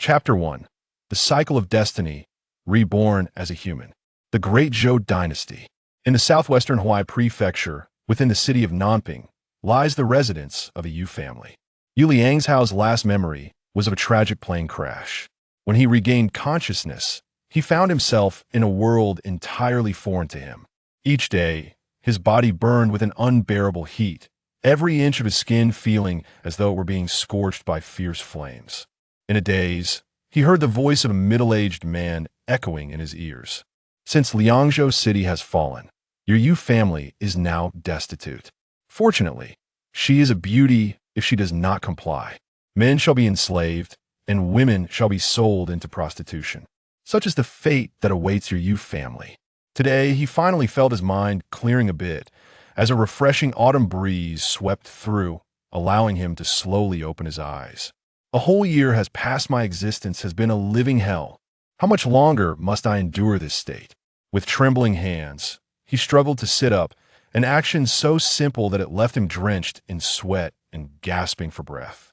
Chapter 1. The Cycle of Destiny, Reborn as a Human. The Great Zhou Dynasty. In the southwestern Huai Prefecture, within the city of Nanping, lies the residence of a Yu family. Yu Liangzhao's last memory was of a tragic plane crash. When he regained consciousness, he found himself in a world entirely foreign to him. Each day, his body burned with an unbearable heat, every inch of his skin feeling as though it were being scorched by fierce flames. In a daze, he heard the voice of a middle-aged man echoing in his ears. Since Liangzhou City has fallen, your Yu family is now destitute. Fortunately, she is a beauty if she does not comply. Men shall be enslaved, and women shall be sold into prostitution. Such is the fate that awaits your Yu family. Today, he finally felt his mind clearing a bit, as a refreshing autumn breeze swept through, allowing him to slowly open his eyes. A whole year has passed. My existence has been a living hell. How much longer must I endure this state? With trembling hands, he struggled to sit up, an action so simple that it left him drenched in sweat and gasping for breath.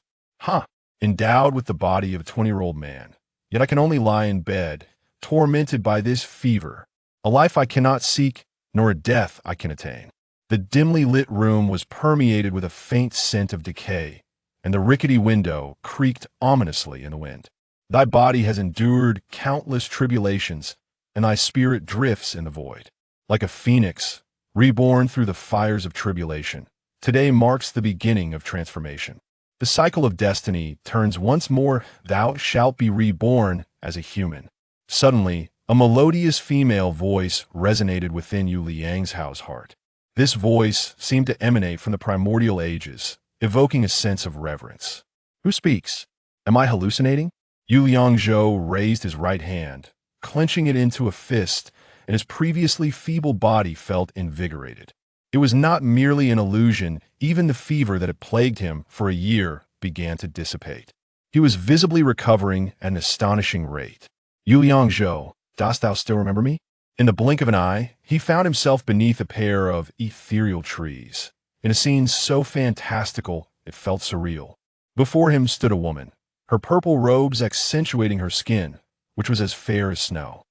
Endowed with the body of a 20-year-old man, yet I can only lie in bed, tormented by this fever, a life I cannot seek, nor a death I can attain. The dimly lit room was permeated with a faint scent of decay, and the rickety window creaked ominously in the wind. Thy body has endured countless tribulations, and thy spirit drifts in the void. Like a phoenix, reborn through the fires of tribulation, today marks the beginning of transformation. The cycle of destiny turns once more. Thou shalt be reborn as a human. Suddenly, a melodious female voice resonated within Yu Liangzhao's heart. This voice seemed to emanate from the primordial ages, evoking a sense of reverence. Who speaks? Am I hallucinating? Yu Liangzhou raised his right hand, clenching it into a fist, and his previously feeble body felt invigorated. It was not merely an illusion. Even the fever that had plagued him for a year began to dissipate. He was visibly recovering at an astonishing rate. Yu Liangzhou, dost thou still remember me? In the blink of an eye, he found himself beneath a pair of ethereal trees, in a scene so fantastical it felt surreal. Before him stood a woman, her purple robes accentuating her skin, which was as fair as snow.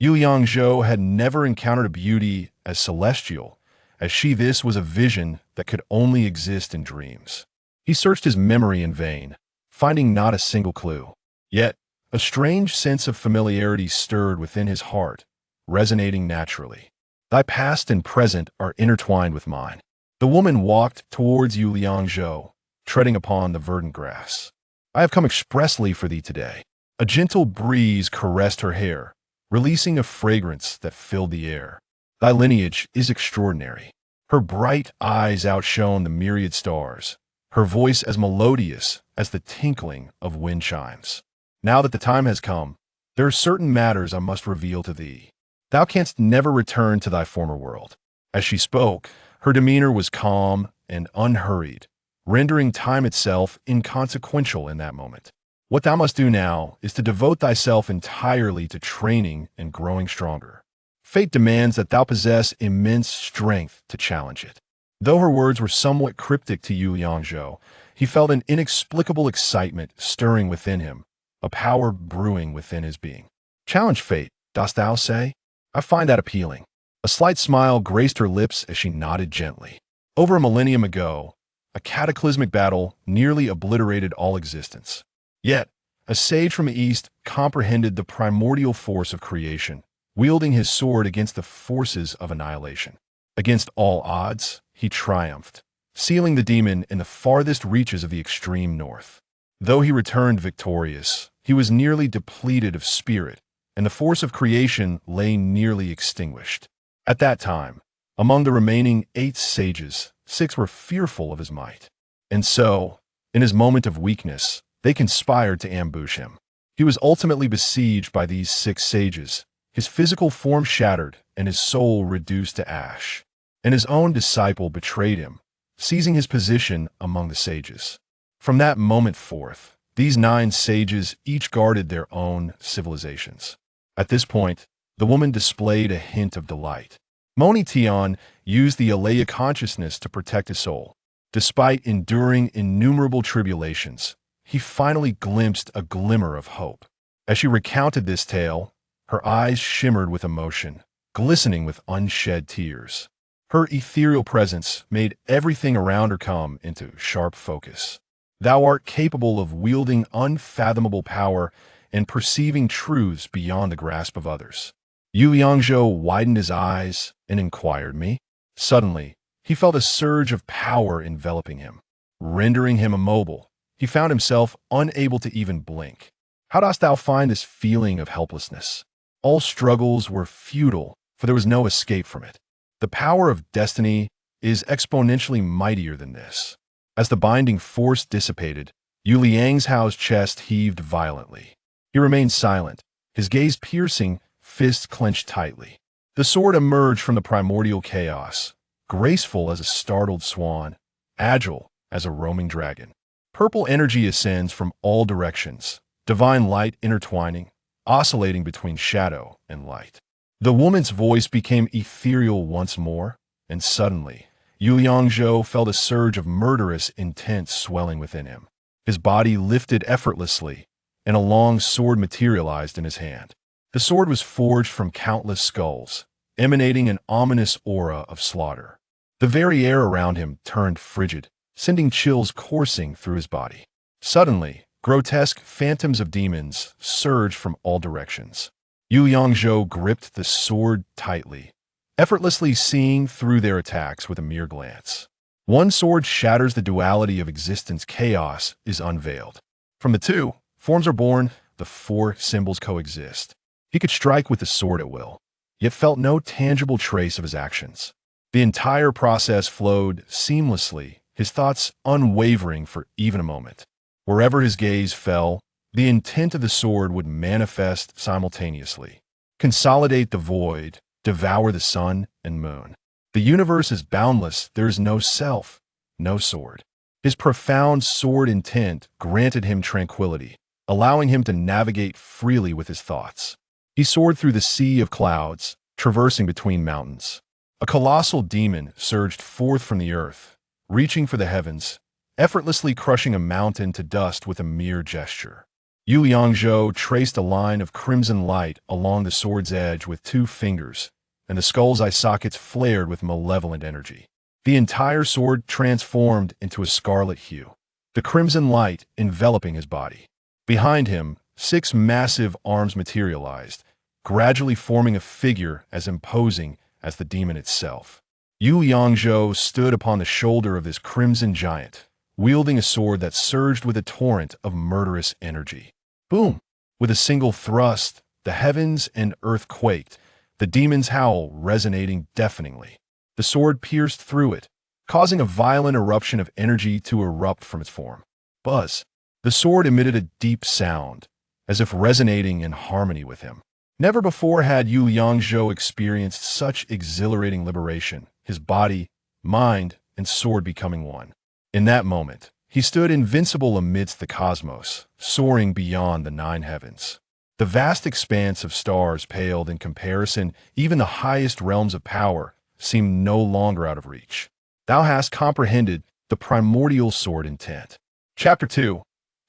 Yu Liangzhou had never encountered a beauty as celestial as she. This was a vision that could only exist in dreams. He searched his memory in vain, finding not a single clue. Yet, a strange sense of familiarity stirred within his heart, resonating naturally. Thy past and present are intertwined with mine. The woman walked towards Yu Liangzhou, treading upon the verdant grass. I have come expressly for thee today. A gentle breeze caressed her hair, releasing a fragrance that filled the air. Thy lineage is extraordinary. Her bright eyes outshone the myriad stars, her voice as melodious as the tinkling of wind chimes. Now that the time has come, there are certain matters I must reveal to thee. Thou canst never return to thy former world. As she spoke, her demeanor was calm and unhurried, rendering time itself inconsequential in that moment. What thou must do now is to devote thyself entirely to training and growing stronger. Fate demands that thou possess immense strength to challenge it. Though her words were somewhat cryptic to Yu Liangzhou, he felt an inexplicable excitement stirring within him, a power brewing within his being. Challenge fate, dost thou say? I find that appealing. A slight smile graced her lips as she nodded gently. Over a millennium ago, a cataclysmic battle nearly obliterated all existence. Yet, a sage from the East comprehended the primordial force of creation, wielding his sword against the forces of annihilation. Against all odds, he triumphed, sealing the demon in the farthest reaches of the extreme north. Though he returned victorious, he was nearly depleted of spirit, and the force of creation lay nearly extinguished. At that time, among the remaining 8 sages, 6 were fearful of his might. And so, in his moment of weakness, they conspired to ambush him. He was ultimately besieged by these 6 sages, his physical form shattered and his soul reduced to ash. And his own disciple betrayed him, seizing his position among the sages. From that moment forth, these 9 sages each guarded their own civilizations. At this point, the woman displayed a hint of delight. Moni Tian used the Alaya consciousness to protect his soul. Despite enduring innumerable tribulations, he finally glimpsed a glimmer of hope. As she recounted this tale, her eyes shimmered with emotion, glistening with unshed tears. Her ethereal presence made everything around her come into sharp focus. Thou art capable of wielding unfathomable power and perceiving truths beyond the grasp of others. Yu Liangzhou widened his eyes and inquired me. Suddenly, he felt a surge of power enveloping him, rendering him immobile. He found himself unable to even blink. How dost thou find this feeling of helplessness? All struggles were futile, for there was no escape from it. The power of destiny is exponentially mightier than this. As the binding force dissipated, Yu Liangzhao's chest heaved violently. He remained silent, his gaze piercing, fists clenched tightly. The sword emerged from the primordial chaos, graceful as a startled swan, agile as a roaming dragon. Purple energy ascends from all directions, divine light intertwining, oscillating between shadow and light. The woman's voice became ethereal once more, and suddenly, Yu Liangzhou felt a surge of murderous intent swelling within him. His body lifted effortlessly, and a long sword materialized in his hand. The sword was forged from countless skulls, emanating an ominous aura of slaughter. The very air around him turned frigid, sending chills coursing through his body. Suddenly, grotesque phantoms of demons surged from all directions. Yu Liangzhou gripped the sword tightly, effortlessly seeing through their attacks with a mere glance. One sword shatters the duality of existence. Chaos is unveiled. From the two, forms are born, the four symbols coexist. He could strike with the sword at will, yet felt no tangible trace of his actions. The entire process flowed seamlessly, his thoughts unwavering for even a moment. Wherever his gaze fell, the intent of the sword would manifest simultaneously, consolidate the void, devour the sun and moon. The universe is boundless, there is no self, no sword. His profound sword intent granted him tranquility, allowing him to navigate freely with his thoughts. He soared through the sea of clouds, traversing between mountains. A colossal demon surged forth from the earth, reaching for the heavens, effortlessly crushing a mountain to dust with a mere gesture. Yu Liangzhou traced a line of crimson light along the sword's edge with 2 fingers, and the skull's eye sockets flared with malevolent energy. The entire sword transformed into a scarlet hue, the crimson light enveloping his body. Behind him, 6 massive arms materialized, gradually forming a figure as imposing as the demon itself. Yu Liangzhou stood upon the shoulder of this crimson giant, wielding a sword that surged with a torrent of murderous energy. Boom! With a single thrust, the heavens and earth quaked, the demon's howl resonating deafeningly. The sword pierced through it, causing a violent eruption of energy to erupt from its form. Buzz! The sword emitted a deep sound, as if resonating in harmony with him. Never before had Yu Liangzhou experienced such exhilarating liberation, his body, mind, and sword becoming one. In that moment, he stood invincible amidst the cosmos, soaring beyond the 9 heavens. The vast expanse of stars paled in comparison, even the highest realms of power seemed no longer out of reach. Thou hast comprehended the primordial sword intent. Chapter 2.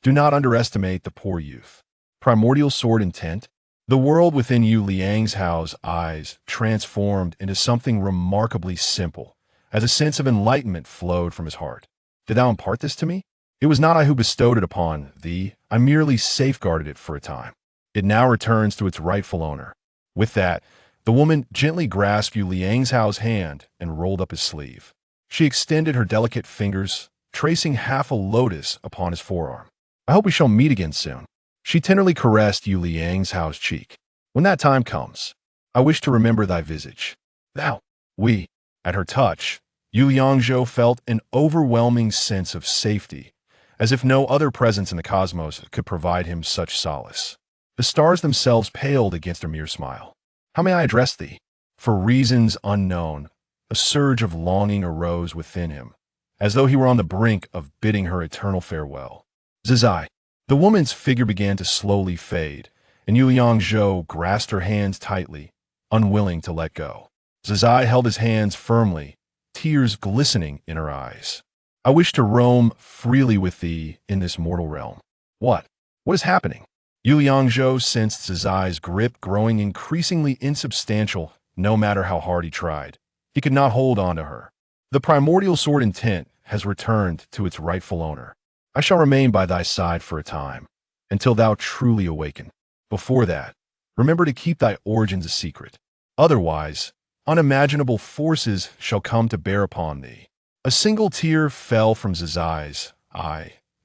Do not underestimate the poor youth. Primordial sword intent. The world within Yu Liangzhao's eyes transformed into something remarkably simple, as a sense of enlightenment flowed from his heart. Did thou impart this to me? It was not I who bestowed it upon thee, I merely safeguarded it for a time. It now returns to its rightful owner. With that, the woman gently grasped Yu Liangzhao's hand and rolled up his sleeve. She extended her delicate fingers, tracing half a lotus upon his forearm. I hope we shall meet again soon. She tenderly caressed Yu Liangzhao's cheek. When that time comes, I wish to remember thy visage. We. At her touch, Yu Liangzhou felt an overwhelming sense of safety, as if no other presence in the cosmos could provide him such solace. The stars themselves paled against her mere smile. How may I address thee? For reasons unknown, a surge of longing arose within him, as though he were on the brink of bidding her eternal farewell. Zizai. The woman's figure began to slowly fade, and Yu Liangzhou grasped her hands tightly, unwilling to let go. Zizai held his hands firmly, tears glistening in her eyes. I wish to roam freely with thee in this mortal realm. What? What is happening? Yu Yangzhou sensed his eyes' grip growing increasingly insubstantial no matter how hard he tried. He could not hold on to her. The primordial sword intent has returned to its rightful owner. I shall remain by thy side for a time, until thou truly awaken. Before that, remember to keep thy origins a secret. Otherwise, unimaginable forces shall come to bear upon thee. A single tear fell from his eyes,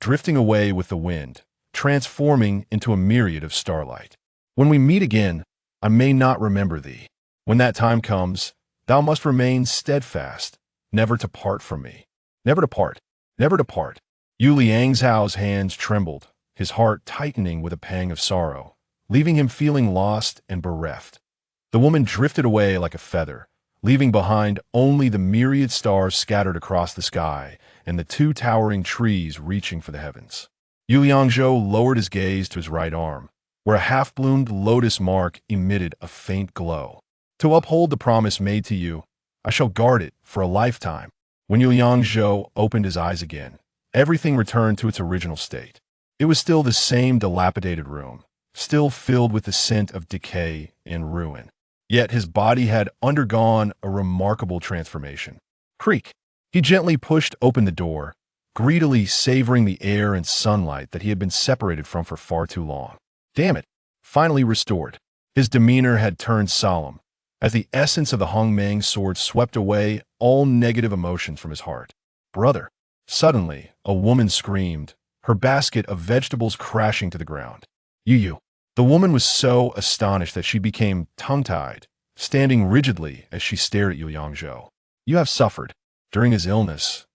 drifting away with the wind, transforming into a myriad of starlight. When we meet again, I may not remember thee. When that time comes, thou must remain steadfast, never to part from me. Never to part, never to part. Yu Liangzhao's hands trembled, his heart tightening with a pang of sorrow, leaving him feeling lost and bereft. The woman drifted away like a feather, leaving behind only the myriad stars scattered across the sky and the two towering trees reaching for the heavens. Yu Liangzhou lowered his gaze to his right arm, where a half-bloomed lotus mark emitted a faint glow. To uphold the promise made to you, I shall guard it for a lifetime. When Yu Liangzhou opened his eyes again, everything returned to its original state. It was still the same dilapidated room, still filled with the scent of decay and ruin. Yet his body had undergone a remarkable transformation. Creak! He gently pushed open the door, greedily savoring the air and sunlight that he had been separated from for far too long. Damn it! Finally restored. His demeanor had turned solemn, as the essence of the Hongmeng sword swept away all negative emotions from his heart. Brother! Suddenly, a woman screamed, her basket of vegetables crashing to the ground. Yu. The woman was so astonished that she became tongue-tied, standing rigidly as she stared at Yu Yangzhou. You have suffered. During his illness,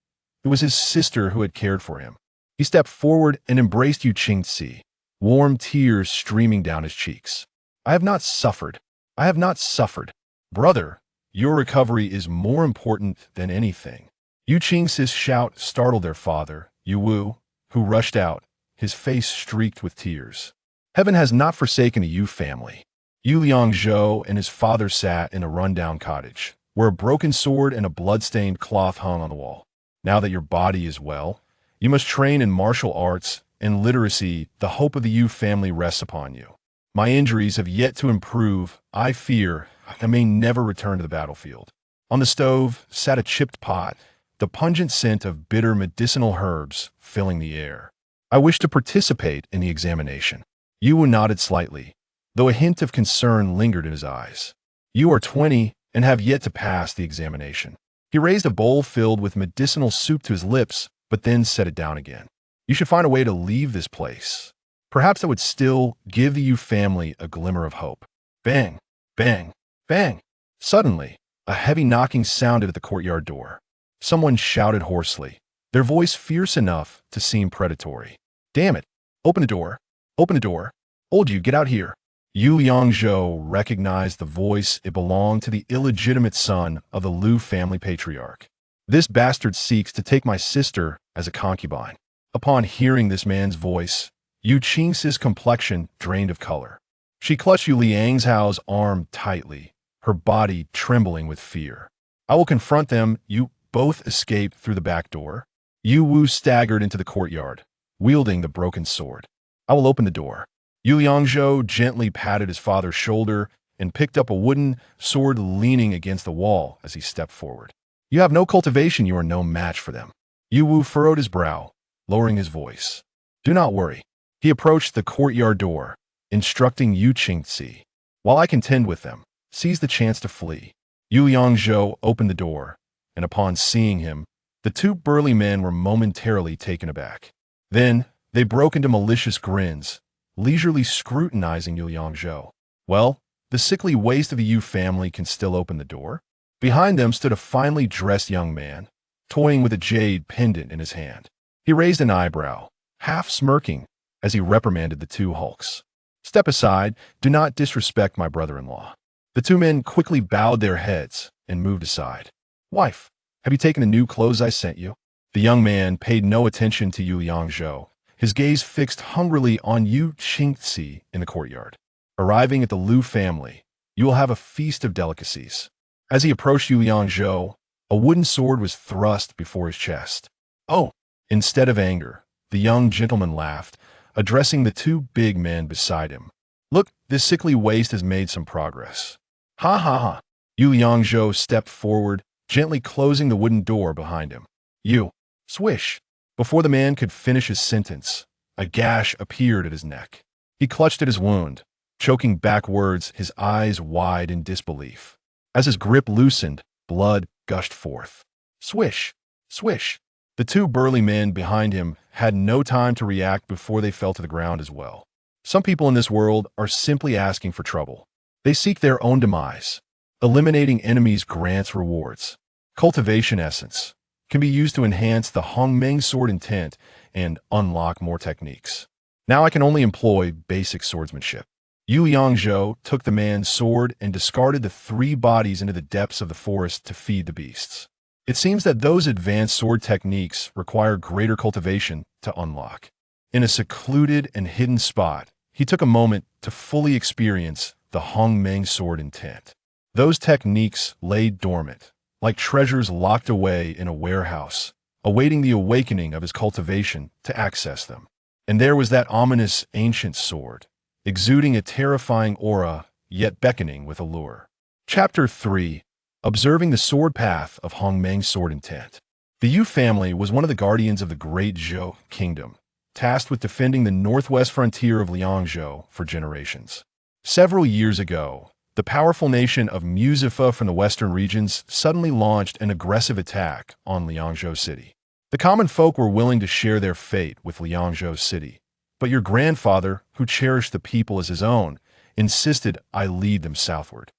it was his sister who had cared for him. He stepped forward and embraced Yu Qingzi, warm tears streaming down his cheeks. I have not suffered. I have not suffered. Brother, your recovery is more important than anything. Yu Qingzi's shout startled their father, Yu Wu, who rushed out, his face streaked with tears. Heaven has not forsaken the Yu family. Yu Liangzhou and his father sat in a rundown cottage, where a broken sword and a blood-stained cloth hung on the wall. Now that your body is well, you must train in martial arts and literacy. The hope of the Yu family rests upon you. My injuries have yet to improve. I fear I may never return to the battlefield. On the stove sat a chipped pot, the pungent scent of bitter medicinal herbs filling the air. I wish to participate in the examination. Yu nodded slightly, though a hint of concern lingered in his eyes. You are 20 and have yet to pass the examination. He raised a bowl filled with medicinal soup to his lips, but then set it down again. You should find a way to leave this place. Perhaps that would still give the Yu family a glimmer of hope. Bang, bang, bang. Suddenly, a heavy knocking sounded at the courtyard door. Someone shouted hoarsely, their voice fierce enough to seem predatory. Damn it! Open the door! Open the door! Old Yu, get out here! Yu Yangzhou recognized the voice. It belonged to the illegitimate son of the Liu family patriarch. This bastard seeks to take my sister as a concubine. Upon hearing this man's voice, Yu Qingxi's complexion drained of color. She clutched Yu Liangzhao's arm tightly, her body trembling with fear. I will confront them. You both escaped through the back door. Yu Wu staggered into the courtyard, wielding the broken sword. I will open the door. Yu Yangzhou gently patted his father's shoulder and picked up a wooden sword leaning against the wall as he stepped forward. You have no cultivation, you are no match for them. Yu Wu furrowed his brow, lowering his voice. Do not worry. He approached the courtyard door, instructing Yu Qingzi. While I contend with them, seize the chance to flee. Yu Yangzhou opened the door, and upon seeing him, the two burly men were momentarily taken aback. Then, they broke into malicious grins, leisurely scrutinizing Yu Yangzhou. Well, the sickly waste of the Yu family can still open the door. Behind them stood a finely dressed young man, toying with a jade pendant in his hand. He raised an eyebrow, half smirking, as he reprimanded the two hulks. Step aside, do not disrespect my brother-in-law. The two men quickly bowed their heads and moved aside. Wife, have you taken the new clothes I sent you? The young man paid no attention to Yu Yangzhou, his gaze fixed hungrily on Yu Qingzi in the courtyard. Arriving at the Liu family, you will have a feast of delicacies. As he approached Yu Yangzhou, a wooden sword was thrust before his chest. Oh! Instead of anger, the young gentleman laughed, addressing the two big men beside him. Look, this sickly waste has made some progress. Ha ha ha. Yu Liangzhou stepped forward, gently closing the wooden door behind him. You. Swish. Before the man could finish his sentence, a gash appeared at his neck. He clutched at his wound, choking back words, his eyes wide in disbelief. As his grip loosened, blood gushed forth. Swish. Swish. The two burly men behind him had no time to react before they fell to the ground as well. Some people in this world are simply asking for trouble. They seek their own demise. Eliminating enemies grants rewards. Cultivation essence can be used to enhance the Hongmeng sword intent and unlock more techniques. Now I can only employ basic swordsmanship. Yu Liangzhou took the man's sword and discarded the three bodies into the depths of the forest to feed the beasts. It seems that those advanced sword techniques require greater cultivation to unlock. In a secluded and hidden spot, he took a moment to fully experience the Hongmeng sword intent. Those techniques lay dormant, like treasures locked away in a warehouse, awaiting the awakening of his cultivation to access them. And there was that ominous ancient sword, exuding a terrifying aura, yet beckoning with allure. Chapter 3. Observing the sword path of Hongmeng's sword intent. The Yu family was one of the guardians of the great Zhou kingdom, tasked with defending the northwest frontier of Liangzhou for generations. Several years ago, the powerful nation of Muzifa from the western regions suddenly launched an aggressive attack on Liangzhou City. The common folk were willing to share their fate with Liangzhou City, but your grandfather, who cherished the people as his own, insisted I lead them southward.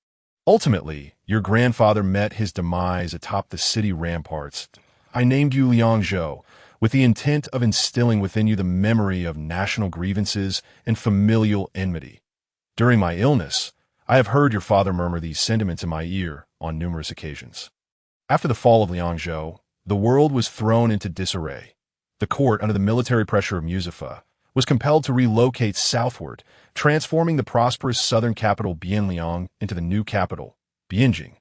Ultimately, your grandfather met his demise atop the city ramparts. I named you Liangzhou, with the intent of instilling within you the memory of national grievances and familial enmity. During my illness, I have heard your father murmur these sentiments in my ear on numerous occasions. After the fall of Liangzhou, the world was thrown into disarray. The court, under the military pressure of Muzifa, was compelled to relocate southward, transforming the prosperous southern capital Bianliang into the new capital, Bianjing.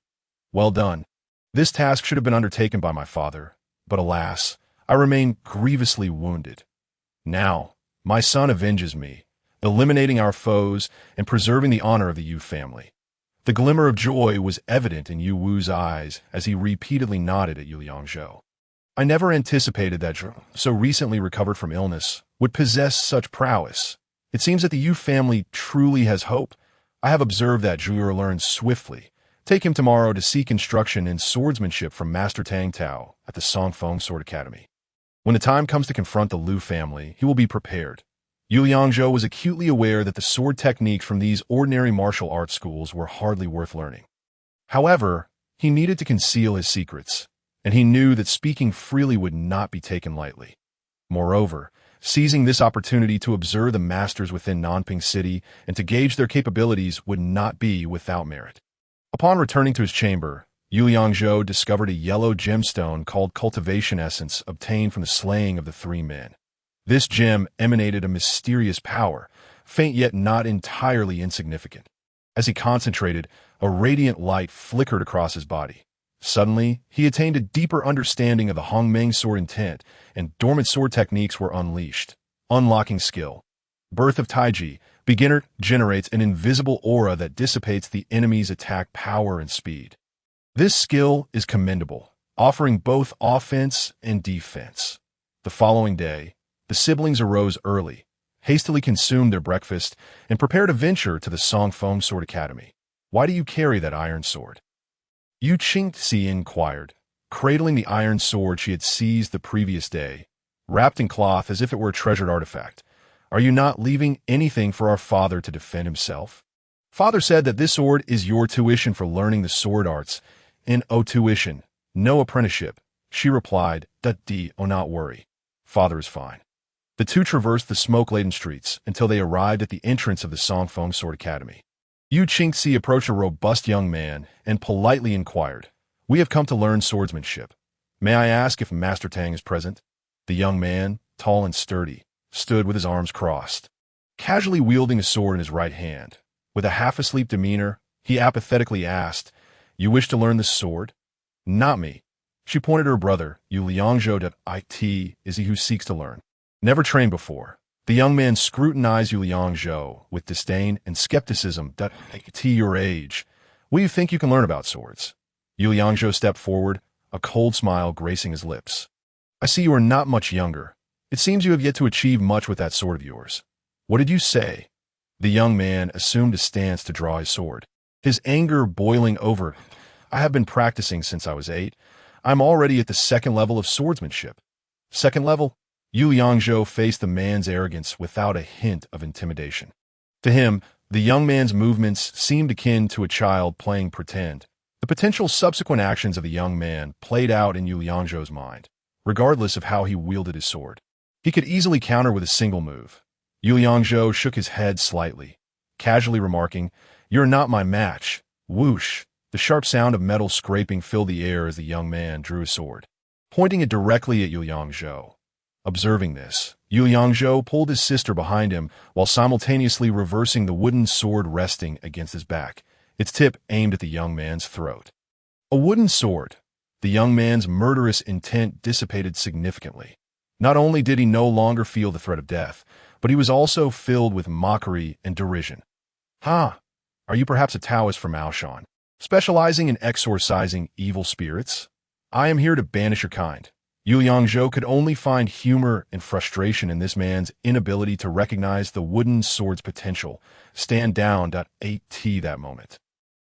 Well done. This task should have been undertaken by my father, but alas, I remain grievously wounded. Now, my son avenges me, eliminating our foes and preserving the honor of the Yu family. The glimmer of joy was evident in Yu Wu's eyes as he repeatedly nodded at Yu Liangzhou. I never anticipated that Zhou, so recently recovered from illness, would possess such prowess. It seems that the Yu family truly has hope. I have observed that Zhu learns swiftly. Take him tomorrow to seek instruction in swordsmanship from Master Tang Tao at the Songfeng Sword Academy. When the time comes to confront the Lu family, he will be prepared. Yu Liangzhou was acutely aware that the sword techniques from these ordinary martial arts schools were hardly worth learning. However, he needed to conceal his secrets, and he knew that speaking freely would not be taken lightly. Moreover, seizing this opportunity to observe the masters within Nanping City and to gauge their capabilities would not be without merit. Upon returning to his chamber, Yu Liangzhou discovered a yellow gemstone called cultivation essence obtained from the slaying of the three men. This gem emanated a mysterious power, faint yet not entirely insignificant. As he concentrated, a radiant light flickered across his body. Suddenly, he attained a deeper understanding of the Hongmeng sword intent, and dormant sword techniques were unleashed. Unlocking skill. Birth of Taiji, beginner, generates an invisible aura that dissipates the enemy's attack power and speed. This skill is commendable, offering both offense and defense. The following day, the siblings arose early, hastily consumed their breakfast, and prepared to venture to the Songfeng Sword Academy. Why do you carry that iron sword? Yu Qingxi inquired, cradling the iron sword she had seized the previous day, wrapped in cloth as if it were a treasured artifact. Are you not leaving anything for our father to defend himself? Father said that this sword is your tuition for learning the sword arts. Tuition, no apprenticeship. She replied, not worry. Father is fine. The two traversed the smoke-laden streets until they arrived at the entrance of the Songfeng Sword Academy. Yu Qingxi approached a robust young man and politely inquired, We have come to learn swordsmanship. May I ask if Master Tang is present? The young man, tall and sturdy, stood with his arms crossed, casually wielding a sword in his right hand. With a half-asleep demeanor, he apathetically asked, You wish to learn this sword? Not me. She pointed to her brother, Yu Liangzhou. It is he who seeks to learn. Never trained before. The young man scrutinized Yu Liangzhou with disdain and skepticism. At your age, what do you think you can learn about swords? Yu Liangzhou stepped forward, a cold smile gracing his lips. I see you are not much younger. It seems you have yet to achieve much with that sword of yours. What did you say? The young man assumed a stance to draw his sword, his anger boiling over. I have been practicing since I was 8. I'm already at the second level of swordsmanship. Second level? Yu Liangzhou faced the man's arrogance without a hint of intimidation. To him, the young man's movements seemed akin to a child playing pretend. The potential subsequent actions of the young man played out in Yu Liangzhou's mind, regardless of how he wielded his sword. He could easily counter with a single move. Yu Liangzhou shook his head slightly, casually remarking, "You're not my match." Whoosh! The sharp sound of metal scraping filled the air as the young man drew his sword, pointing it directly at Yu Liangzhou. Observing this, Yu Liangzhou pulled his sister behind him while simultaneously reversing the wooden sword resting against his back, its tip aimed at the young man's throat. A wooden sword. The young man's murderous intent dissipated significantly. Not only did he no longer feel the threat of death, but he was also filled with mockery and derision. "Ha! Are you perhaps a Taoist from Aoshan, specializing in exorcising evil spirits? I am here to banish your kind." Yu Liangzhou could only find humor and frustration in this man's inability to recognize the wooden sword's potential. Stand down. At that moment,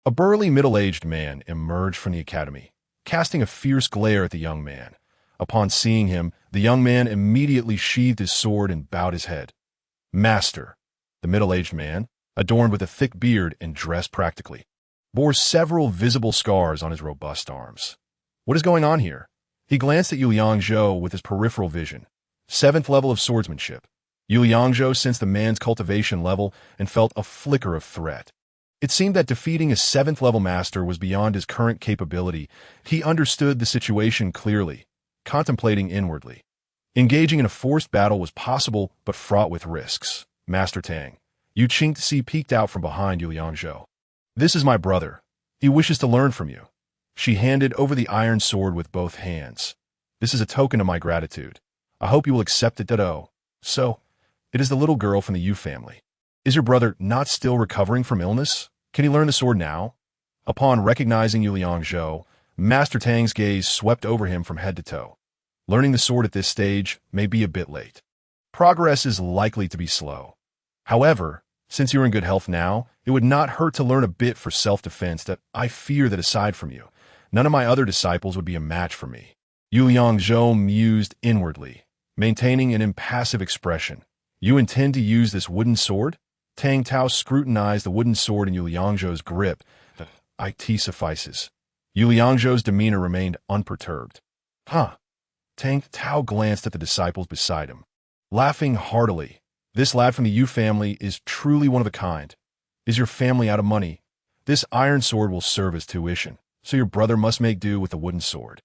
a burly middle-aged man emerged from the academy, casting a fierce glare at the young man. Upon seeing him, the young man immediately sheathed his sword and bowed his head. "Master." The middle-aged man, adorned with a thick beard and dressed practically, bore several visible scars on his robust arms. "What is going on here?" He glanced at Yu Liangzhou with his peripheral vision. 7th level of swordsmanship. Yu Liangzhou sensed the man's cultivation level and felt a flicker of threat. It seemed that defeating a 7th level master was beyond his current capability. He understood the situation clearly, contemplating inwardly. Engaging in a forced battle was possible, but fraught with risks. "Master Tang." Yu Qingzi peeked out from behind Yu Liangzhou. "This is my brother. He wishes to learn from you." She handed over the iron sword with both hands. "This is a token of my gratitude. I hope you will accept it." So, it is the little girl from the Yu family. Is your brother not still recovering from illness? Can he learn the sword now? Upon recognizing Yu Liangzhou, Master Tang's gaze swept over him from head to toe. Learning the sword at this stage may be a bit late. Progress is likely to be slow. However, since you're in good health now, it would not hurt to learn a bit for self-defense. That I fear that aside from you, none of my other disciples would be a match for me. Yu Liangzhou mused inwardly, maintaining an impassive expression. "You intend to use this wooden sword?" Tang Tao scrutinized the wooden sword in Yu Liangzhou's grip. "It suffices." Yu Liangzhou's demeanor remained unperturbed. "Huh." Tang Tao glanced at the disciples beside him, laughing heartily. "This lad from the Yu family is truly one of a kind. Is your family out of money? This iron sword will serve as tuition, so your brother must make do with the wooden sword."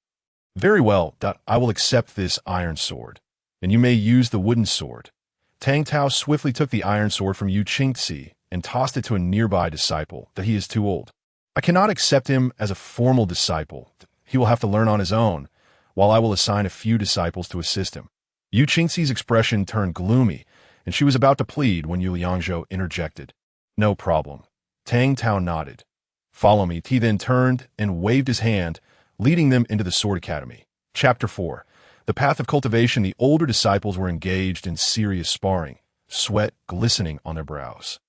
"Very well. I will accept this iron sword, and you may use the wooden sword." Tang Tao swiftly took the iron sword from Yu Qingzi and tossed it to a nearby disciple. "That he is too old. I cannot accept him as a formal disciple. He will have to learn on his own, while I will assign a few disciples to assist him." Yu Qingzi's expression turned gloomy, and she was about to plead when Yu Liangzhou interjected. "No problem." Tang Tao nodded. "Follow me." He then turned and waved his hand, leading them into the Sword Academy. Chapter 4. The Path of Cultivation. The older disciples were engaged in serious sparring, sweat glistening on their brows,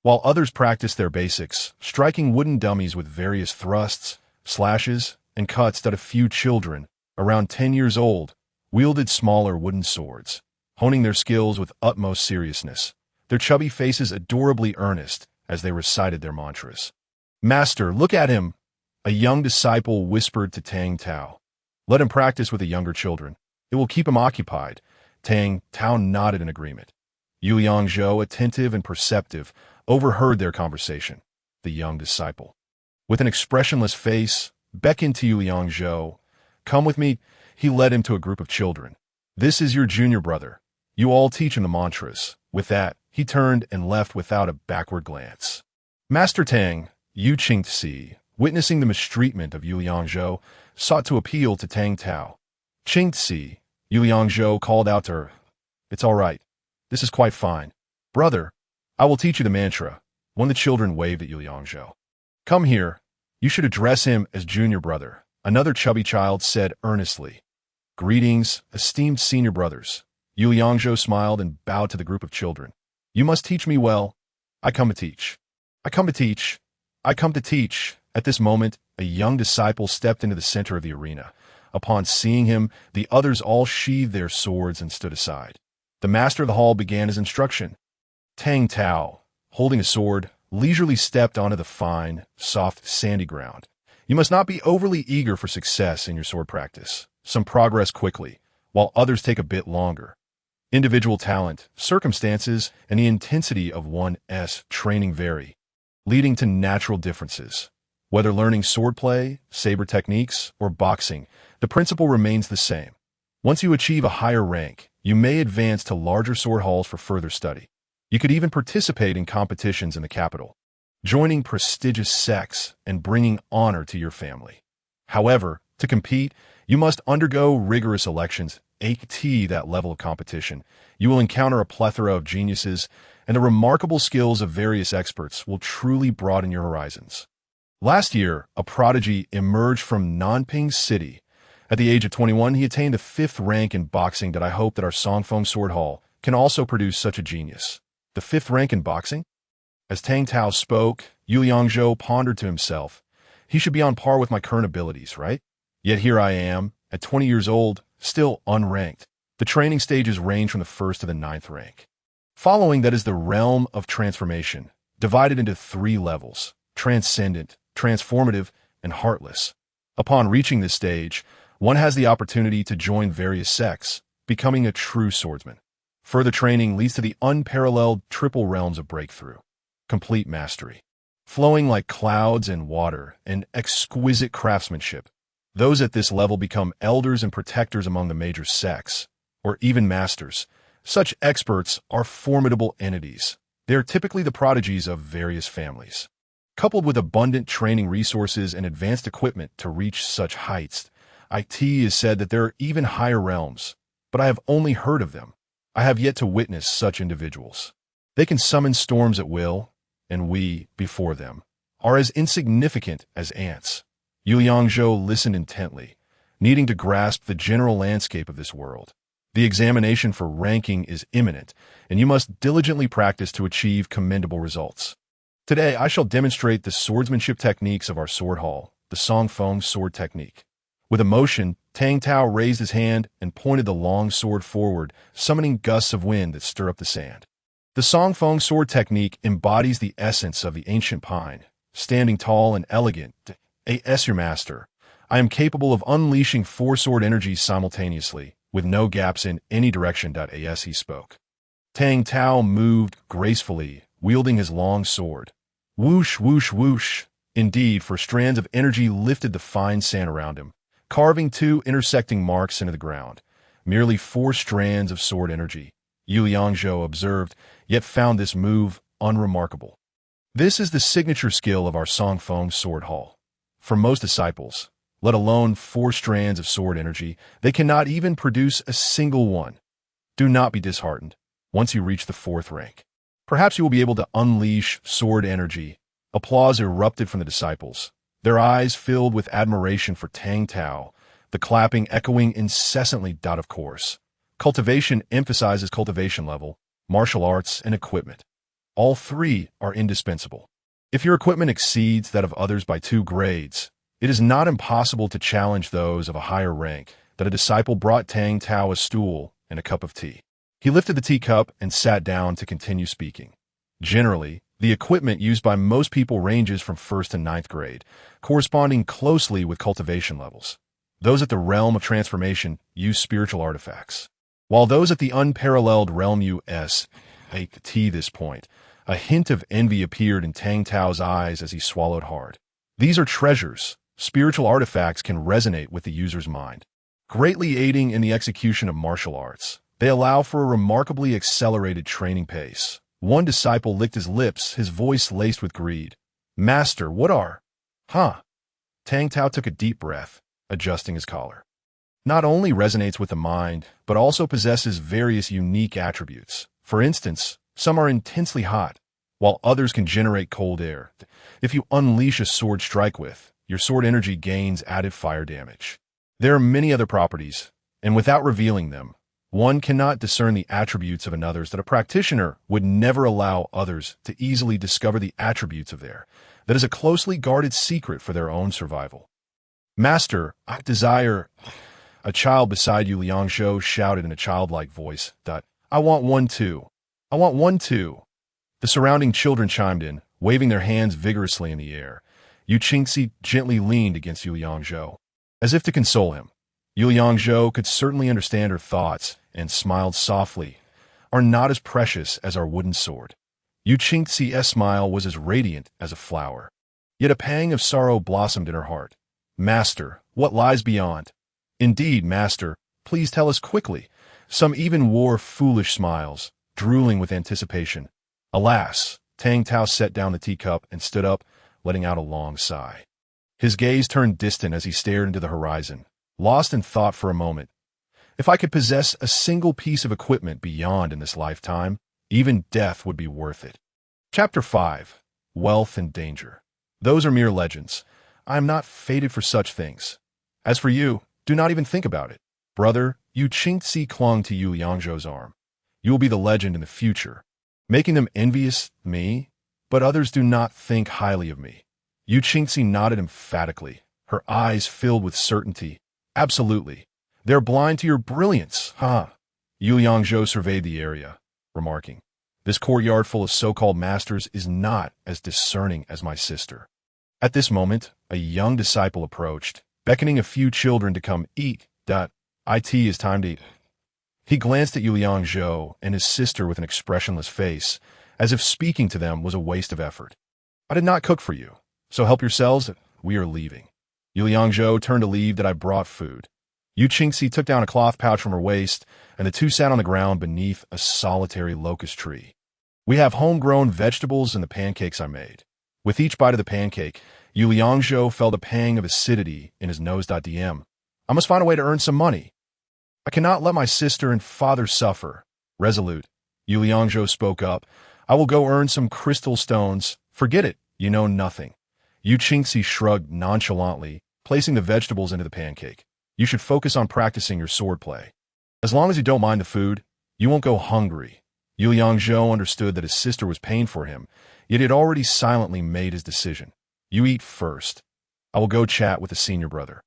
while others practiced their basics, striking wooden dummies with various thrusts, slashes, and cuts. That a few children, around 10 years old, wielded smaller wooden swords, honing their skills with utmost seriousness, their chubby faces adorably earnest as they recited their mantras. "Master, look at him!" A young disciple whispered to Tang Tao. "Let him practice with the younger children. It will keep him occupied." Tang Tao nodded in agreement. Yu Liangzhou, attentive and perceptive, overheard their conversation. The young disciple, with an expressionless face, beckoned to Yu Liangzhou. "Come with me." He led him to a group of children. "This is your junior brother. You all teach him the mantras." With that, he turned and left without a backward glance. Master Tang, Yu Qingzi, witnessing the mistreatment of Yu Liangzhou, sought to appeal to Tang Tao. "Qingzi," Yu Liangzhou called out to her. "It's all right. This is quite fine. Brother, I will teach you the mantra. One of the children waved at Yuliangzhou. Come here. You should address him as junior brother, another chubby child said earnestly. Greetings, esteemed senior brothers. Yuliangzhou smiled and bowed to the group of children. You must teach me well. I come to teach. I come to teach. I come to teach. At this moment, a young disciple stepped into the center of the arena. Upon seeing him, the others all sheathed their swords and stood aside. The master of the hall began his instruction. Tang Tao, holding a sword, leisurely stepped onto the fine, soft, sandy ground. You must not be overly eager for success in your sword practice. Some progress quickly, while others take a bit longer. Individual talent, circumstances, and the intensity of one's training vary, leading to natural differences. Whether learning swordplay, saber techniques, or boxing, the principle remains the same. Once you achieve a higher rank, you may advance to larger sword halls for further study. You could even participate in competitions in the capital, joining prestigious sects and bringing honor to your family. However, to compete, you must undergo rigorous elections. At that level of competition, you will encounter a plethora of geniuses, and the remarkable skills of various experts will truly broaden your horizons. Last year, a prodigy emerged from Nanping City. At the age of 21, he attained the 5th rank in boxing. That I hope that our Songfeng Sword Hall can also produce such a genius. The 5th rank in boxing? As Tang Tao spoke, Yuliangzhou pondered to himself. He should be on par with my current abilities, right? Yet here I am, at 20 years old, still unranked. The training stages range from the 1st to the 9th rank. Following that is the realm of transformation, divided into 3 levels: transcendent, transformative, and heartless. Upon reaching this stage, one has the opportunity to join various sects, becoming a true swordsman. Further training leads to the unparalleled triple realms of breakthrough, complete mastery, flowing like clouds and water, and exquisite craftsmanship. Those at this level become elders and protectors among the major sects, or even masters. Such experts are formidable entities. They are typically the prodigies of various families. Coupled with abundant training resources and advanced equipment to reach such heights, it is said that there are even higher realms, but I have only heard of them. I have yet to witness such individuals. They can summon storms at will, and we, before them, are as insignificant as ants. Yuliangzhou listened intently, needing to grasp the general landscape of this world. The examination for ranking is imminent, and you must diligently practice to achieve commendable results. Today, I shall demonstrate the swordsmanship techniques of our sword hall, the Songfeng sword technique. With emotion, Tang Tao raised his hand and pointed the long sword forward, summoning gusts of wind that stir up the sand. The Songfeng sword technique embodies the essence of the ancient pine, standing tall and elegant. As your master, I am capable of unleashing 4 sword energies simultaneously, with no gaps in any direction. As he spoke, Tang Tao moved gracefully, wielding his long sword. Whoosh, whoosh, whoosh. Indeed, for strands of energy lifted the fine sand around him, carving 2 intersecting marks into the ground. Merely 4 strands of sword energy, Yuliangzhou observed, yet found this move unremarkable. This is the signature skill of our Songfeng sword hall. For most disciples, let alone 4 strands of sword energy, they cannot even produce a single one. Do not be disheartened once you reach the 4th rank. Perhaps you will be able to unleash sword energy. Applause erupted from the disciples, their eyes filled with admiration for Tang Tao, the clapping echoing incessantly. Of course, cultivation emphasizes cultivation level, martial arts, and equipment. All 3 are indispensable. If your equipment exceeds that of others by 2 grades, it is not impossible to challenge those of a higher rank. That a disciple brought Tang Tao a stool and a cup of tea. He lifted the teacup and sat down to continue speaking. Generally, the equipment used by most people ranges from 1st to 9th grade, corresponding closely with cultivation levels. Those at the realm of transformation use spiritual artifacts, while those at the unparalleled realm use at this point. A hint of envy appeared in Tang Tao's eyes as he swallowed hard. These are treasures. Spiritual artifacts can resonate with the user's mind, greatly aiding in the execution of martial arts. They allow for a remarkably accelerated training pace. One disciple licked his lips, his voice laced with greed. Master, what are? Tang Tao took a deep breath, adjusting his collar. Not only resonates with the mind, but also possesses various unique attributes. For instance, some are intensely hot, while others can generate cold air. If you unleash a sword strike with, your sword energy gains added fire damage. There are many other properties, and without revealing them, one cannot discern the attributes of another's that a practitioner would never allow others to easily discover the attributes of their. That is a closely guarded secret for their own survival. Master, I desire... A child beside Yu Liangzhou shouted in a childlike voice. I want one too. I want one too. The surrounding children chimed in, waving their hands vigorously in the air. Yu Qingxi gently leaned against Yu Liangzhou, as if to console him. Yu Liangzhou could certainly understand her thoughts and smiled softly. Are not as precious as our wooden sword. Yu Qingxi's smile was as radiant as a flower. Yet a pang of sorrow blossomed in her heart. Master, what lies beyond? Indeed, master, please tell us quickly. Some even wore foolish smiles, drooling with anticipation. Alas, Tang Tao set down the teacup and stood up, letting out a long sigh. His gaze turned distant as he stared into the horizon, lost in thought for a moment. If I could possess a single piece of equipment beyond in this lifetime, even death would be worth it. Chapter 5. Wealth and Danger. Those are mere legends. I am not fated for such things. As for you, do not even think about it. Brother, Yu Qingxi clung to Yu Liangzhou's arm. You will be the legend in the future, making them envious me, but others do not think highly of me. Yu Qingxi nodded emphatically, her eyes filled with certainty. Absolutely. They're blind to your brilliance, huh? Yu Liangzhou surveyed the area, remarking, this courtyard full of so-called masters is not as discerning as my sister. At this moment, a young disciple approached, beckoning a few children to come eat. It is time to eat. He glanced at Yu Liangzhou and his sister with an expressionless face, as if speaking to them was a waste of effort. I did not cook for you, so help yourselves. We are leaving. Yu Liangzhou turned to leave. I brought food. Yu Qingxi took down a cloth pouch from her waist, and the two sat on the ground beneath a solitary locust tree. We have homegrown vegetables and the pancakes I made. With each bite of the pancake, Yu Liangzhou felt a pang of acidity in his nose. DM. I must find a way to earn some money. I cannot let my sister and father suffer. Resolute, Yu Liangzhou spoke up. I will go earn some crystal stones. Forget it, you know nothing. Yu Qingxi shrugged nonchalantly, placing the vegetables into the pancake. You should focus on practicing your swordplay. As long as you don't mind the food, you won't go hungry. Yu Liangzhou understood that his sister was paying for him, yet he had already silently made his decision. You eat first. I will go chat with the senior brother.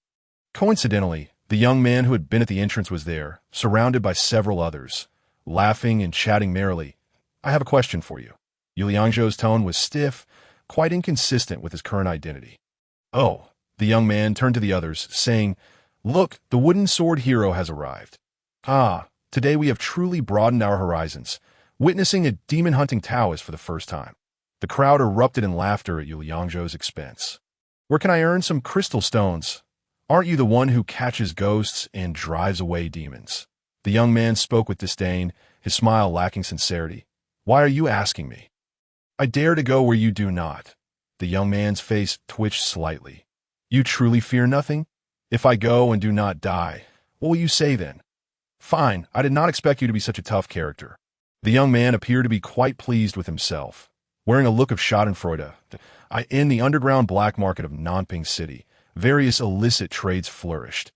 Coincidentally, the young man who had been at the entrance was there, surrounded by several others, laughing and chatting merrily. I have a question for you. Yu Liangzhou's tone was stiff, quite inconsistent with his current identity. Oh, the young man turned to the others, saying, Look, the wooden sword hero has arrived. Ah, today we have truly broadened our horizons, witnessing a demon-hunting Taoist for the first time. The crowd erupted in laughter at Yu Liangzhou's expense. Where can I earn some crystal stones? Aren't you the one who catches ghosts and drives away demons? The young man spoke with disdain, his smile lacking sincerity. Why are you asking me? I dare to go where you do not. The young man's face twitched slightly. You truly fear nothing? If I go and do not die, what will you say then? Fine, I did not expect you to be such a tough character. The young man appeared to be quite pleased with himself. Wearing a look of schadenfreude, in the underground black market of Nanping City, various illicit trades flourished.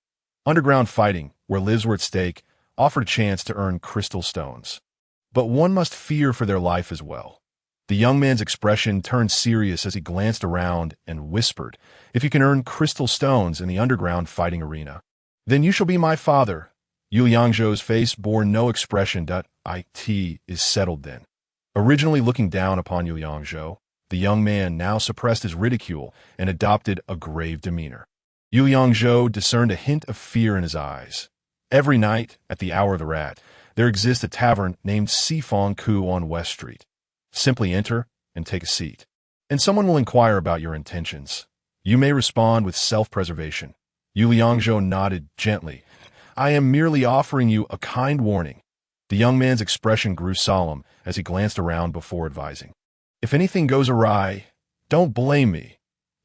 Underground fighting, where lives were at stake, offered a chance to earn crystal stones. But one must fear for their life as well. The young man's expression turned serious as he glanced around and whispered, If you can earn crystal stones in the underground fighting arena, then you shall be my father. Yu Liangzhou's face bore no expression. It is settled then. Originally looking down upon Yu Liangzhou, the young man now suppressed his ridicule and adopted a grave demeanor. Yu Liangzhou discerned a hint of fear in his eyes. Every night, at the hour of the rat, there exists a tavern named Sifong Ku on West Street. Simply enter and take a seat, and someone will inquire about your intentions. You may respond with self-preservation. Yu Liangzhou nodded gently. I am merely offering you a kind warning. The young man's expression grew solemn as he glanced around before advising. If anything goes awry, don't blame me.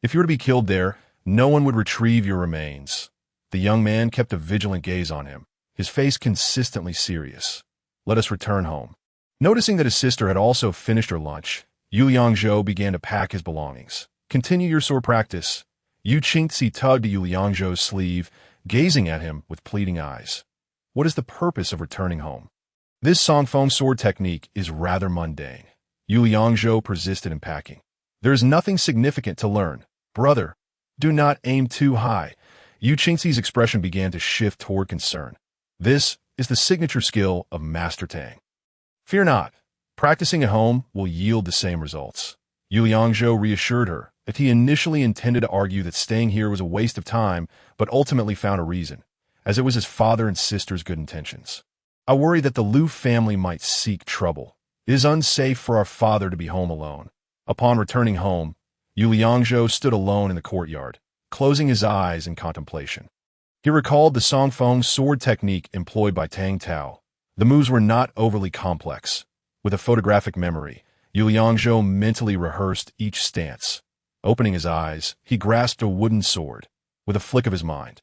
If you were to be killed there, no one would retrieve your remains. The young man kept a vigilant gaze on him, his face consistently serious. Let us return home. Noticing that his sister had also finished her lunch, Yu Liangzhou began to pack his belongings. Continue your sword practice. Yu Qingzi tugged at Yu Liangzhou's sleeve, gazing at him with pleading eyes. What is the purpose of returning home? This Songfeng sword technique is rather mundane. Yu Liangzhou persisted in packing. There is nothing significant to learn. Brother, do not aim too high. Yu Qingzi's expression began to shift toward concern. This is the signature skill of Master Tang. Fear not. Practicing at home will yield the same results. Yu Liangzhou reassured her that he initially intended to argue that staying here was a waste of time, but ultimately found a reason, as it was his father and sister's good intentions. I worry that the Liu family might seek trouble. It is unsafe for our father to be home alone. Upon returning home, Yu Liangzhou stood alone in the courtyard, closing his eyes in contemplation. He recalled the Songfeng sword technique employed by Tang Tao. The moves were not overly complex. With a photographic memory, Yu Liangzhou mentally rehearsed each stance. Opening his eyes, he grasped a wooden sword. With a flick of his mind,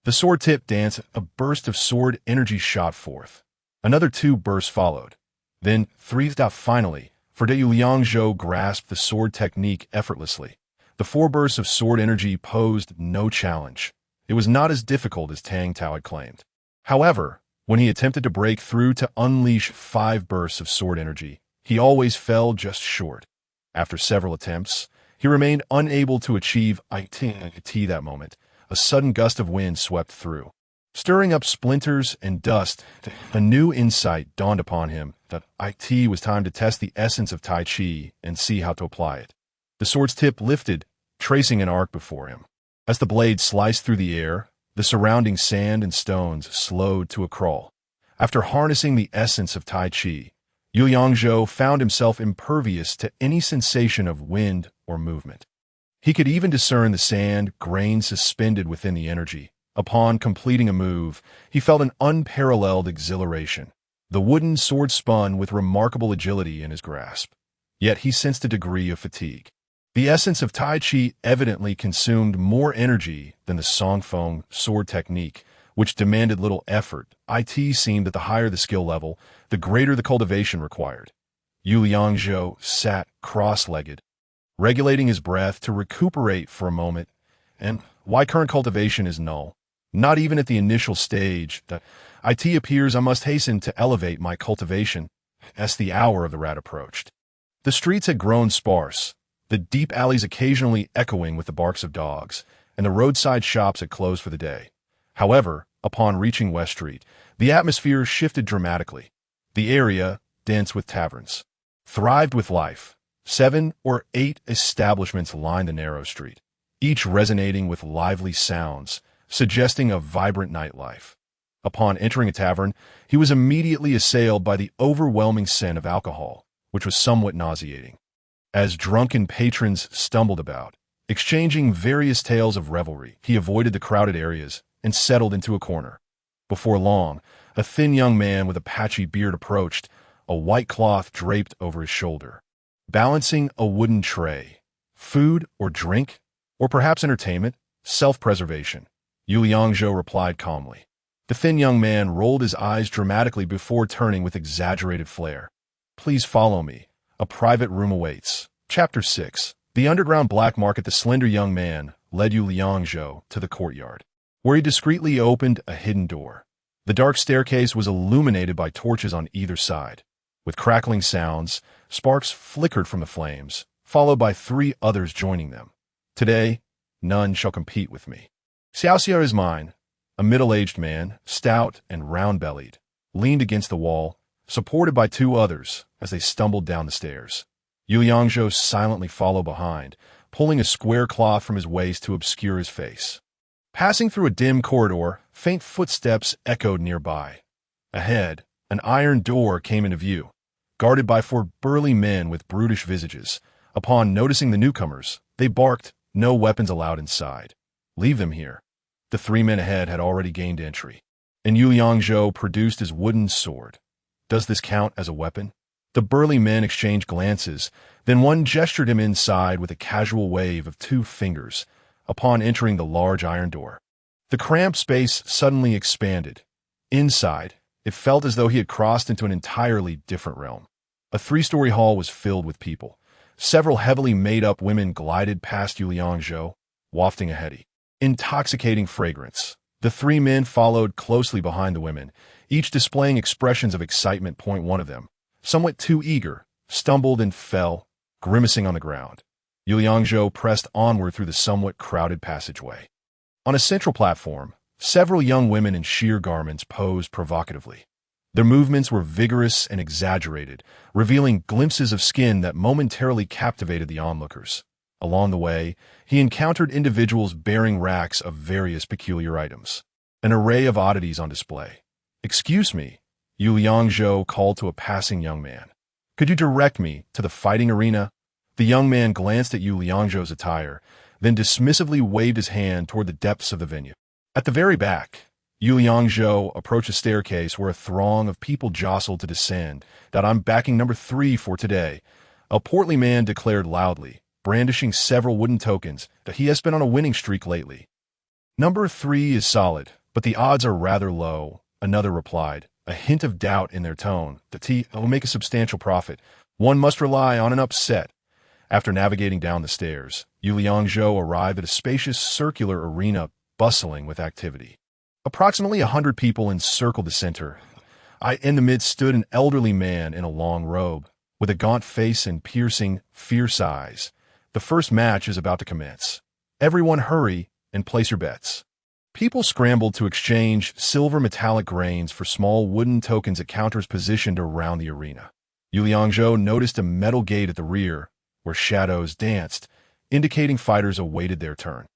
the sword tip danced, a burst of sword energy shot forth. Another 2 bursts followed. Then 3. Finally, for Yu Liangzhou grasped the sword technique effortlessly. The 4 bursts of sword energy posed no challenge. It was not as difficult as Tang Tao had claimed. However, when he attempted to break through to unleash 5 bursts of sword energy, he always fell just short. After several attempts, he remained unable to achieve IT that moment. A sudden gust of wind swept through, stirring up splinters and dust. A new insight dawned upon him that it was time to test the essence of Tai Chi and see how to apply it. The sword's tip lifted, tracing an arc before him. As the blade sliced through the air, the surrounding sand and stones slowed to a crawl. After harnessing the essence of Tai Chi, Yu Liangzhou found himself impervious to any sensation of wind or movement. He could even discern the sand grains suspended within the energy. Upon completing a move, he felt an unparalleled exhilaration. The wooden sword spun with remarkable agility in his grasp. Yet he sensed a degree of fatigue. The essence of Tai Chi evidently consumed more energy than the Songfeng sword technique, which demanded little effort. It seemed that the higher the skill level, the greater the cultivation required. Yu Liangzhou sat cross-legged, regulating his breath to recuperate for a moment, and why current cultivation is null. Not even at the initial stage. That it appears I must hasten to elevate my cultivation as the hour of the rat approached. The streets had grown sparse, the deep alleys occasionally echoing with the barks of dogs, and the roadside shops had closed for the day. However, upon reaching West Street, the atmosphere shifted dramatically. The area, dense with taverns, thrived with life. 7 or 8 establishments lined the narrow street, each resonating with lively sounds, suggesting a vibrant nightlife. Upon entering a tavern, he was immediately assailed by the overwhelming scent of alcohol, which was somewhat nauseating. As drunken patrons stumbled about, exchanging various tales of revelry, he avoided the crowded areas and settled into a corner. Before long, a thin young man with a patchy beard approached, a white cloth draped over his shoulder, balancing a wooden tray. Food or drink, or perhaps entertainment, self-preservation, Yu Liangzhou replied calmly. The thin young man rolled his eyes dramatically before turning with exaggerated flair. Please follow me. A private room awaits. Chapter 6. The underground black market. The slender young man led Yu Liangzhou to the courtyard, where he discreetly opened a hidden door. The dark staircase was illuminated by torches on either side. With crackling sounds, sparks flickered from the flames, followed by 3 others joining them. Today, none shall compete with me. Xiaoxia is mine. A middle-aged man, stout and round-bellied, leaned against the wall, supported by 2 others as they stumbled down the stairs. Yu Liangzhou silently followed behind, pulling a square cloth from his waist to obscure his face. Passing through a dim corridor, faint footsteps echoed nearby. Ahead, an iron door came into view, guarded by 4 burly men with brutish visages. Upon noticing the newcomers, they barked, "No weapons allowed inside. Leave them here." The 3 men ahead had already gained entry, and Yu Liangzhou produced his wooden sword. Does this count as a weapon? The burly men exchanged glances, then one gestured him inside with a casual wave of 2 fingers. Upon entering the large iron door, the cramped space suddenly expanded. Inside, it felt as though he had crossed into an entirely different realm. A three-story hall was filled with people. Several heavily made-up women glided past Yu Liangzhou, wafting a heady, intoxicating fragrance. The three men followed closely behind the women, each displaying expressions of excitement. One of them, somewhat too eager, stumbled and fell, grimacing on the ground. Yu Liangzhou pressed onward through the somewhat crowded passageway. On a central platform, several young women in sheer garments posed provocatively. Their movements were vigorous and exaggerated, revealing glimpses of skin that momentarily captivated the onlookers. Along the way, he encountered individuals bearing racks of various peculiar items, an array of oddities on display. "Excuse me," Yu Liangzhou called to a passing young man. "Could you direct me to the fighting arena?" The young man glanced at Yu Liangzhou's attire, then dismissively waved his hand toward the depths of the venue. At the very back, Yu Liangzhou approached a staircase where a throng of people jostled to descend. "That I'm backing number 3 for today," a portly man declared loudly, brandishing several wooden tokens that he has been on a winning streak lately. "Number 3 is solid, but the odds are rather low," another replied, a hint of doubt in their tone. "The T will make a substantial profit. One must rely on an upset." After navigating down the stairs, Yu Liangzhou arrived at a spacious circular arena bustling with activity. Approximately 100 people encircled the center. In the midst stood an elderly man in a long robe, with a gaunt face and piercing, fierce eyes. "The first match is about to commence. Everyone hurry and place your bets." People scrambled to exchange silver metallic grains for small wooden tokens at counters positioned around the arena. Yu Liangzhou noticed a metal gate at the rear, where shadows danced, indicating fighters awaited their turn.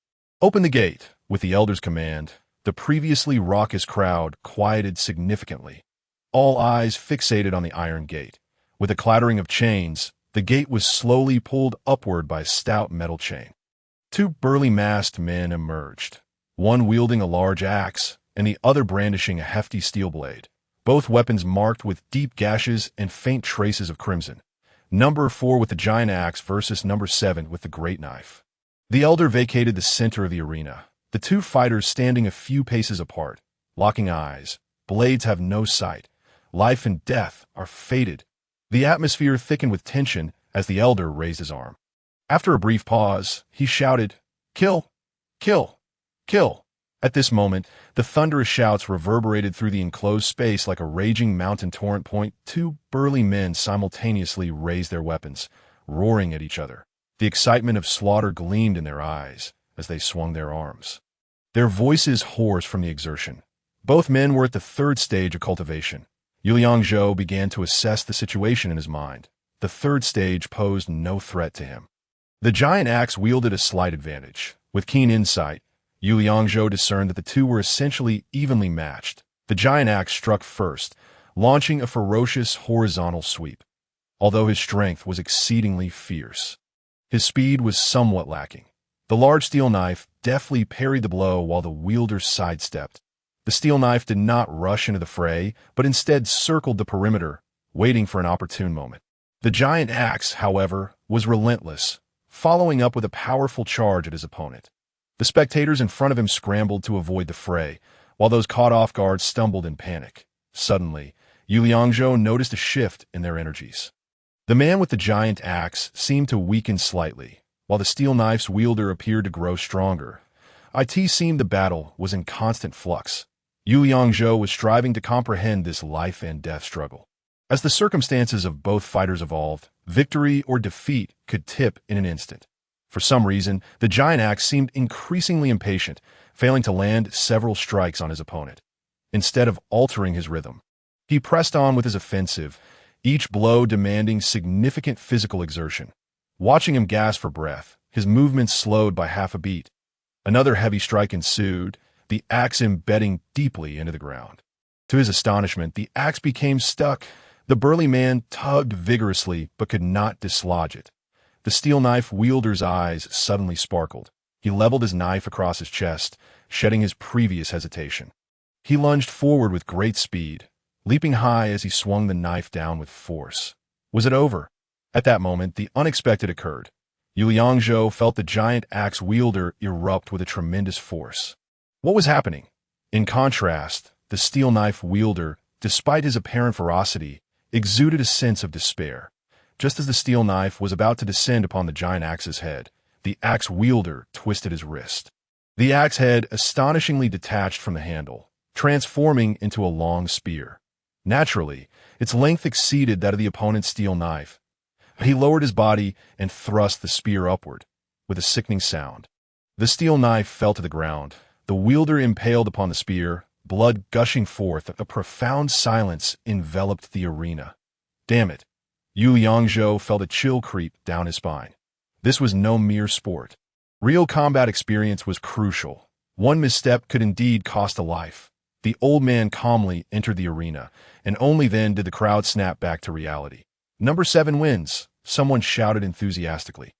"Open the gate," with the elder's command. The previously raucous crowd quieted significantly, all eyes fixated on the iron gate. With a clattering of chains, the gate was slowly pulled upward by a stout metal chain. Two burly masked men emerged, one wielding a large axe and the other brandishing a hefty steel blade, both weapons marked with deep gashes and faint traces of crimson. Number 4 with the giant axe versus number 7 with the great knife. The elder vacated the center of the arena, the two fighters standing a few paces apart, locking eyes. Blades have no sight. Life and death are fated. The atmosphere thickened with tension as the elder raised his arm. After a brief pause, he shouted, "Kill! Kill! Kill!" At this moment, the thunderous shouts reverberated through the enclosed space like a raging mountain torrent. Two burly men simultaneously raised their weapons, roaring at each other. The excitement of slaughter gleamed in their eyes as they swung their arms, their voices hoarse from the exertion. Both men were at the third stage of cultivation. Yu Liangzhou began to assess the situation in his mind. The third stage posed no threat to him. The giant axe wielded a slight advantage. With keen insight, Yu Liangzhou discerned that the two were essentially evenly matched. The giant axe struck first, launching a ferocious horizontal sweep. Although his strength was exceedingly fierce, his speed was somewhat lacking. The large steel knife deftly parried the blow while the wielder sidestepped. The steel knife did not rush into the fray, but instead circled the perimeter, waiting for an opportune moment. The giant axe, however, was relentless, following up with a powerful charge at his opponent. The spectators in front of him scrambled to avoid the fray, while those caught off guard stumbled in panic. Suddenly, Yu Liangzhou noticed a shift in their energies. The man with the giant axe seemed to weaken slightly, while the steel knife's wielder appeared to grow stronger. It seemed the battle was in constant flux. Yu Liangzhou was striving to comprehend this life and death struggle. As the circumstances of both fighters evolved, victory or defeat could tip in an instant. For some reason, the giant axe seemed increasingly impatient, failing to land several strikes on his opponent. Instead of altering his rhythm, he pressed on with his offensive, each blow demanding significant physical exertion. Watching him gasp for breath, his movements slowed by half a beat. Another heavy strike ensued, the axe embedding deeply into the ground. To his astonishment, the axe became stuck. The burly man tugged vigorously but could not dislodge it. The steel knife wielder's eyes suddenly sparkled. He leveled his knife across his chest, shedding his previous hesitation. He lunged forward with great speed, leaping high as he swung the knife down with force. Was it over? At that moment, the unexpected occurred. Yu Liangzhou felt the giant axe wielder erupt with a tremendous force. What was happening? In contrast, the steel knife wielder, despite his apparent ferocity, exuded a sense of despair. Just as the steel knife was about to descend upon the giant axe's head, the axe wielder twisted his wrist. The axe head astonishingly detached from the handle, transforming into a long spear. Naturally, its length exceeded that of the opponent's steel knife. He lowered his body and thrust the spear upward, with a sickening sound. The steel knife fell to the ground, the wielder impaled upon the spear, blood gushing forth. A profound silence enveloped the arena. Damn it! Yu Liangzhou felt a chill creep down his spine. This was no mere sport. Real combat experience was crucial. One misstep could indeed cost a life. The old man calmly entered the arena, and only then did the crowd snap back to reality. "Number 7 wins," someone shouted enthusiastically,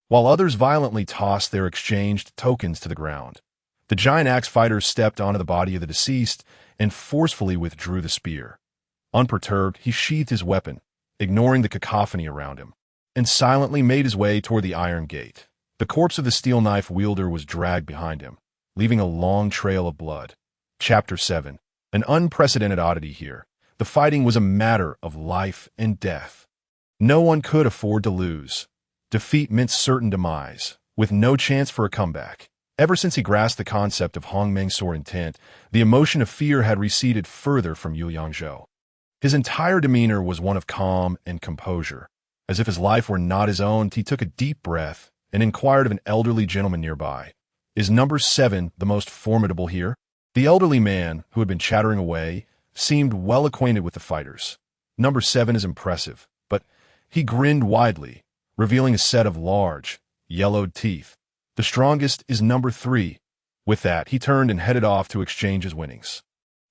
while others violently tossed their exchanged tokens to the ground. The giant axe fighter stepped onto the body of the deceased and forcefully withdrew the spear. Unperturbed, he sheathed his weapon, ignoring the cacophony around him, and silently made his way toward the iron gate. The corpse of the steel knife wielder was dragged behind him, leaving a long trail of blood. Chapter 7. An unprecedented oddity here. The fighting was a matter of life and death. No one could afford to lose. Defeat meant certain demise, with no chance for a comeback. Ever since he grasped the concept of Hong Meng's sword intent, the emotion of fear had receded further from Yu Liangzhou. His entire demeanor was one of calm and composure. As if his life were not his own, he took a deep breath and inquired of an elderly gentleman nearby, "Is number 7 the most formidable here?" The elderly man, who had been chattering away, seemed well acquainted with the fighters. "Number 7 is impressive, but—" He grinned widely, revealing a set of large, yellowed teeth. "The strongest is number 3. With that, he turned and headed off to exchange his winnings.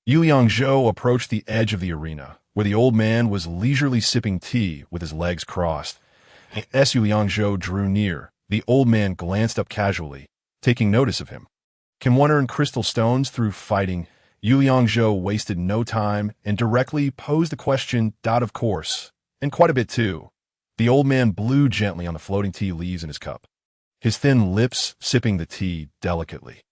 Yu Liangzhou approached the edge of the arena, where the old man was leisurely sipping tea with his legs crossed. As Yu Liangzhou drew near, the old man glanced up casually, taking notice of him. Can one earn crystal stones through fighting? Yu Liangzhou wasted no time and directly posed the question. Of course, and quite a bit too. The old man blew gently on the floating tea leaves in his cup, his thin lips sipping the tea delicately.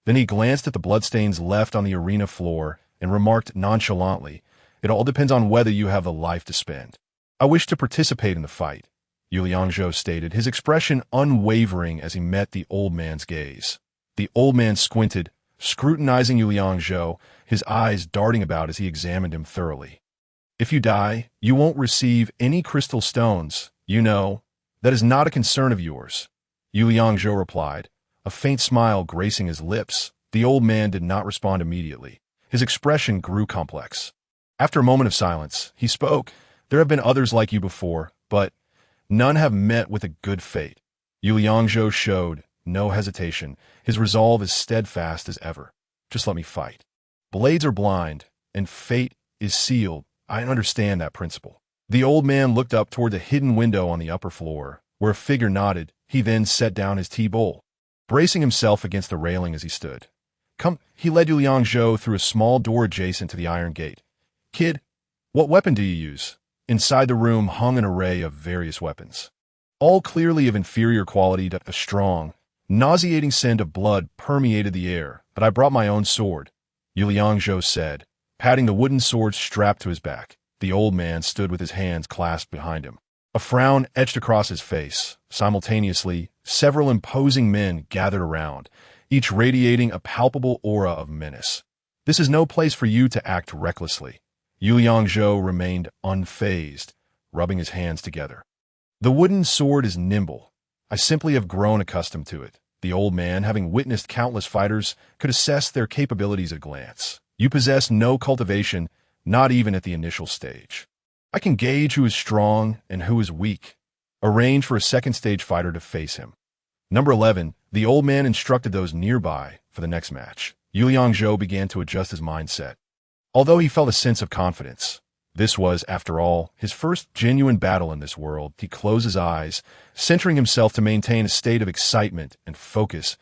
Then he glanced at the bloodstains left on the arena floor and remarked nonchalantly, "It all depends on whether you have the life to spend." "I wish to participate in the fight," Yu Liangzhou stated, his expression unwavering as he met the old man's gaze. The old man squinted, scrutinizing Yu Liangzhou, his eyes darting about as he examined him thoroughly. "If you die, you won't receive any crystal stones, you know. That is not a concern of yours," Yu Liangzhou replied, a faint smile gracing his lips. The old man did not respond immediately. His expression grew complex. After a moment of silence, he spoke. "There have been others like you before, but none have met with a good fate." Yu Liangzhou showed no hesitation, his resolve as steadfast as ever. "Just let me fight. Blades are blind, and fate is sealed. I understand that principle." The old man looked up toward the hidden window on the upper floor, where a figure nodded. He then set down his tea bowl, bracing himself against the railing as he stood. "Come," he led Yu Liangzhou through a small door adjacent to the iron gate. "Kid, what weapon do you use?" Inside the room hung an array of various weapons, all clearly of inferior quality. A strong, nauseating scent of blood permeated the air. "But I brought my own sword," Yu Liangzhou said, patting the wooden sword strapped to his back. The old man stood with his hands clasped behind him. A frown etched across his face. Simultaneously, several imposing men gathered around, each radiating a palpable aura of menace. "This is no place for you to act recklessly." Yu Liangzhou remained unfazed, rubbing his hands together. "The wooden sword is nimble. I simply have grown accustomed to it." The old man, having witnessed countless fighters, could assess their capabilities at a glance. "You possess no cultivation, not even at the initial stage. I can gauge who is strong and who is weak. Arrange for a second-stage fighter to face him." Number 11, the old man instructed those nearby for the next match. Yu Liangzhou began to adjust his mindset. Although he felt a sense of confidence, this was, after all, his first genuine battle in this world. He closed his eyes, centering himself to maintain a state of excitement and focus.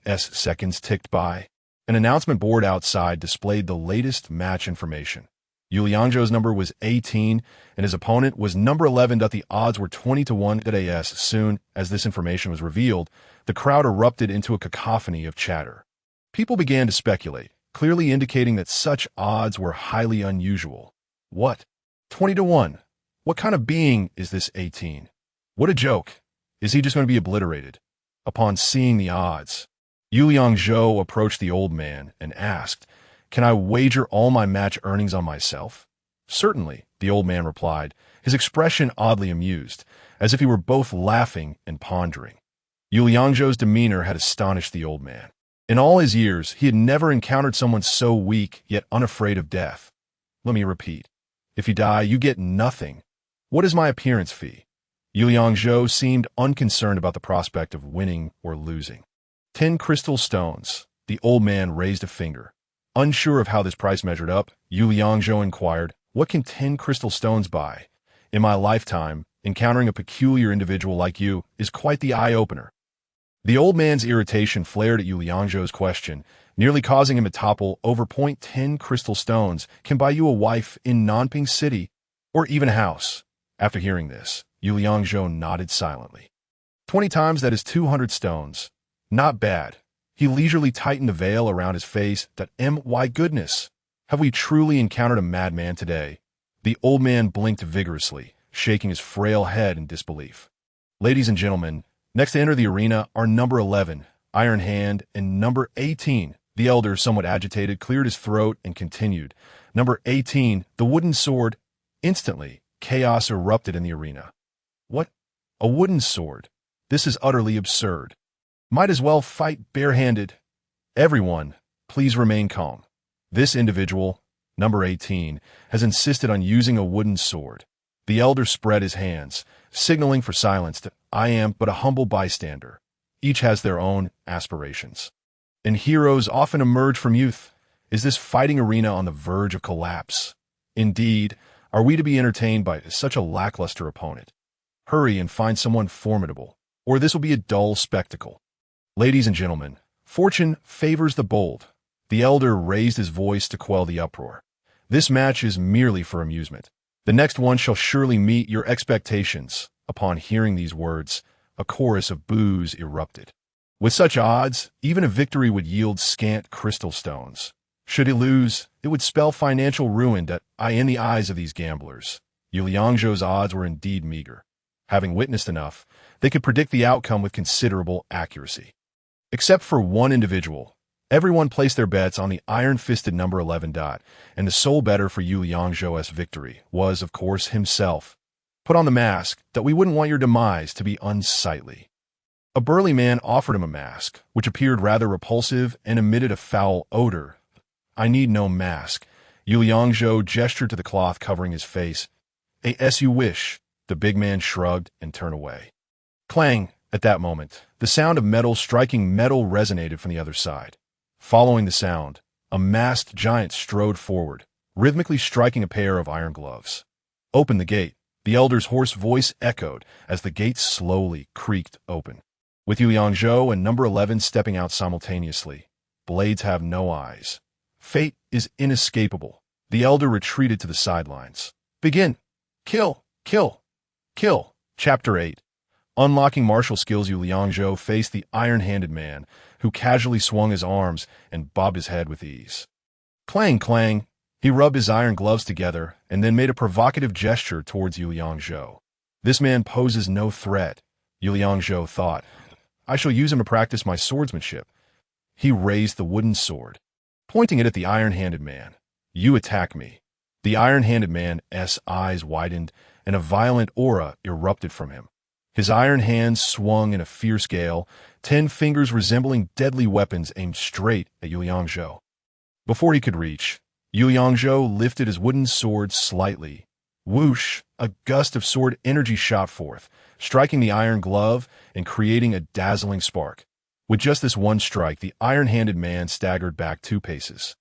As seconds ticked by, an announcement board outside displayed the latest match information. Yu Liangzhou's number was 18, and his opponent was number 11. The odds were 20-1. As soon as this information was revealed, the crowd erupted into a cacophony of chatter. People began to speculate, clearly indicating that such odds were highly unusual. What? 20 to 1. What kind of being is this 18? What a joke. Is he just going to be obliterated? Upon seeing the odds, Yu Liangzhou approached the old man and asked, "Can I wager all my match earnings on myself?" "Certainly," the old man replied, his expression oddly amused, as if he were both laughing and pondering. Yu Liangzhou's demeanor had astonished the old man. In all his years, he had never encountered someone so weak yet unafraid of death. "Let me repeat. If you die, you get nothing. What is my appearance fee?" Yu Liangzhou seemed unconcerned about the prospect of winning or losing. 10 crystal stones. The old man raised a finger. Unsure of how this price measured up, Yu Liangzhou inquired, "What can 10 crystal stones buy? In my lifetime, encountering a peculiar individual like you is quite the eye-opener." The old man's irritation flared at Yu Liangzhou's question, nearly causing him to topple over. 10 crystal stones can buy you a wife in Nanping City, or even a house. After hearing this, Yu Liangzhou nodded silently. 20 times that is 200 stones. Not bad. He leisurely tightened the veil around his face. My goodness. Have we truly encountered a madman today? The old man blinked vigorously, shaking his frail head in disbelief. Ladies and gentlemen, next to enter the arena are number 11, Iron Hand, and number 18. The elder, somewhat agitated, cleared his throat and continued. Number 18, the wooden sword. Instantly, chaos erupted in the arena. What? A wooden sword? This is utterly absurd. Might as well fight barehanded. Everyone, please remain calm. This individual, number 18, has insisted on using a wooden sword. The elder spread his hands, signaling for silence. I am but a humble bystander. Each has their own aspirations. And heroes often emerge from youth. Is this fighting arena on the verge of collapse? Indeed, are we to be entertained by such a lackluster opponent? Hurry and find someone formidable, or this will be a dull spectacle. Ladies and gentlemen, fortune favors the bold. The elder raised his voice to quell the uproar. This match is merely for amusement. The next one shall surely meet your expectations. Upon hearing these words, a chorus of boos erupted. With such odds, even a victory would yield scant crystal stones. Should he lose, it would spell financial ruin in the eyes of these gamblers. Yu Liangzhou's odds were indeed meager. Having witnessed enough, they could predict the outcome with considerable accuracy. Except for one individual, everyone placed their bets on the iron-fisted number 11. And the sole bettor for Yu Liangzhou's victory was, of course, himself. Put on the mask, that we wouldn't want your demise to be unsightly. A burly man offered him a mask, which appeared rather repulsive and emitted a foul odor. "I need no mask." Yu Liangzhou gestured to the cloth covering his face. "As you wish." The big man shrugged and turned away. Clang! At that moment, the sound of metal striking metal resonated from the other side. Following the sound, a masked giant strode forward, rhythmically striking a pair of iron gloves. "Open the gate," the elder's hoarse voice echoed as the gate slowly creaked open. With Yu Liangzhou and number 11 stepping out simultaneously, blades have no eyes. Fate is inescapable. The elder retreated to the sidelines. "Begin! Kill! Kill! Kill!" Chapter 8. Unlocking martial skills, Yu Liangzhou faced the iron-handed man, who casually swung his arms and bobbed his head with ease. Clang, clang! He rubbed his iron gloves together and then made a provocative gesture towards Yu Liangzhou. This man poses no threat, Yu Liangzhou thought. I shall use him to practice my swordsmanship. He raised the wooden sword, pointing it at the iron-handed man. "You attack me." The iron-handed man's eyes widened, and a violent aura erupted from him. His iron hands swung in a fierce gale, 10 fingers resembling deadly weapons aimed straight at Yu Liangzhou. Before he could reach, Yu Liangzhou lifted his wooden sword slightly. Whoosh! A gust of sword energy shot forth, striking the iron glove and creating a dazzling spark. With just this one strike, the iron-handed man staggered back 2 paces.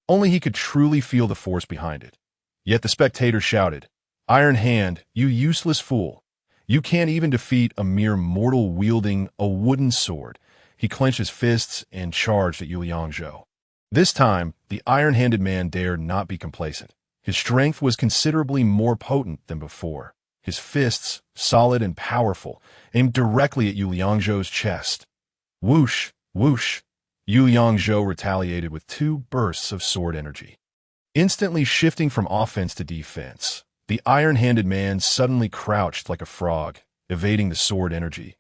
Only he could truly feel the force behind it. Yet the spectator shouted, "Iron Hand, you useless fool! You can't even defeat a mere mortal wielding a wooden sword." He clenched his fists and charged at Yu Liangzhou. This time, the iron-handed man dared not be complacent. His strength was considerably more potent than before. His fists, solid and powerful, aimed directly at Yu Liangzhou's chest. Whoosh, whoosh! Yu Liangzhou retaliated with 2 bursts of sword energy, instantly shifting from offense to defense. The iron-handed man suddenly crouched like a frog, evading the sword energy.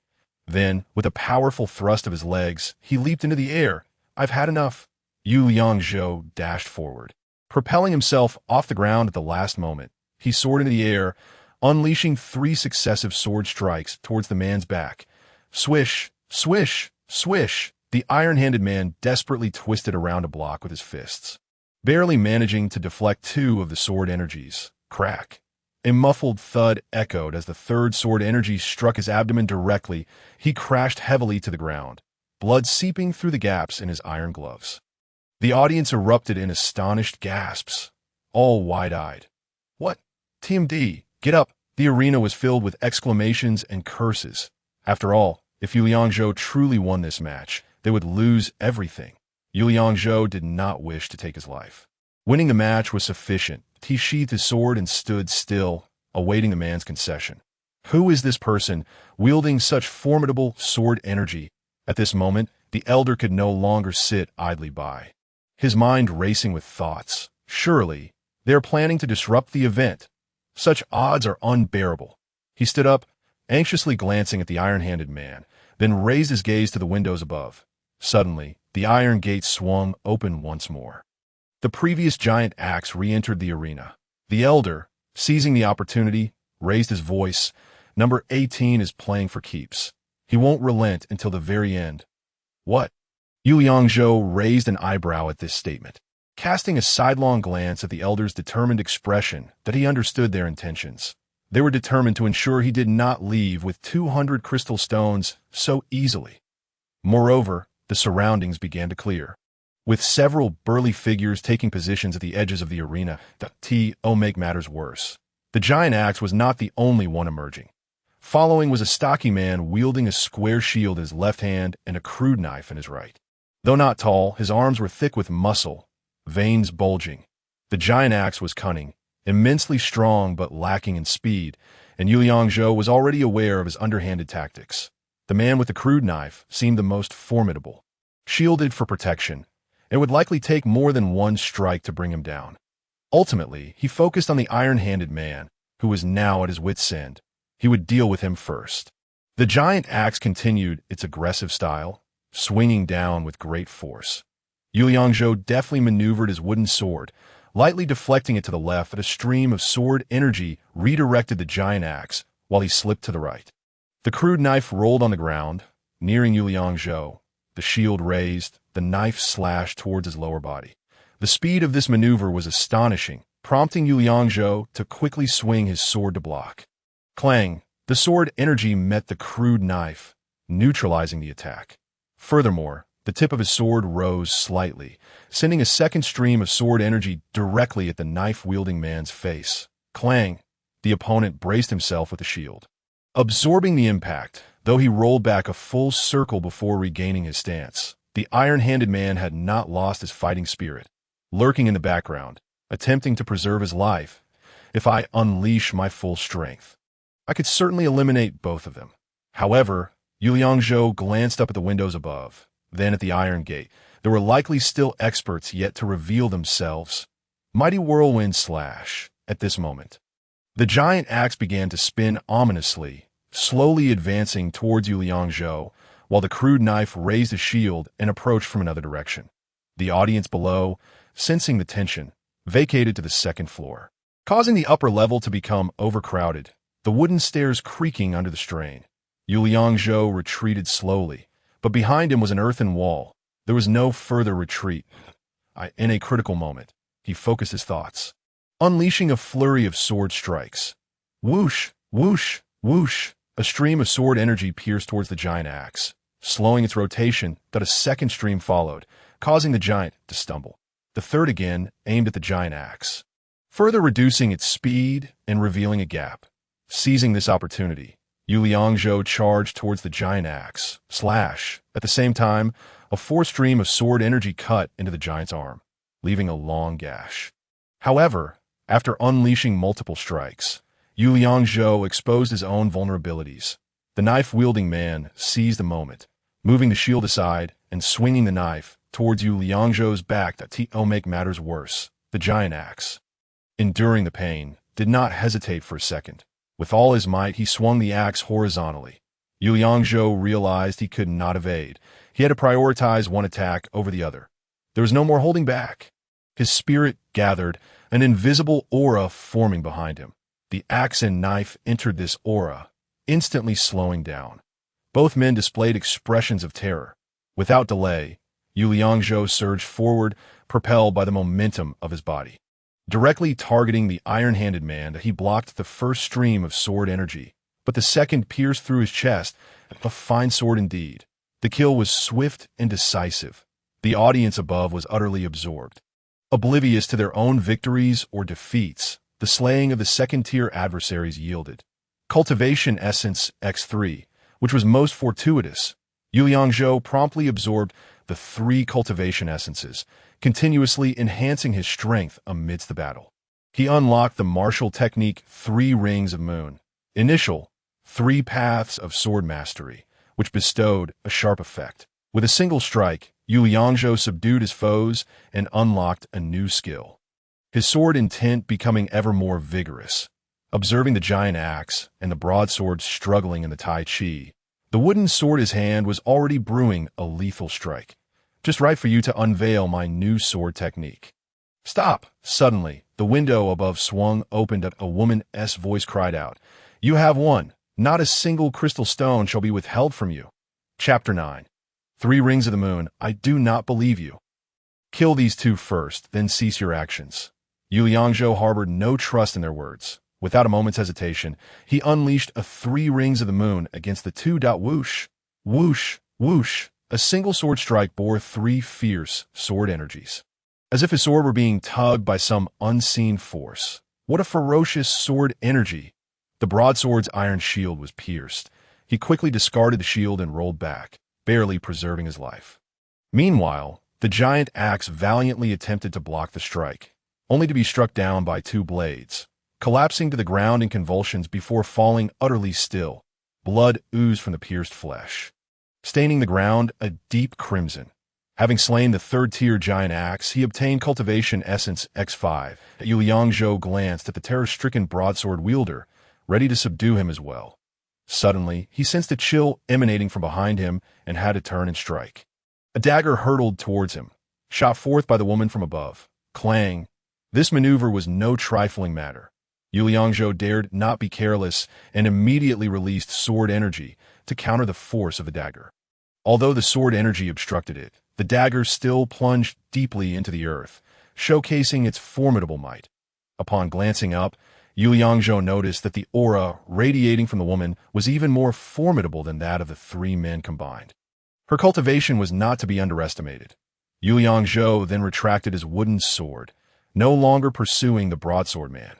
Then, with a powerful thrust of his legs, he leaped into the air. "I've had enough." Yu Liangzhou dashed forward. Propelling himself off the ground at the last moment, he soared into the air, unleashing 3 successive sword strikes towards the man's back. Swish, swish, swish. The iron-handed man desperately twisted around a block with his fists, barely managing to deflect 2 of the sword energies. Crack. A muffled thud echoed as the 3rd sword energy struck his abdomen directly. He crashed heavily to the ground, blood seeping through the gaps in his iron gloves. The audience erupted in astonished gasps, all wide-eyed. "What? TMD, get up!" The arena was filled with exclamations and curses. After all, if Yu Liangzhou truly won this match, they would lose everything. Yu Liangzhou did not wish to take his life. Winning the match was sufficient. He sheathed his sword and stood still, awaiting the man's concession. Who is this person, wielding such formidable sword energy? At this moment, the elder could no longer sit idly by, his mind racing with thoughts. Surely, they are planning to disrupt the event. Such odds are unbearable. He stood up, anxiously glancing at the iron-handed man, then raised his gaze to the windows above. Suddenly, the iron gate swung open once more. The previous giant axe re-entered the arena. The elder, seizing the opportunity, raised his voice. "Number 18 is playing for keeps. He won't relent until the very end." "What?" Yu Liangzhou raised an eyebrow at this statement, casting a sidelong glance at the elder's determined expression that he understood their intentions. They were determined to ensure he did not leave with 200 crystal stones so easily. Moreover, the surroundings began to clear, with several burly figures taking positions at the edges of the arena. To make matters worse, the giant axe was not the only one emerging. Following was a stocky man wielding a square shield in his left hand and a crude knife in his right. Though not tall, his arms were thick with muscle, veins bulging. The giant axe was cunning, immensely strong but lacking in speed, and Yu Liangzhou was already aware of his underhanded tactics. The man with the crude knife seemed the most formidable. Shielded for protection, it would likely take more than one strike to bring him down. Ultimately, he focused on the iron-handed man, who was now at his wit's end. He would deal with him first. The giant axe continued its aggressive style, swinging down with great force. Yu Liangzhou deftly maneuvered his wooden sword, lightly deflecting it to the left as a stream of sword energy redirected the giant axe while he slipped to the right. The crude knife rolled on the ground, nearing Yu Liangzhou. The shield raised, the knife slashed towards his lower body. The speed of this maneuver was astonishing, prompting Yu Liangzhou to quickly swing his sword to block. Clang! The sword energy met the crude knife, neutralizing the attack. Furthermore, the tip of his sword rose slightly, sending a second stream of sword energy directly at the knife-wielding man's face. Clang! The opponent braced himself with the shield, absorbing the impact, though he rolled back a full circle before regaining his stance. The iron-handed man had not lost his fighting spirit, lurking in the background, attempting to preserve his life. "If I unleash my full strength, I could certainly eliminate both of them." However, Yu Liangzhou glanced up at the windows above, then at the iron gate. There were likely still experts yet to reveal themselves. Mighty whirlwind slash. At this moment, the giant axe began to spin ominously, slowly advancing towards Yu Liangzhou, while the crude knife raised a shield and approached from another direction. The audience below, sensing the tension, vacated to the second floor, causing the upper level to become overcrowded, the wooden stairs creaking under the strain. Yu Liangzhou retreated slowly, but behind him was an earthen wall. There was no further retreat. In a critical moment, he focused his thoughts, unleashing a flurry of sword strikes. Whoosh, whoosh, whoosh. A stream of sword energy pierced towards the giant axe, slowing its rotation, that a second stream followed, causing the giant to stumble. The third again aimed at the giant axe, further reducing its speed and revealing a gap. Seizing this opportunity, Yu Liangzhou charged towards the giant axe. Slash! At the same time, a fourth stream of sword energy cut into the giant's arm, leaving a long gash. However, after unleashing multiple strikes, Yu Liangzhou exposed his own vulnerabilities. The knife-wielding man seized the moment, moving the shield aside and swinging the knife towards Yu Liangzhou's back to make matters worse, the giant axe. Enduring the pain, did not hesitate for a second. With all his might, he swung the axe horizontally. Yu Yangzhou realized he could not evade. He had to prioritize one attack over the other. There was no more holding back. His spirit gathered, an invisible aura forming behind him. The axe and knife entered this aura, instantly slowing down. Both men displayed expressions of terror. Without delay, Yu Liangzhou surged forward, propelled by the momentum of his body. Directly targeting the iron-handed man, he blocked the first stream of sword energy, but the second pierced through his chest, a fine sword indeed. The kill was swift and decisive. The audience above was utterly absorbed. Oblivious to their own victories or defeats, the slaying of the second-tier adversaries yielded. Cultivation Essence X3, which was most fortuitous. Yu Yangzhou promptly absorbed the 3 cultivation essences, continuously enhancing his strength amidst the battle. He unlocked the martial technique 3 Rings of Moon. Initial, 3 Paths of Sword Mastery, which bestowed a sharp effect. With a single strike, Yu Yangzhou subdued his foes and unlocked a new skill. His sword intent becoming ever more vigorous. Observing the giant axe and the broadsword struggling in the Tai Chi, the wooden sword in his hand was already brewing a lethal strike. Just right for you to unveil my new sword technique. Stop! Suddenly, the window above swung open and a woman's voice cried out, "You have won. Not a single crystal stone shall be withheld from you." Chapter 9. 3 Rings of the Moon, I do not believe you. Kill these 2 first, then cease your actions. Yu Yangzhou harbored no trust in their words. Without a moment's hesitation, he unleashed a 3 Rings of the Moon against the 2. Whoosh, whoosh, whoosh. A single sword strike bore 3 fierce sword energies. As if his sword were being tugged by some unseen force. What a ferocious sword energy! The broadsword's iron shield was pierced. He quickly discarded the shield and rolled back, barely preserving his life. Meanwhile, the giant axe valiantly attempted to block the strike, only to be struck down by 2 blades, collapsing to the ground in convulsions before falling utterly still. Blood oozed from the pierced flesh, staining the ground a deep crimson. Having slain the 3rd-tier giant axe, he obtained Cultivation Essence X5. Yu Yangzhou glanced at the terror-stricken broadsword wielder, ready to subdue him as well. Suddenly, he sensed a chill emanating from behind him and had to turn and strike. A dagger hurtled towards him, shot forth by the woman from above. Clang! This maneuver was no trifling matter. Yu Liangzhou dared not be careless and immediately released sword energy to counter the force of the dagger. Although the sword energy obstructed it, the dagger still plunged deeply into the earth, showcasing its formidable might. Upon glancing up, Yu Yangzhou noticed that the aura radiating from the woman was even more formidable than that of the 3 men combined. Her cultivation was not to be underestimated. Yu Yangzhou then retracted his wooden sword, no longer pursuing the broadsword man.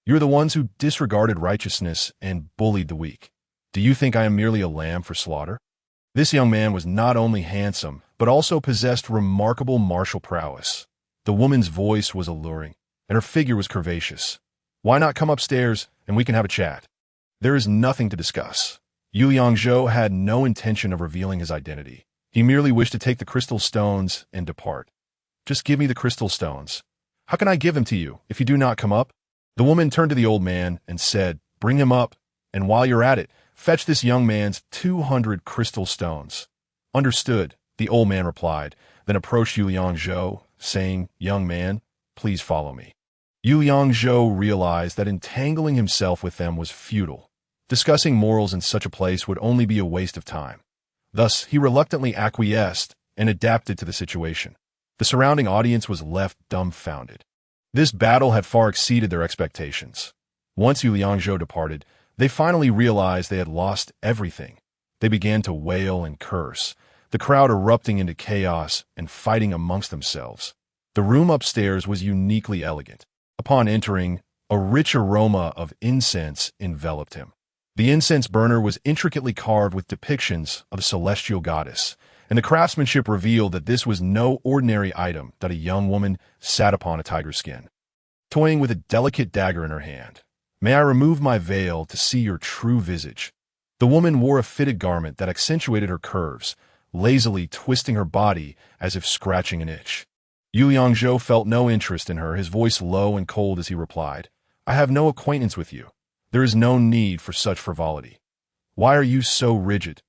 You're the ones who disregarded righteousness and bullied the weak. Do you think I am merely a lamb for slaughter? This young man was not only handsome, but also possessed remarkable martial prowess. The woman's voice was alluring, and her figure was curvaceous. Why not come upstairs and we can have a chat? There is nothing to discuss. Yu Yangzhou had no intention of revealing his identity. He merely wished to take the crystal stones and depart. Just give me the crystal stones. How can I give them to you if you do not come up? The woman turned to the old man and said, bring him up, and while you're at it, fetch this young man's 200 crystal stones. Understood, the old man replied, then approached Yu Yangzhou, saying, young man, please follow me. Yu Yangzhou realized that entangling himself with them was futile. Discussing morals in such a place would only be a waste of time. Thus, he reluctantly acquiesced and adapted to the situation. The surrounding audience was left dumbfounded. This battle had far exceeded their expectations. Once Yu Yangzhou departed, they finally realized they had lost everything. They began to wail and curse, the crowd erupting into chaos and fighting amongst themselves. The room upstairs was uniquely elegant. Upon entering, a rich aroma of incense enveloped him. The incense burner was intricately carved with depictions of a celestial goddess, and the craftsmanship revealed that this was no ordinary item that a young woman sat upon a tiger skin, toying with a delicate dagger in her hand. May I remove my veil to see your true visage? The woman wore a fitted garment that accentuated her curves, lazily twisting her body as if scratching an itch. Yu Yangzhou felt no interest in her, his voice low and cold as he replied, I have no acquaintance with you. There is no need for such frivolity. Why are you so rigid?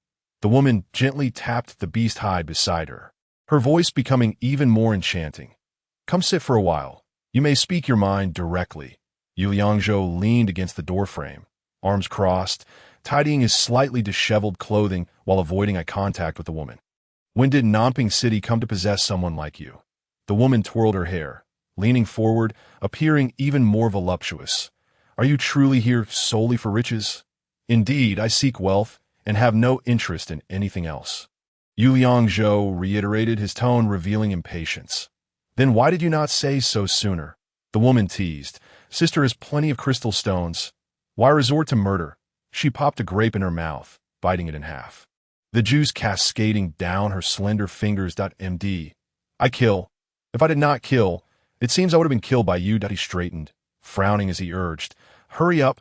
The woman gently tapped the beast hide beside her, her voice becoming even more enchanting. Come sit for a while. You may speak your mind directly. Yu Liangzhou leaned against the doorframe, arms crossed, tidying his slightly disheveled clothing while avoiding eye contact with the woman. When did Nanping City come to possess someone like you? The woman twirled her hair, leaning forward, appearing even more voluptuous. Are you truly here solely for riches? Indeed, I seek wealth and have no interest in anything else. Yu Liangzhou reiterated, his tone revealing impatience. Then why did you not say so sooner? The woman teased. Sister has plenty of crystal stones. Why resort to murder? She popped a grape in her mouth, biting it in half, the juice cascading down her slender fingers. MD. I kill. If I did not kill, it seems I would have been killed by you. He straightened, frowning as he urged. Hurry up.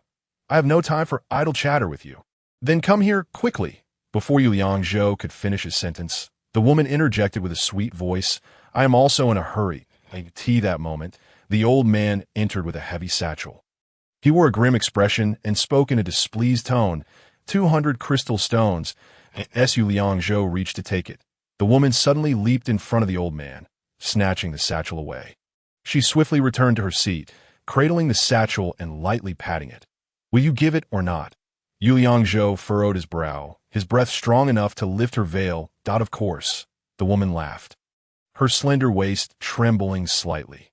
I have no time for idle chatter with you. Then come here quickly. Before Yu Liangzhou could finish his sentence, the woman interjected with a sweet voice. I am also in a hurry. That moment, the old man entered with a heavy satchel. He wore a grim expression and spoke in a displeased tone. 200 crystal stones. As Yu Liangzhou reached to take it, the woman suddenly leaped in front of the old man, snatching the satchel away. She swiftly returned to her seat, cradling the satchel and lightly patting it. Will you give it or not? Yu Liangzhou furrowed his brow, his breath strong enough to lift her veil. Of course. The woman laughed, her slender waist trembling slightly.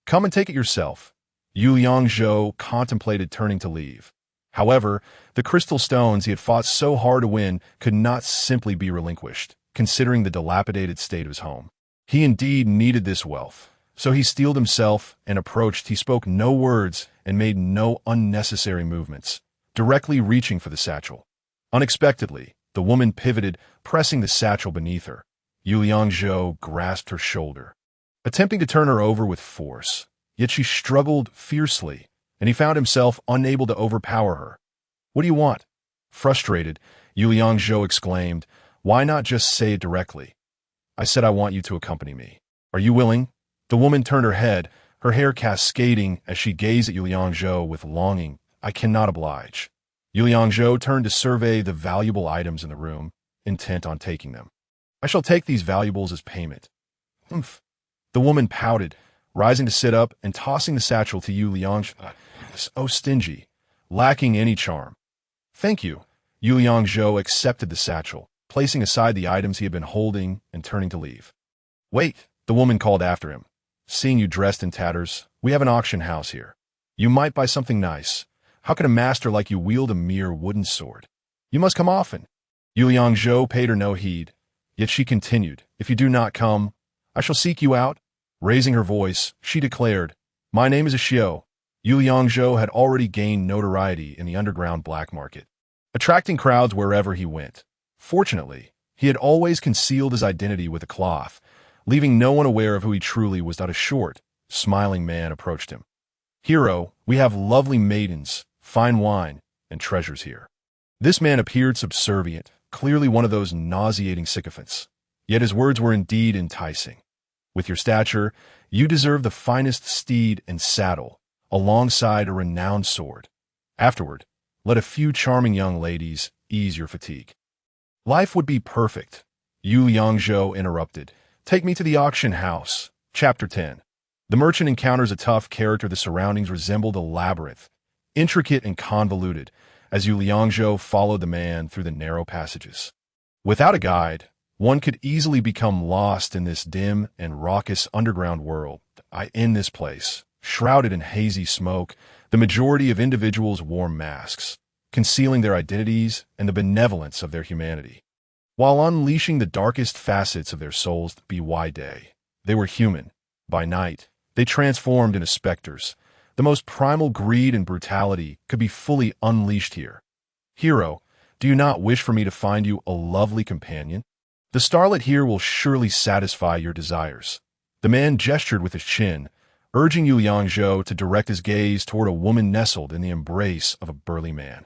Come and take it yourself. Yu Liangzhou contemplated turning to leave. However, the crystal stones he had fought so hard to win could not simply be relinquished, considering the dilapidated state of his home. He indeed needed this wealth, so he steeled himself and approached. He spoke no words and made no unnecessary movements, directly reaching for the satchel. Unexpectedly, the woman pivoted, pressing the satchel beneath her. Yu Liangzhou grasped her shoulder, attempting to turn her over with force. Yet she struggled fiercely, and he found himself unable to overpower her. What do you want? Frustrated, Yu Liangzhou exclaimed, why not just say it directly? I said I want you to accompany me. Are you willing? The woman turned her head, her hair cascading as she gazed at Yu Liangzhou with longing. I cannot oblige. Yu Liangzhou turned to survey the valuable items in the room, intent on taking them. I shall take these valuables as payment. Humph. The woman pouted, rising to sit up and tossing the satchel to Yu Liangzhou. So stingy, lacking any charm. Thank you. Yu Liangzhou accepted the satchel, placing aside the items he had been holding and turning to leave. Wait, the woman called after him. Seeing you dressed in tatters, we have an auction house here. You might buy something nice. How can a master like you wield a mere wooden sword? You must come often. Yu Liangzhou paid her no heed, yet she continued, if you do not come, I shall seek you out. Raising her voice, she declared, my name is Xiao. Yu Liangzhou had already gained notoriety in the underground black market, attracting crowds wherever he went. Fortunately, he had always concealed his identity with a cloth, leaving no one aware of who he truly was. A short, smiling man approached him. Hero, we have lovely maidens, fine wine, and treasures here. This man appeared subservient, clearly one of those nauseating sycophants. Yet his words were indeed enticing. With your stature, you deserve the finest steed and saddle, alongside a renowned sword. Afterward, let a few charming young ladies ease your fatigue. Life would be perfect. Yu Liangzhou interrupted. Take me to the auction house. Chapter 10. The merchant encounters a tough character. The surroundings resembled a labyrinth, intricate and convoluted, as Yu Liangzhou followed the man through the narrow passages. Without a guide, one could easily become lost in this dim and raucous underground world. In this place, shrouded in hazy smoke, the majority of individuals wore masks, concealing their identities and the benevolence of their humanity. While unleashing the darkest facets of their souls by day, they were human. By night, they transformed into specters. The most primal greed and brutality could be fully unleashed here. Hero, do you not wish for me to find you a lovely companion? The starlet here will surely satisfy your desires. The man gestured with his chin, urging Yu Liangzhou to direct his gaze toward a woman nestled in the embrace of a burly man,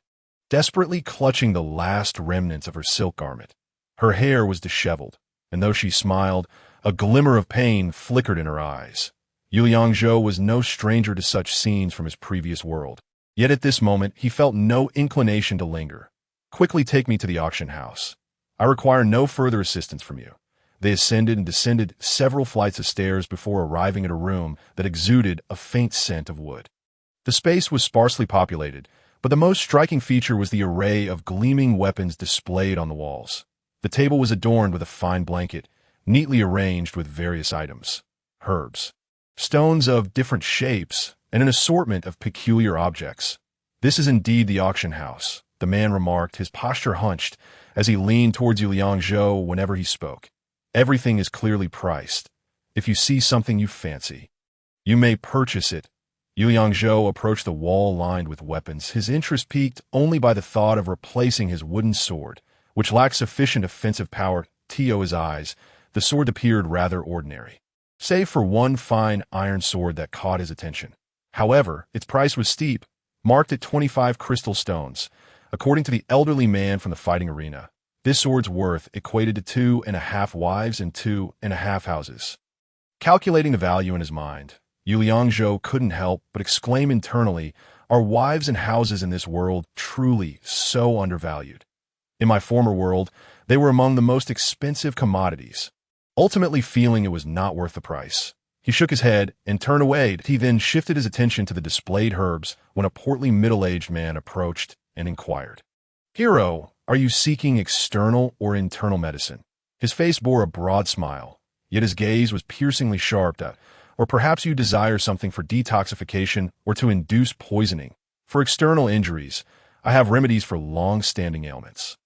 desperately clutching the last remnants of her silk garment. Her hair was disheveled, and though she smiled, a glimmer of pain flickered in her eyes. Yu Yangzhou was no stranger to such scenes from his previous world. Yet at this moment, he felt no inclination to linger. Quickly take me to the auction house. I require no further assistance from you. They ascended and descended several flights of stairs before arriving at a room that exuded a faint scent of wood. The space was sparsely populated, but the most striking feature was the array of gleaming weapons displayed on the walls. The table was adorned with a fine blanket, neatly arranged with various items, herbs, stones of different shapes, and an assortment of peculiar objects. "This is indeed the auction house," the man remarked, his posture hunched, as he leaned towards Yu Yangzhou whenever he spoke. "Everything is clearly priced. If you see something you fancy, you may purchase it." Yu Yangzhou approached the wall lined with weapons, his interest piqued only by the thought of replacing his wooden sword, which lacked sufficient offensive power to his eyes. The sword appeared rather ordinary, save for one fine iron sword that caught his attention. However, its price was steep, marked at 25 crystal stones. According to the elderly man from the fighting arena, this sword's worth equated to 2.5 wives and 2.5 houses. Calculating the value in his mind, Yu Yangzhou couldn't help but exclaim internally, "Are wives and houses in this world truly so undervalued? In my former world, they were among the most expensive commodities." Ultimately feeling it was not worth the price, he shook his head and turned away. He then shifted his attention to the displayed herbs when a portly middle-aged man approached and inquired, "Hero, are you seeking external or internal medicine?" His face bore a broad smile, yet his gaze was piercingly sharp. "Or perhaps you desire something for detoxification or to induce poisoning. For external injuries, I have remedies for long-standing ailments."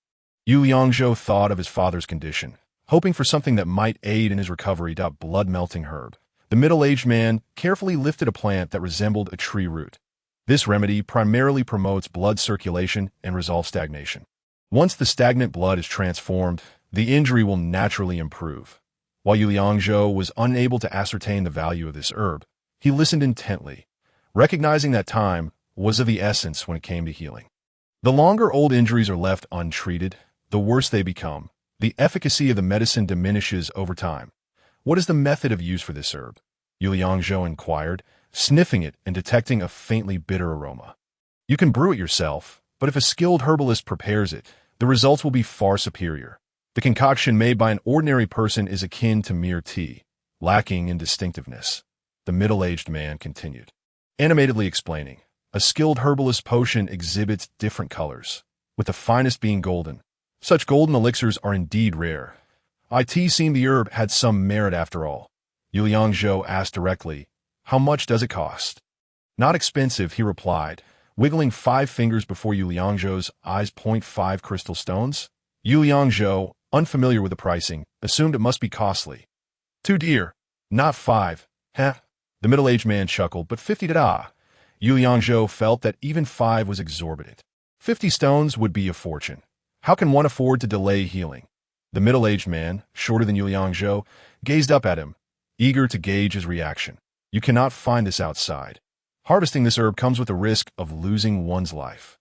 Yu Yangzhou thought of his father's condition, hoping for something that might aid in his recovery. Blood-melting herb. The middle-aged man carefully lifted a plant that resembled a tree root. "This remedy primarily promotes blood circulation and resolves stagnation. Once the stagnant blood is transformed, the injury will naturally improve." While Yu Yangzhou was unable to ascertain the value of this herb, he listened intently, recognizing that time was of the essence when it came to healing. The longer old injuries are left untreated, the worse they become. The efficacy of the medicine diminishes over time. "What is the method of use for this herb?" Yu Yangzhou inquired, sniffing it and detecting a faintly bitter aroma. "You can brew it yourself, but if a skilled herbalist prepares it, the results will be far superior. The concoction made by an ordinary person is akin to mere tea, lacking in distinctiveness," the middle-aged man continued, animatedly explaining. "A skilled herbalist potion exhibits different colors, with the finest being golden. Such golden elixirs are indeed rare. It seemed the herb had some merit after all." Yu Yangzhou asked directly, "How much does it cost?" "Not expensive," he replied, wiggling 5 fingers before Yu Yangzhou's eyes. "0.5 crystal stones?" Yu Yangzhou, unfamiliar with the pricing, assumed it must be costly. "Too dear. Not 5. Heh." The middle-aged man chuckled, "But 50 da." Yu Yangzhou felt that even 5 was exorbitant. 50 stones would be a fortune. How can one afford to delay healing? The middle-aged man, shorter than Yu Yangzhou, gazed up at him, eager to gauge his reaction. "You cannot find this outside. Harvesting this herb comes with the risk of losing one's life."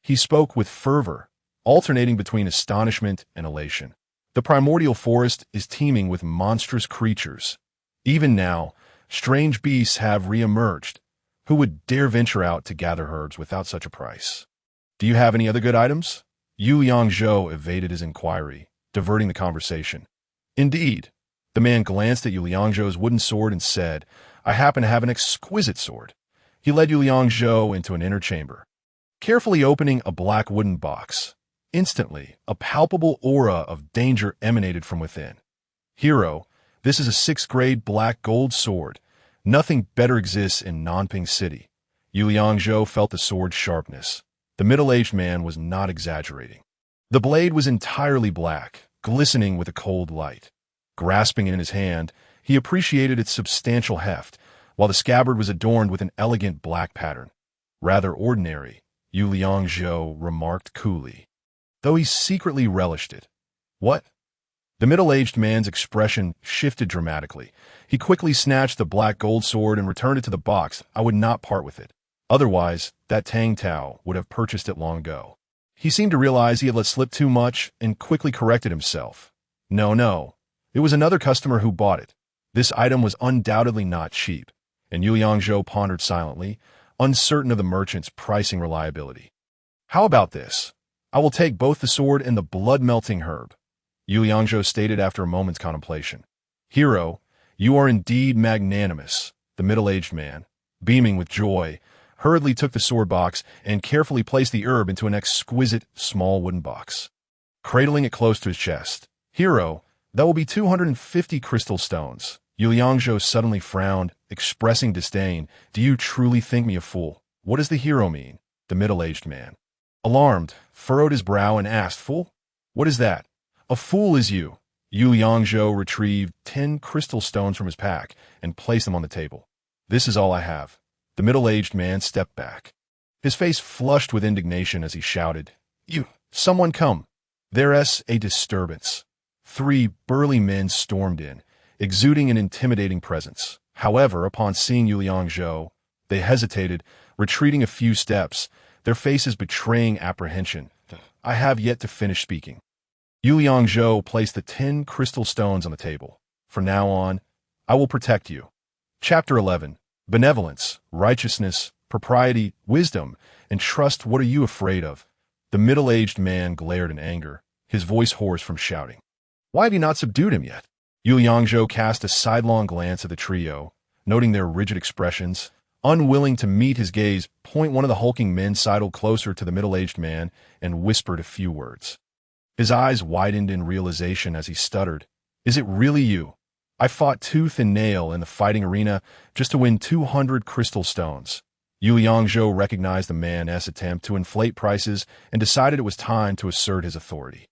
He spoke with fervor, alternating between astonishment and elation. "The primordial forest is teeming with monstrous creatures. Even now, strange beasts have re-emerged. Who would dare venture out to gather herbs without such a price? Do you have any other good items?" Yu Yangzhou evaded his inquiry, diverting the conversation. "Indeed." The man glanced at Yu Yangzhou's wooden sword and said, "I happen to have an exquisite sword." He led Yu Yangzhou into an inner chamber, carefully opening a black wooden box. Instantly, a palpable aura of danger emanated from within. "Hero, this is a 6th-grade black gold sword. Nothing better exists in Nanping City." Yu Yangzhou felt the sword's sharpness. The middle-aged man was not exaggerating. The blade was entirely black, glistening with a cold light. Grasping it in his hand, he appreciated its substantial heft, while the scabbard was adorned with an elegant black pattern. "Rather ordinary," Yu Yangzhou remarked coolly, though he secretly relished it. "What?" The middle-aged man's expression shifted dramatically. He quickly snatched the black gold sword and returned it to the box. "I would not part with it. Otherwise, that Tang Tao would have purchased it long ago." He seemed to realize he had let slip too much and quickly corrected himself. No. It was another customer who bought it. This item was undoubtedly not cheap. and Yu Yangzhou pondered silently, uncertain of the merchant's pricing reliability. How about this? I will take both the sword and the blood-melting herb, Yu Yangzhou stated after a moment's contemplation. Hero, you are indeed magnanimous, the middle-aged man, beaming with joy, hurriedly took the sword box and carefully placed the herb into an exquisite small wooden box. Cradling it close to his chest. Hero, that will be 250 crystal stones. Yu Yangzhou suddenly frowned, expressing disdain. Do you truly think me a fool? What does the hero mean? The middle-aged man, alarmed, furrowed his brow and asked, Fool? What is that? A fool is you. Yu Yangzhou retrieved 10 crystal stones from his pack and placed them on the table. This is all I have. The middle-aged man stepped back. His face flushed with indignation as he shouted, Someone come. There's a disturbance. 3 burly men stormed in, exuding an intimidating presence. However, upon seeing Yu Yangzhou, they hesitated, retreating a few steps, their faces betraying apprehension. I have yet to finish speaking. Yu Yangzhou placed the 10 crystal stones on the table. From now on, I will protect you. Chapter 11. Benevolence, righteousness, propriety, wisdom, and trust. What are you afraid of? The middle-aged man glared in anger, his voice hoarse from shouting. Why have you not subdued him yet? Yu Yangzhou cast a sidelong glance at the trio, noting their rigid expressions. Unwilling to meet his gaze, one of the hulking men sidled closer to the middle-aged man and whispered a few words. His eyes widened in realization as he stuttered. Is it really you? I fought tooth and nail in the fighting arena just to win 200 crystal stones. Yu Yangzhou recognized the man's attempt to inflate prices and decided it was time to assert his authority.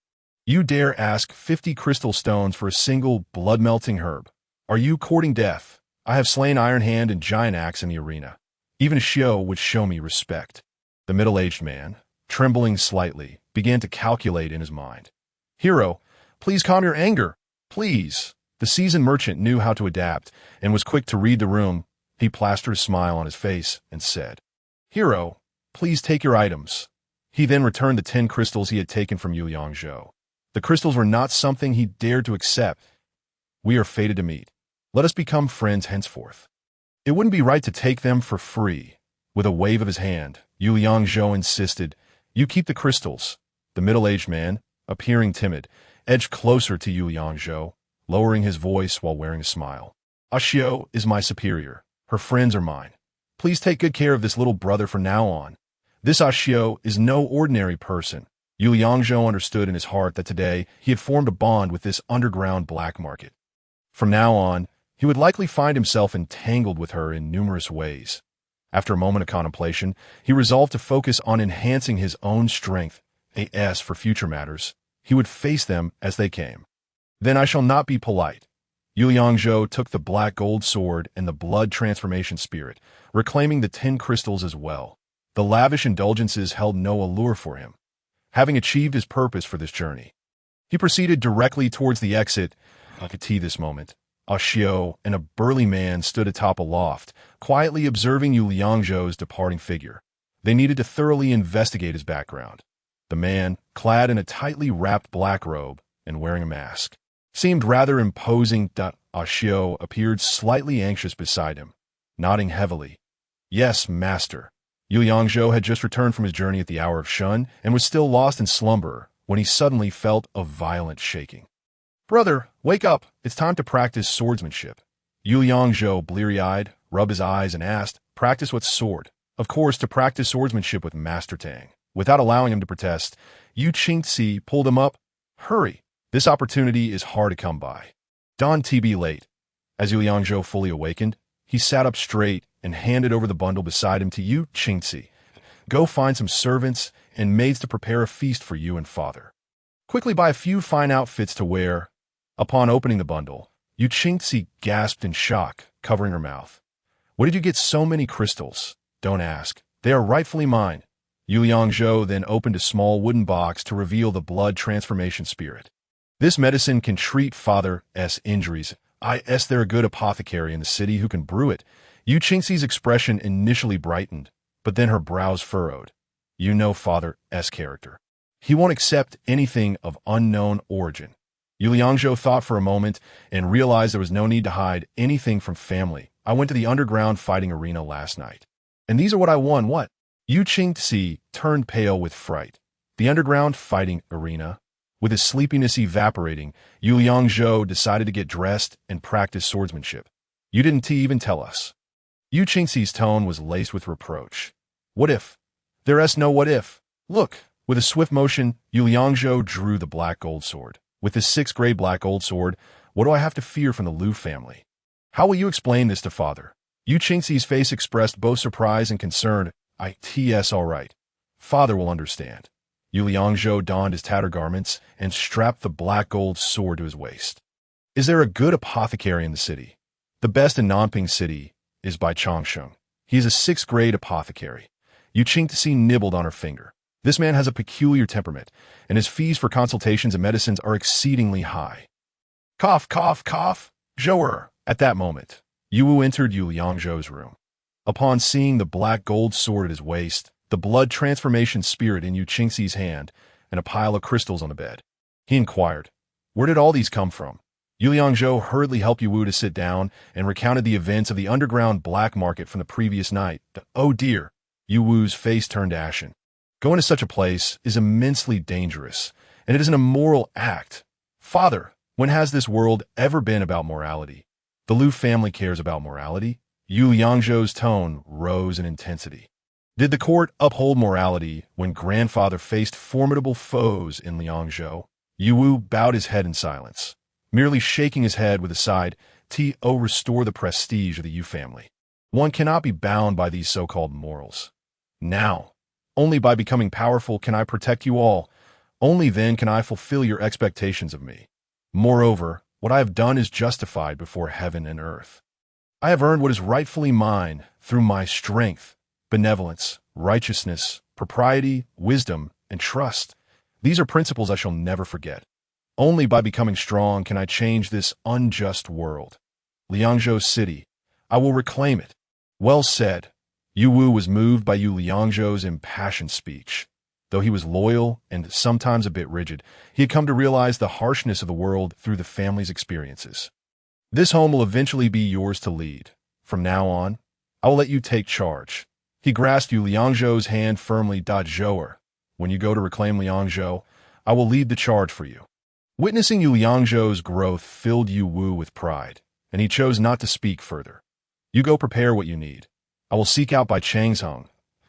You dare ask 50 crystal stones for a single blood-melting herb? Are you courting death? I have slain Iron Hand and Giant Axe in the arena. Even a Xiao would show me respect. The middle-aged man, trembling slightly, began to calculate in his mind. Hero, please calm your anger. Please. The seasoned merchant knew how to adapt and was quick to read the room. He plastered a smile on his face and said, Hero, please take your items. He then returned the 10 crystals he had taken from Yu Yangzhou. The crystals were not something he dared to accept. We are fated to meet. Let us become friends henceforth. It wouldn't be right to take them for free. With a wave of his hand, Yu Yangzhou insisted, You keep the crystals. The middle-aged man, appearing timid, edged closer to Yu Yangzhou, lowering his voice while wearing a smile. Xiao is my superior. Her friends are mine. Please take good care of this little brother from now on. This Xiao is no ordinary person. Yu Yangzhou understood in his heart that today he had formed a bond with this underground black market. From now on, he would likely find himself entangled with her in numerous ways. After a moment of contemplation, he resolved to focus on enhancing his own strength, as for future matters. He would face them as they came. Then I shall not be polite. Yu Yangzhou took the black gold sword and the blood transformation spirit, reclaiming the 10 crystals as well. The lavish indulgences held no allure for him. Having achieved his purpose for this journey, he proceeded directly towards the exit. I could see this moment. Xiao and a burly man stood atop a loft, quietly observing Yu Yangzhou's departing figure. They needed to thoroughly investigate his background. The man, clad in a tightly wrapped black robe and wearing a mask, seemed rather imposing. Xiao appeared slightly anxious beside him, nodding heavily. Yes, master. Yu Yangzhou had just returned from his journey at the hour of Shun and was still lost in slumber when he suddenly felt a violent shaking. Brother, wake up. It's time to practice swordsmanship. Yu Yangzhou, bleary-eyed, rubbed his eyes and asked, Practice what sword? Of course, to practice swordsmanship with Master Tang. Without allowing him to protest, Yu Qingci pulled him up. Hurry. This opportunity is hard to come by. Don't be late. As Yu Yangzhou fully awakened, he sat up straight and handed over the bundle beside him to Yu Qingci. Go find some servants and maids to prepare a feast for you and father. Quickly buy a few fine outfits to wear. Upon opening the bundle, Yu Qingci gasped in shock, covering her mouth. Where did you get so many crystals? Don't ask. They are rightfully mine. Yu Yangzhou then opened a small wooden box to reveal the blood transformation spirit. This medicine can treat father's injuries. Is there a good apothecary in the city who can brew it? Yu Qingci's expression initially brightened, but then her brows furrowed. You know father's character. He won't accept anything of unknown origin. Yu Yangzhou thought for a moment and realized there was no need to hide anything from family. I went to the underground fighting arena last night. And these are what I won. What? Yu Qingxi turned pale with fright. The underground fighting arena? With his sleepiness evaporating, Yu Liangzhou decided to get dressed and practice swordsmanship. You didn't even tell us. Yu Qingxi's tone was laced with reproach. What if? There's no what if. Look. With a swift motion, Yu Liangzhou drew the black gold sword. With this 6th-grade black gold sword, what do I have to fear from the Liu family? How will you explain this to father? Yu Qingxi's face expressed both surprise and concern. It's all right. Father will understand. Yu Liangzhou donned his tattered garments and strapped the black gold sword to his waist. Is there a good apothecary in the city? The best in Nanping City is by Changsheng. He is a 6th-grade apothecary. Yu Qingxi nibbled on her finger. This man has a peculiar temperament, and his fees for consultations and medicines are exceedingly high. Cough, cough, cough. Zhou'er. At that moment, Yu Wu entered Yu Liangzhou's room. Upon seeing the black gold sword at his waist, the blood transformation spirit in Yu Qingxi's hand, and a pile of crystals on the bed, he inquired, where did all these come from? Yu Liangzhou hurriedly helped Yu Wu to sit down and recounted the events of the underground black market from the previous night. Oh dear! Yu Wu's face turned ashen. Going to such a place is immensely dangerous, and it is an immoral act. Father, when has this world ever been about morality? The Liu family cares about morality? Yu Liangzhou's tone rose in intensity. Did the court uphold morality when grandfather faced formidable foes in Liangzhou? Yu Wu bowed his head in silence, merely shaking his head with a sigh. To restore the prestige of the Yu family. One cannot be bound by these so-called morals. Now, only by becoming powerful can I protect you all. Only then can I fulfill your expectations of me. Moreover, what I have done is justified before heaven and earth. I have earned what is rightfully mine through my strength, benevolence, righteousness, propriety, wisdom, and trust. These are principles I shall never forget. Only by becoming strong can I change this unjust world. Liangzhou City, I will reclaim it. Well said. Yu Wu was moved by Yu Liangzhou's impassioned speech. Though he was loyal and sometimes a bit rigid, he had come to realize the harshness of the world through the family's experiences. This home will eventually be yours to lead. From now on, I will let you take charge. He grasped Yu Liangzhou's hand firmly. Zhou'er, when you go to reclaim Liangzhou, I will lead the charge for you. Witnessing Yu Liangzhou's growth filled Yu Wu with pride, and he chose not to speak further. You go prepare what you need. I will seek out by Changsheng.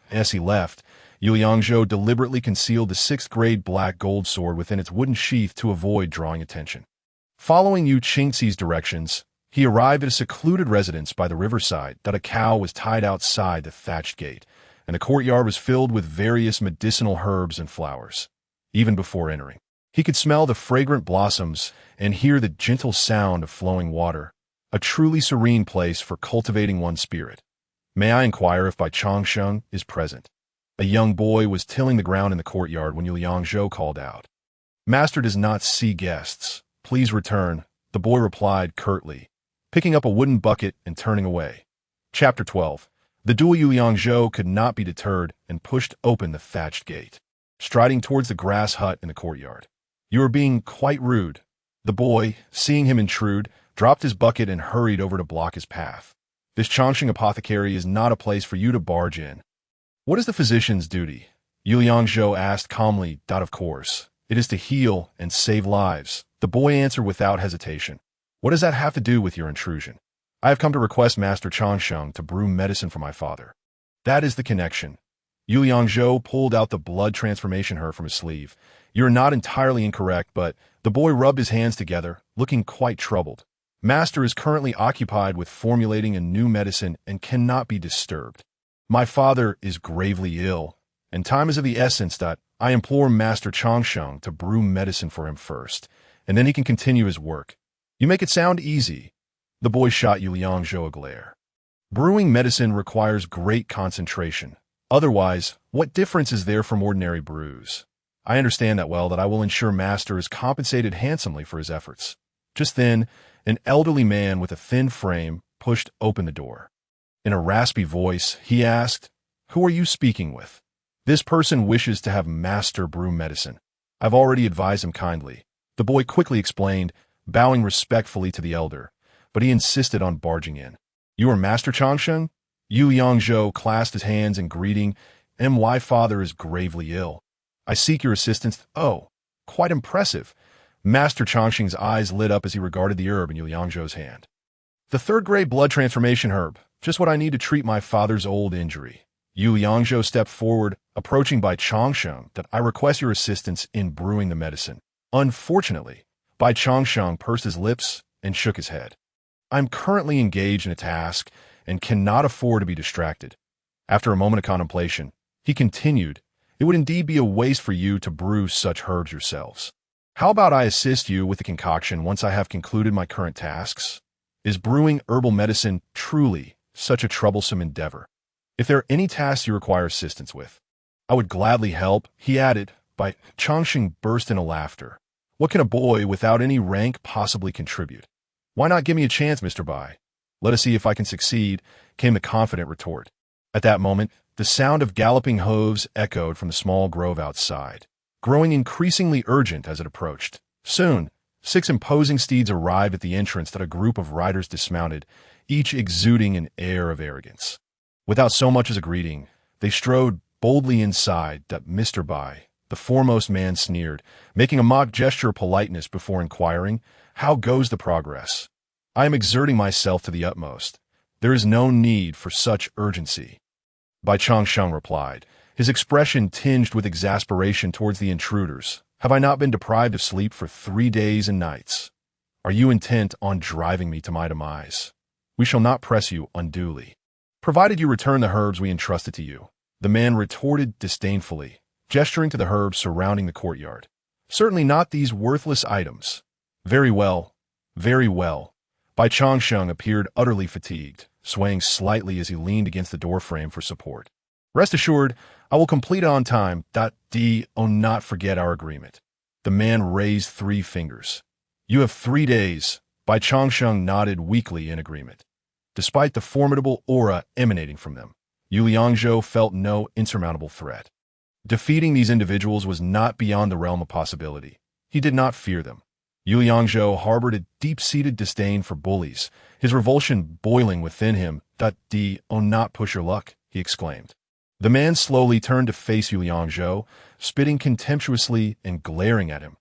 As he left, Yu Liangzhou deliberately concealed the 6th-grade black gold sword within its wooden sheath to avoid drawing attention. Following Yu Qingxi's directions, he arrived at a secluded residence by the riverside. A cow was tied outside the thatched gate, and the courtyard was filled with various medicinal herbs and flowers. Even before entering, he could smell the fragrant blossoms and hear the gentle sound of flowing water, a truly serene place for cultivating one's spirit. May I inquire if Bai Changsheng is present? A young boy was tilling the ground in the courtyard when Yu Liangzhou called out. Master does not see guests. Please return, the boy replied curtly, picking up a wooden bucket and turning away. Chapter 12. The dual Yu Liangzhou could not be deterred and pushed open the thatched gate, striding towards the grass hut in the courtyard. You are being quite rude. The boy, seeing him intrude, dropped his bucket and hurried over to block his path. This Changsheng apothecary is not a place for you to barge in. What is the physician's duty? Yu Liangzhou asked calmly. Of course, it is to heal and save lives. The boy answered without hesitation. What does that have to do with your intrusion? I have come to request Master Changsheng to brew medicine for my father. That is the connection. Yu Liangzhou pulled out the blood transformation herb from his sleeve. You are not entirely incorrect, but the boy rubbed his hands together, looking quite troubled. Master is currently occupied with formulating a new medicine and cannot be disturbed. My father is gravely ill, and time is of the essence. I implore Master Changsheng to brew medicine for him first, and then he can continue his work. You make it sound easy. The boy shot Yu Liangzhou a glare. Brewing medicine requires great concentration. Otherwise, what difference is there from ordinary brews? I understand that well. That I will ensure Master is compensated handsomely for his efforts. Just then, an elderly man with a thin frame pushed open the door. In a raspy voice, he asked, Who are you speaking with? This person wishes to have Master brew medicine. I've already advised him kindly. The boy quickly explained, bowing respectfully to the elder, but he insisted on barging in. You are Master Changsheng? Yu Yangzhou clasped his hands in greeting. My father is gravely ill. I seek your assistance. Oh, quite impressive. Master Changsheng's eyes lit up as he regarded the herb in Yu Yangzhou's hand. The third-grade blood transformation herb, just what I need to treat my father's old injury. Yu Yangzhou stepped forward, approaching Bai Changsheng, that I request your assistance in brewing the medicine. Unfortunately, Bai Changsheng pursed his lips and shook his head. I'm currently engaged in a task and cannot afford to be distracted. After a moment of contemplation, he continued, it would indeed be a waste for you to brew such herbs yourselves. How about I assist you with the concoction once I have concluded my current tasks? Is brewing herbal medicine truly such a troublesome endeavor? If there are any tasks you require assistance with, I would gladly help, he added. Bai Changsheng burst into laughter. What can a boy without any rank possibly contribute? Why not give me a chance, Mr. Bai? Let us see if I can succeed, came the confident retort. At that moment, the sound of galloping hooves echoed from the small grove outside, growing increasingly urgent as it approached. Soon, 6 imposing steeds arrived at the entrance that a group of riders dismounted, each exuding an air of arrogance. Without so much as a greeting, they strode boldly inside. Mr. Bai, the foremost man, sneered, making a mock gesture of politeness before inquiring, how goes the progress? I am exerting myself to the utmost. There is no need for such urgency. Bai Changsheng replied, his expression tinged with exasperation towards the intruders. Have I not been deprived of sleep for 3 days and nights? Are you intent on driving me to my demise? We shall not press you unduly, provided you return the herbs we entrusted to you. The man retorted disdainfully, gesturing to the herbs surrounding the courtyard. Certainly not these worthless items. Very well, very well. Bai Changsheng appeared utterly fatigued, swaying slightly as he leaned against the doorframe for support. Rest assured, I will complete it on time. Do not forget our agreement. The man raised 3 fingers. You have 3 days. Bai Changsheng nodded weakly in agreement. Despite the formidable aura emanating from them, Yu Yangzhou felt no insurmountable threat. Defeating these individuals was not beyond the realm of possibility. He did not fear them. Yu Yangzhou harbored a deep-seated disdain for bullies, his revulsion boiling within him. Do not push your luck, he exclaimed. The man slowly turned to face Yu Yangzhou, spitting contemptuously and glaring at him.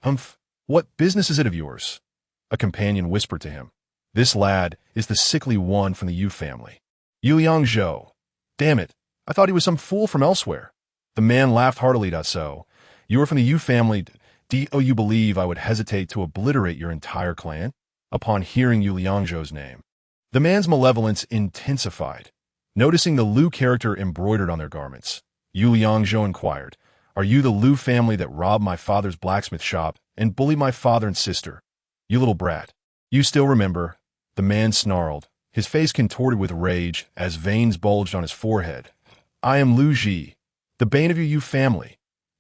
Humph, what business is it of yours? A companion whispered to him. This lad is the sickly one from the Yu family. Yu Yangzhou. Damn it, I thought he was some fool from elsewhere. The man laughed heartily. So, you are from the Yu family. Do you believe I would hesitate to obliterate your entire clan? Upon hearing Yu Yangzhou's name, the man's malevolence intensified. Noticing the Lu character embroidered on their garments, Yu Yangzhou inquired, are you the Lu family that robbed my father's blacksmith shop and bullied my father and sister? You little brat. You still remember? The man snarled, his face contorted with rage as veins bulged on his forehead. I am Lu Ji, the bane of your Yu family.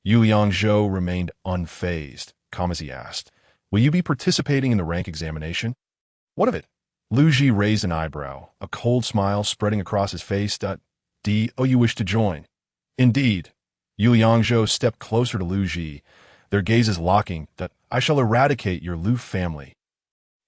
Yu Yangzhou remained unfazed, calm as he asked, will you be participating in the rank examination? What of it? Lu Ji raised an eyebrow, a cold smile spreading across his face. Do you wish to join? Indeed. Yu Yangzhou stepped closer to Lu Ji, their gazes locking. I shall eradicate your Lu family.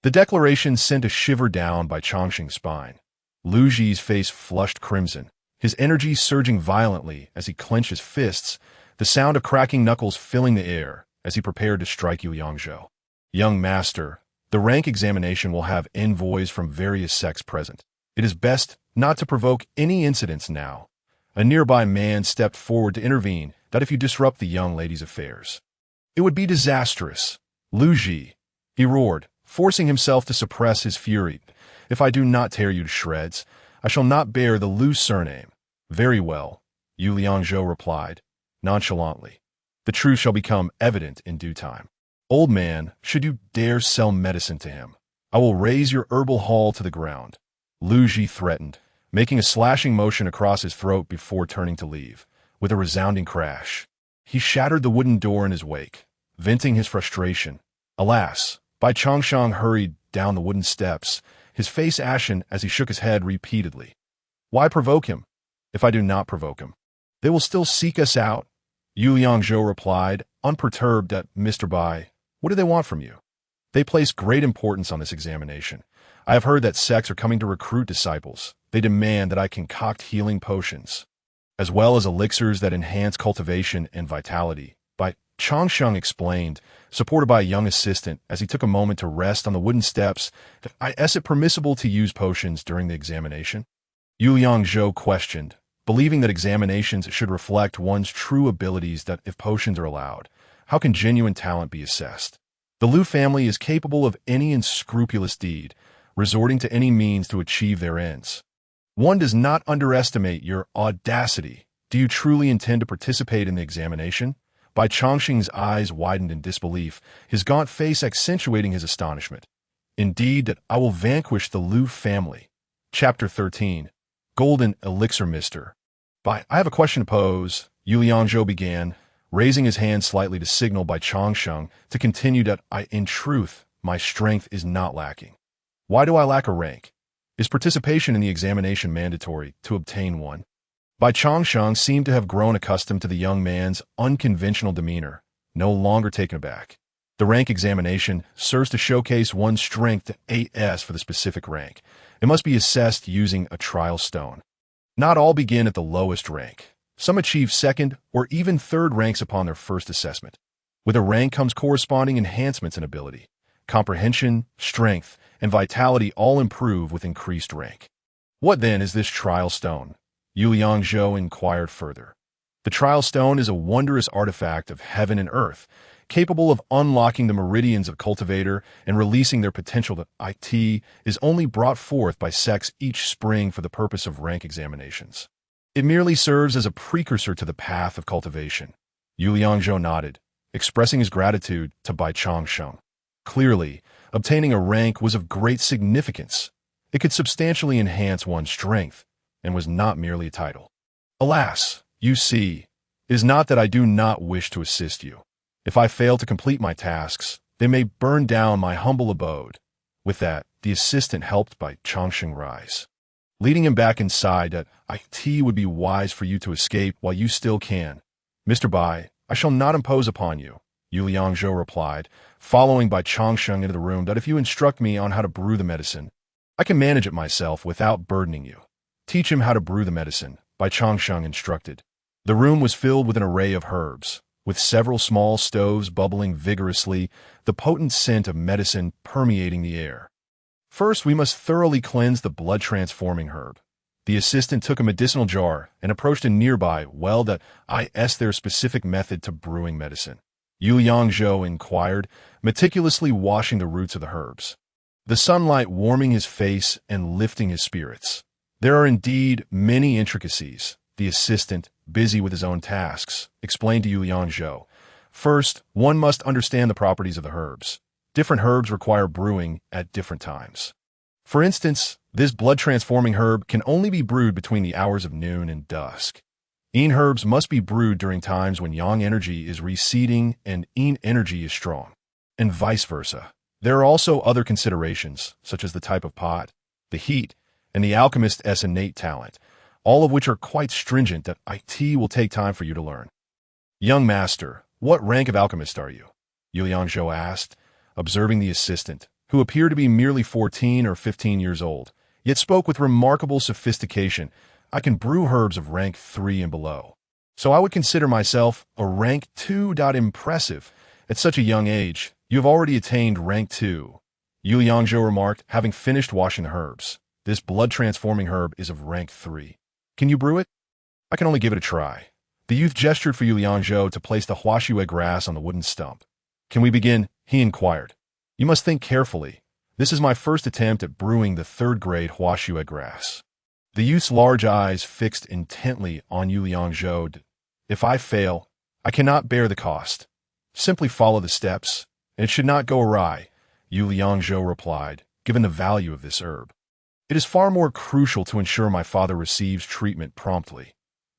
The declaration sent a shiver down Bai Changsheng's spine. Lu Ji's face flushed crimson, his energy surging violently as he clenched his fists, the sound of cracking knuckles filling the air as he prepared to strike Yu Yangzhou. Young master, the rank examination will have envoys from various sects present. It is best not to provoke any incidents now. A nearby man stepped forward to intervene, that if you disrupt the young lady's affairs, it would be disastrous. Lu Ji, he roared, forcing himself to suppress his fury. If I do not tear you to shreds, I shall not bear the Lu surname. Very well, Yu Yangzhou replied, nonchalantly. The truth shall become evident in due time. Old man, should you dare sell medicine to him, I will raise your herbal hall to the ground. Lu Ji threatened, making a slashing motion across his throat before turning to leave. With a resounding crash, he shattered the wooden door in his wake, venting his frustration. Alas, Bai Changsheng hurried down the wooden steps, his face ashen as he shook his head repeatedly. Why provoke him? If I do not provoke him, they will still seek us out. Yu Yangzhou replied, unperturbed. Mr. Bai, what do they want from you? They place great importance on this examination. I have heard that sects are coming to recruit disciples. They demand that I concoct healing potions, as well as elixirs that enhance cultivation and vitality. By Changsheng explained, supported by a young assistant as he took a moment to rest on the wooden steps. Is it permissible to use potions during the examination? Yu Liangzhou questioned, believing that examinations should reflect one's true abilities. That if potions are allowed, how can genuine talent be assessed? The Liu family is capable of any unscrupulous deed, resorting to any means to achieve their ends. One does not underestimate your audacity. Do you truly intend to participate in the examination? Bai Changxing's eyes widened in disbelief, his gaunt face accentuating his astonishment. Indeed, that I will vanquish the Liu family. Chapter 13. Golden Elixir Mister. I have a question to pose, Yu Liangzhou began, raising his hand slightly to signal Bai Changsheng to continue. That in truth, my strength is not lacking. Why do I lack a rank? Is participation in the examination mandatory to obtain one? Bai Changsheng seemed to have grown accustomed to the young man's unconventional demeanor, no longer taken aback. The rank examination serves to showcase one's strength to AS for the specific rank. It must be assessed using a trial stone. Not all begin at the lowest rank. Some achieve second or even third ranks upon their first assessment. With a rank comes corresponding enhancements in ability. Comprehension, strength, and vitality all improve with increased rank. What then is this trial stone? Yu Liangzhou inquired further. The trial stone is a wondrous artifact of heaven and earth, capable of unlocking the meridians of cultivator and releasing their potential. To IT is only brought forth by sects each spring for the purpose of rank examinations. It merely serves as a precursor to the path of cultivation. Yu Liangzhou nodded, expressing his gratitude to Bai Changsheng. Clearly, obtaining a rank was of great significance. It could substantially enhance one's strength, and was not merely a title. Alas, you see, it is not that I do not wish to assist you. If I fail to complete my tasks, they may burn down my humble abode. With that, the assistant helped Bai Changsheng rise, leading him back inside. That IT would be wise for you to escape while you still can. Mr. Bai, I shall not impose upon you, Yu Liangzhou replied, following Bai Changsheng into the room. That if you instruct me on how to brew the medicine, I can manage it myself without burdening you. Teach him how to brew the medicine, Bai Changsheng instructed. The room was filled with an array of herbs, with several small stoves bubbling vigorously, the potent scent of medicine permeating the air. First, we must thoroughly cleanse the blood-transforming herb. The assistant took a medicinal jar and approached a nearby well. That is their specific method to brewing medicine? Yu Liangzhou inquired, meticulously washing the roots of the herbs, the sunlight warming his face and lifting his spirits. There are indeed many intricacies, the assistant, busy with his own tasks, explained to Yu Liangzhou. First, one must understand the properties of the herbs. Different herbs require brewing at different times. For instance, this blood-transforming herb can only be brewed between the hours of noon and dusk. Yin herbs must be brewed during times when yang energy is receding and yin energy is strong, and vice versa. There are also other considerations, such as the type of pot, the heat, and the alchemist's innate talent, all of which are quite stringent. That IT will take time for you to learn. Young master, what rank of alchemist are you? Yu Liangzhou asked, observing the assistant, who appeared to be merely 14 or 15 years old, yet spoke with remarkable sophistication. I can brew herbs of rank 3 and below, so I would consider myself a rank 2. Impressive. At such a young age, you have already attained rank 2, Yu Liangzhou remarked, having finished washing the herbs. This blood-transforming herb is of rank 3. Can you brew it? I can only give it a try. The youth gestured for Yu Liangzhou to place the huashue grass on the wooden stump. Can we begin? He inquired. You must think carefully. This is my first attempt at brewing the third-grade huashue grass. The youth's large eyes fixed intently on Yu Liangzhou. If I fail, I cannot bear the cost. Simply follow the steps, and it should not go awry, Yu Liangzhou replied, given the value of this herb. It is far more crucial to ensure my father receives treatment promptly.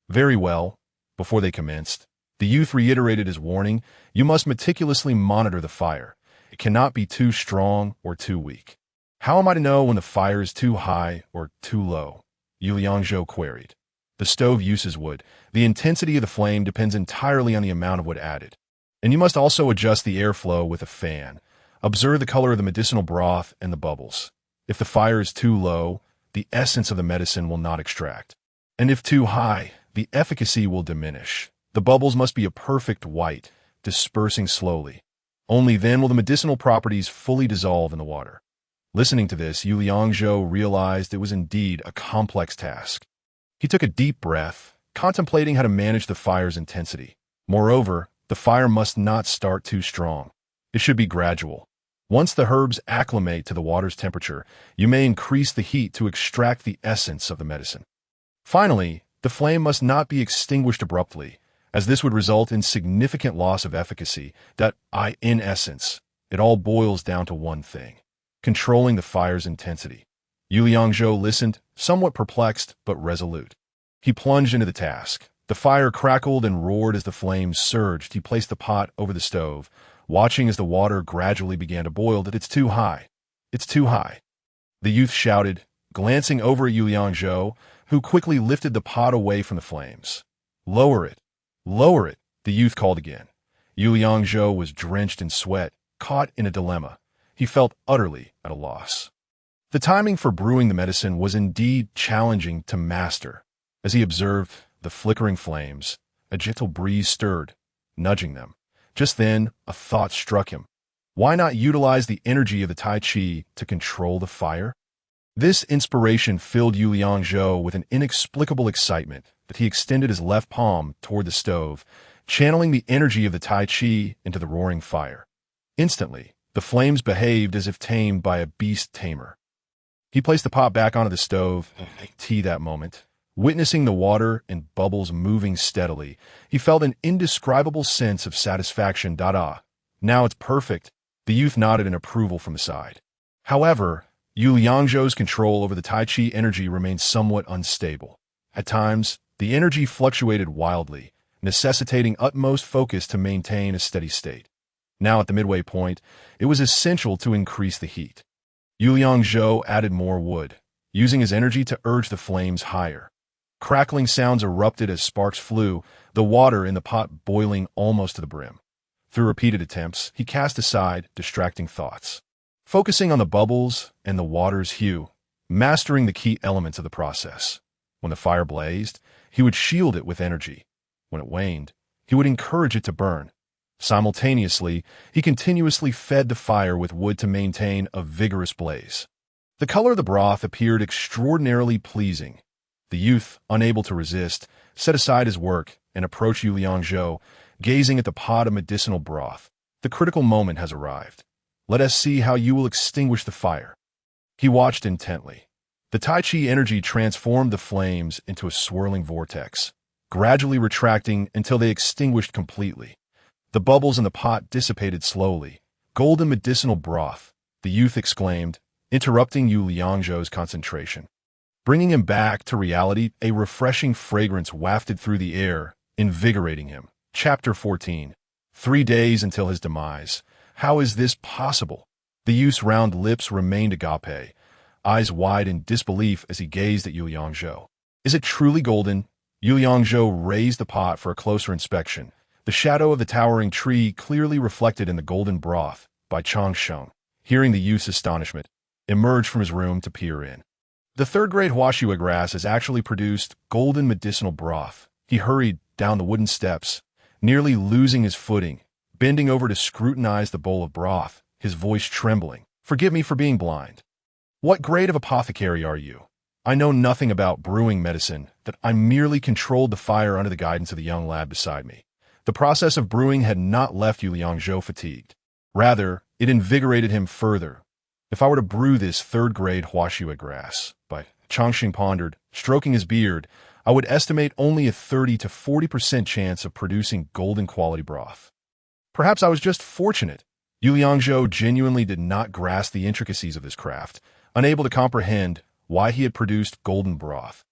Very well. Before they commenced, the youth reiterated his warning. You must meticulously monitor the fire. It cannot be too strong or too weak. How am I to know when the fire is too high or too low? Yu Liangzhou queried. The stove uses wood. The intensity of the flame depends entirely on the amount of wood added. And you must also adjust the airflow with a fan. Observe the color of the medicinal broth and the bubbles. If the fire is too low, the essence of the medicine will not extract. And if too high, the efficacy will diminish. The bubbles must be a perfect white, dispersing slowly. Only then will the medicinal properties fully dissolve in the water. Listening to this, Yu Liangzhou realized it was indeed a complex task. He took a deep breath, contemplating how to manage the fire's intensity. Moreover, the fire must not start too strong. It should be gradual. Once the herbs acclimate to the water's temperature, you may increase the heat to extract the essence of the medicine. Finally, the flame must not be extinguished abruptly, as this would result in significant loss of efficacy. In essence, it all boils down to one thing: controlling the fire's intensity. Yu Liangzhou listened, somewhat perplexed but resolute. He plunged into the task. The fire crackled and roared as the flames surged. He placed the pot over the stove, watching as the water gradually began to boil. It's too high. It's too high. The youth shouted, glancing over at Yu Liangzhou, who quickly lifted the pot away from the flames. Lower it. Lower it, the youth called again. Yu Liangzhou was drenched in sweat, caught in a dilemma. He felt utterly at a loss. The timing for brewing the medicine was indeed challenging to master. As he observed the flickering flames, a gentle breeze stirred, nudging them. Just then, a thought struck him. Why not utilize the energy of the Tai Chi to control the fire? This inspiration filled Yu Liangzhou with an inexplicable excitement that he extended his left palm toward the stove, channeling the energy of the Tai Chi into the roaring fire. Instantly, the flames behaved as if tamed by a beast tamer. He placed the pot back onto the stove, that moment. Witnessing the water and bubbles moving steadily, he felt an indescribable sense of satisfaction. Now it's perfect. The youth nodded in approval from the side. However, Yu Liangzhou's control over the Tai Chi energy remained somewhat unstable. At times, the energy fluctuated wildly, necessitating utmost focus to maintain a steady state. Now at the midway point, it was essential to increase the heat. Yu Liangzhou added more wood, using his energy to urge the flames higher. Crackling sounds erupted as sparks flew, the water in the pot boiling almost to the brim. Through repeated attempts, he cast aside distracting thoughts, focusing on the bubbles and the water's hue, mastering the key elements of the process. When the fire blazed, he would shield it with energy. When it waned, he would encourage it to burn. Simultaneously, he continuously fed the fire with wood to maintain a vigorous blaze. The color of the broth appeared extraordinarily pleasing. The youth, unable to resist, set aside his work and approached Yu Liangzhou, gazing at the pot of medicinal broth. The critical moment has arrived. Let us see how you will extinguish the fire. He watched intently. The Tai Chi energy transformed the flames into a swirling vortex, gradually retracting until they extinguished completely. The bubbles in the pot dissipated slowly. Golden medicinal broth, the youth exclaimed, interrupting Yu Liangzhou's concentration. Bringing him back to reality, a refreshing fragrance wafted through the air, invigorating him. Chapter 14. 3 days until his demise. How is this possible? The youth's round lips remained agape, eyes wide in disbelief as he gazed at Yu Liangzhou. Is it truly golden? Yu Liangzhou raised the pot for a closer inspection. The shadow of the towering tree clearly reflected in the golden broth. Bai Changsheng, hearing the youth's astonishment, emerged from his room to peer in. The third-grade huashua grass has actually produced golden medicinal broth. He hurried down the wooden steps, nearly losing his footing, bending over to scrutinize the bowl of broth, his voice trembling. Forgive me for being blind. What grade of apothecary are you? I know nothing about brewing medicine, that I merely controlled the fire under the guidance of the young lad beside me. The process of brewing had not left Yu Liangzhou fatigued. Rather, it invigorated him further. If I were to brew this third-grade huashua grass, Bai Changsheng pondered, stroking his beard, I would estimate only a 30 to 40% chance of producing golden quality broth. Perhaps I was just fortunate. Yu Liangzhou genuinely did not grasp the intricacies of this craft, unable to comprehend why he had produced golden broth.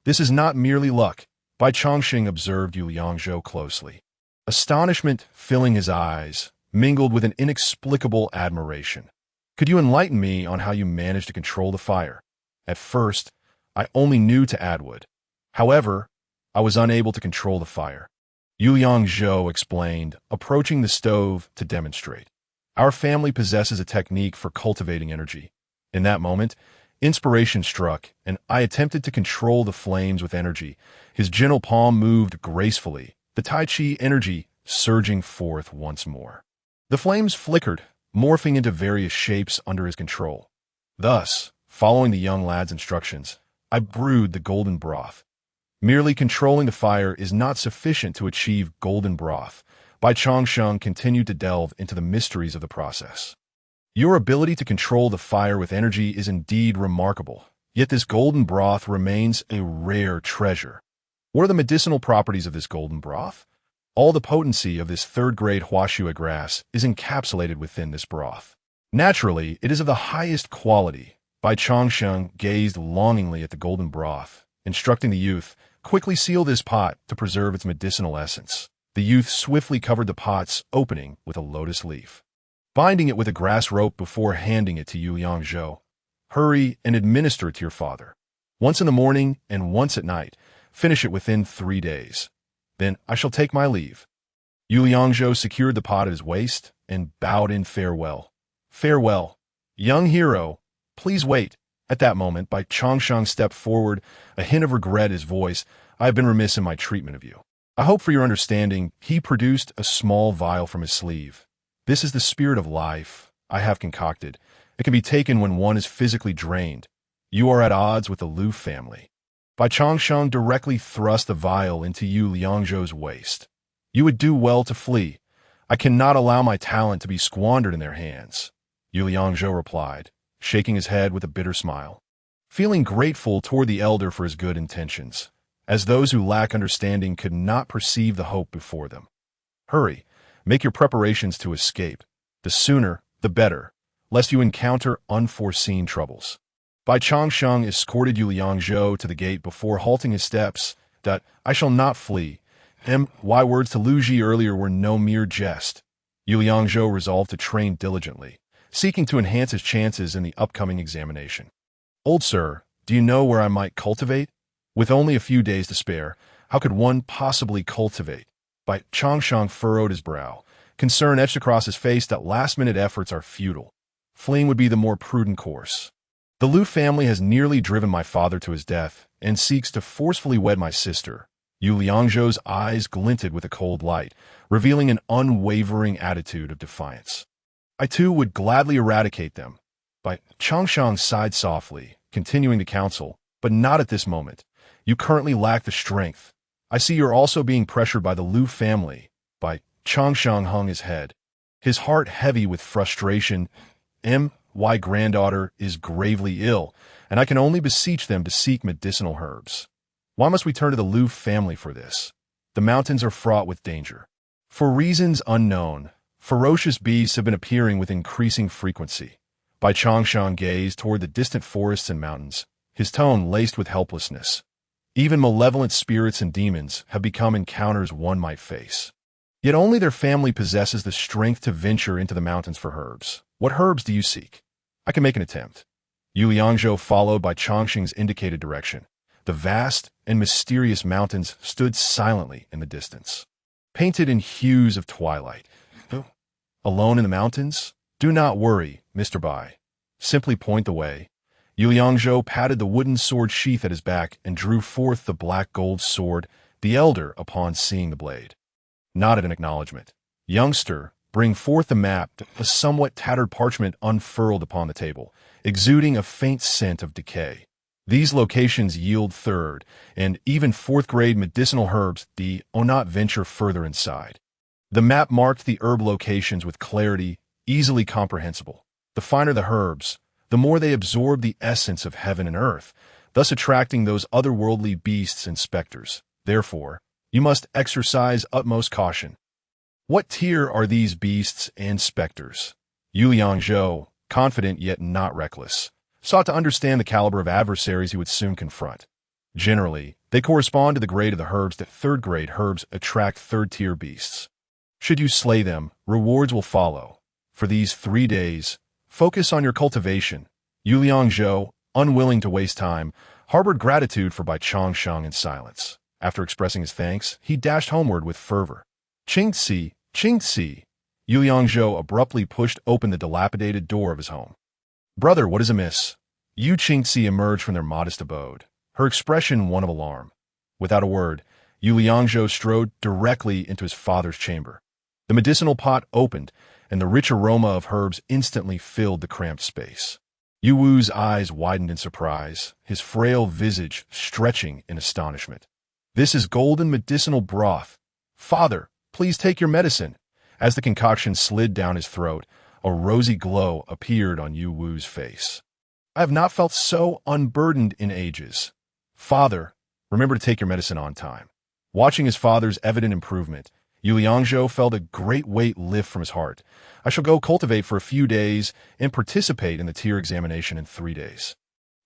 This is not merely luck. Bai Changsheng observed Yu Liangzhou closely. Astonishment filling his eyes, mingled with an inexplicable admiration. Could you enlighten me on how you managed to control the fire? At first, I only knew to add wood. However, I was unable to control the fire. Yu Liangzhou explained, approaching the stove to demonstrate. Our family possesses a technique for cultivating energy. In that moment, inspiration struck, and I attempted to control the flames with energy. His gentle palm moved gracefully, the Tai Chi energy surging forth once more. The flames flickered, morphing into various shapes under his control. Thus, following the young lad's instructions, I brewed the golden broth. Merely controlling the fire is not sufficient to achieve golden broth. Bai Changsheng continued to delve into the mysteries of the process. Your ability to control the fire with energy is indeed remarkable, yet this golden broth remains a rare treasure. What are the medicinal properties of this golden broth? All the potency of this third-grade huashue grass is encapsulated within this broth. Naturally, it is of the highest quality. Bai Changsheng gazed longingly at the golden broth, instructing the youth, quickly seal this pot to preserve its medicinal essence. The youth swiftly covered the pot's opening with a lotus leaf, binding it with a grass rope before handing it to Yu Liangzhou. Hurry and administer it to your father. Once in the morning and once at night. Finish it within 3 days. Then I shall take my leave. Yu Liangzhou secured the pot at his waist and bowed in farewell. Farewell, young hero. Please wait. At that moment, Bai Changsheng stepped forward, a hint of regret in his voice. I have been remiss in my treatment of you. I hope for your understanding. He produced a small vial from his sleeve. This is the spirit of life I have concocted. It can be taken when one is physically drained. You are at odds with the Lu family. Bai Changsheng directly thrust the vial into Yu Liangzhou's waist. You would do well to flee. I cannot allow my talent to be squandered in their hands. Yu Liangzhou replied, shaking his head with a bitter smile, feeling grateful toward the elder for his good intentions, as those who lack understanding could not perceive the hope before them. Hurry, make your preparations to escape. The sooner, the better, lest you encounter unforeseen troubles. Bai Changsheng escorted Yu Liangzhou to the gate before halting his steps. I shall not flee. My words to Lu Ji earlier were no mere jest. Yu Liangzhou resolved to train diligently, seeking to enhance his chances in the upcoming examination. Old sir, do you know where I might cultivate? With only a few days to spare, how could one possibly cultivate? Bai Changsheng furrowed his brow, concern etched across his face that last-minute efforts are futile. Fleeing would be the more prudent course. The Lu family has nearly driven my father to his death and seeks to forcefully wed my sister. Yu Liangzhou's eyes glinted with a cold light, revealing an unwavering attitude of defiance. I too would gladly eradicate them. Bai Changsheng sighed softly, continuing to counsel, but not at this moment. You currently lack the strength. I see you're also being pressured by the Lu family. Bai Changsheng hung his head, his heart heavy with frustration. My granddaughter is gravely ill, and I can only beseech them to seek medicinal herbs. Why must we turn to the Lu family for this? The mountains are fraught with danger. For reasons unknown, ferocious beasts have been appearing with increasing frequency. Bai Changsheng gazed toward the distant forests and mountains, his tone laced with helplessness. Even malevolent spirits and demons have become encounters one might face. Yet only their family possesses the strength to venture into the mountains for herbs. What herbs do you seek? I can make an attempt. Yu Liangzhou followed Bai Changsheng's indicated direction. The vast and mysterious mountains stood silently in the distance, painted in hues of twilight. Alone in the mountains? Do not worry, Mr. Bai. Simply point the way. Yu Liangzhou patted the wooden sword sheath at his back and drew forth the black gold sword. The elder, upon seeing the blade, nodded in acknowledgement. Youngster, bring forth the map. A somewhat tattered parchment unfurled upon the table, exuding a faint scent of decay. These locations yield third and even fourth-grade medicinal herbs. Do not venture further inside. The map marked the herb locations with clarity, easily comprehensible. The finer the herbs, the more they absorb the essence of heaven and earth, thus attracting those otherworldly beasts and specters. Therefore, you must exercise utmost caution. What tier are these beasts and specters? Yu Liangzhou, confident yet not reckless, sought to understand the caliber of adversaries he would soon confront. Generally, they correspond to the grade of the herbs. That third-grade herbs attract third-tier beasts. Should you slay them, rewards will follow. For these 3 days, focus on your cultivation. Yu Liangzhou, unwilling to waste time, harbored gratitude for Bai Changsheng in silence. After expressing his thanks, he dashed homeward with fervor. Qingci, Qingci! Yu Yangzhou abruptly pushed open the dilapidated door of his home. "Brother, what is amiss?" Yu Qingxi emerged from their modest abode, her expression one of alarm. Without a word, Yu Liangzhou strode directly into his father's chamber. The medicinal pot opened, and the rich aroma of herbs instantly filled the cramped space. Yu Wu's eyes widened in surprise, his frail visage stretching in astonishment. "This is golden medicinal broth. Father, please take your medicine." As the concoction slid down his throat, a rosy glow appeared on Yu Wu's face. "I have not felt so unburdened in ages. Father, remember to take your medicine on time." Watching his father's evident improvement, Yu Liangzhou felt a great weight lift from his heart. "I shall go cultivate for a few days and participate in the tier examination in 3 days."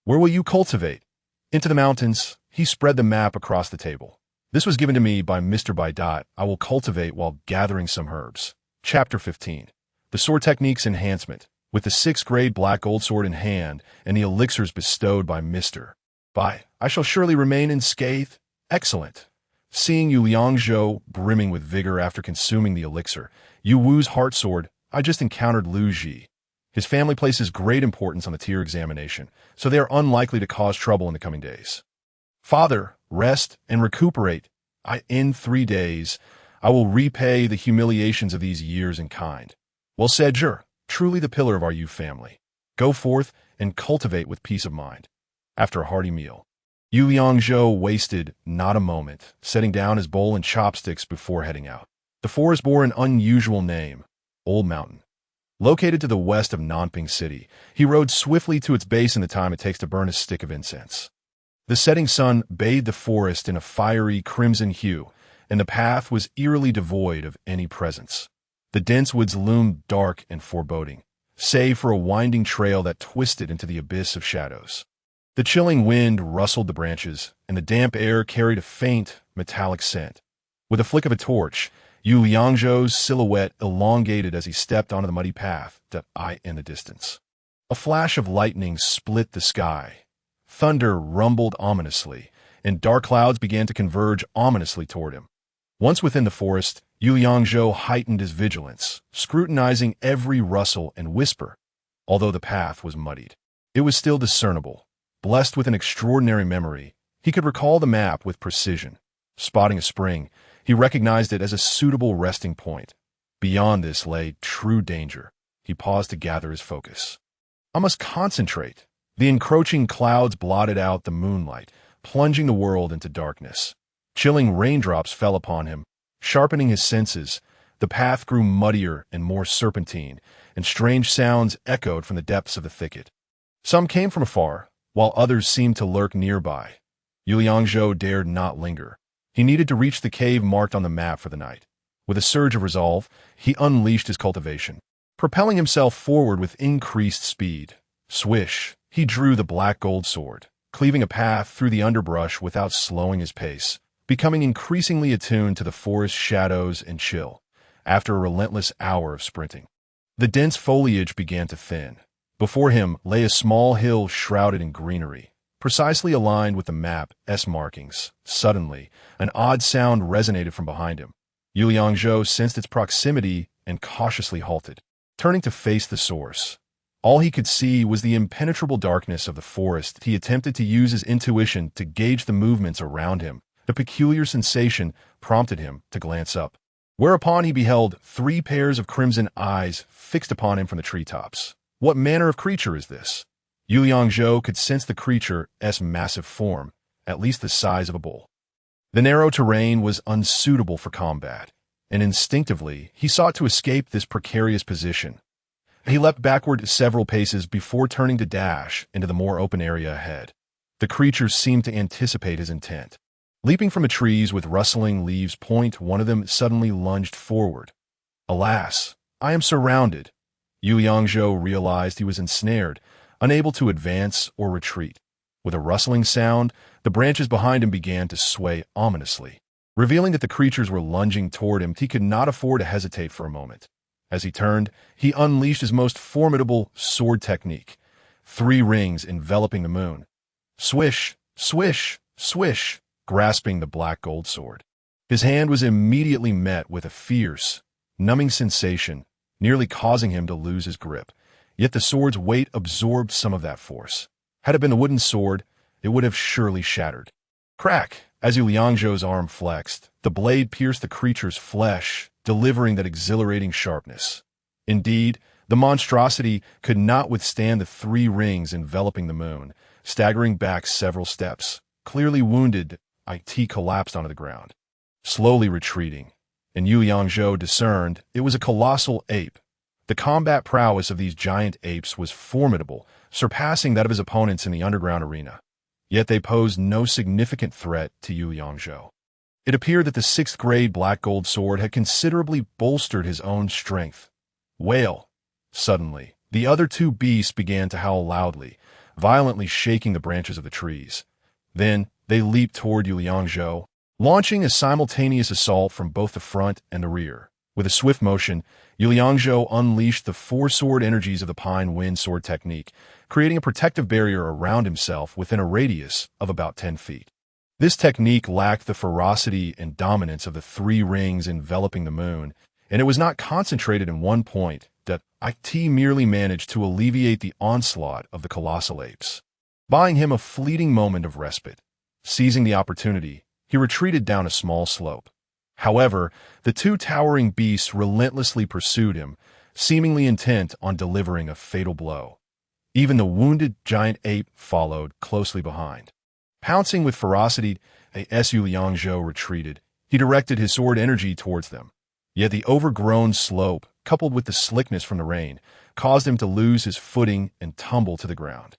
"Where will you cultivate?" "Into the mountains." He spread the map across the table. "This was given to me by Mr. Baidat. I will cultivate while gathering some herbs." Chapter 15. The Sword Techniques Enhancement. With the 6th grade black gold sword in hand and the elixirs bestowed by Mr. Bai, I shall surely remain unscathed. Excellent. Seeing Yu Liangzhou brimming with vigor after consuming the elixir, Yu Wu's heart soared. "I just encountered Lu Ji. His family places great importance on the tier examination, so they are unlikely to cause trouble in the coming days. Father, rest and recuperate. In 3 days, I will repay the humiliations of these years in kind." "Well said, Jur. Truly the pillar of our Yu family. Go forth and cultivate with peace of mind." After a hearty meal, Yu Liangzhou wasted not a moment, setting down his bowl and chopsticks before heading out. The forest bore an unusual name, Old Mountain. Located to the west of Nanping City, he rode swiftly to its base in the time it takes to burn a stick of incense. The setting sun bathed the forest in a fiery crimson hue, and the path was eerily devoid of any presence. The dense woods loomed dark and foreboding, save for a winding trail that twisted into the abyss of shadows. The chilling wind rustled the branches, and the damp air carried a faint, metallic scent. With a flick of a torch, Yu Liangzhou's silhouette elongated as he stepped onto the muddy path in the distance. A flash of lightning split the sky. Thunder rumbled ominously, and dark clouds began to converge ominously toward him. Once within the forest, Yu Liangzhou heightened his vigilance, scrutinizing every rustle and whisper. Although the path was muddied, it was still discernible. Blessed with an extraordinary memory, he could recall the map with precision. Spotting a spring, he recognized it as a suitable resting point. Beyond this lay true danger. He paused to gather his focus. "I must concentrate." The encroaching clouds blotted out the moonlight, plunging the world into darkness. Chilling raindrops fell upon him, sharpening his senses. The path grew muddier and more serpentine, and strange sounds echoed from the depths of the thicket. Some came from afar, while others seemed to lurk nearby. Yu Liangzhou dared not linger. He needed to reach the cave marked on the map for the night. With a surge of resolve, he unleashed his cultivation, propelling himself forward with increased speed. Swish, he drew the black gold sword, cleaving a path through the underbrush without slowing his pace, becoming increasingly attuned to the forest shadows and chill. After a relentless hour of sprinting, the dense foliage began to thin. Before him lay a small hill shrouded in greenery, precisely aligned with the map's markings. Suddenly, an odd sound resonated from behind him. Yu Liangzhou sensed its proximity and cautiously halted, turning to face the source. All he could see was the impenetrable darkness of the forest. He attempted to use his intuition to gauge the movements around him. The peculiar sensation prompted him to glance up, whereupon he beheld 3 pairs of crimson eyes fixed upon him from the treetops. What manner of creature is this? Yu Liangzhou could sense the creature's massive form, at least the size of a bull. The narrow terrain was unsuitable for combat, and instinctively he sought to escape this precarious position. He leapt backward several paces before turning to dash into the more open area ahead. The creature seemed to anticipate his intent. Leaping from the trees with rustling leaves, one of them suddenly lunged forward. "Alas, I am surrounded." Yu Liangzhou realized he was ensnared, unable to advance or retreat. With a rustling sound, the branches behind him began to sway ominously, revealing that the creatures were lunging toward him. He could not afford to hesitate for a moment. As he turned, he unleashed his most formidable sword technique, 3 rings enveloping the moon. Swish, swish, swish, grasping the black gold sword. His hand was immediately met with a fierce, numbing sensation nearly causing him to lose his grip. Yet the sword's weight absorbed some of that force. Had it been a wooden sword, it would have surely shattered. Crack! As Yu Liangzhou's arm flexed, the blade pierced the creature's flesh, delivering that exhilarating sharpness. Indeed, the monstrosity could not withstand the 3 rings enveloping the moon, staggering back several steps. Clearly wounded, it collapsed onto the ground, slowly retreating, and Yu Liangzhou discerned it was a colossal ape. The combat prowess of these giant apes was formidable, surpassing that of his opponents in the underground arena. Yet they posed no significant threat to Yu Liangzhou. It appeared that the 6th-grade black gold sword had considerably bolstered his own strength. Wail! Suddenly, the other 2 beasts began to howl loudly, violently shaking the branches of the trees. Then, they leaped toward Yu Liangzhou, launching a simultaneous assault from both the front and the rear. With a swift motion, Yu Liangzhou unleashed the 4-sword energies of the Pine Wind Sword technique, creating a protective barrier around himself within a radius of about 10 feet. This technique lacked the ferocity and dominance of the 3 rings enveloping the moon, and it was not concentrated in one point. That it merely managed to alleviate the onslaught of the colossal apes, buying him a fleeting moment of respite. Seizing the opportunity, he retreated down a small slope. However, the 2 towering beasts relentlessly pursued him, seemingly intent on delivering a fatal blow. Even the wounded giant ape followed closely behind. Pouncing with ferocity, as Yu Liangzhou retreated, he directed his sword energy towards them. Yet the overgrown slope, coupled with the slickness from the rain, caused him to lose his footing and tumble to the ground.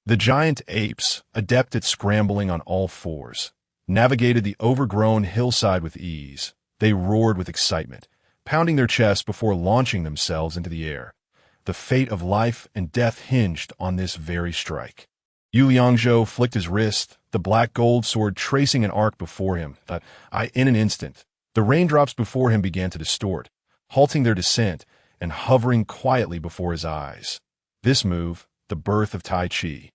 The giant apes, adept at scrambling on all 4s, navigated the overgrown hillside with ease. They roared with excitement, pounding their chests before launching themselves into the air. The fate of life and death hinged on this very strike. Yu Liangzhou flicked his wrist, the black gold sword tracing an arc before him. In an instant, the raindrops before him began to distort, halting their descent and hovering quietly before his eyes. This move, the birth of Tai Chi,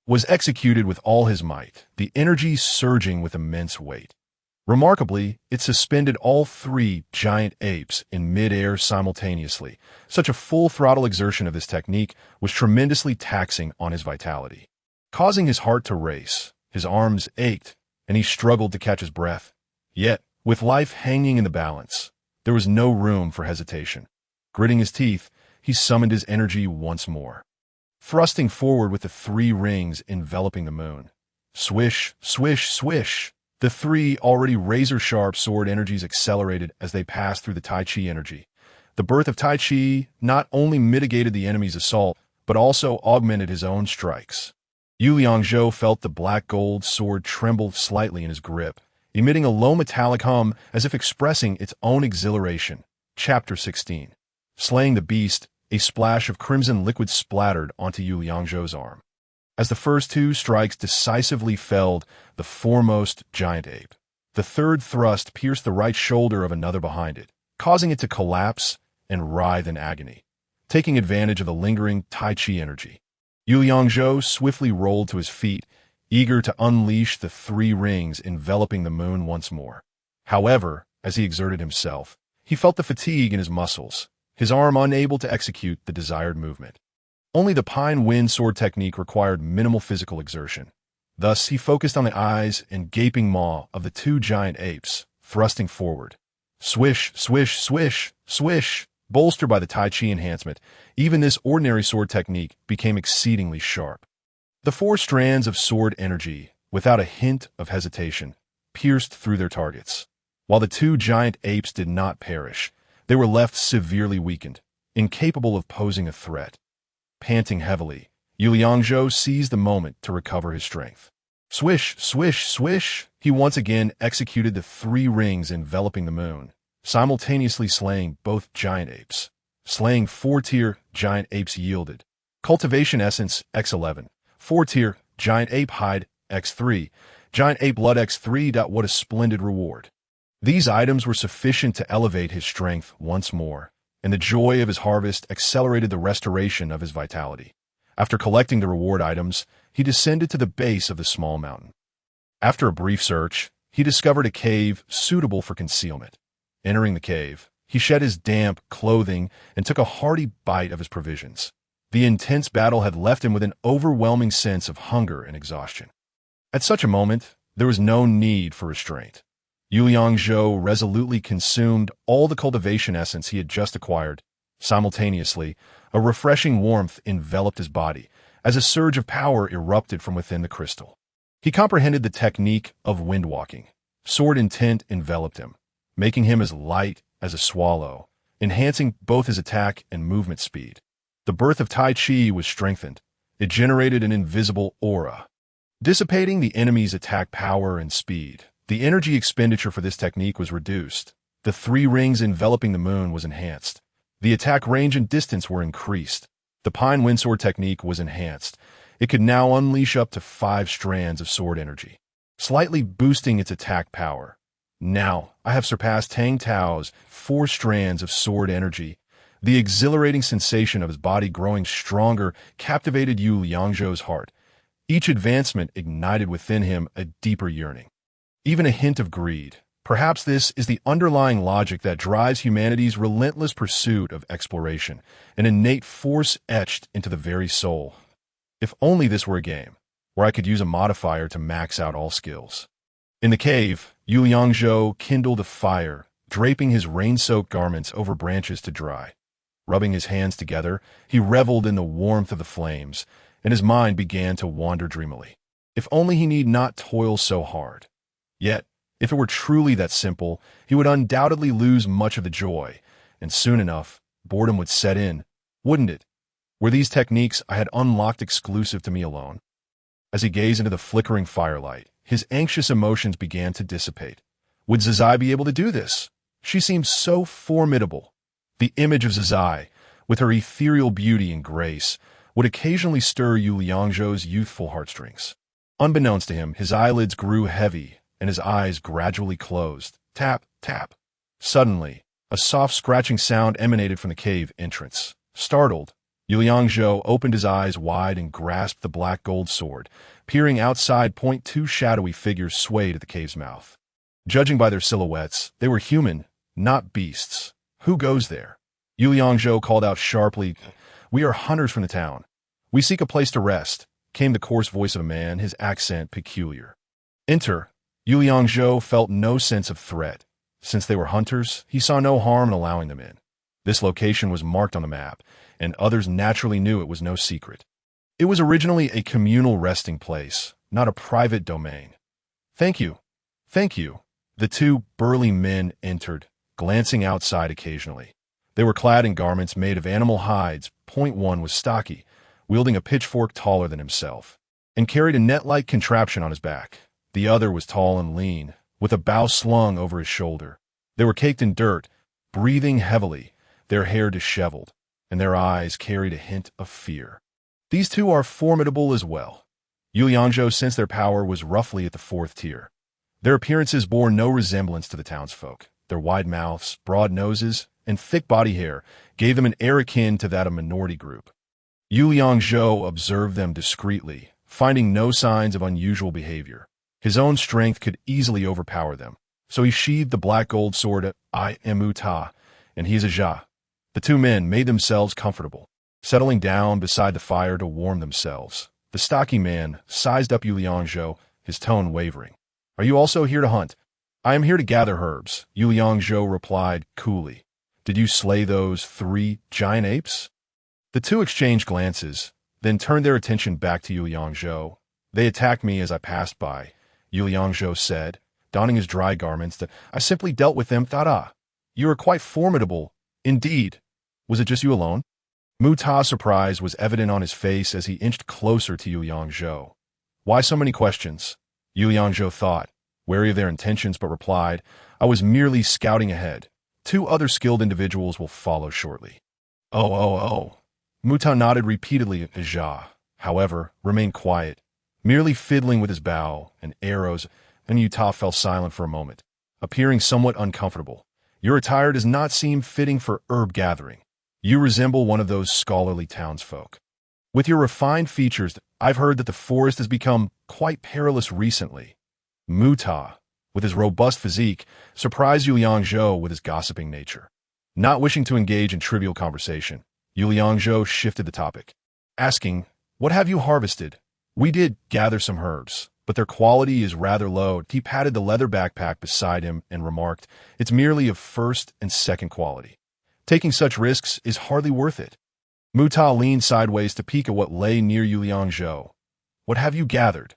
was executed with all his might, the energy surging with immense weight. Remarkably, it suspended all 3 giant apes in mid-air simultaneously. Such a full-throttle exertion of this technique was tremendously taxing on his vitality, causing his heart to race. His arms ached, and he struggled to catch his breath. Yet, with life hanging in the balance, there was no room for hesitation. Gritting his teeth, he summoned his energy once more, thrusting forward with the 3 rings enveloping the moon. Swish, swish, swish! The 3 already razor-sharp sword energies accelerated as they passed through the Tai Chi energy. The birth of Tai Chi not only mitigated the enemy's assault, but also augmented his own strikes. Yu Liangzhou felt the black gold sword tremble slightly in his grip, emitting a low metallic hum as if expressing its own exhilaration. Chapter 16. Slaying the beast, a splash of crimson liquid splattered onto Yu Liangzhou's arm. As the first 2 strikes decisively felled the foremost giant ape, the 3rd thrust pierced the right shoulder of another behind it, causing it to collapse and writhe in agony. Taking advantage of the lingering Tai Chi energy, Yu Liangzhou swiftly rolled to his feet, eager to unleash the 3 rings enveloping the moon once more. However, as he exerted himself, he felt the fatigue in his muscles, his arm unable to execute the desired movement. Only the Pine Wind Sword technique required minimal physical exertion. Thus, he focused on the eyes and gaping maw of the 2 giant apes, thrusting forward. Swish, swish, swish, swish! Bolstered by the Tai Chi enhancement, even this ordinary sword technique became exceedingly sharp. The 4 strands of sword energy, without a hint of hesitation, pierced through their targets. While the 2 giant apes did not perish, they were left severely weakened, incapable of posing a threat. Panting heavily, Yu Liangzhou seized the moment to recover his strength. Swish, swish, swish! He once again executed the 3 rings enveloping the moon, simultaneously slaying both giant apes. Slaying 4-tier giant apes yielded Cultivation Essence X11, 4-tier Giant Ape Hide X3, Giant Ape Blood X3. What a splendid reward! These items were sufficient to elevate his strength once more, and the joy of his harvest accelerated the restoration of his vitality. After collecting the reward items, he descended to the base of the small mountain. After a brief search, he discovered a cave suitable for concealment. Entering the cave, He shed his damp clothing and took a hearty bite of his provisions. The intense battle had left him with an overwhelming sense of hunger and exhaustion. At such a moment, there was no need for restraint. Yu Liangzhou resolutely consumed all the cultivation essence he had just acquired. Simultaneously, a refreshing warmth enveloped his body, as a surge of power erupted from within the crystal. He comprehended the technique of wind-walking. Sword intent enveloped him, making him as light as a swallow, enhancing both his attack and movement speed. The birth of Tai Chi was strengthened. It generated an invisible aura, dissipating the enemy's attack power and speed. The energy expenditure for this technique was reduced. The 3 rings enveloping the moon was enhanced. The attack range and distance were increased. The Pine Windsword technique was enhanced. It could now unleash up to 5 strands of sword energy, slightly boosting its attack power. Now, I have surpassed Tang Tao's 4 strands of sword energy. The exhilarating sensation of his body growing stronger captivated Yu Liangzhou's heart. Each advancement ignited within him a deeper yearning, even a hint of greed. Perhaps this is the underlying logic that drives humanity's relentless pursuit of exploration, an innate force etched into the very soul. If only this were a game, where I could use a modifier to max out all skills. In the cave, Yu Liangzhou kindled a fire, draping his rain-soaked garments over branches to dry. Rubbing his hands together, he reveled in the warmth of the flames, and his mind began to wander dreamily. If only he need not toil so hard. Yet, if it were truly that simple, he would undoubtedly lose much of the joy, and soon enough, boredom would set in, wouldn't it? Were these techniques I had unlocked exclusive to me alone? As he gazed into the flickering firelight, his anxious emotions began to dissipate. Would Zizai be able to do this? She seemed so formidable. The image of Zizai, with her ethereal beauty and grace, would occasionally stir Yu Liangzhou's youthful heartstrings. Unbeknownst to him, his eyelids grew heavy, and his eyes gradually closed. Tap, tap. Suddenly, a soft scratching sound emanated from the cave entrance. Startled, Yu Liangzhou opened his eyes wide and grasped the black gold sword. Peering outside, 2 shadowy figures swayed at the cave's mouth. Judging by their silhouettes, they were human, not beasts. Who goes there? Yu Liangzhou called out sharply. We are hunters from the town. We seek a place to rest, came the coarse voice of a man, his accent peculiar. Enter. Yu Liangzhou felt no sense of threat. Since they were hunters, he saw no harm in allowing them in. This location was marked on the map, and others naturally knew it was no secret. It was originally a communal resting place, not a private domain. Thank you. Thank you. The 2 burly men entered, glancing outside occasionally. They were clad in garments made of animal hides. One was stocky, wielding a pitchfork taller than himself, and carried a net-like contraption on his back. The other was tall and lean, with a bow slung over his shoulder. They were caked in dirt, breathing heavily, their hair disheveled, and their eyes carried a hint of fear. These 2 are formidable as well. Yu Liangzhou sensed their power was roughly at the 4th tier. Their appearances bore no resemblance to the townsfolk. Their wide mouths, broad noses, and thick body hair gave them an air akin to that of a minority group. Yu Liangzhou observed them discreetly, finding no signs of unusual behavior. His own strength could easily overpower them, so he sheathed the black gold sword. I am Uta, and he is a Jia. The 2 men made themselves comfortable, settling down beside the fire to warm themselves. The stocky man sized up Yu Liangzhou, his tone wavering. Are you also here to hunt? I am here to gather herbs, Yu Liangzhou replied coolly. Did you slay those 3 giant apes? The 2 exchanged glances, then turned their attention back to Yu Liangzhou. They attacked me as I passed by, Yu Liangzhou said, donning his dry garments. That I simply dealt with them. You are quite formidable. Indeed. Was it just you alone? Muta's surprise was evident on his face as he inched closer to Yu Liangzhou. Why so many questions? Yu Liangzhou thought, wary of their intentions, but replied, I was merely scouting ahead. 2 other skilled individuals will follow shortly. Oh. Muta nodded repeatedly at Jia, however, remained quiet, merely fiddling with his bow and arrows, and Uta fell silent for a moment, appearing somewhat uncomfortable. Your attire does not seem fitting for herb gathering. You resemble one of those scholarly townsfolk. With your refined features, I've heard that the forest has become quite perilous recently. Muta, with his robust physique, surprised Yu Liangzhou with his gossiping nature. Not wishing to engage in trivial conversation, Yu Liangzhou shifted the topic, asking, "What have you harvested?" "We did gather some herbs, but their quality is rather low." He patted the leather backpack beside him and remarked, "It's merely of first and second quality. Taking such risks is hardly worth it." Mu Ta leaned sideways to peek at what lay near Yu Liangzhou. "What have you gathered?"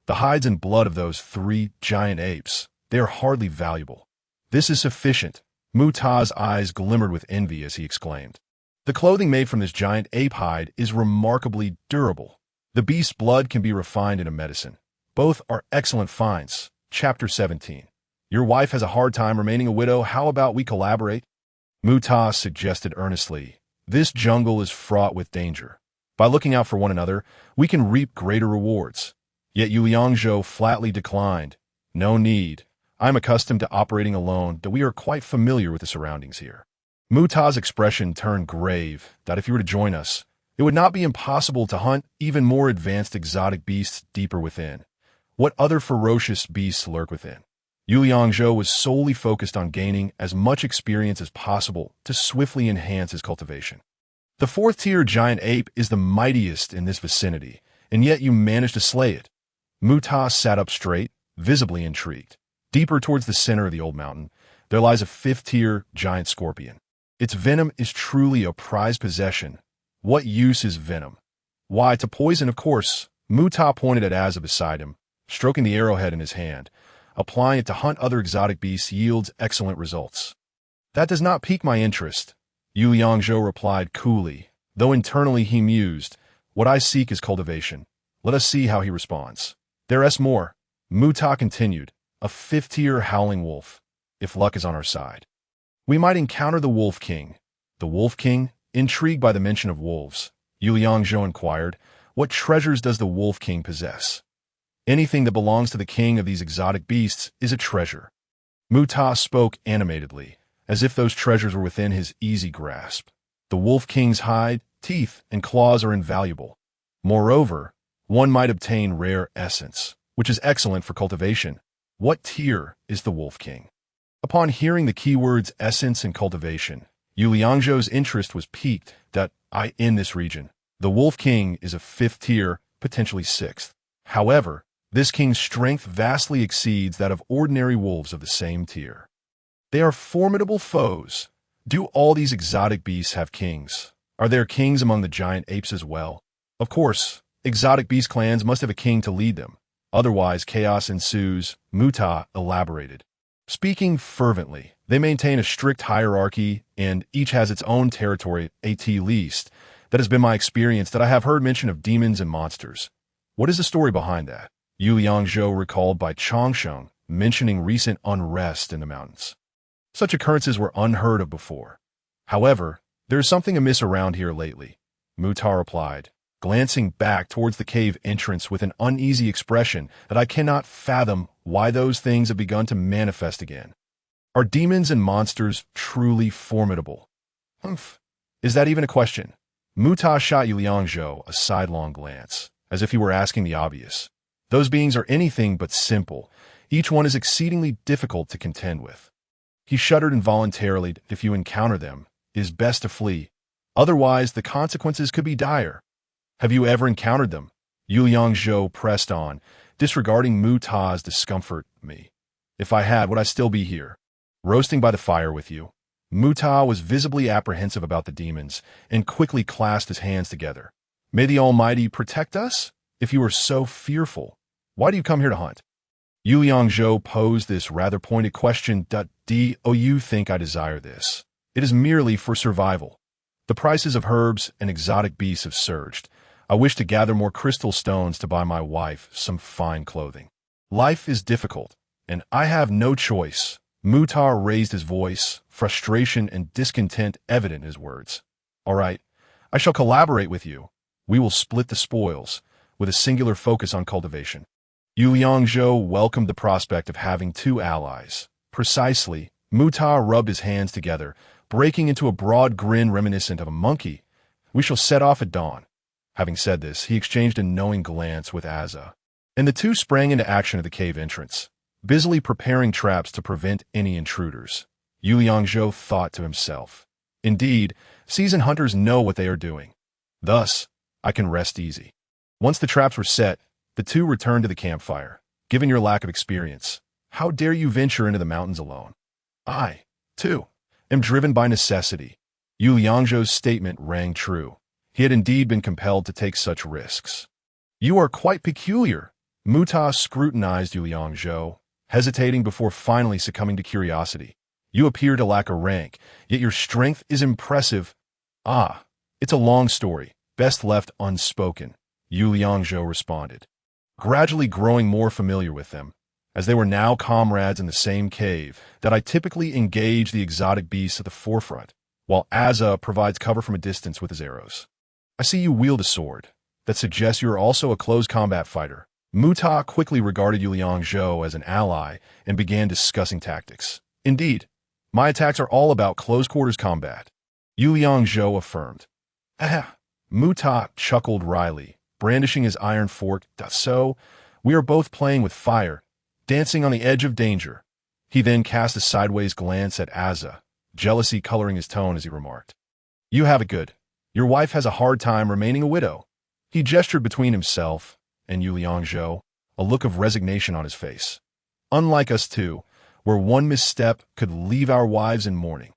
"The hides and blood of those 3 giant apes. They are hardly valuable." "This is sufficient." Mu Ta's eyes glimmered with envy as he exclaimed. "The clothing made from this giant ape hide is remarkably durable. The beast's blood can be refined into medicine. Both are excellent finds." Chapter 17. "Your wife has a hard time remaining a widow. How about we collaborate?" Mu Ta suggested earnestly. "This jungle is fraught with danger. By looking out for one another, we can reap greater rewards." Yet Yu Liangzhou flatly declined. "No need. I am accustomed to operating alone, that we are quite familiar with the surroundings here." Mu Ta's expression turned grave, that if you were to join us, it would not be impossible to hunt even more advanced exotic beasts deeper within. What other ferocious beasts lurk within? Yu Liangzhou was solely focused on gaining as much experience as possible to swiftly enhance his cultivation. "The 4th-tier giant ape is the mightiest in this vicinity, and yet you managed to slay it." Mu Ta sat up straight, visibly intrigued. "Deeper towards the center of the old mountain, there lies a 5th-tier giant scorpion. Its venom is truly a prized possession." "What use is venom?" "Why, to poison, of course." Mu Ta pointed at Asa beside him, stroking the arrowhead in his hand. "Applying it to hunt other exotic beasts yields excellent results." "That does not pique my interest," Yu Liangzhou replied coolly, though internally he mused, "What I seek is cultivation. Let us see how he responds." "There's more," Mu Ta continued, "a 5th-tier howling wolf, if luck is on our side. We might encounter the Wolf King." "The Wolf King?" Intrigued by the mention of wolves, Yu Liangzhou inquired, "What treasures does the Wolf King possess?" "Anything that belongs to the king of these exotic beasts is a treasure." Mu Ta spoke animatedly, as if those treasures were within his easy grasp. "The Wolf King's hide, teeth, and claws are invaluable. Moreover, one might obtain rare essence, which is excellent for cultivation." "What tier is the Wolf King?" Upon hearing the keywords essence and cultivation, Yu Liangzhou's interest was piqued that in this region, the Wolf King is a 5th-tier, potentially 6th. However, this king's strength vastly exceeds that of ordinary wolves of the same tier. They are formidable foes. Do all these exotic beasts have kings? Are there kings among the giant apes as well? Of course, exotic beast clans must have a king to lead them. Otherwise, chaos ensues, Mu Ta elaborated. Speaking fervently, they maintain a strict hierarchy, and each has its own territory, at least. That has been my experience, that I have heard mention of demons and monsters. What is the story behind that? Yu Liangzhou recalled by Changsheng mentioning recent unrest in the mountains. Such occurrences were unheard of before. However, there is something amiss around here lately, Mu Ta replied, glancing back towards the cave entrance with an uneasy expression that I cannot fathom why those things have begun to manifest again. Are demons and monsters truly formidable? Humph. Is that even a question? Mu Ta shot Yu Liangzhou a sidelong glance, as if he were asking the obvious. Those beings are anything but simple. Each one is exceedingly difficult to contend with. He shuddered involuntarily. If you encounter them, it is best to flee. Otherwise, the consequences could be dire. Have you ever encountered them? Yu Liangzhou pressed on, disregarding Mu Ta's discomfort. "Me. If I had, would I still be here, roasting by the fire with you?" Mu Ta was visibly apprehensive about the demons, and quickly clasped his hands together. "May the Almighty protect us? If you are so fearful, why do you come here to hunt?" Yu Liangzhou posed this rather pointed question. "Do you think I desire this? It is merely for survival. The prices of herbs and exotic beasts have surged. I wish to gather more crystal stones to buy my wife some fine clothing. Life is difficult, and I have no choice." Mu Ta raised his voice, frustration and discontent evident in his words. "All right, I shall collaborate with you. We will split the spoils, with a singular focus on cultivation." Yu Liangzhou welcomed the prospect of having two allies. "Precisely." Mu Ta rubbed his hands together, breaking into a broad grin reminiscent of a monkey. "We shall set off at dawn." Having said this, he exchanged a knowing glance with Asa, and the two sprang into action at the cave entrance, busily preparing traps to prevent any intruders. Yu Liangzhou thought to himself, Indeed, seasoned hunters know what they are doing. Thus, I can rest easy. Once the traps were set, the two returned to the campfire. Given your lack of experience, how dare you venture into the mountains alone? I, too, am driven by necessity. Yu Liangzhou's statement rang true. He had indeed been compelled to take such risks. You are quite peculiar. Muta scrutinized Yu Liangzhou, hesitating before finally succumbing to curiosity. You appear to lack a rank, yet your strength is impressive. Ah, it's a long story, best left unspoken, Yu Liangzhou responded, gradually growing more familiar with them, as they were now comrades in the same cave, that I typically engage the exotic beasts at the forefront, while Azza provides cover from a distance with his arrows. I see you wield a sword. That suggests you are also a close combat fighter. Muta quickly regarded Yu Liangzhou as an ally and began discussing tactics. Indeed, my attacks are all about close-quarters combat, Yu Liangzhou affirmed. Ah, Muta chuckled wryly, brandishing his iron fork. So, we are both playing with fire, dancing on the edge of danger. He then cast a sideways glance at Azza, jealousy coloring his tone as he remarked. You have it good. Your wife has a hard time remaining a widow. He gestured between himself and Yu Liangzhou, a look of resignation on his face. Unlike us two, where one misstep could leave our wives in mourning.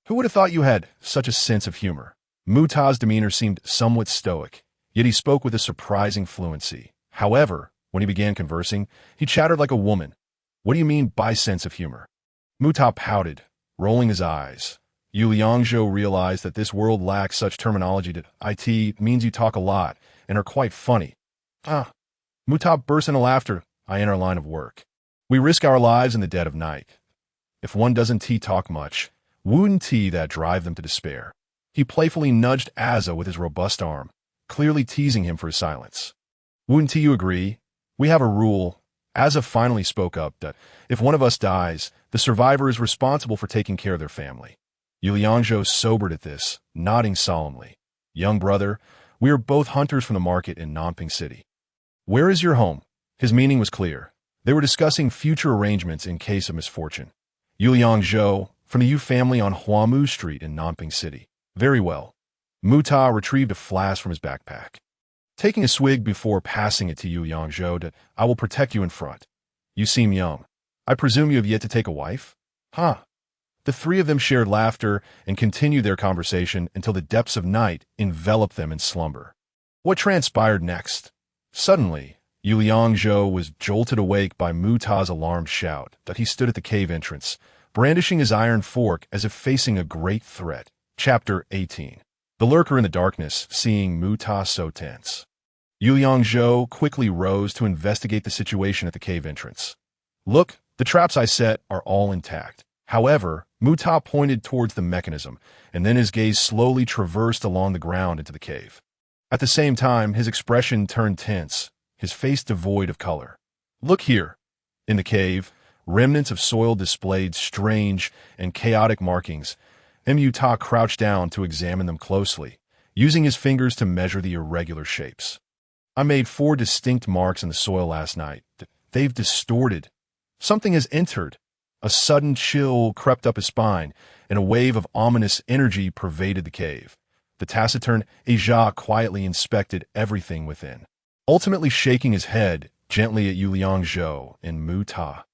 Who would have thought you had such a sense of humor? Muta's demeanor seemed somewhat stoic, yet he spoke with a surprising fluency. However, when he began conversing, he chattered like a woman. What do you mean by sense of humor? Muta pouted, rolling his eyes. Yu Liangzhou realized that this world lacks such terminology that it means you talk a lot and are quite funny. Ah. Muta burst into laughter. I enter our line of work. We risk our lives in the dead of night. If one doesn't talk much, wouldn't that drive them to despair? He playfully nudged Azza with his robust arm, clearly teasing him for his silence. Wouldn't you agree? We have a rule. Azza finally spoke up that if one of us dies, the survivor is responsible for taking care of their family. Yu Liangzhou sobered at this, nodding solemnly. Young brother, we are both hunters from the market in Nanping City. Where is your home? His meaning was clear. They were discussing future arrangements in case of misfortune. Yu Liangzhou, from the Yu family on Huamu Street in Nanping City. Very well. Muta retrieved a flask from his backpack. Taking a swig before passing it to Yu Liangzhou, I will protect you in front. You seem young. I presume you have yet to take a wife? Huh. The three of them shared laughter and continued their conversation until the depths of night enveloped them in slumber. What transpired next? Suddenly, Yu Liangzhou was jolted awake by Muta's alarmed shout that he stood at the cave entrance, brandishing his iron fork as if facing a great threat. Chapter 18. The lurker in the darkness, seeing Muta so tense. Yu Liangzhou quickly rose to investigate the situation at the cave entrance. Look, the traps I set are all intact. However, Muta pointed towards the mechanism, and then his gaze slowly traversed along the ground into the cave. At the same time, his expression turned tense, his face devoid of color. Look here. In the cave, remnants of soil displayed strange and chaotic markings. Muta crouched down to examine them closely, using his fingers to measure the irregular shapes. I made 4 distinct marks in the soil last night. They've distorted. Something has entered. A sudden chill crept up his spine, and a wave of ominous energy pervaded the cave. The taciturn Aja quietly inspected everything within, ultimately shaking his head gently at Yu Liangzhou and Muta.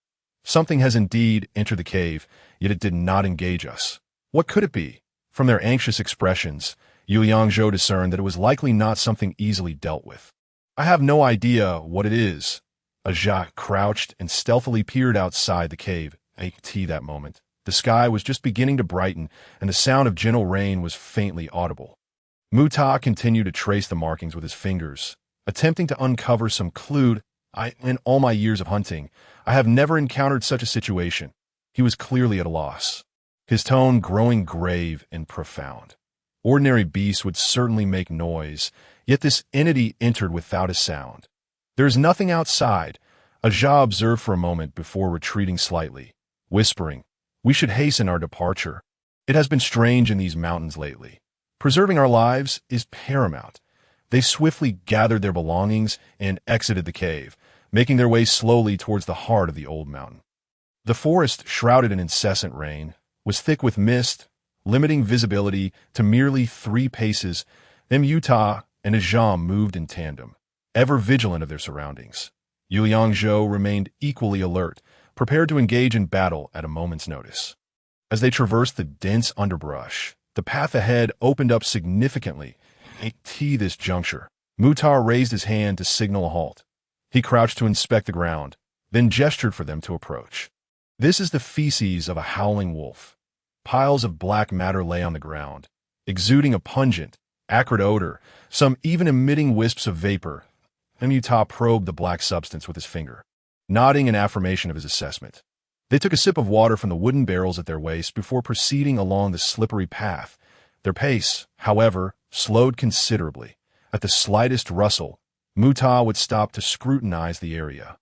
Something has indeed entered the cave, yet it did not engage us. What could it be? From their anxious expressions, Yu Liangzhou discerned that it was likely not something easily dealt with. I have no idea what it is. Aja crouched and stealthily peered outside the cave. That moment, the sky was just beginning to brighten, and the sound of gentle rain was faintly audible. Muta continued to trace the markings with his fingers, attempting to uncover some clue. In all my years of hunting, I have never encountered such a situation. He was clearly at a loss, his tone growing grave and profound. Ordinary beasts would certainly make noise, yet this entity entered without a sound. There is nothing outside, Aja observed for a moment before retreating slightly, whispering, we should hasten our departure. It has been strange in these mountains lately. Preserving our lives is paramount. They swiftly gathered their belongings and exited the cave, making their way slowly towards the heart of the old mountain. The forest, shrouded in incessant rain, was thick with mist, limiting visibility to merely 3 paces. Utah and Ajah moved in tandem, ever vigilant of their surroundings. Yuliangzhou remained equally alert, prepared to engage in battle at a moment's notice. As they traversed the dense underbrush, the path ahead opened up significantly. At this juncture, Mutar raised his hand to signal a halt. He crouched to inspect the ground, then gestured for them to approach. This is the feces of a howling wolf. Piles of black matter lay on the ground, exuding a pungent, acrid odor, some even emitting wisps of vapor. Mutar probed the black substance with his finger, nodding in affirmation of his assessment. They took a sip of water from the wooden barrels at their waist before proceeding along the slippery path. Their pace, however, slowed considerably. At the slightest rustle, Mutar would stop to scrutinize the area.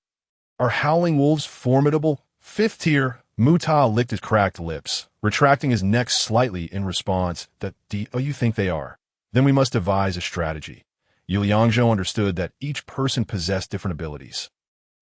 Are howling wolves formidable? Fifth tier, Mutar licked his cracked lips, retracting his neck slightly in response. Oh, you think they are? Then we must devise a strategy. Yuliangzhou understood that each person possessed different abilities.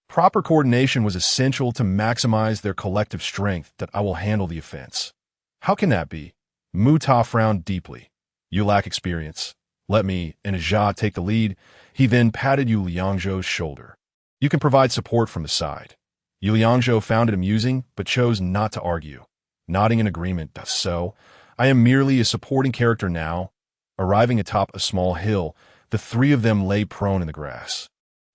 Proper coordination was essential to maximize their collective strength. I will handle the offense. How can that be? Mutar frowned deeply. You lack experience. Let me and Ajah take the lead. He then patted Yuliangzhou's shoulder. You can provide support from the side. Yuliangzhou found it amusing, but chose not to argue. Nodding in agreement. So, I am merely a supporting character now. Arriving atop a small hill, the 3 of them lay prone in the grass.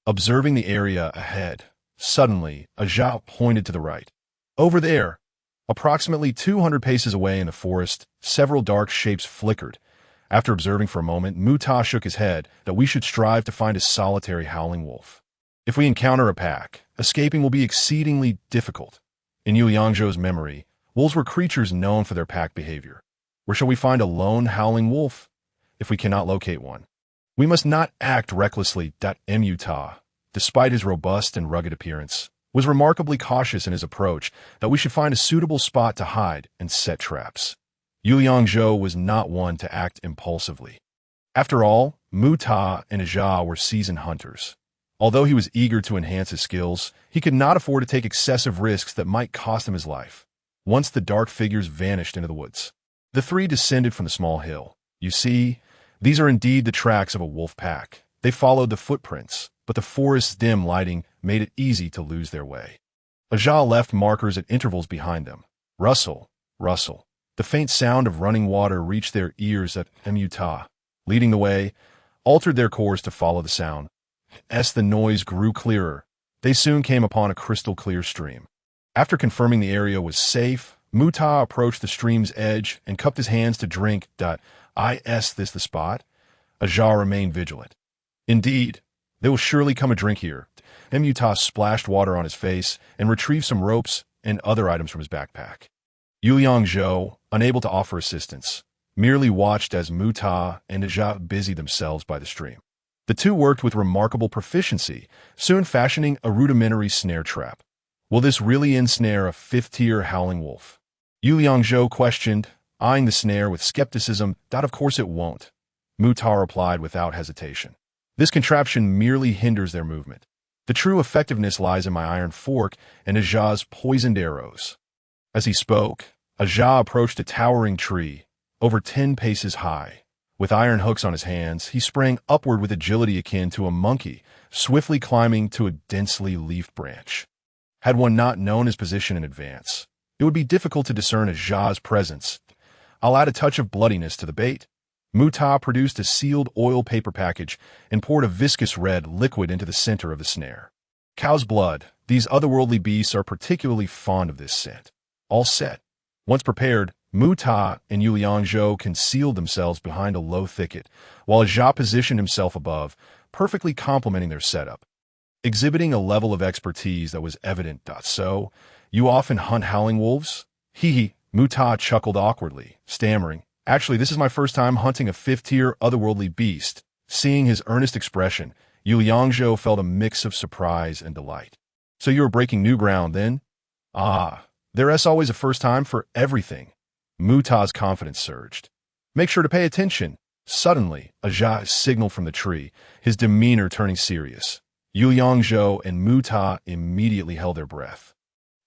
Observing the area ahead, suddenly, Ajah pointed to the right. Over there, approximately 200 paces away in the forest, several dark shapes flickered. After observing for a moment, Mutar shook his head that we should strive to find a solitary howling wolf. If we encounter a pack, escaping will be exceedingly difficult. In Yuliangzhou's memory, wolves were creatures known for their pack behavior. Where shall we find a lone howling wolf? If we cannot locate one, we must not act recklessly. Mutar, despite his robust and rugged appearance, was remarkably cautious in his approach that we should find a suitable spot to hide and set traps. Yuliangzhou was not one to act impulsively. After all, Mutar and Ajah were seasoned hunters. Although he was eager to enhance his skills, he could not afford to take excessive risks that might cost him his life. Once the dark figures vanished into the woods, the 3 descended from the small hill. You see, these are indeed the tracks of a wolf pack. They followed the footprints, but the forest's dim lighting made it easy to lose their way. Ajah left markers at intervals behind them. Rustle, rustle. The faint sound of running water reached their ears. Mutar, leading the way, altered their course to follow the sound. As the noise grew clearer, they soon came upon a crystal-clear stream. After confirming the area was safe, Mutar approached the stream's edge and cupped his hands to drink. Is this the spot? Ajah remained vigilant. Indeed, there will surely come a drink here. Mutar splashed water on his face and retrieved some ropes and other items from his backpack. Yuliangzhou, unable to offer assistance, merely watched as Mutar and Ajah busied themselves by the stream. The 2 worked with remarkable proficiency, soon fashioning a rudimentary snare trap. Will this really ensnare a 5th-tier howling wolf? Yuliangzhou questioned, eyeing the snare with skepticism. Of course it won't. Mutar replied without hesitation. This contraption merely hinders their movement. The true effectiveness lies in my iron fork and Ajah's poisoned arrows. As he spoke, Ajah approached a towering tree, over 10 paces high. With iron hooks on his hands, he sprang upward with agility akin to a monkey, swiftly climbing to a densely leafed branch. Had one not known his position in advance, it would be difficult to discern Ajah's presence. I'll add a touch of bloodiness to the bait. Mutar produced a sealed oil paper package and poured a viscous red liquid into the center of the snare. Cow's blood. These otherworldly beasts are particularly fond of this scent. All set. Once prepared, Mutar and Yuliangzhou concealed themselves behind a low thicket, while Ajah positioned himself above, perfectly complementing their setup. Exhibiting a level of expertise that was evident. So, you often hunt howling wolves? Hee. Mutar chuckled awkwardly, stammering. Actually, this is my first time hunting a 5th-tier otherworldly beast. Seeing his earnest expression, Yuliangzhou felt a mix of surprise and delight. So you are breaking new ground, then? There's always a first time for everything. Mutar's confidence surged. Make sure to pay attention. Suddenly, Ajah signaled from the tree, his demeanor turning serious. Yuliangzhou and Mutar immediately held their breath,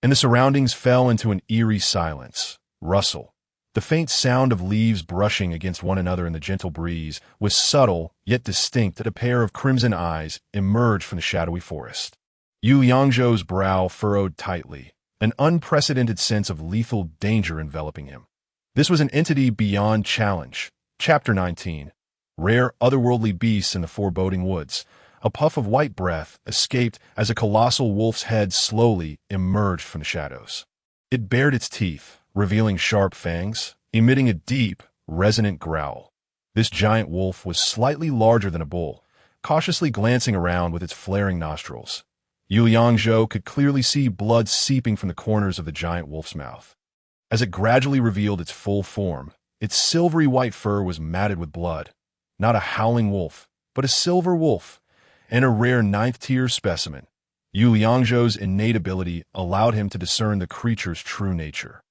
and the surroundings fell into an eerie silence. Rustle, The faint sound of leaves brushing against one another in the gentle breeze was subtle yet distinct as a pair of crimson eyes emerged from the shadowy forest. Yu Yangzhou's brow furrowed tightly, an unprecedented sense of lethal danger enveloping him. This was an entity beyond challenge. Chapter 19. Rare otherworldly beasts in the foreboding woods. A puff of white breath escaped as a colossal wolf's head slowly emerged from the shadows. It bared its teeth, revealing sharp fangs, emitting a deep, resonant growl. This giant wolf was slightly larger than a bull, cautiously glancing around with its flaring nostrils. Yu Yangzhou could clearly see blood seeping from the corners of the giant wolf's mouth. As it gradually revealed its full form, its silvery white fur was matted with blood. Not a howling wolf, but a silver wolf, and a rare ninth-tier specimen. Yu Yangzhou's innate ability allowed him to discern the creature's true nature.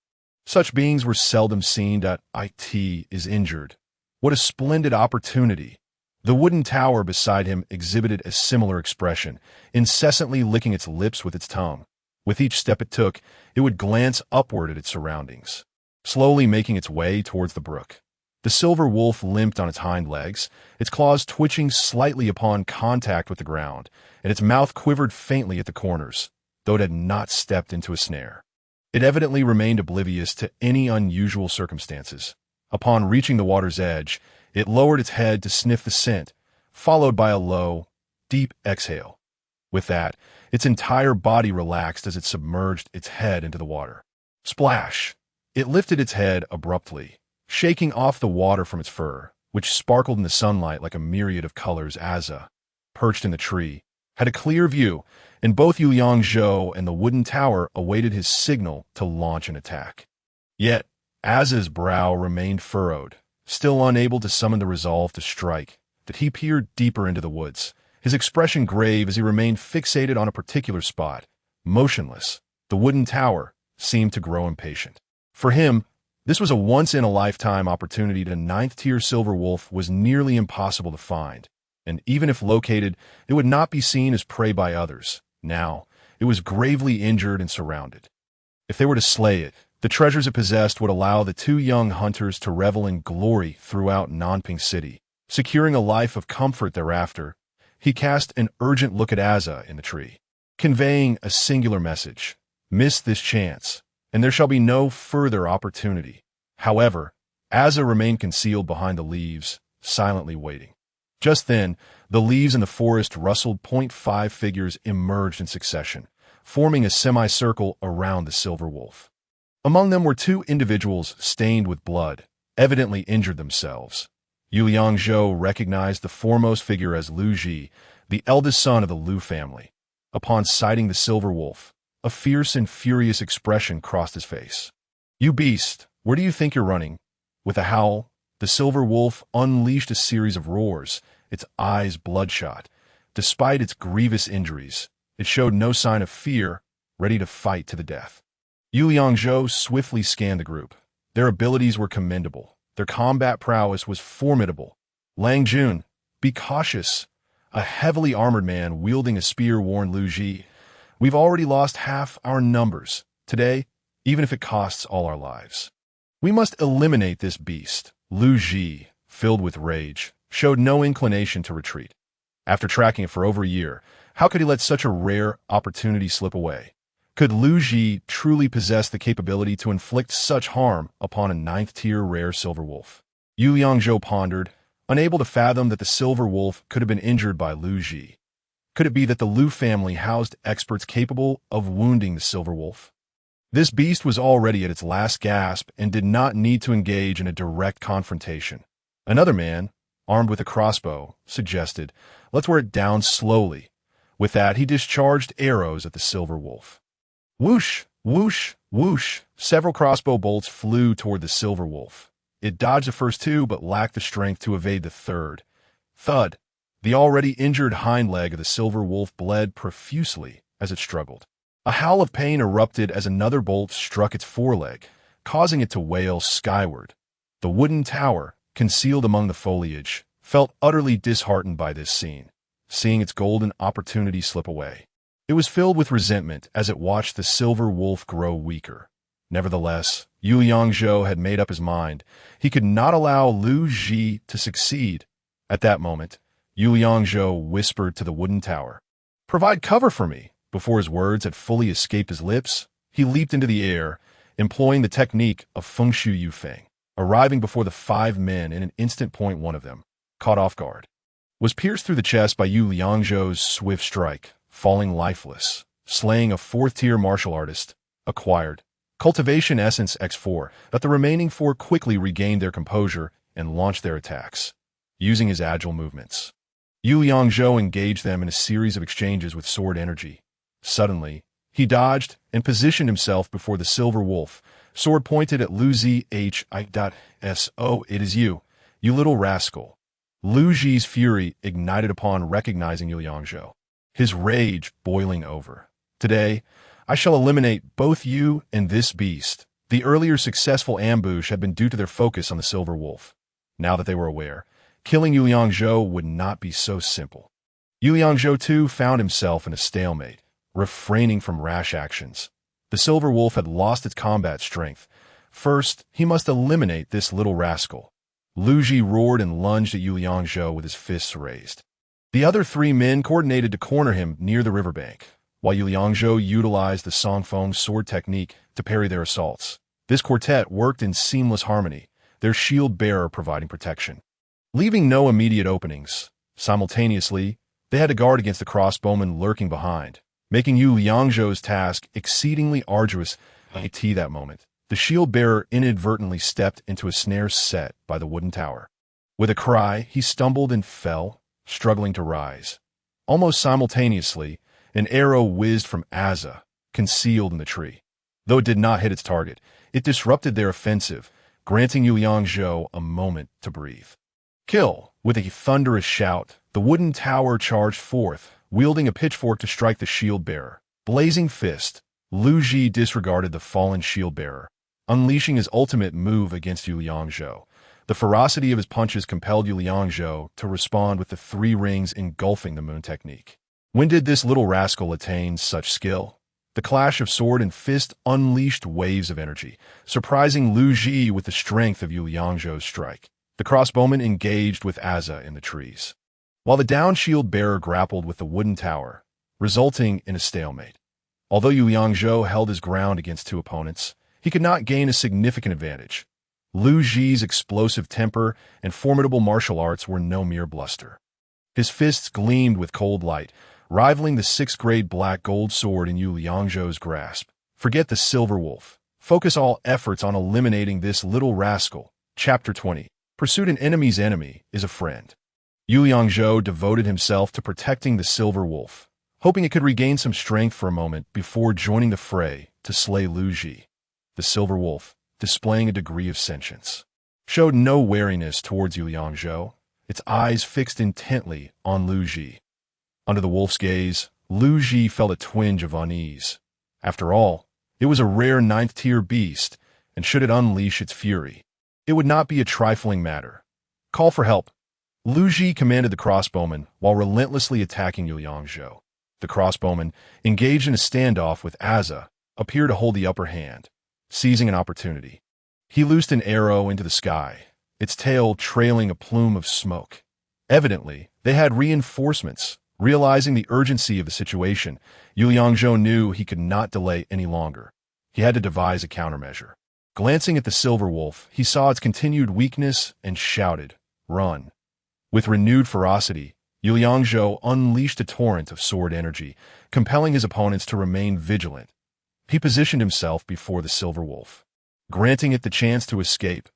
Such beings were seldom seen. It is injured. What a splendid opportunity! The wooden tower beside him exhibited a similar expression, incessantly licking its lips with its tongue. With each step it took, it would glance upward at its surroundings, slowly making its way towards the brook. The silver wolf limped on its hind legs, its claws twitching slightly upon contact with the ground, and its mouth quivered faintly at the corners, though it had not stepped into a snare. It evidently remained oblivious to any unusual circumstances. Upon reaching the water's edge, it lowered its head to sniff the scent, followed by a low, deep exhale. With that, its entire body relaxed as it submerged its head into the water. Splash! It lifted its head abruptly, shaking off the water from its fur, which sparkled in the sunlight like a myriad of colors. Asa, perched in the tree, had a clear view, and both Yu Yangzhou and the wooden tower awaited his signal to launch an attack. Yet, Asa's brow remained furrowed, still unable to summon the resolve to strike, that he peered deeper into the woods, his expression grave as he remained fixated on a particular spot. Motionless, the wooden tower seemed to grow impatient. For him, this was a once-in-a-lifetime opportunity that a ninth-tier silver wolf was nearly impossible to find, and even if located, it would not be seen as prey by others. Now, it was gravely injured and surrounded. If they were to slay it, the treasures it possessed would allow the two young hunters to revel in glory throughout Nanping City, securing a life of comfort thereafter. He cast an urgent look at Asa in the tree, conveying a singular message: miss this chance, and there shall be no further opportunity. However, Asa remained concealed behind the leaves, silently waiting. Just then, the leaves in the forest rustled. 5 figures emerged in succession, forming a semicircle around the silver wolf. Among them were 2 individuals stained with blood, evidently injured themselves. Yu Yangzhou recognized the foremost figure as Lu Ji, the eldest son of the Lu family. Upon sighting the silver wolf, a fierce and furious expression crossed his face. "You beast, where do you think you're running?" With a howl, the silver wolf unleashed a series of roars, its eyes bloodshot. Despite its grievous injuries, it showed no sign of fear, ready to fight to the death. Yu Yangzhou swiftly scanned the group. Their abilities were commendable. Their combat prowess was formidable. "Lang Jun, be cautious." A heavily armored man wielding a spear warned Lu Ji. "We've already lost half our numbers today, even if it costs all our lives. We must eliminate this beast." Lu Ji, filled with rage, showed no inclination to retreat. After tracking it for over a year, how could he let such a rare opportunity slip away? Could Lu Ji truly possess the capability to inflict such harm upon a 9th-tier rare silver wolf? Yu Yangzhou pondered, unable to fathom that the silver wolf could have been injured by Lu Ji. Could it be that the Lu family housed experts capable of wounding the silver wolf? This beast was already at its last gasp and did not need to engage in a direct confrontation. Another man, armed with a crossbow, suggested, "Let's wear it down slowly." With that, he discharged arrows at the silver wolf. Whoosh, whoosh, whoosh. Several crossbow bolts flew toward the silver wolf. It dodged the first 2 but lacked the strength to evade the third. Thud. The already injured hind leg of the silver wolf bled profusely as it struggled. A howl of pain erupted as another bolt struck its foreleg, causing it to wail skyward. The wooden tower, concealed among the foliage, felt utterly disheartened by this scene, seeing its golden opportunity slip away. It was filled with resentment as it watched the silver wolf grow weaker. Nevertheless, Yu Yangzhou had made up his mind. He could not allow Lu Ji to succeed. At that moment, Yu Yangzhou whispered to the wooden tower, "Provide cover for me." Before his words had fully escaped his lips, he leaped into the air, employing the technique of Fengshu Yufeng. Arriving before the 5 men in an instant, one of them, caught off guard, was pierced through the chest by Yu Liangzhou's swift strike, falling lifeless, slaying a 4th-tier martial artist. Acquired Cultivation Essence X4, but the remaining 4 quickly regained their composure and launched their attacks. Using his agile movements, Yu Yangzhou engaged them in a series of exchanges with sword energy. Suddenly, he dodged and positioned himself before the Silver Wolf, sword pointed at Lu Zi's. "Oh, it is you, you little rascal." Lu Zi's fury ignited upon recognizing Yu Yangzhou, his rage boiling over. "Today, I shall eliminate both you and this beast." The earlier successful ambush had been due to their focus on the Silver Wolf. Now that they were aware, killing Yu Yangzhou would not be so simple. Yu Yangzhou too found himself in a stalemate, refraining from rash actions. The Silver Wolf had lost its combat strength. First, he must eliminate this little rascal. Lu Ji roared and lunged at Yu Yangzhou with his fists raised. The other 3 men coordinated to corner him near the riverbank, while Yu Yangzhou utilized the Songfeng sword technique to parry their assaults. This quartet worked in seamless harmony, their shield bearer providing protection, leaving no immediate openings. Simultaneously, they had to guard against the crossbowmen lurking behind, making Yu Yangzhou's task exceedingly arduous. At that moment, the shield-bearer inadvertently stepped into a snare set by the wooden tower. With a cry, he stumbled and fell, struggling to rise. Almost simultaneously, an arrow whizzed from Aza, concealed in the tree. Though it did not hit its target, it disrupted their offensive, granting Yu Yangzhou a moment to breathe. "Kill!" With a thunderous shout, the wooden tower charged forth, wielding a pitchfork to strike the shield-bearer. Blazing fist, Lu Ji disregarded the fallen shield-bearer, unleashing his ultimate move against Yu Yangzhou. The ferocity of his punches compelled Yu Yangzhou to respond with the 3 rings engulfing the moon technique. When did this little rascal attain such skill? The clash of sword and fist unleashed waves of energy, surprising Lu Ji with the strength of Yu Yangzhou's strike. The crossbowmen engaged with Aza in the trees, while the down shield bearer grappled with the wooden tower, resulting in a stalemate. Although Yu Yangzhou held his ground against 2 opponents, he could not gain a significant advantage. Lu Ji's explosive temper and formidable martial arts were no mere bluster. His fists gleamed with cold light, rivaling the 6th-grade black gold sword in Yu Yangzhou's grasp. Forget the Silver Wolf. Focus all efforts on eliminating this little rascal. Chapter 20. Pursuit: an enemy's enemy is a friend. Yu Yangzhou devoted himself to protecting the Silver Wolf, hoping it could regain some strength for a moment before joining the fray to slay Lu Ji. The Silver Wolf, displaying a degree of sentience, showed no wariness towards Yu Yangzhou, its eyes fixed intently on Lu Ji. Under the wolf's gaze, Lu Ji felt a twinge of unease. After all, it was a rare 9th-tier beast, and should it unleash its fury, it would not be a trifling matter. "Call for help." Lu Ji commanded the crossbowmen while relentlessly attacking Yu Yangzhou. The crossbowman, engaged in a standoff with Aza, appeared to hold the upper hand. Seizing an opportunity, he loosed an arrow into the sky, its tail trailing a plume of smoke. Evidently, they had reinforcements. Realizing the urgency of the situation, Yu Yangzhou knew he could not delay any longer. He had to devise a countermeasure. Glancing at the Silver Wolf, he saw its continued weakness and shouted, "Run!" With renewed ferocity, Yu Yangzhou unleashed a torrent of sword energy, compelling his opponents to remain vigilant. He positioned himself before the Silver Wolf, granting it the chance to escape.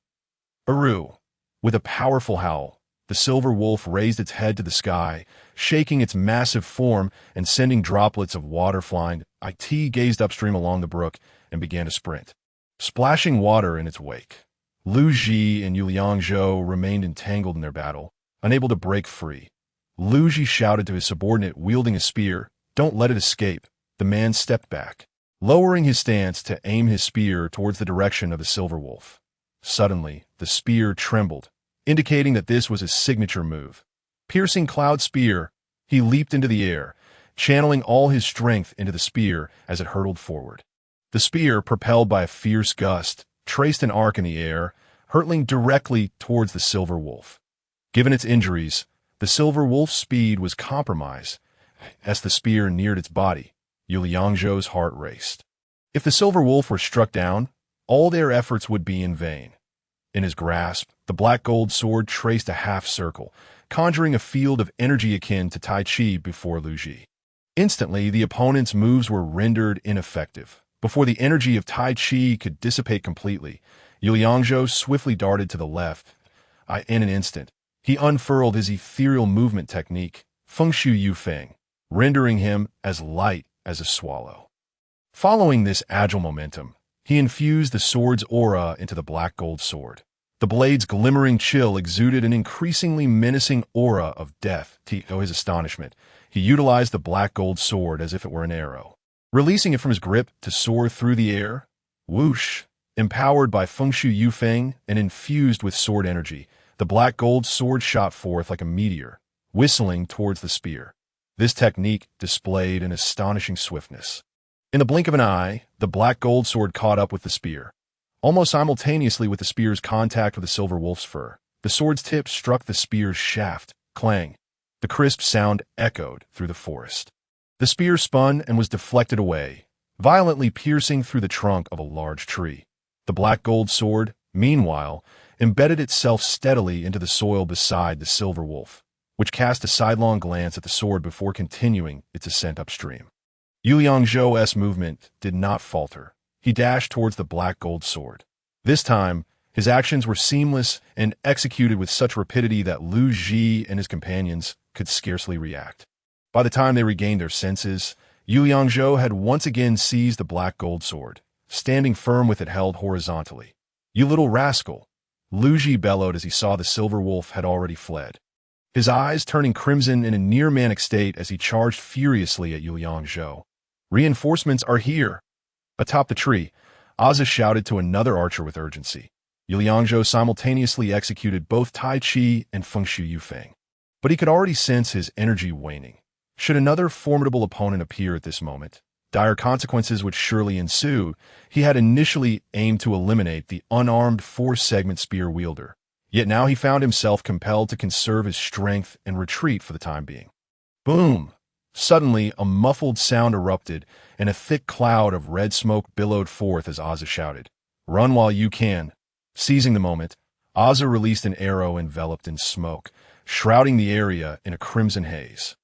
Aru! With a powerful howl, the Silver Wolf raised its head to the sky, shaking its massive form and sending droplets of water flying. It gazed upstream along the brook and began to sprint, splashing water in its wake. Lu Ji and Yu Yangzhou remained entangled in their battle, unable to break free. Lu Ji shouted to his subordinate wielding a spear, "Don't let it escape." The man stepped back, lowering his stance to aim his spear towards the direction of the Silver Wolf. Suddenly, the spear trembled, indicating that this was his signature move. Piercing Cloud Spear, he leaped into the air, channeling all his strength into the spear as it hurtled forward. The spear, propelled by a fierce gust, traced an arc in the air, hurtling directly towards the silver wolf. Given its injuries, the silver wolf's speed was compromised. As the spear neared its body, Yu Liangzhou's heart raced. If the silver wolf were struck down, all their efforts would be in vain. In his grasp, the black gold sword traced a half circle, conjuring a field of energy akin to Tai Chi before Lu Ji. Instantly, the opponent's moves were rendered ineffective. Before the energy of Tai Chi could dissipate completely, Yu Liangzhou swiftly darted to the left. In an instant, he unfurled his ethereal movement technique, Fengshu Yufeng, rendering him as light as a swallow. Following this agile momentum, he infused the sword's aura into the black gold sword. The blade's glimmering chill exuded an increasingly menacing aura of death. To his astonishment, he utilized the black gold sword as if it were an arrow. Releasing it from his grip to soar through the air, whoosh, empowered by Fengshu Yufeng and infused with sword energy, the black gold sword shot forth like a meteor, whistling towards the spear. This technique displayed an astonishing swiftness. In the blink of an eye, the black gold sword caught up with the spear. Almost simultaneously with the spear's contact with the silver wolf's fur, the sword's tip struck the spear's shaft. Clang! The crisp sound echoed through the forest. The spear spun and was deflected away, violently piercing through the trunk of a large tree. The black gold sword, meanwhile, embedded itself steadily into the soil beside the silver wolf, which cast a sidelong glance at the sword before continuing its ascent upstream. Yu Liangzhou's movement did not falter. He dashed towards the black gold sword. This time, his actions were seamless and executed with such rapidity that Lu Ji and his companions could scarcely react. By the time they regained their senses, Yu Liangzhou had once again seized the black gold sword, standing firm with it held horizontally. "You little rascal!" Lu Ji bellowed as he saw the silver wolf had already fled. His eyes turning crimson in a near-manic state as he charged furiously at Yu Liangzhou. "Reinforcements are here!" Atop the tree, Aza shouted to another archer with urgency. Yu Liangzhou simultaneously executed both Tai Chi and Fengshu Yufeng. But he could already sense his energy waning. Should another formidable opponent appear at this moment, dire consequences would surely ensue. He had initially aimed to eliminate the unarmed four-segment spear wielder. Yet now he found himself compelled to conserve his strength and retreat for the time being. Boom! Suddenly, a muffled sound erupted, and a thick cloud of red smoke billowed forth as Aza shouted, "Run while you can." Seizing the moment, Aza released an arrow enveloped in smoke, shrouding the area in a crimson haze.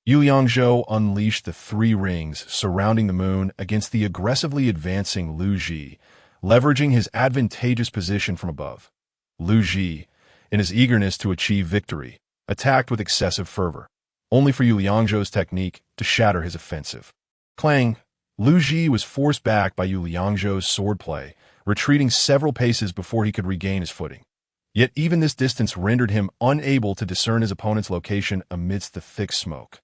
Yu Liangzhou unleashed the three rings surrounding the moon against the aggressively advancing Lu Ji, leveraging his advantageous position from above. Lu Ji, in his eagerness to achieve victory, attacked with excessive fervor, only for Yu Liangzhou's technique to shatter his offensive. Clang! Lu Ji was forced back by Yu Liangzhou's swordplay, retreating several paces before he could regain his footing. Yet even this distance rendered him unable to discern his opponent's location amidst the thick smoke.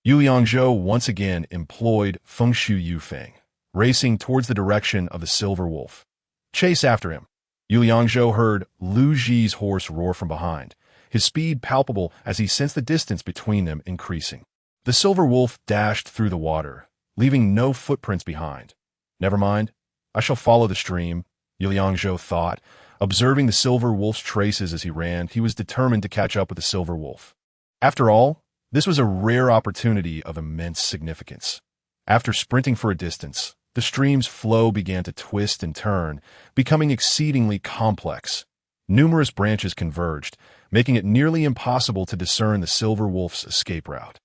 Yu Liangzhou once again employed Fengshu Yufeng, racing towards the direction of the silver wolf. Chase after him! Yu Liangzhou heard Lu Ji's horse roar from behind, his speed palpable as he sensed the distance between them increasing. The silver wolf dashed through the water, leaving no footprints behind. Never mind, I shall follow the stream, Yu Liangzhou thought. Observing the silver wolf's traces as he ran, he was determined to catch up with the silver wolf. After all, this was a rare opportunity of immense significance. After sprinting for a distance, the stream's flow began to twist and turn, becoming exceedingly complex. Numerous branches converged, making it nearly impossible to discern the silver wolf's escape route.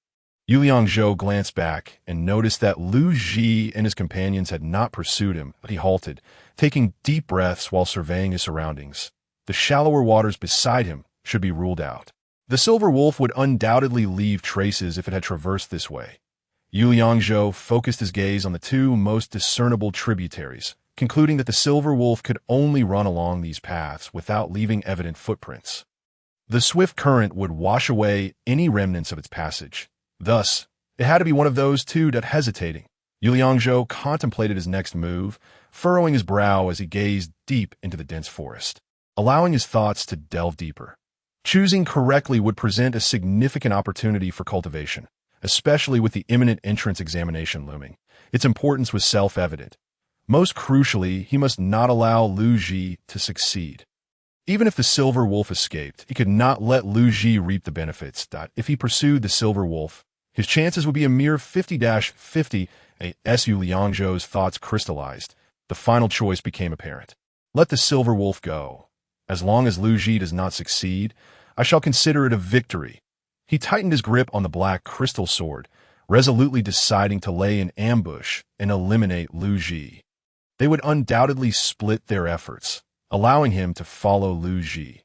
Yu Liangzhou glanced back and noticed that Lu Ji and his companions had not pursued him, but he halted, taking deep breaths while surveying his surroundings. The shallower waters beside him should be ruled out. The silver wolf would undoubtedly leave traces if it had traversed this way. Yu Liangzhou focused his gaze on the two most discernible tributaries, concluding that the silver wolf could only run along these paths without leaving evident footprints. The swift current would wash away any remnants of its passage. Thus, it had to be one of those two that hesitating. Yu Liangzhou contemplated his next move, furrowing his brow as he gazed deep into the dense forest, allowing his thoughts to delve deeper. Choosing correctly would present a significant opportunity for cultivation, especially with the imminent entrance examination looming. Its importance was self-evident. Most crucially, he must not allow Lu Ji to succeed. Even if the silver wolf escaped, he could not let Lu Ji reap the benefits. If he pursued the silver wolf, his chances would be a mere 50-50. As Yu Liangzhou's thoughts crystallized, the final choice became apparent. Let the silver wolf go. As long as Lu Ji does not succeed, I shall consider it a victory. He tightened his grip on the black crystal sword, resolutely deciding to lay an ambush and eliminate Lu Ji. They would undoubtedly split their efforts, allowing him to follow Lu Ji.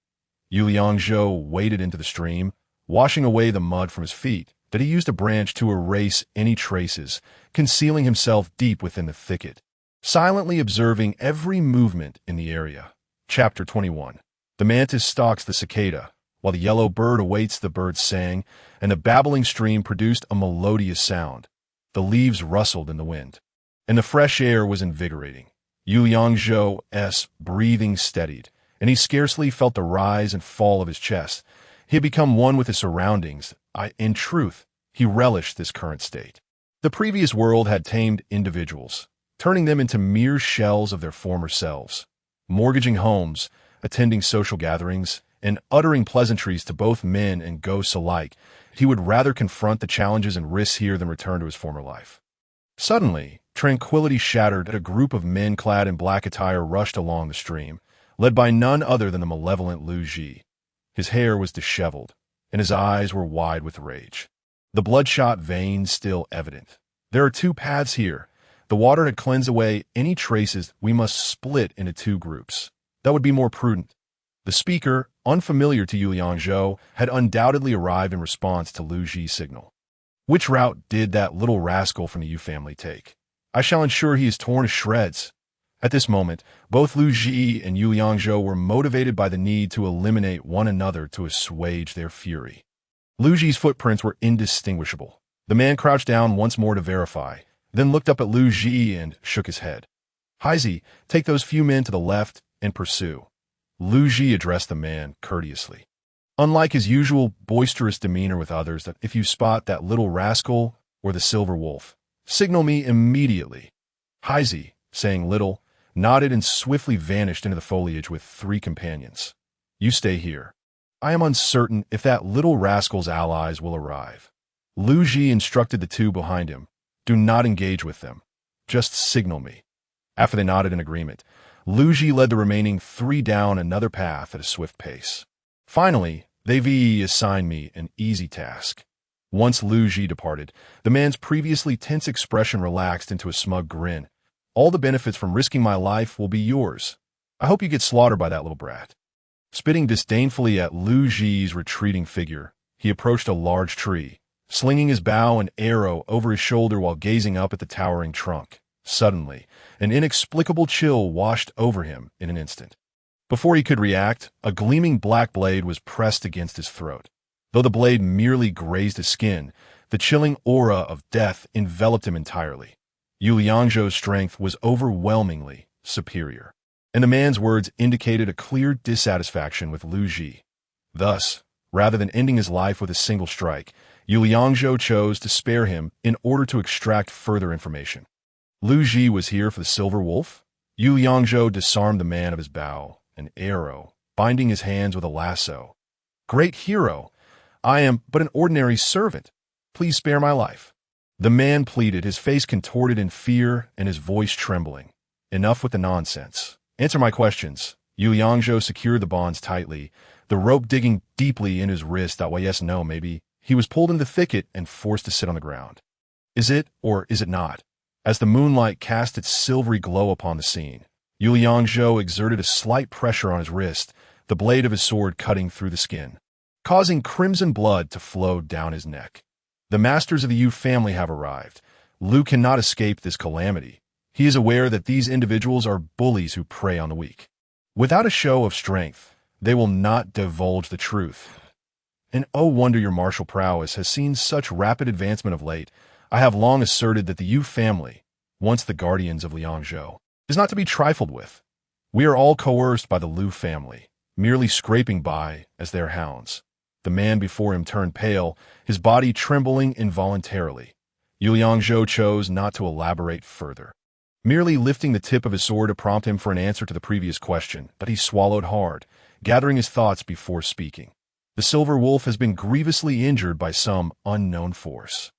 Yu Liangzhou waded into the stream, washing away the mud from his feet, that he used a branch to erase any traces, concealing himself deep within the thicket, silently observing every movement in the area. Chapter 21. The mantis stalks the cicada, while the yellow bird awaits the bird's sang, and the babbling stream produced a melodious sound. The leaves rustled in the wind, and the fresh air was invigorating. Yu Liangzhou's breathing steadied, and he scarcely felt the rise and fall of his chest. He had become one with his surroundings. In truth, he relished this current state. The previous world had tamed individuals, turning them into mere shells of their former selves, mortgaging homes, attending social gatherings, and uttering pleasantries to both men and ghosts alike. He would rather confront the challenges and risks here than return to his former life. Suddenly, tranquility shattered as a group of men clad in black attire rushed along the stream, led by none other than the malevolent Lu Ji. His hair was disheveled, and his eyes were wide with rage, the bloodshot veins still evident. There are two paths here. The water had cleansed away any traces. We must split into two groups. That would be more prudent. The speaker, unfamiliar to Yu Liangzhou, had undoubtedly arrived in response to Lu Ji's signal. Which route did that little rascal from the Yu family take? I shall ensure he is torn to shreds. At this moment, both Lu Ji and Yu Liangzhou were motivated by the need to eliminate one another to assuage their fury. Lu Ji's footprints were indistinguishable. The man crouched down once more to verify, then looked up at Lu Ji and shook his head. Haizi, take those few men to the left and pursue. Lu Ji addressed the man courteously. Unlike his usual boisterous demeanor with others, that if you spot that little rascal or the silver wolf, signal me immediately. Haizi, saying little, nodded and swiftly vanished into the foliage with three companions. You stay here. I am uncertain if that little rascal's allies will arrive. Lu Ji instructed the two behind him. Do not engage with them. Just signal me. After they nodded in agreement, Lu Ji led the remaining three down another path at a swift pace. Finally, they assigned me an easy task. Once Lu Ji departed, the man's previously tense expression relaxed into a smug grin. All the benefits from risking my life will be yours. I hope you get slaughtered by that little brat. Spitting disdainfully at Lu Ji's retreating figure, he approached a large tree, slinging his bow and arrow over his shoulder while gazing up at the towering trunk. Suddenly, an inexplicable chill washed over him in an instant. Before he could react, a gleaming black blade was pressed against his throat. Though the blade merely grazed his skin, the chilling aura of death enveloped him entirely. Yu Liangzhou's strength was overwhelmingly superior, and the man's words indicated a clear dissatisfaction with Lu Ji. Thus, rather than ending his life with a single strike, Yu Liangzhou chose to spare him in order to extract further information. Lu Ji was here for the silver wolf? Yu Liangzhou disarmed the man of his bow and arrow, binding his hands with a lasso. Great hero! I am but an ordinary servant. Please spare my life. The man pleaded, his face contorted in fear and his voice trembling. Enough with the nonsense. Answer my questions. Yu Liangzhou secured the bonds tightly, the rope digging deeply in his wrist. Why, yes, no, maybe. He was pulled into the thicket and forced to sit on the ground. Is it, or is it not? As the moonlight cast its silvery glow upon the scene, Yu Liangzhou exerted a slight pressure on his wrist, the blade of his sword cutting through the skin, causing crimson blood to flow down his neck. The masters of the Yu family have arrived. Lu cannot escape this calamity. He is aware that these individuals are bullies who prey on the weak. Without a show of strength, they will not divulge the truth. And oh wonder your martial prowess has seen such rapid advancement of late. I have long asserted that the Yu family, once the guardians of Liangzhou, is not to be trifled with. We are all coerced by the Lu family, merely scraping by as their hounds. The man before him turned pale, his body trembling involuntarily. Yu Liangzhou chose not to elaborate further. merely lifting the tip of his sword to prompt him for an answer to the previous question, but he swallowed hard, gathering his thoughts before speaking. The silver wolf has been grievously injured by some unknown force.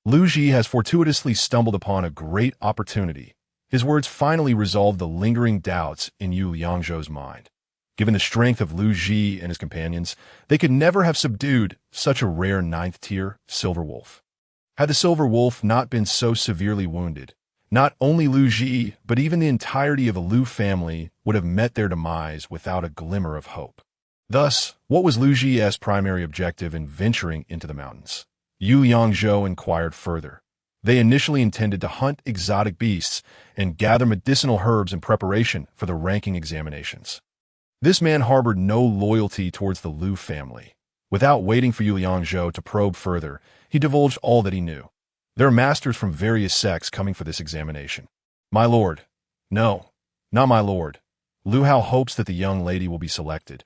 Lu Ji has fortuitously stumbled upon a great opportunity. His words finally resolved the lingering doubts in Yu Liangzhou's mind. Given the strength of Lu Ji and his companions, they could never have subdued such a rare ninth-tier silver wolf. Had the silver wolf not been so severely wounded, not only Lu Ji, but even the entirety of the Lu family would have met their demise without a glimmer of hope. Thus, what was Lu Ji's primary objective in venturing into the mountains? Yu Liangzhou inquired further. They initially intended to hunt exotic beasts and gather medicinal herbs in preparation for the ranking examinations. This man harbored no loyalty towards the Lu family. Without waiting for Yu Liangzhou to probe further, he divulged all that he knew. There are masters from various sects coming for this examination. My lord. No, not my lord. Lu Hao hopes that the young lady will be selected.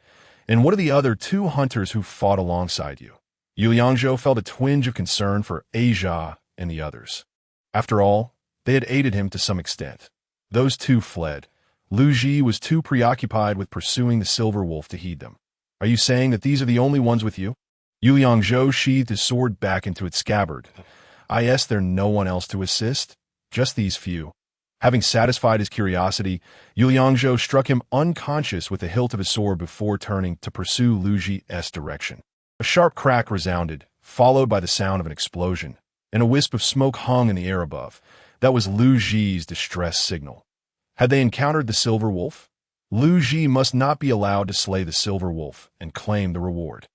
And what are the other 2 hunters who fought alongside you? Yu Liangzhou felt a twinge of concern for Asia and the others. After all, they had aided him to some extent. Those 2 fled. Lu Ji was too preoccupied with pursuing the silver wolf to heed them. Are you saying that these are the only ones with you? Yu Liangzhou sheathed his sword back into its scabbard. Is there no one else to assist? Just these few. Having satisfied his curiosity, Yu Liangzhou struck him unconscious with the hilt of his sword before turning to pursue Lu Ji's direction. A sharp crack resounded, followed by the sound of an explosion, and a wisp of smoke hung in the air above. That was Lu Ji's distress signal. Had they encountered the silver wolf? Lu Ji must not be allowed to slay the silver wolf and claim the reward.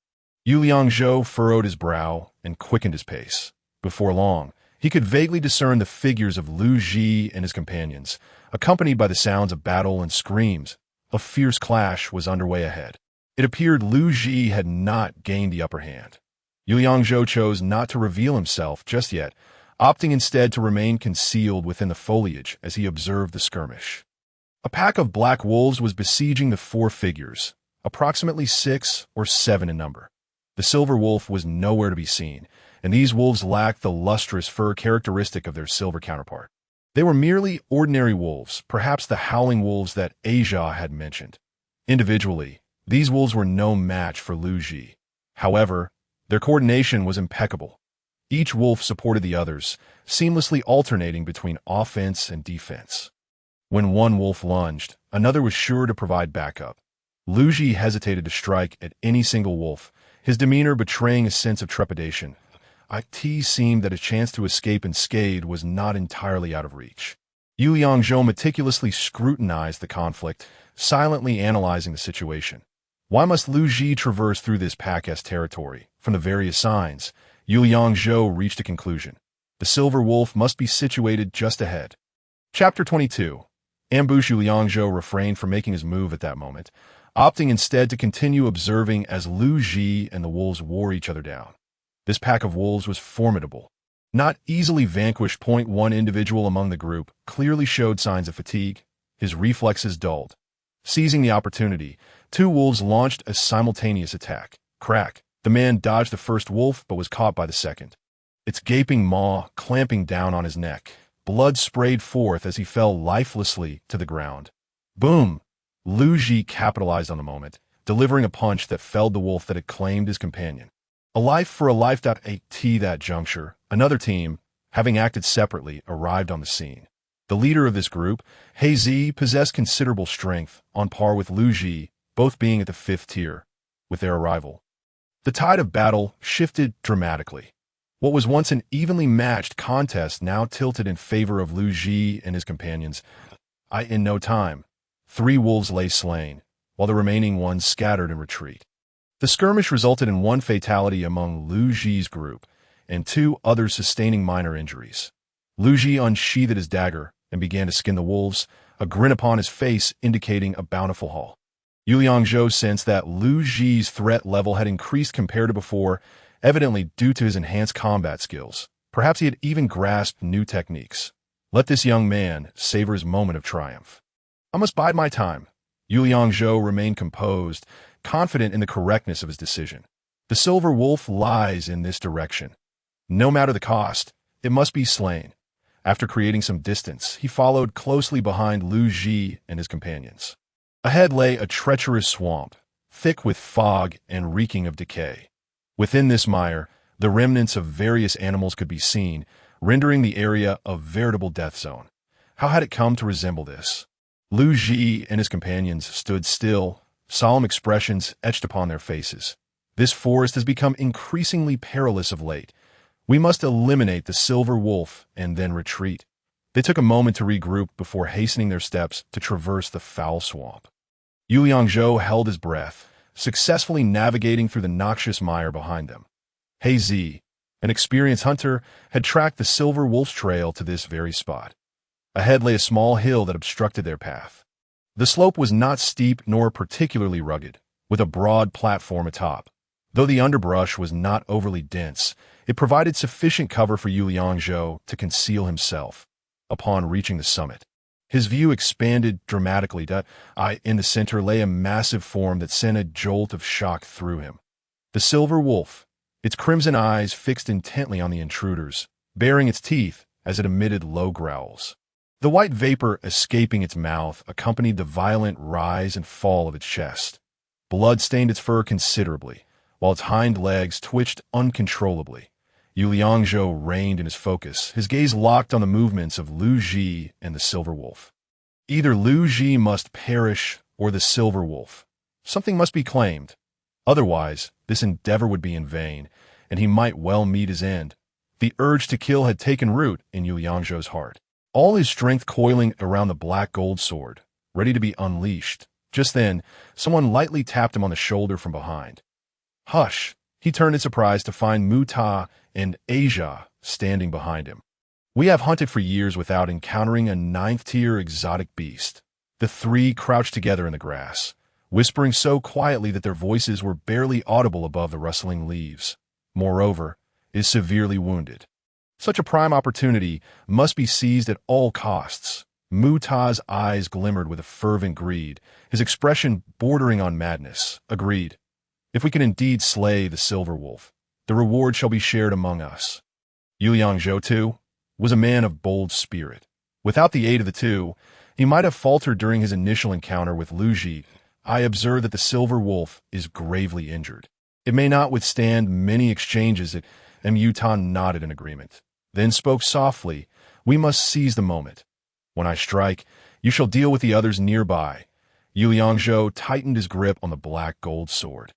Yu Liangzhou furrowed his brow and quickened his pace. Before long, he could vaguely discern the figures of Lu Ji and his companions, accompanied by the sounds of battle and screams. A fierce clash was underway ahead. It appeared Lu Ji had not gained the upper hand. Yu Liangzhou chose not to reveal himself just yet, opting instead to remain concealed within the foliage as he observed the skirmish. A pack of black wolves was besieging the 4 figures, approximately 6 or 7 in number. The silver wolf was nowhere to be seen, and these wolves lacked the lustrous fur characteristic of their silver counterpart. They were merely ordinary wolves, perhaps the howling wolves that Asia had mentioned. Individually, these wolves were no match for Lu Ji. However, their coordination was impeccable. Each wolf supported the others, seamlessly alternating between offense and defense. When one wolf lunged, another was sure to provide backup. Lu Ji hesitated to strike at any single wolf, his demeanor betraying a sense of trepidation. It seemed that a chance to escape unscathed was not entirely out of reach. Yu Liangzhou meticulously scrutinized the conflict, silently analyzing the situation. Why must Lu Ji traverse through this pack's territory? From the various signs, Yu Liangzhou reached a conclusion. The silver wolf must be situated just ahead. Chapter 22. Ambush. Yu Liangzhou refrained from making his move at that moment, opting instead to continue observing as Lu Ji and the wolves wore each other down. This pack of wolves was formidable. Not easily vanquished. One individual among the group clearly showed signs of fatigue, his reflexes dulled. Seizing the opportunity, 2 wolves launched a simultaneous attack. Crack! The man dodged the first wolf but was caught by the second. Its gaping maw clamping down on his neck. Blood sprayed forth as he fell lifelessly to the ground. Boom! Lu Ji capitalized on the moment, delivering a punch that felled the wolf that had claimed his companion. A life for a life. At that juncture, another team, having acted separately, arrived on the scene. The leader of this group, He Zi, possessed considerable strength, on par with Lu Ji, both being at the 5th tier. With their arrival, the tide of battle shifted dramatically. What was once an evenly matched contest now tilted in favor of Lu Ji and his companions. In no time, 3 wolves lay slain, while the remaining ones scattered in retreat. The skirmish resulted in 1 fatality among Lu Ji's group, and 2 others sustaining minor injuries. Lu Ji unsheathed his dagger and began to skin the wolves, a grin upon his face indicating a bountiful haul. Yu Liangzhou sensed that Lu Ji's threat level had increased compared to before, evidently due to his enhanced combat skills. Perhaps he had even grasped new techniques. Let this young man savor his moment of triumph. I must bide my time. Yu Liangzhou remained composed, confident in the correctness of his decision. The silver wolf lies in this direction. No matter the cost, it must be slain. After creating some distance, he followed closely behind Lu Ji and his companions. Ahead lay a treacherous swamp, thick with fog and reeking of decay. Within this mire, the remnants of various animals could be seen, rendering the area a veritable death zone. How had it come to resemble this? Lu Ji and his companions stood still, solemn expressions etched upon their faces. This forest has become increasingly perilous of late. We must eliminate the silver wolf and then retreat. They took a moment to regroup before hastening their steps to traverse the foul swamp. Yu Liangzhou held his breath, successfully navigating through the noxious mire behind them. He Zi, an experienced hunter, had tracked the silver wolf's trail to this very spot. Ahead lay a small hill that obstructed their path. The slope was not steep nor particularly rugged, with a broad platform atop. Though the underbrush was not overly dense, it provided sufficient cover for Yu Liangzhou to conceal himself. Upon reaching the summit, his view expanded dramatically. In the center lay a massive form that sent a jolt of shock through him. The silver wolf, its crimson eyes fixed intently on the intruders, baring its teeth as it emitted low growls. The white vapor escaping its mouth accompanied the violent rise and fall of its chest. Blood stained its fur considerably, while its hind legs twitched uncontrollably. Yu Liangzhou reined in his focus, his gaze locked on the movements of Lu Ji and the silver wolf. Either Lu Ji must perish or the silver wolf. Something must be claimed. Otherwise, this endeavor would be in vain, and he might well meet his end. The urge to kill had taken root in Yu Liangzhou's heart, all his strength coiling around the black gold sword, ready to be unleashed. Just then, someone lightly tapped him on the shoulder from behind. "Hush!" He turned in surprise to find Mu Ta and Asia standing behind him. "We have hunted for years without encountering a ninth-tier exotic beast." The three crouched together in the grass, whispering so quietly that their voices were barely audible above the rustling leaves. Moreover, is severely wounded. Such a prime opportunity must be seized at all costs. Mu Ta's eyes glimmered with a fervent greed, his expression bordering on madness. "Agreed. If we can indeed slay the silver wolf, the reward shall be shared among us." Yu Liangzhou, too, was a man of bold spirit. Without the aid of the two, he might have faltered during his initial encounter with Lu Ji. "I observe that the silver wolf is gravely injured. It may not withstand many exchanges." Mu Ta nodded in agreement, then spoke softly. "We must seize the moment. When I strike, you shall deal with the others nearby." Yu Liangzhou tightened his grip on the black gold sword.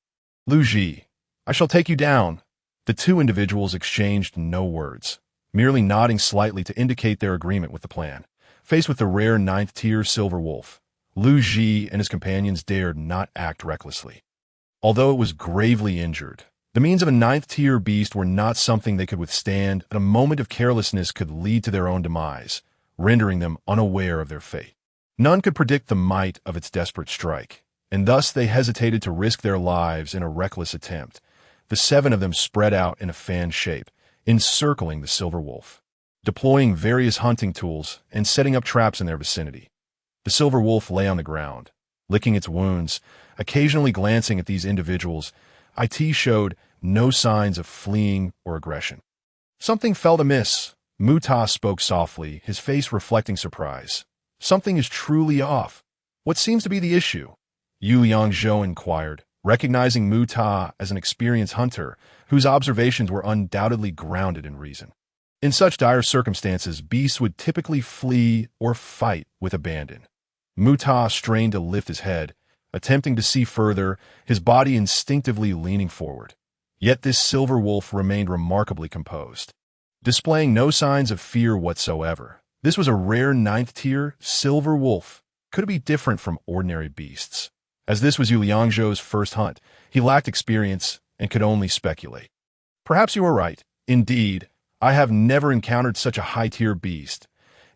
"Lu Ji, I shall take you down." The two individuals exchanged no words, merely nodding slightly to indicate their agreement with the plan. Faced with the rare ninth-tier silver wolf, Lu Ji and his companions dared not act recklessly. Although it was gravely injured, the means of a ninth-tier beast were not something they could withstand, and a moment of carelessness could lead to their own demise, rendering them unaware of their fate. None could predict the might of its desperate strike, and thus they hesitated to risk their lives in a reckless attempt. The seven of them spread out in a fan shape, encircling the silver wolf, deploying various hunting tools and setting up traps in their vicinity. The silver wolf lay on the ground, licking its wounds, occasionally glancing at these individuals. It showed no signs of fleeing or aggression. "Something felt amiss." Mu Ta spoke softly, his face reflecting surprise. "Something is truly off. What seems to be the issue?" Yu Liangzhou inquired, recognizing Mu Ta as an experienced hunter whose observations were undoubtedly grounded in reason. In such dire circumstances, beasts would typically flee or fight with abandon. Mu Ta strained to lift his head, attempting to see further, his body instinctively leaning forward. Yet this silver wolf remained remarkably composed, displaying no signs of fear whatsoever. This was a rare ninth-tier silver wolf. Could it be different from ordinary beasts? As this was Yu Liangzhou's first hunt, he lacked experience and could only speculate. "Perhaps you are right. Indeed, I have never encountered such a high-tier beast."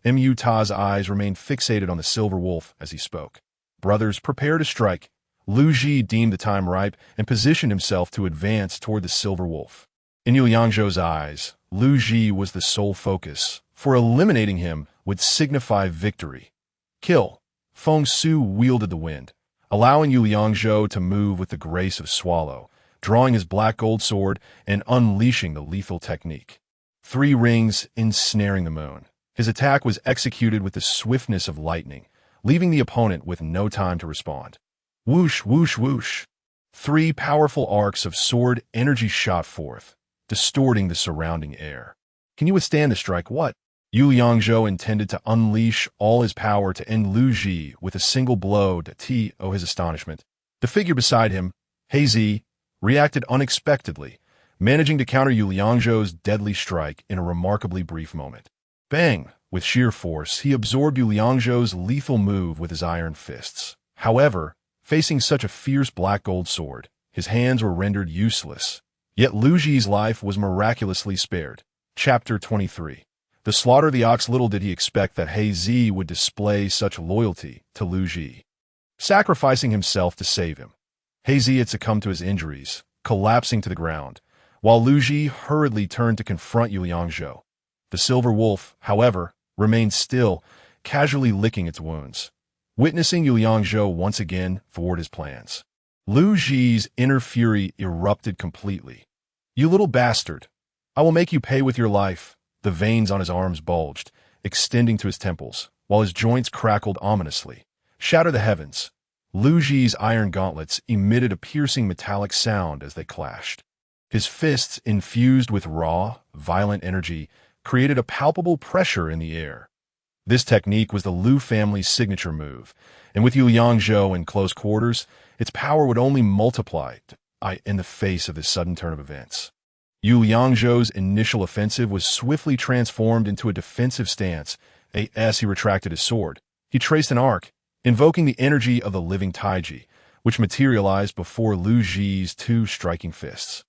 Mu Ta's eyes remained fixated on the silver wolf as he spoke. "Brothers, prepare to strike." Lu Ji deemed the time ripe and positioned himself to advance toward the silver wolf. In Yu Liangzhou's eyes, Lu Ji was the sole focus, for eliminating him would signify victory. "Kill." Feng Su wielded the wind, allowing Yu Liangzhou to move with the grace of swallow, drawing his black gold sword and unleashing the lethal technique. 3 rings ensnaring the moon. His attack was executed with the swiftness of lightning, leaving the opponent with no time to respond. Whoosh, whoosh, whoosh. 3 powerful arcs of sword energy shot forth, distorting the surrounding air. Can you withstand the strike? What? Yu Liangzhou intended to unleash all his power to end Lu Ji with a single blow. To his astonishment, the figure beside him, He Zi, reacted unexpectedly, managing to counter Yu Liangzhou's deadly strike in a remarkably brief moment. Bang! With sheer force, he absorbed Yu Liangzhou's lethal move with his iron fists. However, facing such a fierce black gold sword, his hands were rendered useless. Yet Lu Ji's life was miraculously spared. Chapter 23. The Slaughter of the Ox. Little did he expect that He Zi would display such loyalty to Lu Ji, sacrificing himself to save him. He Zi had succumbed to his injuries, collapsing to the ground, while Lu Ji hurriedly turned to confront Yu Liangzhou. The silver wolf, however, remained still, casually licking its wounds. Witnessing Yu Liangzhou once again thwart his plans, Lu Ji's inner fury erupted completely. "You little bastard! I will make you pay with your life." The veins on his arms bulged, extending to his temples, while his joints crackled ominously. Shatter the heavens. Lu Ji's iron gauntlets emitted a piercing metallic sound as they clashed. His fists, infused with raw, violent energy, created a palpable pressure in the air. This technique was the Lu family's signature move, and with Yu Liangzhou in close quarters, its power would only multiply in the face of this sudden turn of events. Yu Liangzhou's initial offensive was swiftly transformed into a defensive stance. As he retracted his sword, he traced an arc, invoking the energy of the living Taiji, which materialized before Lu Ji's 2 striking fists.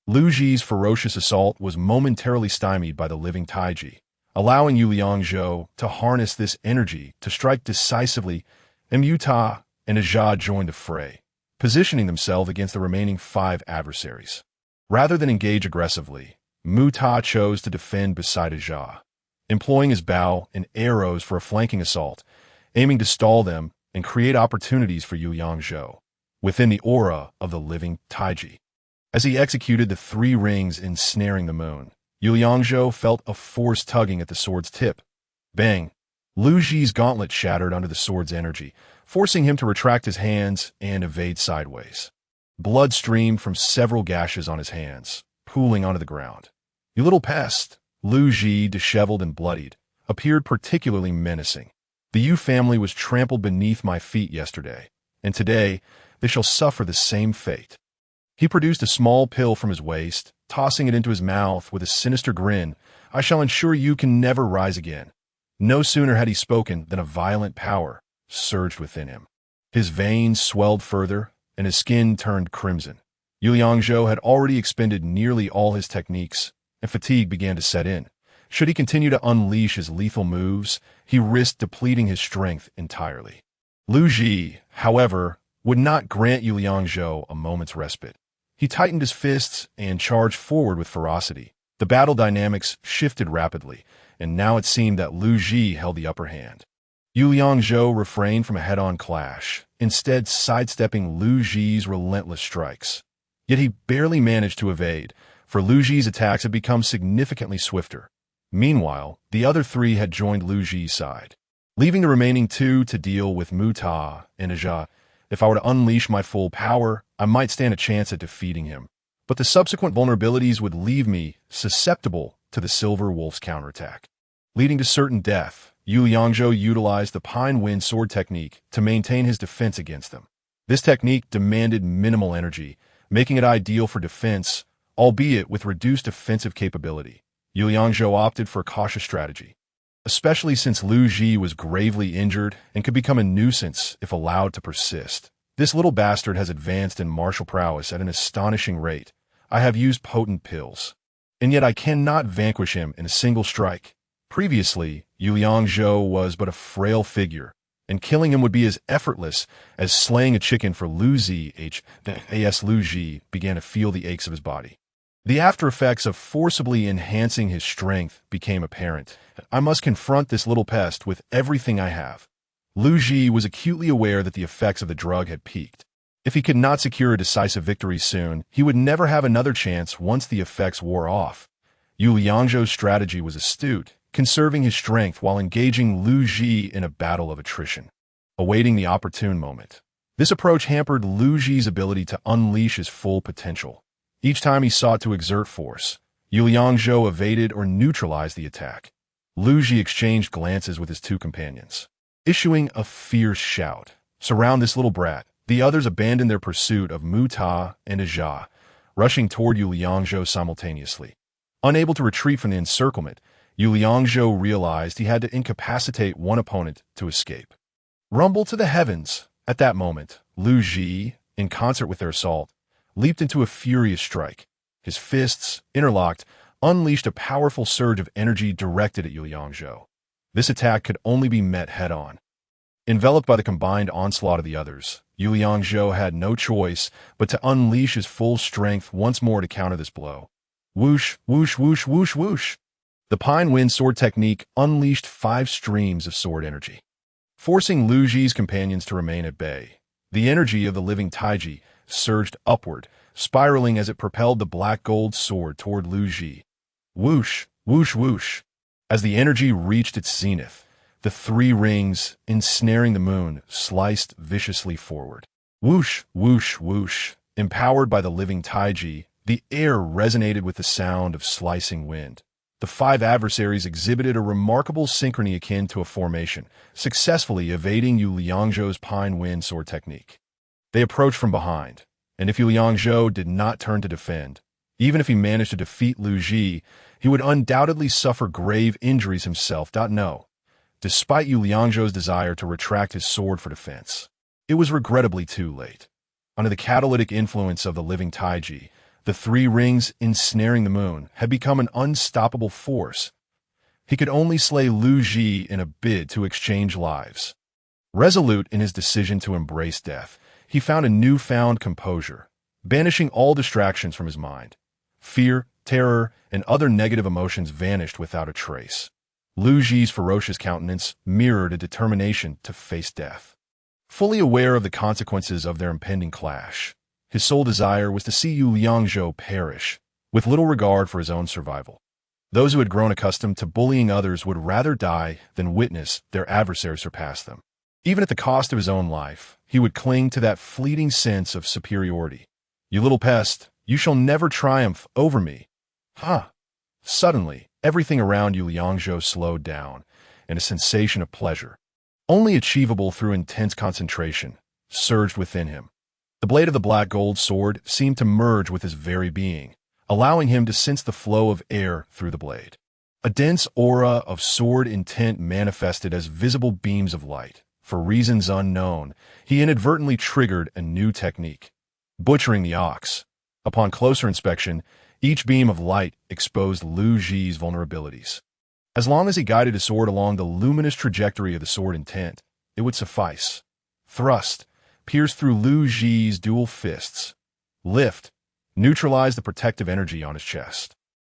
Lu Ji's ferocious assault was momentarily stymied by the living Taiji, allowing Yu Liangzhou to harness this energy to strike decisively, and Mu Ta and Ajia joined the fray, positioning themselves against the remaining 5 adversaries. Rather than engage aggressively, Mu Ta chose to defend beside Ajia, employing his bow and arrows for a flanking assault, aiming to stall them and create opportunities for Yu Liangzhou within the aura of the living Taiji. As he executed the 3 rings ensnaring the moon, Yu Liangzhou felt a force tugging at the sword's tip. Bang! Lu Ji's gauntlet shattered under the sword's energy, forcing him to retract his hands and evade sideways. Blood streamed from several gashes on his hands, pooling onto the ground. "You little pest!" Lu Ji, disheveled and bloodied, appeared particularly menacing. "The Yu family was trampled beneath my feet yesterday, and today they shall suffer the same fate." He produced a small pill from his waist, tossing it into his mouth with a sinister grin. "I shall ensure you can never rise again." No sooner had he spoken than a violent power surged within him. His veins swelled further, and his skin turned crimson. Yu Liangzhou had already expended nearly all his techniques, and fatigue began to set in. Should he continue to unleash his lethal moves, he risked depleting his strength entirely. Lu Ji, however, would not grant Yu Liangzhou a moment's respite. He tightened his fists and charged forward with ferocity. The battle dynamics shifted rapidly, and now it seemed that Lu Ji held the upper hand. Yu Liangzhou refrained from a head-on clash, instead sidestepping Lu Ji's relentless strikes. Yet he barely managed to evade, for Lu Ji's attacks had become significantly swifter. Meanwhile, the other 3 had joined Lu Ji's side, leaving the remaining 2 to deal with Mu Ta and Ajia. "If I were to unleash my full power, I might stand a chance at defeating him, but the subsequent vulnerabilities would leave me susceptible to the Silver Wolf's counterattack, leading to certain death." Yu Liangzhou utilized the Pine Wind sword technique to maintain his defense against them. This technique demanded minimal energy, making it ideal for defense, albeit with reduced offensive capability. Yu Liangzhou opted for a cautious strategy, especially since Lu Ji was gravely injured and could become a nuisance if allowed to persist. "This little bastard has advanced in martial prowess at an astonishing rate. I have used potent pills, and yet I cannot vanquish him in a single strike." Previously, Yu Liangzhou was but a frail figure, and killing him would be as effortless as slaying a chicken for Lu Ji. Lu Ji began to feel the aches of his body. The after effects of forcibly enhancing his strength became apparent. "I must confront this little pest with everything I have." Lu Ji was acutely aware that the effects of the drug had peaked. If he could not secure a decisive victory soon, he would never have another chance once the effects wore off. Yu Liangzhou's strategy was astute, conserving his strength while engaging Lu Ji in a battle of attrition, awaiting the opportune moment. This approach hampered Lu Ji's ability to unleash his full potential. Each time he sought to exert force, Yu Liangzhou evaded or neutralized the attack. Lu Ji exchanged glances with his two companions, issuing a fierce shout. "Surround this little brat." The others abandoned their pursuit of Mu Ta and Ajia, rushing toward Yu Liangzhou simultaneously. Unable to retreat from the encirclement, Yu Liangzhou realized he had to incapacitate one opponent to escape. Rumble to the heavens! At that moment, Lu Ji, in concert with their assault, leaped into a furious strike. His fists, interlocked, unleashed a powerful surge of energy directed at Yu Liangzhou. This attack could only be met head-on. Enveloped by the combined onslaught of the others, Yu Liangzhou had no choice but to unleash his full strength once more to counter this blow. Whoosh, whoosh, whoosh, whoosh, whoosh. The Pine Wind sword technique unleashed 5 streams of sword energy, forcing Lu Ji's companions to remain at bay. The energy of the living Taiji surged upward, spiraling as it propelled the black gold sword toward Lu Ji. Whoosh, whoosh, whoosh. As the energy reached its zenith, the 3 rings, ensnaring the moon, sliced viciously forward. Whoosh, whoosh, whoosh. Empowered by the living Taiji, the air resonated with the sound of slicing wind. The 5 adversaries exhibited a remarkable synchrony akin to a formation, successfully evading Yu Liangzhou's Pine Wind sword technique. They approached from behind, and if Yu Liangzhou did not turn to defend, even if he managed to defeat Lu Ji, he would undoubtedly suffer grave injuries himself. No. Despite Yu Liangzhou's desire to retract his sword for defense, it was regrettably too late. Under the catalytic influence of the living Taiji, the 3 rings ensnaring the moon had become an unstoppable force. He could only slay Lu Ji in a bid to exchange lives. Resolute in his decision to embrace death, he found a newfound composure, banishing all distractions from his mind. Fear, terror, and other negative emotions vanished without a trace. Lu Ji's ferocious countenance mirrored a determination to face death. Fully aware of the consequences of their impending clash, his sole desire was to see Yu Liangzhou perish, with little regard for his own survival. Those who had grown accustomed to bullying others would rather die than witness their adversary surpass them. Even at the cost of his own life, he would cling to that fleeting sense of superiority. "You little pest, you shall never triumph over me." Ha! Suddenly, everything around Yu Liangzhou slowed down, and a sensation of pleasure, only achievable through intense concentration, surged within him. The blade of the black gold sword seemed to merge with his very being, allowing him to sense the flow of air through the blade. A dense aura of sword intent manifested as visible beams of light. For reasons unknown, he inadvertently triggered a new technique, butchering the ox. Upon closer inspection, each beam of light exposed Lu Ji's vulnerabilities. As long as he guided his sword along the luminous trajectory of the sword intent, it would suffice. Thrust, pierce through Lu Ji's dual fists. Lift, neutralize the protective energy on his chest.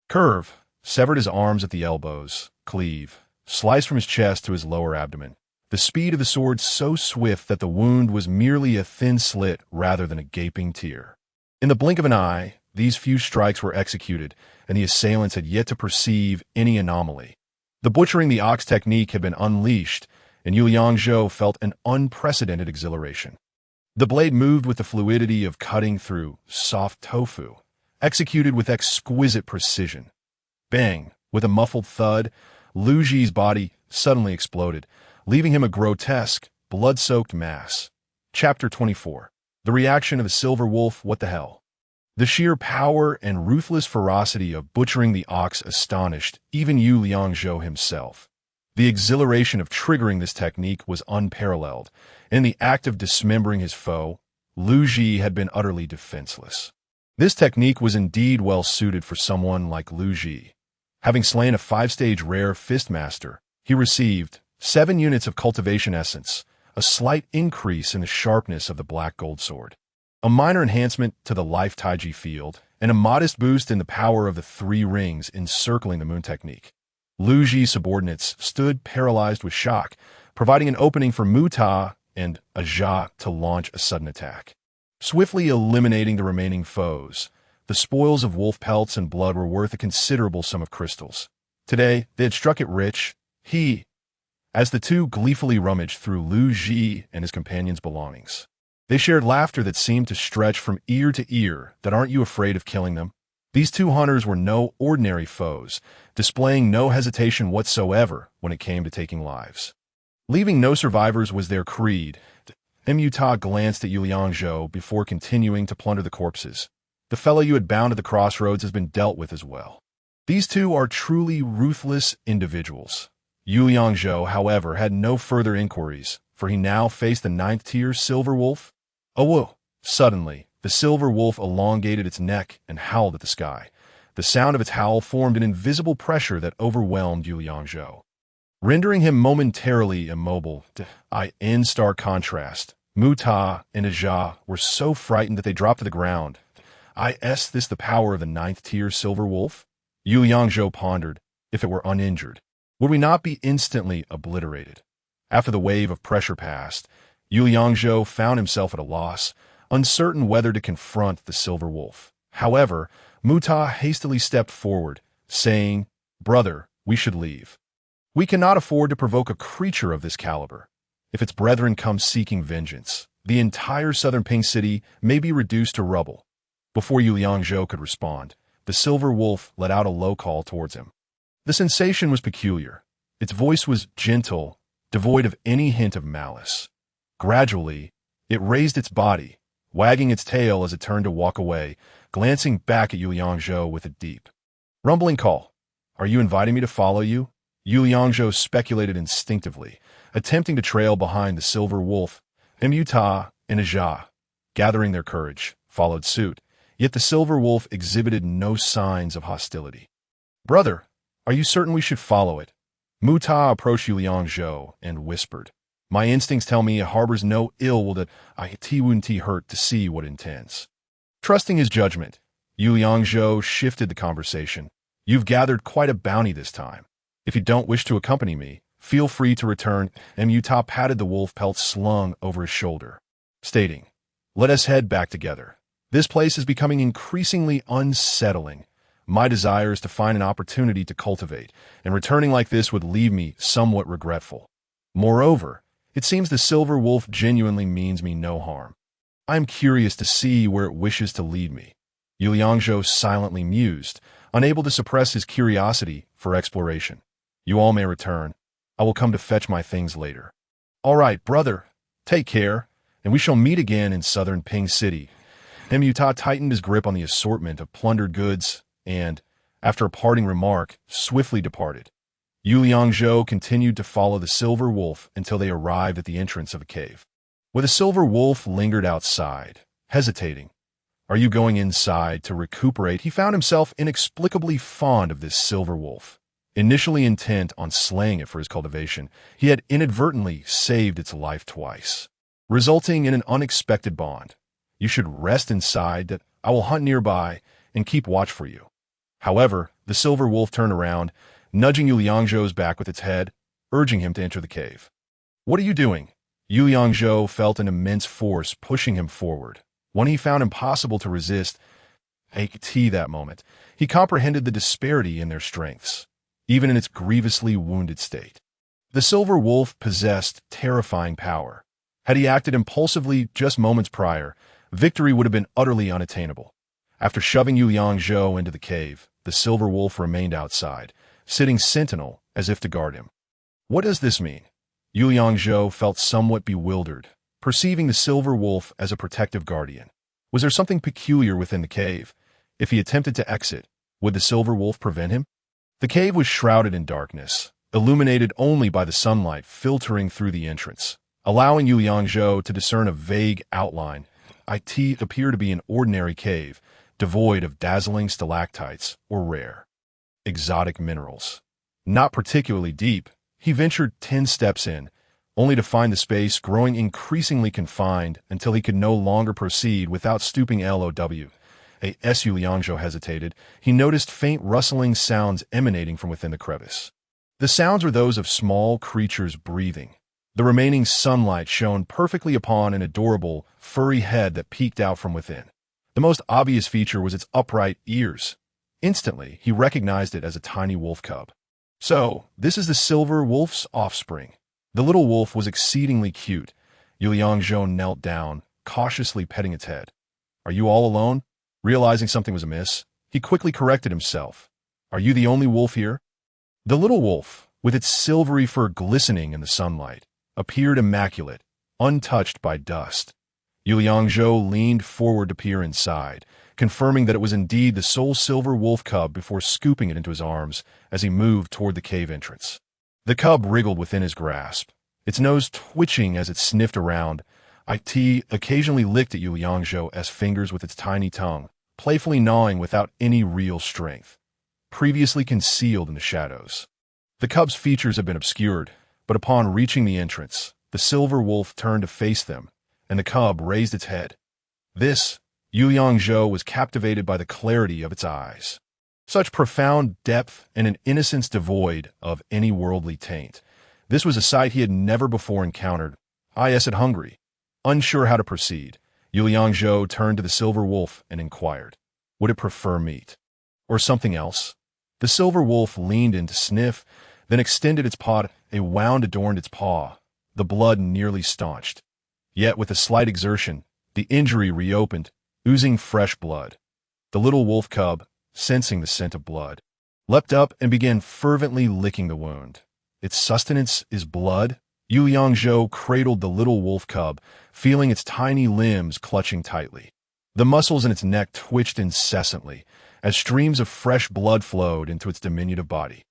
Curve, severed his arms at the elbows. Cleave, slice from his chest to his lower abdomen. The speed of the sword so swift that the wound was merely a thin slit rather than a gaping tear. In the blink of an eye, these few strikes were executed, and the assailants had yet to perceive any anomaly. The butchering the ox technique had been unleashed, and Yu Liangzhou felt an unprecedented exhilaration. The blade moved with the fluidity of cutting through soft tofu, executed with exquisite precision. Bang! With a muffled thud, Lu Ji's body suddenly exploded, leaving him a grotesque, blood-soaked mass. Chapter 24. The reaction of a silver wolf. What the hell? The sheer power and ruthless ferocity of butchering the ox astonished even Yu Liangzhou himself. The exhilaration of triggering this technique was unparalleled. In the act of dismembering his foe, Lu Ji had been utterly defenseless. This technique was indeed well suited for someone like Lu Ji. Having slain a 5-stage rare fistmaster, he received 7 units of cultivation essence, a slight increase in the sharpness of the black gold sword, a minor enhancement to the life Taiji field, and a modest boost in the power of the 3 rings encircling the moon technique. Lu Ji's subordinates stood paralyzed with shock, providing an opening for Mu Ta and Ajia to launch a sudden attack. Swiftly eliminating the remaining foes, the spoils of wolf pelts and blood were worth a considerable sum of crystals. Today, they had struck it rich. As the two gleefully rummaged through Lu Ji and his companion's belongings. They shared laughter that seemed to stretch from ear to ear. That aren't you afraid of killing them? These two hunters were no ordinary foes, displaying no hesitation whatsoever when it came to taking lives. Leaving no survivors was their creed. Muta glanced at Yu Liangzhou before continuing to plunder the corpses. The fellow you had bound at the crossroads has been dealt with as well. These two are truly ruthless individuals. Yu Liangzhou, however, had no further inquiries, for he now faced the ninth-tier silver wolf. Oh, whoa! Suddenly, the silver wolf elongated its neck and howled at the sky. The sound of its howl formed an invisible pressure that overwhelmed Yu Liangzhou, rendering him momentarily immobile. In stark contrast, Muta and Aja were so frightened that they dropped to the ground. Is this the power of the ninth-tier silver wolf? Yu Liangzhou pondered. If it were uninjured, would we not be instantly obliterated? After the wave of pressure passed, Yu Liangzhou found himself at a loss, uncertain whether to confront the silver wolf. However, Muta hastily stepped forward, saying, "Brother, we should leave. We cannot afford to provoke a creature of this caliber. If its brethren come seeking vengeance, the entire southern Ping City may be reduced to rubble." Before Yu Liangzhou could respond, the silver wolf let out a low call towards him. The sensation was peculiar. Its voice was gentle, devoid of any hint of malice. Gradually, it raised its body, wagging its tail as it turned to walk away, glancing back at Yu Liangzhou with a deep, rumbling call. "Are you inviting me to follow you?" Yu Liangzhou speculated instinctively, attempting to trail behind the silver wolf. Muta and Aja, gathering their courage, followed suit, yet the silver wolf exhibited no signs of hostility. "Brother, are you certain we should follow it?" Muta approached Yu Liangzhou and whispered, "My instincts tell me it harbors no ill will that wouldn't hurt to see what it intends." Trusting his judgment, Yu Liangzhou shifted the conversation. "You've gathered quite a bounty this time. If you don't wish to accompany me, feel free to return." Muta patted the wolf pelt slung over his shoulder, stating, "Let us head back together. This place is becoming increasingly unsettling. My desire is to find an opportunity to cultivate, and returning like this would leave me somewhat regretful. Moreover, it seems the silver wolf genuinely means me no harm. I am curious to see where it wishes to lead me." Yu Liangzhou silently mused, unable to suppress his curiosity for exploration. "You all may return. I will come to fetch my things later." "All right, brother. Take care, and we shall meet again in southern Ping City." Muta tightened his grip on the assortment of plundered goods and, after a parting remark, swiftly departed. Yu Liangzhou continued to follow the silver wolf until they arrived at the entrance of a cave, where the silver wolf lingered outside, hesitating. "Are you going inside to recuperate?" He found himself inexplicably fond of this silver wolf. Initially intent on slaying it for his cultivation, he had inadvertently saved its life twice, resulting in an unexpected bond. "You should rest inside, that I will hunt nearby and keep watch for you." However, the silver wolf turned around, nudging Yu Liangzhou's back with its head, urging him to enter the cave. "What are you doing?" Yu Liangzhou felt an immense force pushing him forward, one he found impossible to resist. That moment, he comprehended the disparity in their strengths, even in its grievously wounded state. The silver wolf possessed terrifying power. Had he acted impulsively just moments prior, victory would have been utterly unattainable. After shoving Yu Liangzhou into the cave, the silver wolf remained outside, sitting sentinel as if to guard him. What does this mean? Yu Liangzhou felt somewhat bewildered, perceiving the silver wolf as a protective guardian. Was there something peculiar within the cave? If he attempted to exit, would the silver wolf prevent him? The cave was shrouded in darkness, illuminated only by the sunlight filtering through the entrance, allowing Yu Liangzhou to discern a vague outline. It appeared to be an ordinary cave, devoid of dazzling stalactites or rare, exotic minerals. Not particularly deep, he ventured 10 steps in, only to find the space growing increasingly confined until he could no longer proceed without stooping low. As Yu Liangzhou hesitated, he noticed faint rustling sounds emanating from within the crevice. The sounds were those of small creatures breathing. The remaining sunlight shone perfectly upon an adorable, furry head that peeked out from within. The most obvious feature was its upright ears. Instantly, he recognized it as a tiny wolf cub. So, this is the silver wolf's offspring. The little wolf was exceedingly cute. Yu Liangzhou knelt down, cautiously petting its head. Are you all alone? Realizing something was amiss, he quickly corrected himself. Are you the only wolf here? The little wolf, with its silvery fur glistening in the sunlight, appeared immaculate, untouched by dust. Yu Liangzhou leaned forward to peer inside, confirming that it was indeed the sole silver wolf cub before scooping it into his arms as he moved toward the cave entrance. The cub wriggled within his grasp, its nose twitching as it sniffed around. It occasionally licked at Yu Liangzhou's fingers with its tiny tongue, playfully gnawing without any real strength, previously concealed in the shadows. The cub's features had been obscured, but upon reaching the entrance, the silver wolf turned to face them, and the cub raised its head. Yu Liangzhou was captivated by the clarity of its eyes. Such profound depth and an innocence devoid of any worldly taint. This was a sight he had never before encountered. I said hungry. Unsure how to proceed, Yu Liangzhou turned to the silver wolf and inquired, would it prefer meat? Or something else? The silver wolf leaned in to sniff, then extended its paw. A wound adorned its paw. The blood nearly staunched. Yet with a slight exertion, the injury reopened, oozing fresh blood. The little wolf cub, sensing the scent of blood, leapt up and began fervently licking the wound. Its sustenance is blood? Yu Liangzhou cradled the little wolf cub, feeling its tiny limbs clutching tightly. The muscles in its neck twitched incessantly, as streams of fresh blood flowed into its diminutive body.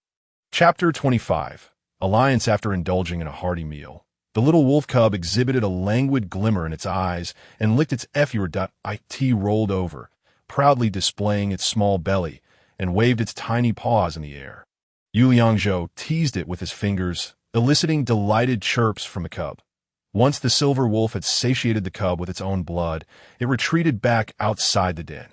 Chapter 25. Alliance. After indulging in a hearty meal, the little wolf cub exhibited a languid glimmer in its eyes and licked its effure. It rolled over, proudly displaying its small belly, and waved its tiny paws in the air. Yu Liangzhou teased it with his fingers, eliciting delighted chirps from the cub. Once the silver wolf had satiated the cub with its own blood, it retreated back outside the den.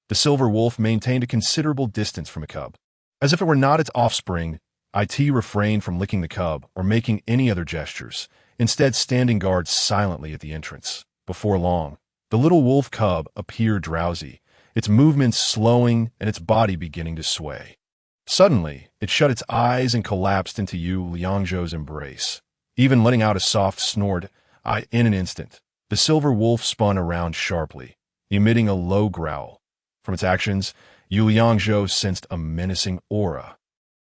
The silver wolf maintained a considerable distance from the cub. As if it were not its offspring, it refrained from licking the cub or making any other gestures, instead standing guard silently at the entrance. Before long, the little wolf cub appeared drowsy, its movements slowing and its body beginning to sway. Suddenly, it shut its eyes and collapsed into Yu Liangzhou's embrace, even letting out a soft snort. In an instant, the silver wolf spun around sharply, emitting a low growl. From its actions, Yu Liangzhou sensed a menacing aura.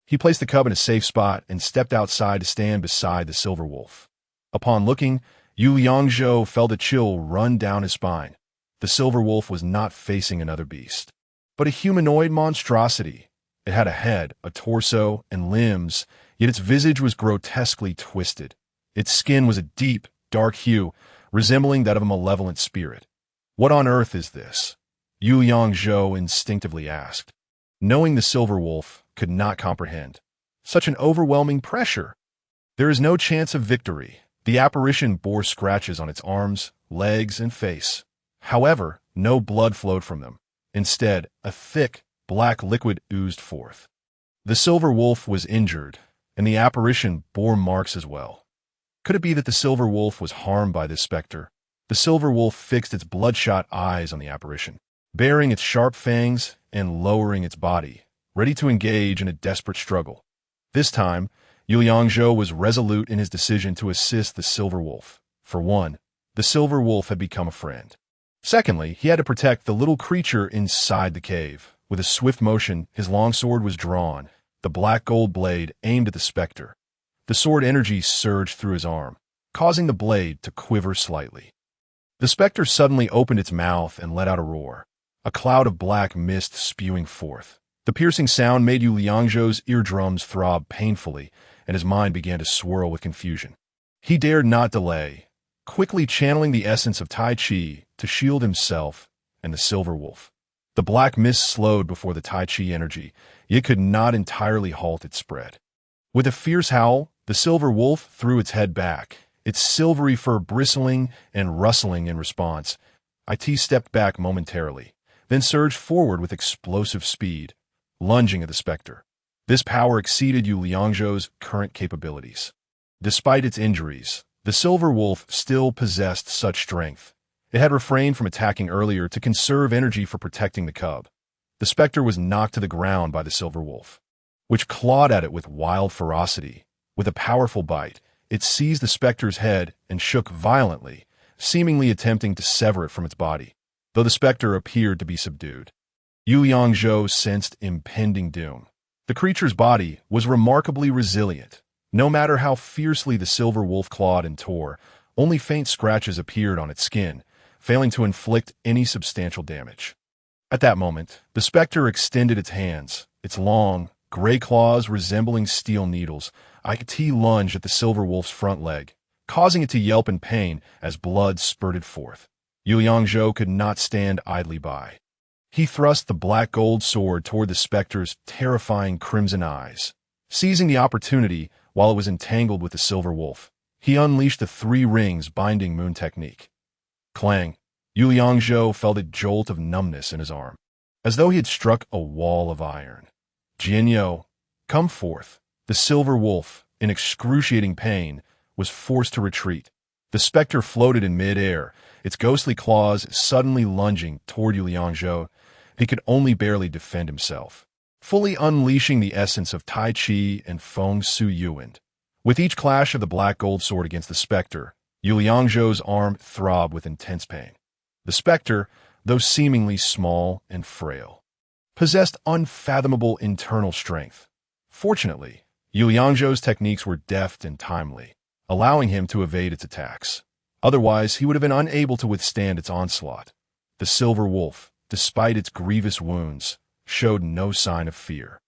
He placed the cub in a safe spot and stepped outside to stand beside the silver wolf. Upon looking, Yu Liangzhou felt a chill run down his spine. The silver wolf was not facing another beast, but a humanoid monstrosity. It had a head, a torso, and limbs, yet its visage was grotesquely twisted. Its skin was a deep, dark hue, resembling that of a malevolent spirit. What on earth is this? Yu Liangzhou instinctively asked, knowing the silver wolf could not comprehend such an overwhelming pressure. There is no chance of victory. The apparition bore scratches on its arms, legs, and face. However, no blood flowed from them. Instead, a thick, black liquid oozed forth. The silver wolf was injured, and the apparition bore marks as well. Could it be that the silver wolf was harmed by this specter? The silver wolf fixed its bloodshot eyes on the apparition, baring its sharp fangs and lowering its body, ready to engage in a desperate struggle. This time, Yu Liangzhou was resolute in his decision to assist the silver wolf. For one, the silver wolf had become a friend. Secondly, he had to protect the little creature inside the cave. With a swift motion, his long sword was drawn, the black gold blade aimed at the specter. The sword energy surged through his arm, causing the blade to quiver slightly. The specter suddenly opened its mouth and let out a roar, a cloud of black mist spewing forth. The piercing sound made Yu Liangzhou's eardrums throb painfully, and his mind began to swirl with confusion. He dared not delay, quickly channeling the essence of Tai Chi to shield himself and the silver wolf. The black mist slowed before the Tai Chi energy, yet could not entirely halt its spread. With a fierce howl, the silver wolf threw its head back, its silvery fur bristling and rustling in response. It stepped back momentarily, then surged forward with explosive speed, lunging at the specter. This power exceeded Yu Liangzhou's current capabilities. Despite its injuries, the silver wolf still possessed such strength. It had refrained from attacking earlier to conserve energy for protecting the cub. The specter was knocked to the ground by the silver wolf. which clawed at it with wild ferocity. With a powerful bite, it seized the specter's head and shook violently, seemingly attempting to sever it from its body, though the specter appeared to be subdued. Yu Yangzhou sensed impending doom. The creature's body was remarkably resilient. No matter how fiercely the silver wolf clawed and tore, only faint scratches appeared on its skin, failing to inflict any substantial damage. At that moment, the specter extended its hands, its long, gray claws resembling steel needles. It lunged at the silver wolf's front leg, causing it to yelp in pain as blood spurted forth. Yu Yangzhou could not stand idly by. He thrust the black-gold sword toward the specter's terrifying crimson eyes. Seizing the opportunity while it was entangled with the silver wolf, he unleashed the 3 rings binding moon technique. Clang! Yu Yangzhou felt a jolt of numbness in his arm, as though he had struck a wall of iron. Jianyo, come forth. The silver wolf, in excruciating pain, was forced to retreat. The specter floated in mid-air, its ghostly claws suddenly lunging toward Yu Yangzhou. He could only barely defend himself, fully unleashing the essence of Tai Chi and Feng Su Yuan. With each clash of the black gold sword against the specter, Yu Yangzhou's arm throbbed with intense pain. The specter, though seemingly small and frail, possessed unfathomable internal strength. Fortunately, Yu Yangzhou's techniques were deft and timely, allowing him to evade its attacks. Otherwise, he would have been unable to withstand its onslaught. The silver wolf, despite its grievous wounds, showed no sign of fear.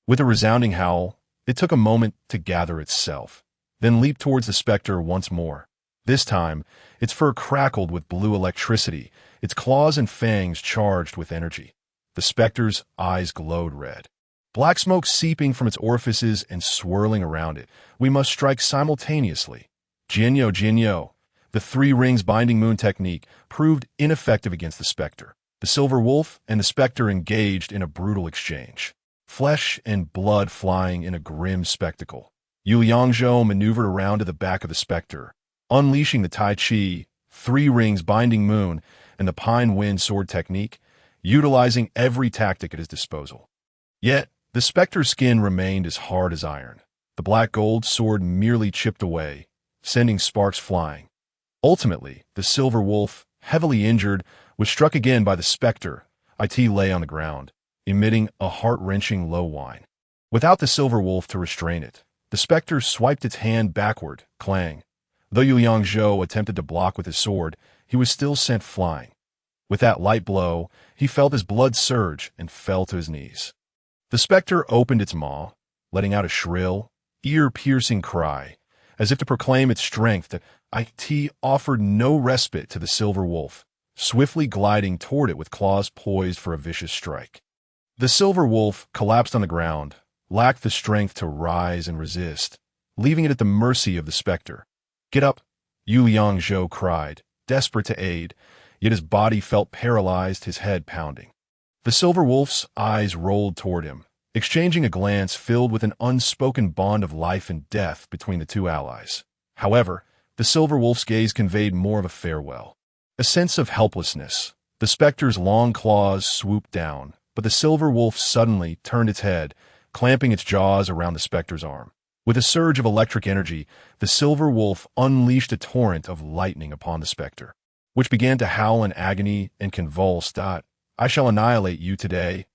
With a resounding howl, it took a moment to gather itself, then leaped towards the specter once more. This time, its fur crackled with blue electricity, its claws and fangs charged with energy. The specter's eyes glowed red, black smoke seeping from its orifices and swirling around it. We must strike simultaneously. Jianyo, Jianyo. The 3 rings binding moon technique proved ineffective against the specter. The silver wolf and the specter engaged in a brutal exchange, flesh and blood flying in a grim spectacle. Yu Yangzhou maneuvered around to the back of the specter, unleashing the Tai Chi, 3 rings binding moon, and the pine wind sword technique, utilizing every tactic at his disposal. Yet, the specter's skin remained as hard as iron. The black gold sword merely chipped away, sending sparks flying. Ultimately, the silver wolf, heavily injured, was struck again by the specter. It lay on the ground, emitting a heart-wrenching low whine. Without the silver wolf to restrain it, the specter swiped its hand backward, clang. Though Yu Yangzhou attempted to block with his sword, he was still sent flying. With that light blow, he felt his blood surge and fell to his knees. The specter opened its maw, letting out a shrill, ear-piercing cry, as if to proclaim its strength. It offered no respite to the silver wolf, swiftly gliding toward it with claws poised for a vicious strike. The silver wolf collapsed on the ground, lacked the strength to rise and resist, leaving it at the mercy of the specter. Get up, Yu Yangzhou cried, desperate to aid, yet his body felt paralyzed, his head pounding. The silver wolf's eyes rolled toward him, exchanging a glance filled with an unspoken bond of life and death between the 2 allies. However, the silver wolf's gaze conveyed more of a farewell, a sense of helplessness. The specter's long claws swooped down, but the silver wolf suddenly turned its head, clamping its jaws around the specter's arm. With a surge of electric energy, the silver wolf unleashed a torrent of lightning upon the specter, which began to howl in agony and convulse. I shall annihilate you today.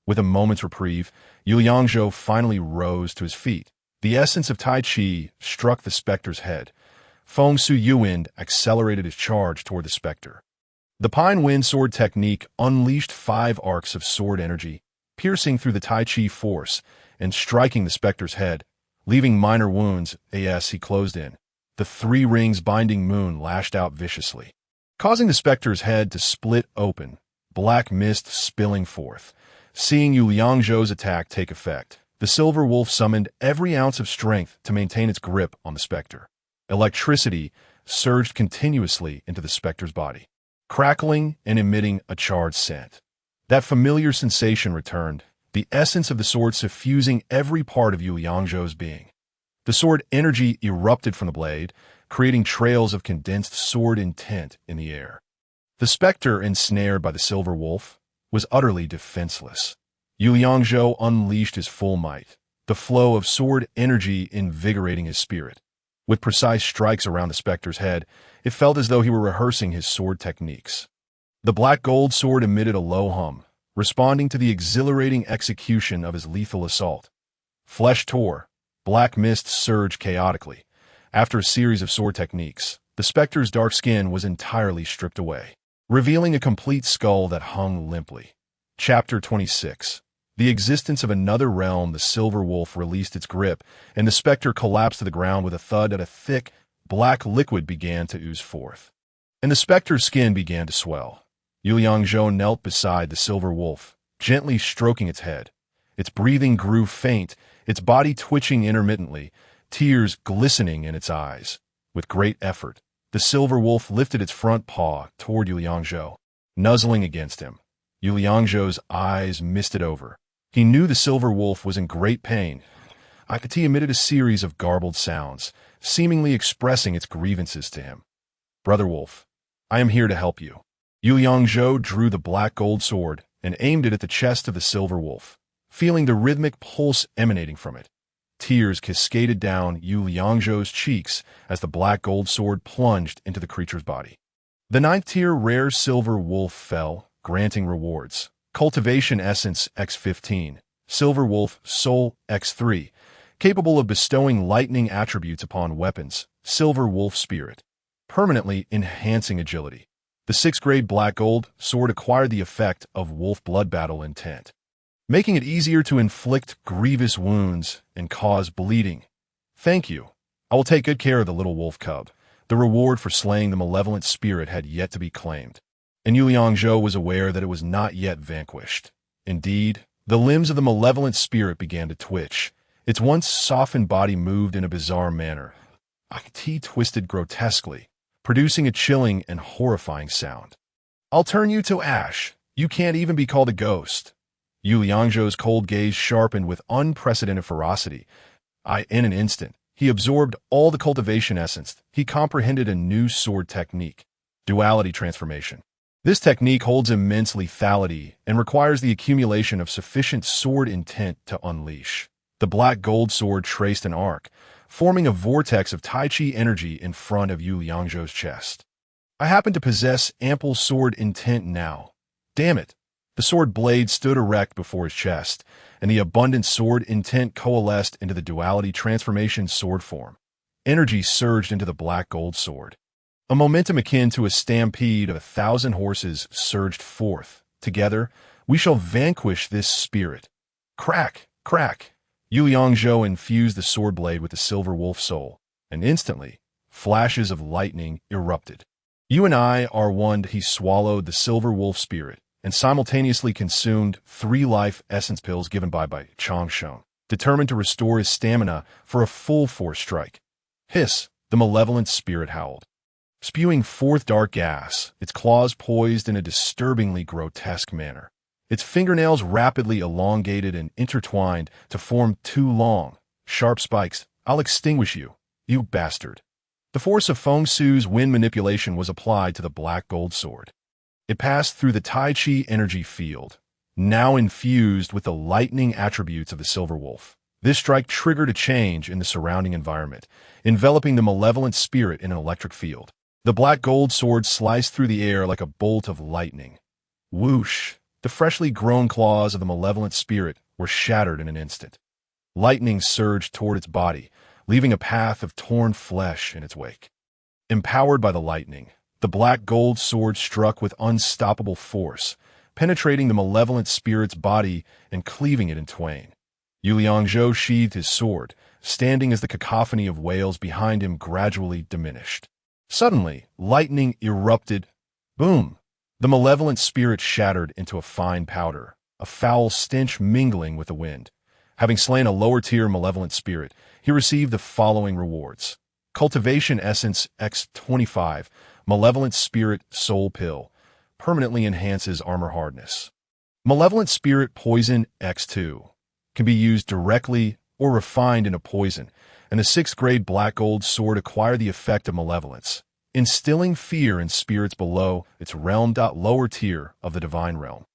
With a moment's reprieve, Yu Yangzhou finally rose to his feet. The essence of Tai Chi struck the specter's head. Feng Su Yuan accelerated his charge toward the specter. The pine wind sword technique unleashed 5 arcs of sword energy, piercing through the Tai Chi force and striking the specter's head, leaving minor wounds as he closed in. The 3 rings binding moon lashed out viciously, causing the specter's head to split open, black mist spilling forth. Seeing Yu Yangzhou's attack take effect, the silver wolf summoned every ounce of strength to maintain its grip on the specter. Electricity surged continuously into the specter's body, crackling and emitting a charred scent. That familiar sensation returned, the essence of the sword suffusing every part of Yu Yangzhou's being. The sword energy erupted from the blade, creating trails of condensed sword intent in the air. The specter, ensnared by the silver wolf, was utterly defenseless. Yu Yangzhou unleashed his full might, the flow of sword energy invigorating his spirit. With precise strikes around the specter's head, it felt as though he were rehearsing his sword techniques. The black gold sword emitted a low hum, responding to the exhilarating execution of his lethal assault. Flesh tore, black mist surged chaotically. After a series of sword techniques, the specter's dark skin was entirely stripped away, revealing a complete skull that hung limply. Chapter 26. The existence of another realm. The silver wolf released its grip, and the specter collapsed to the ground with a thud, and a thick, black liquid began to ooze forth. And the specter's skin began to swell. Yu Liangzhou knelt beside the silver wolf, gently stroking its head. Its breathing grew faint, its body twitching intermittently, tears glistening in its eyes. With great effort, the silver wolf lifted its front paw toward Yu Liangzhou, nuzzling against him. Yu Liangzhou's eyes misted over. He knew the silver wolf was in great pain. He emitted a series of garbled sounds, seemingly expressing its grievances to him. "Brother wolf, I am here to help you." Yu Liangzhou drew the black gold sword and aimed it at the chest of the silver wolf, feeling the rhythmic pulse emanating from it. Tears cascaded down Yu Liangzhou's cheeks as the black gold sword plunged into the creature's body. The 9th-tier rare silver wolf fell, granting rewards. Cultivation Essence X15, Silver Wolf Soul X3, capable of bestowing lightning attributes upon weapons, Silver Wolf Spirit, permanently enhancing agility. The 6th-grade black gold sword acquired the effect of wolf blood battle intent, making it easier to inflict grievous wounds and cause bleeding. "Thank you. I will take good care of the little wolf cub." The reward for slaying the malevolent spirit had yet to be claimed, and Yu Liangzhou was aware that it was not yet vanquished. Indeed, the limbs of the malevolent spirit began to twitch. Its once softened body moved in a bizarre manner. It twisted grotesquely, producing a chilling and horrifying sound. "I'll turn you to ash. You can't even be called a ghost." Yu Liangzhou's cold gaze sharpened with unprecedented ferocity. In an instant, he absorbed all the cultivation essence. He comprehended a new sword technique, duality transformation. This technique holds immense lethality and requires the accumulation of sufficient sword intent to unleash. The black gold sword traced an arc, forming a vortex of Tai Chi energy in front of Yu Liangzhou's chest. "I happen to possess ample sword intent now. Damn it!" The sword blade stood erect before his chest, and the abundant sword intent coalesced into the duality transformation sword form. Energy surged into the black gold sword. A momentum akin to a stampede of 1,000 horses surged forth. "Together, we shall vanquish this spirit." Crack! Crack! Yu Liangzhou infused the sword blade with the silver wolf soul, and instantly, flashes of lightning erupted. "You and I are one." He swallowed the silver wolf spirit and simultaneously consumed 3 life essence pills given by Changsheng, determined to restore his stamina for a full force strike. Hiss! The malevolent spirit howled, spewing forth dark gas, its claws poised in a disturbingly grotesque manner. Its fingernails rapidly elongated and intertwined to form 2 long, sharp spikes. "I'll extinguish you, you bastard." The force of Feng Su's wind manipulation was applied to the black gold sword. It passed through the Tai Chi energy field, now infused with the lightning attributes of the silver wolf. This strike triggered a change in the surrounding environment, enveloping the malevolent spirit in an electric field. The black gold sword sliced through the air like a bolt of lightning. Whoosh! The freshly grown claws of the malevolent spirit were shattered in an instant. Lightning surged toward its body, leaving a path of torn flesh in its wake. Empowered by the lightning, the black gold sword struck with unstoppable force, penetrating the malevolent spirit's body and cleaving it in twain. Yu Liangzhou sheathed his sword, standing as the cacophony of wails behind him gradually diminished. Suddenly, lightning erupted. Boom! The malevolent spirit shattered into a fine powder, a foul stench mingling with the wind. Having slain a lower-tier malevolent spirit, he received the following rewards. Cultivation Essence X25, Malevolent Spirit Soul Pill, permanently enhances armor hardness. Malevolent Spirit Poison X2, can be used directly or refined into poison, and the 6th-grade black gold sword acquired the effect of malevolence, instilling fear in spirits below its realm. Lower tier of the divine realm.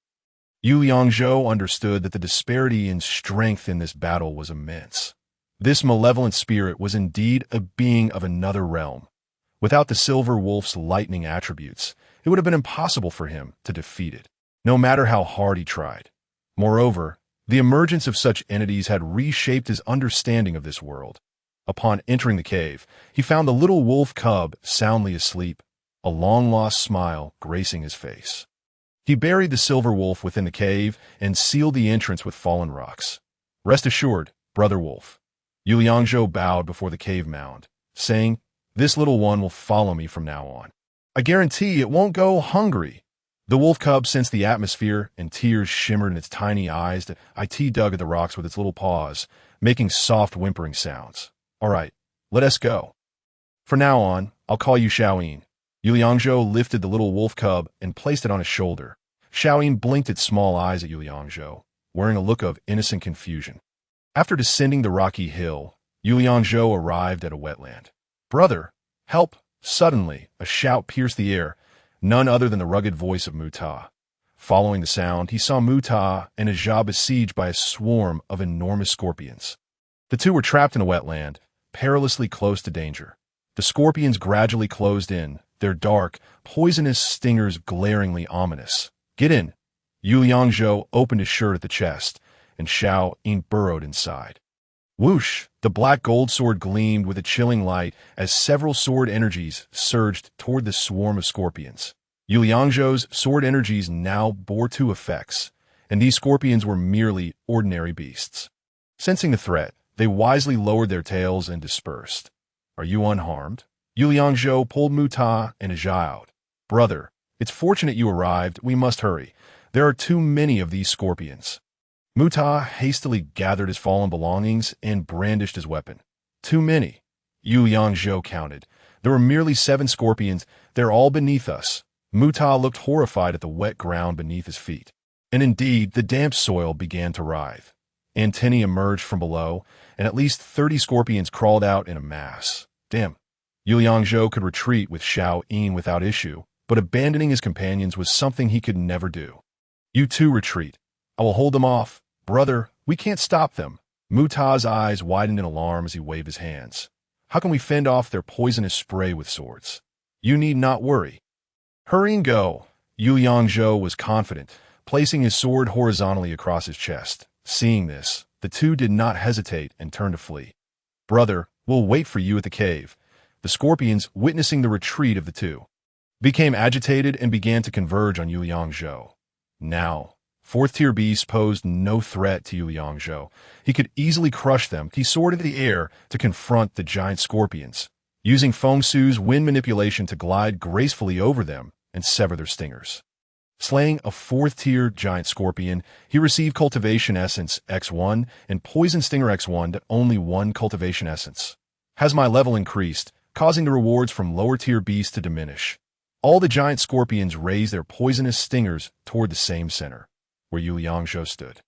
Yu Liangzhou understood that the disparity in strength in this battle was immense. This malevolent spirit was indeed a being of another realm. Without the silver wolf's lightning attributes, it would have been impossible for him to defeat it, no matter how hard he tried. Moreover, the emergence of such entities had reshaped his understanding of this world. Upon entering the cave, he found the little wolf cub soundly asleep, a long-lost smile gracing his face. He buried the silver wolf within the cave and sealed the entrance with fallen rocks. "Rest assured, brother wolf." Yu Liangzhou bowed before the cave mound, saying, "This little one will follow me from now on. I guarantee it won't go hungry." The wolf cub sensed the atmosphere, and tears shimmered in its tiny eyes. It dug at the rocks with its little paws, making soft whimpering sounds. "All right, let us go. For now on, I'll call you Xiaoyin." Yu Liangzhou lifted the little wolf cub and placed it on his shoulder. Xiaoyin blinked its small eyes at Yu Liangzhou, wearing a look of innocent confusion. After descending the rocky hill, Yu Liangzhou arrived at a wetland. "Brother, help!" Suddenly, a shout pierced the air, none other than the rugged voice of Muta. Following the sound, he saw Muta and Ajah besieged by a swarm of enormous scorpions. The two were trapped in a wetland, perilously close to danger. The scorpions gradually closed in, their dark, poisonous stingers glaringly ominous. "Get in!" Yu Liangzhou opened his shirt at the chest, and Xiaoyin burrowed inside. Whoosh! The black gold sword gleamed with a chilling light as several sword energies surged toward the swarm of scorpions. Yu Liangzhou's sword energies now bore two effects, and these scorpions were merely ordinary beasts. Sensing the threat, they wisely lowered their tails and dispersed. "Are you unharmed?" Yu Liangzhou pulled Muta and Ajah out. "Brother, it's fortunate you arrived. We must hurry. There are too many of these scorpions." Muta hastily gathered his fallen belongings and brandished his weapon. "Too many." Yu Liangzhou counted. "There were merely 7 scorpions. They're all beneath us." Muta looked horrified at the wet ground beneath his feet. And indeed, the damp soil began to writhe. Antennae emerged from below, and at least 30 scorpions crawled out in a mass. Damn. Yu Liangzhou could retreat with Xiaoyin without issue, but abandoning his companions was something he could never do. "You too retreat. I will hold them off. Brother, we can't stop them." Muta's eyes widened in alarm as he waved his hands. "How can we fend off their poisonous spray with swords?" "You need not worry. Hurry and go." Yu Liangzhou was confident, placing his sword horizontally across his chest. Seeing this, the two did not hesitate and turned to flee. "Brother, we'll wait for you at the cave." The scorpions, witnessing the retreat of the two, became agitated and began to converge on Yu Liangzhou. Now, 4th-tier beasts posed no threat to Yu Liangzhou. He could easily crush them. He soared into the air to confront the giant scorpions, using Feng Su's wind manipulation to glide gracefully over them and sever their stingers. Slaying a 4th-tier giant scorpion, he received Cultivation Essence X1 and Poison Stinger X1 to only 1 Cultivation Essence. Has my level increased, causing the rewards from lower-tier beasts to diminish. All the giant scorpions raised their poisonous stingers toward the same center, where Yu Liangzhou stood.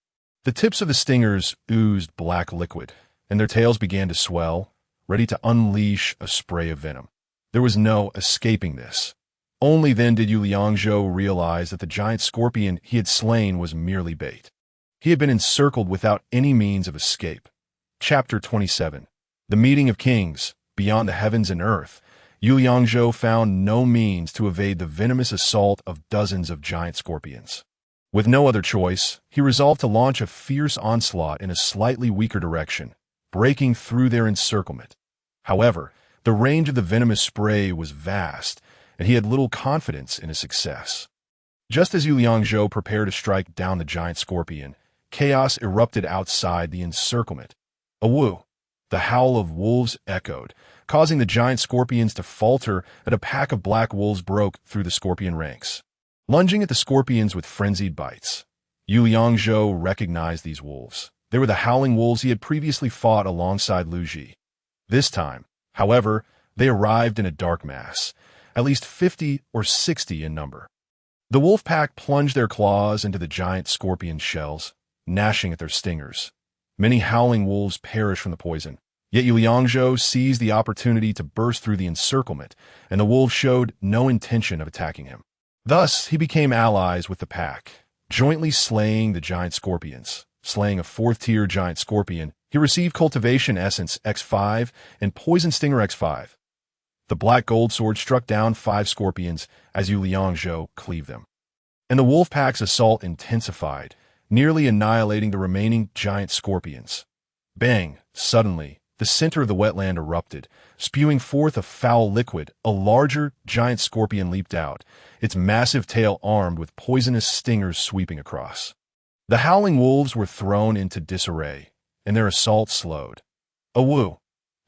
The tips of the stingers oozed black liquid, and their tails began to swell, ready to unleash a spray of venom. There was no escaping this. Only then did Yu Liangzhou realize that the giant scorpion he had slain was merely bait. He had been encircled without any means of escape. Chapter 27. The Meeting of Kings. Beyond the heavens and earth, Yu Liangzhou found no means to evade the venomous assault of dozens of giant scorpions. With no other choice, he resolved to launch a fierce onslaught in a slightly weaker direction, breaking through their encirclement. However, the range of the venomous spray was vast, and he had little confidence in his success. Just as Yu Liangzhou prepared to strike down the giant scorpion, chaos erupted outside the encirclement. A woo! The howl of wolves echoed, causing the giant scorpions to falter as a pack of black wolves broke through the scorpion ranks, lunging at the scorpions with frenzied bites. Yu Liangzhou recognized these wolves. They were the howling wolves he had previously fought alongside Lu Ji. This time, however, they arrived in a dark mass, at least 50 or 60 in number. The wolf pack plunged their claws into the giant scorpion shells, gnashing at their stingers. Many howling wolves perished from the poison. Yet Yu Liangzhou seized the opportunity to burst through the encirclement, and the wolves showed no intention of attacking him. Thus, he became allies with the pack, jointly slaying the giant scorpions. Slaying a fourth-tier giant scorpion, he received Cultivation Essence X5 and Poison Stinger X5. The black gold sword struck down 5 scorpions as Yu Liangzhou cleaved them. And the wolf pack's assault intensified, nearly annihilating the remaining giant scorpions. Bang! Suddenly, the center of the wetland erupted, spewing forth a foul liquid. A larger, giant scorpion leaped out, its massive tail armed with poisonous stingers sweeping across. The howling wolves were thrown into disarray, and their assault slowed. A woo!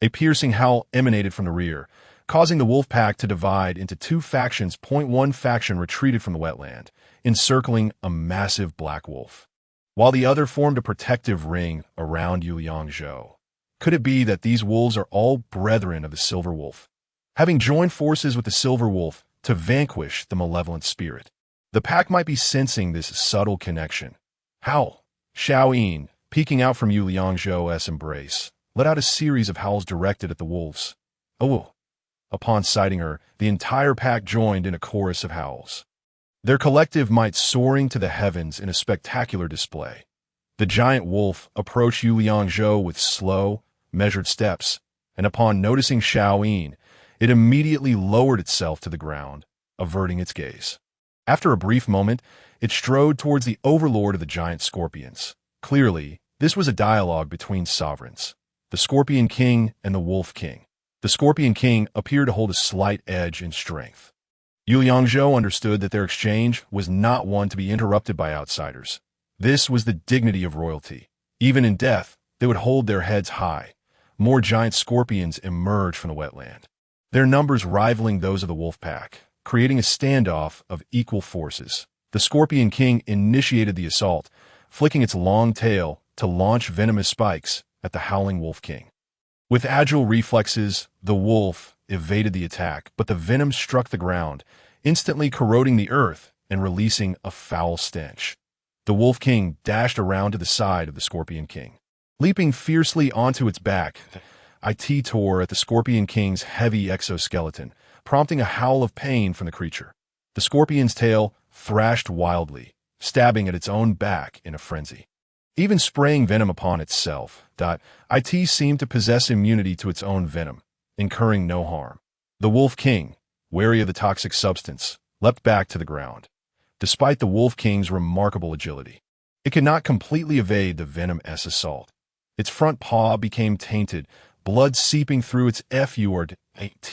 A piercing howl emanated from the rear, causing the wolf pack to divide into 2 factions. One faction retreated from the wetland, encircling a massive black wolf, while the other formed a protective ring around Yu Liangzhou. Could it be that these wolves are all brethren of the Silver Wolf, having joined forces with the Silver Wolf to vanquish the malevolent spirit? The pack might be sensing this subtle connection. Howl! Xiaoyin, peeking out from Yu Liangzhou's embrace, let out a series of howls directed at the wolves. Oh! Upon sighting her, the entire pack joined in a chorus of howls, their collective might soaring to the heavens in a spectacular display. The giant wolf approached Yu Liangzhou with slow, measured steps, and upon noticing Xiaoyin, it immediately lowered itself to the ground, averting its gaze. After a brief moment, it strode towards the overlord of the giant scorpions. Clearly, this was a dialogue between sovereigns, the Scorpion King and the Wolf King. The Scorpion King appeared to hold a slight edge in strength. Yu Liangzhou understood that their exchange was not one to be interrupted by outsiders. This was the dignity of royalty. Even in death, they would hold their heads high. More giant scorpions emerged from the wetland, their numbers rivaling those of the wolf pack, creating a standoff of equal forces. The Scorpion King initiated the assault, flicking its long tail to launch venomous spikes at the howling Wolf King. With agile reflexes, the wolf evaded the attack, but the venom struck the ground, instantly corroding the earth and releasing a foul stench. The Wolf King dashed around to the side of the Scorpion King, leaping fiercely onto its back. It tore at the Scorpion King's heavy exoskeleton, prompting a howl of pain from the creature. The scorpion's tail thrashed wildly, stabbing at its own back in a frenzy, even spraying venom upon itself. It seemed to possess immunity to its own venom, incurring no harm. The Wolf King, wary of the toxic substance, leapt back to the ground. Despite the Wolf King's remarkable agility, it could not completely evade the venomous assault. Its front paw became tainted, blood seeping through its FURT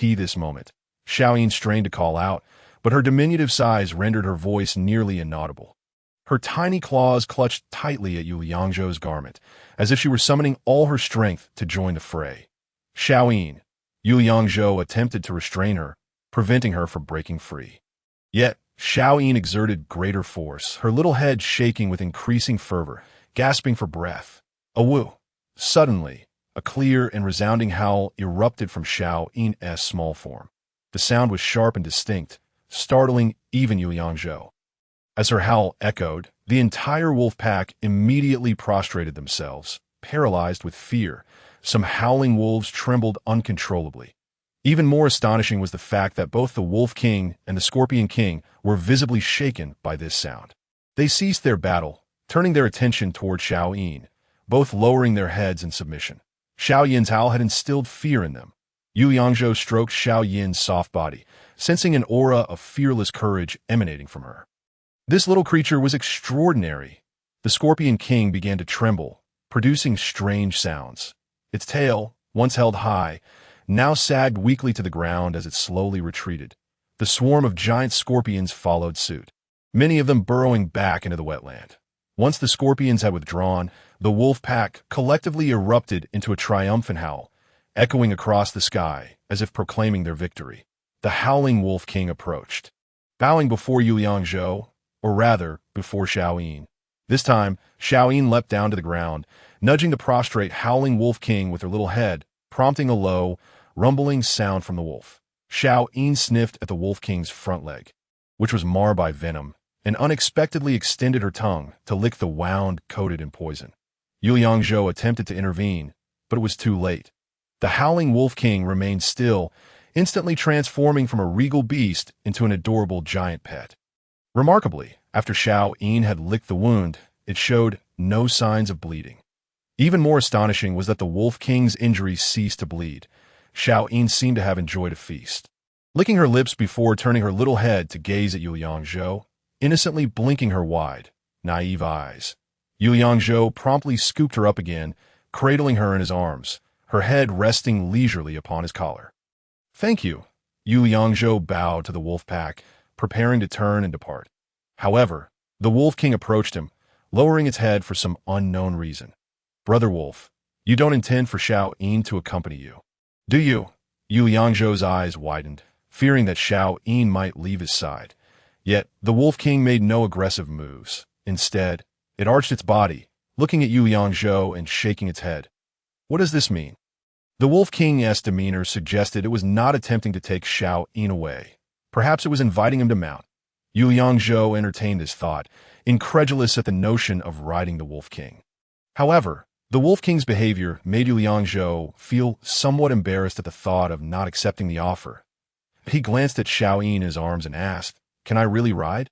this moment. Xiaoyin strained to call out, but her diminutive size rendered her voice nearly inaudible. Her tiny claws clutched tightly at Yu Liangzhou's garment, as if she were summoning all her strength to join the fray. Xiaoyin, Yu Liangzhou attempted to restrain her, preventing her from breaking free. Yet, Xiaoyin exerted greater force, her little head shaking with increasing fervor, gasping for breath. A woo! Suddenly, a clear and resounding howl erupted from Xiaoyin's small form. The sound was sharp and distinct, startling even Yu Liangzhou. As her howl echoed, the entire wolf pack immediately prostrated themselves, paralyzed with fear. Some howling wolves trembled uncontrollably. Even more astonishing was the fact that both the Wolf King and the Scorpion King were visibly shaken by this sound. They ceased their battle, turning their attention toward Xiaoyin, both lowering their heads in submission. Xiaoyin's howl had instilled fear in them. Yu Liangzhou stroked Xiaoyin's soft body, sensing an aura of fearless courage emanating from her. This little creature was extraordinary. The Scorpion King began to tremble, producing strange sounds. Its tail, once held high, now sagged weakly to the ground as it slowly retreated. The swarm of giant scorpions followed suit, many of them burrowing back into the wetland. Once the scorpions had withdrawn, the wolf pack collectively erupted into a triumphant howl, echoing across the sky as if proclaiming their victory. The howling Wolf King approached, bowing before Yu Liangzhou, or rather, before Xiaoyin. This time, Xiaoyin leapt down to the ground, nudging the prostrate howling Wolf King with her little head, prompting a low, rumbling sound from the wolf. Xiaoyin sniffed at the Wolf King's front leg, which was marred by venom, and unexpectedly extended her tongue to lick the wound coated in poison. Yu Liangzhou attempted to intervene, but it was too late. The howling Wolf King remained still, instantly transforming from a regal beast into an adorable giant pet. Remarkably, After Xiao Yin had licked the wound, it showed no signs of bleeding. Even more astonishing was that the Wolf King's injuries ceased to bleed. Xiao Yin seemed to have enjoyed a feast. Licking her lips before turning her little head to gaze at Yu Liangzhou, innocently blinking her wide, naive eyes. Yu Liangzhou promptly scooped her up again, cradling her in his arms, her head resting leisurely upon his collar. "Thank you." Yu Liangzhou bowed to the wolf pack, preparing to turn and depart. However, the Wolf King approached him, lowering its head for some unknown reason. "Brother Wolf, you don't intend for Xiao Yin to accompany you, do you?" Yu Liangzhou's eyes widened, fearing that Xiao Yin might leave his side. Yet, the Wolf King made no aggressive moves. Instead, it arched its body, looking at Yu Liangzhou and shaking its head. What does this mean? The Wolf King's demeanor suggested it was not attempting to take Xiao Yin away. Perhaps it was inviting him to mount. Yu Liangzhou entertained this thought, incredulous at the notion of riding the Wolf King. However, the Wolf King's behavior made Yu Liangzhou feel somewhat embarrassed at the thought of not accepting the offer. He glanced at Xiao Yin in his arms and asked, "Can I really ride?"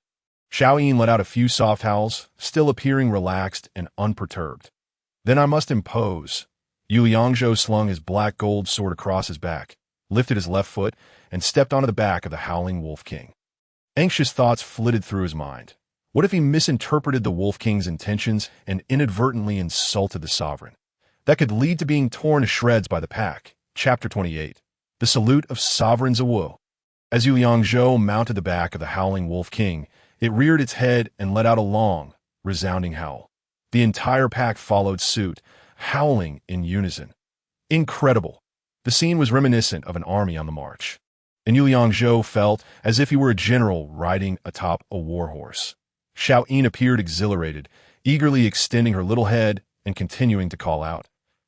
Xiao Yin let out a few soft howls, still appearing relaxed and unperturbed. "Then I must impose." Yu Liangzhou slung his black gold sword across his back, lifted his left foot, and stepped onto the back of the howling Wolf King. Anxious thoughts flitted through his mind. What if he misinterpreted the Wolf King's intentions and inadvertently insulted the sovereign? That could lead to being torn to shreds by the pack. Chapter 28. The Salute of Sovereign Zhuo. As Yu Liangzhou mounted the back of the howling Wolf King, it reared its head and let out a long, resounding howl. The entire pack followed suit, howling in unison. Incredible. The scene was reminiscent of an army on the march, and Yu Liangzhou felt as if he were a general riding atop a warhorse. Xiao Yin appeared exhilarated, eagerly extending her little head and continuing to call out.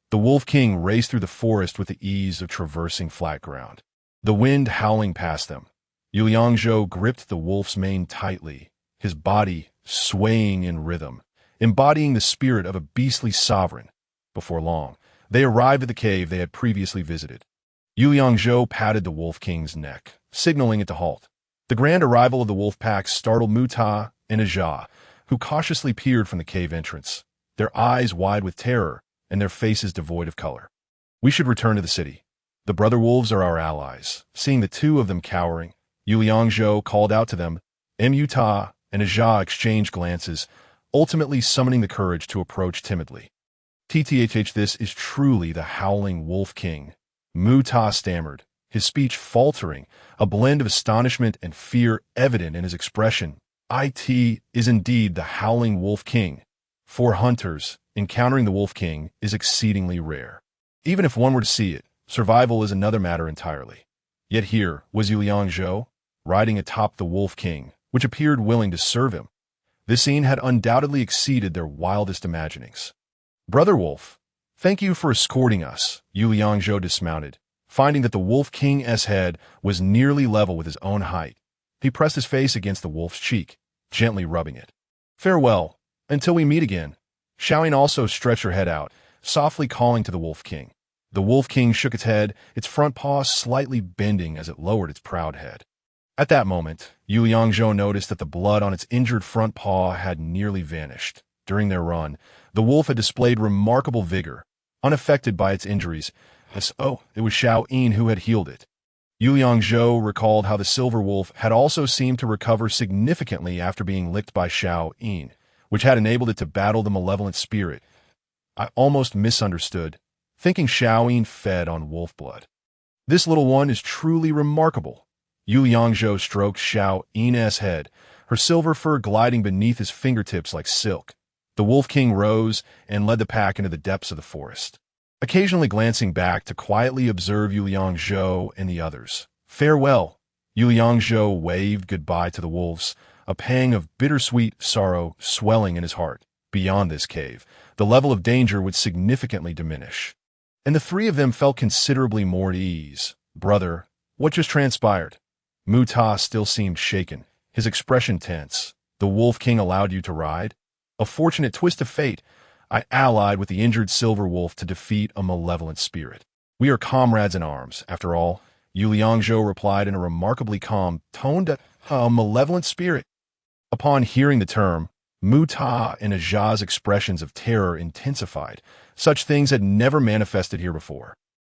The Wolf King raced through the forest with the ease of traversing flat ground, the wind howling past them. Yu Liangzhou gripped the wolf's mane tightly, his body swaying in rhythm, embodying the spirit of a beastly sovereign. Before long, they arrived at the cave they had previously visited. Yu Liangzhou patted the Wolf King's neck, signaling it to halt. The grand arrival of the wolf pack startled Muta and Ajah, who cautiously peered from the cave entrance, their eyes wide with terror and their faces devoid of color. "We should return to the city. The brother wolves are our allies." Seeing the two of them cowering, Yu Liangzhou called out to them. Muta and Ajah exchanged glances, ultimately summoning the courage to approach timidly. "Tthh, this is truly the howling Wolf King," Muta stammered, his speech faltering, a blend of astonishment and fear evident in his expression. "It is indeed the howling Wolf King. For hunters, encountering the Wolf King is exceedingly rare. Even if one were to see it, survival is another matter entirely." Yet here was Yu Liangzhou, riding atop the Wolf King, which appeared willing to serve him. This scene had undoubtedly exceeded their wildest imaginings. "Brother Wolf, thank you for escorting us." Yu Liangzhou dismounted, finding that the Wolf King's head was nearly level with his own height. He pressed his face against the wolf's cheek, gently rubbing it. "Farewell, until we meet again." Xiao Yin also stretched her head out, softly calling to the Wolf King. The Wolf King shook its head, its front paw slightly bending as it lowered its proud head. At that moment, Yu Liangzhou noticed that the blood on its injured front paw had nearly vanished. During their run, the wolf had displayed remarkable vigor, unaffected by its injuries. It was Xiao Yin who had healed it. Yu Liangzhou recalled how the silver wolf had also seemed to recover significantly after being licked by Xiao Yin, which had enabled it to battle the malevolent spirit. I almost misunderstood, thinking Xiao Yin fed on wolf blood. This little one is truly remarkable. Yu Liangzhou stroked Xiao Yin's head, her silver fur gliding beneath his fingertips like silk. The Wolf King rose and led the pack into the depths of the forest, occasionally glancing back to quietly observe Yu Liangzhou and the others. "Farewell." Yu Liangzhou waved goodbye to the wolves, a pang of bittersweet sorrow swelling in his heart. Beyond this cave, the level of danger would significantly diminish, and the three of them felt considerably more at ease. "Brother, what just transpired?" Muta still seemed shaken, his expression tense. "The Wolf King allowed you to ride?" "A fortunate twist of fate. I allied with the injured silver wolf to defeat a malevolent spirit. We are comrades in arms, after all," Yu Liangzhou replied in a remarkably calm tone. "A malevolent spirit?" Upon hearing the term, Muta and Aja's expressions of terror intensified. Such things had never manifested here before.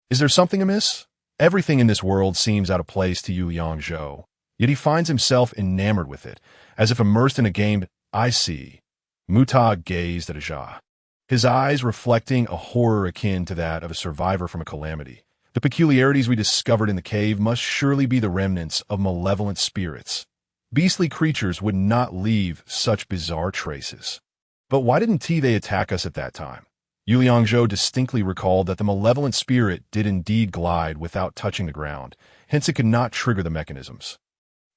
Is there something amiss? Everything in this world seems out of place to Yu Liangzhou, yet he finds himself enamored with it, as if immersed in a game. I see. Muta gazed at Aja, his eyes reflecting a horror akin to that of a survivor from a calamity. The peculiarities we discovered in the cave must surely be the remnants of malevolent spirits. Beastly creatures would not leave such bizarre traces. But why didn't they attack us at that time? Yu Liangzhou distinctly recalled that the malevolent spirit did indeed glide without touching the ground, hence it could not trigger the mechanisms.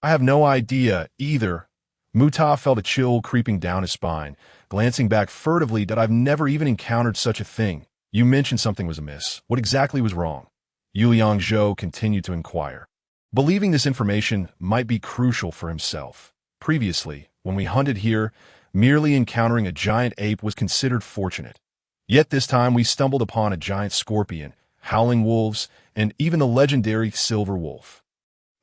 I have no idea either. Muta felt a chill creeping down his spine, glancing back furtively that I've never even encountered such a thing. You mentioned something was amiss. What exactly was wrong? Yu Liangzhou continued to inquire, believing this information might be crucial for himself. Previously, when we hunted here, merely encountering a giant ape was considered fortunate. Yet this time we stumbled upon a giant scorpion, howling wolves, and even the legendary silver wolf.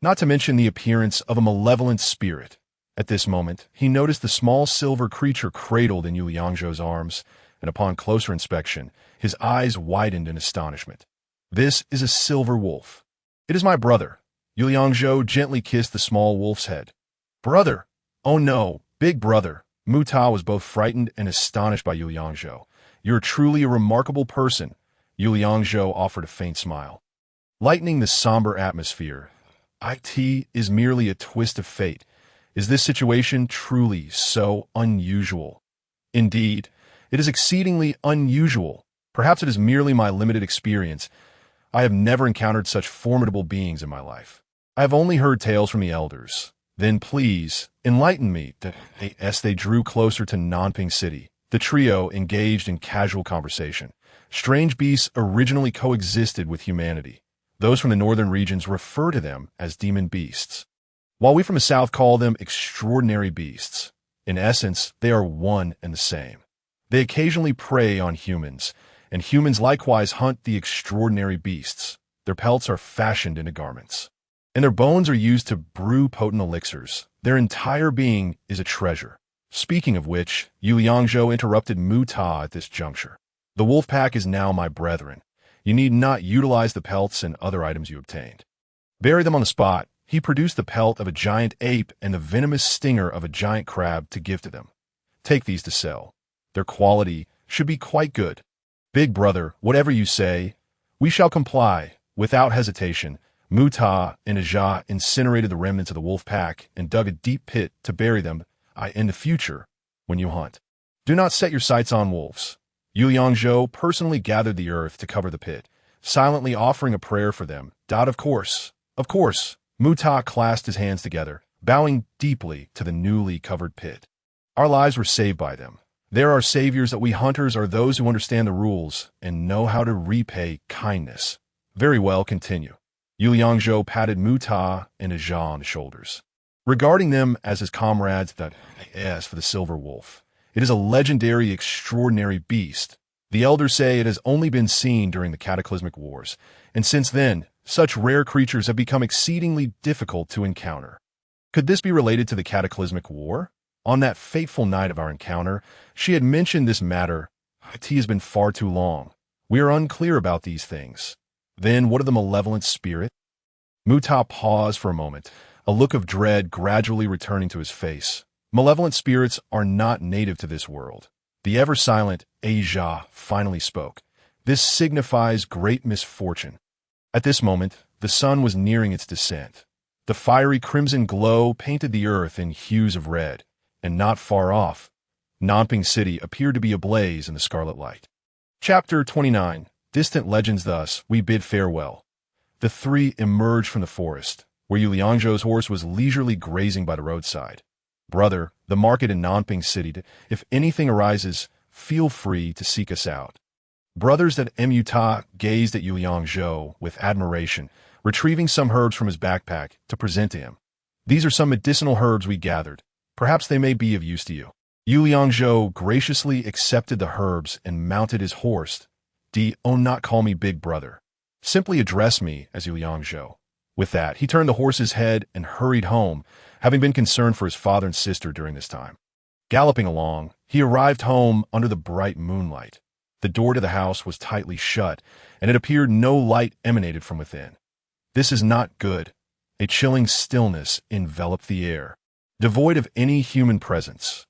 Not to mention the appearance of a malevolent spirit. At this moment, he noticed the small silver creature cradled in Yu Liangzhou's arms, and upon closer inspection, his eyes widened in astonishment. This is a silver wolf. It is my brother. Yu Liangzhou gently kissed the small wolf's head. Brother! Oh no, big brother! Muta was both frightened and astonished by Yu Liangzhou. You're truly a remarkable person. Yu Liangzhou offered a faint smile, lightening the somber atmosphere. It is merely a twist of fate. Is this situation truly so unusual? Indeed, it is exceedingly unusual. Perhaps it is merely my limited experience. I have never encountered such formidable beings in my life. I have only heard tales from the elders. Then please, enlighten me. As they drew closer to Nanping City, the trio engaged in casual conversation. Strange beasts originally coexisted with humanity. Those from the northern regions refer to them as demon beasts, while we from the south call them extraordinary beasts. In essence, they are one and the same. They occasionally prey on humans, and humans likewise hunt the extraordinary beasts. Their pelts are fashioned into garments, and their bones are used to brew potent elixirs. Their entire being is a treasure. Speaking of which, Yu Liangzhou interrupted Muta at this juncture. The wolf pack is now my brethren. You need not utilize the pelts and other items you obtained. Bury them on the spot. He produced the pelt of a giant ape and the venomous stinger of a giant crab to give to them. Take these to sell. Their quality should be quite good. Big brother, whatever you say, we shall comply. Without hesitation, Muta and Aja incinerated the remnants of the wolf pack and dug a deep pit to bury them. In the future, when you hunt, do not set your sights on wolves. Yu Liangzhou personally gathered the earth to cover the pit, silently offering a prayer for them. Of course. Muta clasped his hands together, bowing deeply to the newly covered pit. Our lives were saved by them. There are saviors that we hunters are those who understand the rules and know how to repay kindness. Very well, continue. Yu Liangzhou patted Muta and Aja on the shoulders, regarding them as his comrades. As for the silver wolf, it is a legendary, extraordinary beast. The elders say it has only been seen during the cataclysmic wars, and since then, such rare creatures have become exceedingly difficult to encounter. Could this be related to the cataclysmic war? On that fateful night of our encounter, she had mentioned this matter. It has been far too long. We are unclear about these things. Then what of the malevolent spirit? Muta paused for a moment, a look of dread gradually returning to his face. Malevolent spirits are not native to this world. The ever-silent Aja finally spoke. This signifies great misfortune. At this moment, the sun was nearing its descent. The fiery crimson glow painted the earth in hues of red, and not far off, Nanping City appeared to be ablaze in the scarlet light. Chapter 29. Distant Legends. Thus, we bid farewell. The three emerged from the forest, where Yu Liangzhou's horse was leisurely grazing by the roadside. Brother, the market in Nanping City. If anything arises, feel free to seek us out. Brothers that Muta gazed at Yu Liangzhou with admiration, retrieving some herbs from his backpack to present to him. These are some medicinal herbs we gathered. Perhaps they may be of use to you. Yu Liangzhou graciously accepted the herbs and mounted his horse. Not call me big brother. Simply address me as Yu Liangzhou. With that, he turned the horse's head and hurried home, having been concerned for his father and sister during this time. Galloping along, he arrived home under the bright moonlight. The door to the house was tightly shut, and it appeared no light emanated from within. This is not good. A chilling stillness enveloped the air. Devoid of any human presence,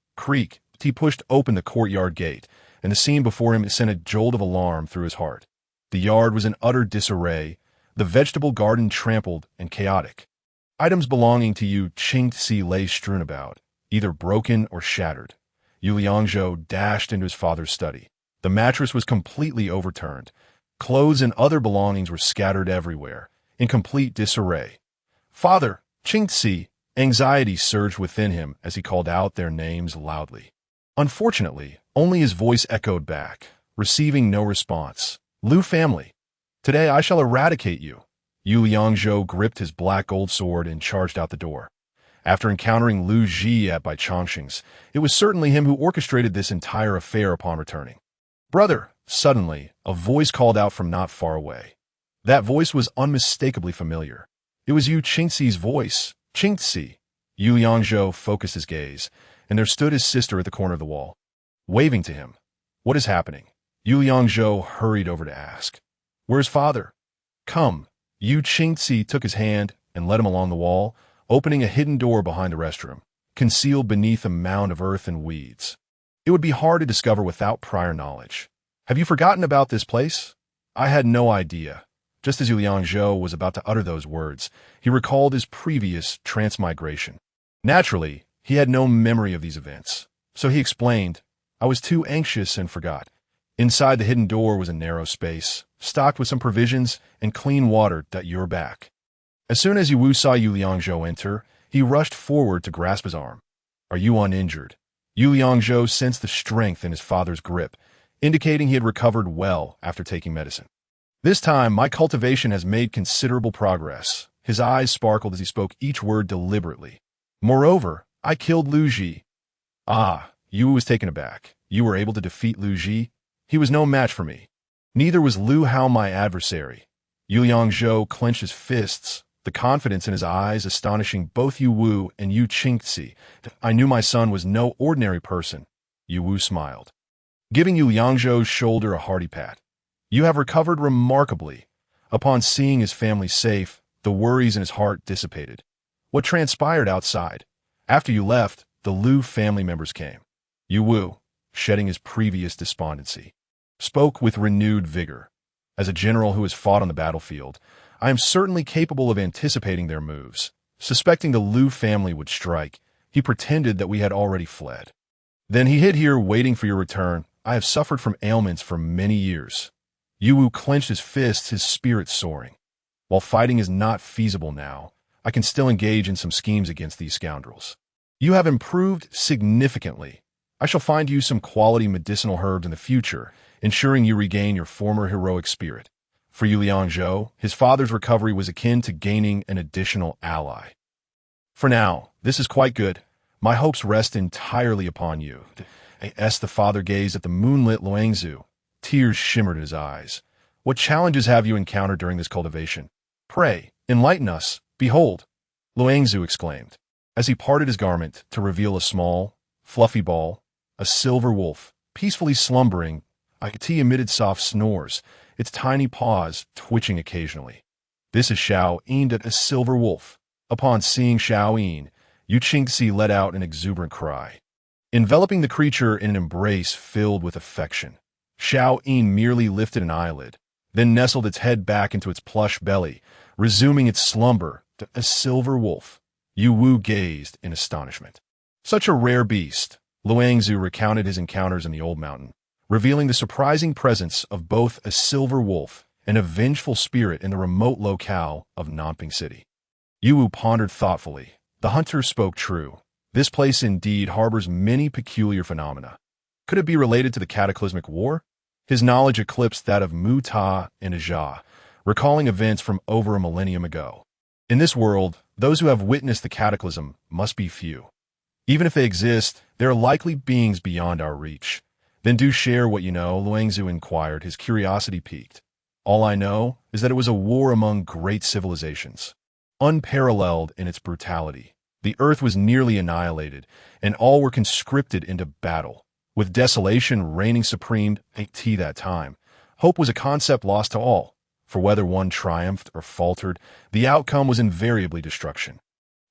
he pushed open the courtyard gate, and the scene before him sent a jolt of alarm through his heart. The yard was in utter disarray, the vegetable garden trampled and chaotic. Items belonging to Yu Qingzi lay strewn about, either broken or shattered. Yu Liangzhou dashed into his father's study. The mattress was completely overturned. Clothes and other belongings were scattered everywhere, in complete disarray. "Father, Qingzi!" Anxiety surged within him as he called out their names loudly. Unfortunately, only his voice echoed back, receiving no response. "Lu family, today I shall eradicate you." Yu Liangzhou gripped his black gold sword and charged out the door. After encountering Lu Ji at Chongqing's, it was certainly him who orchestrated this entire affair upon returning. "Brother!" Suddenly, a voice called out from not far away. That voice was unmistakably familiar. It was Yu Qingzi's voice. "Qingzi!" Yu Liangzhou focused his gaze, and there stood his sister at the corner of the wall, waving to him. "What is happening?" Yu Liangzhou hurried over to ask. "Where's father?" "Come." Yu Qingzi took his hand and led him along the wall, opening a hidden door behind the restroom, concealed beneath a mound of earth and weeds. It would be hard to discover without prior knowledge. "Have you forgotten about this place?" "I had no idea." Just as Yu Liangzhou was about to utter those words, he recalled his previous transmigration. Naturally, he had no memory of these events, so he explained, "I was too anxious and forgot." Inside the hidden door was a narrow space, stocked with some provisions and clean water at your back. As soon as Yu saw Yu Liangzhou enter, he rushed forward to grasp his arm. "Are you uninjured?" Yu Liangzhou sensed the strength in his father's grip, indicating he had recovered well after taking medicine. "This time, my cultivation has made considerable progress." His eyes sparkled as he spoke each word deliberately. "Moreover, I killed Lu Ji." "Ah," Yu was taken aback. "You were able to defeat Lu Ji?" "He was no match for me. Neither was Lu Hao my adversary." Yu Liangzhou clenched his fists, the confidence in his eyes astonishing both Yu Wu and Yu Qingzi. "I knew my son was no ordinary person." Yu Wu smiled, giving Yu Liangzhou's shoulder a hearty pat. "You have recovered remarkably." Upon seeing his family safe, the worries in his heart dissipated. "What transpired outside?" "After you left, the Lu family members came." Yu Wu, shedding his previous despondency, spoke with renewed vigor. "As a general who has fought on the battlefield, I am certainly capable of anticipating their moves. Suspecting the Lu family would strike, he pretended that we had already fled. Then he hid here waiting for your return. I have suffered from ailments for many years." Yu Wu clenched his fists, his spirit soaring. "While fighting is not feasible now, I can still engage in some schemes against these scoundrels. You have improved significantly. I shall find you some quality medicinal herbs in the future, ensuring you regain your former heroic spirit." For Yu Liangzhou, his father's recovery was akin to gaining an additional ally. "For now, this is quite good. My hopes rest entirely upon you." As the father gazed at the moonlit Luangzhu, tears shimmered in his eyes. "What challenges have you encountered during this cultivation? Pray, enlighten us. Behold!" Luangzhu exclaimed, as he parted his garment to reveal a small, fluffy ball, a silver wolf, peacefully slumbering. It emitted soft snores, its tiny paws twitching occasionally. "This is Xiao Yin, a silver wolf." Upon seeing Xiao Yin, Yu Qingzi let out an exuberant cry, enveloping the creature in an embrace filled with affection. Xiao Yin merely lifted an eyelid, then nestled its head back into its plush belly, resuming its slumber. A silver wolf. Yu Wu gazed in astonishment. Such a rare beast. Luangzhu recounted his encounters in the old mountain, revealing the surprising presence of both a silver wolf and a vengeful spirit in the remote locale of Nanping City. Yu Wu pondered thoughtfully. The hunter spoke true. This place indeed harbors many peculiar phenomena. Could it be related to the cataclysmic war? His knowledge eclipsed that of Mu Ta and Ajah, recalling events from over a millennium ago. In this world, those who have witnessed the cataclysm must be few. Even if they exist, they are likely beings beyond our reach. "Then do share what you know," Luangzhu inquired, his curiosity piqued. "All I know is that it was a war among great civilizations." unparalleled in its brutality. The earth was nearly annihilated, and all were conscripted into battle. With desolation reigning supreme at that time, hope was a concept lost to all, for whether one triumphed or faltered, the outcome was invariably destruction.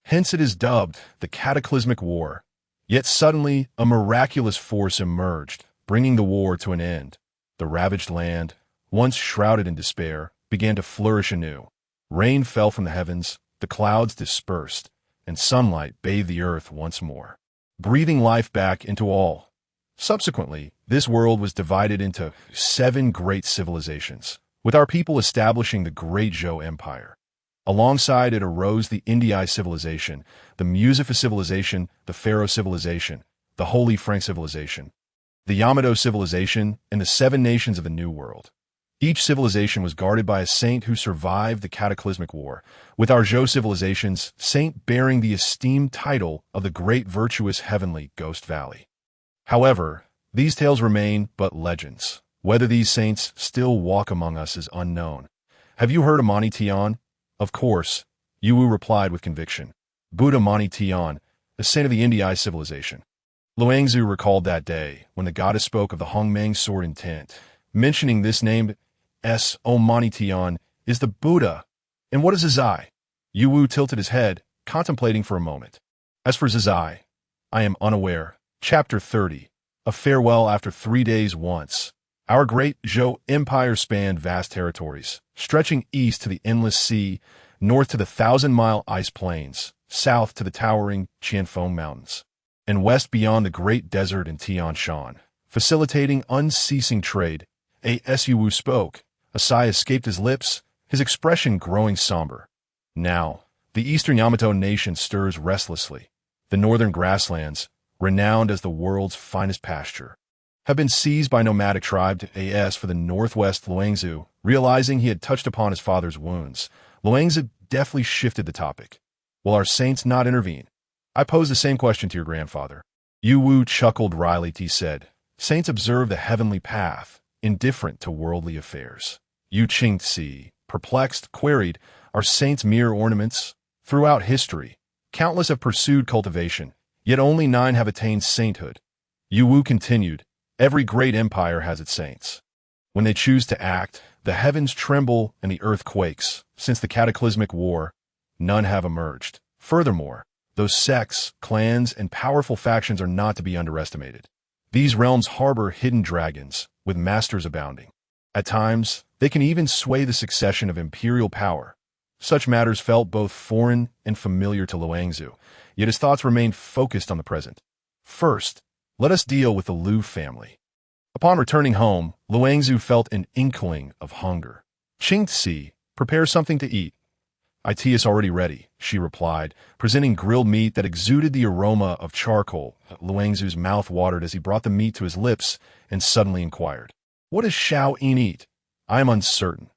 Hence it is dubbed the cataclysmic war. Yet suddenly, a miraculous force emerged, bringing the war to an end. The ravaged land, once shrouded in despair, began to flourish anew. Rain fell from the heavens, the clouds dispersed, and sunlight bathed the earth once more, breathing life back into all. Subsequently, this world was divided into 7 great civilizations, with our people establishing the Great Zhou Empire. Alongside it arose the Indii civilization, the Muzifa civilization, the Pharaoh civilization, the Holy Frank civilization, the Yamato civilization, and the 7 nations of the New World. Each civilization was guarded by a saint who survived the cataclysmic war, with our Zhou civilization's saint bearing the esteemed title of the Great Virtuous Heavenly Ghost Valley. However, these tales remain but legends. Whether these saints still walk among us is unknown. Have you heard of Mani Tian? Of course, Yu Wu replied with conviction. Buddha Mani Tian, the saint of the Indii civilization. Luangzu recalled that day when the goddess spoke of the Hongmeng sword intent, mentioning this name as Mani Tian is the Buddha. And what is Zizai? Yu Wu tilted his head, contemplating for a moment. As for Zizai, I am unaware. Chapter 30. A farewell after 3 days once. Our great Zhou Empire spanned vast territories, stretching east to the endless sea, north to the 1,000-mile ice plains, south to the towering Qianfeng Mountains, and west beyond the Great Desert in Tian Shan, facilitating unceasing trade. As Yu Wu spoke, a sigh escaped his lips, his expression growing somber. Now, the eastern Yamato nation stirs restlessly. The northern grasslands, renowned as the world's finest pasture, have been seized by nomadic tribe as for the northwest. Luangzu, realizing he had touched upon his father's wounds, Luangzu deftly shifted the topic. Will our saints not intervene? I pose the same question to your grandfather. Yu Wu chuckled wryly. He said, saints observe the heavenly path, indifferent to worldly affairs. Yu Qingzi, perplexed, queried, are saints mere ornaments? Throughout history, countless have pursued cultivation, yet only 9 have attained sainthood. Yu Wu continued, every great empire has its saints. When they choose to act, the heavens tremble and the earth quakes. Since the cataclysmic war, none have emerged. Furthermore, those sects, clans, and powerful factions are not to be underestimated. These realms harbor hidden dragons, with masters abounding. At times, they can even sway the succession of imperial power. Such matters felt both foreign and familiar to Luangzu, yet his thoughts remained focused on the present. First, let us deal with the Lu family. Upon returning home, Luangzu felt an inkling of hunger. Qingzi, prepare something to eat. It is already ready, she replied, presenting grilled meat that exuded the aroma of charcoal. Luangzu's mouth watered as he brought the meat to his lips and suddenly inquired, what does Xiao Yin eat? I am uncertain.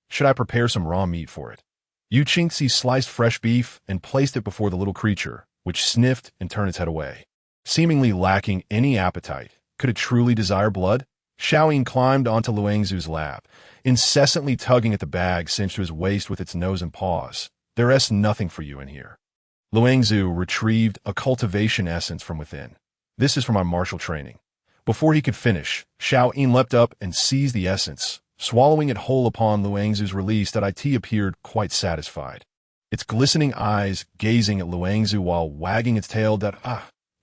Should I prepare some raw meat for it? Yu Qingzi sliced fresh beef and placed it before the little creature, which sniffed and turned its head away. Seemingly lacking any appetite, could it truly desire blood? Xiao Yin climbed onto Luangzu's lap, incessantly tugging at the bag cinched to his waist with its nose and paws. There is nothing for you in here. Luangzu retrieved a cultivation essence from within. This is for my martial training. Before he could finish, Xiao Yin leapt up and seized the essence, swallowing it whole. Upon Luangzu's release, that it appeared quite satisfied, its glistening eyes gazing at Luangzu while wagging its tail.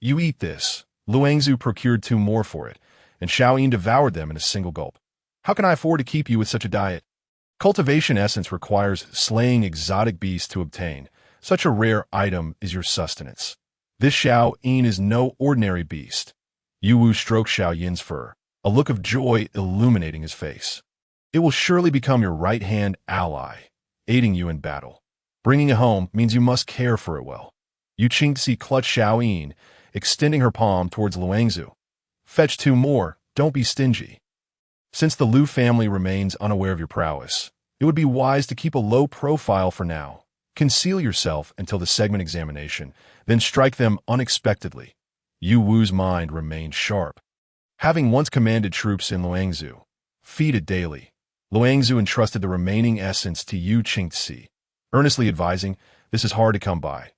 You eat this. Luangzu procured 2 more for it, and Xiao Yin devoured them in a single gulp. How can I afford to keep you with such a diet? Cultivation essence requires slaying exotic beasts to obtain. Such a rare item is your sustenance. This Xiao Yin is no ordinary beast. Yu Wu stroked Xiao Yin's fur, a look of joy illuminating his face. It will surely become your right-hand ally, aiding you in battle. Bringing it home means you must care for it well. Yu Qingzi clutched Xiao Yin, extending her palm towards Luangzu. Fetch 2 more, don't be stingy. Since the Lu family remains unaware of your prowess, it would be wise to keep a low profile for now. Conceal yourself until the segment examination, then strike them unexpectedly. Yu Wu's mind remained sharp. Having once commanded troops in Luangzu, feed it daily, Luangzu entrusted the remaining essence to Yu Qingzi, earnestly advising, This is hard to come by.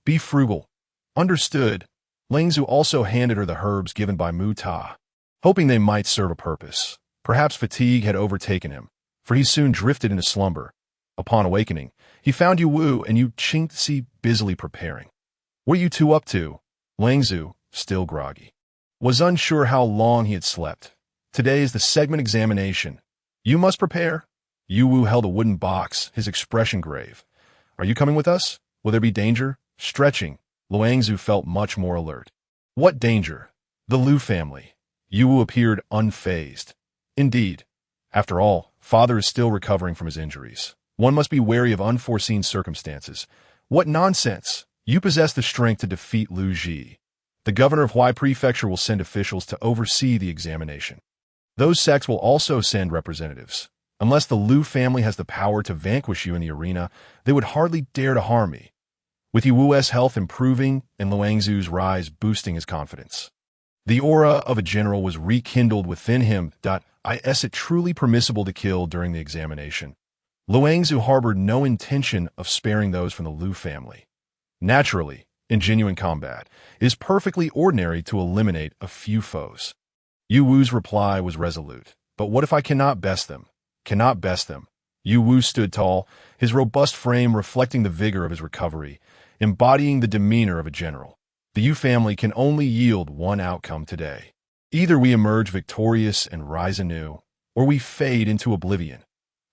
Be frugal. Understood. Langzu also handed her the herbs given by Mu Ta, hoping they might serve a purpose. Perhaps fatigue had overtaken him, for he soon drifted into slumber. Upon awakening, he found Yu Wu and Yu Qingzi busily preparing. What are you two up to? Langzu, still groggy, was unsure how long he had slept. Today is the segment examination. You must prepare. Yu Wu held a wooden box, his expression grave. Are you coming with us? Will there be danger? Stretching, Luangzu felt much more alert. What danger? The Liu family. Yu Wu appeared unfazed. Indeed. After all, father is still recovering from his injuries. One must be wary of unforeseen circumstances. What nonsense! You possess the strength to defeat Liu Ji. The governor of Huai Prefecture will send officials to oversee the examination. Those sects will also send representatives. Unless the Liu family has the power to vanquish you in the arena, they would hardly dare to harm me. With Yu Wu's health improving and Luangzu's rise boosting his confidence, the aura of a general was rekindled within him. Is it truly permissible to kill during the examination? Luangzu harbored no intention of sparing those from the Liu family. Naturally, in genuine combat, it is perfectly ordinary to eliminate a few foes. Yu Wu's reply was resolute. But what if I cannot best them? Cannot best them. Yu Wu stood tall, his robust frame reflecting the vigor of his recovery, embodying the demeanor of a general. The Yu family can only yield one outcome today. Either we emerge victorious and rise anew, or we fade into oblivion.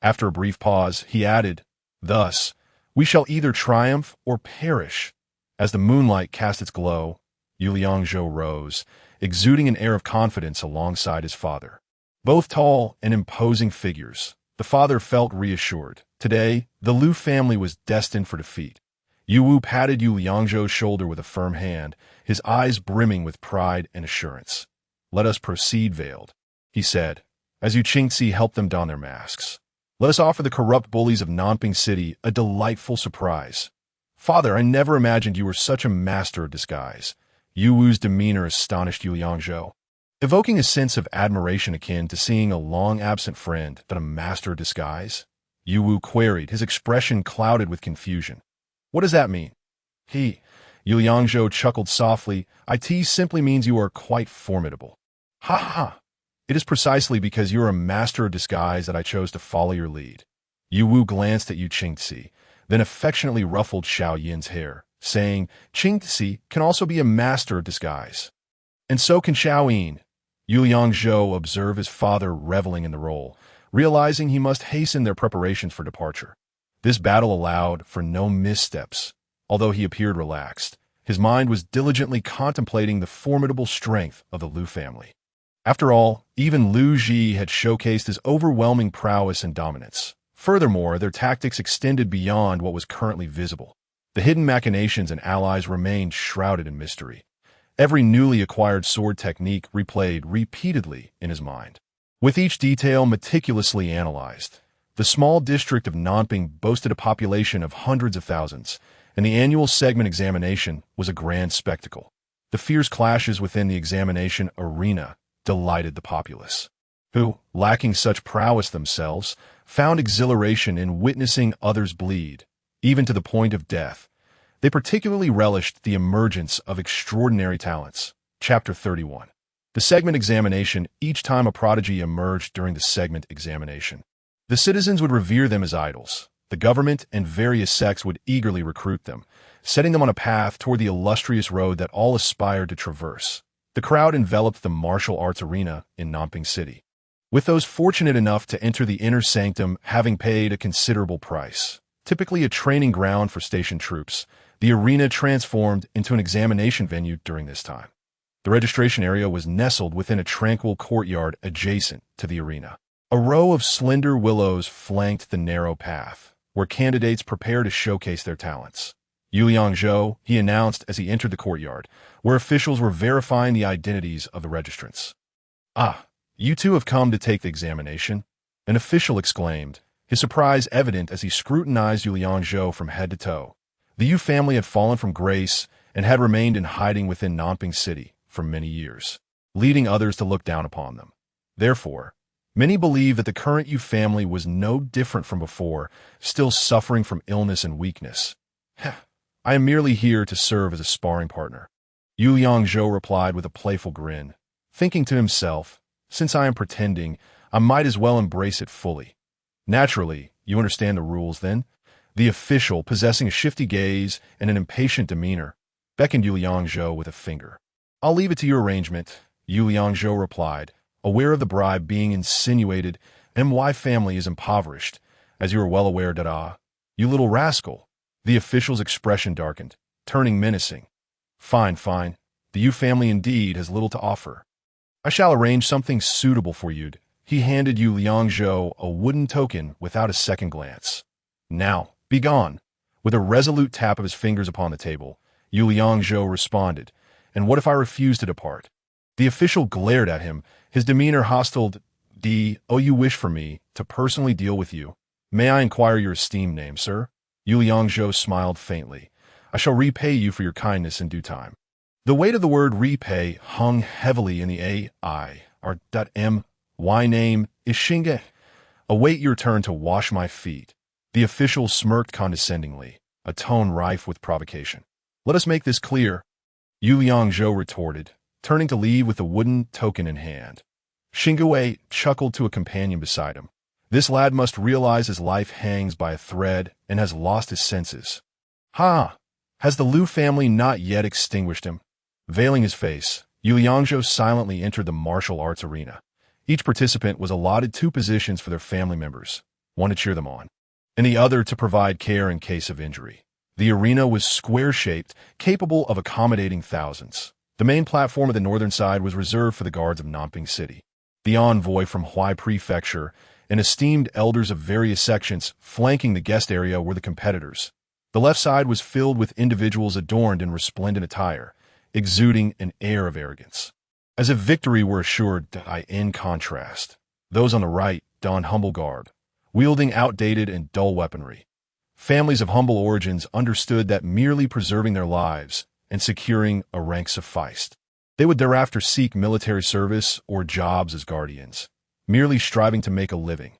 After a brief pause, he added, Thus, we shall either triumph or perish. As the moonlight cast its glow, Yu Liangzhou rose, exuding an air of confidence alongside his father. Both tall and imposing figures, the father felt reassured. Today, the Liu family was destined for defeat. Yu Wu patted Yu Liangzhou's shoulder with a firm hand, his eyes brimming with pride and assurance. Let us proceed, Veiled, he said, as Yu Qingzi helped them don their masks. Let us offer the corrupt bullies of Nanping City a delightful surprise. Father, I never imagined you were such a master of disguise. Yu Wu's demeanor astonished Yu Liangzhou, evoking a sense of admiration akin to seeing a long-absent friend but a master of disguise. Yu Wu queried, his expression clouded with confusion. What does that mean? Yu Liangzhou chuckled softly. It simply means you are quite formidable. Ha ha! It is precisely because you are a master of disguise that I chose to follow your lead. Yu Wu glanced at Yu Qingzi, then affectionately ruffled Xiao Yin's hair, saying, Qingzi can also be a master of disguise. And so can Xiao Yin. Yu Liangzhou observed his father reveling in the role, realizing he must hasten their preparations for departure. This battle allowed for no missteps. Although he appeared relaxed, his mind was diligently contemplating the formidable strength of the Liu family. After all, even Liu Ji had showcased his overwhelming prowess and dominance. Furthermore, their tactics extended beyond what was currently visible. The hidden machinations and allies remained shrouded in mystery. Every newly acquired sword technique replayed repeatedly in his mind, with each detail meticulously analyzed. The small district of Nanping boasted a population of hundreds of thousands, and the annual segment examination was a grand spectacle. The fierce clashes within the examination arena delighted the populace, who, lacking such prowess themselves, found exhilaration in witnessing others bleed, even to the point of death. They particularly relished the emergence of extraordinary talents. Chapter 31. The segment examination. Each time a prodigy emerged during the segment examination, the citizens would revere them as idols. The government and various sects would eagerly recruit them, setting them on a path toward the illustrious road that all aspired to traverse. The crowd enveloped the martial arts arena in Nanping City, with those fortunate enough to enter the inner sanctum having paid a considerable price. Typically a training ground for stationed troops, the arena transformed into an examination venue during this time. The registration area was nestled within a tranquil courtyard adjacent to the arena. A row of slender willows flanked the narrow path, where candidates prepare to showcase their talents. Yu Liangzhou, he announced as he entered the courtyard, where officials were verifying the identities of the registrants. Ah, you two have come to take the examination, an official exclaimed, his surprise evident as he scrutinized Yu Liangzhou from head to toe. The Yu family had fallen from grace and had remained in hiding within Nanping City for many years, leading others to look down upon them. Therefore, many believe that the current Yu family was no different from before, still suffering from illness and weakness. I am merely here to serve as a sparring partner. Yu Liangzhou replied with a playful grin, thinking to himself, since I am pretending, I might as well embrace it fully. Naturally, you understand the rules then? The official, possessing a shifty gaze and an impatient demeanor, beckoned Yu Liangzhou with a finger. I'll leave it to your arrangement, Yu Liangzhou replied, aware of the bribe being insinuated. My family is impoverished, as you are well aware, Dada. You little rascal. The official's expression darkened, turning menacing. Fine, fine. The Yu family indeed has little to offer. I shall arrange something suitable for you. He handed Yu Liangzhou a wooden token without a second glance. Now, be gone. With a resolute tap of his fingers upon the table, Yu Liangzhou responded, and what if I refuse to depart? The official glared at him, his demeanor hostile. You wish for me to personally deal with you? May I inquire your esteemed name, sir? Yu Liangzhou smiled faintly. I shall repay you for your kindness in due time. The weight of the word repay hung heavily in the My name is Shinge. Await your turn to wash my feet. The official smirked condescendingly, a tone rife with provocation. Let us make this clear, Yu Liangzhou retorted, turning to leave with the wooden token in hand. Xingwei chuckled to a companion beside him. This lad must realize his life hangs by a thread and has lost his senses. Ha! Has the Liu family not yet extinguished him? Veiling his face, Yu Liangzhou silently entered the martial arts arena. Each participant was allotted 2 positions for their family members, one to cheer them on, and the other to provide care in case of injury. The arena was square-shaped, capable of accommodating thousands. The main platform of the northern side was reserved for the guards of Nanping City. The envoy from Huai Prefecture and esteemed elders of various sections flanking the guest area were the competitors. The left side was filled with individuals adorned in resplendent attire, exuding an air of arrogance. As if victory were assured, in contrast, those on the right donned humble garb, wielding outdated and dull weaponry. Families of humble origins understood that merely preserving their lives and securing a rank sufficed. They would thereafter seek military service or jobs as guardians, merely striving to make a living.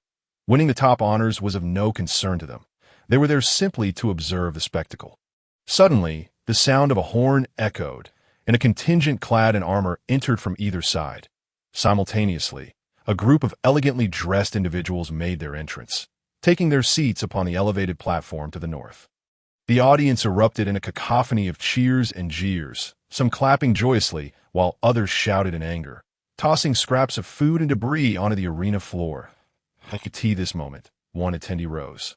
Winning the top honors was of no concern to them. They were there simply to observe the spectacle. Suddenly, the sound of a horn echoed, and a contingent clad in armor entered from either side. Simultaneously, a group of elegantly dressed individuals made their entrance, taking their seats upon the elevated platform to the north. The audience erupted in a cacophony of cheers and jeers, some clapping joyously while others shouted in anger, tossing scraps of food and debris onto the arena floor. I could see this moment, one attendee rose.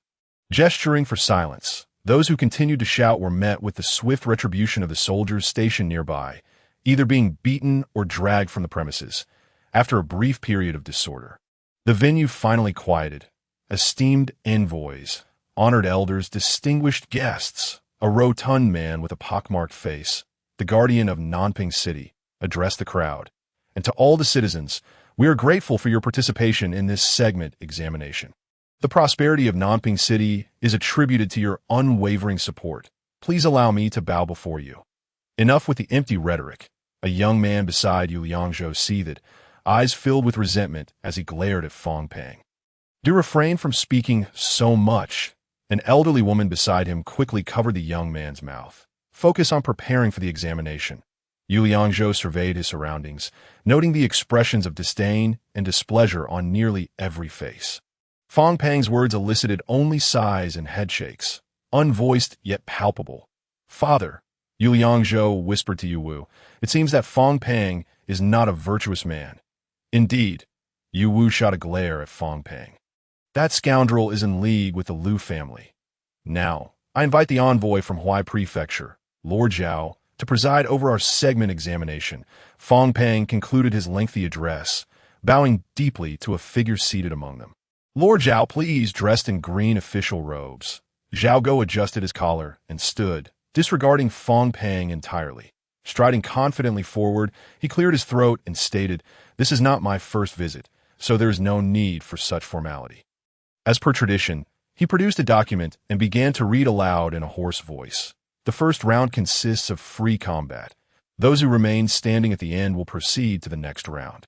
Gesturing for silence, those who continued to shout were met with the swift retribution of the soldiers stationed nearby, either being beaten or dragged from the premises, after a brief period of disorder. The venue finally quieted. Esteemed envoys, honored elders, distinguished guests, a rotund man with a pockmarked face, the guardian of Nanping City, addressed the crowd. And to all the citizens, we are grateful for your participation in this segment examination. The prosperity of Nanping City is attributed to your unwavering support. Please allow me to bow before you. Enough with the empty rhetoric. A young man beside Yu Liangzhou seethed, eyes filled with resentment as he glared at Fong Pang. Do refrain from speaking so much. An elderly woman beside him quickly covered the young man's mouth. Focus on preparing for the examination. Yu Liangzhou surveyed his surroundings, noting the expressions of disdain and displeasure on nearly every face. Fong Pang's words elicited only sighs and headshakes, unvoiced yet palpable. Father, Yu Liangzhou whispered to Yu Wu, it seems that Fong Pang is not a virtuous man. Indeed, Yu Wu shot a glare at Fong Pang. That scoundrel is in league with the Liu family. Now, I invite the envoy from Huai Prefecture, Lord Zhao, to preside over our segment examination. Fong Pang concluded his lengthy address, bowing deeply to a figure seated among them. Lord Zhao, please, dressed in green official robes. Zhao Go adjusted his collar and stood, disregarding Fong Pang entirely. Striding confidently forward, he cleared his throat and stated, "This is not my first visit, so there is no need for such formality." As per tradition, he produced a document and began to read aloud in a hoarse voice. The first round consists of free combat. Those who remain standing at the end will proceed to the next round.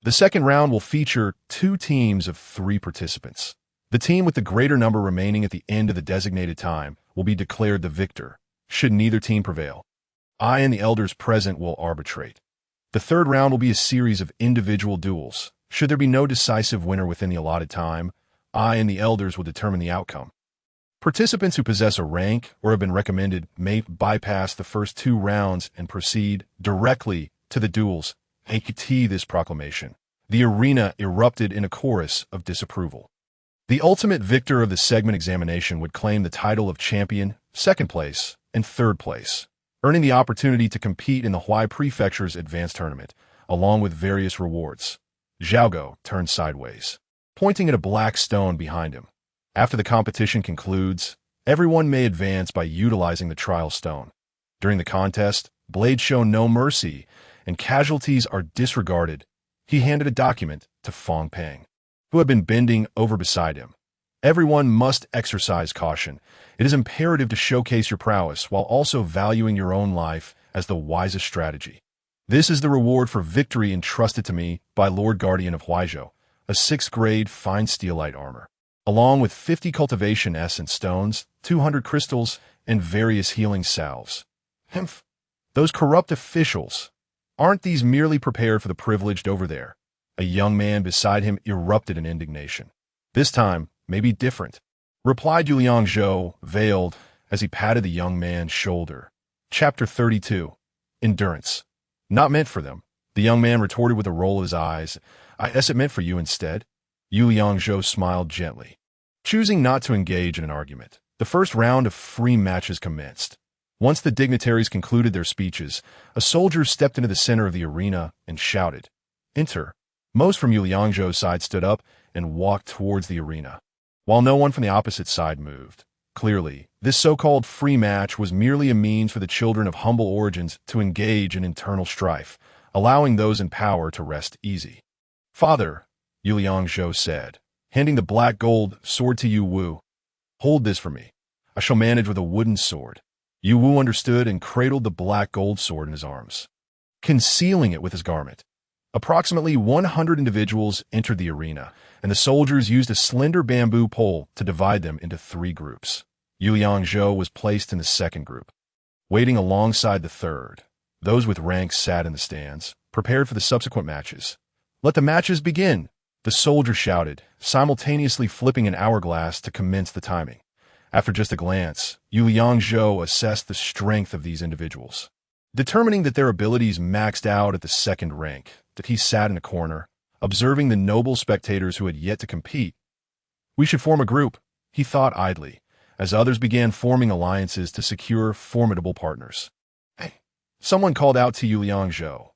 The second round will feature 2 teams of 3 participants. The team with the greater number remaining at the end of the designated time will be declared the victor, should neither team prevail. I and the elders present will arbitrate. The third round will be a series of individual duels. Should there be no decisive winner within the allotted time, I and the elders will determine the outcome. Participants who possess a rank or have been recommended may bypass the first 2 rounds and proceed directly to the duels. AKT this proclamation. The arena erupted in a chorus of disapproval. The ultimate victor of the segment examination would claim the title of champion, 2nd place, and 3rd place, earning the opportunity to compete in the Huai Prefecture's advanced tournament, along with various rewards. Xiaogo turned sideways, pointing at a black stone behind him. After the competition concludes, everyone may advance by utilizing the trial stone. During the contest, blades show no mercy, and casualties are disregarded. He handed a document to Fong Peng, who had been bending over beside him. Everyone must exercise caution. It is imperative to showcase your prowess while also valuing your own life as the wisest strategy. This is the reward for victory entrusted to me by Lord Guardian of Huaizhou, a 6th grade fine steelite armor, along with 50 cultivation essence stones, 200 crystals, and various healing salves. Humph! Those corrupt officials! Aren't these merely prepared for the privileged over there? A young man beside him erupted in indignation. This time may be different, replied Yuliang Zhou, veiled, as he patted the young man's shoulder. Chapter 32. Endurance. Not meant for them, the young man retorted with a roll of his eyes. I guess it meant for you instead. Yuliang Zhou smiled gently. Choosing not to engage in an argument, the first round of free matches commenced. Once the dignitaries concluded their speeches, a soldier stepped into the center of the arena and shouted, "Enter." Most from Yuliang Zhou's side stood up and walked towards the arena, while no one from the opposite side moved. Clearly, this so-called free match was merely a means for the children of humble origins to engage in internal strife, allowing those in power to rest easy. "Father," Yuliang Zhou said, handing the black gold sword to Yu Wu. "Hold this for me. I shall manage with a wooden sword." Yu Wu understood and cradled the black gold sword in his arms, concealing it with his garment. Approximately 100 individuals entered the arena, and the soldiers used a slender bamboo pole to divide them into 3 groups. Yuliang Zhou was placed in the 2nd group, waiting alongside the 3rd. Those with ranks sat in the stands, prepared for the subsequent matches. "Let the matches begin," the soldier shouted, simultaneously flipping an hourglass to commence the timing. After just a glance, Yuliang Zhou assessed the strength of these individuals. Determining that their abilities maxed out at the 2nd rank, that he sat in a corner, observing the noble spectators who had yet to compete. "We should form a group," he thought idly, as others began forming alliances to secure formidable partners. "Hey!" Someone called out to Yuliang Zhou.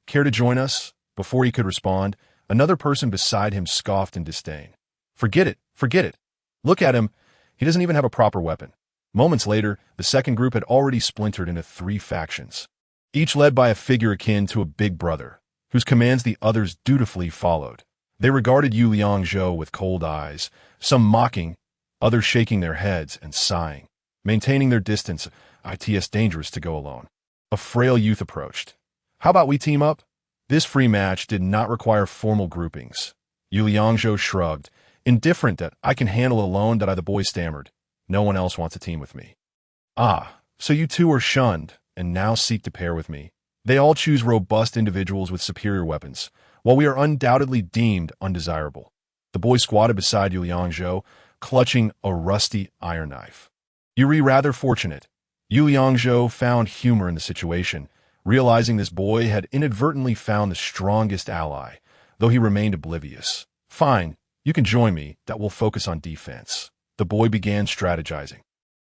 "Care to join us?" Before he could respond, another person beside him scoffed in disdain. Forget it. Look at him. He doesn't even have a proper weapon." Moments later, the 2nd group had already splintered into 3 factions, each led by a figure akin to a big brother, whose commands the others dutifully followed. They regarded Yuliang Zhou with cold eyes, some mocking, others shaking their heads and sighing, maintaining their distance. "It's dangerous to go alone." A frail youth approached. "How about we team up?" This free match did not require formal groupings. Yuliang Zhou shrugged, indifferent that "I can handle it alone," the boy stammered. "No one else wants a team with me." "Ah, so you two are shunned, and now seek to pair with me. They all choose robust individuals with superior weapons, while we are undoubtedly deemed undesirable." The boy squatted beside Yuliang Zhou, clutching a rusty iron knife. "You're rather fortunate." Yuliang Zhou found humor in the situation, realizing this boy had inadvertently found the strongest ally, though he remained oblivious. "Fine, you can join me. That will focus on defense." The boy began strategizing.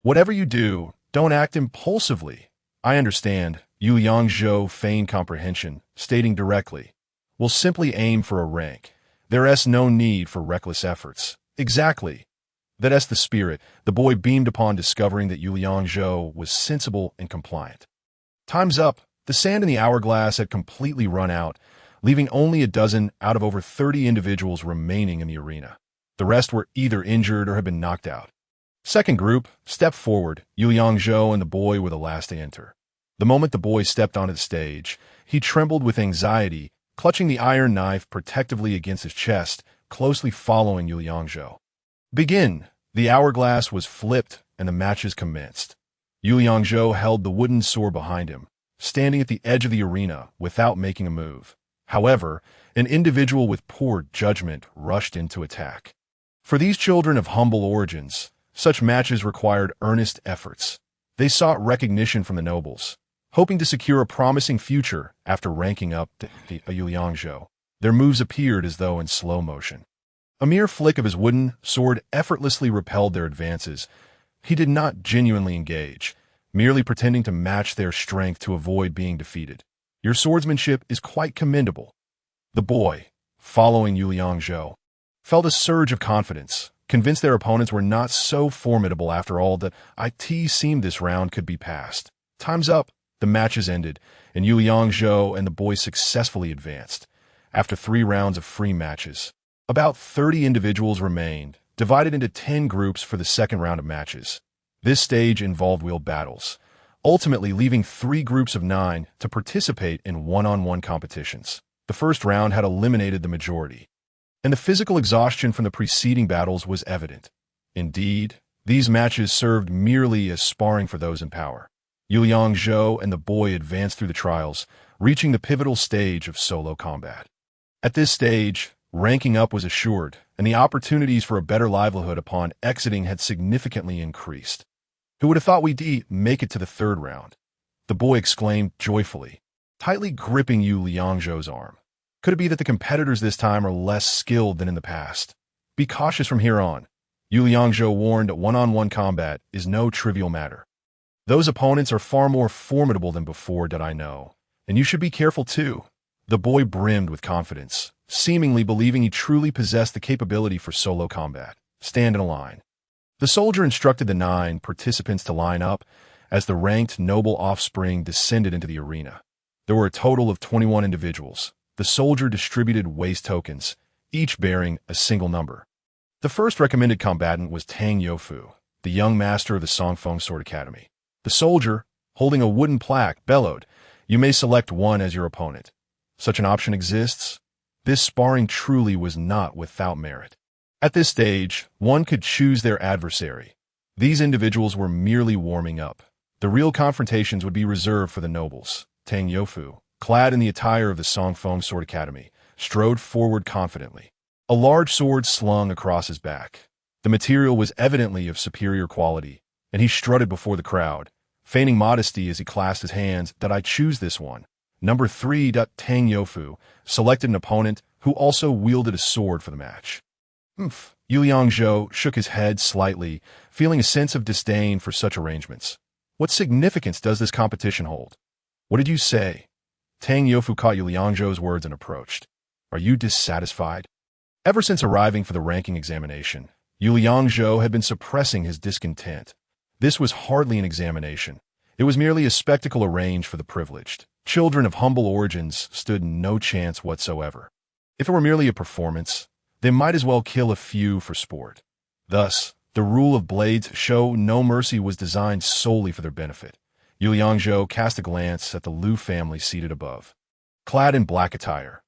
"Whatever you do, don't act impulsively." "I understand." Yuliang Zhou feigned comprehension, stating directly, "We'll simply aim for a rank. There's no need for reckless efforts." "Exactly. That's the spirit." The boy beamed upon discovering that Yuliang Zhou was sensible and compliant. "Time's up." The sand in the hourglass had completely run out, leaving only a dozen out of over 30 individuals remaining in the arena. The rest were either injured or had been knocked out. 2nd group, step forward. Yuliang Zhou and the boy were the last to enter. The moment the boy stepped onto the stage, he trembled with anxiety, clutching the iron knife protectively against his chest, closely following Yuliang Zhou. "Begin!" The hourglass was flipped, and the matches commenced. Yu Liangzhou held the wooden sword behind him, standing at the edge of the arena without making a move. However, an individual with poor judgment rushed in to attack. For these children of humble origins, such matches required earnest efforts. They sought recognition from the nobles, hoping to secure a promising future after ranking up to Yu Liangzhou. Their moves appeared as though in slow motion. A mere flick of his wooden sword effortlessly repelled their advances. He did not genuinely engage, merely pretending to match their strength to avoid being defeated. Your swordsmanship is quite commendable. The boy, following Yu Liangzhou, felt a surge of confidence, convinced their opponents were not so formidable after all that it seemed this round could be passed. Time's up. The matches ended, and Yu Liangzhou and the boy successfully advanced. After 3 rounds of free matches, about 30 individuals remained, divided into 10 groups for the second round of matches. This stage involved wheel battles, ultimately leaving 3 groups of 9 to participate in one-on-one competitions. The first round had eliminated the majority, and the physical exhaustion from the preceding battles was evident. Indeed, these matches served merely as sparring for those in power. Yu Liangzhou and the boy advanced through the trials, reaching the pivotal stage of solo combat. At this stage, ranking up was assured, and the opportunities for a better livelihood upon exiting had significantly increased. Who would have thought we'd make it to the 3rd round? The boy exclaimed joyfully, tightly gripping Yu Liangzhou's arm. Could it be that the competitors this time are less skilled than in the past? Be cautious from here on. Yu Liangzhou warned that one-on-one combat is no trivial matter. Those opponents are far more formidable than before, did I know, and you should be careful too. The boy brimmed with confidence, seemingly believing he truly possessed the capability for solo combat. Stand in a line. The soldier instructed the 9 participants to line up as the ranked noble offspring descended into the arena. There were a total of 21 individuals. The soldier distributed waste tokens, each bearing a single number. The first recommended combatant was Tang Youfu, the young master of the Songfeng Sword Academy. The soldier, holding a wooden plaque, bellowed, "You may select one as your opponent." Such an option exists. This sparring truly was not without merit. At this stage, one could choose their adversary. These individuals were merely warming up. The real confrontations would be reserved for the nobles. Tang Youfu, clad in the attire of the Songfeng Sword Academy, strode forward confidently. A large sword slung across his back. The material was evidently of superior quality, and he strutted before the crowd, feigning modesty as he clasped his hands. "That I choose this one." Number 3. Tang Youfu selected an opponent who also wielded a sword for the match. Yu Liangzhou shook his head slightly, feeling a sense of disdain for such arrangements. What significance does this competition hold? What did you say? Tang Youfu caught Yu Liangzhou's words and approached. Are you dissatisfied? Ever since arriving for the ranking examination, Yu Liangzhou had been suppressing his discontent. This was hardly an examination. It was merely a spectacle arranged for the privileged. Children of humble origins stood no chance whatsoever. If it were merely a performance, they might as well kill a few for sport. Thus, the rule of blades show no mercy was designed solely for their benefit. Yu Liangzhou cast a glance at the Liu family seated above, clad in black attire.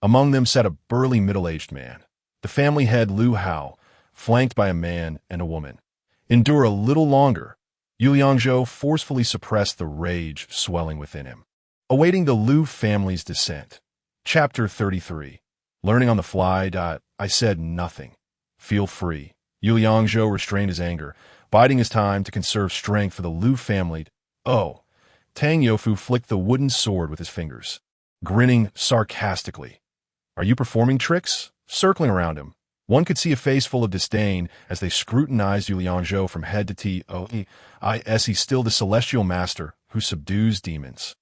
Among them sat a burly middle-aged man, the family head Liu Hao, flanked by a man and a woman. Endure a little longer. Yu Liangzhou forcefully suppressed the rage swelling within him. Awaiting the Liu family's descent. Chapter 33. Learning on the fly. I said nothing. Feel free. Yu Liangzhou restrained his anger, biding his time to conserve strength for the Liu family. Oh. Tang Youfu flicked the wooden sword with his fingers, grinning sarcastically. Are you performing tricks? Circling around him, one could see a face full of disdain as they scrutinized Yu Liangzhou from head to toe. Is he still the celestial master who subdues demons?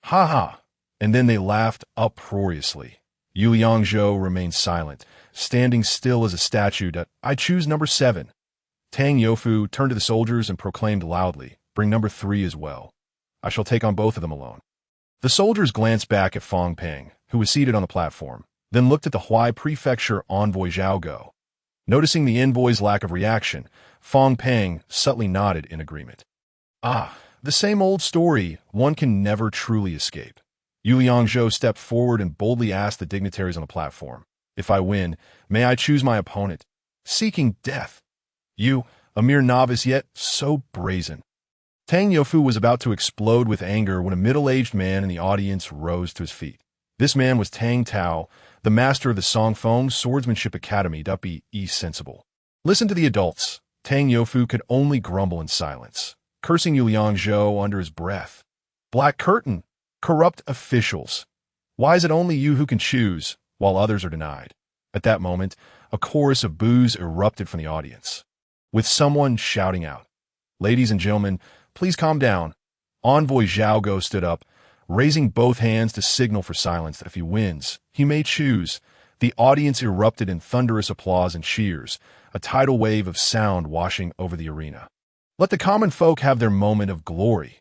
Ha ha! And then they laughed uproariously. Yu Liangzhou remained silent, standing still as a statue. I choose number 7. Tang Youfu turned to the soldiers and proclaimed loudly, bring number 3 as well. I shall take on both of them alone. The soldiers glanced back at Fong Peng, who was seated on the platform, then looked at the Huai Prefecture envoy Zhao Go. Noticing the envoy's lack of reaction, Fong Peng subtly nodded in agreement. Ah, the same old story, one can never truly escape. Yu Liangzhou stepped forward and boldly asked the dignitaries on the platform, if I win, may I choose my opponent? Seeking death. You, a mere novice yet so brazen. Tang Yofu was about to explode with anger when a middle-aged man in the audience rose to his feet. This man was Tang Tao, the master of the Songfeng Swordsmanship Academy. Be sensible. Listen to the adults. Tang Yofu could only grumble in silence, cursing Yu Liangzhou under his breath. Black curtain! Corrupt officials! Why is it only you who can choose, while others are denied? At that moment, a chorus of boos erupted from the audience, with someone shouting out, "Ladies and gentlemen, please calm down." Envoy Zhao Go stood up, raising both hands to signal for silence that if he wins, he may choose. The audience erupted in thunderous applause and cheers, a tidal wave of sound washing over the arena. Let the common folk have their moment of glory.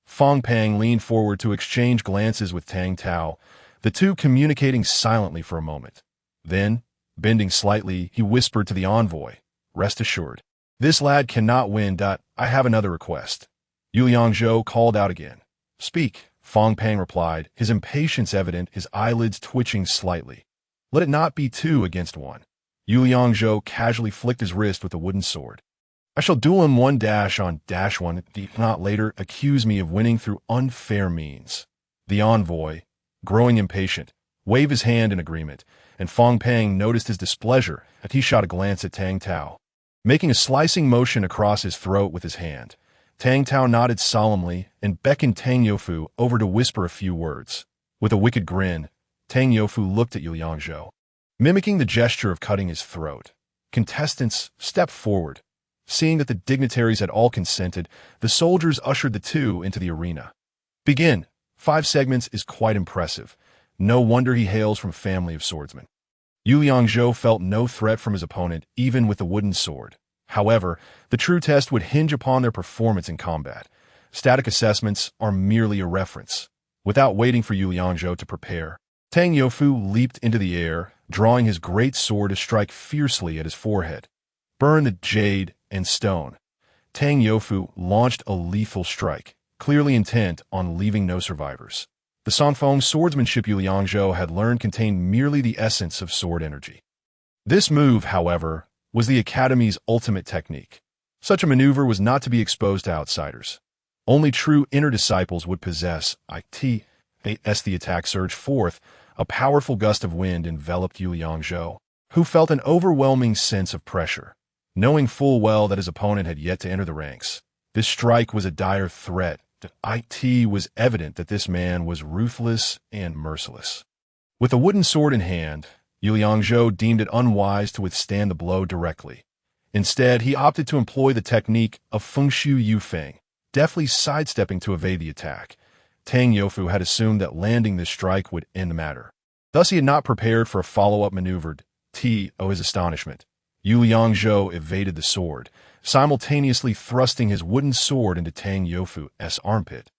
Fang Pang leaned forward to exchange glances with Tang Tao, the two communicating silently for a moment. Then, bending slightly, he whispered to the envoy, "Rest assured, this lad cannot win. I have another request." Yu Liangzhou called out again. "Speak," Fang Pang replied, his impatience evident, his eyelids twitching slightly. "Let it not be 2 against 1. Yu Liangzhou casually flicked his wrist with a wooden sword. "I shall duel him 1-on-1. Do not later accuse me of winning through unfair means." The envoy, growing impatient, waved his hand in agreement, and Fang Pang noticed his displeasure as he shot a glance at Tang Tao. Making a slicing motion across his throat with his hand, Tang Tao nodded solemnly and beckoned Tang Yofu over to whisper a few words. With a wicked grin, Tang Yofu looked at Yu Liangzhou, mimicking the gesture of cutting his throat. Contestants stepped forward. Seeing that the dignitaries had all consented, the soldiers ushered the two into the arena. "Begin." 5 segments is quite impressive. No wonder he hails from a family of swordsmen. Yu Liangzhou felt no threat from his opponent, even with the wooden sword. However, the true test would hinge upon their performance in combat. Static assessments are merely a reference. Without waiting for Yu Liangzhou to prepare, Tang Yofu leaped into the air, drawing his great sword to strike fiercely at his forehead. Burn the jade and stone. Tang Yofu launched a lethal strike, clearly intent on leaving no survivors. The Songfeng swordsmanship Yu Liangzhou had learned contained merely the essence of sword energy. This move, however, was the Academy's ultimate technique. Such a maneuver was not to be exposed to outsiders. Only true inner disciples would possess it. As the attack surged forth, a powerful gust of wind enveloped Yu Liangzhou, who felt an overwhelming sense of pressure. Knowing full well that his opponent had yet to enter the ranks, this strike was a dire threat. It was evident that this man was ruthless and merciless. With a wooden sword in hand, Yu Liangzhou deemed it unwise to withstand the blow directly. Instead, he opted to employ the technique of Fengshu Yufeng, deftly sidestepping to evade the attack. Tang Yofu had assumed that landing this strike would end the matter. Thus he had not prepared for a follow-up maneuver. His astonishment, Yu Liangzhou evaded the sword, simultaneously thrusting his wooden sword into Tang Yofu's armpit.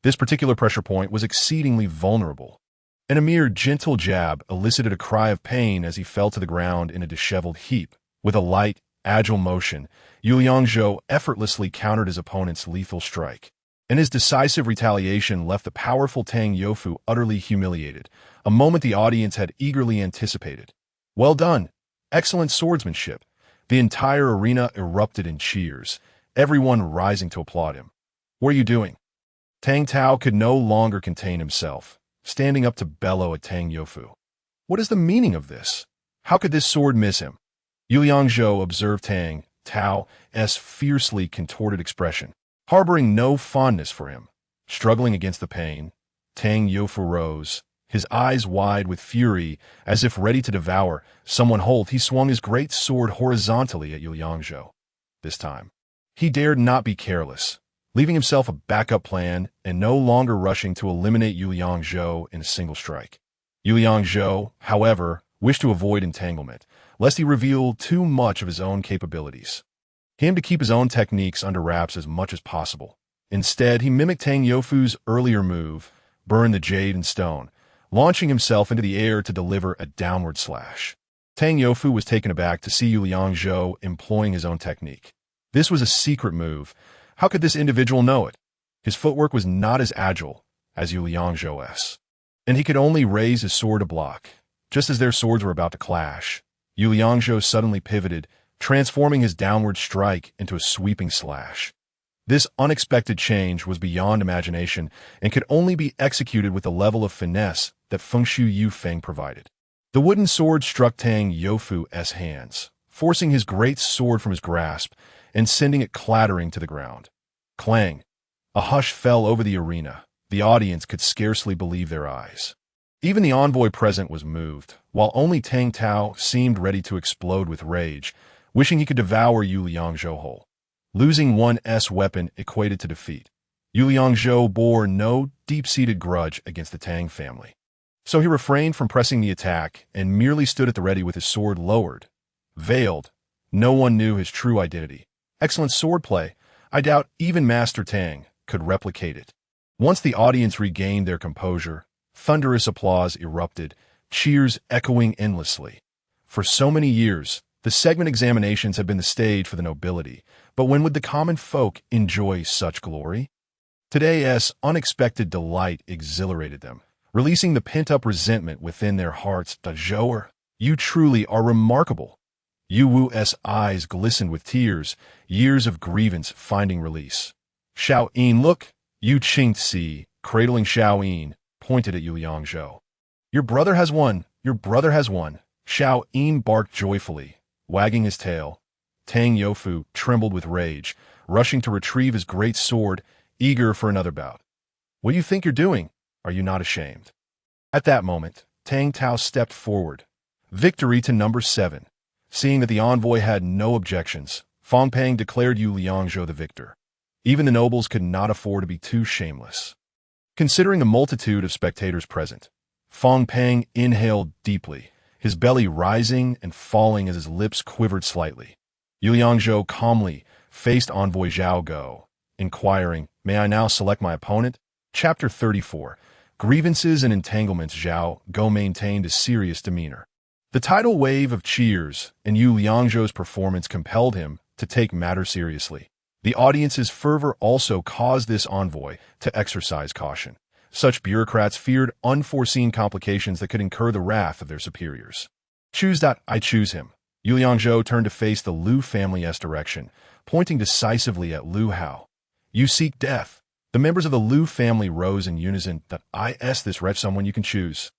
This particular pressure point was exceedingly vulnerable, and a mere gentle jab elicited a cry of pain as he fell to the ground in a disheveled heap. With a light, agile motion, Yu Liangzhou effortlessly countered his opponent's lethal strike, and his decisive retaliation left the powerful Tang Yofu utterly humiliated, a moment the audience had eagerly anticipated. "Well done! Excellent swordsmanship." The entire arena erupted in cheers, everyone rising to applaud him. "What are you doing?" Tang Tao could no longer contain himself, standing up to bellow at Tang Yofu. "What is the meaning of this? How could this sword miss him?" Yu Liangzhou observed Tang Tao's fiercely contorted expression, harboring no fondness for him. Struggling against the pain, Tang Yofu rose, his eyes wide with fury, as if ready to devour someone whole. He swung his great sword horizontally at Yu Liangzhou. This time, he dared not be careless, leaving himself a backup plan and no longer rushing to eliminate Yu Liangzhou in a single strike. Yu Liangzhou, however, wished to avoid entanglement, lest he reveal too much of his own capabilities. He aimed to keep his own techniques under wraps as much as possible. Instead, he mimicked Tang Yofu's earlier move, burn the jade and stone, launching himself into the air to deliver a downward slash. Tang Yofu was taken aback to see Yu Liangzhou employing his own technique. This was a secret move. How could this individual know it? His footwork was not as agile as Yu Liangzhou's, and he could only raise his sword to block. Just as their swords were about to clash, Yu Liangzhou suddenly pivoted, transforming his downward strike into a sweeping slash. This unexpected change was beyond imagination and could only be executed with the level of finesse that Fengshu Yufeng provided. The wooden sword struck Tang Youfu's hands, forcing his great sword from his grasp and sending it clattering to the ground. Clang! A hush fell over the arena. The audience could scarcely believe their eyes. Even the envoy present was moved, while only Tang Tao seemed ready to explode with rage, wishing he could devour Yu Liangzhou whole. Losing one's weapon equated to defeat. Yu Liangzhou bore no deep-seated grudge against the Tang family. So he refrained from pressing the attack and merely stood at the ready with his sword lowered. Veiled, no one knew his true identity. Excellent swordplay. I doubt even Master Tang could replicate it. Once the audience regained their composure, thunderous applause erupted, cheers echoing endlessly. For so many years, the segment examinations had been the stage for the nobility, but when would the common folk enjoy such glory? Today's unexpected delight exhilarated them, releasing the pent-up resentment within their hearts. Zhouer, you truly are remarkable. Yu Wu's eyes glistened with tears, years of grievance finding release. Xiao Yin, look! Yu Qingzi, cradling Xiao Yin, pointed at Yu Liangzhou. Your brother has won! Your brother has won! Xiao Yin barked joyfully, wagging his tail. Tang Youfu trembled with rage, rushing to retrieve his great sword, eager for another bout. What do you think you're doing? Are you not ashamed? At that moment, Tang Tao stepped forward. Victory to number 7. Seeing that the envoy had no objections, Fang Peng declared Yu Liangzhou the victor. Even the nobles could not afford to be too shameless. Considering the multitude of spectators present, Fang Peng inhaled deeply, his belly rising and falling as his lips quivered slightly. Yu Liangzhou calmly faced envoy Zhao Go, inquiring, "May I now select my opponent?" Chapter 34. Grievances and Entanglements. Zhao Go maintained a serious demeanor. The tidal wave of cheers and Yu Liangzhou's performance compelled him to take matters seriously. The audience's fervor also caused this envoy to exercise caution. Such bureaucrats feared unforeseen complications that could incur the wrath of their superiors. I choose him. Yu Liangzhou turned to face the Lu family's direction, pointing decisively at Lu Hao. You seek death. The members of the Lu family rose in unison. This wretch someone you can choose.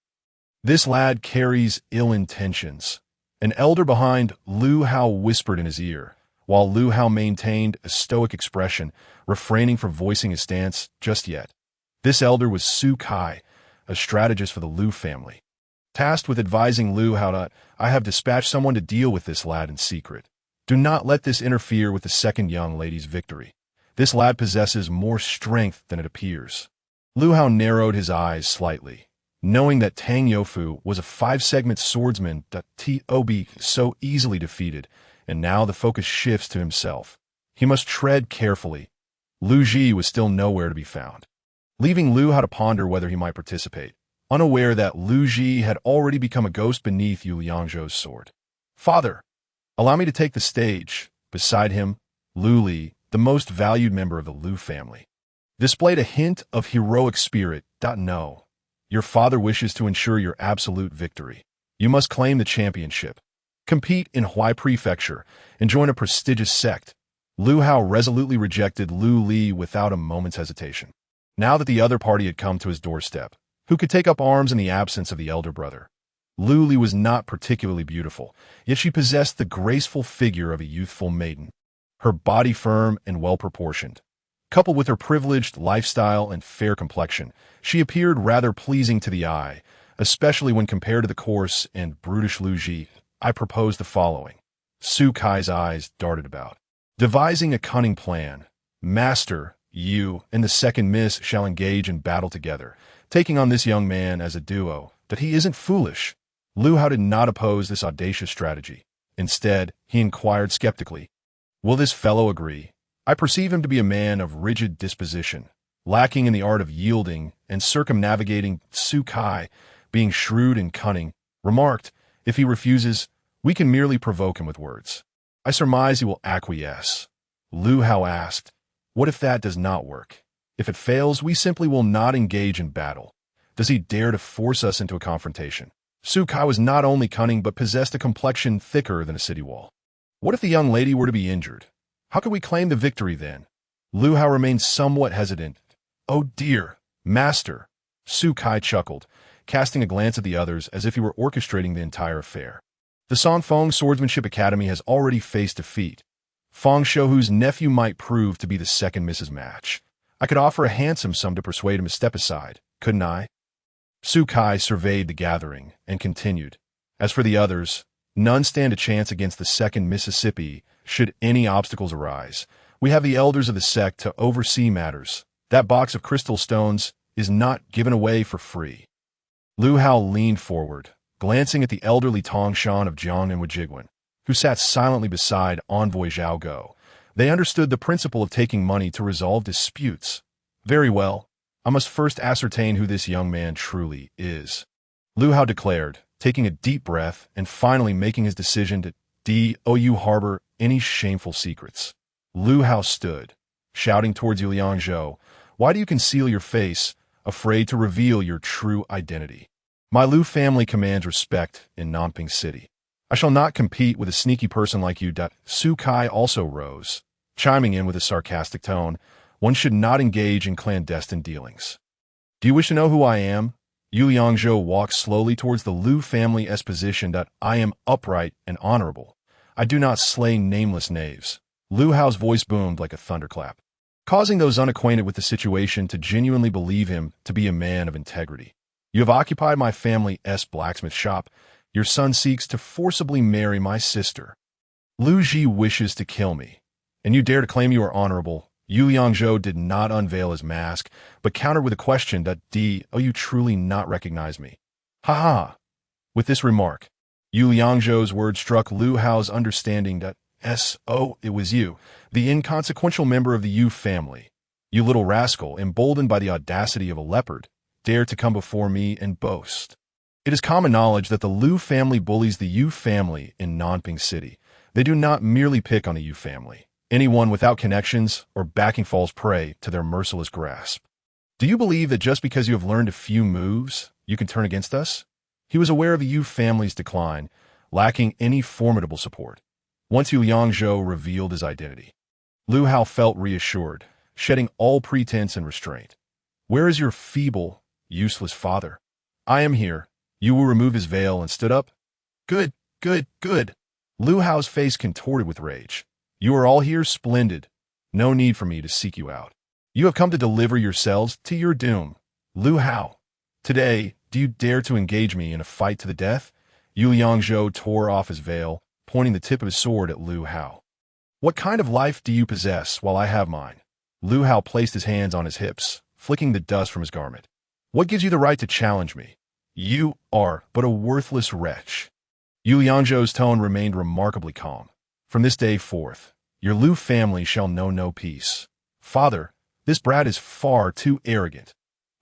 This lad carries ill intentions. An elder behind Lu Hao whispered in his ear, while Lu Hao maintained a stoic expression, refraining from voicing his stance just yet. This elder was Su Kai, a strategist for the Lu family. Tasked with advising Lu Hao, I have dispatched someone to deal with this lad in secret. Do not let this interfere with the second young lady's victory. This lad possesses more strength than it appears. Lu Hao narrowed his eyes slightly, knowing that Tang Youfu was a 5-segment swordsman so easily defeated, and now the focus shifts to himself. He must tread carefully. Lu Ji was still nowhere to be found, leaving Lu Hao to ponder whether he might participate, unaware that Lu Ji had already become a ghost beneath Yu Liangzhou's sword. Father, allow me to take the stage. Beside him, Lu Li, the most valued member of the Lu family, displayed a hint of heroic spirit. No, your father wishes to ensure your absolute victory. You must claim the championship, compete in Huai Prefecture, and join a prestigious sect. Lu Hao resolutely rejected Lu Li without a moment's hesitation. Now that the other party had come to his doorstep, who could take up arms in the absence of the elder brother? Lu Li was not particularly beautiful, yet she possessed the graceful figure of a youthful maiden. Her body firm and well-proportioned. Coupled with her privileged lifestyle and fair complexion, she appeared rather pleasing to the eye, especially when compared to the coarse and brutish Lu Ji. I propose the following. Su Kai's eyes darted about. Devising a cunning plan. Master, you and the second miss shall engage in battle together, taking on this young man as a duo. That he isn't foolish. Lu Hao did not oppose this audacious strategy. Instead, he inquired skeptically, will this fellow agree? I perceive him to be a man of rigid disposition, lacking in the art of yielding and circumnavigating. Su Kai, being shrewd and cunning, remarked, if he refuses, we can merely provoke him with words. I surmise he will acquiesce. Lu Hao asked, what if that does not work? If it fails, we simply will not engage in battle. Does he dare to force us into a confrontation? Su Kai was not only cunning but possessed a complexion thicker than a city wall. What if the young lady were to be injured? How could we claim the victory then? Lu Hao remained somewhat hesitant. Oh dear, master, Su Kai chuckled, casting a glance at the others as if he were orchestrating the entire affair. The Song Feng Swordsmanship Academy has already faced defeat. Feng Shouhu's nephew might prove to be the second Mrs. Match. I could offer a handsome sum to persuade him to step aside, couldn't I? Su Kai surveyed the gathering and continued. As for the others, none stand a chance against the second Mississippi should any obstacles arise. We have the elders of the sect to oversee matters. That box of crystal stones is not given away for free. Lu Hao leaned forward, glancing at the elderly Tongshan of Jiang and Wajiguan, who sat silently beside Envoy Zhao Go. They understood the principle of taking money to resolve disputes. Very well. I must first ascertain who this young man truly is, Lu Hao declared, taking a deep breath and finally making his decision to do harbor any shameful secrets. Lu Hao stood, shouting towards Yu Liangzhou, "Why do you conceal your face, afraid to reveal your true identity? My Lu family commands respect in Nanping City. I shall not compete with a sneaky person like you." Su Kai also rose, chiming in with a sarcastic tone. One should not engage in clandestine dealings. Do you wish to know who I am? Yu Liangzhou walked slowly towards the Lu family's position. I am upright and honorable. I do not slay nameless knaves. Lu Hao's voice boomed like a thunderclap, causing those unacquainted with the situation to genuinely believe him to be a man of integrity. You have occupied my family's blacksmith shop. Your son seeks to forcibly marry my sister. Lu Ji wishes to kill me, and you dare to claim you are honorable. Yu Liangzhou did not unveil his mask, but countered with a question. Do you truly not recognize me? Ha ha! With this remark, Yu Liangzhou's words struck Lu Hao's understanding. It was you, the inconsequential member of the Yu family. You little rascal, emboldened by the audacity of a leopard, dare to come before me and boast. It is common knowledge that the Lu family bullies the Yu family in Nanping City. They do not merely pick on the Yu family. Anyone without connections or backing falls prey to their merciless grasp. Do you believe that just because you have learned a few moves, you can turn against us? He was aware of the Yu family's decline, lacking any formidable support. Once Yu Liangzhou revealed his identity, Lu Hao felt reassured, shedding all pretense and restraint. Where is your feeble, useless father? I am here. Yu Wu removed his veil and stood up. Good, good, good. Lu Hao's face contorted with rage. You are all here, splendid. No need for me to seek you out. You have come to deliver yourselves to your doom. Lu Hao, today, do you dare to engage me in a fight to the death? Yu Liangzhou tore off his veil, pointing the tip of his sword at Lu Hao. What kind of life do you possess while I have mine? Lu Hao placed his hands on his hips, flicking the dust from his garment. What gives you the right to challenge me? You are but a worthless wretch. Yu Liangzhou's tone remained remarkably calm. From this day forth, your Lu family shall know no peace. Father, this brat is far too arrogant.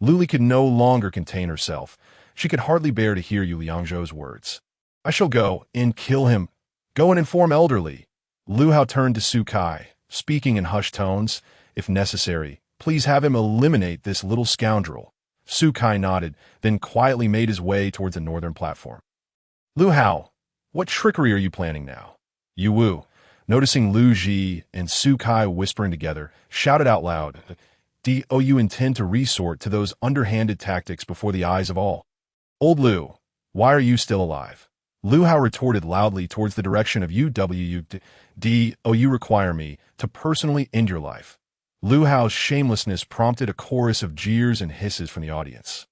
Luli could no longer contain herself. She could hardly bear to hear Yu Liangzhou's words. I shall go and kill him. Go and inform elderly. Lu Hao turned to Su Kai, speaking in hushed tones. If necessary, please have him eliminate this little scoundrel. Su Kai nodded, then quietly made his way towards the northern platform. Lu Hao, what trickery are you planning now? Yu Wu, noticing Lu Ji and Su Kai whispering together, shouted out loud, Do you intend to resort to those underhanded tactics before the eyes of all? Old Lu, why are you still alive? Lu Hao retorted loudly towards the direction of you require me to personally end your life. Lu Hao's shamelessness prompted a chorus of jeers and hisses from the audience,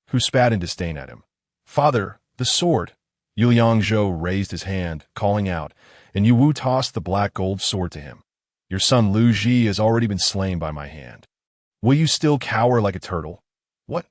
who spat in disdain at him. Father, the sword! Yu Liangzhou raised his hand, calling out, and Yu Wu tossed the black gold sword to him. Your son Lu Ji has already been slain by my hand. Will you still cower like a turtle? What?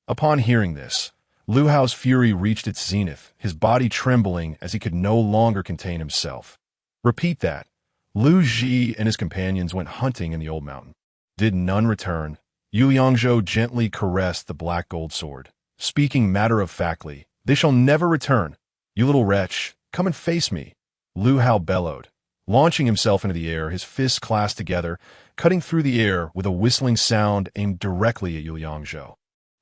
Upon hearing this, Lu Hao's fury reached its zenith, his body trembling as he could no longer contain himself. Repeat that. Lu Ji and his companions went hunting in the old mountain. Did none return? Yu Liangzhou gently caressed the black gold sword, speaking matter-of-factly, They shall never return. You little wretch, come and face me. Lu Hao bellowed, launching himself into the air, his fists clasped together, cutting through the air with a whistling sound aimed directly at Yu Liangzhou.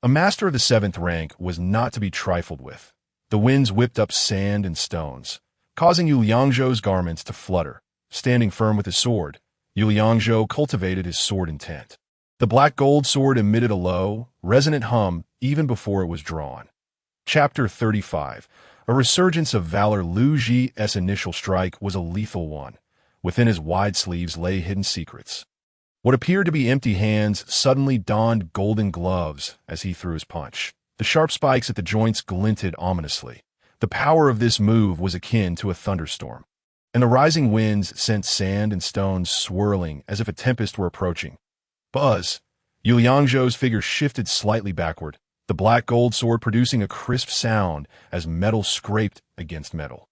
A master of the 7th rank was not to be trifled with. The winds whipped up sand and stones, causing Yu Liangzhou's garments to flutter. Standing firm with his sword, Yu Liangzhou cultivated his sword intent. The black gold sword emitted a low, resonant hum even before it was drawn. Chapter 35. A resurgence of valor. Lu Ji's initial strike was a lethal one. Within his wide sleeves lay hidden secrets. What appeared to be empty hands suddenly donned golden gloves as he threw his punch. The sharp spikes at the joints glinted ominously. The power of this move was akin to a thunderstorm, and the rising winds sent sand and stones swirling as if a tempest were approaching. Buzz! Yu Liangzhou's figure shifted slightly backward, the black gold sword producing a crisp sound as metal scraped against metal.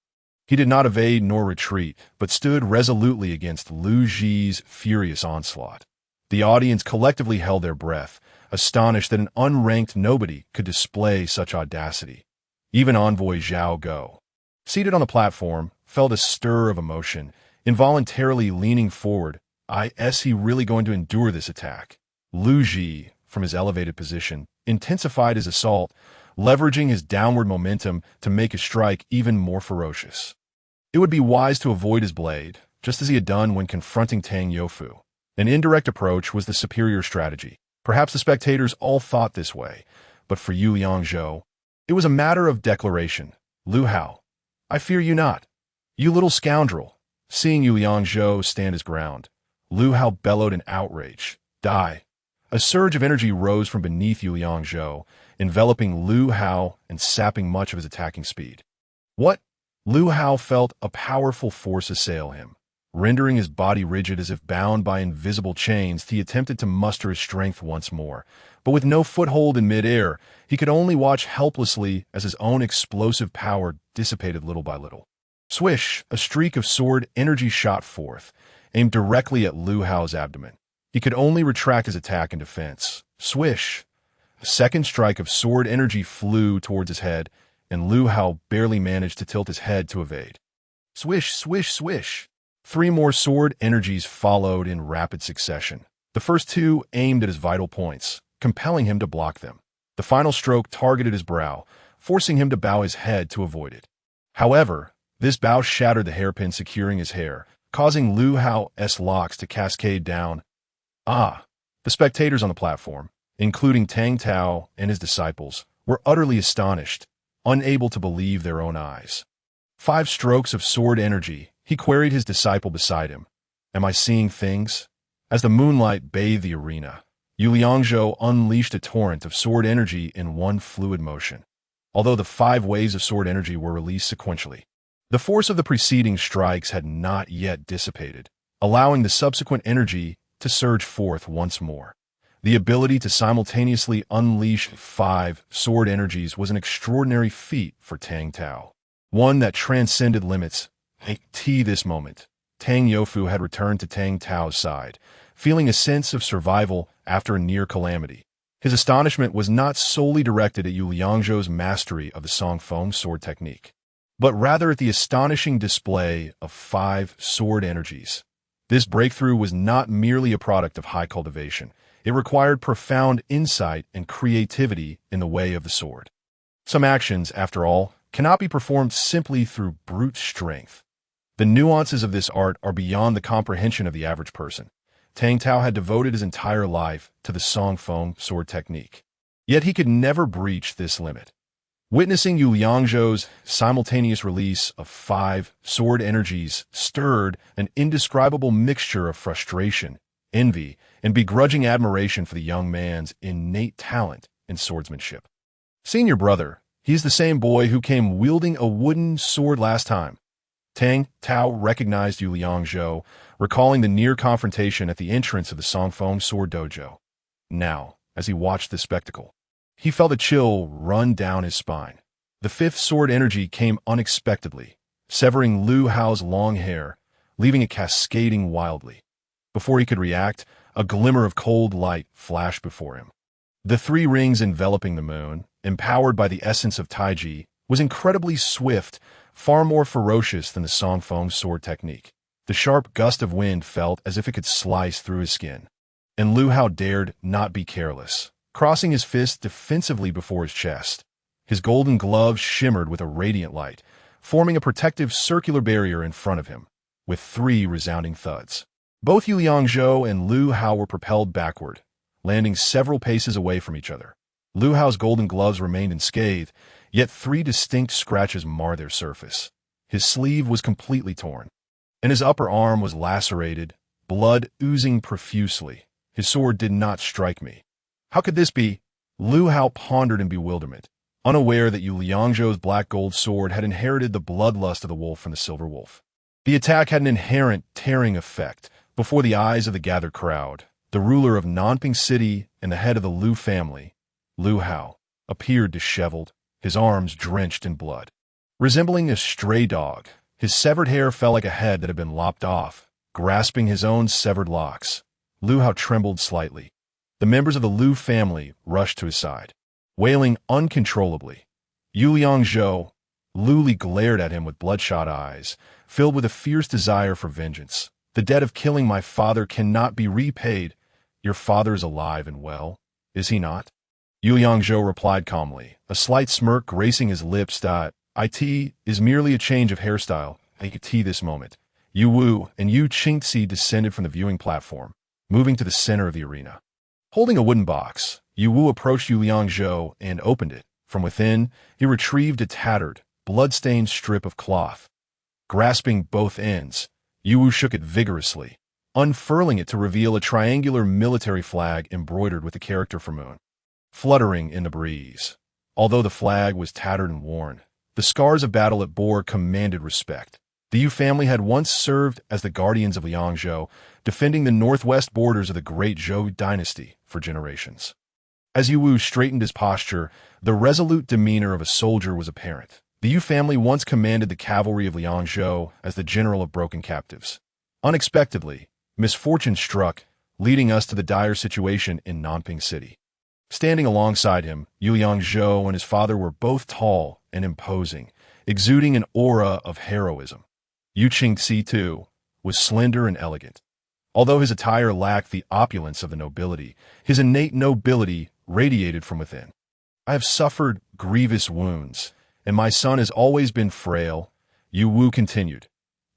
He did not evade nor retreat, but stood resolutely against Lu Ji's furious onslaught. The audience collectively held their breath, astonished that an unranked nobody could display such audacity. Even envoy Zhao Go, seated on the platform, felt a stir of emotion, involuntarily leaning forward. Is he really going to endure this attack? Lu Ji, from his elevated position, intensified his assault, leveraging his downward momentum to make his strike even more ferocious. It would be wise to avoid his blade, just as he had done when confronting Tang Youfu. An indirect approach was the superior strategy. Perhaps the spectators all thought this way, but for Yu Liangzhou, it was a matter of declaration. Lu Hao, I fear you not. You little scoundrel. Seeing Yu Liangzhou stand his ground, Lu Hao bellowed in outrage. Die. A surge of energy rose from beneath Yu Liangzhou, enveloping Lu Hao and sapping much of his attacking speed. What? Lu Hao felt a powerful force assail him. Rendering his body rigid as if bound by invisible chains, he attempted to muster his strength once more. But with no foothold in midair, he could only watch helplessly as his own explosive power dissipated little by little. Swish! A streak of sword energy shot forth, aimed directly at Lu Hao's abdomen. He could only retract his attack in defense. Swish! A second strike of sword energy flew towards his head, and Lu Hao barely managed to tilt his head to evade. Swish, swish, swish! 3 more sword energies followed in rapid succession. The first 2 aimed at his vital points, compelling him to block them. The final stroke targeted his brow, forcing him to bow his head to avoid it. However, this bow shattered the hairpin securing his hair, causing Lu Hao's locks to cascade down. The spectators on the platform, including Tang Tao and his disciples, were utterly astonished, unable to believe their own eyes. 5 strokes of sword energy. He queried his disciple beside him. Am I seeing things? As the moonlight bathed the arena, Yu Liangzhou unleashed a torrent of sword energy in one fluid motion. Although the 5 waves of sword energy were released sequentially, the force of the preceding strikes had not yet dissipated, allowing the subsequent energy to surge forth once more. The ability to simultaneously unleash 5 sword energies was an extraordinary feat for Tang Tao, one that transcended limits. This moment, Tang Youfu had returned to Tang Tao's side, feeling a sense of survival after a near calamity. His astonishment was not solely directed at Yu Liangzhou's mastery of the Song Feng sword technique, but rather at the astonishing display of 5 sword energies. This breakthrough was not merely a product of high cultivation. It required profound insight and creativity in the way of the sword. Some actions, after all, cannot be performed simply through brute strength. The nuances of this art are beyond the comprehension of the average person. Tang Tao had devoted his entire life to the Song Feng sword technique. Yet he could never breach this limit. Witnessing Yu Liangzhou's simultaneous release of 5 sword energies stirred an indescribable mixture of frustration, envy, and begrudging admiration for the young man's innate talent in swordsmanship. Senior brother, he's the same boy who came wielding a wooden sword last time. Tang Tao recognized Yu Liangzhou, recalling the near confrontation at the entrance of the Song Feng sword dojo. Now, as he watched this spectacle, he felt a chill run down his spine. The 5th sword energy came unexpectedly, severing Lu Hao's long hair, leaving it cascading wildly. Before he could react, a glimmer of cold light flashed before him. The 3 rings enveloping the moon, empowered by the essence of Taiji, was incredibly swift, far more ferocious than the Song Feng sword technique. The sharp gust of wind felt as if it could slice through his skin. And Lu Hao dared not be careless, crossing his fist defensively before his chest. His golden gloves shimmered with a radiant light, forming a protective circular barrier in front of him, with 3 resounding thuds. Both Yu Liangzhou and Lu Hao were propelled backward, landing several paces away from each other. Lu Hao's golden gloves remained unscathed, yet 3 distinct scratches marred their surface. His sleeve was completely torn, and his upper arm was lacerated, blood oozing profusely. His sword did not strike me. How could this be? Lu Hao pondered in bewilderment, unaware that Yu Liangzhou's black gold sword had inherited the bloodlust of the wolf from the silver wolf. The attack had an inherent tearing effect. Before the eyes of the gathered crowd, the ruler of Nanping City and the head of the Lu family, Lu Hao, appeared disheveled, his arms drenched in blood. Resembling a stray dog, his severed hair fell like a head that had been lopped off. Grasping his own severed locks, Lu Hao trembled slightly. The members of the Lu family rushed to his side, wailing uncontrollably. Yu Liangzhou, Lu Li glared at him with bloodshot eyes, filled with a fierce desire for vengeance. The debt of killing my father cannot be repaid. Your father is alive and well, is he not? Yu Liangzhou replied calmly, a slight smirk gracing his lips. It is merely a change of hairstyle. It this moment. Yu Wu and Yu Qingxi descended from the viewing platform, moving to the center of the arena. Holding a wooden box, Yu Wu approached Yu Liangzhou and opened it. From within, he retrieved a tattered, blood-stained strip of cloth. Grasping both ends, Yu Wu shook it vigorously, unfurling it to reveal a triangular military flag embroidered with the character for moon, fluttering in the breeze. Although the flag was tattered and worn, the scars of battle it bore commanded respect. The Yu family had once served as the guardians of Liangzhou, defending the northwest borders of the great Zhou dynasty for generations. As Yu Wu straightened his posture, the resolute demeanor of a soldier was apparent. The Yu family once commanded the cavalry of Liangzhou as the general of broken captives. Unexpectedly, misfortune struck, leading us to the dire situation in Nanping City. Standing alongside him, Yu Liangzhou and his father were both tall and imposing, exuding an aura of heroism. Yu Qingxi, too, was slender and elegant. Although his attire lacked the opulence of the nobility, his innate nobility radiated from within. I have suffered grievous wounds, and my son has always been frail, Yu Wu continued.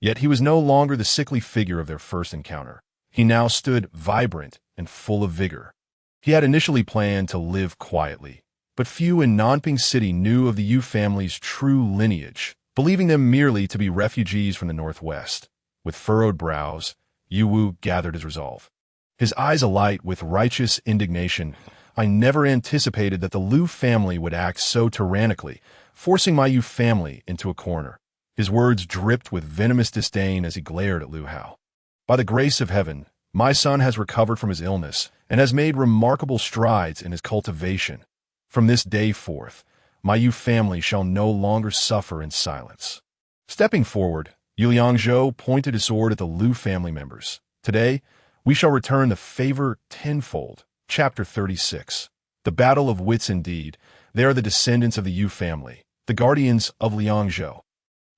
Yet he was no longer the sickly figure of their first encounter. He now stood vibrant and full of vigor. He had initially planned to live quietly, but few in Nanping City knew of the Yu family's true lineage, believing them merely to be refugees from the northwest. With furrowed brows, Yu Wu gathered his resolve. His eyes alight with righteous indignation. I never anticipated that the Lu family would act so tyrannically, forcing my Yu family into a corner. His words dripped with venomous disdain as he glared at Lu Hao. By the grace of heaven, my son has recovered from his illness and has made remarkable strides in his cultivation. From this day forth, my Yu family shall no longer suffer in silence. Stepping forward, Yu Liangzhou pointed his sword at the Lu family members. Today, we shall return the favor tenfold. Chapter 36. The Battle of Wits indeed. They are the descendants of the Yu family, the guardians of Liangzhou.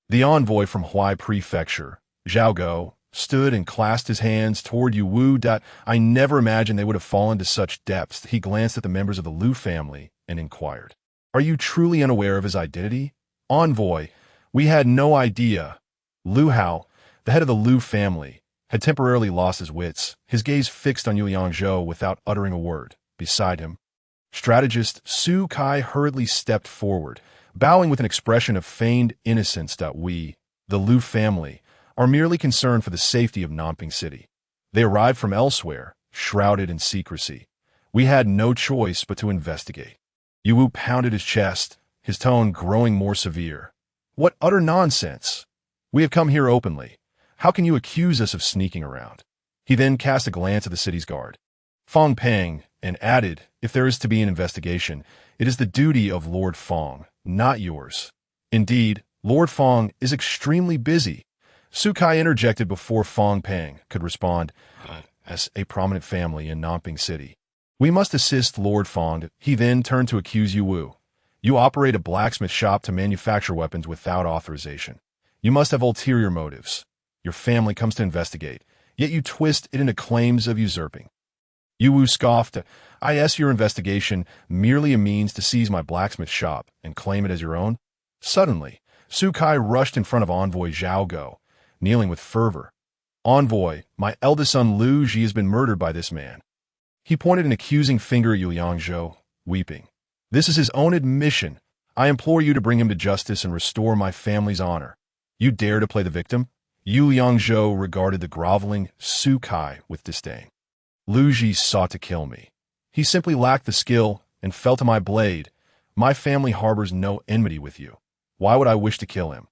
The envoy from Huai Prefecture, Zhao Go, stood and clasped his hands toward Yu Wu. I never imagined they would have fallen to such depths. He glanced at the members of the Lu family and inquired, "Are you truly unaware of his identity?" Envoy, we had no idea. Lu Hao, the head of the Lu family, had temporarily lost his wits, his gaze fixed on Yu Liangzhou without uttering a word. Beside him, strategist Su Kai hurriedly stepped forward, bowing with an expression of feigned innocence. We, the Lu family, are merely concerned for the safety of Nanping City. They arrived from elsewhere, shrouded in secrecy. We had no choice but to investigate. Yu Wu pounded his chest, his tone growing more severe. What utter nonsense! We have come here openly. How can you accuse us of sneaking around? He then cast a glance at the city's guard, Fong Peng, and added, if there is to be an investigation, it is the duty of Lord Fong, not yours. Indeed, Lord Fong is extremely busy. Su Kai interjected before Fong Peng could respond. As a prominent family in Nanping City, we must assist Lord Fong. He then turned to accuse Yu Wu. You operate a blacksmith shop to manufacture weapons without authorization. You must have ulterior motives. Your family comes to investigate, yet you twist it into claims of usurping. Yu Wu scoffed. Your investigation merely a means to seize my blacksmith shop and claim it as your own? Suddenly, Su Kai rushed in front of Envoy Zhao Go, kneeling with fervor. "Envoy, my eldest son Lu Ji has been murdered by this man." He pointed an accusing finger at Yu Liangzhou, weeping. "This is his own admission. I implore you to bring him to justice and restore my family's honor. You dare to play the victim?" Yu Liangzhou regarded the groveling Su Kai with disdain. "Lu Ji sought to kill me. He simply lacked the skill and fell to my blade. My family harbors no enmity with you. Why would I wish to kill him?"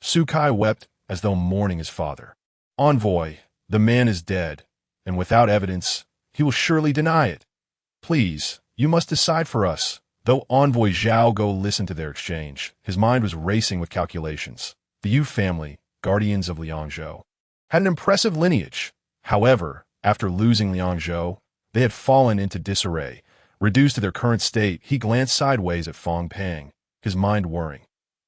Su Kai wept as though mourning his father. "Envoy, the man is dead, and without evidence, he will surely deny it. Please, you must decide for us." Though Envoy Zhao Go listened to their exchange, his mind was racing with calculations. The Yu family, guardians of Liangzhou, had an impressive lineage. However, after losing Liangzhou, they had fallen into disarray. Reduced to their current state, he glanced sideways at Fong Pang, his mind whirring.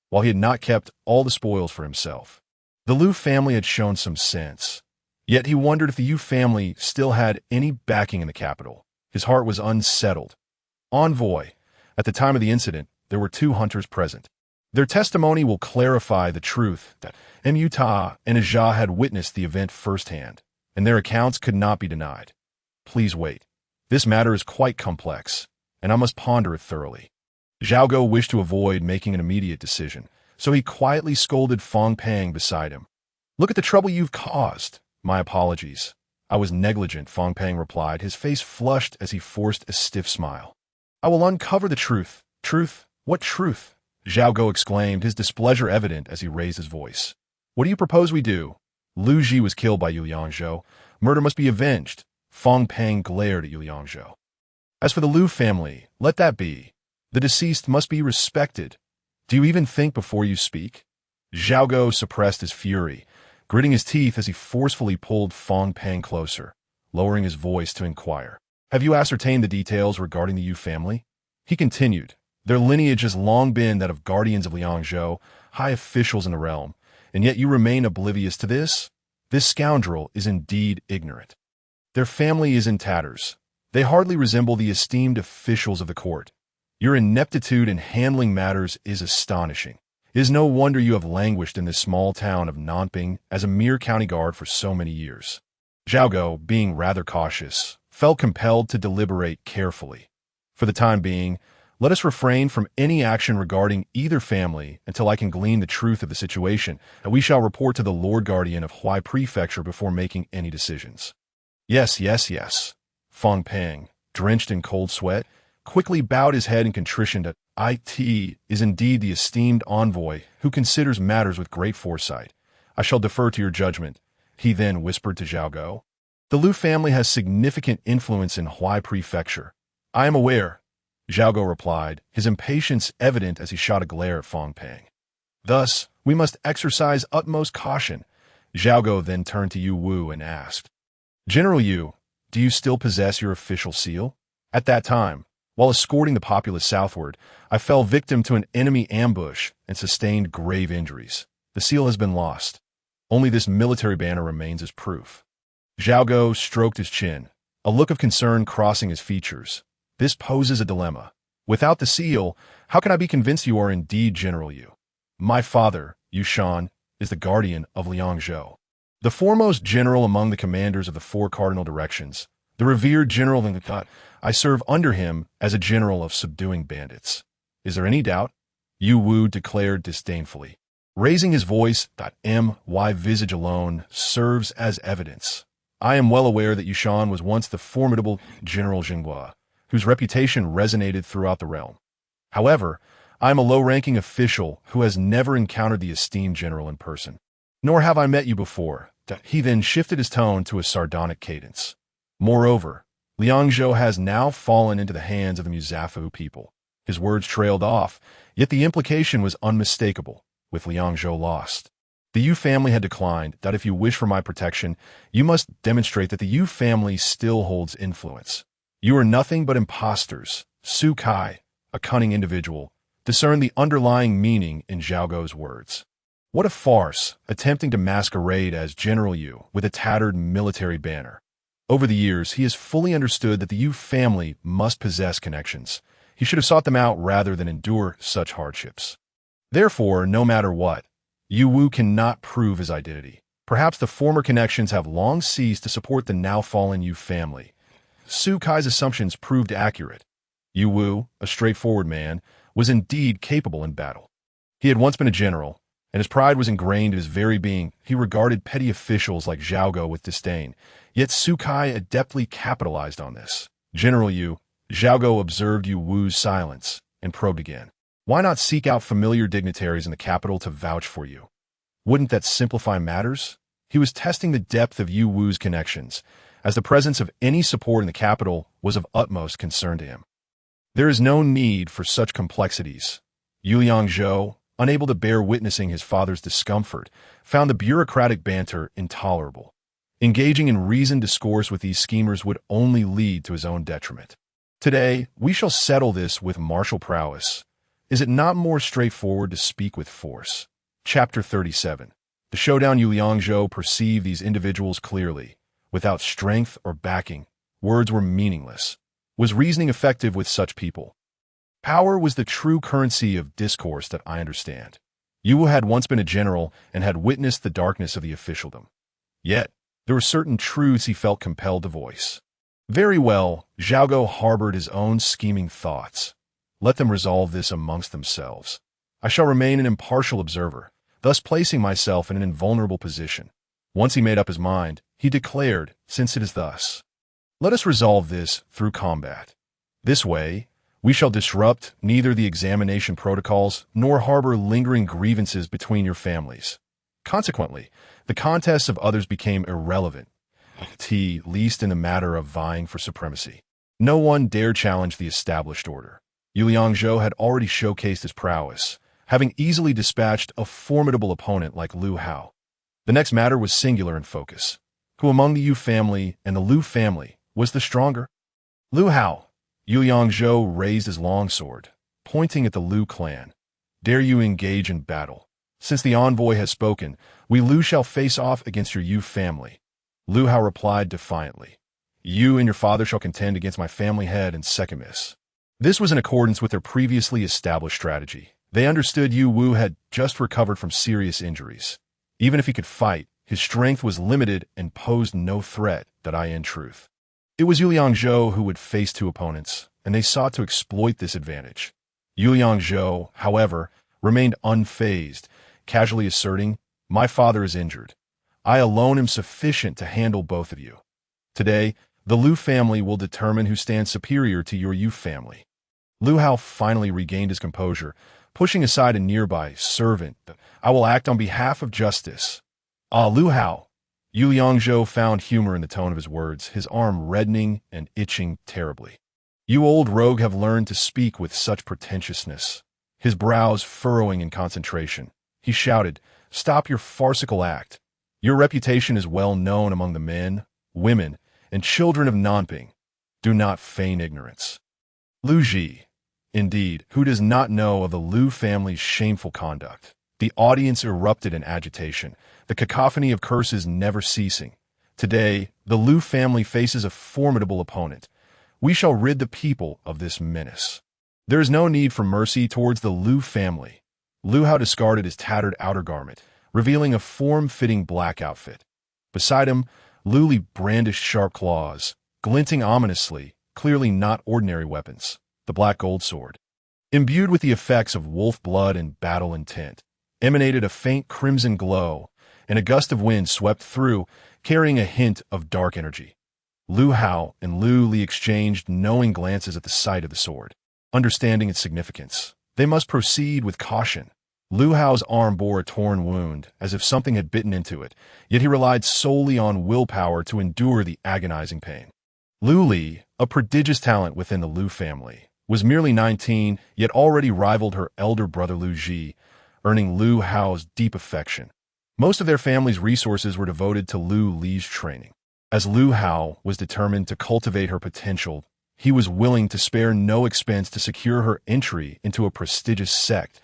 While he had not kept all the spoils for himself, the Lu family had shown some sense. Yet he wondered if the Yu family still had any backing in the capital. His heart was unsettled. "Envoy, at the time of the incident, there were 2 hunters present. Their testimony will clarify the truth that Muta and Aja had witnessed the event firsthand, and their accounts could not be denied. Please wait. This matter is quite complex, and I must ponder it thoroughly." Zhao Go wished to avoid making an immediate decision, so he quietly scolded Fong Pang beside him. "Look at the trouble you've caused." "My apologies. I was negligent," Fong Pang replied, his face flushed as he forced a stiff smile. "I will uncover the truth." "Truth? What truth?" Zhao Go exclaimed, his displeasure evident as he raised his voice. "What do you propose we do?" "Lu Ji was killed by Yu Liangzhou. Murder must be avenged." Fong Pang glared at Yu Liangzhou. "As for the Lu family, let that be. The deceased must be respected. Do you even think before you speak?" Zhao Go suppressed his fury, gritting his teeth as he forcefully pulled Fong Pang closer, lowering his voice to inquire. "Have you ascertained the details regarding the Yu family?" He continued. "Their lineage has long been that of guardians of Liangzhou, high officials in the realm, and yet you remain oblivious to this? This scoundrel is indeed ignorant. Their family is in tatters. They hardly resemble the esteemed officials of the court. Your ineptitude in handling matters is astonishing. It is no wonder you have languished in this small town of Nanping as a mere county guard for so many years." Zhao Go, being rather cautious, felt compelled to deliberate carefully. "For the time being, let us refrain from any action regarding either family until I can glean the truth of the situation, and we shall report to the Lord Guardian of Huai Prefecture before making any decisions." Yes. Fong Pang, drenched in cold sweat, quickly bowed his head in contrition that it is indeed the esteemed envoy who considers matters with great foresight. "I shall defer to your judgment," he then whispered to Zhao Go. "The Lu family has significant influence in Huai Prefecture." "I am aware," Zhao Go replied, his impatience evident as he shot a glare at Fong Pang. "Thus, we must exercise utmost caution." Zhao Go then turned to Yu Wu and asked, "General Yu, do you still possess your official seal?" "At that time, while escorting the populace southward, I fell victim to an enemy ambush and sustained grave injuries. The seal has been lost. Only this military banner remains as proof." Zhao Go stroked his chin, a look of concern crossing his features. "This poses a dilemma. Without the seal, how can I be convinced you are indeed General Yu? My father, Yu Shan, is the guardian of Liangzhou, the foremost general among the commanders of the 4 cardinal directions, the revered general in the cut. I serve under him as a general of subduing bandits. Is there any doubt?" Yu Wu declared disdainfully, raising his voice. "My visage alone serves as evidence. I am well aware that Yushan was once the formidable General Jinghua, whose reputation resonated throughout the realm. However, I am a low-ranking official who has never encountered the esteemed general in person. Nor have I met you before." He then shifted his tone to a sardonic cadence. "Moreover, Liangzhou has now fallen into the hands of the Muzafu people." His words trailed off, yet the implication was unmistakable. With Liangzhou lost, the Yu family had declined. "If you wish for my protection, you must demonstrate that the Yu family still holds influence. You are nothing but imposters." Su Kai, a cunning individual, discerned the underlying meaning in Zhao Go's words. What a farce, attempting to masquerade as General Yu with a tattered military banner. Over the years, he has fully understood that the Yu family must possess connections. He should have sought them out rather than endure such hardships. Therefore, no matter what, Yu Wu cannot prove his identity. Perhaps the former connections have long ceased to support the now fallen Yu family. Su Kai's assumptions proved accurate. Yu Wu, a straightforward man, was indeed capable in battle. He had once been a general, and his pride was ingrained in his very being. He regarded petty officials like Zhao Go with disdain, yet Su Kai adeptly capitalized on this. General Yu, Zhao Go observed Yu Wu's silence and probed again. Why not seek out familiar dignitaries in the capital to vouch for you? Wouldn't that simplify matters? He was testing the depth of Yu Wu's connections, as the presence of any support in the capital was of utmost concern to him. There is no need for such complexities. Yu Yangzhou, unable to bear witnessing his father's discomfort, found the bureaucratic banter intolerable. Engaging in reasoned discourse with these schemers would only lead to his own detriment. Today, we shall settle this with martial prowess. Is it not more straightforward to speak with force? Chapter 37. The showdown. Yu Yangzhou perceived these individuals clearly. Without strength or backing, words were meaningless. Was reasoning effective with such people? Power was the true currency of discourse that I understand. Yu had once been a general and had witnessed the darkness of the officialdom. Yet, there were certain truths he felt compelled to voice. Very well, Zhao Go harbored his own scheming thoughts. Let them resolve this amongst themselves. I shall remain an impartial observer, thus placing myself in an invulnerable position. Once he made up his mind, he declared, since it is thus, let us resolve this through combat. This way, we shall disrupt neither the examination protocols nor harbor lingering grievances between your families. Consequently, the contests of others became irrelevant, least in the matter of vying for supremacy. No one dared challenge the established order. Yu Yangzhou had already showcased his prowess, having easily dispatched a formidable opponent like Lu Hao. The next matter was singular in focus. Who among the Yu family and the Lu family was the stronger? Lu Hao. Yu Yangzhou raised his longsword, pointing at the Lu clan. Dare you engage in battle? Since the envoy has spoken, we Lu shall face off against your Yu family. Lu Hao replied defiantly. You and your father shall contend against my family head and Sekimis. This was in accordance with their previously established strategy. They understood Yu Wu had just recovered from serious injuries. Even if he could fight, his strength was limited and posed no threat that in truth. It was Yu Yangzhou who would face two opponents, and they sought to exploit this advantage. Yu Yangzhou, however, remained unfazed, casually asserting, my father is injured. I alone am sufficient to handle both of you. Today, the Lu family will determine who stands superior to your Yu family. Lu Hao finally regained his composure, pushing aside a nearby servant. I will act on behalf of justice. Ah, Lu Hao. Yu Yangzhou found humor in the tone of his words, his arm reddening and itching terribly. You old rogue have learned to speak with such pretentiousness. His brows furrowing in concentration, he shouted, stop your farcical act. Your reputation is well known among the men, women, and children of Nanping. Do not feign ignorance. Lu Ji. Indeed, who does not know of the Lu family's shameful conduct? The audience erupted in agitation, the cacophony of curses never ceasing. Today, the Lu family faces a formidable opponent. We shall rid the people of this menace. There is no need for mercy towards the Lu family. Lu Hao discarded his tattered outer garment, revealing a form-fitting black outfit. Beside him, Lu Li brandished sharp claws, glinting ominously, clearly not ordinary weapons, the black gold sword. Imbued with the effects of wolf blood and battle intent, emanated a faint crimson glow, and a gust of wind swept through, carrying a hint of dark energy. Lu Hao and Lu Li exchanged knowing glances at the sight of the sword. Understanding its significance, they must proceed with caution. Lu Hao's arm bore a torn wound, as if something had bitten into it, yet he relied solely on willpower to endure the agonizing pain. Lu Li, a prodigious talent within the Lu family, was merely 19, yet already rivaled her elder brother Lu Ji, earning Lu Hao's deep affection. Most of their family's resources were devoted to Lu Li's training. As Lu Hao was determined to cultivate her potential, he was willing to spare no expense to secure her entry into a prestigious sect.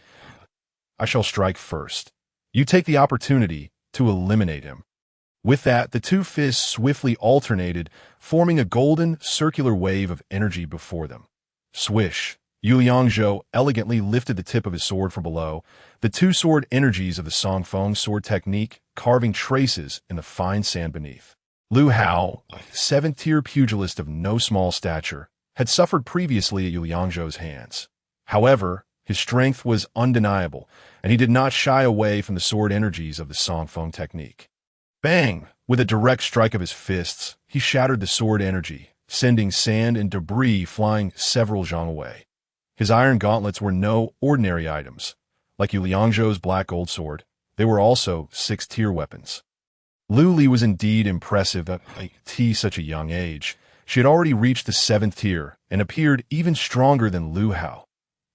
I shall strike first. You take the opportunity to eliminate him. With that, the two fists swiftly alternated, forming a golden, circular wave of energy before them. Swish! Yu Liangzhou elegantly lifted the tip of his sword from below, the two sword energies of the Songfeng sword technique carving traces in the fine sand beneath. Lu Hao, a seventh-tier pugilist of no small stature, had suffered previously at Yu Liangzhou's hands. However, his strength was undeniable, and he did not shy away from the sword energies of the Songfeng technique. Bang! With a direct strike of his fists, he shattered the sword energy, sending sand and debris flying several zhang away. His iron gauntlets were no ordinary items. Like Yu Liangzhou's black gold sword, they were also sixth-tier weapons. Lu Li was indeed impressive at such a young age. She had already reached the seventh tier and appeared even stronger than Lu Hao.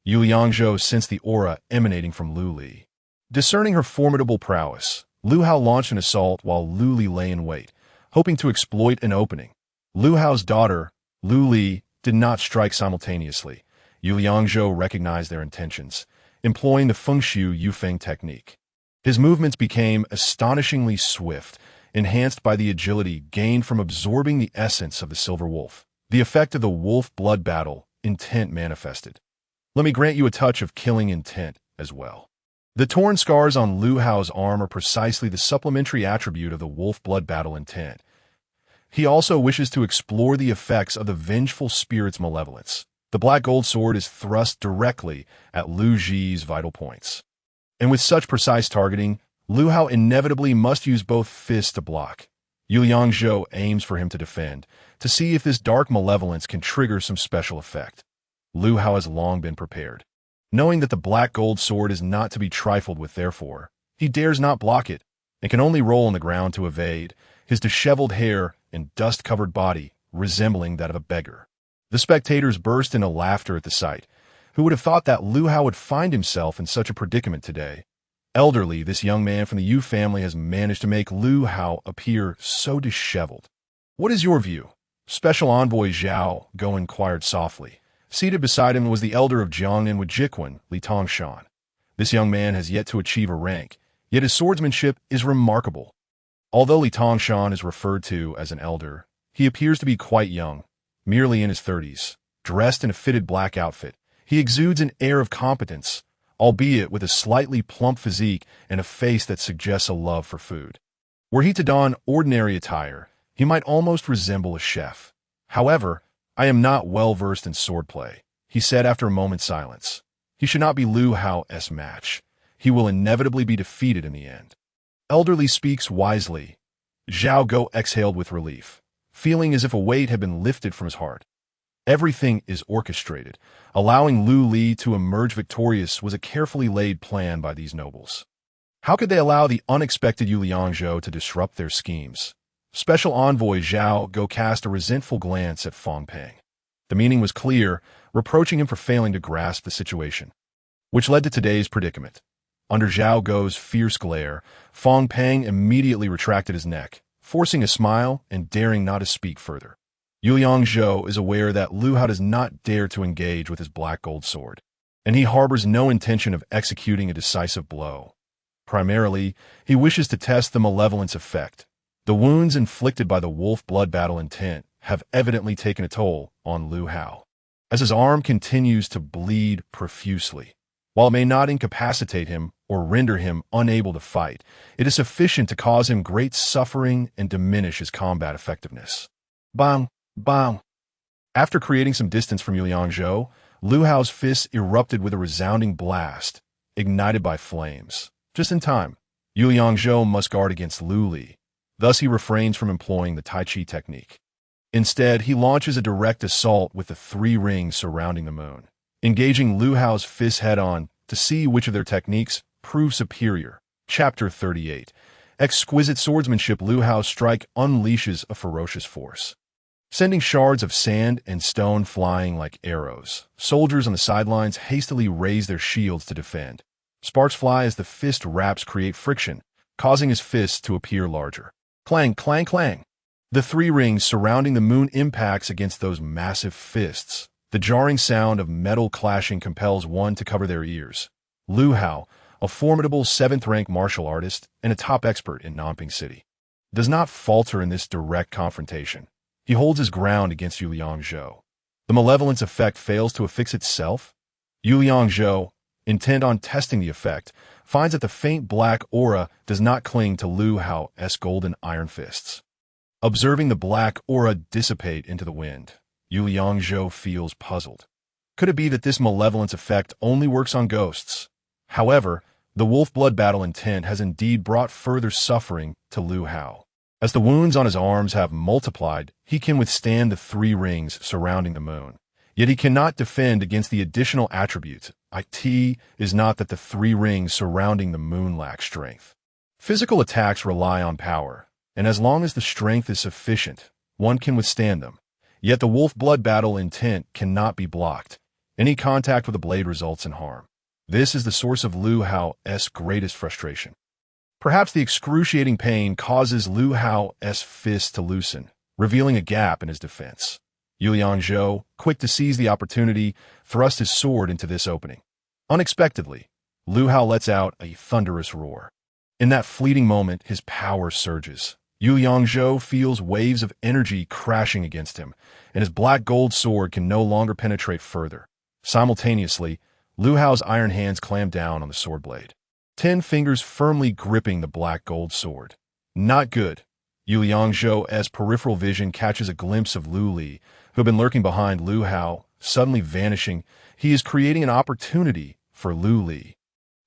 Yu Liangzhou sensed the aura emanating from Lu Li. Discerning her formidable prowess, Lu Hao launched an assault while Lu Li lay in wait, hoping to exploit an opening. Lu Hao's daughter, Lu Li, did not strike simultaneously. Yu Liangzhou recognized their intentions, employing the Fengshu Yufeng technique. His movements became astonishingly swift, enhanced by the agility gained from absorbing the essence of the silver wolf. The effect of the wolf blood battle intent manifested. Let me grant you a touch of killing intent as well. The torn scars on Lu Hao's arm are precisely the supplementary attribute of the wolf blood battle intent. He also wishes to explore the effects of the vengeful spirit's malevolence. The black gold sword is thrust directly at Lu Ji's vital points. And with such precise targeting, Lu Hao inevitably must use both fists to block. Yu Liangzhou aims for him to defend, to see if this dark malevolence can trigger some special effect. Lu Hao has long been prepared. Knowing that the black gold sword is not to be trifled with therefore, he dares not block it, and can only roll on the ground to evade, his disheveled hair and dust-covered body resembling that of a beggar. The spectators burst into laughter at the sight. Who would have thought that Lu Hao would find himself in such a predicament today? Elderly, this young man from the Yu family has managed to make Lu Hao appear so disheveled. What is your view? Special Envoy Zhao Go inquired softly. Seated beside him was the elder of Jiangnan with Jiquan, Li Tongshan. This young man has yet to achieve a rank, yet his swordsmanship is remarkable. Although Li Tongshan is referred to as an elder, he appears to be quite young, merely in his 30s. Dressed in a fitted black outfit, he exudes an air of competence, albeit with a slightly plump physique and a face that suggests a love for food. Were he to don ordinary attire, he might almost resemble a chef. However, I am not well versed in swordplay, he said after a moment's silence. He should not be Lu Hao's match. He will inevitably be defeated in the end. Elderly speaks wisely. Zhao Go exhaled with relief, feeling as if a weight had been lifted from his heart. Everything is orchestrated. Allowing Lu Li to emerge victorious was a carefully laid plan by these nobles. How could they allow the unexpected Yu Liangzhou to disrupt their schemes? Special Envoy Zhao Go cast a resentful glance at Fong Peng. The meaning was clear, reproaching him for failing to grasp the situation, which led to today's predicament. Under Zhao Go's fierce glare, Fong Peng immediately retracted his neck, forcing a smile and daring not to speak further. Yu Liangzhou is aware that Lu Hao does not dare to engage with his black gold sword, and he harbors no intention of executing a decisive blow. Primarily, he wishes to test the malevolence effect. The wounds inflicted by the wolf blood battle intent have evidently taken a toll on Lu Hao, as his arm continues to bleed profusely. While it may not incapacitate him or render him unable to fight, it is sufficient to cause him great suffering and diminish his combat effectiveness. Bang! Bang! After creating some distance from Yu Liangzhou, Lu Hao's fists erupted with a resounding blast, ignited by flames. Just in time, Yu Liangzhou must guard against Lu Li. Thus he refrains from employing the Tai Chi technique. Instead, he launches a direct assault with the three rings surrounding the moon, engaging Lu Hao's fists head-on to see which of their techniques prove superior. Chapter 38. Exquisite swordsmanship. Lu Hao's strike unleashes a ferocious force, sending shards of sand and stone flying like arrows. Soldiers on the sidelines hastily raise their shields to defend. Sparks fly as the fist wraps create friction, causing his fists to appear larger. Clang, clang, clang. The three rings surrounding the moon impacts against those massive fists. The jarring sound of metal clashing compels one to cover their ears. Lu Hao, a formidable 7th-rank martial artist and a top expert in Nanping City, does not falter in this direct confrontation. He holds his ground against Yu Liangzhou. The malevolence effect fails to affix itself, Yu Liangzhou, intent on testing the effect, finds that the faint black aura does not cling to Lu Hao's golden iron fists. Observing the black aura dissipate into the wind, Yu Liangzhou feels puzzled. Could it be that this malevolence effect only works on ghosts? However, the wolf blood battle intent has indeed brought further suffering to Lu Hao. As the wounds on his arms have multiplied, he can withstand the 3 rings surrounding the moon. Yet he cannot defend against the additional attributes. It is not that the 3 rings surrounding the moon lack strength. Physical attacks rely on power, and as long as the strength is sufficient, one can withstand them. Yet the wolf blood battle intent cannot be blocked. Any contact with a blade results in harm. This is the source of Lu Hao's greatest frustration. Perhaps the excruciating pain causes Lu Hao's fist to loosen, revealing a gap in his defense. Yu Liangzhou, quick to seize the opportunity, thrust his sword into this opening. Unexpectedly, Lu Hao lets out a thunderous roar. In that fleeting moment, his power surges. Yu Liangzhou feels waves of energy crashing against him, and his black gold sword can no longer penetrate further. Simultaneously, Lu Hao's iron hands clamp down on the sword blade, 10 fingers firmly gripping the black gold sword. Not good. Yu Liangzhou's peripheral vision catches a glimpse of Lu Li, who had been lurking behind Lu Hao. Suddenly vanishing, he is creating an opportunity for Lu Li.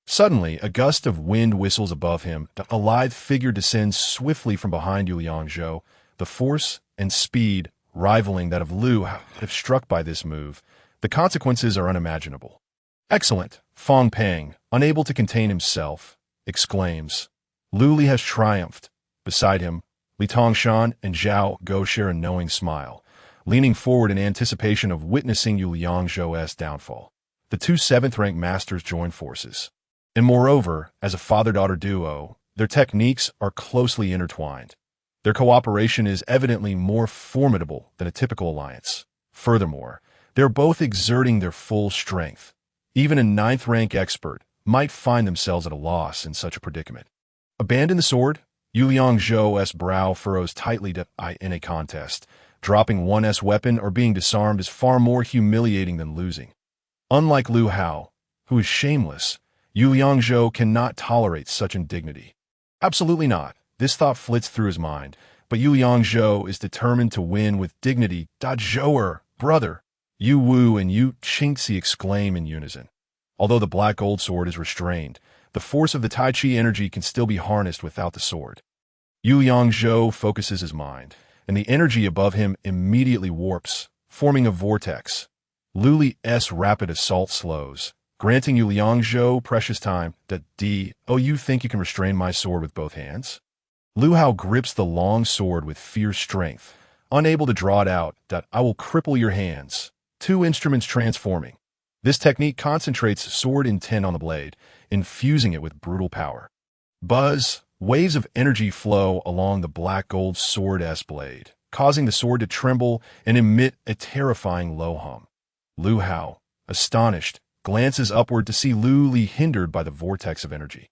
Suddenly, a gust of wind whistles above him. A lithe figure descends swiftly from behind Yu Liangzhou, the force and speed rivaling that of Lu Hao. If struck by this move, the consequences are unimaginable. Excellent, Fong Peng, unable to contain himself, exclaims. Lu Li has triumphed. Beside him, Li Tongshan and Zhao Go share a knowing smile, leaning forward in anticipation of witnessing Yu Liangzhou's downfall. The 2 7th-rank masters join forces. And moreover, as a father-daughter duo, their techniques are closely intertwined. Their cooperation is evidently more formidable than a typical alliance. Furthermore, they're both exerting their full strength. Even a 9th-rank expert might find themselves at a loss in such a predicament. Abandon the sword? Yu Liangzhou's brow furrows tightly. In a contest, dropping one's weapon or being disarmed is far more humiliating than losing. Unlike Lu Hao, who is shameless, Yu Liangzhou cannot tolerate such indignity. Absolutely not. This thought flits through his mind, but Yu Liangzhou is determined to win with dignity. Zhouer, brother! Yu Wu and Yu Qingxi exclaim in unison. Although the black gold sword is restrained, the force of the Tai Chi energy can still be harnessed without the sword. Yu Liangzhou focuses his mind, and the energy above him immediately warps, forming a vortex. Lu Li's rapid assault slows, granting Yu Liangzhou precious time. You think you can restrain my sword with both hands? Lu Hao grips the long sword with fierce strength, unable to draw it out. I will cripple your hands. 2 instruments transforming. This technique concentrates sword intent on the blade, infusing it with brutal power. Buzz, waves of energy flow along the black gold sword's blade, causing the sword to tremble and emit a terrifying low hum. Lu Hao, astonished, glances upward to see Lu Li hindered by the vortex of energy.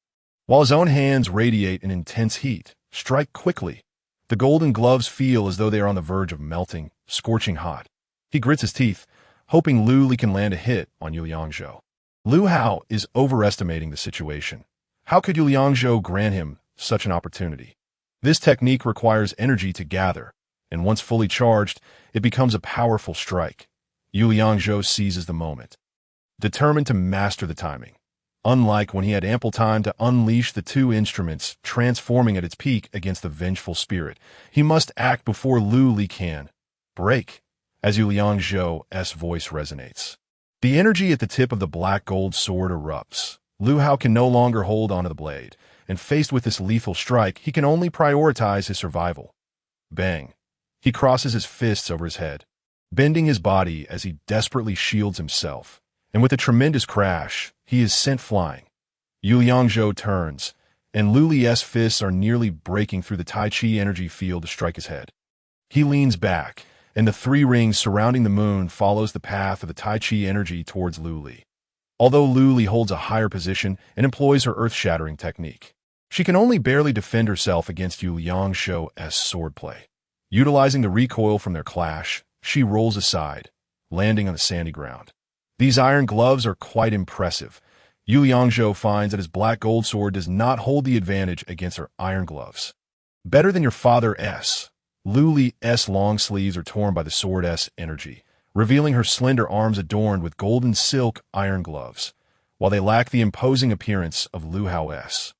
While his own hands radiate an intense heat, strike quickly. The golden gloves feel as though they are on the verge of melting, scorching hot. He grits his teeth, hoping Lu Li can land a hit on Yu Liangzhou. Lu Hao is overestimating the situation. How could Yu Liangzhou grant him such an opportunity? This technique requires energy to gather, and once fully charged, it becomes a powerful strike. Yu Liangzhou seizes the moment, determined to master the timing. Unlike when he had ample time to unleash the 2 instruments, transforming at its peak against the vengeful spirit, he must act before Lu Li can break. As Yu Liangzhou's voice resonates, the energy at the tip of the black gold sword erupts. Lu Hao can no longer hold onto the blade, and faced with this lethal strike, he can only prioritize his survival. Bang! He crosses his fists over his head, bending his body as he desperately shields himself, and with a tremendous crash, he is sent flying. Yu Liangzhou turns, and Lu Li's fists are nearly breaking through the Tai Chi energy field to strike his head. He leans back, and the 3 rings surrounding the moon follows the path of the Tai Chi energy towards Lu Li. Although Lu Li holds a higher position and employs her earth-shattering technique, she can only barely defend herself against Yu Liangzhou's swordplay. Utilizing the recoil from their clash, she rolls aside, landing on the sandy ground. These iron gloves are quite impressive. Yu Liangzhou finds that his black gold sword does not hold the advantage against her iron gloves. Better than your father's. Lu Li's long sleeves are torn by the sword's energy, revealing her slender arms adorned with golden silk iron gloves, while they lack the imposing appearance of Lu Hao's.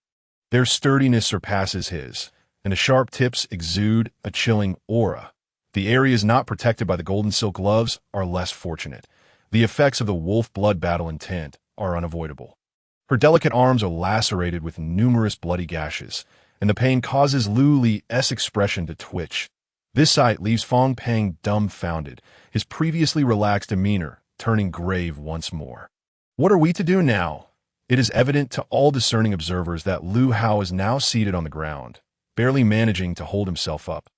Their sturdiness surpasses his, and the sharp tips exude a chilling aura. The areas not protected by the golden silk gloves are less fortunate. The effects of the wolf blood battle intent are unavoidable. Her delicate arms are lacerated with numerous bloody gashes, and the pain causes Lu Li's expression to twitch. This sight leaves Fong Peng dumbfounded, his previously relaxed demeanor turning grave once more. What are we to do now? It is evident to all discerning observers that Lu Hao is now seated on the ground, barely managing to hold himself up.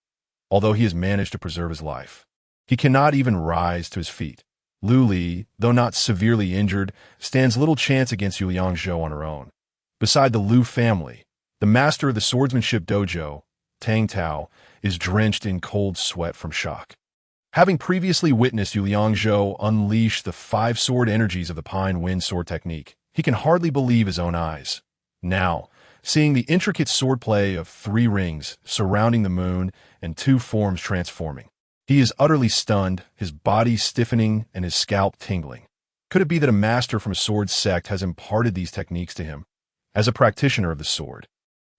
Although he has managed to preserve his life, he cannot even rise to his feet. Lu Li, though not severely injured, stands little chance against Yu Liangzhou on her own. Beside the Lu family, the master of the swordsmanship dojo, Tang Tao, is drenched in cold sweat from shock. Having previously witnessed Yu Liangzhou unleash the five sword energies of the Pine Wind sword technique, he can hardly believe his own eyes. Now, seeing the intricate swordplay of 3 rings surrounding the moon and 2 forms transforming, he is utterly stunned, his body stiffening and his scalp tingling. Could it be that a master from a sword sect has imparted these techniques to him? As a practitioner of the sword,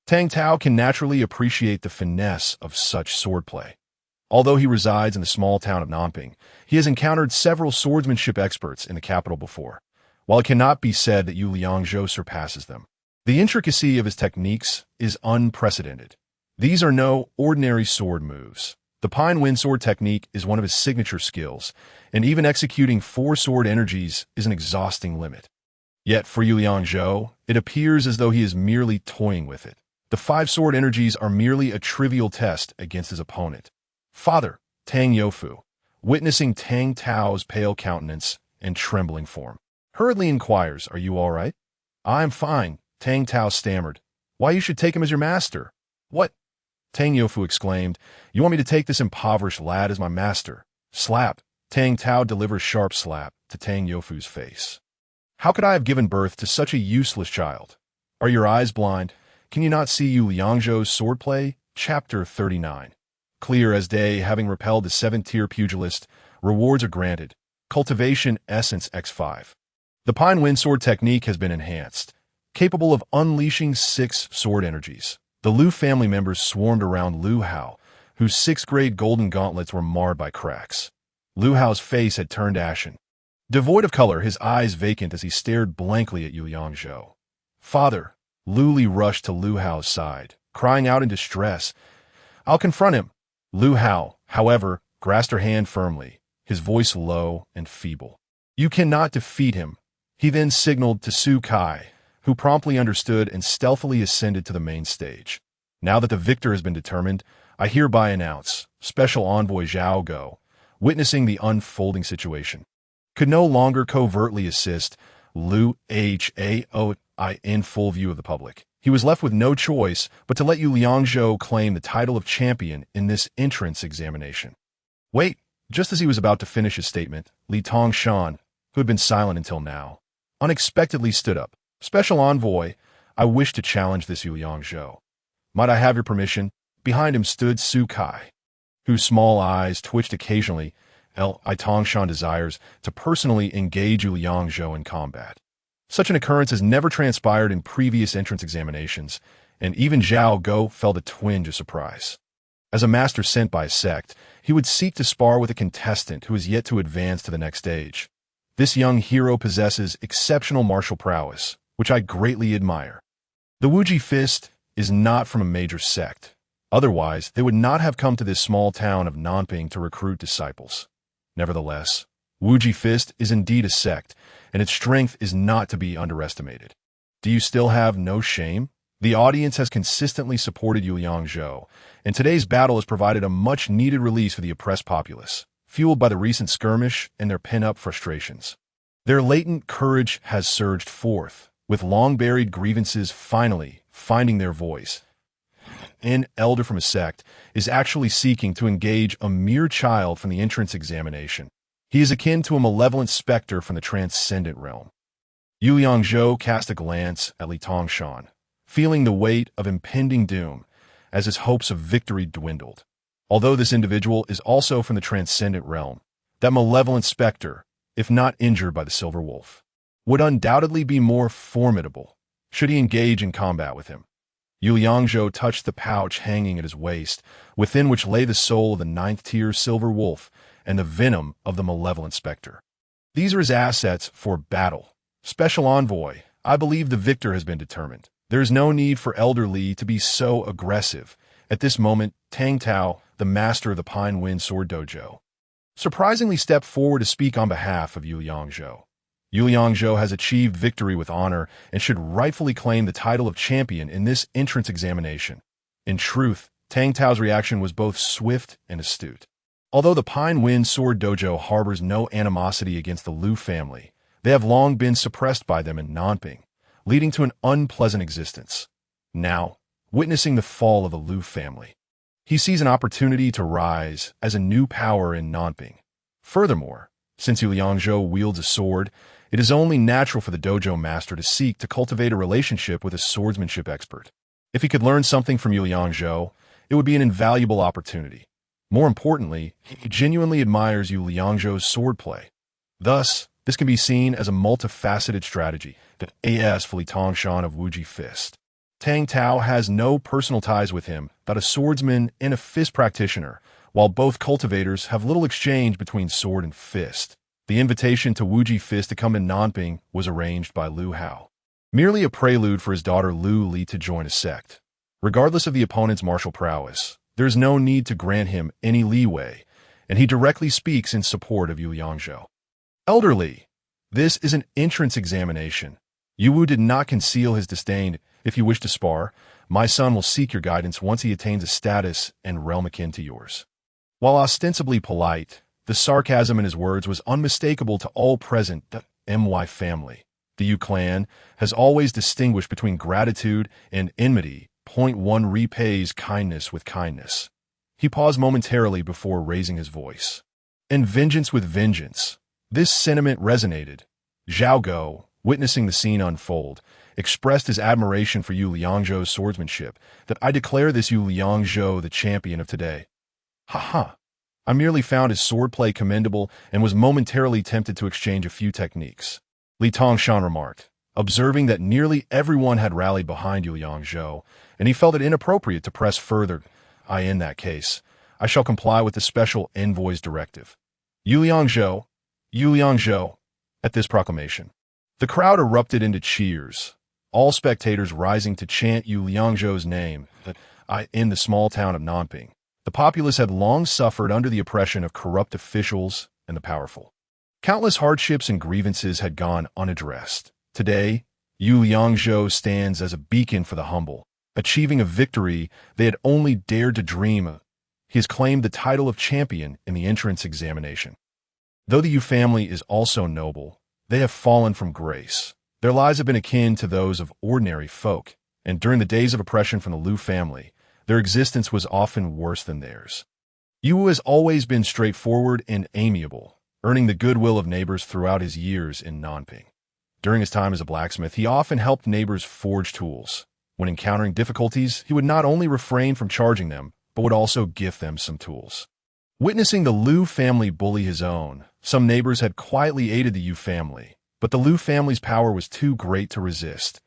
Tang Tao can naturally appreciate the finesse of such swordplay. Although he resides in the small town of Nanping, he has encountered several swordsmanship experts in the capital before. While it cannot be said that Yu Liangzhou surpasses them, the intricacy of his techniques is unprecedented. These are no ordinary sword moves. The Pine Wind sword technique is one of his signature skills, and even executing 4 sword energies is an exhausting limit. Yet for Yu Liangzhou, it appears as though he is merely toying with it. The 5 sword energies are merely a trivial test against his opponent. Father, Tang Youfu, witnessing Tang Tao's pale countenance and trembling form, hurriedly inquires, "Are you all right?" "I am fine," Tang Tao stammered. "Why, you should take him as your master." "What?" Tang Youfu exclaimed. "You want me to take this impoverished lad as my master?" Slap. Tang Tao delivers sharp slap to Tang Youfu's face. "How could I have given birth to such a useless child? Are your eyes blind? Can you not see Yu Liangzhou's swordplay?" Chapter 39. Clear as day, having repelled the 7th-tier pugilist, rewards are granted. Cultivation Essence X5. The Pine Wind sword technique has been enhanced, capable of unleashing 6 sword energies. The Lu family members swarmed around Lu Hao, whose 6th-grade golden gauntlets were marred by cracks. Lu Hao's face had turned ashen. Devoid of color, his eyes vacant as he stared blankly at Yu Liangzhou. "Father!" Lu Li rushed to Lu Hao's side, crying out in distress, "I'll confront him." Lu Hao, however, grasped her hand firmly, his voice low and feeble. "You cannot defeat him." He then signaled to Su Kai, who promptly understood and stealthily ascended to the main stage. "Now that the victor has been determined, I hereby announce," Special Envoy Zhao Go, witnessing the unfolding situation, could no longer covertly assist Lu Hao in full view of the public. He was left with no choice but to let Yu Liangzhou claim the title of champion in this entrance examination. Wait, just as he was about to finish his statement, Li Tongshan, who had been silent until now, unexpectedly stood up. "Special Envoy, I wish to challenge this Yu Liangzhou. Might I have your permission?" Behind him stood Su Kai, whose small eyes twitched occasionally. Li Tongshan desires to personally engage Yu Liangzhou in combat. Such an occurrence has never transpired in previous entrance examinations, and even Zhao Go felt a twinge of surprise. As a master sent by a sect, he would seek to spar with a contestant who is yet to advance to the next stage. This young hero possesses exceptional martial prowess, which I greatly admire. The Wuji Fist is not from a major sect. Otherwise, they would not have come to this small town of Nanping to recruit disciples. Nevertheless, Wuji Fist is indeed a sect, and its strength is not to be underestimated. Do you still have no shame? The audience has consistently supported Yu Liangzhou, and today's battle has provided a much-needed release for the oppressed populace, fueled by the recent skirmish and their pent-up frustrations. Their latent courage has surged forth, with long-buried grievances finally finding their voice. An elder from a sect is actually seeking to engage a mere child from the entrance examination. He is akin to a malevolent specter from the transcendent realm. Yu Yangzhou cast a glance at Li Tongshan, feeling the weight of impending doom as his hopes of victory dwindled. Although this individual is also from the transcendent realm, that malevolent specter, if not injured by the Silver Wolf, would undoubtedly be more formidable should he engage in combat with him. Yu Yangzhou touched the pouch hanging at his waist, within which lay the soul of the ninth-tier Silver Wolf and the venom of the malevolent specter. These are his assets for battle. Special Envoy, I believe the victor has been determined. There is no need for Elder Li to be so aggressive. At this moment, Tang Tao, the master of the Pine Wind Sword Dojo, surprisingly stepped forward to speak on behalf of Yu Yangzhou. Yu Yangzhou has achieved victory with honor and should rightfully claim the title of champion in this entrance examination. In truth, Tang Tao's reaction was both swift and astute. Although the Pine Wind Sword Dojo harbors no animosity against the Liu family, they have long been suppressed by them in Nanping, leading to an unpleasant existence. Now, witnessing the fall of the Liu family, he sees an opportunity to rise as a new power in Nanping. Furthermore, since Yu Yangzhou wields a sword, it is only natural for the dojo master to seek to cultivate a relationship with a swordsmanship expert. If he could learn something from Yu Yangzhou, it would be an invaluable opportunity. More importantly, he genuinely admires Yu Yangzhou's swordplay. Thus, this can be seen as a multifaceted strategy that A.S. Li Tongshan of Wuji Fist. Tang Tao has no personal ties with him, but a swordsman and a fist practitioner, while both cultivators have little exchange between sword and fist. The invitation to Wuji Fist to come to Nanping was arranged by Liu Hao, merely a prelude for his daughter Liu Li to join a sect. Regardless of the opponent's martial prowess, there is no need to grant him any leeway, and he directly speaks in support of Yu Yangzhou. Elder Li, this is an entrance examination. Yu Wu did not conceal his disdain. If you wish to spar, my son will seek your guidance once he attains a status and realm akin to yours. While ostensibly polite, the sarcasm in his words was unmistakable to all present. The MY family, the Yu clan, has always distinguished between gratitude and enmity. Point 1 repays kindness with kindness. He paused momentarily before raising his voice. And vengeance with vengeance. This sentiment resonated. Zhao Go, witnessing the scene unfold, expressed his admiration for Yu Yangzhou's swordsmanship, that I declare this Yu Yangzhou the champion of today. Ha! I merely found his swordplay commendable and was momentarily tempted to exchange a few techniques. Li Tongshan remarked, observing that nearly everyone had rallied behind Yu Yangzhou, and he felt it inappropriate to press further. In that case, I shall comply with the special envoy's directive. Yu Yangzhou. At this proclamation, the crowd erupted into cheers, all spectators rising to chant Yu Yangzhou's name. In the small town of Nanping, the populace had long suffered under the oppression of corrupt officials and the powerful. Countless hardships and grievances had gone unaddressed. Today, Yu Yangzhou stands as a beacon for the humble, achieving a victory they had only dared to dream of. He has claimed the title of champion in the entrance examination. Though the Yu family is also noble, they have fallen from grace. Their lives have been akin to those of ordinary folk, and during the days of oppression from the Liu family, their existence was often worse than theirs. Yu has always been straightforward and amiable, earning the goodwill of neighbors throughout his years in Nanping. During his time as a blacksmith, he often helped neighbors forge tools. When encountering difficulties, he would not only refrain from charging them, but would also gift them some tools. Witnessing the Liu family bully his own, some neighbors had quietly aided the Yu family, but the Liu family's power was too great to resist.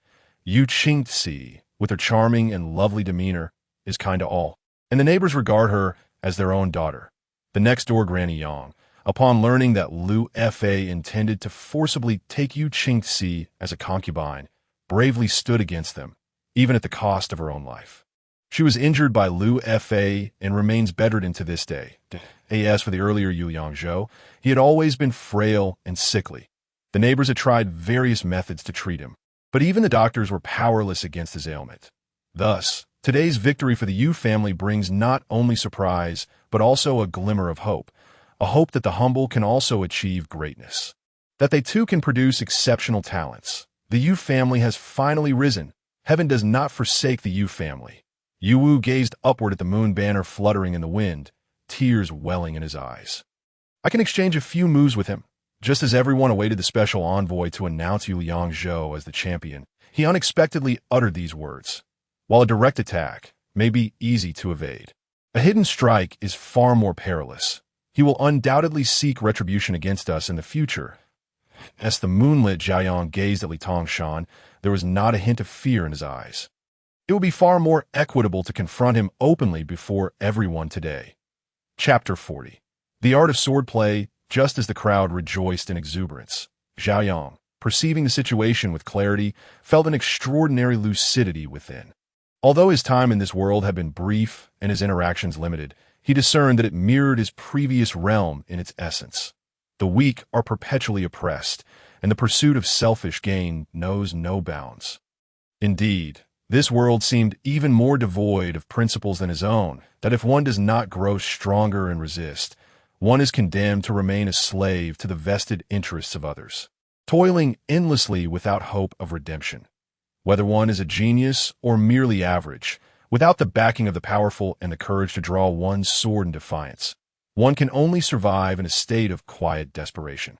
Yu Qingxi, with her charming and lovely demeanor, is kind to all, and the neighbors regard her as their own daughter. The next-door Granny Yang, upon learning that Liu Fa intended to forcibly take Yu Qingxi as a concubine, bravely stood against them, even at the cost of her own life. She was injured by Liu Fa and remains bedridden to this day. As for the earlier Yu Yangzhou, he had always been frail and sickly. The neighbors had tried various methods to treat him, but even the doctors were powerless against his ailment. Thus, today's victory for the Yu family brings not only surprise, but also a glimmer of hope, a hope that the humble can also achieve greatness, that they too can produce exceptional talents. The Yu family has finally risen. Heaven does not forsake the Yu family. Yu Wu gazed upward at the moon banner fluttering in the wind, tears welling in his eyes. I can exchange a few moves with him. Just as everyone awaited the special envoy to announce Yu Yangzhou as the champion, he unexpectedly uttered these words. While a direct attack may be easy to evade, a hidden strike is far more perilous. He will undoubtedly seek retribution against us in the future. As the moonlit Zhaoyang gazed at Li Tongshan, there was not a hint of fear in his eyes. It would be far more equitable to confront him openly before everyone today. Chapter 40. The Art of Swordplay. Just as the crowd rejoiced in exuberance, Zhaoyang, perceiving the situation with clarity, felt an extraordinary lucidity within. Although his time in this world had been brief and his interactions limited, he discerned that it mirrored his previous realm in its essence. The weak are perpetually oppressed, and the pursuit of selfish gain knows no bounds. Indeed, this world seemed even more devoid of principles than his own, that if one does not grow stronger and resist, one is condemned to remain a slave to the vested interests of others, toiling endlessly without hope of redemption. Whether one is a genius or merely average, without the backing of the powerful and the courage to draw one's sword in defiance, one can only survive in a state of quiet desperation.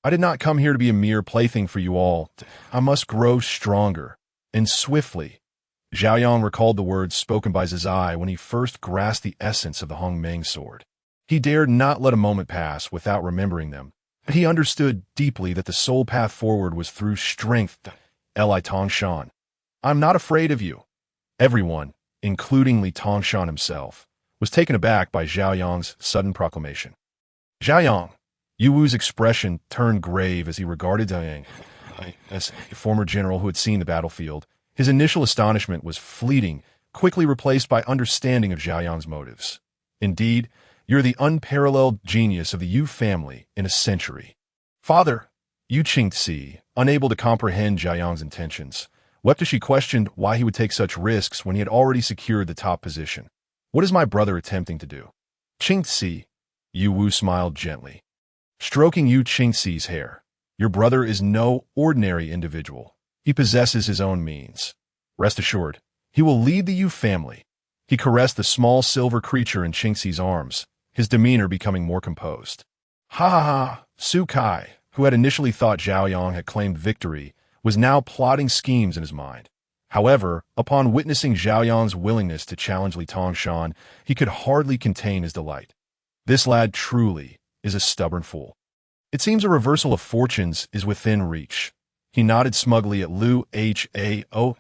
I did not come here to be a mere plaything for you all. I must grow stronger, and swiftly. Zhaoyang recalled the words spoken by Zizai when he first grasped the essence of the Hongmeng sword. He dared not let a moment pass without remembering them. He understood deeply that the sole path forward was through strength. Li Tongshan, I'm not afraid of you. Everyone, including Li Tongshan himself, was taken aback by Zhaoyang's sudden proclamation. Zhaoyang, Yu Wu's expression turned grave as he regarded Zhang, as a former general who had seen the battlefield. His initial astonishment was fleeting, quickly replaced by understanding of Zhaoyang's motives. Indeed, you're the unparalleled genius of the Yu family in a century. Father, Yu Qingxi, unable to comprehend Zhaoyang's intentions, wept as she questioned why he would take such risks when he had already secured the top position. What is my brother attempting to do? Qingxi, Yu Wu smiled gently, stroking Yu Qingxi's hair. Your brother is no ordinary individual. He possesses his own means. Rest assured, he will lead the Yu family. He caressed the small silver creature in Qingxi's arms, his demeanor becoming more composed. Ha ha ha! Su Kai, who had initially thought Zhaoyang had claimed victory, was now plotting schemes in his mind. However, upon witnessing Zhaoyang's willingness to challenge Li Tongshan, he could hardly contain his delight. This lad truly is a stubborn fool. It seems a reversal of fortunes is within reach. He nodded smugly at Liu Haois,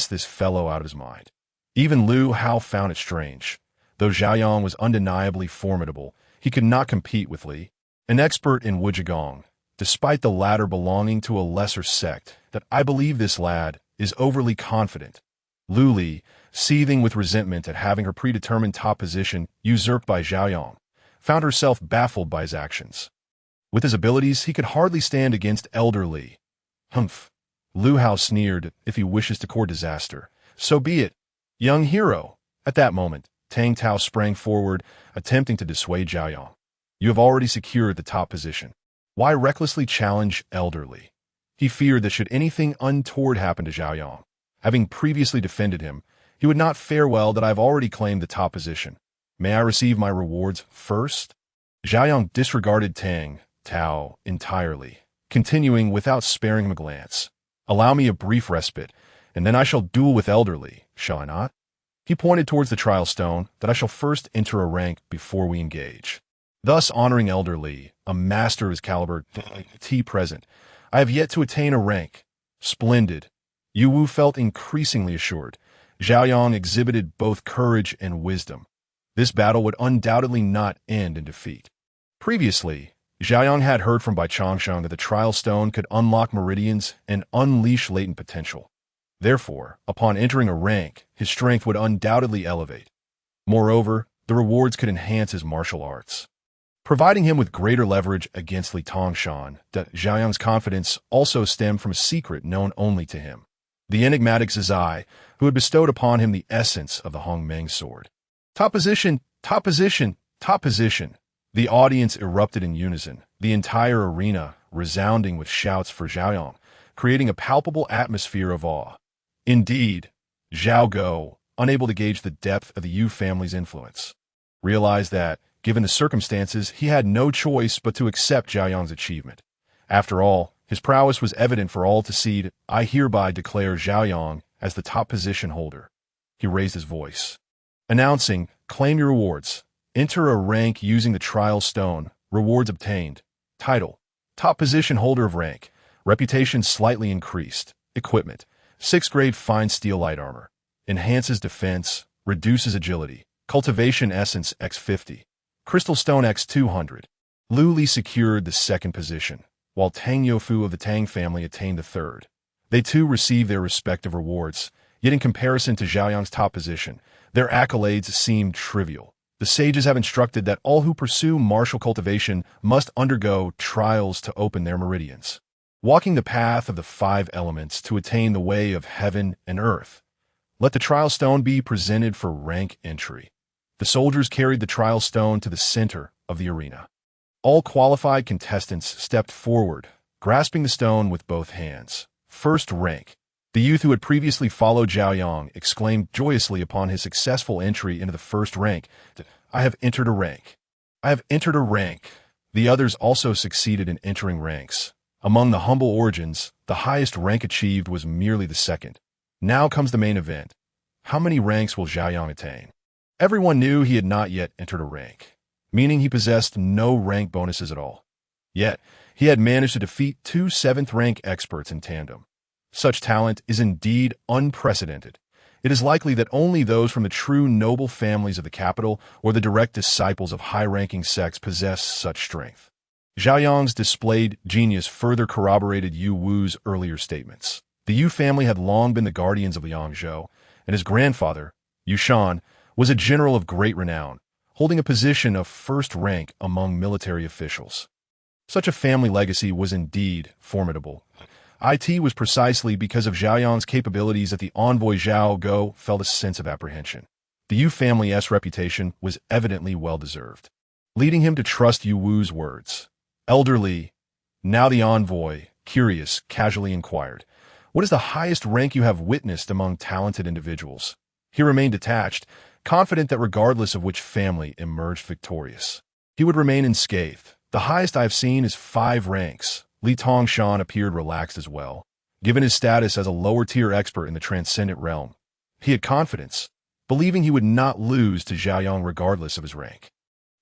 this fellow out of his mind. Even Liu Hao found it strange. Though Zhaoyang was undeniably formidable, he could not compete with Li, an expert in Wuzhigong, despite the latter belonging to a lesser sect. That I believe this lad is overly confident. Lu Li, seething with resentment at having her predetermined top position usurped by Zhaoyang, found herself baffled by his actions. With his abilities, he could hardly stand against Elder Li. Humph. Liu Hao sneered, if he wishes to court disaster, so be it. Young hero. At that moment, Tang Tao sprang forward, attempting to dissuade Zhaoyang. You have already secured the top position. Why recklessly challenge Elder Li? He feared that should anything untoward happen to Zhaoyang, having previously defended him, he would not fare well that I have already claimed the top position. May I receive my rewards first? Zhaoyang disregarded Tang Tao entirely, continuing without sparing him a glance. Allow me a brief respite, and then I shall duel with Elder Li, shall I not? He pointed towards the trial stone, that I shall first enter a rank before we engage. Thus honoring Elder Li, a master of his caliber, present. I have yet to attain a rank. Splendid. Yu Wu felt increasingly assured. Zhaoyang exhibited both courage and wisdom. This battle would undoubtedly not end in defeat. Previously, Zhaoyang had heard from Bai Changsheng that the trial stone could unlock meridians and unleash latent potential. Therefore, upon entering a rank, his strength would undoubtedly elevate. Moreover, the rewards could enhance his martial arts, providing him with greater leverage against Li Tongshan. Zhaoyang's confidence also stemmed from a secret known only to him. The enigmatic Zizai, who had bestowed upon him the essence of the Hongmeng sword. Top position, top position, top position. The audience erupted in unison, the entire arena resounding with shouts for Zhaoyang, creating a palpable atmosphere of awe. Indeed, Zhao Go, unable to gauge the depth of the Yu family's influence, realized that, Given the circumstances, he had no choice but to accept Zhao Yang's achievement. After all, his prowess was evident for all to see. I hereby declare Zhao Yang as the top position holder. He raised his voice, announcing, claim your rewards. Enter a rank using the trial stone. Rewards obtained. Title, top position holder of rank. Reputation slightly increased. Equipment, 6th grade fine steel light armor. Enhances defense, reduces agility. Cultivation essence x50. Crystal stone x200. Lu Li secured the 2nd position, while Tang Youfu of the Tang family attained the 3rd. They too received their respective rewards, yet in comparison to Zhao Yang's top position, their accolades seemed trivial. The sages have instructed that all who pursue martial cultivation must undergo trials to open their meridians, walking the path of the 5 elements to attain the way of heaven and earth. Let the trial stone be presented for rank entry. The soldiers carried the trial stone to the center of the arena. All qualified contestants stepped forward, grasping the stone with both hands. First rank. The youth who had previously followed Zhao Yang exclaimed joyously upon his successful entry into the 1st rank, I have entered a rank. I have entered a rank. The others also succeeded in entering ranks. Among the humble origins, the highest rank achieved was merely the 2nd. Now comes the main event. How many ranks will Zhao Yang attain? Everyone knew he had not yet entered a rank, meaning he possessed no rank bonuses at all. Yet, he had managed to defeat 2 7th-rank experts in tandem. Such talent is indeed unprecedented. It is likely that only those from the true noble families of the capital or the direct disciples of high-ranking sects possess such strength. Zhao Yang's displayed genius further corroborated Yu Wu's earlier statements. The Yu family had long been the guardians of Liangzhou, and his grandfather, Yu Shan, was a general of great renown, holding a position of 1st rank among military officials. Such a family legacy was indeed formidable. It was precisely because of Zhao Yang's capabilities that the envoy Zhao Go felt a sense of apprehension. The Yu family's reputation was evidently well-deserved, leading him to trust Yu Wu's words. Elder Li, now the envoy, curious, casually inquired, what is the highest rank you have witnessed among talented individuals? He remained detached, confident that regardless of which family emerged victorious, he would remain unscathed. The highest I have seen is 5 ranks. Li Tongshan appeared relaxed as well. Given his status as a lower-tier expert in the transcendent realm, he had confidence, believing he would not lose to Zhao Yang regardless of his rank.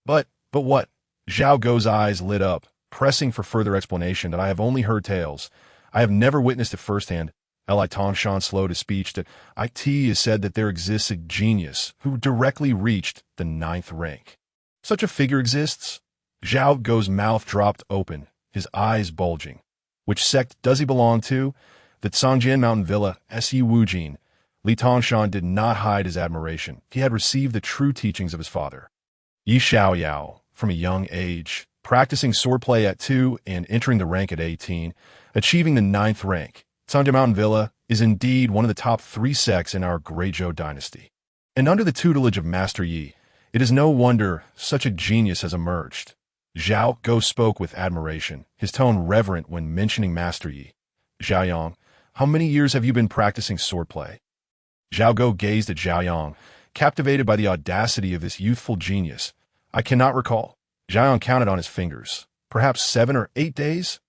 But what? Zhao Go's eyes lit up, pressing for further explanation. That I have only heard tales. I have never witnessed it firsthand. Li Tongshan slowed his speech. That it is said that there exists a genius who directly reached the 9th rank. Such a figure exists? Zhao Go's mouth dropped open, his eyes bulging. Which sect does he belong to? The Tsangjian Mountain Villa, S.E. Wujin. Li Tongshan did not hide his admiration. He had received the true teachings of his father, Yi Xiaoyao, from a young age, practicing swordplay at 2 and entering the rank at 18, achieving the 9th rank. Tsangjian Mountain Villa is indeed one of the top 3 sects in our Great Zhou dynasty. And under the tutelage of Master Yi, it is no wonder such a genius has emerged. Zhao Go spoke with admiration, his tone reverent when mentioning Master Yi. Zhao Yang, how many years have you been practicing swordplay? Zhao Go gazed at Zhao Yang, captivated by the audacity of this youthful genius. I cannot recall. Zhao Yang counted on his fingers. Perhaps 7 or 8 days?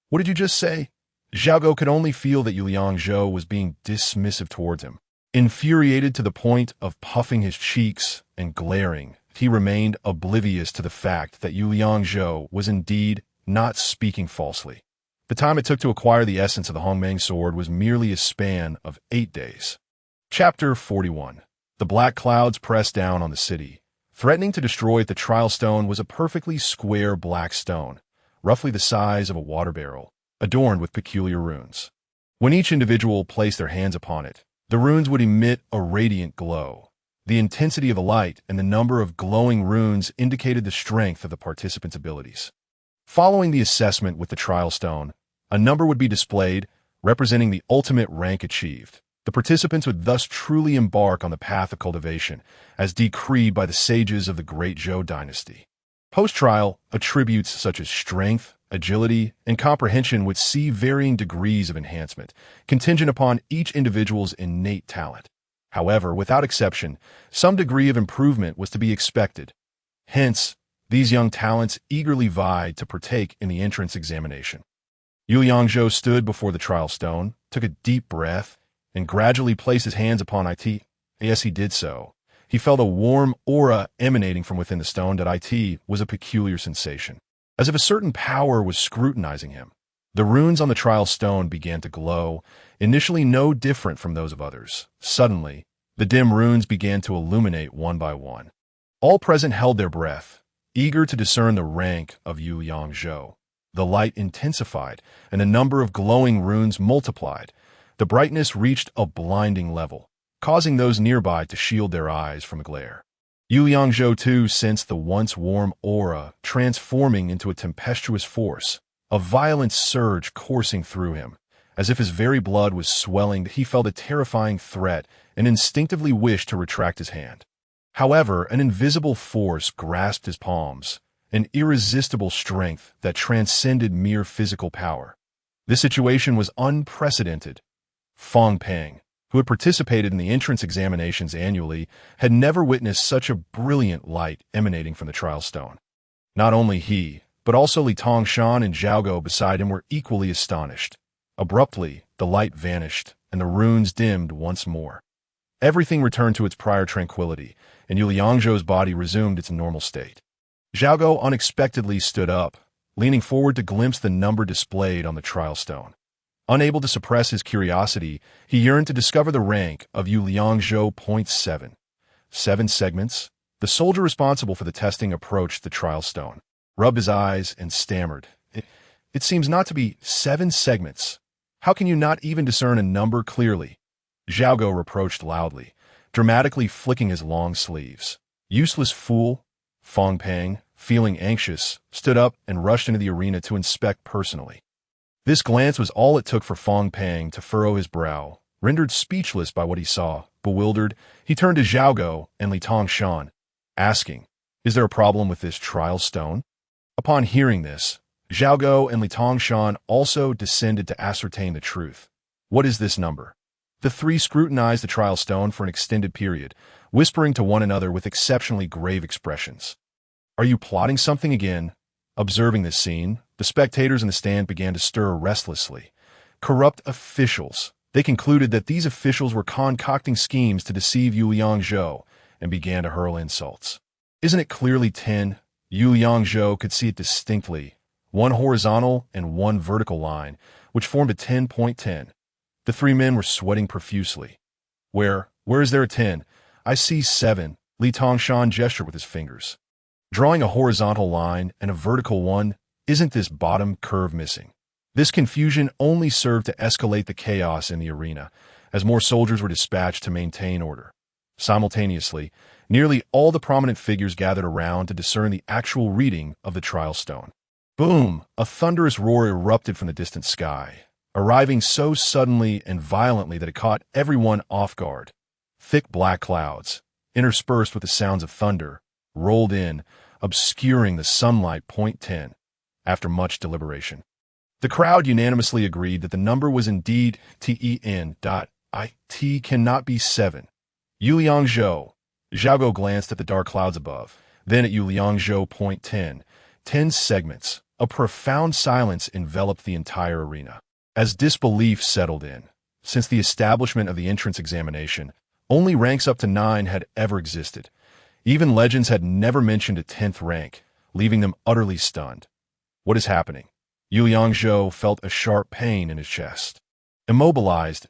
What did you just say? Zhao Go could only feel that Yu Liangzhou was being dismissive towards him. Infuriated to the point of puffing his cheeks and glaring, he remained oblivious to the fact that Yu Liangzhou was indeed not speaking falsely. The time it took to acquire the essence of the Hongmeng sword was merely a span of 8 days. Chapter 41. The black clouds pressed down on the city. Threatening to destroy it, the trial stone was a perfectly square black stone, roughly the size of a water barrel, adorned with peculiar runes. When each individual placed their hands upon it, the runes would emit a radiant glow. The intensity of the light and the number of glowing runes indicated the strength of the participants' abilities. Following the assessment with the trial stone, a number would be displayed representing the ultimate rank achieved. The participants would thus truly embark on the path of cultivation, as decreed by the sages of the Great Zhou dynasty. Post-trial, attributes such as strength, agility, and comprehension would see varying degrees of enhancement, contingent upon each individual's innate talent. However, without exception, some degree of improvement was to be expected. Hence, These young talents eagerly vied to partake in the entrance examination. Yu Yangzhou stood before the trial stone, took a deep breath, and gradually placed his hands upon it. As he did so, he felt a warm aura emanating from within the stone. That it was a peculiar sensation, as if a certain power was scrutinizing him. The runes on the trial stone began to glow, initially no different from those of others. Suddenly, the dim runes began to illuminate one by one. All present held their breath, eager to discern the rank of Yu Yangzhou. The light intensified, and the number of glowing runes multiplied. The brightness reached a blinding level, causing those nearby to shield their eyes from a glare. Yu Yangzhou too sensed the once warm aura transforming into a tempestuous force, a violent surge coursing through him. As if his very blood was swelling, he felt a terrifying threat and instinctively wished to retract his hand. However, an invisible force grasped his palms, an irresistible strength that transcended mere physical power. This situation was unprecedented. Fong Peng, who had participated in the entrance examinations annually, had never witnessed such a brilliant light emanating from the trial stone. Not only he, but also Li Tongshan and Zhao Go beside him were equally astonished. Abruptly, the light vanished, and the runes dimmed once more. Everything returned to its prior tranquility, and Yu Liangzhou's body resumed its normal state. Zhao Go unexpectedly stood up, leaning forward to glimpse the number displayed on the trial stone. Unable to suppress his curiosity, he yearned to discover the rank of Yu Liangzhou. 7. 7 segments. The soldier responsible for the testing approached the trial stone, rubbed his eyes, and stammered. It seems not to be 7 segments. How can you not even discern a number clearly? Zhao Go reproached loudly, dramatically flicking his long sleeves. Useless fool! Fong Peng, feeling anxious, stood up and rushed into the arena to inspect personally. This glance was all it took for Fong Peng to furrow his brow. Rendered speechless by what he saw, bewildered, he turned to Zhao Go and Li Tongshan, asking, "Is there a problem with this trial stone?" Upon hearing this, Zhao Go and Li Tongshan also descended to ascertain the truth. What is this number? The three scrutinized the trial stone for an extended period, whispering to one another with exceptionally grave expressions. Are you plotting something again? Observing this scene, the spectators in the stand began to stir restlessly. Corrupt officials. They concluded that these officials were concocting schemes to deceive Yu Yangzhou and began to hurl insults. Isn't it clearly 10? Yu Yangzhou could see it distinctly. One horizontal and one vertical line, which formed a 10.10. The three men were sweating profusely. Where is there a 10? I see 7. Li Tongshan gestured with his fingers. Drawing a horizontal line and a vertical one, isn't this bottom curve missing? This confusion only served to escalate the chaos in the arena, as more soldiers were dispatched to maintain order. Simultaneously, nearly all the prominent figures gathered around to discern the actual reading of the trial stone. Boom! A thunderous roar erupted from the distant sky, arriving so suddenly and violently that it caught everyone off guard. Thick black clouds, interspersed with the sounds of thunder, rolled in, obscuring the sunlight. 10. After much deliberation, the crowd unanimously agreed that the number was indeed It cannot be 7. Yu Liangzhou. Zhao Go glanced at the dark clouds above, then at Yu Liangzhou. 10. 10 segments. A profound silence enveloped the entire arena. As disbelief settled in, since the establishment of the entrance examination, only ranks up to 9 had ever existed. Even legends had never mentioned a 10th rank, leaving them utterly stunned. What is happening? Yu Yangzhou felt a sharp pain in his chest. Immobilized,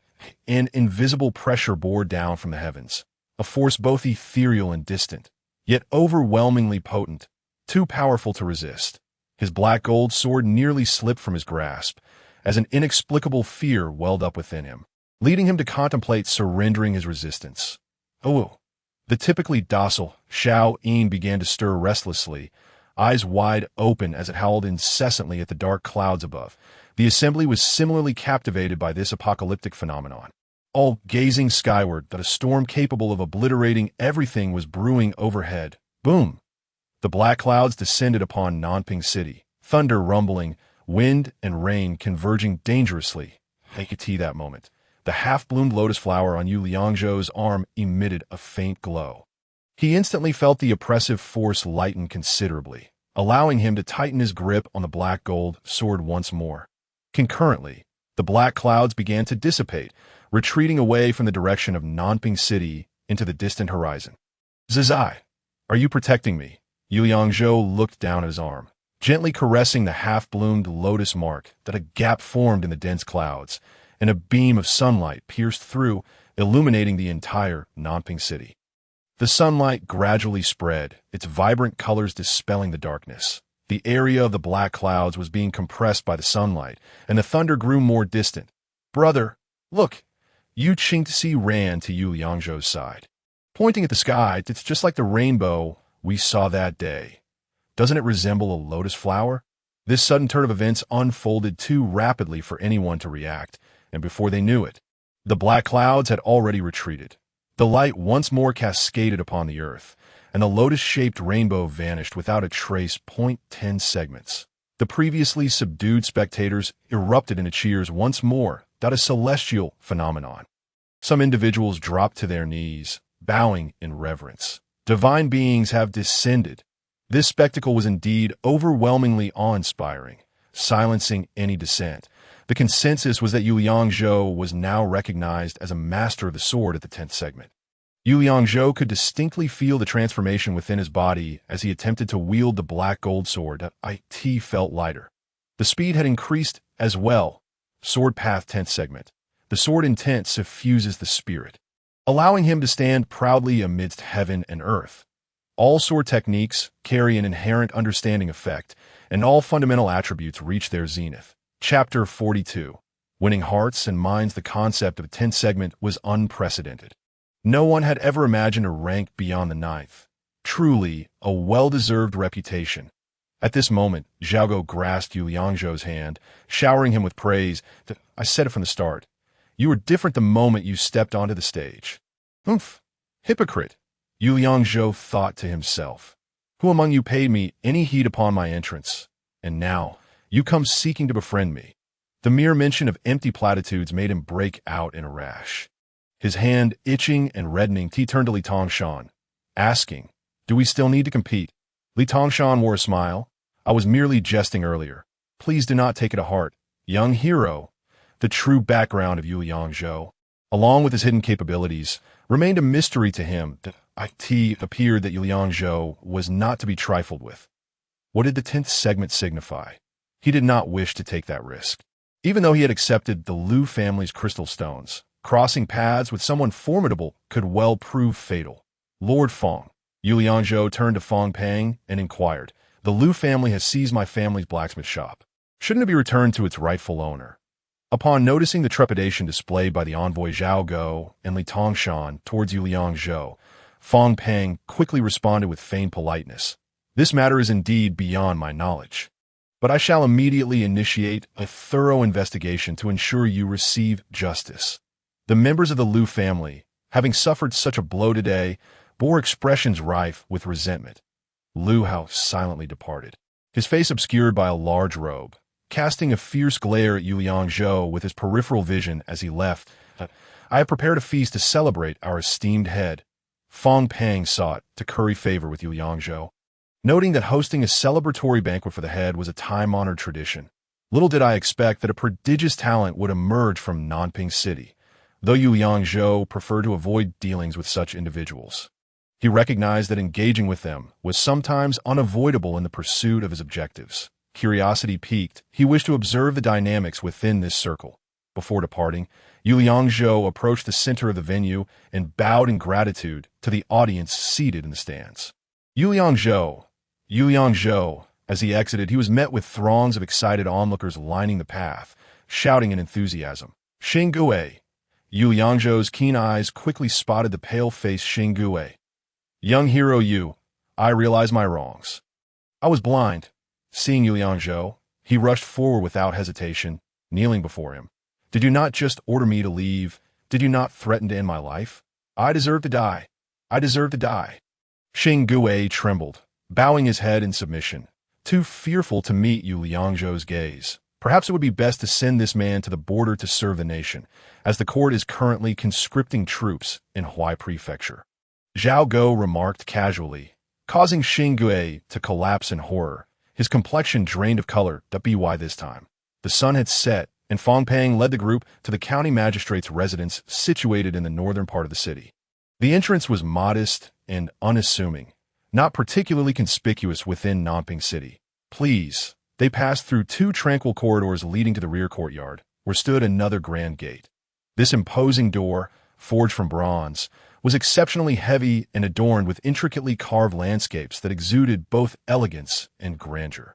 an invisible pressure bore down from the heavens, a force both ethereal and distant, yet overwhelmingly potent, too powerful to resist. His black gold sword nearly slipped from his grasp, as an inexplicable fear welled up within him, leading him to contemplate surrendering his resistance. Oh! The typically docile Xiao Yin began to stir restlessly, eyes wide open as it howled incessantly at the dark clouds above. The assembly was similarly captivated by this apocalyptic phenomenon, all gazing skyward that a storm capable of obliterating everything was brewing overhead. Boom! The black clouds descended upon Nanping City, thunder rumbling, wind and rain converging dangerously. I could see that moment. The half-bloomed lotus flower on Yu Liangzhou's arm emitted a faint glow. He instantly felt the oppressive force lighten considerably, allowing him to tighten his grip on the black gold sword once more. Concurrently, the black clouds began to dissipate, retreating away from the direction of Nanping City into the distant horizon. Zizai, are you protecting me? Yu Yangzhou looked down at his arm, gently caressing the half-bloomed lotus mark that a gap formed in the dense clouds, and a beam of sunlight pierced through, illuminating the entire Nanping City. The sunlight gradually spread, its vibrant colors dispelling the darkness. The area of the black clouds was being compressed by the sunlight, and the thunder grew more distant. Brother, look! Yu Qingxi ran to Yu Yangzhou's side. Pointing at the sky, it's just like the rainbow we saw that day. Doesn't it resemble a lotus flower? This sudden turn of events unfolded too rapidly for anyone to react, and before they knew it, the black clouds had already retreated. The light once more cascaded upon the earth, and the lotus-shaped rainbow vanished without a trace. 10 segments. The previously subdued spectators erupted into cheers once more. That a celestial phenomenon. Some individuals dropped to their knees, bowing in reverence. Divine beings have descended. This spectacle was indeed overwhelmingly awe-inspiring, silencing any dissent. The consensus was that Yu Yangzhou was now recognized as a master of the sword at the 10th segment. Yu Yangzhou could distinctly feel the transformation within his body as he attempted to wield the black gold sword. It felt lighter. The speed had increased as well. Sword path 10th segment. The sword intent suffuses the spirit, allowing him to stand proudly amidst heaven and earth. All sword techniques carry an inherent understanding effect, and all fundamental attributes reach their zenith. Chapter 42. Winning hearts and minds. The concept of a 10th segment was unprecedented. No one had ever imagined a rank beyond the 9th. Truly, a well-deserved reputation. At this moment, Zhaogo grasped Yu Yangzhou's hand, showering him with praise. I said it from the start. You were different the moment you stepped onto the stage. Oomph! Hypocrite! Yu Yangzhou thought to himself. Who among you paid me any heed upon my entrance? And now, you come seeking to befriend me. The mere mention of empty platitudes made him break out in a rash. His hand itching and reddening, he turned to Li Tongshan, asking, Do we still need to compete? Li Tongshan wore a smile. I was merely jesting earlier. Please do not take it to heart. Young hero. The true background of Yu Yangzhou, along with his hidden capabilities, remained a mystery to him. It appeared that Yu Yangzhou was not to be trifled with. What did the 10th segment signify? He did not wish to take that risk. Even though he had accepted the Liu family's crystal stones, crossing paths with someone formidable could well prove fatal. Lord Fong. Yu Yangzhou turned to Fong Pang and inquired, The Liu family has seized my family's blacksmith shop. Shouldn't it be returned to its rightful owner? Upon noticing the trepidation displayed by the envoy Zhao Go and Li Tongshan towards Yu Yangzhou, Fong Pang quickly responded with feigned politeness. This matter is indeed beyond my knowledge, but I shall immediately initiate a thorough investigation to ensure you receive justice. The members of the Liu family, having suffered such a blow today, bore expressions rife with resentment. Liu Hao silently departed, his face obscured by a large robe, casting a fierce glare at Yu Yangzhou with his peripheral vision as he left. I have prepared a feast to celebrate our esteemed head. Fong Pang sought to curry favor with Yu Yangzhou, noting that hosting a celebratory banquet for the head was a time-honored tradition. Little did I expect that a prodigious talent would emerge from Nanping City, though Yu Yangzhou preferred to avoid dealings with such individuals. He recognized that engaging with them was sometimes unavoidable in the pursuit of his objectives. Curiosity piqued, he wished to observe the dynamics within this circle. Before departing, Yu Yangzhou approached the center of the venue and bowed in gratitude to the audience seated in the stands. Yu Yangzhou. As he exited, he was met with throngs of excited onlookers lining the path, shouting in enthusiasm. Xinggue. Yu Yangzhou's keen eyes quickly spotted the pale-faced Xinggue. Young hero Yu, I realize my wrongs. I was blind. Seeing Yu Yangzhou, he rushed forward without hesitation, kneeling before him. Did you not just order me to leave? Did you not threaten to end my life? I deserve to die. I deserve to die. Xinggue trembled, bowing his head in submission, too fearful to meet Yu Yangzhou's gaze. Perhaps it would be best to send this man to the border to serve the nation, as the court is currently conscripting troops in Huai Prefecture. Zhao Go remarked casually, causing Xingui to collapse in horror, his complexion drained of color. By this time, the sun had set, and Fong Pang led the group to the county magistrate's residence situated in the northern part of the city. The entrance was modest and unassuming, not particularly conspicuous within Nanping City. Please, they passed through 2 tranquil corridors leading to the rear courtyard, where stood another grand gate. This imposing door, forged from bronze, was exceptionally heavy and adorned with intricately carved landscapes that exuded both elegance and grandeur.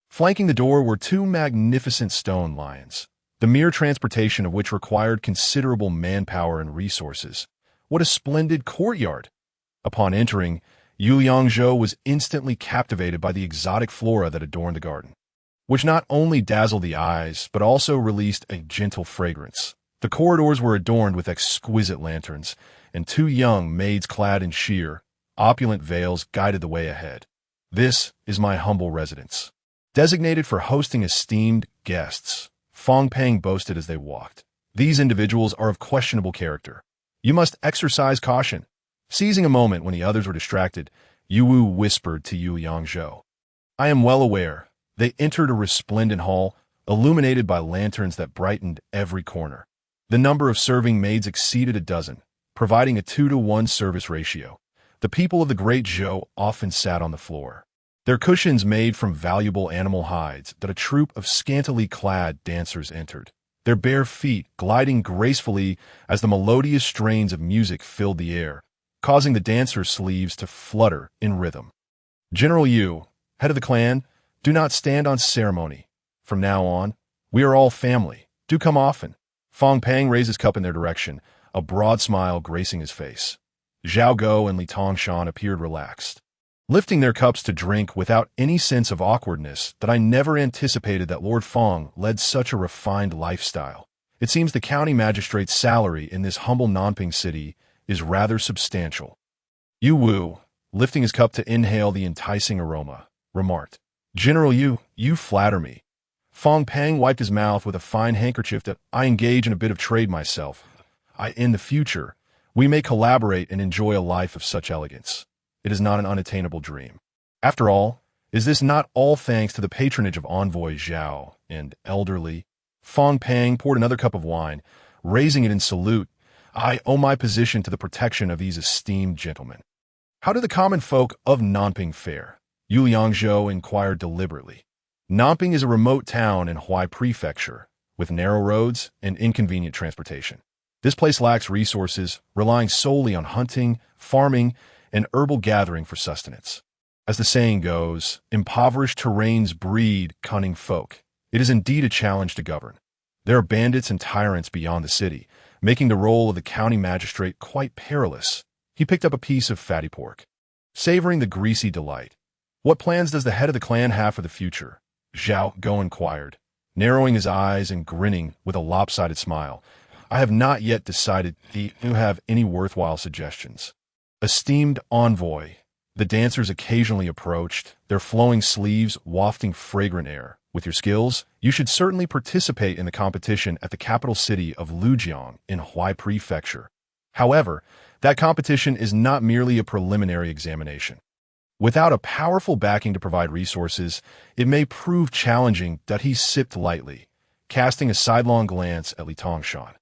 Flanking the door were 2 magnificent stone lions, the mere transportation of which required considerable manpower and resources. What a splendid courtyard! Upon entering, Yu Yangzhou was instantly captivated by the exotic flora that adorned the garden, which not only dazzled the eyes, but also released a gentle fragrance. The corridors were adorned with exquisite lanterns, and 2 young maids clad in sheer, opulent veils guided the way ahead. This is my humble residence, designated for hosting esteemed guests, Fong Pang boasted as they walked. These individuals are of questionable character. You must exercise caution. Seizing a moment when the others were distracted, Yu Wu whispered to Yu Yangzhou. I am well aware. They entered a resplendent hall, illuminated by lanterns that brightened every corner. The number of serving maids exceeded a dozen, providing a 2-to-1 service ratio. The people of the Great Zhou often sat on the floor, their cushions made from valuable animal hides that a troupe of scantily clad dancers entered, their bare feet gliding gracefully as the melodious strains of music filled the air, causing the dancers' sleeves to flutter in rhythm. General Yu, head of the clan, do not stand on ceremony. From now on, we are all family. Do come often. Fong Pang raised his cup in their direction, a broad smile gracing his face. Zhao Go and Li Tongshan appeared relaxed, lifting their cups to drink without any sense of awkwardness. That I never anticipated that Lord Fong led such a refined lifestyle. It seems the county magistrate's salary in this humble Nanping city is rather substantial. Yu Wu, lifting his cup to inhale the enticing aroma, remarked, General Yu, you flatter me. Fong Pang wiped his mouth with a fine handkerchief. That I engage in a bit of trade myself. In the future, we may collaborate and enjoy a life of such elegance. It is not an unattainable dream. After all, is this not all thanks to the patronage of Envoy Zhao and elderly? Fong Pang poured another cup of wine, raising it in salute. I owe my position to the protection of these esteemed gentlemen. How do the common folk of Nanping fare? Yu Yangzhou inquired deliberately. Nanping is a remote town in Huai Prefecture, with narrow roads and inconvenient transportation. This place lacks resources, relying solely on hunting, farming, and herbal gathering for sustenance. As the saying goes, impoverished terrains breed cunning folk. It is indeed a challenge to govern. There are bandits and tyrants beyond the city, making the role of the county magistrate quite perilous. He picked up a piece of fatty pork, savoring the greasy delight. What plans does the head of the clan have for the future? Zhao Go inquired, narrowing his eyes and grinning with a lopsided smile. I have not yet decided. Do you have any worthwhile suggestions? Esteemed envoy, the dancers occasionally approached, their flowing sleeves wafting fragrant air. With your skills, you should certainly participate in the competition at the capital city of Lujiang in Huai Prefecture. However, that competition is not merely a preliminary examination. Without a powerful backing to provide resources, it may prove challenging. He sipped lightly, casting a sidelong glance at Li Tongshan.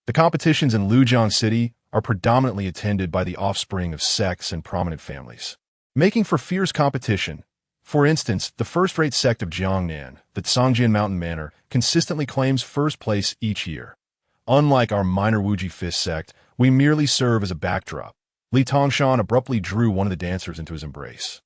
The competitions in Lujiang City are predominantly attended by the offspring of sects and prominent families, making for fierce competition. For instance, the first-rate sect of Jiangnan, the Songjian Mountain Manor, consistently claims first place each year. Unlike our minor Wuji Fist sect, we merely serve as a backdrop. Li Tongshan abruptly drew one of the dancers into his embrace,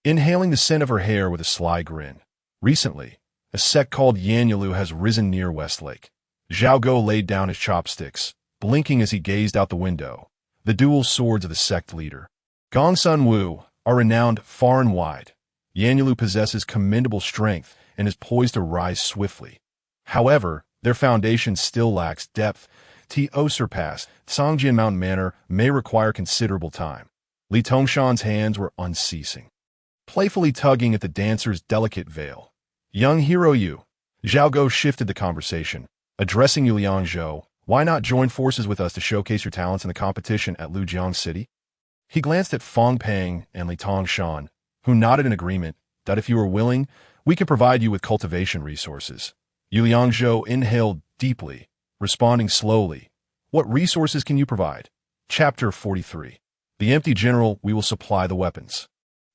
inhaling the scent of her hair with a sly grin. Recently, a sect called Yanyalu has risen near Westlake. Zhao Go laid down his chopsticks, blinking as he gazed out the window. The dual swords of the sect leader, Gong Sun Wu, are renowned far and wide. Yanyalu possesses commendable strength and is poised to rise swiftly. However, their foundation still lacks depth. To surpass Songjian Mountain Manor may require considerable time. Li Tongshan's hands were unceasing, playfully tugging at the dancer's delicate veil. Young hero Yu. Zhao Go shifted the conversation, addressing Yu Yangzhou. Why not join forces with us to showcase your talents in the competition at Lujiang City? He glanced at Fong Peng and Li Tongshan, who nodded in agreement that if you are willing, we can provide you with cultivation resources. Yu Liangzhou inhaled deeply, responding slowly. What resources can you provide? Chapter 43. The empty general, we will supply the weapons,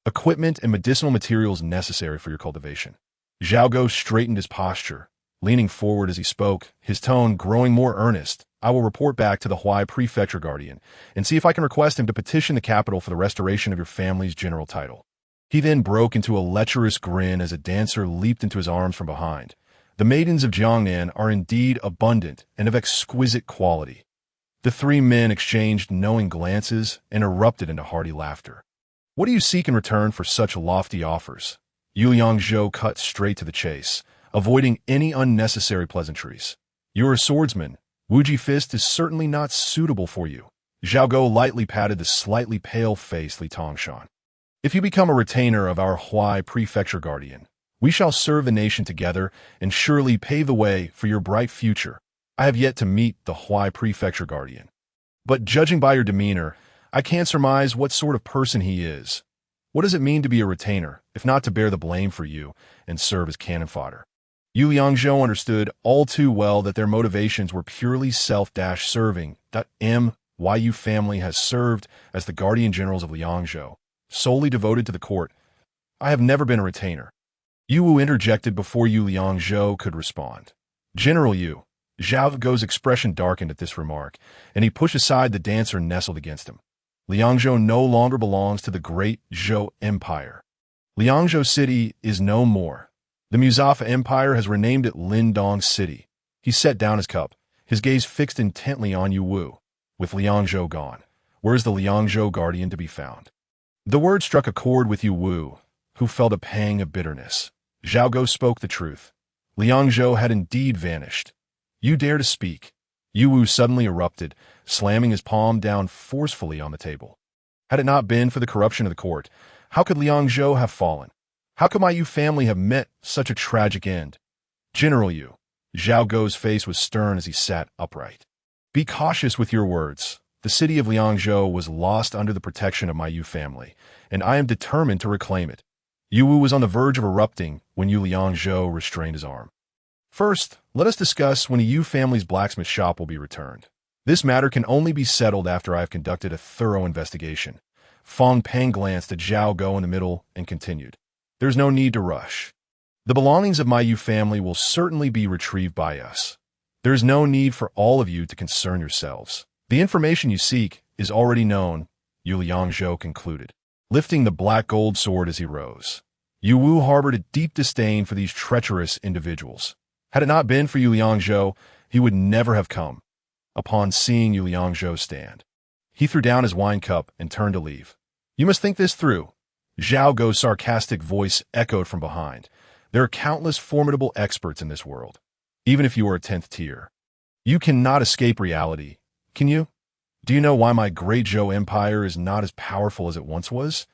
equipment, and medicinal materials necessary for your cultivation. Zhao Go straightened his posture, leaning forward as he spoke, his tone growing more earnest. I will report back to the Huai Prefecture Guardian and see if I can request him to petition the capital for the restoration of your family's general title. He then broke into a lecherous grin as a dancer leaped into his arms from behind. The maidens of Jiangnan are indeed abundant and of exquisite quality. The three men exchanged knowing glances and erupted into hearty laughter. What do you seek in return for such lofty offers? Yu Liangzhou cut straight to the chase, avoiding any unnecessary pleasantries. You're a swordsman. Wuji Fist is certainly not suitable for you. Zhao Go lightly patted the slightly pale-faced Li Tongshan. If you become a retainer of our Huai Prefecture Guardian, we shall serve the nation together and surely pave the way for your bright future. I have yet to meet the Huai Prefecture Guardian, but judging by your demeanor, I can surmise what sort of person he is. What does it mean to be a retainer, if not to bear the blame for you and serve as cannon fodder? Yu Liangzhou understood all too well that their motivations were purely self-serving. Yu family has served as the guardian generals of Liangzhou, solely devoted to the court. I have never been a retainer. Yu Wu interjected before Yu Liangzhou could respond. General Yu. Zhao Go's expression darkened at this remark, and he pushed aside the dancer nestled against him. Liangzhou no longer belongs to the great Zhou Empire. Liangzhou City is no more. The Muzafa Empire has renamed it Lindong City. He set down his cup, his gaze fixed intently on Yu Wu. With Liangzhou gone, where is the Liangzhou Guardian to be found? The word struck a chord with Yu Wu, who felt a pang of bitterness. Zhao Go spoke the truth. Liangzhou had indeed vanished. You dare to speak? Yu Wu suddenly erupted, slamming his palm down forcefully on the table. Had it not been for the corruption of the court, how could Liangzhou have fallen? How could my Yu family have met such a tragic end? General Yu. Zhao Go's face was stern as he sat upright. Be cautious with your words. The city of Liangzhou was lost under the protection of my Yu family, and I am determined to reclaim it. Yu Wu was on the verge of erupting when Yu Liangzhou restrained his arm. First, let us discuss when the Yu family's blacksmith shop will be returned. This matter can only be settled after I have conducted a thorough investigation. Fong Peng glanced at Zhao Go in the middle and continued. There's no need to rush. The belongings of my Yu family will certainly be retrieved by us. There is no need for all of you to concern yourselves. The information you seek is already known, Yu Liangzhou concluded, lifting the black gold sword as he rose. Yu Wu harbored a deep disdain for these treacherous individuals. Had it not been for Yu Liangzhou, he would never have come. Upon seeing Yu Liangzhou stand, he threw down his wine cup and turned to leave. You must think this through. Zhao Go's sarcastic voice echoed from behind. There are countless formidable experts in this world, even if you are a 10th tier. You cannot escape reality, can you? Do you know why my great Zhou Empire is not as powerful as it once was?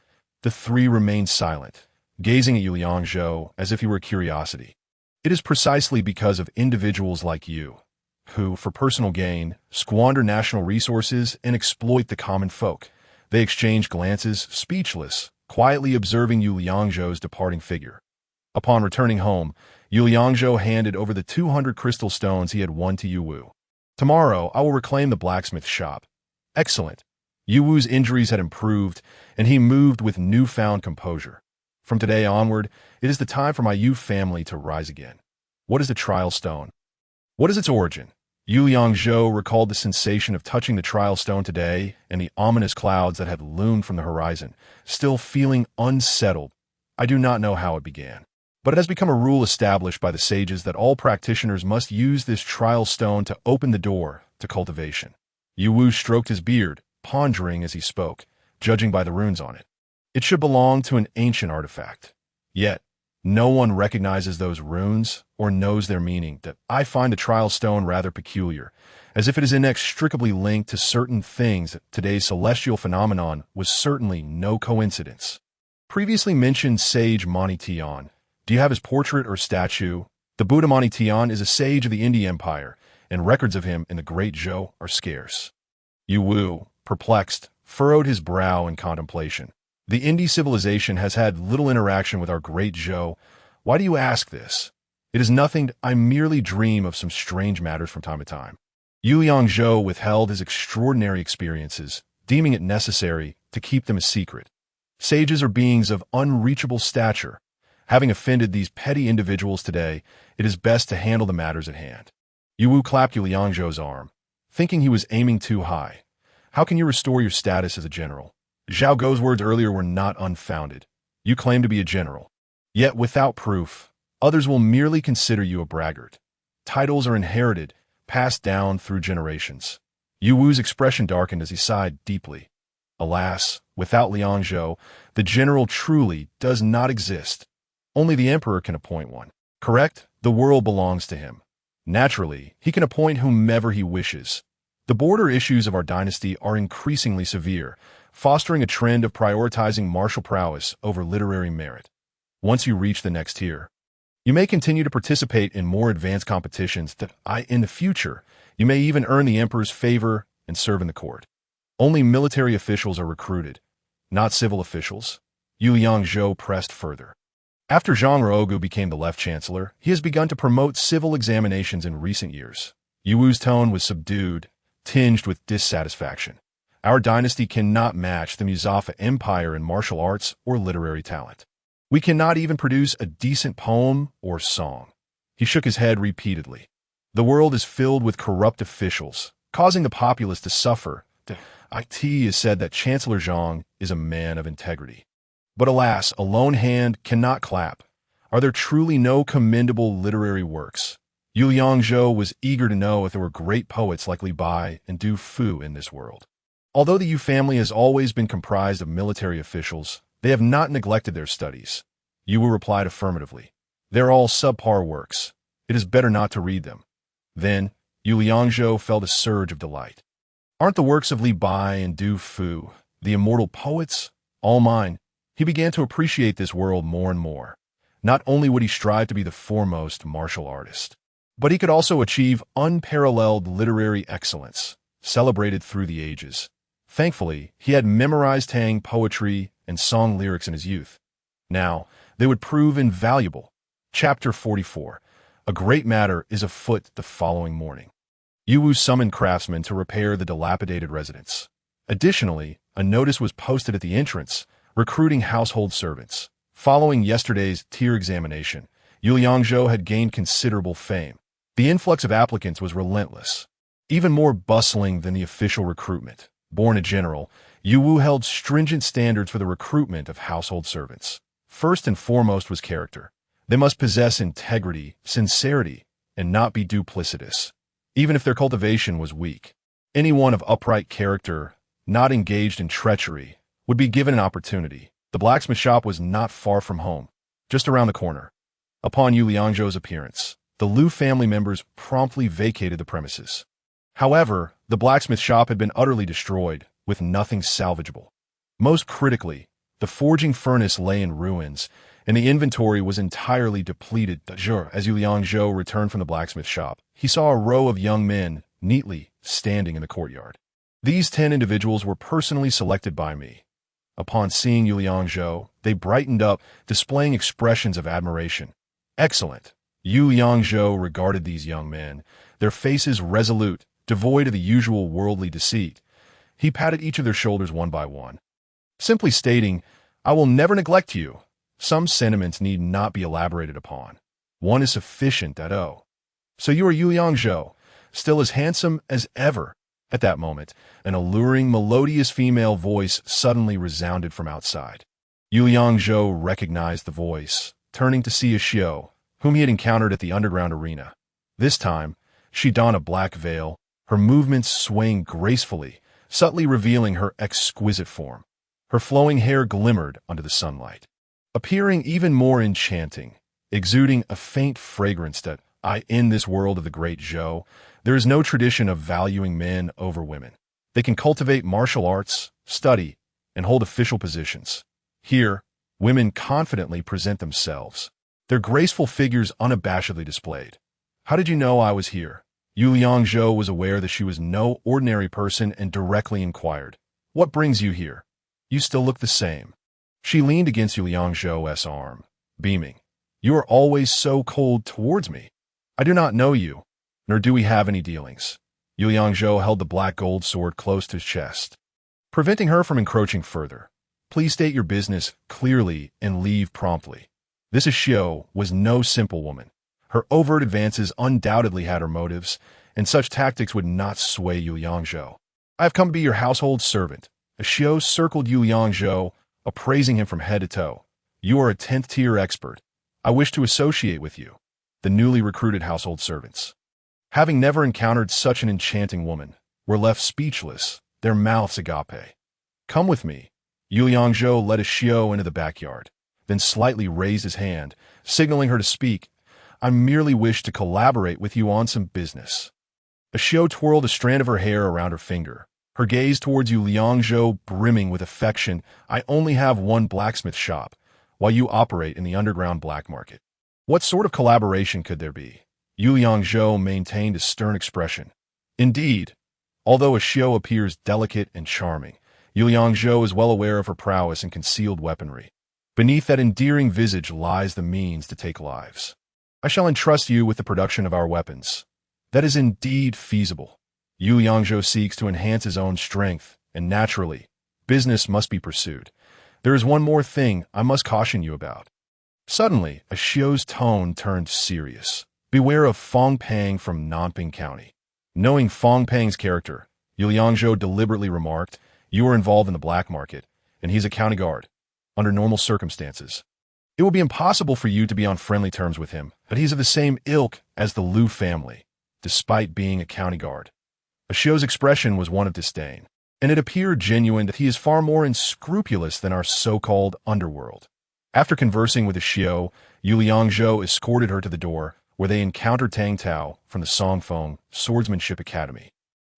The three remained silent, gazing at Yu Liangzhou as if he were a curiosity. It is precisely because of individuals like you, who, for personal gain, squander national resources and exploit the common folk. They exchanged glances, speechless, quietly observing Yu Liangzhou's departing figure. Upon returning home, Yu Liangzhou handed over the 200 crystal stones he had won to Yu Wu. Tomorrow, I will reclaim the blacksmith shop. Excellent. Yu Wu's injuries had improved, and he moved with newfound composure. From today onward, it is the time for my Yu family to rise again. What is the trial stone? What is its origin? Yu Liangzhou recalled the sensation of touching the trial stone today and the ominous clouds that had loomed from the horizon, still feeling unsettled. I do not know how it began, but it has become a rule established by the sages that all practitioners must use this trial stone to open the door to cultivation. Yu Wu stroked his beard, pondering as he spoke, judging by the runes on it. It should belong to an ancient artifact. Yet, no one recognizes those runes or knows their meaning. That I find the trial stone rather peculiar, as if it is inextricably linked to certain things. Today's celestial phenomenon was certainly no coincidence. Previously mentioned sage Mani Tian. Do you have his portrait or statue? The Buddha Mani Tian is a sage of the Indian Empire, and records of him in the Great Zhou are scarce. Yu Wu, perplexed, furrowed his brow in contemplation. The Indie civilization has had little interaction with our great Zhou. Why do you ask this? It is nothing. I merely dream of some strange matters from time to time. Yu Yangzhou withheld his extraordinary experiences, deeming it necessary to keep them a secret. Sages are beings of unreachable stature. Having offended these petty individuals today, it is best to handle the matters at hand. Yu Wu clapped Yu Liangzhou's arm, thinking he was aiming too high. How can you restore your status as a general? Zhao Gou's words earlier were not unfounded. You claim to be a general. Yet without proof, others will merely consider you a braggart. Titles are inherited, passed down through generations. Yu Wu's expression darkened as he sighed deeply. Alas, without Liangzhou, the general truly does not exist. Only the emperor can appoint one. Correct? The world belongs to him. Naturally, he can appoint whomever he wishes. The border issues of our dynasty are increasingly severe, fostering a trend of prioritizing martial prowess over literary merit. Once you reach the next tier, you may continue to participate in more advanced competitions that in the future, you may even earn the emperor's favor and serve in the court. Only military officials are recruited, not civil officials. Yu Yangzhou pressed further. After Zhang Ruogu became the left chancellor, he has begun to promote civil examinations in recent years. Yu Wu's tone was subdued, tinged with dissatisfaction. Our dynasty cannot match the Muzafa Empire in martial arts or literary talent. We cannot even produce a decent poem or song. He shook his head repeatedly. The world is filled with corrupt officials, causing the populace to suffer. It is said that Chancellor Zhang is a man of integrity. But alas, a lone hand cannot clap. Are there truly no commendable literary works? Yu Yangzhou was eager to know if there were great poets like Li Bai and Du Fu in this world. Although the Yu family has always been comprised of military officials, they have not neglected their studies. Yu Wu replied affirmatively. They're all subpar works. It is better not to read them. Then, Yu Liangzhou felt a surge of delight. Aren't the works of Li Bai and Du Fu, the immortal poets, all mine? He began to appreciate this world more and more. Not only would he strive to be the foremost martial artist, but he could also achieve unparalleled literary excellence, celebrated through the ages. Thankfully, he had memorized Tang poetry and song lyrics in his youth. Now, they would prove invaluable. Chapter 44. A great matter is afoot the following morning. Yu Wu summoned craftsmen to repair the dilapidated residence. Additionally, a notice was posted at the entrance, recruiting household servants. Following yesterday's tier examination, Yu Liangzhou had gained considerable fame. The influx of applicants was relentless, even more bustling than the official recruitment. Born a general, Yu Wu held stringent standards for the recruitment of household servants. First and foremost was character. They must possess integrity, sincerity, and not be duplicitous, even if their cultivation was weak. Anyone of upright character, not engaged in treachery, would be given an opportunity. The blacksmith shop was not far from home, just around the corner. Upon Yu Liangzhou's appearance, the Liu family members promptly vacated the premises. However, the blacksmith shop had been utterly destroyed, with nothing salvageable. Most critically, the forging furnace lay in ruins, and the inventory was entirely depleted. As Yu Liangzhou returned from the blacksmith shop, he saw a row of young men, neatly standing in the courtyard. These 10 individuals were personally selected by me. Upon seeing Yu Liangzhou, they brightened up, displaying expressions of admiration. Excellent. Yu Liangzhou regarded these young men, their faces resolute, devoid of the usual worldly deceit. He patted each of their shoulders one by one, simply stating, I will never neglect you. Some sentiments need not be elaborated upon. One is sufficient at O. So you are Yu Liangzhou, still as handsome as ever. At that moment, an alluring, melodious female voice suddenly resounded from outside. Yu Liangzhou recognized the voice, turning to see Xiao, whom he had encountered at the underground arena. This time, she donned a black veil, her movements swaying gracefully, subtly revealing her exquisite form. Her flowing hair glimmered under the sunlight, appearing even more enchanting, exuding a faint fragrance that, in this world of the great Zhou, there is no tradition of valuing men over women. They can cultivate martial arts, study, and hold official positions. Here, women confidently present themselves, their graceful figures unabashedly displayed. How did you know I was here? Yu Liangzhou was aware that she was no ordinary person and directly inquired. What brings you here? You still look the same. She leaned against Yu Liangzhou's arm, beaming. You are always so cold towards me. I do not know you, nor do we have any dealings. Yu Liangzhou held the black gold sword close to his chest, preventing her from encroaching further. Please state your business clearly and leave promptly. This Xiao was no simple woman. Her overt advances undoubtedly had her motives, and such tactics would not sway Yu Liangzhou. I have come to be your household servant. Xiao circled Yu Liangzhou, appraising him from head to toe. You are a 10th-tier expert. I wish to associate with you. The newly recruited household servants, having never encountered such an enchanting woman, were left speechless, their mouths agape. Come with me. Yu Liangzhou led Xiao into the backyard, then slightly raised his hand, signaling her to speak. I merely wish to collaborate with you on some business. Xiao twirled a strand of her hair around her finger, her gaze towards Yu Liangzhou brimming with affection. I only have one blacksmith shop, while you operate in the underground black market. What sort of collaboration could there be? Yu Liangzhou maintained a stern expression. Indeed, although Xiao appears delicate and charming, Yu Liangzhou is well aware of her prowess in concealed weaponry. Beneath that endearing visage lies the means to take lives. I shall entrust you with the production of our weapons. That is indeed feasible. Yu Liangzhou seeks to enhance his own strength, and naturally, business must be pursued. There is one more thing I must caution you about. Suddenly, Xiao's tone turned serious. Beware of Fong Pang from Nanping County. Knowing Fong Pang's character, Yu Liangzhou deliberately remarked, you are involved in the black market, and he's a county guard. Under normal circumstances, it will be impossible for you to be on friendly terms with him, but he's of the same ilk as the Liu family, despite being a county guard. Xiao's expression was one of disdain, and it appeared genuine that he is far more unscrupulous than our so-called underworld. After conversing with Xiao, Yu Liangzhou escorted her to the door, where they encountered Tang Tao from the Songfeng Swordsmanship Academy.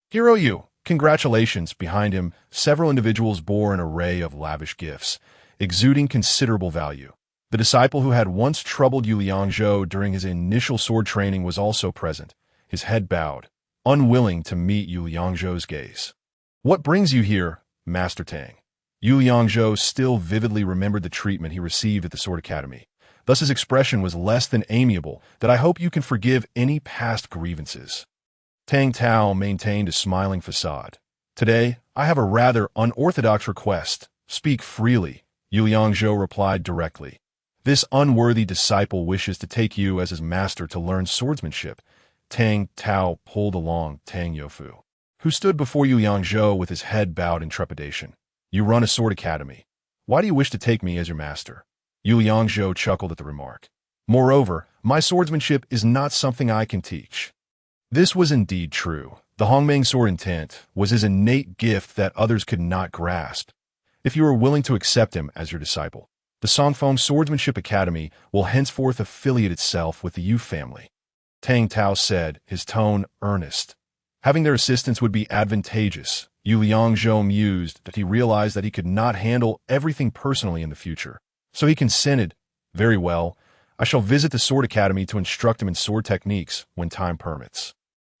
Hero Yu, congratulations. Behind him, several individuals bore an array of lavish gifts, exuding considerable value. The disciple who had once troubled Yu Liangzhou during his initial sword training was also present, his head bowed, unwilling to meet Yu Liangzhou's gaze. What brings you here, Master Tang? Yu Liangzhou still vividly remembered the treatment he received at the Sword Academy. Thus his expression was less than amiable, that I hope you can forgive any past grievances. Tang Tao maintained a smiling facade. Today, I have a rather unorthodox request. Speak freely, Yu Liangzhou replied directly. This unworthy disciple wishes to take you as his master to learn swordsmanship. Tang Tao pulled along Tang Youfu, who stood before Yu Liangzhou with his head bowed in trepidation. You run a sword academy. Why do you wish to take me as your master? Yu Liangzhou chuckled at the remark. Moreover, my swordsmanship is not something I can teach. This was indeed true. The Hongmeng sword intent was his innate gift that others could not grasp. If you are willing to accept him as your disciple, the Songfeng Swordsmanship Academy will henceforth affiliate itself with the Yu family. Tang Tao said, his tone earnest. Having their assistance would be advantageous. Yu Liangzhou mused that he realized that he could not handle everything personally in the future. So he consented. Very well, I shall visit the Sword Academy to instruct him in sword techniques when time permits.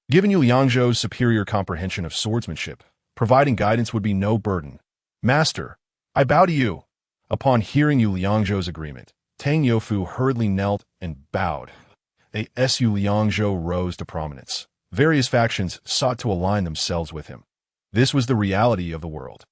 Given Yu Liangzhou's superior comprehension of swordsmanship, providing guidance would be no burden. Master, I bow to you. Upon hearing Yu Liangzhou's agreement, Tang Youfu hurriedly knelt and bowed. Yu Liangzhou rose to prominence. Various factions sought to align themselves with him. This was the reality of the world.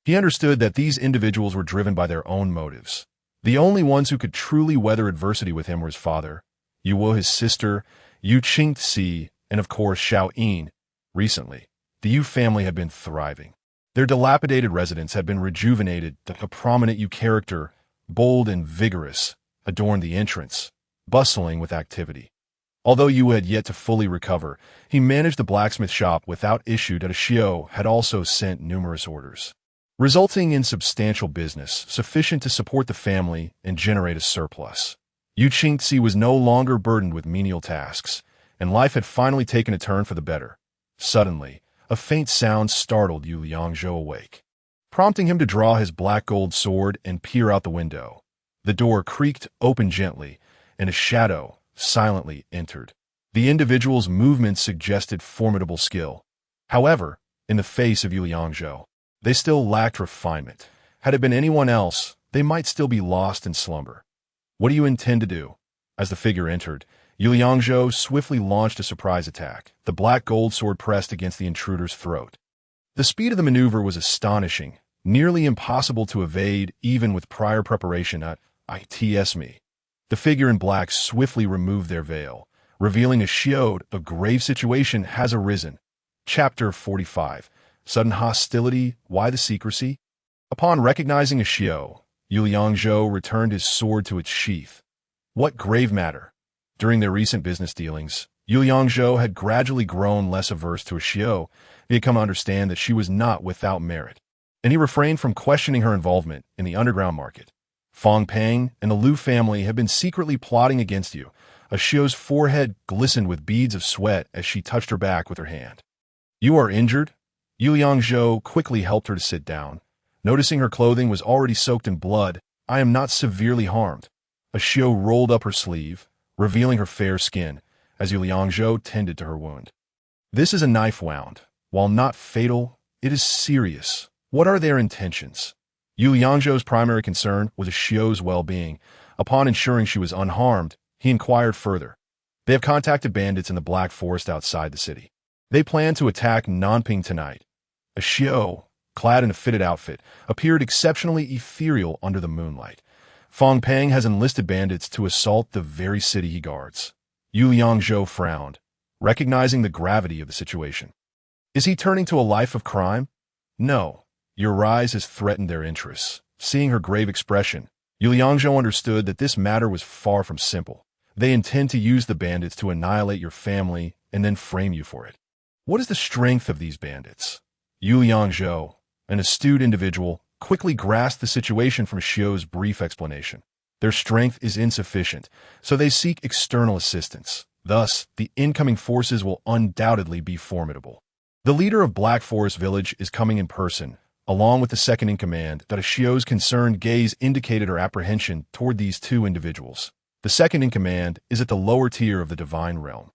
He understood that these individuals were driven by their own motives. The only ones who could truly weather adversity with him were his father, Yu Wo, his sister, Yu Qingxi, and of course Xiao Yin. Recently, the Yu family had been thriving. Their dilapidated residence had been rejuvenated. A prominent Yu character, bold and vigorous, adorned the entrance, bustling with activity. Although Yu had yet to fully recover, he managed the blacksmith shop without issue that Xiao had also sent numerous orders, resulting in substantial business sufficient to support the family and generate a surplus. Yu Qingxi was no longer burdened with menial tasks, and life had finally taken a turn for the better. Suddenly, a faint sound startled Yu Liangzhou awake, prompting him to draw his black gold sword and peer out the window. The door creaked open gently, and a shadow silently entered. The individual's movements suggested formidable skill. However, in the face of Yu Liangzhou, They still lacked refinement. Had it been anyone else, they might still be lost in slumber. What do you intend to do? As the figure entered, Yu Liangzhou swiftly launched a surprise attack, the black gold sword pressed against the intruder's throat. The speed of the maneuver was astonishing, nearly impossible to evade even with prior preparation. Its me. The figure in black swiftly removed their veil, revealing a shield. A grave situation has arisen. Chapter 45. Sudden hostility, why the secrecy? Upon recognizing a Xiao, Yu Liangzhou returned his sword to its sheath. What grave matter? During their recent business dealings, Yu Liangzhou had gradually grown less averse to a Xiao. He had come to understand that she was not without merit, and he refrained from questioning her involvement in the underground market. Fong Pang and the Liu family have been secretly plotting against you. A Xiao's forehead glistened with beads of sweat as she touched her back with her hand. You are injured? Yu Liangzhou quickly helped her to sit down. Noticing her clothing was already soaked in blood, I am not severely harmed. A Xiao rolled up her sleeve, revealing her fair skin, as Yu Liangzhou tended to her wound. This is a knife wound. While not fatal, it is serious. What are their intentions? Yu Liangzhou's primary concern was a Xiao's well-being. Upon ensuring she was unharmed, he inquired further. They have contacted bandits in the Black Forest outside the city. They plan to attack Nanping tonight. A Xiao, clad in a fitted outfit, appeared exceptionally ethereal under the moonlight. Fong Pang has enlisted bandits to assault the very city he guards. Yu Liangzhou frowned, recognizing the gravity of the situation. Is he turning to a life of crime? No. Your rise has threatened their interests. Seeing her grave expression, Yu Liangzhou understood that this matter was far from simple. They intend to use the bandits to annihilate your family and then frame you for it. What is the strength of these bandits? Yu Liangzhou, an astute individual, quickly grasped the situation from Xiao's brief explanation. Their strength is insufficient, so they seek external assistance. Thus, the incoming forces will undoubtedly be formidable. The leader of Black Forest Village is coming in person, along with the second-in-command. That a Xiao's concerned gaze indicated her apprehension toward these two individuals. The second-in-command is at the lower tier of the divine realm.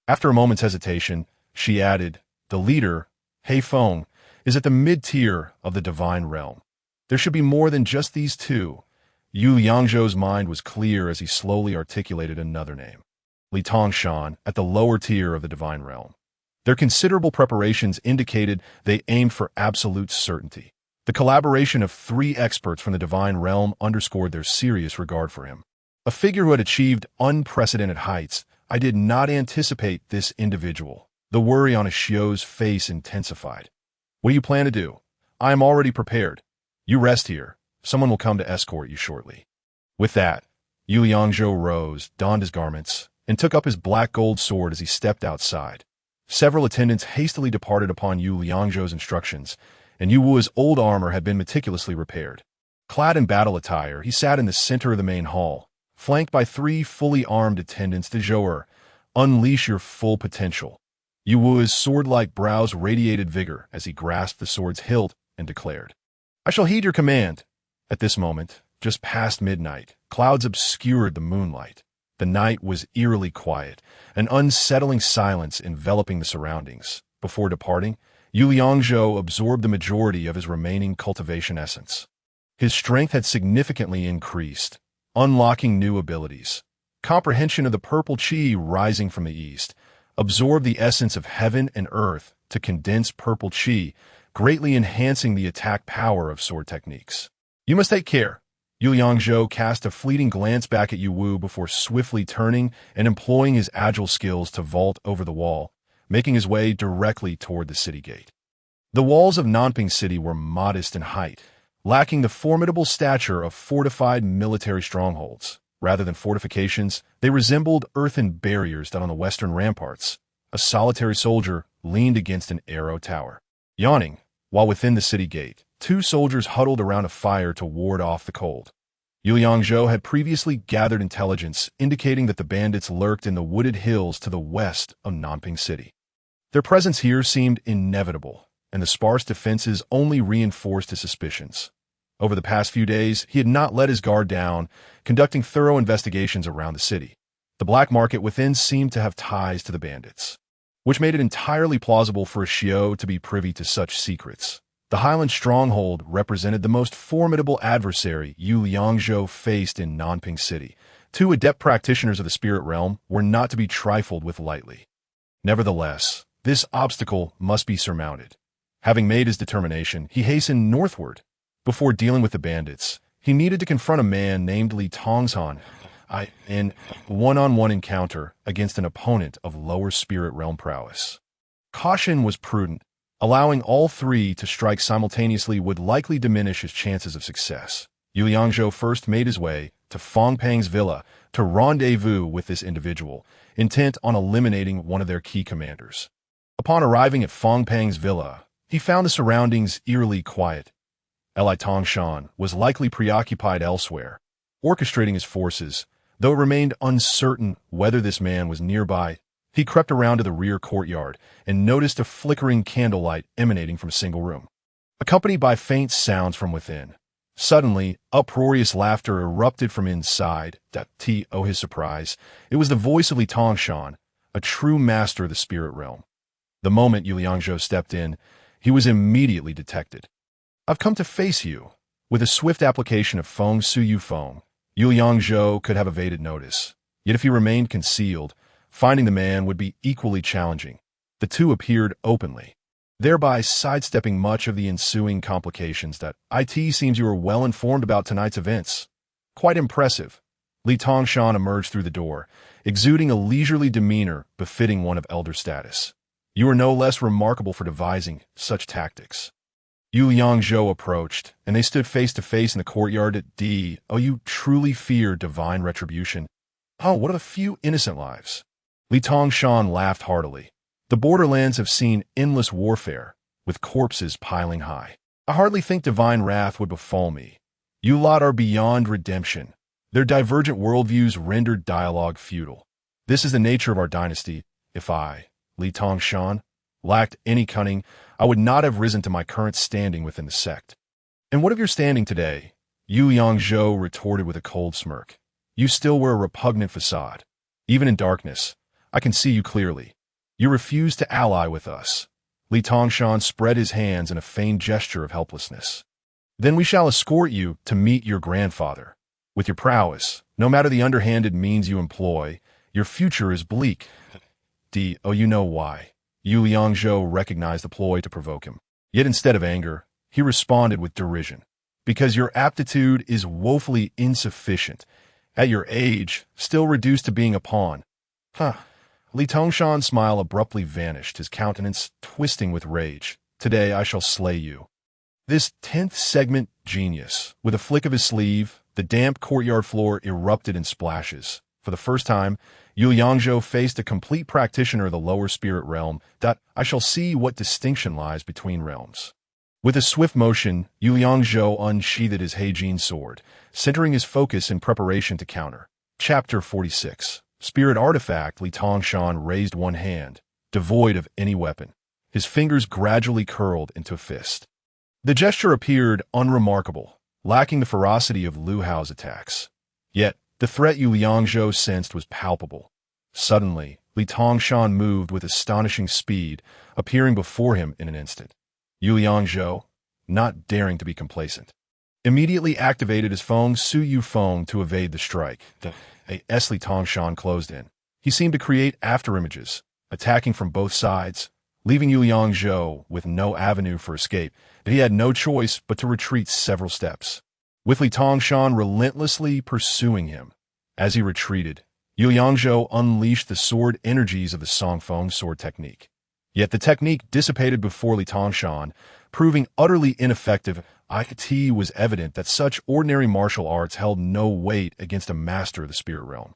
After a moment's hesitation, she added, the leader, Hei Feng, is at the mid-tier of the divine realm. There should be more than just these two. Yu Liangzhou's mind was clear as he slowly articulated another name. Li Tongshan, at the lower tier of the divine realm. Their considerable preparations indicated they aimed for absolute certainty. The collaboration of 3 experts from the divine realm underscored their serious regard for him. A figure who had achieved unprecedented heights. I did not anticipate this individual. The worry on a Xiao's face intensified. What do you plan to do? I am already prepared. You rest here. Someone will come to escort you shortly. With that, Yu Liangzhou rose, donned his garments, and took up his black gold sword as he stepped outside. Several attendants hastily departed upon Yu Liangzhou's instructions, and Yu Wu's old armor had been meticulously repaired. Clad in battle attire, he sat in the center of the main hall, flanked by 3 fully armed attendants. De Jour, unleash your full potential. Yu Wu's sword-like brows radiated vigor as he grasped the sword's hilt and declared, I shall heed your command. At this moment, just past midnight, clouds obscured the moonlight. The night was eerily quiet, an unsettling silence enveloping the surroundings. Before departing, Yu Liangzhou absorbed the majority of his remaining cultivation essence. His strength had significantly increased, unlocking new abilities. Comprehension of the purple qi rising from the east, absorbed the essence of heaven and earth to condense purple qi, greatly enhancing the attack power of sword techniques. You must take care. Yu Liangzhou cast a fleeting glance back at Yu Wu before swiftly turning and employing his agile skills to vault over the wall, making his way directly toward the city gate. The walls of Nanping City were modest in height, lacking the formidable stature of fortified military strongholds. Rather than fortifications, they resembled earthen barriers that on the western ramparts. A solitary soldier leaned against an arrow tower. Yawning, while within the city gate, 2 soldiers huddled around a fire to ward off the cold. Yu Liangzhou had previously gathered intelligence indicating that the bandits lurked in the wooded hills to the west of Nanping City. Their presence here seemed inevitable, and the sparse defenses only reinforced his suspicions. Over the past few days, he had not let his guard down, conducting thorough investigations around the city. The black market within seemed to have ties to the bandits, which made it entirely plausible for a Xiao to be privy to such secrets. The Highland stronghold represented the most formidable adversary Yu Liangzhou faced in Nanping City. Two adept practitioners of the spirit realm were not to be trifled with lightly. Nevertheless, this obstacle must be surmounted. Having made his determination, he hastened northward. Before dealing with the bandits, he needed to confront a man named Li Tongshan in one-on-one encounter against an opponent of lower spirit realm prowess. Caution was prudent. Allowing all three to strike simultaneously would likely diminish his chances of success. Yu Liangzhou first made his way to Fong Pang's villa to rendezvous with this individual, intent on eliminating one of their key commanders. Upon arriving at Fong Pang's villa, he found the surroundings eerily quiet. Li Tongshan was likely preoccupied elsewhere, orchestrating his forces, though it remained uncertain whether this man was nearby. He crept around to the rear courtyard and noticed a flickering candlelight emanating from a single room, accompanied by faint sounds from within. Suddenly, uproarious laughter erupted from inside. To his surprise, it was the voice of Li Tongshan, a true master of the spirit realm. The moment Yu Liangzhou stepped in, he was immediately detected. "I've come to face you." With a swift application of Feng Suyu Feng, Yu Liangzhou could have evaded notice. Yet if he remained concealed, finding the man would be equally challenging. The two appeared openly, thereby sidestepping much of the ensuing complications. "It seems you are well informed about tonight's events." "Quite impressive." Li Tongshan emerged through the door, exuding a leisurely demeanor befitting one of elder status. "You are no less remarkable for devising such tactics." Yu Liangzhou approached, and they stood face to face in the courtyard. "Oh, you truly fear divine retribution? Oh, what of a few innocent lives?" Li Tongshan laughed heartily. "The borderlands have seen endless warfare, with corpses piling high. I hardly think divine wrath would befall me. You lot are beyond redemption." Their divergent worldviews rendered dialogue futile. "This is the nature of our dynasty. If I, Li Tongshan, lacked any cunning, I would not have risen to my current standing within the sect." "And what of your standing today?" Yu Liangzhou retorted with a cold smirk. "You still wear a repugnant facade. Even in darkness, I can see you clearly. You refuse to ally with us." Li Tongshan spread his hands in a feigned gesture of helplessness. "Then we shall escort you to meet your grandfather. With your prowess, no matter the underhanded means you employ, your future is bleak." You know why." Yu Liangzhou recognized the ploy to provoke him. Yet instead of anger, he responded with derision. "Because your aptitude is woefully insufficient. At your age, still reduced to being a pawn." Li Tongshan's smile abruptly vanished, his countenance twisting with rage. "Today I shall slay you." This 10th segment genius, with a flick of his sleeve, the damp courtyard floor erupted in splashes. For the first time, Yu Liangzhou faced a complete practitioner of the lower spirit realm. I shall see what distinction lies between realms. With a swift motion, Yu Liangzhou unsheathed his Heijin sword, centering his focus in preparation to counter. Chapter 46. Spirit Artifact. Li Tongshan raised one hand, devoid of any weapon. His fingers gradually curled into a fist. The gesture appeared unremarkable, lacking the ferocity of Lu Hao's attacks. Yet, the threat Yu Liangzhou sensed was palpable. Suddenly, Li Tongshan moved with astonishing speed, appearing before him in an instant. Yu Liangzhou, not daring to be complacent, immediately activated his Feng Suyu Feng to evade the strike. Li Tongshan closed in. He seemed to create afterimages, attacking from both sides, leaving Yu Liangzhou with no avenue for escape. He had no choice but to retreat several steps, with Li Tongshan relentlessly pursuing him. As he retreated, Yu Liangzhou unleashed the sword energies of the Songfeng sword technique. Yet the technique dissipated before Li Tongshan, proving utterly ineffective. It was evident that such ordinary martial arts held no weight against a master of the spirit realm.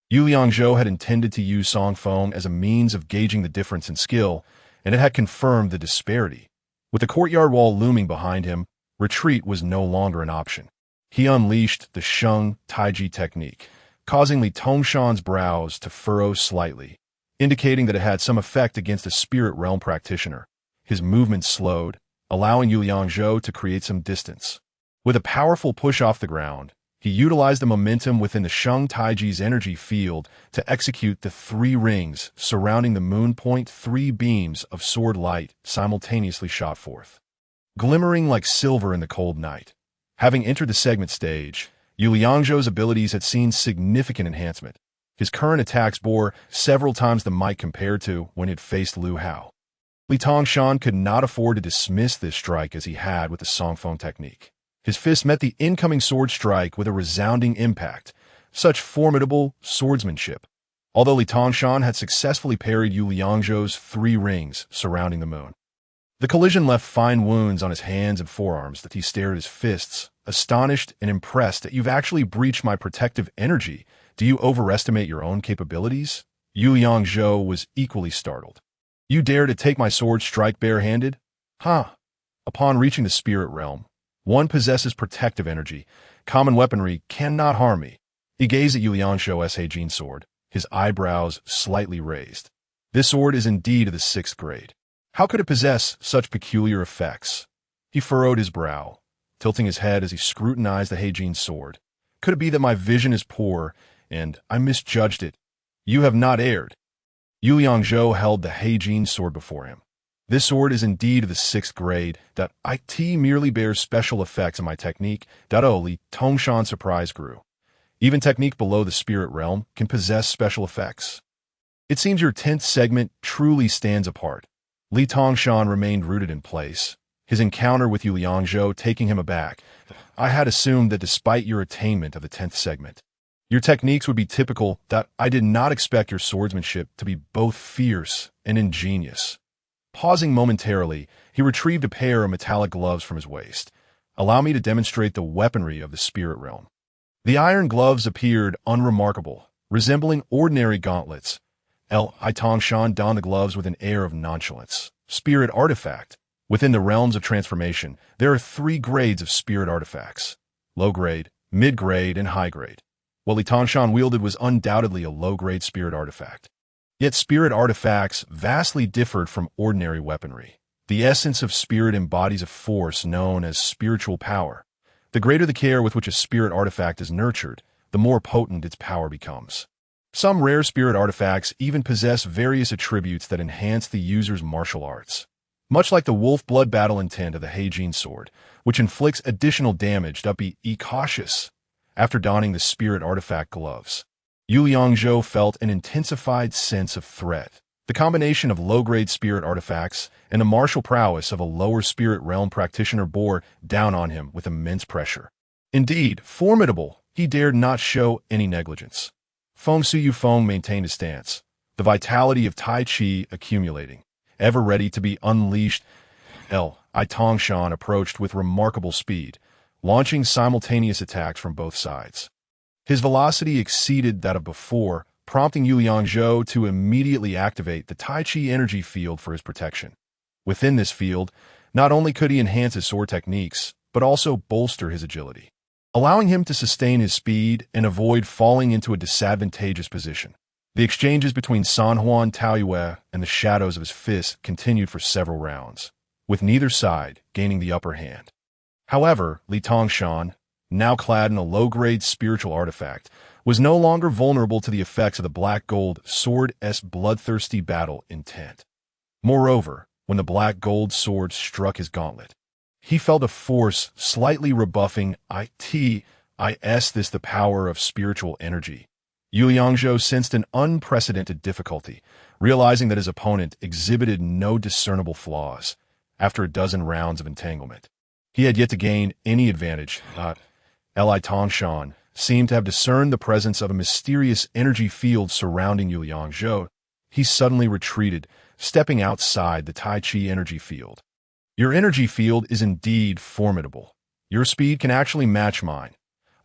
Yu Liangzhou had intended to use Songfeng as a means of gauging the difference in skill, and it had confirmed the disparity. With the courtyard wall looming behind him, retreat was no longer an option. He unleashed the Sheng Taiji technique, causing Li Tongshan's brows to furrow slightly, indicating that it had some effect against a spirit realm practitioner. His movement slowed, allowing Yu Liangzhou to create some distance. With a powerful push off the ground, he utilized the momentum within the Sheng Taiji's energy field to execute the 3 rings surrounding the moon point. 3 beams of sword light simultaneously shot forth. glimmering like silver in the cold night. Having entered the segment stage, Yu Liangzhou's abilities had seen significant enhancement. His current attacks bore several times the might compared to when he had faced Liu Hao. Li Tongshan could not afford to dismiss this strike as he had with the Songfeng technique. His fist met the incoming sword strike with a resounding impact. Such formidable swordsmanship. Although Li Tongshan had successfully parried Yu Liangzhou's 3 rings surrounding the moon. The collision left fine wounds on his hands and forearms that he stared at his fists, astonished and impressed that you've actually breached my protective energy. Do you overestimate your own capabilities? Yu Liangzhou was equally startled. You dare to take my sword strike barehanded? Huh. Upon reaching the spirit realm, one possesses protective energy. Common weaponry cannot harm me. He gazed at Yu Liangzhou's Heijin sword, his eyebrows slightly raised. This sword is indeed of the 6th grade. How could it possess such peculiar effects? He furrowed his brow, tilting his head as he scrutinized the Heijin sword. Could it be that my vision is poor, and I misjudged it? You have not erred. Yu Liangzhou held the Heijin sword before him. This sword is indeed of the 6th grade. That it merely bears special effects on my technique. Li Tongshan's surprise grew. Even technique below the spirit realm can possess special effects. It seems your 10th segment truly stands apart. Li Tongshan remained rooted in place, his encounter with Yu Liangzhou taking him aback. I had assumed that despite your attainment of the 10th segment, your techniques would be typical. I did not expect your swordsmanship to be both fierce and ingenious. Pausing momentarily, he retrieved a pair of metallic gloves from his waist. Allow me to demonstrate the weaponry of the spirit realm. The iron gloves appeared unremarkable, resembling ordinary gauntlets. Li Tongshan donned the gloves with an air of nonchalance. Spirit artifact. Within the realms of transformation, there are 3 grades of spirit artifacts. Low grade, mid grade, and high grade. What Li Tongshan wielded was undoubtedly a low-grade spirit artifact. Yet spirit artifacts vastly differed from ordinary weaponry. The essence of spirit embodies a force known as spiritual power. The greater the care with which a spirit artifact is nurtured, the more potent its power becomes. Some rare spirit artifacts even possess various attributes that enhance the user's martial arts. Much like the wolf blood battle intent of the Heijin sword, which inflicts additional damage. Be cautious. After donning the spirit artifact gloves, Yu Liangzhou felt an intensified sense of threat. The combination of low-grade spirit artifacts and the martial prowess of a lower spirit realm practitioner bore down on him with immense pressure. Indeed, formidable, he dared not show any negligence. Feng Suyufeng maintained his stance, the vitality of Tai Chi accumulating, ever ready to be unleashed. Li Tongshan approached with remarkable speed, launching simultaneous attacks from both sides. His velocity exceeded that of before, prompting Yu Liangzhou to immediately activate the Tai Chi energy field for his protection. Within this field, not only could he enhance his sword techniques, but also bolster his agility, allowing him to sustain his speed and avoid falling into a disadvantageous position. The exchanges between Sanhuan Taoyue and the shadows of his fists continued for several rounds, with neither side gaining the upper hand. However, Li Tongshan, now clad in a low-grade spiritual artifact, was no longer vulnerable to the effects of the black gold sword's bloodthirsty battle intent. Moreover, when the black gold sword struck his gauntlet, he felt a force slightly rebuffing the power of spiritual energy. Yu Liangzhou sensed an unprecedented difficulty, realizing that his opponent exhibited no discernible flaws. After a dozen rounds of entanglement, he had yet to gain any advantage. Li Tongshan seemed to have discerned the presence of a mysterious energy field surrounding Yu Liangzhou. He suddenly retreated, stepping outside the Tai Chi energy field. Your energy field is indeed formidable. Your speed can actually match mine.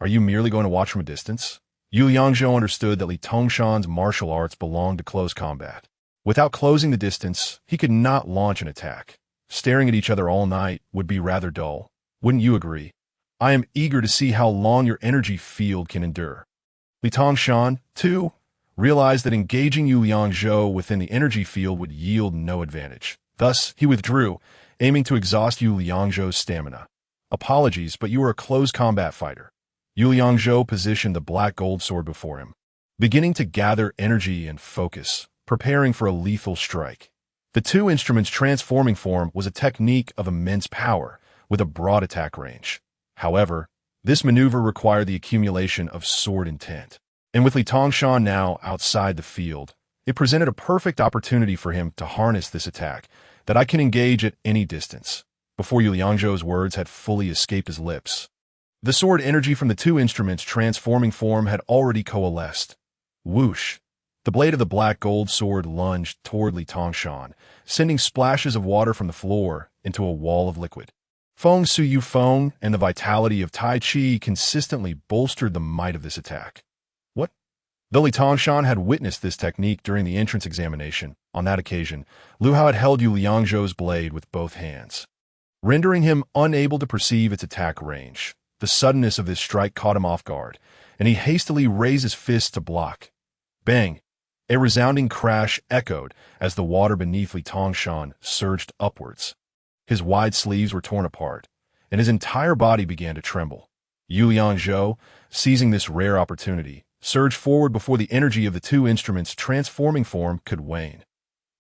Are you merely going to watch from a distance? Yu Liangzhou understood that Li Tongshan's martial arts belonged to close combat. Without closing the distance, he could not launch an attack. Staring at each other all night would be rather dull. Wouldn't you agree? I am eager to see how long your energy field can endure. Li Tongshan, too, realized that engaging Yu Liangzhou within the energy field would yield no advantage. Thus, he withdrew, aiming to exhaust Yu Liangzhou's stamina. Apologies, but you are a close combat fighter. Yu Liangzhou positioned the black gold sword before him, beginning to gather energy and focus, preparing for a lethal strike. The two instruments' transforming form was a technique of immense power, with a broad attack range. However, this maneuver required the accumulation of sword intent. And with Li Tongshan now outside the field, it presented a perfect opportunity for him to harness this attack that I can engage at any distance. Before Yu Liangzhou's words had fully escaped his lips, the sword energy from the two instruments' transforming form had already coalesced. Whoosh! The blade of the black gold sword lunged toward Li Tongshan, sending splashes of water from the floor into a wall of liquid. Feng Suyu Feng and the vitality of Tai Chi consistently bolstered the might of this attack. What? Though Li Tongshan had witnessed this technique during the entrance examination, on that occasion, Lu Hao had held Yu Liangzhou's blade with both hands, rendering him unable to perceive its attack range. The suddenness of this strike caught him off guard, and he hastily raised his fist to block. Bang! A resounding crash echoed as the water beneath Li Tongshan surged upwards. His wide sleeves were torn apart, and his entire body began to tremble. Yu Liangzhou, seizing this rare opportunity, surged forward before the energy of the two instruments' transforming form could wane.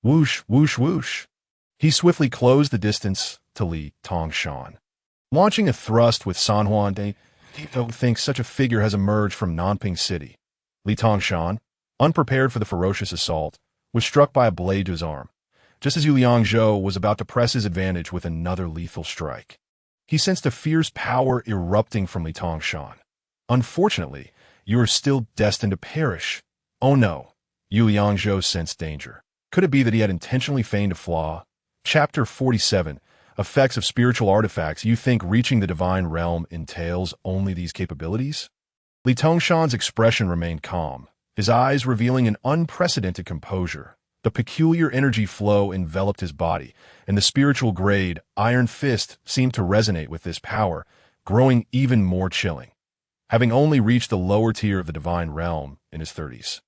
Whoosh, whoosh, whoosh! He swiftly closed the distance to Li Tongshan. Launching a thrust with Sanhuan De, he don't think such a figure has emerged from Nanping City. Li Tongshan, unprepared for the ferocious assault, was struck by a blade to his arm, just as Yu Liangzhou was about to press his advantage with another lethal strike. He sensed a fierce power erupting from Li Tongshan. Unfortunately, you are still destined to perish. Oh no! Yu Liangzhou sensed danger. Could it be that he had intentionally feigned a flaw? Chapter 47. Effects of spiritual artifacts. You think reaching the divine realm entails only these capabilities? Li Tongshan's expression remained calm, his eyes revealing an unprecedented composure. The peculiar energy flow enveloped his body, and the spiritual grade, Iron Fist, seemed to resonate with this power, growing even more chilling. Having only reached the lower tier of the divine realm in his 30s,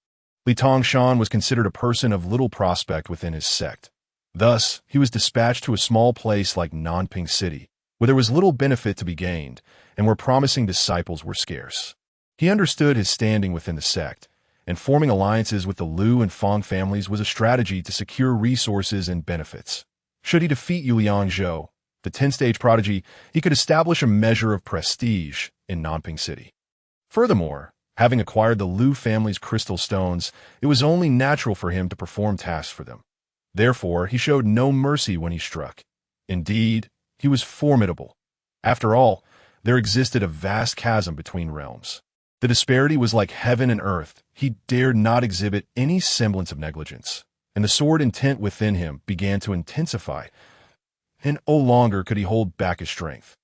Li Tongshan was considered a person of little prospect within his sect. Thus, he was dispatched to a small place like Nanping City, where there was little benefit to be gained, and where promising disciples were scarce. He understood his standing within the sect, and forming alliances with the Liu and Feng families was a strategy to secure resources and benefits. Should he defeat Yu Liangzhou, the 10-stage prodigy, he could establish a measure of prestige in Nanping City. Furthermore, having acquired the Liu family's crystal stones, it was only natural for him to perform tasks for them. Therefore, he showed no mercy when he struck. Indeed, he was formidable. After all, there existed a vast chasm between realms. The disparity was like heaven and earth. He dared not exhibit any semblance of negligence, and the sword intent within him began to intensify, and no longer could he hold back his strength.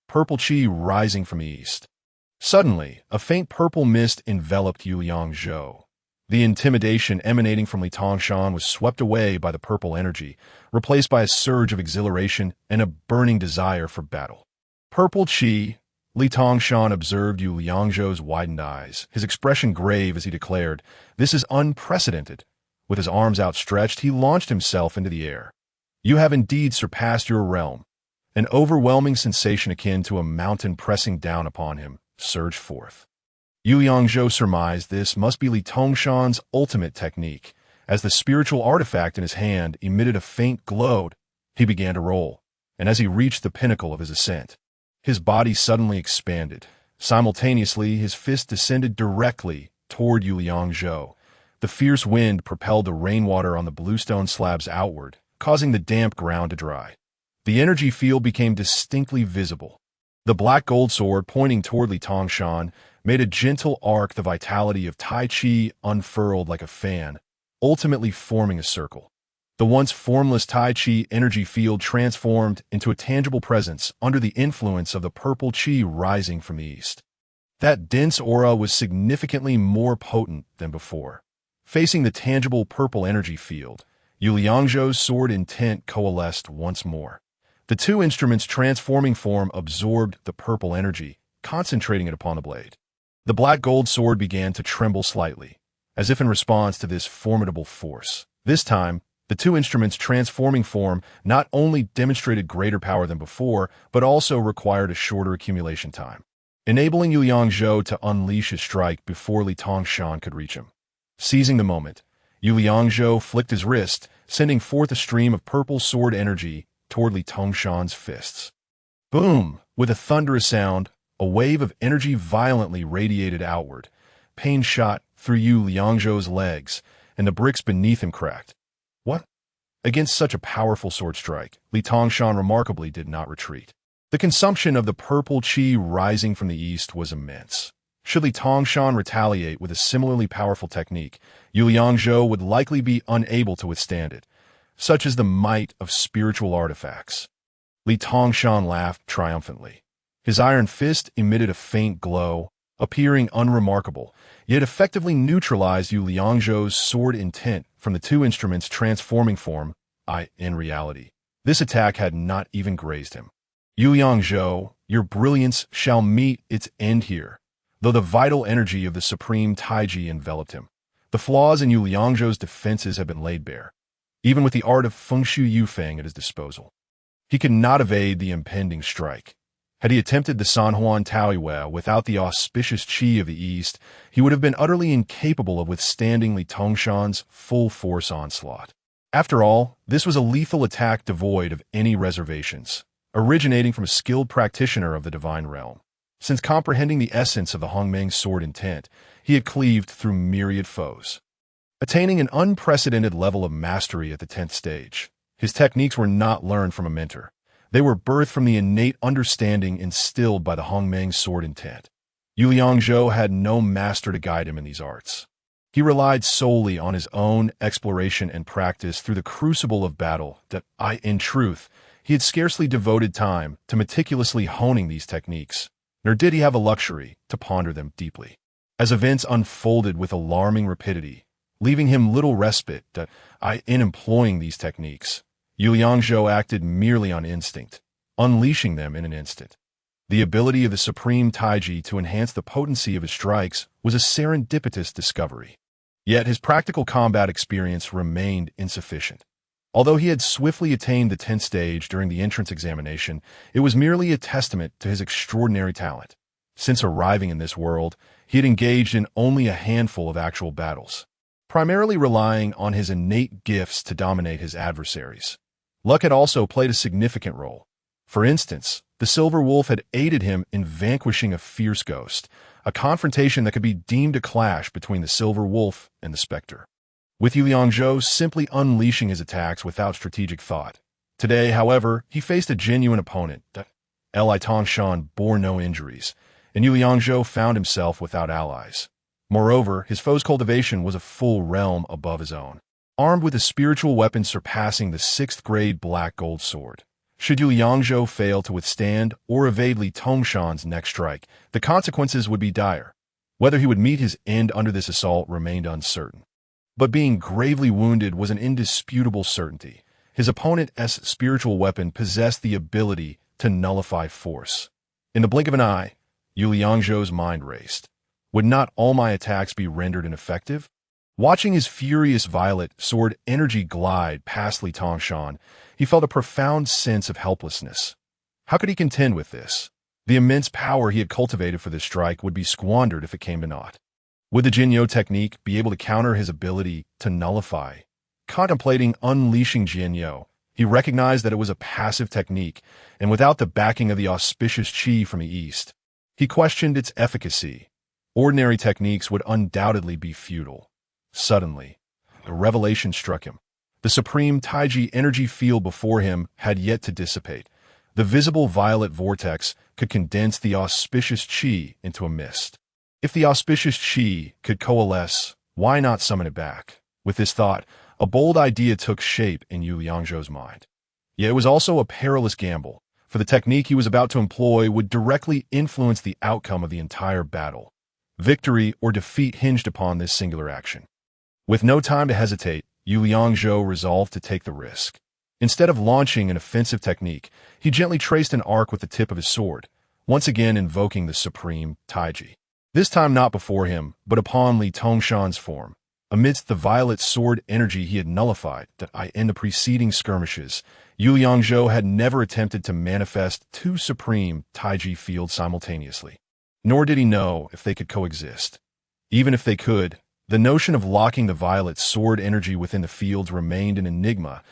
Purple chi rising from the east. Suddenly, a faint purple mist enveloped Yu Liangzhou. The intimidation emanating from Li Tongshan was swept away by the purple energy, replaced by a surge of exhilaration and a burning desire for battle. Purple chi. Li Tongshan observed Yu Liangzhou's widened eyes, his expression grave as he declared, "This is unprecedented." With his arms outstretched, he launched himself into the air. "You have indeed surpassed your realm." An overwhelming sensation akin to a mountain pressing down upon him surged forth. Yu Liangzhou surmised this must be Li Tongshan's ultimate technique. As the spiritual artifact in his hand emitted a faint glow, he began to roll, and as he reached the pinnacle of his ascent, his body suddenly expanded. Simultaneously, his fist descended directly toward Yu Liangzhou. The fierce wind propelled the rainwater on the bluestone slabs outward, causing the damp ground to dry. The energy field became distinctly visible. The black gold sword pointing toward Li Tongshan made a gentle arc. The vitality of Tai Chi unfurled like a fan, ultimately forming a circle. The once formless Tai Chi energy field transformed into a tangible presence under the influence of the purple Chi rising from the east. That dense aura was significantly more potent than before. Facing the tangible purple energy field, Yu Liangzhou's sword intent coalesced once more. The two instruments' transforming form absorbed the purple energy, concentrating it upon the blade. The black gold sword began to tremble slightly, as if in response to this formidable force. This time, the two instruments' transforming form not only demonstrated greater power than before, but also required a shorter accumulation time, enabling Yu Liangzhou to unleash his strike before Li Tongshan could reach him. Seizing the moment, Yu Liangzhou flicked his wrist, sending forth a stream of purple sword energy toward Li Tongshan's fists. Boom! With a thunderous sound, a wave of energy violently radiated outward. Pain shot through Yu Liangzhou's legs, and the bricks beneath him cracked. What? Against such a powerful sword strike, Li Tongshan remarkably did not retreat. The consumption of the purple qi rising from the east was immense. Should Li Tongshan retaliate with a similarly powerful technique, Yu Liangzhou would likely be unable to withstand it. Such is the might of spiritual artifacts. Li Tongshan laughed triumphantly. His iron fist emitted a faint glow, appearing unremarkable, yet effectively neutralized Yu Liangzhou's sword intent from the two instruments' transforming form, in reality. This attack had not even grazed him. Yu Liangzhou, your brilliance shall meet its end here. Though the vital energy of the supreme Taiji enveloped him, the flaws in Yu Liangzhou's defenses had been laid bare. Even with the art of Fengshu Yufeng at his disposal, he could not evade the impending strike. Had he attempted the Sanhuan Taoyue without the auspicious qi of the east, he would have been utterly incapable of withstanding Li Tongshan's full-force onslaught. After all, this was a lethal attack devoid of any reservations, originating from a skilled practitioner of the divine realm. Since comprehending the essence of the Hongmeng's sword intent, he had cleaved through myriad foes. Attaining an unprecedented level of mastery at the 10th stage, his techniques were not learned from a mentor. They were birthed from the innate understanding instilled by the Hongmeng's sword intent. Yu Liangzhou had no master to guide him in these arts. He relied solely on his own exploration and practice through the crucible of battle that, in truth, he had scarcely devoted time to meticulously honing these techniques, nor did he have a luxury to ponder them deeply. As events unfolded with alarming rapidity, leaving him little respite in employing these techniques, Yu Liangzhou acted merely on instinct, unleashing them in an instant. The ability of the supreme Taiji to enhance the potency of his strikes was a serendipitous discovery. Yet his practical combat experience remained insufficient. Although he had swiftly attained the 10th stage during the entrance examination, it was merely a testament to his extraordinary talent. Since arriving in this world, he had engaged in only a handful of actual battles, primarily relying on his innate gifts to dominate his adversaries. Luck had also played a significant role. For instance, the Silver Wolf had aided him in vanquishing a fierce ghost, a confrontation that could be deemed a clash between the Silver Wolf and the Spectre. With Yu Liangzhou simply unleashing his attacks without strategic thought. Today, however, he faced a genuine opponent. Li Tongshan bore no injuries, and Yu Liangzhou found himself without allies. Moreover, his foe's cultivation was a full realm above his own, armed with a spiritual weapon surpassing the 6th-grade black gold sword. Should Yu Liangzhou fail to withstand or evade Li Tongshan's next strike, the consequences would be dire. Whether he would meet his end under this assault remained uncertain. But being gravely wounded was an indisputable certainty. His opponent's spiritual weapon possessed the ability to nullify force. In the blink of an eye, Yu Liangzhou's mind raced. Would not all my attacks be rendered ineffective? Watching his furious violet sword energy glide past Li Tongshan, he felt a profound sense of helplessness. How could he contend with this? The immense power he had cultivated for this strike would be squandered if it came to naught. Would the Jinyou technique be able to counter his ability to nullify? Contemplating unleashing Jinyou, he recognized that it was a passive technique, and without the backing of the auspicious qi from the east, he questioned its efficacy. Ordinary techniques would undoubtedly be futile. Suddenly, a revelation struck him. The supreme Taiji energy field before him had yet to dissipate. The visible violet vortex could condense the auspicious qi into a mist. If the auspicious qi could coalesce, why not summon it back? With this thought, a bold idea took shape in Yu Liangzhou's mind. Yet it was also a perilous gamble, for the technique he was about to employ would directly influence the outcome of the entire battle. Victory or defeat hinged upon this singular action. With no time to hesitate, Yu Liangzhou resolved to take the risk. Instead of launching an offensive technique, he gently traced an arc with the tip of his sword, once again invoking the supreme Taiji. This time not before him, but upon Li Tongshan's form. Amidst the violet sword energy he had nullified in the preceding skirmishes, Yu Liangzhou had never attempted to manifest two supreme Taiji fields simultaneously. Nor did he know if they could coexist. Even if they could, The notion of locking the violet sword energy within the fields remained an enigma.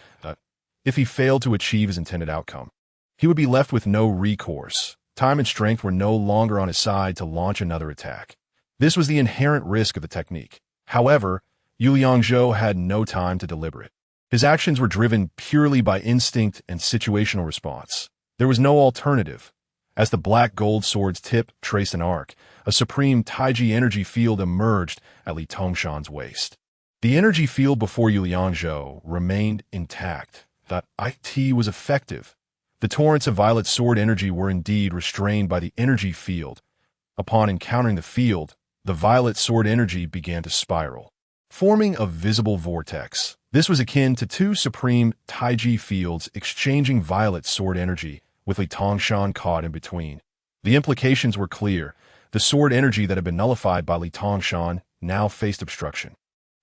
If he failed to achieve his intended outcome, he would be left with no recourse. Time and strength were no longer on his side to launch another attack. This was the inherent risk of the technique. However, Yu Liangzhou had no time to deliberate. His actions were driven purely by instinct and situational response. There was no alternative. As the black gold sword's tip traced an arc, a supreme Taiji energy field emerged at Li Tongshan's waist. The energy field before Yu Liangzhou remained intact. The IT was effective. The torrents of violet sword energy were indeed restrained by the energy field. Upon encountering the field, the violet sword energy began to spiral, forming a visible vortex. This was akin to two supreme Taiji fields exchanging violet sword energy, with Li Tongshan caught in between. The implications were clear. The sword energy that had been nullified by Li Tongshan now faced obstruction.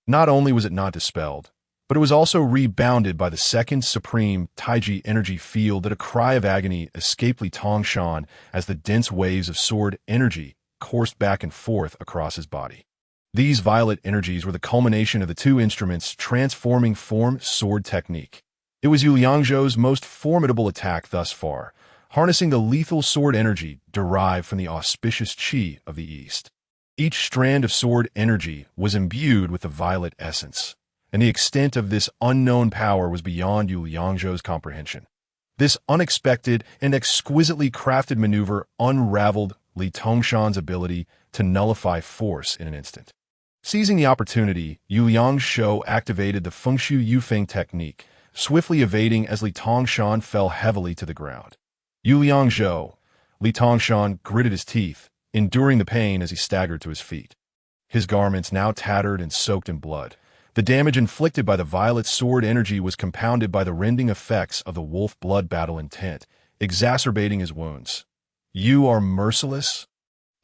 Not only was it not dispelled, but it was also rebounded by the second supreme Taiji energy field. That a cry of agony escaped Li Tongshan as the dense waves of sword energy coursed back and forth across his body. These violet energies were the culmination of the two instruments' transforming form sword technique. It was Yu Liangzhou's most formidable attack thus far, harnessing the lethal sword energy derived from the auspicious qi of the East. Each strand of sword energy was imbued with the violet essence, and the extent of this unknown power was beyond Yu Liangzhou's comprehension. This unexpected and exquisitely crafted maneuver unraveled Li Tongshan's ability to nullify force in an instant. Seizing the opportunity, Yu Liangzhou activated the Fengshu Yufeng technique, swiftly evading as Li Tongshan fell heavily to the ground. Yu Liangzhou, Li Tongshan gritted his teeth, enduring the pain as he staggered to his feet. His garments now tattered and soaked in blood. The damage inflicted by the violet sword energy was compounded by the rending effects of the wolf blood battle intent, exacerbating his wounds. You are merciless?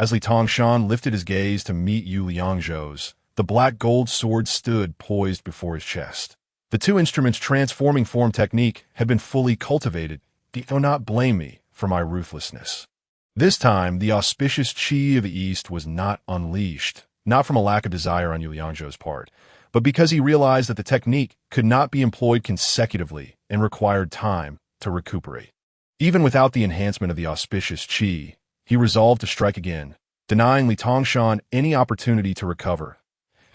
As Li Tongshan lifted his gaze to meet Yu Liangzhou's, the black gold sword stood poised before his chest. The two instruments' transforming form technique had been fully cultivated. Do not blame me for my ruthlessness. This time, the auspicious qi of the East was not unleashed, not from a lack of desire on Yu Liangzhou's part, but because he realized that the technique could not be employed consecutively and required time to recuperate. Even without the enhancement of the auspicious qi, he resolved to strike again, denying Li Tongshan any opportunity to recover.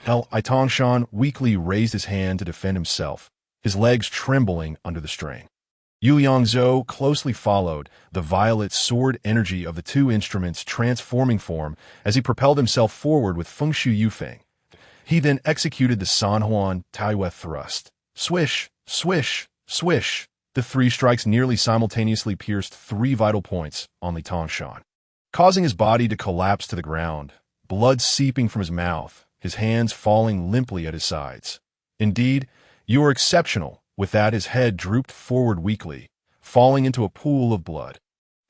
Li Tongshan weakly raised his hand to defend himself, his legs trembling under the strain. Yu Liangzhou closely followed the violet sword energy of the two instruments' transforming form as he propelled himself forward with Fengshu Yufeng. He then executed the Sanhuan Taiyue thrust. Swish, swish, swish. The three strikes nearly simultaneously pierced three vital points on Li Tongshan, causing his body to collapse to the ground, blood seeping from his mouth, his hands falling limply at his sides. Indeed, you are exceptional. With that, his head drooped forward weakly, falling into a pool of blood.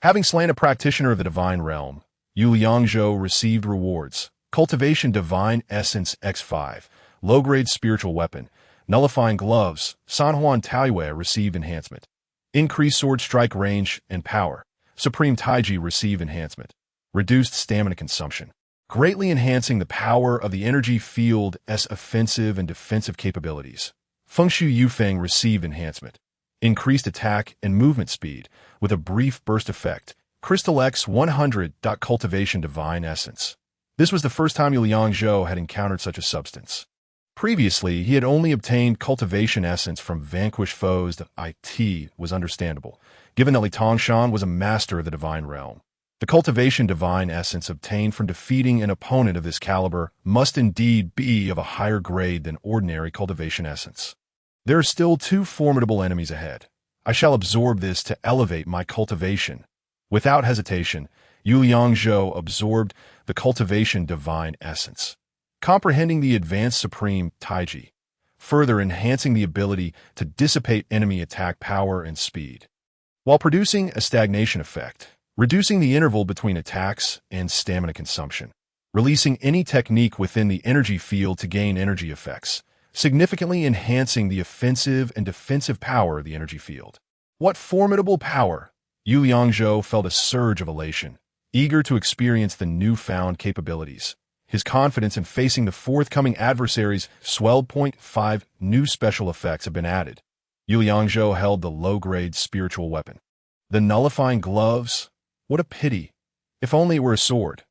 Having slain a practitioner of the divine realm, Yu Liangzhou received rewards: Cultivation Divine Essence X5, low-grade spiritual weapon, nullifying gloves. Sanhuan Taiyue received enhancement. Increased sword strike range and power. Supreme Taiji received enhancement. Reduced stamina consumption, greatly enhancing the power of the energy field's offensive and defensive capabilities. Fengshu Yufeng received enhancement. Increased attack and movement speed with a brief burst effect. Crystal X 100. Cultivation Divine Essence. This was the first time Yu Liangzhou had encountered such a substance. Previously, he had only obtained cultivation essence from vanquished foes. The IT was understandable, given that Li Tongshan was a master of the divine realm. The cultivation divine essence obtained from defeating an opponent of this caliber must indeed be of a higher grade than ordinary cultivation essence. There are still two formidable enemies ahead. I shall absorb this to elevate my cultivation. Without hesitation, Yu Liangzhou absorbed the cultivation divine essence, comprehending the advanced supreme Taiji, further enhancing the ability to dissipate enemy attack power and speed, while producing a stagnation effect, reducing the interval between attacks and stamina consumption, releasing any technique within the energy field to gain energy effects, significantly enhancing the offensive and defensive power of the energy field. What formidable power! Yu Liangzhou felt a surge of elation, eager to experience the newfound capabilities. his confidence in facing the forthcoming adversaries swelled. Point 5. New special effects have been added. Yu Liangzhou held the low-grade spiritual weapon. The nullifying gloves? What a pity. If only it were a sword.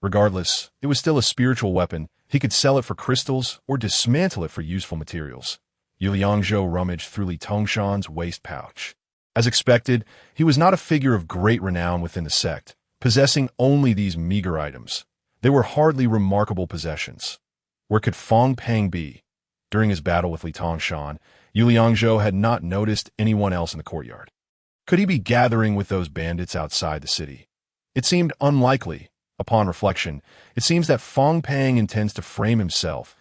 Regardless, it was still a spiritual weapon. He could sell it for crystals or dismantle it for useful materials. Yu Liangzhou rummaged through Li Tongshan's waist pouch. As expected, he was not a figure of great renown within the sect, possessing only these meager items. They were hardly remarkable possessions. Where could Fong Pang be? During his battle with Li Tongshan, Yu Liangzhou had not noticed anyone else in the courtyard. Could he be gathering with those bandits outside the city? It seemed unlikely. Upon reflection, it seems that Fong Pang intends to frame himself.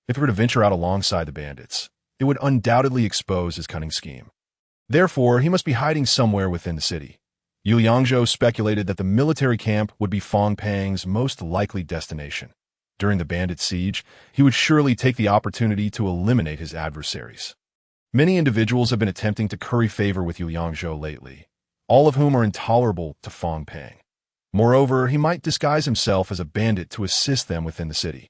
If he were to venture out alongside the bandits, it would undoubtedly expose his cunning scheme. Therefore, he must be hiding somewhere within the city. Yu Liangzhou speculated that the military camp would be Fong Pang's most likely destination. During the bandit siege, he would surely take the opportunity to eliminate his adversaries. Many individuals have been attempting to curry favor with Yu Liangzhou lately, all of whom are intolerable to Fong Pang. Moreover, he might disguise himself as a bandit to assist them within the city.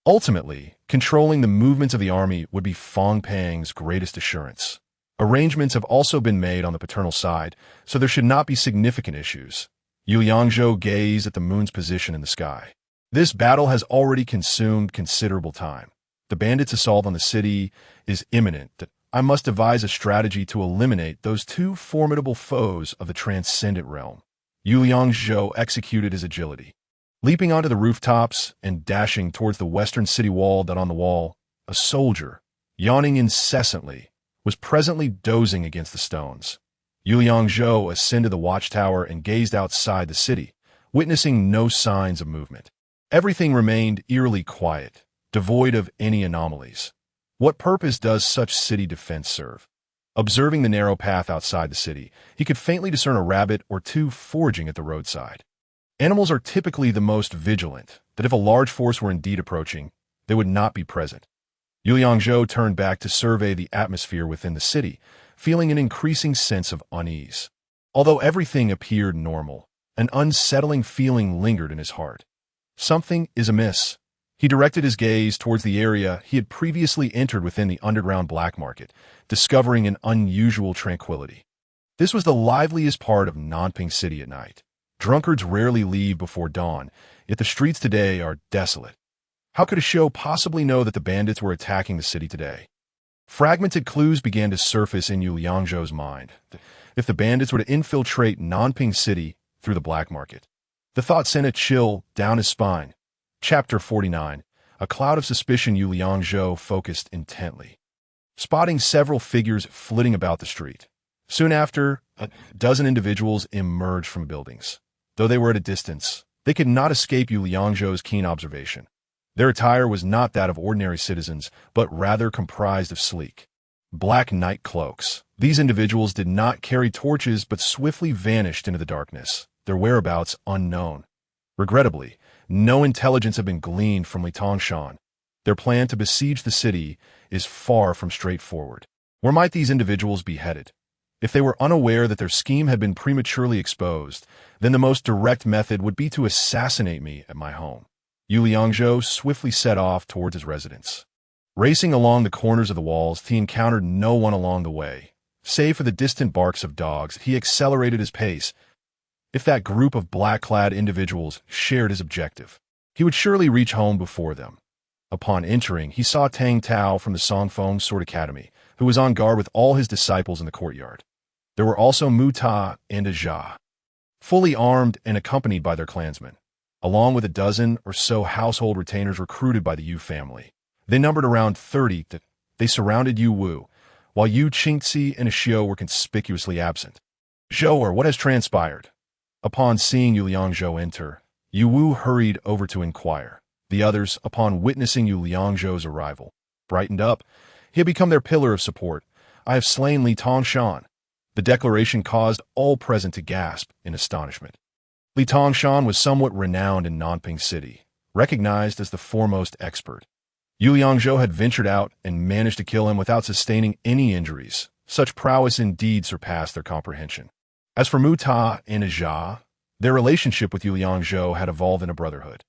Ultimately, controlling the movements of the army would be Fong Pang's greatest assurance. Arrangements have also been made on the paternal side, so there should not be significant issues. Yu Liangzhou gazed at the moon's position in the sky. This battle has already consumed considerable time. The bandits' assault on the city is imminent. I must devise a strategy to eliminate those two formidable foes of the transcendent realm. Yu Liangzhou executed his agility. Leaping onto the rooftops and dashing towards the western city wall that on the wall, a soldier, yawning incessantly, was presently dozing against the stones. Yu Liangzhou ascended the watchtower and gazed outside the city, witnessing no signs of movement. Everything remained eerily quiet, devoid of any anomalies. What purpose does such city defense serve? Observing the narrow path outside the city, he could faintly discern a rabbit or two foraging at the roadside. Animals are typically the most vigilant, that if a large force were indeed approaching, they would not be present. Yu Liangzhou turned back to survey the atmosphere within the city, feeling an increasing sense of unease. Although everything appeared normal, an unsettling feeling lingered in his heart. Something is amiss. He directed his gaze towards the area he had previously entered within the underground black market, discovering an unusual tranquility. This was the liveliest part of Nanping City at night. Drunkards rarely leave before dawn, yet the streets today are desolate. How could a show possibly know that the bandits were attacking the city today? Fragmented clues began to surface in Yu Liangzhou's mind. If the bandits were to infiltrate Nanping City through the black market, the thought sent a chill down his spine. Chapter 49. A cloud of suspicion. Yu Liangzhou focused intently, spotting several figures flitting about the street. Soon after, a dozen individuals emerged from buildings. Though they were at a distance, they could not escape Yu Liangzhou's keen observation. Their attire was not that of ordinary citizens, but rather comprised of sleek, black night cloaks. These individuals did not carry torches but swiftly vanished into the darkness, their whereabouts unknown. Regrettably, no intelligence had been gleaned from Li Tongshan. Their plan to besiege the city is far from straightforward. Where might these individuals be headed? If they were unaware that their scheme had been prematurely exposed, then the most direct method would be to assassinate me at my home. Yu Liangzhou swiftly set off towards his residence. Racing along the corners of the walls, he encountered no one along the way. Save for the distant barks of dogs, he accelerated his pace. If that group of black-clad individuals shared his objective, he would surely reach home before them. Upon entering, he saw Tang Tao from the Songfeng Sword Academy, who was on guard with all his disciples in the courtyard. There were also Mu Ta and Ajia, fully armed and accompanied by their clansmen, along with a dozen or so household retainers recruited by the Yu family. They numbered around 30. They surrounded Yu Wu, while Yu Qingzi and Xiao were conspicuously absent. Zhou'er, what has transpired? Upon seeing Yu Liangzhou enter, Yu Wu hurried over to inquire. The others, upon witnessing Yu Liangzhou's arrival, brightened up. He had become their pillar of support. I have slain Li Tongshan. The declaration caused all present to gasp in astonishment. Li Tongshan was somewhat renowned in Nanping City, recognized as the foremost expert. Yu Liangzhou had ventured out and managed to kill him without sustaining any injuries. Such prowess indeed surpassed their comprehension. As for Mu Ta and Ajia, their relationship with Yu Liangzhou had evolved in a brotherhood.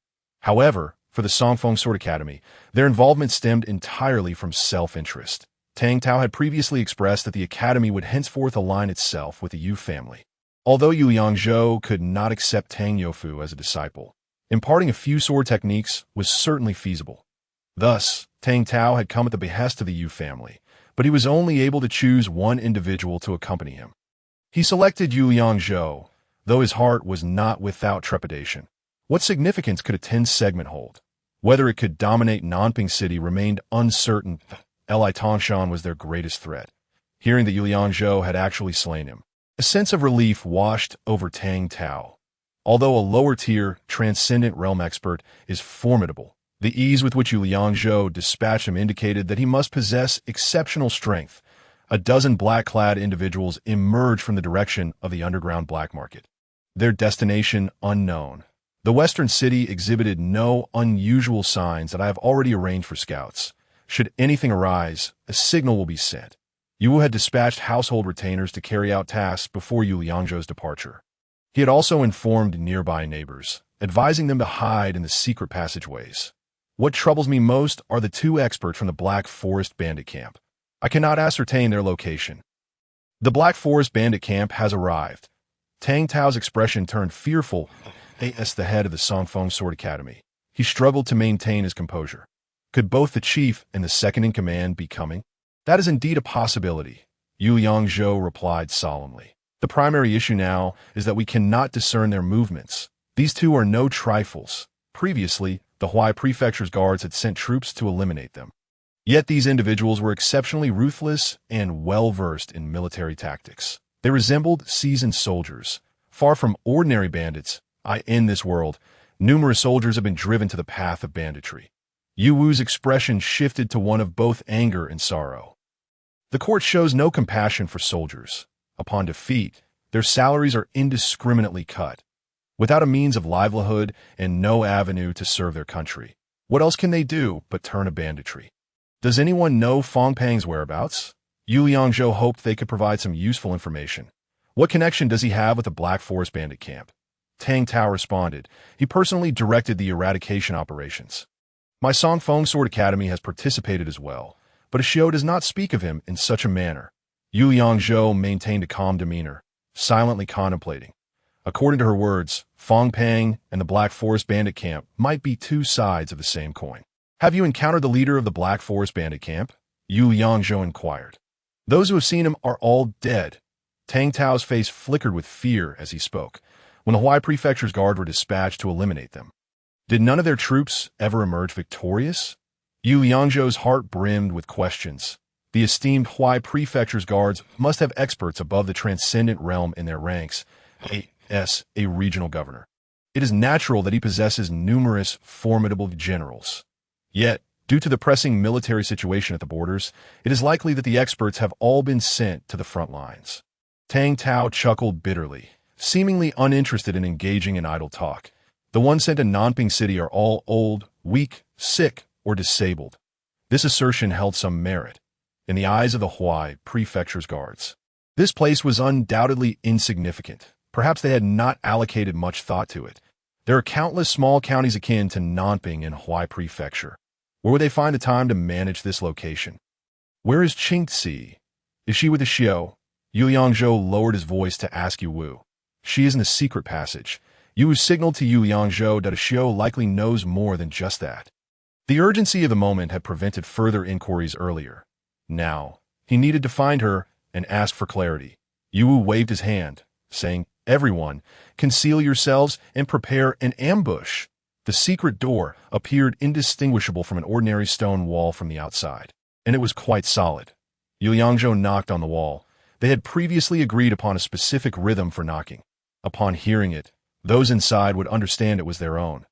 However, for the Songfeng Sword Academy, their involvement stemmed entirely from self-interest. Tang Tao had previously expressed that the academy would henceforth align itself with the Yu family. Although Yu Yangzhou could not accept Tang Youfu as a disciple, imparting a few sword techniques was certainly feasible. Thus, Tang Tao had come at the behest of the Yu family, but he was only able to choose one individual to accompany him. He selected Yu Yangzhou, though his heart was not without trepidation. What significance could a 10th segment hold? Whether it could dominate Nanping City remained uncertain. Li Tongshan was their greatest threat. Hearing that Yu Yangzhou had actually slain him, a sense of relief washed over Tang Tao. Although a lower-tier, transcendent realm expert is formidable, the ease with which Yu Yangzhou dispatched him indicated that he must possess exceptional strength. A dozen black-clad individuals emerged from the direction of the underground black market. Their destination unknown. The western city exhibited no unusual signs that I have already arranged for scouts. Should anything arise, a signal will be sent. Yu had dispatched household retainers to carry out tasks before Yu Yangzhou's departure. He had also informed nearby neighbors, advising them to hide in the secret passageways. What troubles me most are the two experts from the Black Forest Bandit Camp. I cannot ascertain their location. The Black Forest Bandit Camp has arrived. Tang Tao's expression turned fearful as the head of the Songfeng Sword Academy. He struggled to maintain his composure. Could both the chief and the second-in-command be coming? That is indeed a possibility, Yu Yangzhou replied solemnly. The primary issue now is that we cannot discern their movements. These two are no trifles. Previously, the Huai Prefecture's guards had sent troops to eliminate them. Yet these individuals were exceptionally ruthless and well-versed in military tactics. They resembled seasoned soldiers. Far from ordinary bandits, in this world, numerous soldiers have been driven to the path of banditry. Yu Wu's expression shifted to one of both anger and sorrow. The court shows no compassion for soldiers. Upon defeat, their salaries are indiscriminately cut. Without a means of livelihood and no avenue to serve their country, what else can they do but turn to banditry? Does anyone know Fong Pang's whereabouts? Yu Yangzhou hoped they could provide some useful information. What connection does he have with the Black Forest Bandit Camp? Tang Tao responded. He personally directed the eradication operations. My Songfeng Sword Academy has participated as well, but Xiao does not speak of him in such a manner. Yu Yangzhou maintained a calm demeanor, silently contemplating. According to her words, Fong Pang and the Black Forest Bandit Camp might be two sides of the same coin. Have you encountered the leader of the Black Forest Bandit Camp? Yu Yangzhou inquired. Those who have seen him are all dead. Tang Tao's face flickered with fear as he spoke, when the Huai Prefecture's guard were dispatched to eliminate them. Did none of their troops ever emerge victorious? Yu Yangzhou's heart brimmed with questions. The esteemed Huai Prefecture's guards must have experts above the transcendent realm in their ranks, a regional governor. It is natural that he possesses numerous formidable generals. Yet, due to the pressing military situation at the borders, it is likely that the experts have all been sent to the front lines. Tang Tao chuckled bitterly, seemingly uninterested in engaging in idle talk. The ones sent to Nanping City are all old, weak, sick, or disabled. This assertion held some merit in the eyes of the Huai Prefecture's guards. This place was undoubtedly insignificant. Perhaps they had not allocated much thought to it. There are countless small counties akin to Nanping and Huai Prefecture. Where would they find the time to manage this location? Where is Qingci? Is she with the Xiao? Yu Yangzhou lowered his voice to ask Yu Wu. She is in the secret passage. Yu Wu signaled to Yu Yangzhou that a Xiao likely knows more than just that. The urgency of the moment had prevented further inquiries earlier. Now, he needed to find her and ask for clarity. Yu Wu waved his hand, saying, "Everyone, conceal yourselves and prepare an ambush." The secret door appeared indistinguishable from an ordinary stone wall from the outside, and it was quite solid. Yu Yangzhou knocked on the wall. They had previously agreed upon a specific rhythm for knocking. Upon hearing it, those inside would understand it was their own.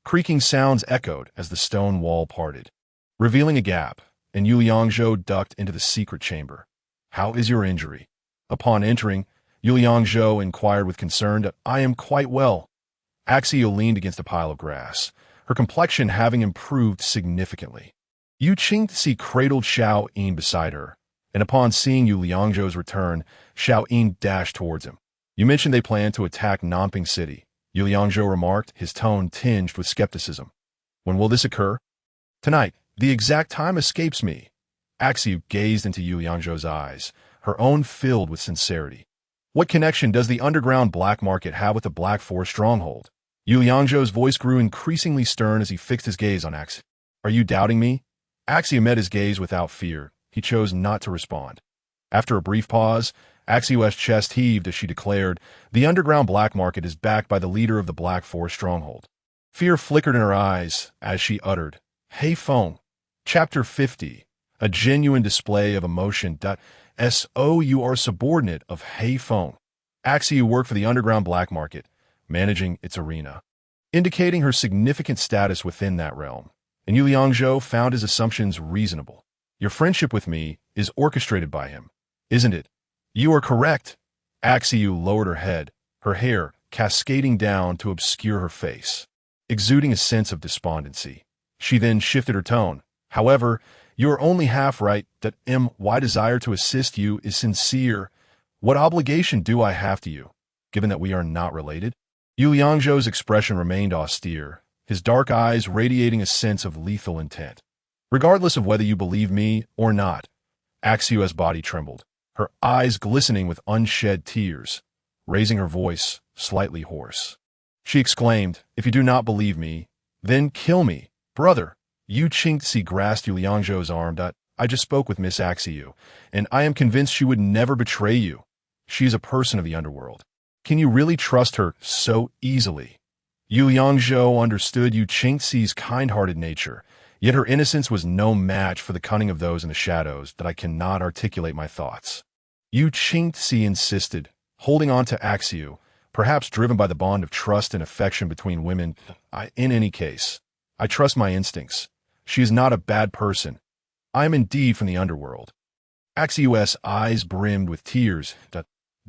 Creaking sounds echoed as the stone wall parted, revealing a gap, and Yu Yangzhou ducked into the secret chamber. "How is your injury?" Upon entering, Yu Yangzhou inquired with concern. "I am quite well." Axio leaned against a pile of grass, her complexion having improved significantly. Yu Qingci cradled Xiao Yin beside her, and upon seeing Yu Liangzhou's return, Xiao Yin dashed towards him. "You mentioned they planned to attack Nanping City," Yu Liangzhou remarked, his tone tinged with skepticism. When will this occur? Tonight. The exact time escapes me. Axiu gazed into Yu Yangzhou's eyes, her own filled with sincerity. What connection does the underground black market have with the Black Forest stronghold? Yu Yangzhou's voice grew increasingly stern as he fixed his gaze on Axiu. Are you doubting me? Axiu met his gaze without fear. He chose not to respond. After a brief pause, Axiu's chest heaved as she declared, the underground black market is backed by the leader of the Black Forest stronghold. Fear flickered in her eyes as she uttered, Hei Feng. Chapter 50. A genuine display of emotion. So you are subordinate of Hei Feng. Axiu worked for the underground black market, managing its arena, indicating her significant status within that realm. And Yu Yangzhou found his assumptions reasonable. Your friendship with me is orchestrated by him, isn't it? You are correct. Axiu lowered her head, her hair cascading down to obscure her face, exuding a sense of despondency. She then shifted her tone. However, you are only half right. That my desire to assist you is sincere. What obligation do I have to you, given that we are not related? Yu Yangzhou's expression remained austere, his dark eyes radiating a sense of lethal intent. Regardless of whether you believe me or not, Axiu's body trembled, her eyes glistening with unshed tears, raising her voice slightly hoarse. She exclaimed, If you do not believe me, then kill me, brother. Yu Qingxi grasped Yu Yangzhou's arm. I just spoke with Miss Axiu, and I am convinced she would never betray you. She is a person of the underworld. Can you really trust her so easily? Yu Yangzhou understood Yu Qingxi's kind-hearted nature, yet her innocence was no match for the cunning of those in the shadows. That I cannot articulate my thoughts. Yu Qingxi insisted, holding on to Axiu, perhaps driven by the bond of trust and affection between women. In any case, I trust my instincts. She is not a bad person. I am indeed from the underworld. Axiu's eyes brimmed with tears.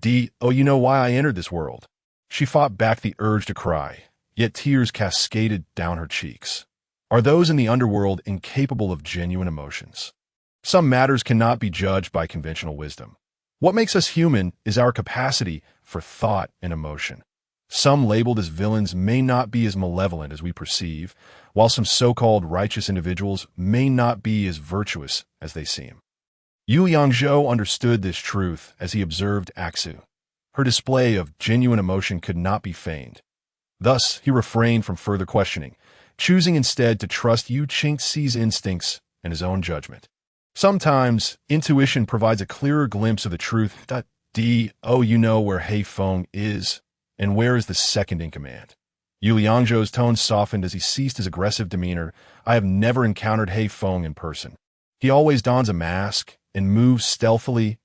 You know why I entered this world. She fought back the urge to cry, yet tears cascaded down her cheeks. Are those in the underworld incapable of genuine emotions? Some matters cannot be judged by conventional wisdom. What makes us human is our capacity for thought and emotion. Some labeled as villains may not be as malevolent as we perceive, while some so-called righteous individuals may not be as virtuous as they seem. Yu Yangzhou understood this truth as he observed Axiu. Her display of genuine emotion could not be feigned. Thus, he refrained from further questioning, choosing instead to trust Yu Qingxi's instincts and his own judgment. Sometimes, intuition provides a clearer glimpse of the truth. You know where Hei Feng is, and where is the second in command? Yu Yangzhou's tone softened as he ceased his aggressive demeanor. I have never encountered Hei Feng in person. He always dons a mask and moves stealthily.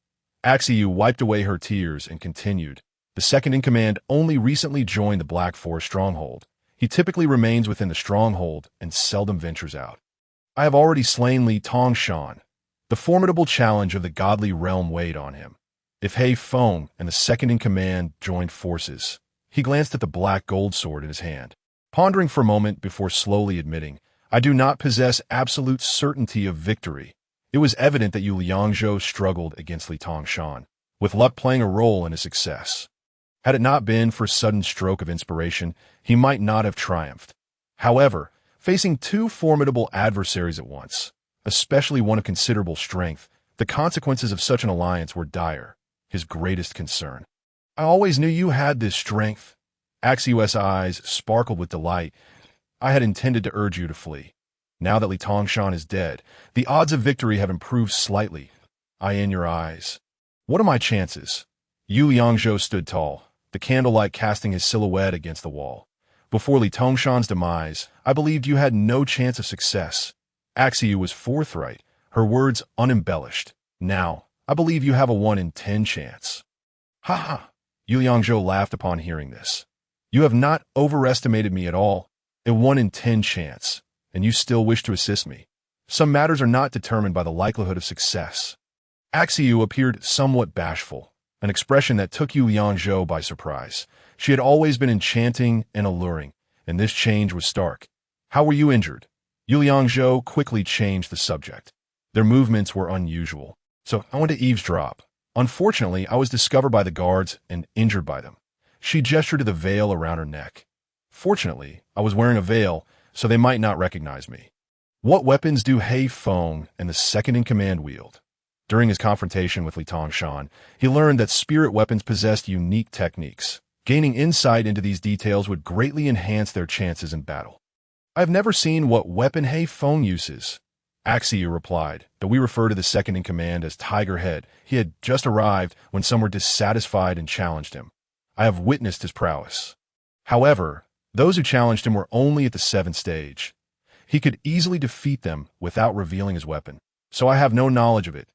Axiu wiped away her tears and continued. The second in command only recently joined the Black Forest stronghold. He typically remains within the stronghold and seldom ventures out. I have already slain Li Tongshan. The formidable challenge of the godly realm weighed on him. If Hei Feng and the second in command joined forces, he glanced at the black gold sword in his hand, pondering for a moment before slowly admitting, I do not possess absolute certainty of victory. It was evident that Yu Yangzhou struggled against Li Tongshan, with luck playing a role in his success. Had it not been for a sudden stroke of inspiration, he might not have triumphed. However, facing two formidable adversaries at once, especially one of considerable strength, the consequences of such an alliance were dire, his greatest concern. I always knew you had this strength. Axiu's eyes sparkled with delight. I had intended to urge you to flee. Now that Li Tongshan is dead, the odds of victory have improved slightly. I in your eyes. What are my chances? Yu Yangzhou stood tall, the candlelight casting his silhouette against the wall. Before Li Tongshan's demise, I believed you had no chance of success. Axiu was forthright, her words unembellished. Now, I believe you have a 1 in 10 chance. Ha ha! Yu Yangzhou laughed upon hearing this. You have not overestimated me at all. A 1 in 10 chance, and you still wish to assist me. Some matters are not determined by the likelihood of success. Axiu appeared somewhat bashful, an expression that took Yu Yangzhou by surprise. She had always been enchanting and alluring, and this change was stark. How were you injured? Yu Yangzhou quickly changed the subject. Their movements were unusual, so I went to eavesdrop. Unfortunately, I was discovered by the guards and injured by them. She gestured to the veil around her neck. Fortunately, I was wearing a veil, so they might not recognize me. What weapons do He Feng and the second-in-command wield? During his confrontation with Li Tongshan, he learned that spirit weapons possessed unique techniques. Gaining insight into these details would greatly enhance their chances in battle. I have never seen what weapon He Feng uses, Axiu replied, but we refer to the second-in-command as Tiger Head. He had just arrived when some were dissatisfied and challenged him. I have witnessed his prowess. However, those who challenged him were only at the 7th stage. He could easily defeat them without revealing his weapon, so I have no knowledge of it.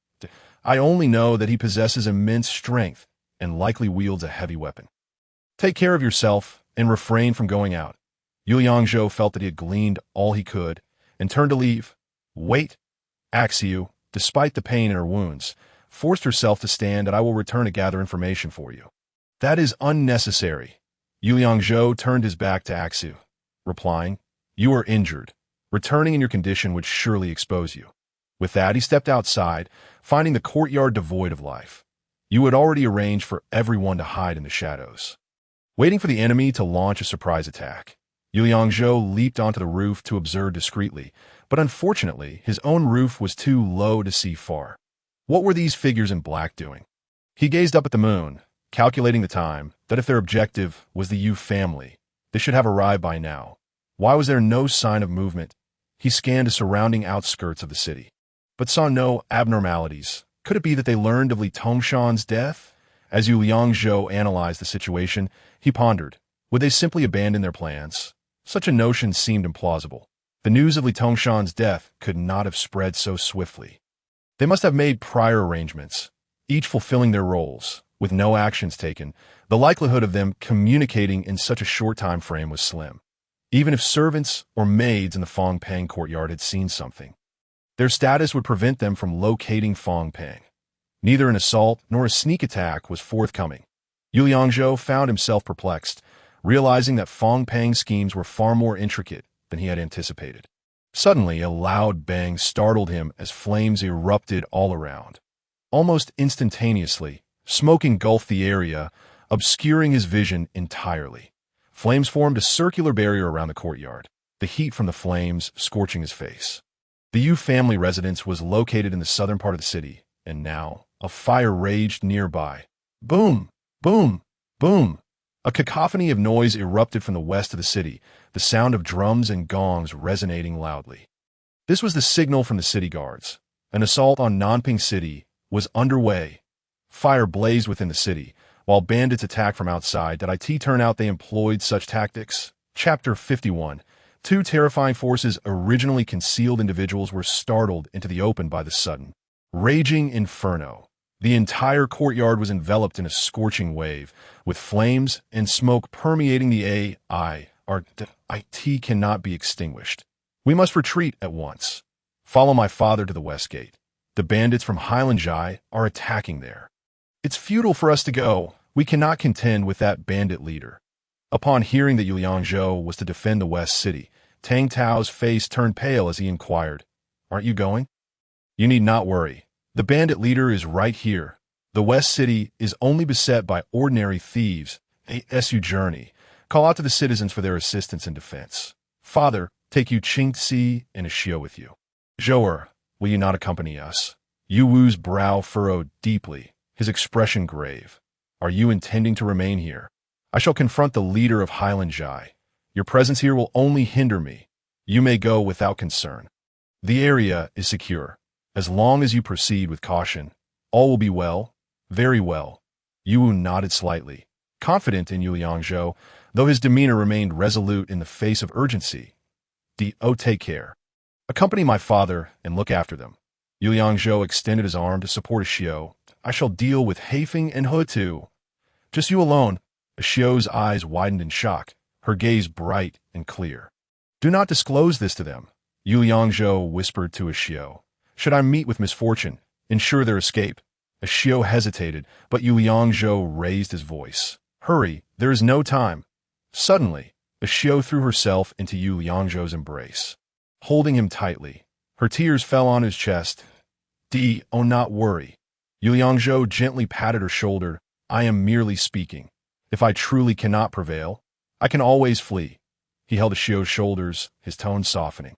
I only know that he possesses immense strength and likely wields a heavy weapon. Take care of yourself and refrain from going out. Yu Yangzhou felt that he had gleaned all he could and turned to leave. Wait, Axiu, despite the pain in her wounds, forced herself to stand and I will return to gather information for you. That is unnecessary. Yu Yangzhou turned his back to Axiu, replying, You are injured. Returning in your condition would surely expose you. With that, he stepped outside, finding the courtyard devoid of life. You had already arranged for everyone to hide in the shadows. Waiting for the enemy to launch a surprise attack, Yu Yangzhou leaped onto the roof to observe discreetly, but unfortunately, his own roof was too low to see far. What were these figures in black doing? He gazed up at the moon, calculating the time, that if their objective was the Yu family, they should have arrived by now. Why was there no sign of movement? He scanned the surrounding outskirts of the city, but saw no abnormalities. Could it be that they learned of Li Tongshan's death? As Yu Yangzhou analyzed the situation, he pondered, would they simply abandon their plans? Such a notion seemed implausible. The news of Li Tongshan's death could not have spread so swiftly. They must have made prior arrangements, each fulfilling their roles. With no actions taken, the likelihood of them communicating in such a short time frame was slim. Even if servants or maids in the Fangpeng courtyard had seen something, their status would prevent them from locating Fangpeng. Neither an assault nor a sneak attack was forthcoming. Yu Yangzhou found himself perplexed, realizing that Fangpeng's schemes were far more intricate than he had anticipated. Suddenly, a loud bang startled him as flames erupted all around. Almost instantaneously, smoke engulfed the area, obscuring his vision entirely. Flames formed a circular barrier around the courtyard, the heat from the flames scorching his face. The Yu family residence was located in the southern part of the city, and now a fire raged nearby. Boom! Boom! Boom! A cacophony of noise erupted from the west of the city, the sound of drums and gongs resonating loudly. This was the signal from the city guards. An assault on Nanping City was underway. Fire blazed within the city, while bandits attacked from outside. Did it turn out they employed such tactics? Chapter 51. Two terrifying forces originally concealed individuals were startled into the open by the sudden, raging inferno. The entire courtyard was enveloped in a scorching wave, with flames and smoke permeating the AI. It cannot be extinguished. We must retreat at once. Follow my father to the west gate. The bandits from Highlandjai are attacking there. It's futile for us to go. We cannot contend with that bandit leader. Upon hearing that Yu Yangzhou was to defend the West City, Tang Tao's face turned pale as he inquired, Aren't you going? You need not worry. The bandit leader is right here. The West City is only beset by ordinary thieves. ASU journey. Call out to the citizens for their assistance and defense. Father, take Yu Qingxi and a Xiao with you. Zhou'er, will you not accompany us? Yu Wu's brow furrowed deeply, his expression grave. Are you intending to remain here? I shall confront the leader of Highlandjai. Your presence here will only hinder me. You may go without concern. The area is secure. As long as you proceed with caution, all will be well, very well. Yu Wu nodded slightly, confident in Yu Yangzhou, though his demeanor remained resolute in the face of urgency. Take care. Accompany my father and look after them. Yu Yangzhou extended his arm to support a Xiao. I shall deal with Heifeng and He too. Just you alone. A Xiao's eyes widened in shock, her gaze bright and clear. Do not disclose this to them, Yu Yangzhou whispered to a Xiao. Should I meet with misfortune, ensure their escape. A Xiao hesitated, but Yu Yangzhou raised his voice. Hurry, there is no time. Suddenly, a Xiao threw herself into Yu Yangzhou's embrace. Holding him tightly, her tears fell on his chest. Not worry. Yu Yangzhou gently patted her shoulder. I am merely speaking. If I truly cannot prevail, I can always flee. He held Ashio's shoulders, his tone softening.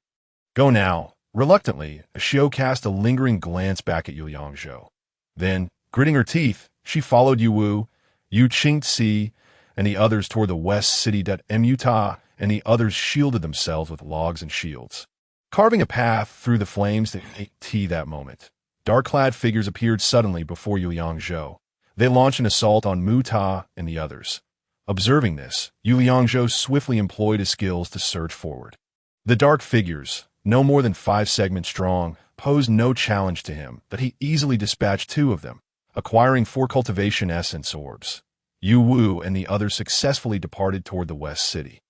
Go now. Reluctantly, Ashio cast a lingering glance back at Yu Yangzhou. Then, gritting her teeth, she followed Yu Wu, Yu Qingzi, and the others toward the west city. Muta and the others shielded themselves with logs and shields, carving a path through the flames that moment. Dark-clad figures appeared suddenly before Yu Yangzhou. They launched an assault on Muta and the others. Observing this, Yu Yangzhou swiftly employed his skills to surge forward. The dark figures, no more than 5 segments strong, posed no challenge to him, that he easily dispatched 2 of them, acquiring 4 cultivation essence orbs. Yu Wu and the others successfully departed toward the west city.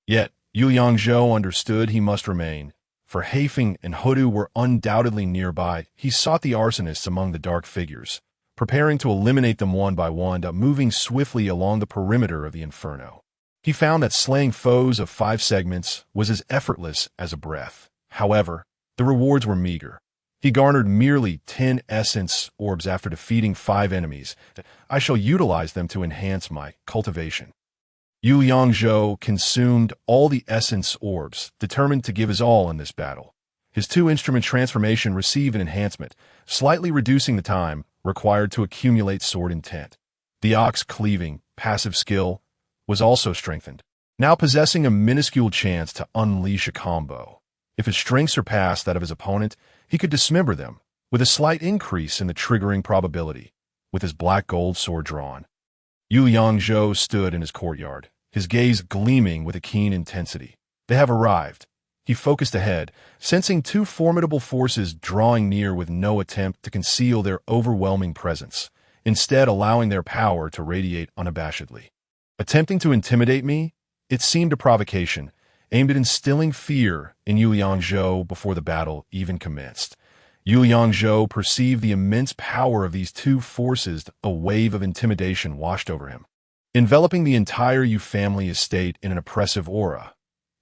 Yet, Yu Yangzhou understood he must remain. For Haifeng and Hudu were undoubtedly nearby. He sought the arsonists among the dark figures, preparing to eliminate them one by one, moving swiftly along the perimeter of the inferno. He found that slaying foes of 5 segments was as effortless as a breath. However, the rewards were meager. He garnered merely 10 essence orbs after defeating 5 enemies. I shall utilize them to enhance my cultivation. Yu Yangzhou consumed all the essence orbs, determined to give his all in this battle. His 2-instrument transformation received an enhancement, slightly reducing the time required to accumulate sword intent. The ox cleaving, passive skill, was also strengthened, now possessing a minuscule chance to unleash a combo. If his strength surpassed that of his opponent, he could dismember them, with a slight increase in the triggering probability, with his black gold sword drawn. Yu Yangzhou stood in his courtyard, his gaze gleaming with a keen intensity. They have arrived. He focused ahead, sensing 2 formidable forces drawing near with no attempt to conceal their overwhelming presence, instead allowing their power to radiate unabashedly. Attempting to intimidate me, it seemed a provocation, aimed at instilling fear in Yu Yangzhou before the battle even commenced. Yu Yangzhou perceived the immense power of these 2 forces. A wave of intimidation washed over him, enveloping the entire Yu family estate in an oppressive aura.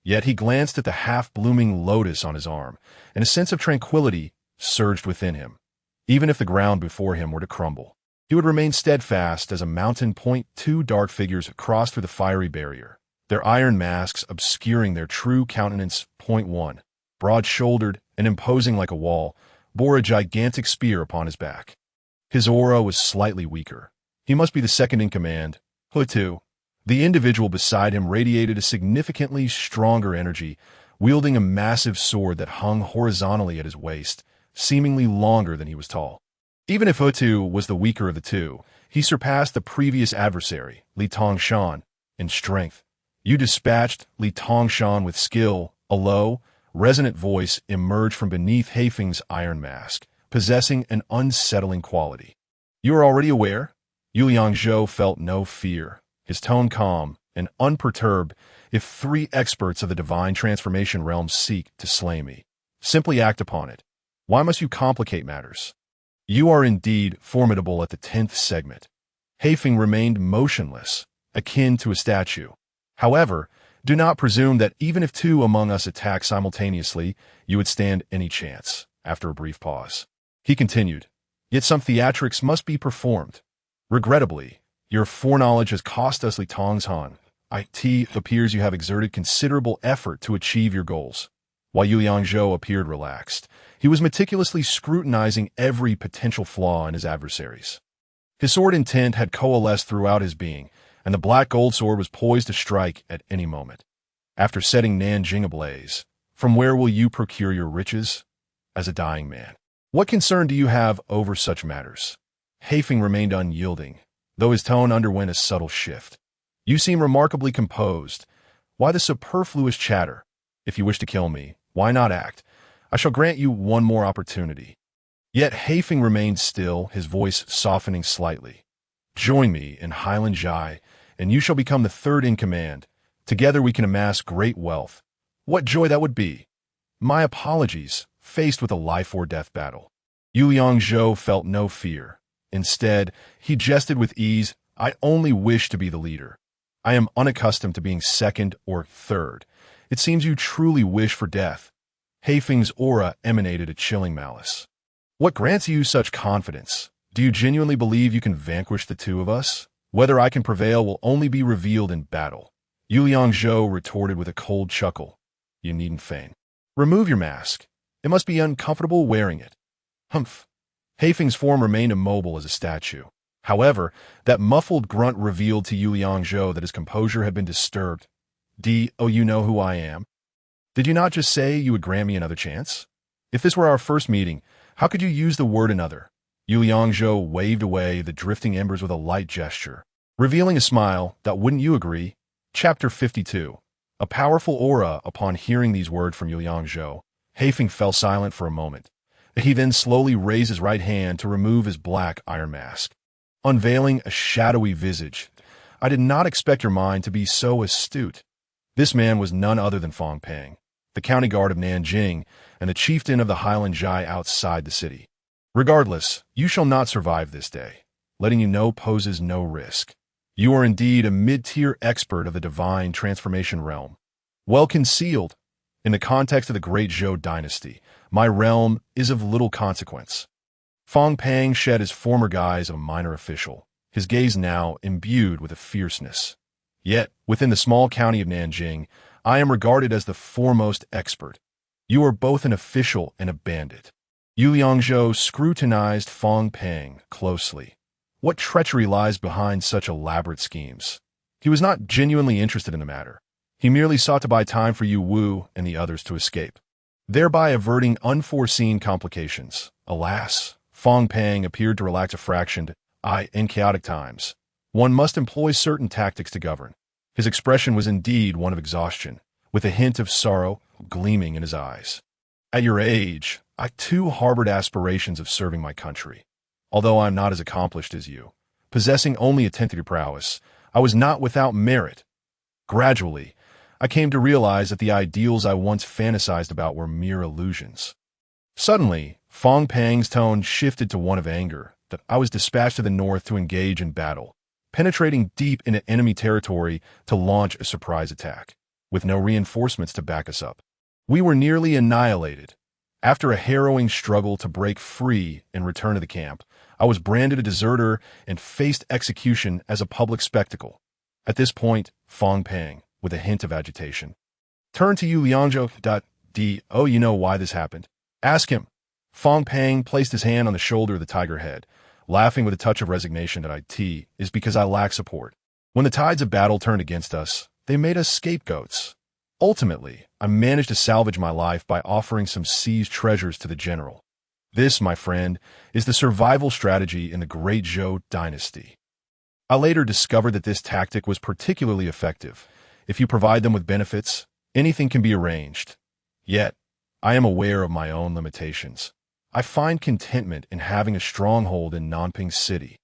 Yet he glanced at the half-blooming lotus on his arm, and a sense of tranquility surged within him. Even if the ground before him were to crumble, he would remain steadfast as a mountain. 2 dark figures crossed through the fiery barrier, their iron masks obscuring their true countenance. 1. Broad-shouldered and imposing like a wall, bore a gigantic spear upon his back. His aura was slightly weaker. He must be the second in command. Hutu. The individual beside him radiated a significantly stronger energy, wielding a massive sword that hung horizontally at his waist, seemingly longer than he was tall. Even if Hutu was the weaker of the 2, he surpassed the previous adversary, Li Tongshan, in strength. You dispatched Li Tongshan with skill. A low, resonant voice emerged from beneath Haifeng's iron mask, possessing an unsettling quality. You are already aware? Yu Yangzhou felt no fear, his tone calm and unperturbed. If 3 experts of the divine transformation realm seek to slay me, simply act upon it. Why must you complicate matters? You are indeed formidable at the 10th segment. Haifeng remained motionless, akin to a statue. However, do not presume that even if 2 among us attack simultaneously, you would stand any chance. After a brief pause, he continued, yet some theatrics must be performed. Regrettably, your foreknowledge has cost us Li Tongshan. It appears you have exerted considerable effort to achieve your goals. While Yu Yangzhou appeared relaxed, he was meticulously scrutinizing every potential flaw in his adversaries. His sword intent had coalesced throughout his being, and the black gold sword was poised to strike at any moment. After setting Nanjing ablaze, from where will you procure your riches? As a dying man, what concern do you have over such matters? Haifeng remained unyielding, though his tone underwent a subtle shift. You seem remarkably composed. Why the superfluous chatter? If you wish to kill me, why not act? I shall grant you one more opportunity. Yet Haifeng remained still, his voice softening slightly. Join me in Highland Jai, and you shall become the 3rd in command. Together we can amass great wealth. What joy that would be! My apologies, faced with a life-or-death battle. Yu Yangzhou felt no fear. Instead, he jested with ease. I only wish to be the leader. I am unaccustomed to being 2nd or 3rd. It seems you truly wish for death. Haifeng's aura emanated a chilling malice. What grants you such confidence? Do you genuinely believe you can vanquish the 2 of us? Whether I can prevail will only be revealed in battle. Yu Liangzhou retorted with a cold chuckle. You needn't feign. Remove your mask. It must be uncomfortable wearing it. Humph. Haifeng's form remained immobile as a statue. However, that muffled grunt revealed to Yu Liangzhou that his composure had been disturbed. Oh, you know who I am? Did you not just say you would grant me another chance? If this were our first meeting, how could you use the word another? Yu Liangzhou waved away the drifting embers with a light gesture, revealing a smile that wouldn't you agree? Chapter 52. A powerful aura upon hearing these words from Yu Liangzhou. Haifeng fell silent for a moment. He then slowly raised his right hand to remove his black iron mask, unveiling a shadowy visage. I did not expect your mind to be so astute. This man was none other than Fong Pang, the county guard of Nanjing and the chieftain of the Highland Jai outside the city. Regardless, you shall not survive this day. Letting you know poses no risk. You are indeed a mid-tier expert of the divine transformation realm. Well concealed. In the context of the Great Zhou dynasty, my realm is of little consequence. Fong Pang shed his former guise of a minor official, his gaze now imbued with a fierceness. Yet, within the small county of Nanjing, I am regarded as the foremost expert. You are both an official and a bandit. Yu Liangzhou scrutinized Fong Pang closely. What treachery lies behind such elaborate schemes? He was not genuinely interested in the matter. He merely sought to buy time for Yu Wu and the others to escape, thereby averting unforeseen complications. Alas, Fong Pang appeared to relax a fraction. In chaotic times, one must employ certain tactics to govern. His expression was indeed one of exhaustion, with a hint of sorrow gleaming in his eyes. At your age, I too harbored aspirations of serving my country. Although I am not as accomplished as you, possessing only a tenth of your prowess, I was not without merit. Gradually, I came to realize that the ideals I once fantasized about were mere illusions. Suddenly, Fong Pang's tone shifted to one of anger. That I was dispatched to the north to engage in battle, penetrating deep into enemy territory to launch a surprise attack, with no reinforcements to back us up. We were nearly annihilated. After a harrowing struggle to break free and return to the camp, I was branded a deserter and faced execution as a public spectacle. At this point, Fong Pang, with a hint of agitation, turned to Yu Liangzhou. Oh, you know why this happened? Ask him. Fong Pang placed his hand on the shoulder of the tiger head, laughing with a touch of resignation. It is because I lack support. When the tides of battle turned against us, they made us scapegoats. Ultimately, I managed to salvage my life by offering some seized treasures to the general. This, my friend, is the survival strategy in the Great Zhou dynasty. I later discovered that this tactic was particularly effective. If you provide them with benefits, anything can be arranged. Yet, I am aware of my own limitations. I find contentment in having a stronghold in Nanping City.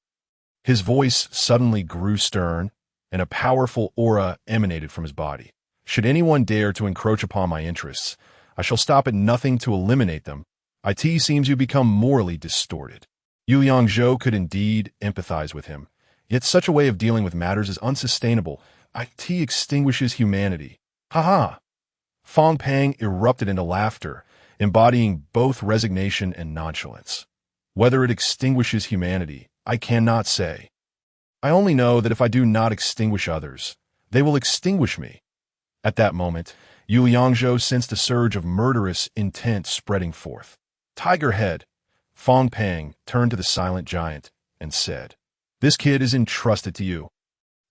His voice suddenly grew stern, and a powerful aura emanated from his body. Should anyone dare to encroach upon my interests, I shall stop at nothing to eliminate them. It seems you become morally distorted. Yu Liangzhou could indeed empathize with him, yet such a way of dealing with matters is unsustainable. It extinguishes humanity. Ha ha! Fong Pang erupted into laughter, embodying both resignation and nonchalance. Whether it extinguishes humanity, I cannot say. I only know that if I do not extinguish others, they will extinguish me. At that moment, Yu Liangzhou sensed a surge of murderous intent spreading forth. Tiger head. Fong Pang turned to the silent giant and said, "This kid is entrusted to you."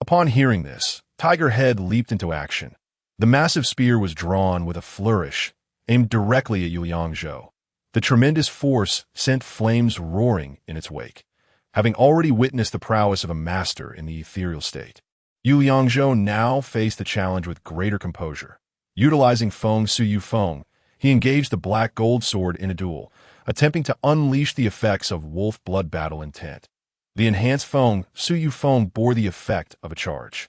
Upon hearing this, Tiger Head leaped into action. The massive spear was drawn with a flourish, aimed directly at Yu Liangzhou. The tremendous force sent flames roaring in its wake. Having already witnessed the prowess of a master in the ethereal state, Yu Liangzhou now faced the challenge with greater composure. Utilizing Feng Suyu Feng, he engaged the black gold sword in a duel, attempting to unleash the effects of wolf blood battle intent. The enhanced Feng Suyu Feng bore the effect of a charge.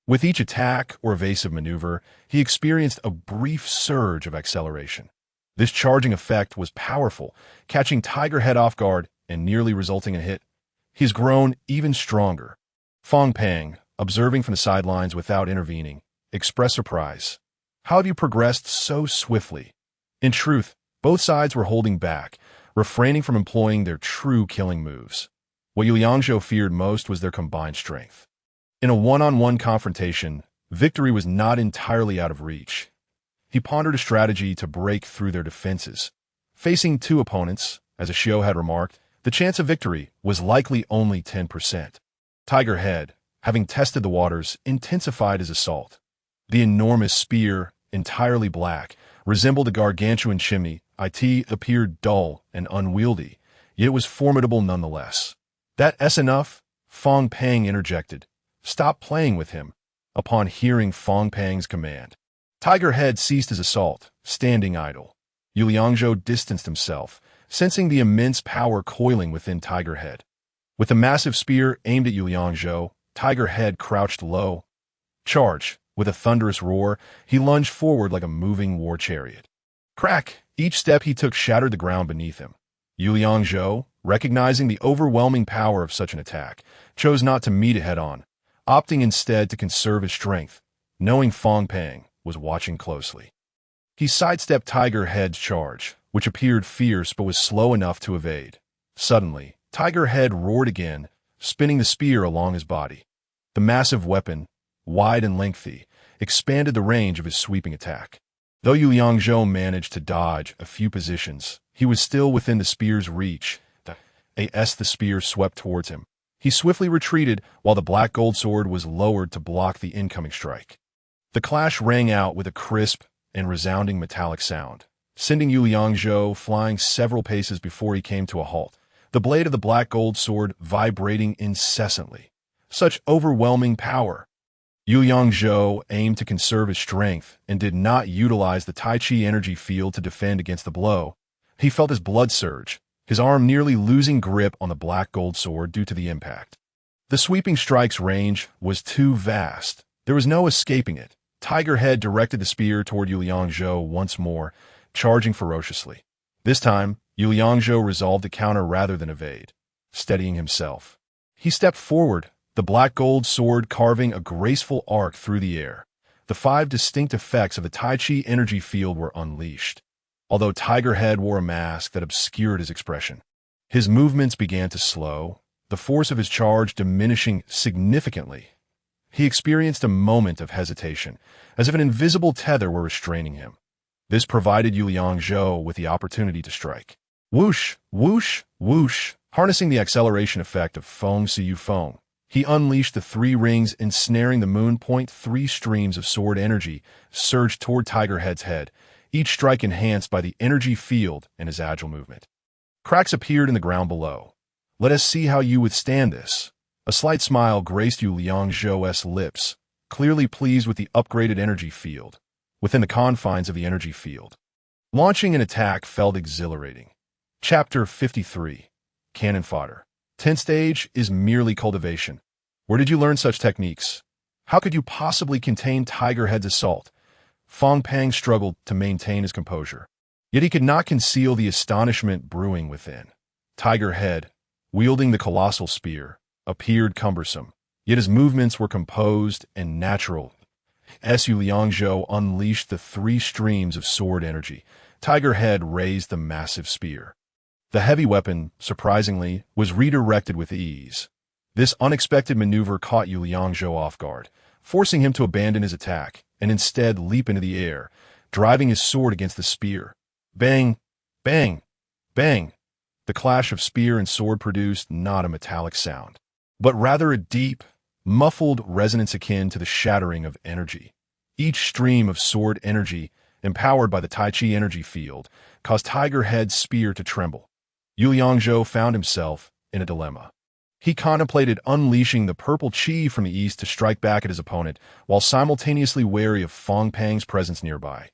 With each attack or evasive maneuver, he experienced a brief surge of acceleration. This charging effect was powerful, catching Tiger Head off guard and nearly resulting in a hit. He's grown even stronger. Fong Pang, observing from the sidelines without intervening, expressed surprise. How have you progressed so swiftly? In truth, both sides were holding back, refraining from employing their true killing moves. What Yu Liangzhou feared most was their combined strength. In a one-on-one confrontation, victory was not entirely out of reach. He pondered a strategy to break through their defenses. Facing two opponents, as Ashio had remarked, the chance of victory was likely only 10%. Tiger Head, having tested the waters, intensified his assault. The enormous spear, entirely black, resembled a gargantuan chimney. It appeared dull and unwieldy, yet it was formidable nonetheless. "That's enough," Fong Pang interjected. "Stop playing with him," upon hearing Fong Pang's command. Tiger Head ceased his assault, standing idle. Yu Liangzhou distanced himself, sensing the immense power coiling within Tiger Head. With the massive spear aimed at Yu Liangzhou, Tiger Head crouched low. "Charge!" With a thunderous roar, he lunged forward like a moving war chariot. Crack! Each step he took shattered the ground beneath him. Yu Liangzhou, recognizing the overwhelming power of such an attack, chose not to meet it head-on, opting instead to conserve his strength, knowing Fong Pang was watching closely. He sidestepped Tiger Head's charge, which appeared fierce but was slow enough to evade. Suddenly, Tiger Head roared again, spinning the spear along his body. The massive weapon, wide and lengthy, expanded the range of his sweeping attack. Though Yu Liangzhou managed to dodge a few positions, he was still within the spear's reach. The spear swept towards him. He swiftly retreated while the black gold sword was lowered to block the incoming strike. The clash rang out with a crisp and resounding metallic sound, sending Yu Liangzhou flying several paces before he came to a halt, the blade of the black gold sword vibrating incessantly. Such overwhelming power! Yu Liangzhou aimed to conserve his strength and did not utilize the Tai Chi energy field to defend against the blow. He felt his blood surge, his arm nearly losing grip on the black gold sword due to the impact. The sweeping strike's range was too vast. There was no escaping it. Tiger Head directed the spear toward Yu Liangzhou once more, charging ferociously. This time, Yu Liangzhou resolved to counter rather than evade. Steadying himself, he stepped forward, the black gold sword carving a graceful arc through the air. The 5 distinct effects of the Tai Chi energy field were unleashed. Although Tiger Head wore a mask that obscured his expression, his movements began to slow, the force of his charge diminishing significantly. He experienced a moment of hesitation, as if an invisible tether were restraining him. This provided Yu Liangzhou with the opportunity to strike. Whoosh, whoosh, whoosh, harnessing the acceleration effect of Feng Siyu Feng. He unleashed the 3 rings, ensnaring the moon point. 3 streams of sword energy surged toward Tiger Head's head, each strike enhanced by the energy field and his agile movement. Cracks appeared in the ground below. "Let us see how you withstand this." A slight smile graced Yu Liangzhou's lips, clearly pleased with the upgraded energy field. Within the confines of the energy field, launching an attack felt exhilarating. Chapter 53. Cannon Fodder. 10th stage is merely cultivation. Where did you learn such techniques? How could you possibly contain Tiger Head's assault? Fong Pang struggled to maintain his composure. Yet he could not conceal the astonishment brewing within. Tiger Head, wielding the colossal spear, appeared cumbersome, yet his movements were composed and natural. As Yu Liangzhou unleashed the 3 streams of sword energy, Tiger Head raised the massive spear. The heavy weapon, surprisingly, was redirected with ease. This unexpected maneuver caught Yu Liangzhou off guard, forcing him to abandon his attack and instead leap into the air, driving his sword against the spear. Bang! Bang! Bang! The clash of spear and sword produced not a metallic sound, but rather a deep, muffled resonance akin to the shattering of energy. Each stream of sword energy, empowered by the Tai Chi energy field, caused Tiger Head's spear to tremble. Yu Liangzhou found himself in a dilemma. He contemplated unleashing the purple chi from the east to strike back at his opponent, while simultaneously wary of Fong Pang's presence nearby.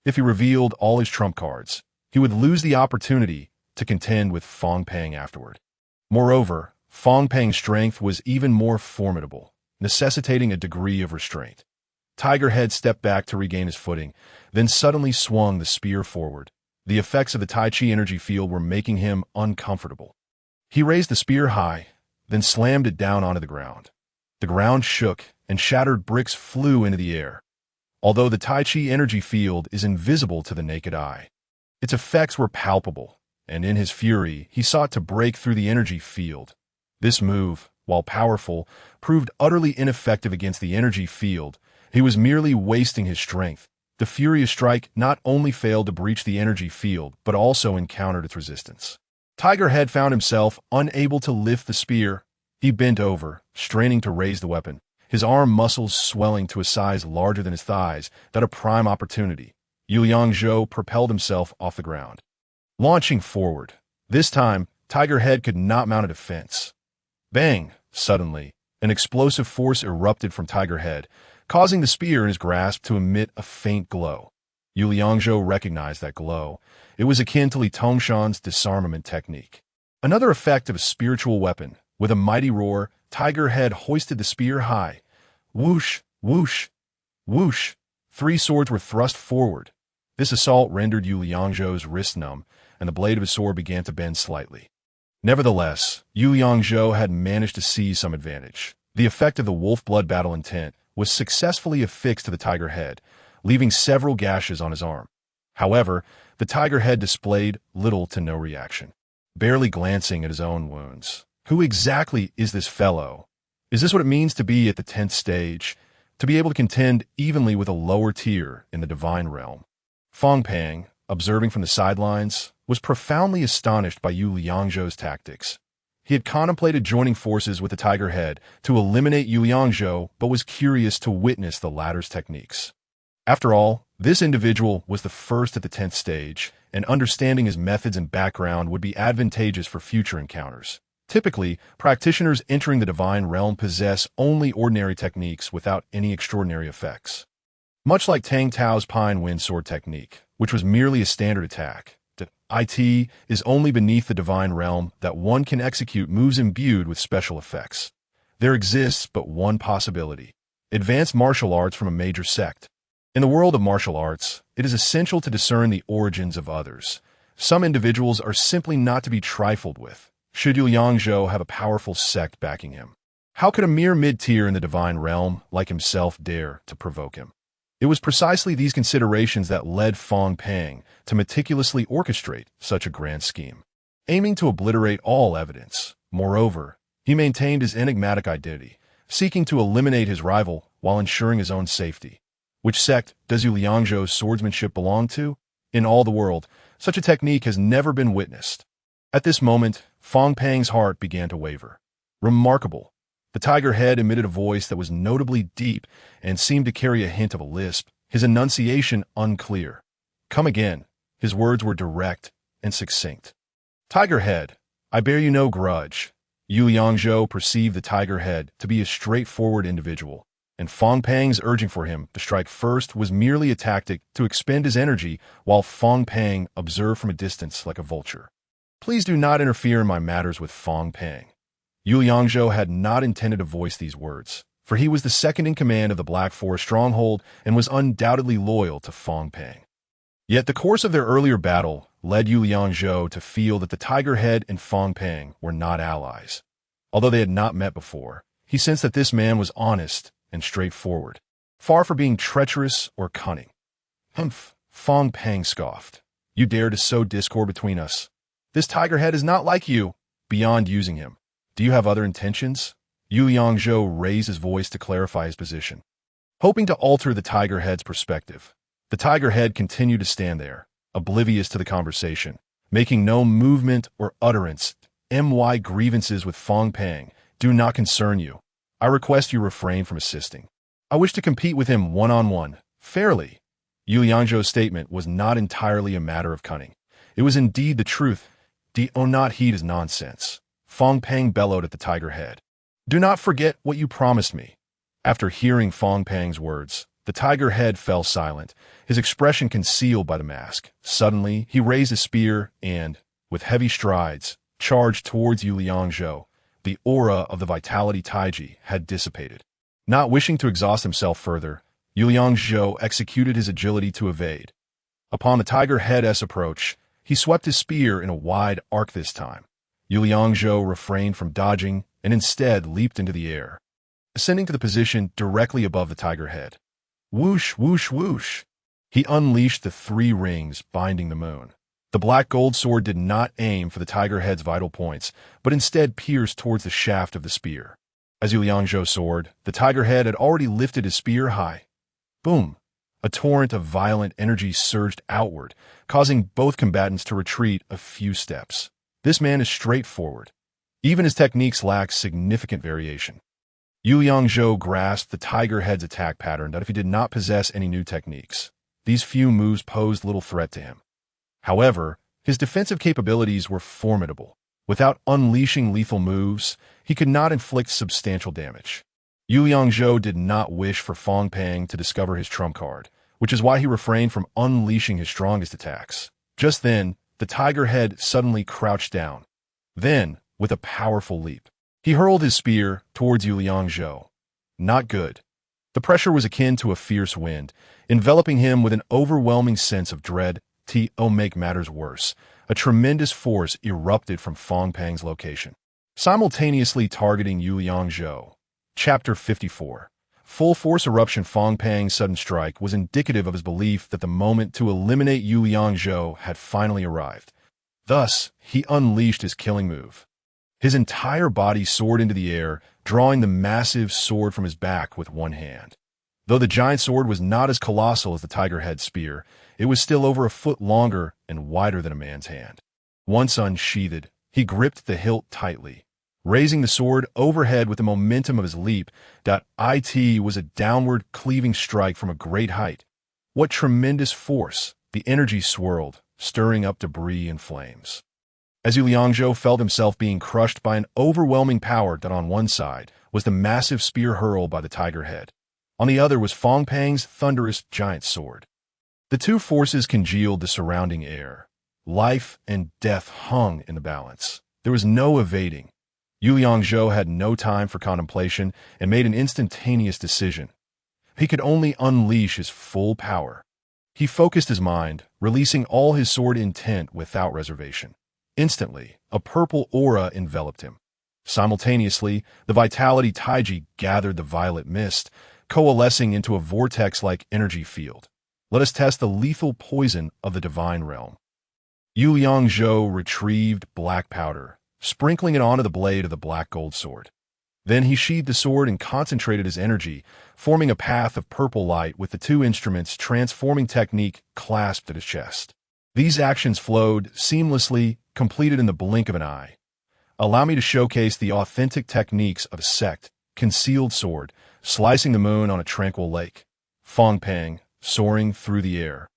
If he revealed all his trump cards, he would lose the opportunity to contend with Fong Pang afterward. Moreover, Fong Pang's strength was even more formidable, necessitating a degree of restraint. Tiger Head stepped back to regain his footing, then suddenly swung the spear forward. The effects of the Tai Chi energy field were making him uncomfortable. He raised the spear high, then slammed it down onto the ground. The ground shook, and shattered bricks flew into the air. Although the Tai Chi energy field is invisible to the naked eye, its effects were palpable, and in his fury, he sought to break through the energy field. This move, while powerful, proved utterly ineffective against the energy field, He was merely wasting his strength. The furious strike not only failed to breach the energy field, but also encountered its resistance. Tiger Head found himself unable to lift the spear. He bent over, straining to raise the weapon, his arm muscles swelling to a size larger than his thighs. That a prime opportunity. Yu Liangzhou propelled himself off the ground, launching forward. This time, Tiger Head could not mount a defense. Bang! Suddenly, an explosive force erupted from Tiger Head, causing the spear in his grasp to emit a faint glow. Yu Liangzhou recognized that glow. It was akin to Li Tongshan's disarmament technique. Another effect of a spiritual weapon. With a mighty roar, Tiger Head hoisted the spear high. Whoosh, whoosh, whoosh. 3 swords were thrust forward. This assault rendered Yu Liangzhou's wrist numb, and the blade of his sword began to bend slightly. Nevertheless, Yu Liangzhou had managed to seize some advantage. The effect of the wolf blood battle intent was successfully affixed to the Tiger Head, leaving several gashes on his arm. However, the Tiger Head displayed little to no reaction, barely glancing at his own wounds. Who exactly is this fellow? Is this what it means to be at the 10th stage? To be able to contend evenly with a lower tier in the divine realm? Fong Pang, observing from the sidelines, was profoundly astonished by Yu Liangzhou's tactics. He had contemplated joining forces with the Tiger Head to eliminate Yu Liangzhou, but was curious to witness the latter's techniques. After all, this individual was the first at the 10th stage, and understanding his methods and background would be advantageous for future encounters. Typically, practitioners entering the divine realm possess only ordinary techniques without any extraordinary effects. Much like Tang Tao's Pine Wind Sword technique, which was merely a standard attack, it is only beneath the divine realm that one can execute moves imbued with special effects. There exists but one possibility: advanced martial arts from a major sect. In the world of martial arts, it is essential to discern the origins of others. Some individuals are simply not to be trifled with. Should Yu Liangzhou have a powerful sect backing him? How could a mere mid-tier in the divine realm like himself dare to provoke him? It was precisely these considerations that led Fong Pang to meticulously orchestrate such a grand scheme, aiming to obliterate all evidence. Moreover, he maintained his enigmatic identity, seeking to eliminate his rival while ensuring his own safety. Which sect does Yu Liangzhou's swordsmanship belong to? In all the world, such a technique has never been witnessed. At this moment, Fong Pang's heart began to waver. Remarkable. The Tiger Head emitted a voice that was notably deep and seemed to carry a hint of a lisp, his enunciation unclear. Come again. His words were direct and succinct. Tiger Head, I bear you no grudge. Yu Liangzhou perceived the Tiger Head to be a straightforward individual, and Fong Pang's urging for him to strike first was merely a tactic to expend his energy while Fong Pang observed from a distance like a vulture. Please do not interfere in my matters with Fong Pang. Yu Liangzhou had not intended to voice these words, for he was the second in command of the Black Forest stronghold and was undoubtedly loyal to Fong Pang. Yet the course of their earlier battle led Yu Liangzhou to feel that the Tiger Head and Fong Pang were not allies. Although they had not met before, he sensed that this man was honest and straightforward, far from being treacherous or cunning. Humph, Fong Pang scoffed. You dare to sow discord between us. This Tiger Head is not like you. Beyond using him, do you have other intentions? Yu Liangzhou raised his voice to clarify his position, hoping to alter the Tiger Head's perspective. The Tiger Head continued to stand there, oblivious to the conversation, making no movement or utterance. My grievances with Fong Pang do not concern you. I request you refrain from assisting. I wish to compete with him one-on-one, fairly. Yu Liangzhou's statement was not entirely a matter of cunning. It was indeed the truth. Do not heed his nonsense. Fong Pang bellowed at the Tiger Head. Do not forget what you promised me. After hearing Fong Pang's words, the Tiger Head fell silent, his expression concealed by the mask. Suddenly, he raised his spear and, with heavy strides, charged towards Yu Liangzhou. The aura of the Vitality Taiji had dissipated. Not wishing to exhaust himself further, Yu Liangzhou executed his agility to evade. Upon the Tiger Head's approach, he swept his spear in a wide arc this time. Yu Liangzhou refrained from dodging and instead leaped into the air, ascending to the position directly above the Tiger Head. Whoosh, whoosh, whoosh. He unleashed the 3 rings binding the moon. The black gold sword did not aim for the Tiger Head's vital points, but instead pierced towards the shaft of the spear. As Yu Liangzhou soared, the Tiger Head had already lifted his spear high. Boom! A torrent of violent energy surged outward, causing both combatants to retreat a few steps. This man is straightforward. Even his techniques lack significant variation. Yu Yangzhou grasped the Tiger Head's attack pattern that if he did not possess any new techniques, these few moves posed little threat to him. However, his defensive capabilities were formidable. Without unleashing lethal moves, he could not inflict substantial damage. Yu Yangzhou did not wish for Fong Pang to discover his trump card, which is why he refrained from unleashing his strongest attacks. Just then, the Tiger Head suddenly crouched down. Then, with a powerful leap, he hurled his spear towards Yu Yangzhou. Not good. The pressure was akin to a fierce wind, enveloping him with an overwhelming sense of dread. To make matters worse, a tremendous force erupted from Fong Pang's location, simultaneously targeting Yu Yangzhou. Chapter 54. Full force eruption. Fong Pang's sudden strike was indicative of his belief that the moment to eliminate Yu Yangzhou had finally arrived. Thus, he unleashed his killing move. His entire body soared into the air, drawing the massive sword from his back with one hand. Though the giant sword was not as colossal as the Tiger Head spear, it was still over a foot longer and wider than a man's hand. Once unsheathed, he gripped the hilt tightly, raising the sword overhead with the momentum of his leap. It was a downward cleaving strike from a great height. What tremendous force! The energy swirled, stirring up debris and flames. As Yu Yangzhou felt himself being crushed by an overwhelming power that on one side was the massive spear hurled by the Tiger Head. On the other was Fong Pang's thunderous giant sword. The two forces congealed the surrounding air. Life and death hung in the balance. There was no evading. Yu Yangzhou had no time for contemplation and made an instantaneous decision. He could only unleash his full power. He focused his mind, releasing all his sword intent without reservation. Instantly, a purple aura enveloped him. Simultaneously, the Vitality Taiji gathered the violet mist, coalescing into a vortex-like energy field. Let us test the lethal poison of the divine realm. Yu Yangzhou retrieved black powder, sprinkling it onto the blade of the black gold sword. Then he sheathed the sword and concentrated his energy, forming a path of purple light with the two instruments' transforming technique clasped at his chest. These actions flowed seamlessly, completed in the blink of an eye. Allow me to showcase the authentic techniques of a sect, concealed sword, slicing the moon on a tranquil lake. Fong Pang, soaring through the air,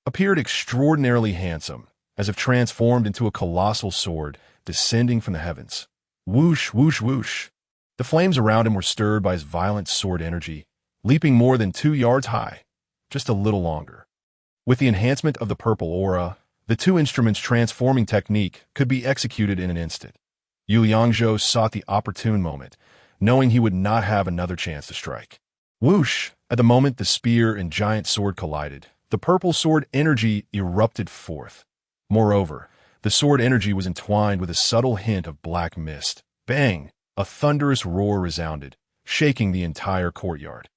appeared extraordinarily handsome, as if transformed into a colossal sword descending from the heavens. Whoosh, whoosh, whoosh. The flames around him were stirred by his violent sword energy, leaping more than 2 yards high, just a little longer. With the enhancement of the purple aura, the two instruments' transforming technique could be executed in an instant. Yu Yangzhou sought the opportune moment, knowing he would not have another chance to strike. Whoosh! At the moment the spear and giant sword collided, the purple sword energy erupted forth. Moreover, the sword energy was entwined with a subtle hint of black mist. Bang! A thunderous roar resounded, shaking the entire courtyard.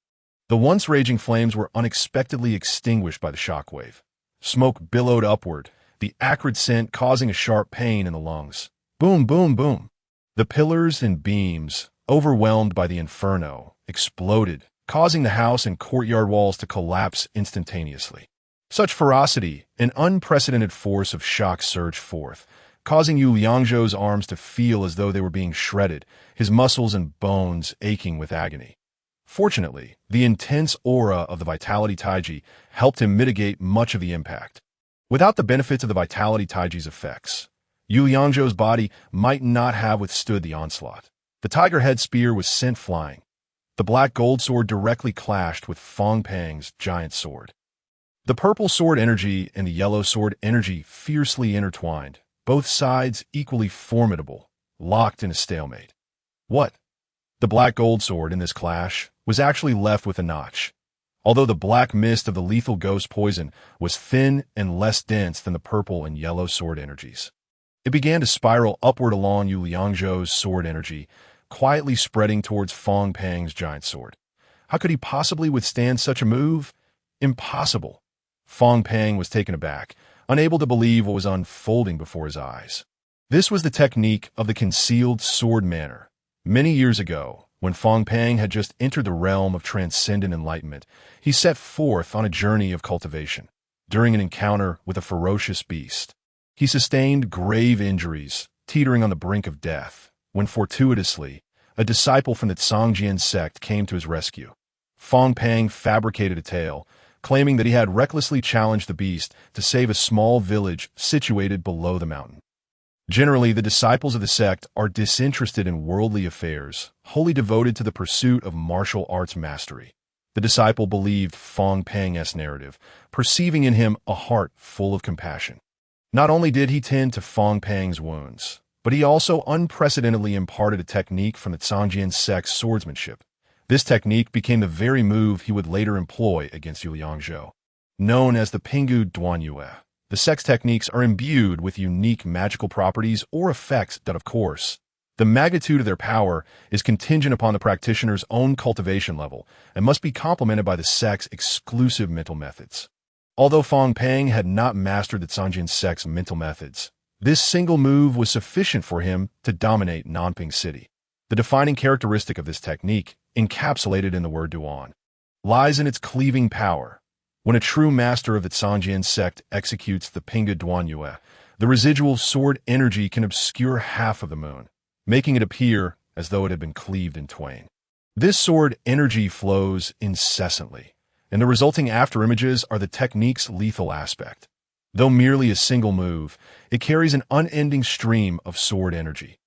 The once raging flames were unexpectedly extinguished by the shockwave. Smoke billowed upward, the acrid scent causing a sharp pain in the lungs. Boom, boom, boom. The pillars and beams, overwhelmed by the inferno, exploded, causing the house and courtyard walls to collapse instantaneously. Such ferocity, an unprecedented force of shock surged forth, causing Yu Yangzhou's arms to feel as though they were being shredded, his muscles and bones aching with agony. Fortunately, the intense aura of the Vitality Taiji helped him mitigate much of the impact. Without the benefits of the Vitality Taiji's effects, Yu Yangzhou's body might not have withstood the onslaught. The Tiger Head spear was sent flying. The black gold sword directly clashed with Fong Pang's giant sword. The purple sword energy and the yellow sword energy fiercely intertwined, both sides equally formidable, locked in a stalemate. What? The black gold sword in this clash was actually left with a notch. Although the black mist of the lethal ghost poison was thin and less dense than the purple and yellow sword energies. It began to spiral upward along Yu Yangzhou's sword energy, quietly spreading towards Fong Pang's giant sword. How could he possibly withstand such a move? Impossible. Fong Pang was taken aback, unable to believe what was unfolding before his eyes. This was the technique of the concealed sword manner. Many years ago, When Fong Pang had just entered the realm of transcendent enlightenment, he set forth on a journey of cultivation. During an encounter with a ferocious beast, he sustained grave injuries, teetering on the brink of death, when fortuitously, a disciple from the Tsangjian sect came to his rescue. Fong Pang fabricated a tale, claiming that he had recklessly challenged the beast to save a small village situated below the mountain. Generally, the disciples of the sect are disinterested in worldly affairs, wholly devoted to the pursuit of martial arts mastery. The disciple believed Fong Pang's narrative, perceiving in him a heart full of compassion. Not only did he tend to Fong Pang's wounds, but he also unprecedentedly imparted a technique from the Tsangjian sect's swordsmanship. This technique became the very move he would later employ against Yu Liangzhou. Known as the Pingu Duanyue, the sect's techniques are imbued with unique magical properties or effects that, of course, the magnitude of their power is contingent upon the practitioner's own cultivation level and must be complemented by the sect's exclusive mental methods. Although Fong Pang had not mastered the Tsangjian sect's mental methods, this single move was sufficient for him to dominate Nanping City. The defining characteristic of this technique, encapsulated in the word Duan, lies in its cleaving power. When a true master of the Tsangjian sect executes the Pingu Duanyue, the residual sword energy can obscure half of the moon, making it appear as though it had been cleaved in twain. This sword energy flows incessantly, and the resulting afterimages are the technique's lethal aspect. Though merely a single move, it carries an unending stream of sword energy.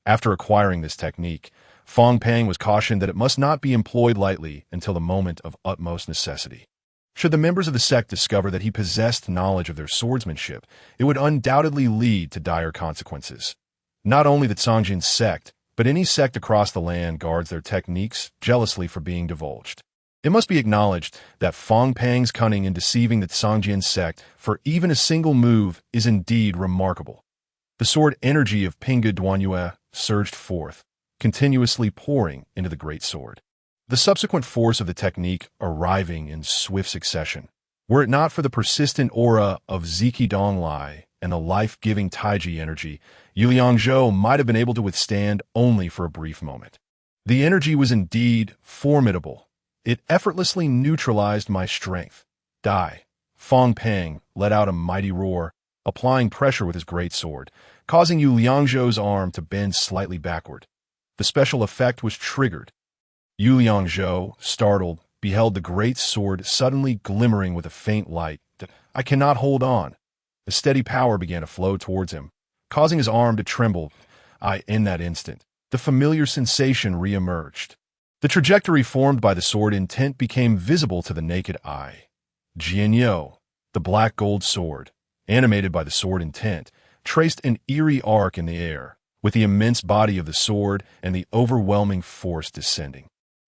After acquiring this technique, Fong Pang was cautioned that it must not be employed lightly until the moment of utmost necessity. Should the members of the sect discover that he possessed knowledge of their swordsmanship, it would undoubtedly lead to dire consequences. Not only the Tsangjian sect, but any sect across the land guards their techniques jealously for being divulged. It must be acknowledged that Fong Pang's cunning in deceiving the Tsangjian sect for even a single move is indeed remarkable. The sword energy of Pingu Duanyue surged forth, continuously pouring into the great sword. The subsequent force of the technique arriving in swift succession. Were it not for the persistent aura of Ziki Donglai and the life-giving Taiji energy, Yu Liangzhou might have been able to withstand only for a brief moment. The energy was indeed formidable. It effortlessly neutralized my strength. Die. Fong Pang let out a mighty roar, applying pressure with his great sword, causing Yu Liangzhou's arm to bend slightly backward. The special effect was triggered. Yu Liangzhou, startled, beheld the great sword suddenly glimmering with a faint light. I cannot hold on. A steady power began to flow towards him, causing his arm to tremble. In that instant, the familiar sensation re-emerged. The trajectory formed by the sword intent became visible to the naked eye. Jianyo, the black gold sword, animated by the sword intent, traced an eerie arc in the air, with the immense body of the sword and the overwhelming force descending.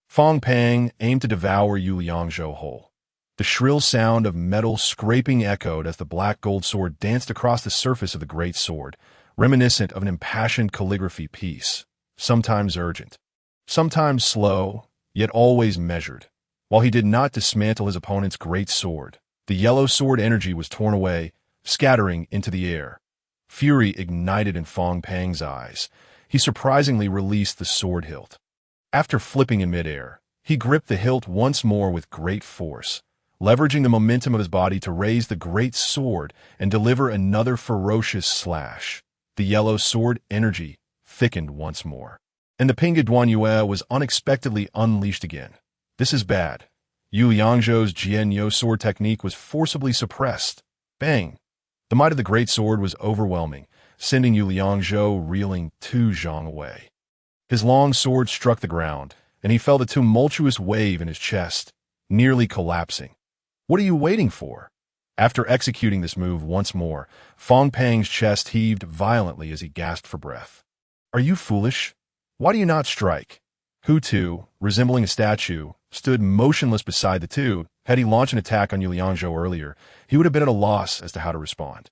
Fong Pang aimed to devour Yu Liangzhou whole. The shrill sound of metal scraping echoed as the black gold sword danced across the surface of the great sword, reminiscent of an impassioned calligraphy piece, sometimes urgent, sometimes slow, yet always measured. While he did not dismantle his opponent's great sword, the yellow sword energy was torn away, scattering into the air. Fury ignited in Fong Pang's eyes. He surprisingly released the sword hilt. After flipping in midair, he gripped the hilt once more with great force, leveraging the momentum of his body to raise the great sword and deliver another ferocious slash. The yellow sword energy thickened once more, and the Pingu Duanyue was unexpectedly unleashed again. This is bad. Yu Liangzhou's Jianyo sword technique was forcibly suppressed. Bang! The might of the great sword was overwhelming, sending Yu Liangzhou reeling 2 zhang away. His long sword struck the ground, and he felt a tumultuous wave in his chest, nearly collapsing. What are you waiting for? After executing this move once more, Fong Pang's chest heaved violently as he gasped for breath. Are you foolish? Why do you not strike? Hu Tu, resembling a statue, stood motionless beside the two. Had he launched an attack on Yu Liangzhou earlier, he would have been at a loss as to how to respond.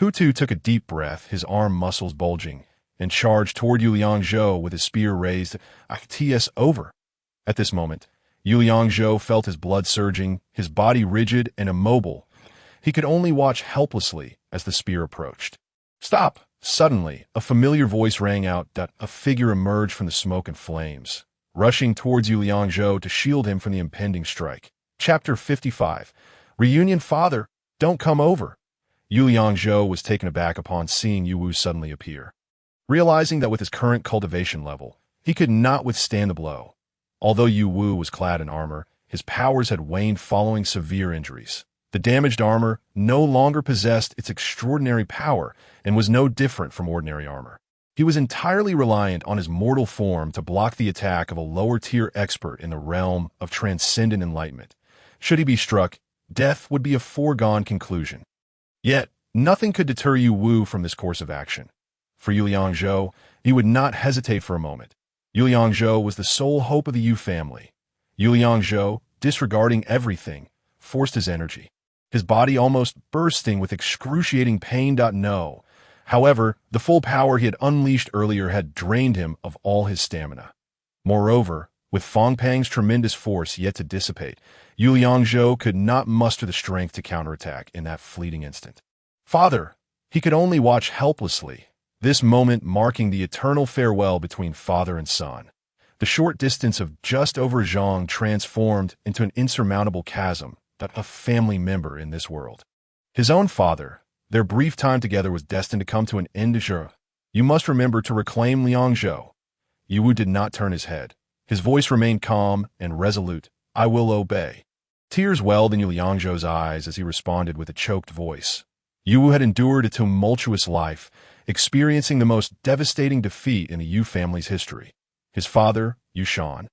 Hu Tu took a deep breath, his arm muscles bulging, and charged toward Yu Liangzhou with his spear raised. "TS over." At this moment, Yu Liangzhou felt his blood surging, his body rigid and immobile. He could only watch helplessly as the spear approached. "Stop!" Suddenly, a familiar voice rang out. A figure emerged from the smoke and flames. rushing towards Yu Liangzhou to shield him from the impending strike. Chapter 55. Reunion. Father, don't come over. Yu Liangzhou was taken aback upon seeing Yu Wu suddenly appear. Realizing that with his current cultivation level, he could not withstand the blow. Although Yu Wu was clad in armor, his powers had waned following severe injuries. The damaged armor no longer possessed its extraordinary power and was no different from ordinary armor. He was entirely reliant on his mortal form to block the attack of a lower-tier expert in the realm of transcendent enlightenment. Should he be struck, death would be a foregone conclusion. Yet, nothing could deter Yu Wu from this course of action. For Yu Liangzhou, he would not hesitate for a moment. Yu Liangzhou was the sole hope of the Yu family. Yu Liangzhou, disregarding everything, forced his energy, his body almost bursting with excruciating pain. No. However, the full power he had unleashed earlier had drained him of all his stamina. Moreover, with Fong Pang's tremendous force yet to dissipate, Yu Liangzhou could not muster the strength to counterattack in that fleeting instant. Father! He could only watch helplessly, this moment marking the eternal farewell between father and son. The short distance of just over zhang transformed into an insurmountable chasm that a family member in this world. His own father, their brief time together was destined to come to an end. You must remember to reclaim Liangzhou. Yu Wu did not turn his head. His voice remained calm and resolute. I will obey. Tears welled in Yu Liangzhou's eyes as he responded with a choked voice. Yu Wu had endured a tumultuous life, experiencing the most devastating defeat in the Yu family's history. His father, Yu Shan,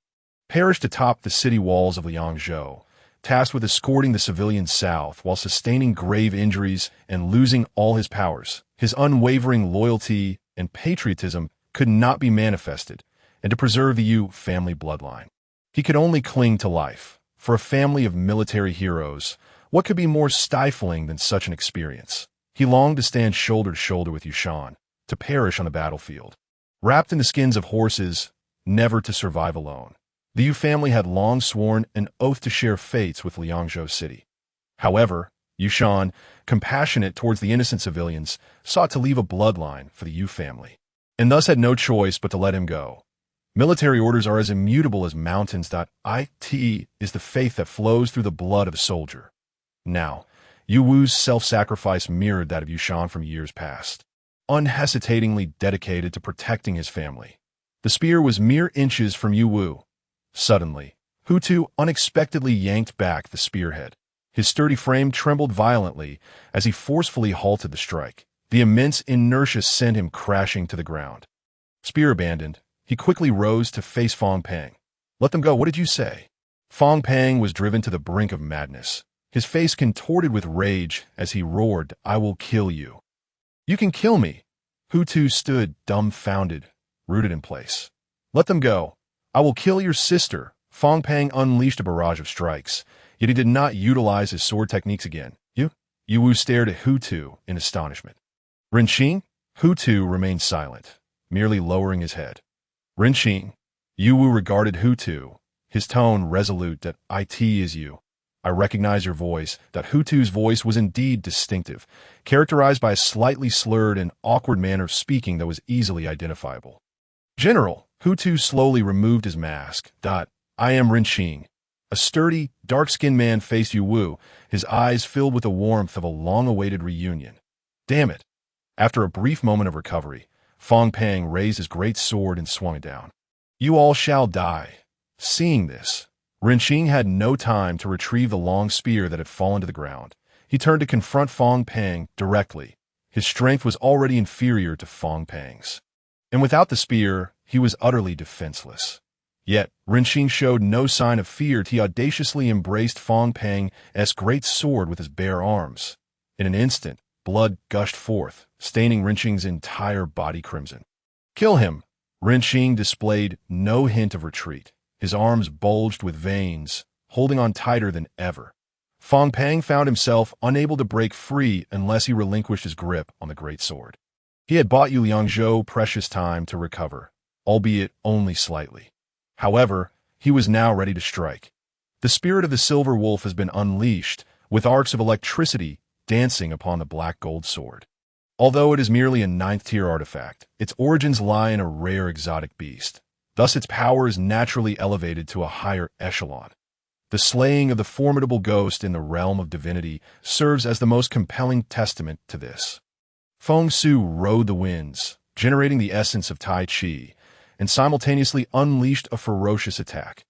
perished atop the city walls of Liangzhou, tasked with escorting the civilians south while sustaining grave injuries and losing all his powers. His unwavering loyalty and patriotism could not be manifested, and to preserve the Yu family bloodline, he could only cling to life. For a family of military heroes, what could be more stifling than such an experience? He longed to stand shoulder to shoulder with Yu Shan, to perish on the battlefield, wrapped in the skins of horses, never to survive alone. The Yu family had long sworn an oath to share fates with Liangzhou City. However, Yu Shan, compassionate towards the innocent civilians, sought to leave a bloodline for the Yu family, and thus had no choice but to let him go. Military orders are as immutable as mountains. It is the faith that flows through the blood of a soldier. Now, Yu Wu's self-sacrifice mirrored that of Yu Shan from years past, unhesitatingly dedicated to protecting his family. The spear was mere inches from Yu Wu. Suddenly, Hu Tu unexpectedly yanked back the spearhead. His sturdy frame trembled violently as he forcefully halted the strike. The immense inertia sent him crashing to the ground. Spear abandoned, he quickly rose to face Fong Pang. Let them go, what did you say? Fong Pang was driven to the brink of madness, his face contorted with rage as he roared, I will kill you. You can kill me. Hu Tu stood dumbfounded, rooted in place. Let them go. I will kill your sister. Fong Pang unleashed a barrage of strikes, yet he did not utilize his sword techniques again. Yu Wu stared at Hu Tu in astonishment. Renqing? Hu Tu remained silent, merely lowering his head. Renqing. Yu Wu regarded Hu Tu, his tone resolute. That it is you. I recognize your voice. That Hu Tu's voice was indeed distinctive, characterized by a slightly slurred and awkward manner of speaking that was easily identifiable. General, Hu Tu slowly removed his mask. I am Renqing. A sturdy, dark-skinned man faced Yu Wu, his eyes filled with the warmth of a long-awaited reunion. Damn it. After a brief moment of recovery, Fong Pang raised his great sword and swung it down. You all shall die. Seeing this, Renqing had no time to retrieve the long spear that had fallen to the ground. He turned to confront Fong Pang directly. His strength was already inferior to Fong Pang's, and without the spear, he was utterly defenseless. Yet, Renqing showed no sign of fear. He audaciously embraced Fong Pang's great sword with his bare arms. In an instant, blood gushed forth, staining Renqing's entire body crimson. Kill him! Renqing displayed no hint of retreat. His arms bulged with veins, holding on tighter than ever. Fong Pang found himself unable to break free unless he relinquished his grip on the great sword. He had bought Yu Liangzhou precious time to recover, albeit only slightly. However, he was now ready to strike. The spirit of the silver wolf has been unleashed, with arcs of electricity dancing upon the black gold sword. Although it is merely a 9th-tier artifact, its origins lie in a rare exotic beast. Thus its power is naturally elevated to a higher echelon. The slaying of the formidable ghost in the realm of divinity serves as the most compelling testament to this. Feng Su rode the winds, generating the essence of Tai Chi, and simultaneously unleashed a ferocious attack.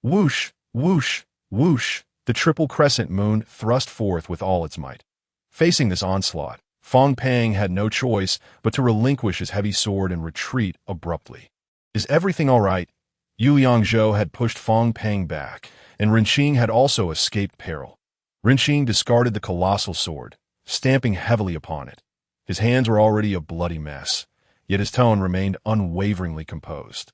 Whoosh, whoosh, whoosh, the triple crescent moon thrust forth with all its might. Facing this onslaught, Fong Pang had no choice but to relinquish his heavy sword and retreat abruptly. Is everything all right? Yu Yangzhou had pushed Fong Pang back, and Rinqing had also escaped peril. Rinqing discarded the colossal sword, stamping heavily upon it. His hands were already a bloody mess, yet his tone remained unwaveringly composed.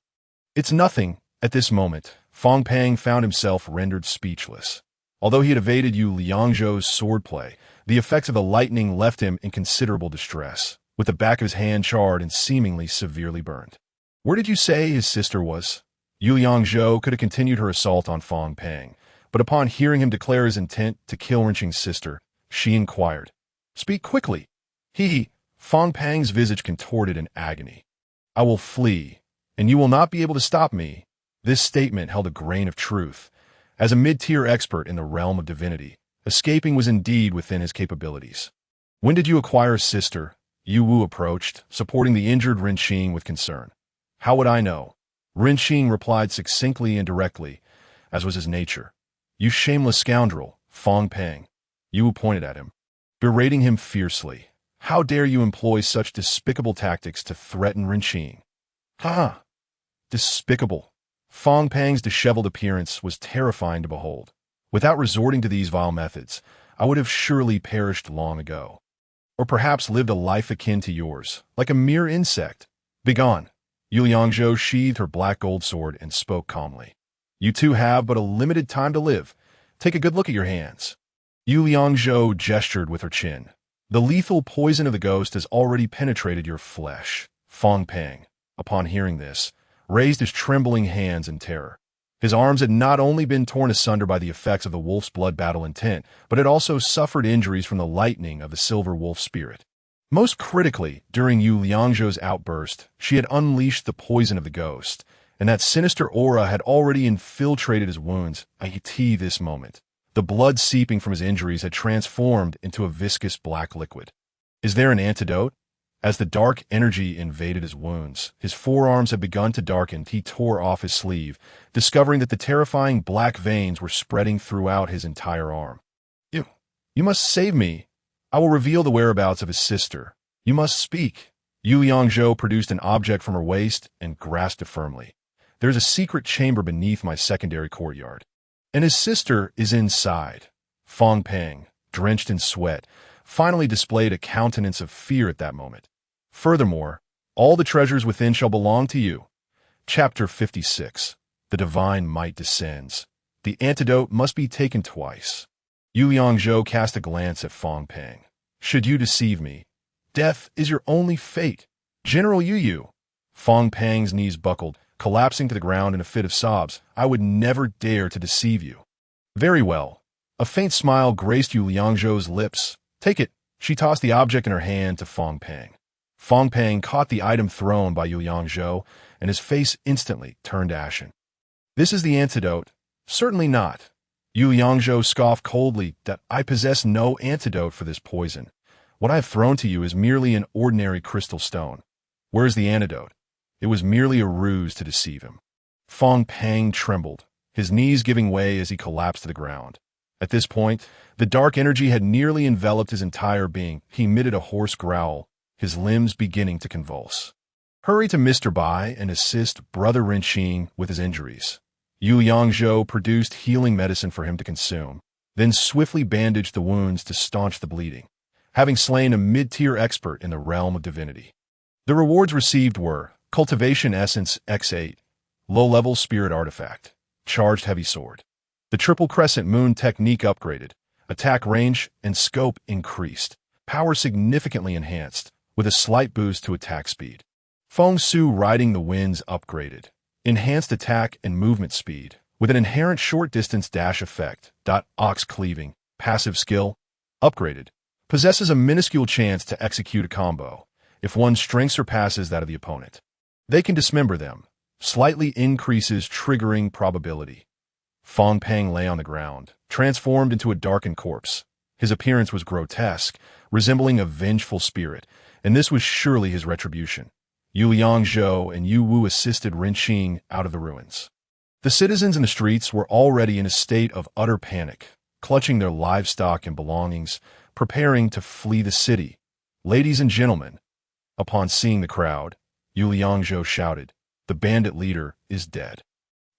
It's nothing. At this moment, Fong Pang found himself rendered speechless. Although he had evaded Yu Liangzhou's swordplay, the effects of the lightning left him in considerable distress, with the back of his hand charred and seemingly severely burned. Where did you say his sister was? Yu Liangzhou could have continued her assault on Fong Pang, but upon hearing him declare his intent to kill Rinqing's sister, she inquired, "Speak quickly." Fong Pang's visage contorted in agony. "I will flee, and you will not be able to stop me." This statement held a grain of truth. As a mid-tier expert in the realm of divinity, escaping was indeed within his capabilities. "When did you acquire a sister?" Yu Wu approached, supporting the injured Rinqing with concern. "How would I know?" Rinqing replied succinctly and directly, as was his nature. "You shameless scoundrel, Fong Pang." Yu Wu pointed at him, berating him fiercely. "How dare you employ such despicable tactics to threaten Rinqing?" "Ha! Despicable." Fong Pang's disheveled appearance was terrifying to behold. "Without resorting to these vile methods, I would have surely perished long ago. Or perhaps lived a life akin to yours, like a mere insect. Begone." Yu Liangzhou sheathed her black gold sword and spoke calmly. "You two have but a limited time to live. Take a good look at your hands." Yu Liangzhou gestured with her chin. "The lethal poison of the ghost has already penetrated your flesh." Fong Pang, upon hearing this, raised his trembling hands in terror. His arms had not only been torn asunder by the effects of the wolf's blood battle intent, but had also suffered injuries from the lightning of the silver wolf spirit. Most critically, during Yu Liangzhou's outburst, she had unleashed the poison of the ghost, and that sinister aura had already infiltrated his wounds. This moment, the blood seeping from his injuries had transformed into a viscous black liquid. Is there an antidote? As the dark energy invaded his wounds, his forearms had begun to darken. He tore off his sleeve, discovering that the terrifying black veins were spreading throughout his entire arm. You must save me. I will reveal the whereabouts of his sister. You must speak." Yu Yangzhou produced an object from her waist and grasped it firmly. "There is a secret chamber beneath my secondary courtyard, and his sister is inside." Fong Pang, drenched in sweat, finally displayed a countenance of fear at that moment. "Furthermore, all the treasures within shall belong to you." Chapter 56. The Divine Might Descends. The antidote must be taken twice. Yu Yangzhou cast a glance at Fong Pang. "Should you deceive me, death is your only fate. General Yu." Fong Pang's knees buckled, collapsing to the ground in a fit of sobs. "I would never dare to deceive you." "Very well." A faint smile graced Yu Liangzhou's lips. "Take it." She tossed the object in her hand to Fong Pang. Fong Pang caught the item thrown by Yu Liangzhou, and his face instantly turned ashen. "This is the antidote." "Certainly not." Yu Yangzhou scoffed coldly. "That I possess no antidote for this poison. What I have thrown to you is merely an ordinary crystal stone. Where is the antidote?" It was merely a ruse to deceive him. Fong Pang trembled, his knees giving way as he collapsed to the ground. At this point, the dark energy had nearly enveloped his entire being. He emitted a hoarse growl, his limbs beginning to convulse. "Hurry to Mr. Bai and assist Brother Rinqing with his injuries." Yu Yangzhou produced healing medicine for him to consume, then swiftly bandaged the wounds to staunch the bleeding, having slain a mid-tier expert in the realm of divinity. The rewards received were Cultivation Essence X8, Low-Level Spirit Artifact, Charged Heavy Sword. The Triple Crescent Moon Technique upgraded, attack range and scope increased, power significantly enhanced, with a slight boost to attack speed. Feng Su Riding the Winds upgraded, enhanced attack and movement speed, with an inherent short-distance dash effect. Ox Cleaving, passive skill, upgraded, possesses a minuscule chance to execute a combo if one's strength surpasses that of the opponent. They can dismember them. slightly increases triggering probability. Fong Pang lay on the ground, transformed into a darkened corpse. His appearance was grotesque, resembling a vengeful spirit, and this was surely his retribution. Yu Liangzhou and Yu Wu assisted Ren Qing out of the ruins. The citizens in the streets were already in a state of utter panic, clutching their livestock and belongings, preparing to flee the city. Ladies and gentlemen, upon seeing the crowd, Yu Liangzhou shouted, "The bandit leader is dead."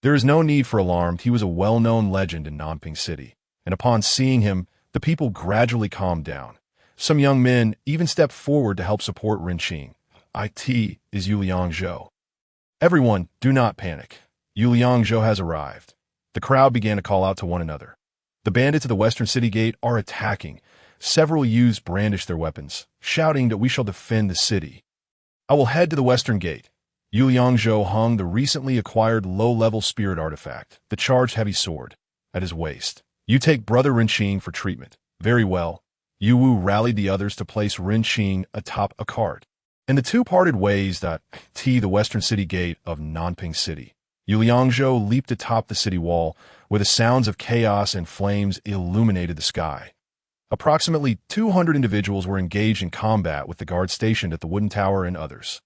There is no need for alarm. He was a well-known legend in Nanping City, and upon seeing him, the people gradually calmed down. Some young men even stepped forward to help support Ren Qing. "It is Yu Liangzhou. Everyone, do not panic. Yu Liangzhou has arrived." The crowd began to call out to one another. "The bandits of the western city gate are attacking." Several youths brandished their weapons, shouting that we shall defend the city. "I will head to the western gate." Yu Liangzhou hung the recently acquired low-level spirit artifact, the charged heavy sword, at his waist. "You take Brother Ren Qing for treatment." "Very well." Yu Wu rallied the others to place Ren Qing atop a cart, and the two parted ways at the western city gate of Nanping City. Yu Liangzhou leaped atop the city wall, where the sounds of chaos and flames illuminated the sky. Approximately 200 individuals were engaged in combat with the guards stationed at the wooden tower and others.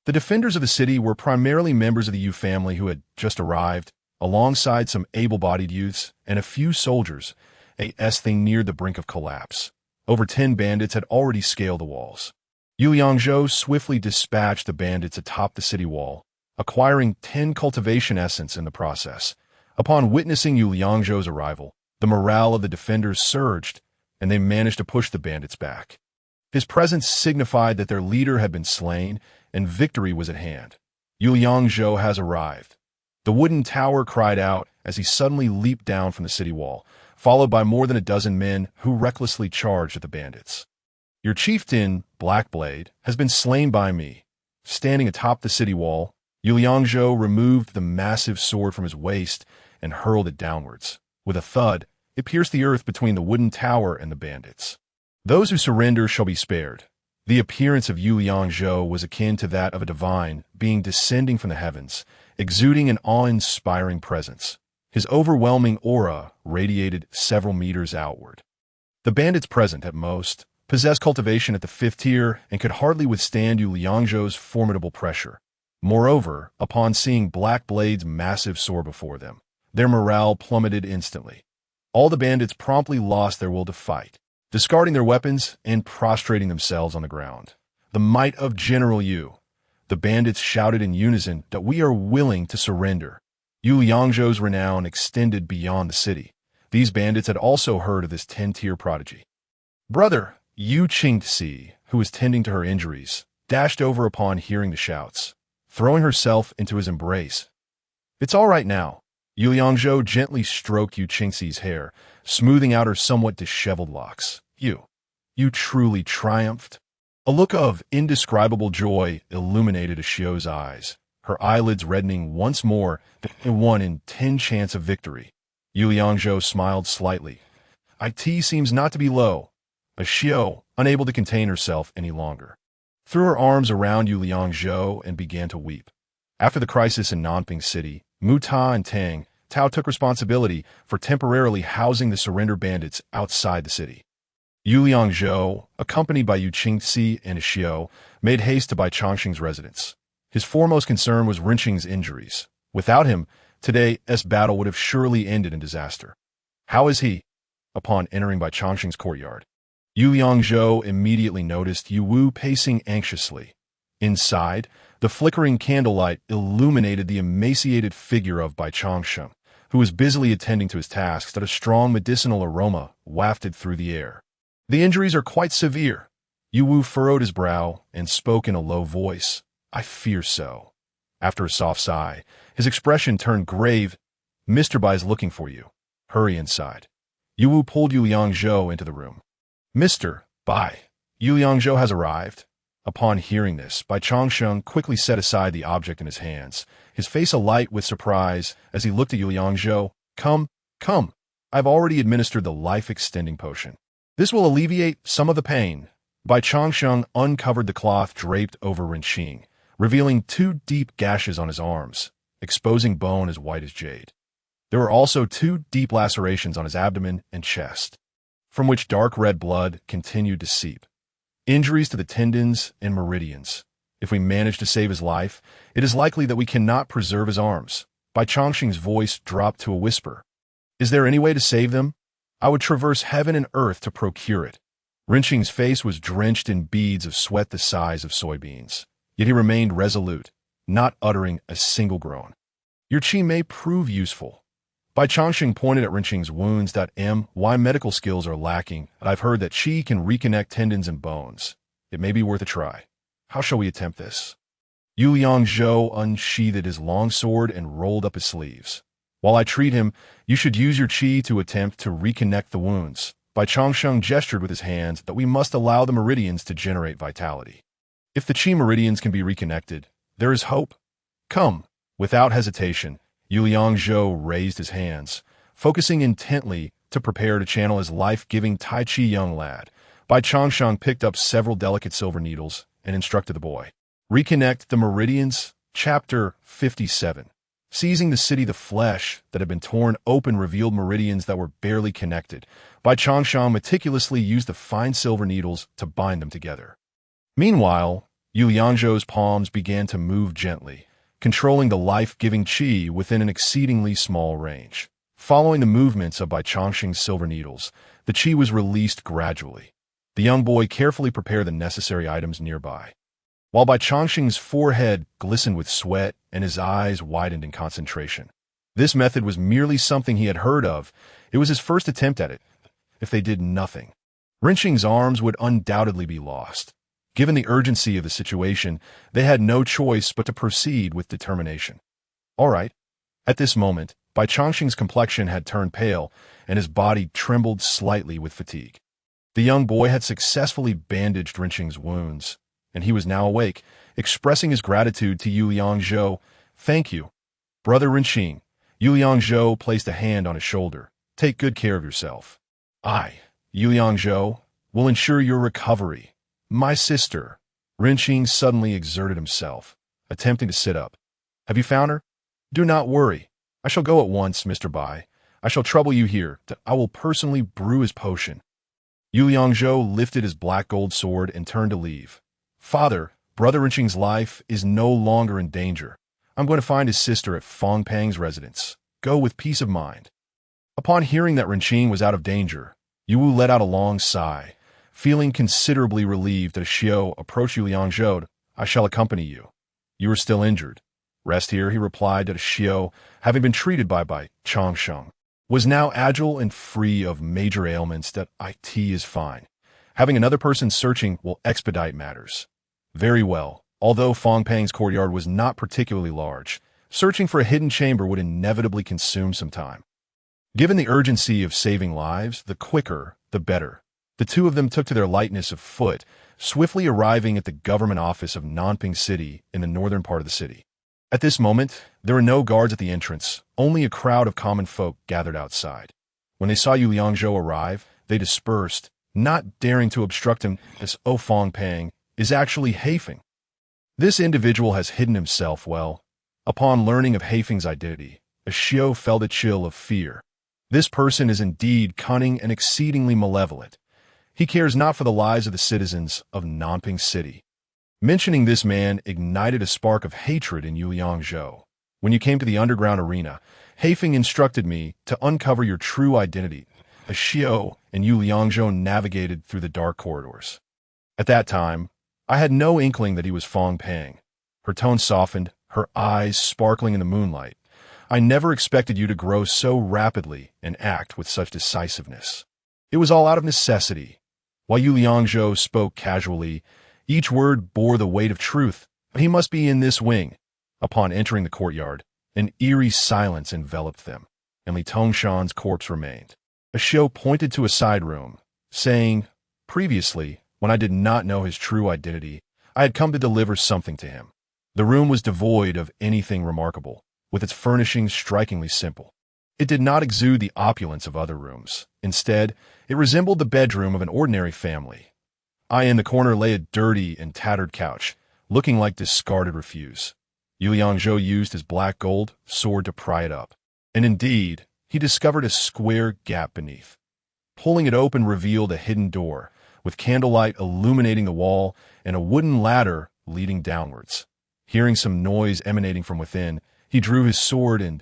The defenders of the city were primarily members of the Yu family who had just arrived, alongside some able-bodied youths and a few soldiers. Thing neared the brink of collapse. Over 10 bandits had already scaled the walls. Yu Liangzhou swiftly dispatched the bandits atop the city wall, acquiring 10 cultivation essence in the process. Upon witnessing Yu Liangzhou's arrival, the morale of the defenders surged, and they managed to push the bandits back. His presence signified that their leader had been slain, and victory was at hand. "Yu Liangzhou has arrived." The wooden tower cried out as he suddenly leaped down from the city wall, followed by more than a dozen men who recklessly charged at the bandits. "Your chieftain, Blackblade, has been slain by me." Standing atop the city wall, Yu Liangzhou removed the massive sword from his waist and hurled it downwards. With a thud, it pierced the earth between the wooden tower and the bandits. "Those who surrender shall be spared." The appearance of Yu Liangzhou was akin to that of a divine being descending from the heavens, exuding an awe-inspiring presence. His overwhelming aura radiated several meters outward. The bandits present, at most, possessed cultivation at the 5th tier and could hardly withstand Yu Liangzhou's formidable pressure. Moreover, upon seeing Blackblade's massive sword before them, their morale plummeted instantly. All the bandits promptly lost their will to fight, discarding their weapons and prostrating themselves on the ground. "The might of General Yu!" The bandits shouted in unison that we are willing to surrender. Yu Liangzhou's renown extended beyond the city. These bandits had also heard of this 10-tier prodigy. Brother Yu Qingxi, who was tending to her injuries, dashed over upon hearing the shouts, throwing herself into his embrace. "It's all right now." Yu Liangzhou gently stroked Yu Qingxi's hair, smoothing out her somewhat disheveled locks. You truly triumphed." A look of indescribable joy illuminated Xiu's eyes, her eyelids reddening once more, a 1 in 10 chance of victory. Yu Liangzhou smiled slightly. "It seems not to be low." Xiu, unable to contain herself any longer, threw her arms around Yu Liangzhou and began to weep. After the crisis in Nanping City, Mu Ta and Tao took responsibility for temporarily housing the surrender bandits outside the city. Yu Liangzhou, accompanied by Yu Qingxi and Xiu, made haste to Bai Chongqing's residence. His foremost concern was Ren Qing's injuries. Without him, today's battle would have surely ended in disaster. "How is he?" Upon entering Bai Chongqing's courtyard, Yu Liangzhou immediately noticed Yu Wu pacing anxiously. Inside, the flickering candlelight illuminated the emaciated figure of Bai Chongqing, who was busily attending to his tasks that a strong medicinal aroma wafted through the air. "The injuries are quite severe." Yu Wu furrowed his brow and spoke in a low voice. "I fear so." After a soft sigh, his expression turned grave. "Mr. Bai is looking for you. Hurry inside." Yu Wu pulled Yu Liangzhou into the room. "Mr. Bai, Yu Liangzhou has arrived." Upon hearing this, Bai Chongqing quickly set aside the object in his hands, his face alight with surprise as he looked at Yu Liangzhou. Come. I've already administered the life-extending potion. This will alleviate some of the pain." Bai Chongqing uncovered the cloth draped over Ren Qing, revealing 2 deep gashes on his arms. exposing bone as white as jade. There were also 2 deep lacerations on his abdomen and chest, from which dark red blood continued to seep. Injuries to the tendons and meridians. If we manage to save his life, it is likely that we cannot preserve his arms. Bai Chongqing's voice dropped to a whisper. Is there any way to save them? I would traverse heaven and earth to procure it. Renqing's face was drenched in beads of sweat the size of soybeans, yet he remained resolute, not uttering a single groan. Your qi may prove useful. Bai Chongqing pointed at Renqing's wounds. My medical skills are lacking, and I've heard that qi can reconnect tendons and bones. It may be worth a try. How shall we attempt this? Yu Liangzhou unsheathed his long sword and rolled up his sleeves. While I treat him, you should use your qi to attempt to reconnect the wounds. Bai Chongqing gestured with his hands that we must allow the meridians to generate vitality. If the qi meridians can be reconnected, there is hope. Come. Without hesitation, Yu Liangzhou raised his hands, focusing intently to prepare to channel his life-giving Tai Chi young lad. Bai Chongqing picked up several delicate silver needles and instructed the boy. Reconnect the meridians. Chapter 57. Seizing the city, the flesh that had been torn open revealed meridians that were barely connected. Bai Chongqing meticulously used the fine silver needles to bind them together. Meanwhile, Yu Liangzhou's palms began to move gently, controlling the life-giving qi within an exceedingly small range. Following the movements of Bai Chongqing's silver needles, the qi was released gradually. The young boy carefully prepared the necessary items nearby. While Bai Chongqing's forehead glistened with sweat and his eyes widened in concentration. This method was merely something he had heard of. It was his first attempt at it. If they did nothing, Renqing's arms would undoubtedly be lost. Given the urgency of the situation, they had no choice but to proceed with determination. All right. At this moment, Bai Chongqing's complexion had turned pale, and his body trembled slightly with fatigue. The young boy had successfully bandaged Renqing's wounds, and he was now awake, expressing his gratitude to Yu Liangzhou. Thank you, Brother Renqing. Yu Liangzhou placed a hand on his shoulder. Take good care of yourself. I, Yu Liangzhou, will ensure your recovery. My sister. Renqing suddenly exerted himself, attempting to sit up. Have you found her? Do not worry. I shall go at once, Mr. Bai. I shall trouble you here. I will personally brew his potion. Yu Liangzhou lifted his black gold sword and turned to leave. Father, Brother Renqing's life is no longer in danger. I'm going to find his sister at Fong Pang's residence. Go with peace of mind. Upon hearing that Renqing was out of danger, Yu Wu let out a long sigh, feeling considerably relieved as Xiao approached Yu Liangzhou. I shall accompany you. You are still injured. Rest here, he replied to Xiao, having been treated by Bai Chongqing. Was now agile and free of major ailments. That it is fine. Having another person searching will expedite matters. Very well. Although Fong Pang's courtyard was not particularly large, searching for a hidden chamber would inevitably consume some time. Given the urgency of saving lives, the quicker, the better. The two of them took to their lightness of foot, swiftly arriving at the government office of Nanping City in the northern part of the city. At this moment, there were no guards at the entrance, only a crowd of common folk gathered outside. When they saw Yu Liangzhou arrive, they dispersed, not daring to obstruct him. This Fong Pang is actually Haifeng. This individual has hidden himself well. Upon learning of Haifeng's identity, Xiao felt a chill of fear. This person is indeed cunning and exceedingly malevolent. He cares not for the lives of the citizens of Nanping City. Mentioning this man ignited a spark of hatred in Yu Liangzhou. When you came to the underground arena, Haifeng instructed me to uncover your true identity. Xiao and Yu Liangzhou navigated through the dark corridors. At that time, I had no inkling that he was Fong Pang. Her tone softened, her eyes sparkling in the moonlight. I never expected you to grow so rapidly and act with such decisiveness. It was all out of necessity. While Yu Liangzhou spoke casually, each word bore the weight of truth. He must be in this wing. Upon entering the courtyard, an eerie silence enveloped them. Only Tongshan's corpse remained. Xiao pointed to a side room, saying, previously, when I did not know his true identity, I had come to deliver something to him. The room was devoid of anything remarkable, with its furnishings strikingly simple. It did not exude the opulence of other rooms. Instead, it resembled the bedroom of an ordinary family. In the corner lay a dirty and tattered couch, looking like discarded refuse. Yu Liangzhou used his black gold sword to pry it up. And indeed, he discovered a square gap beneath. Pulling it open revealed a hidden door, with candlelight illuminating the wall and a wooden ladder leading downwards. Hearing some noise emanating from within, he drew his sword and,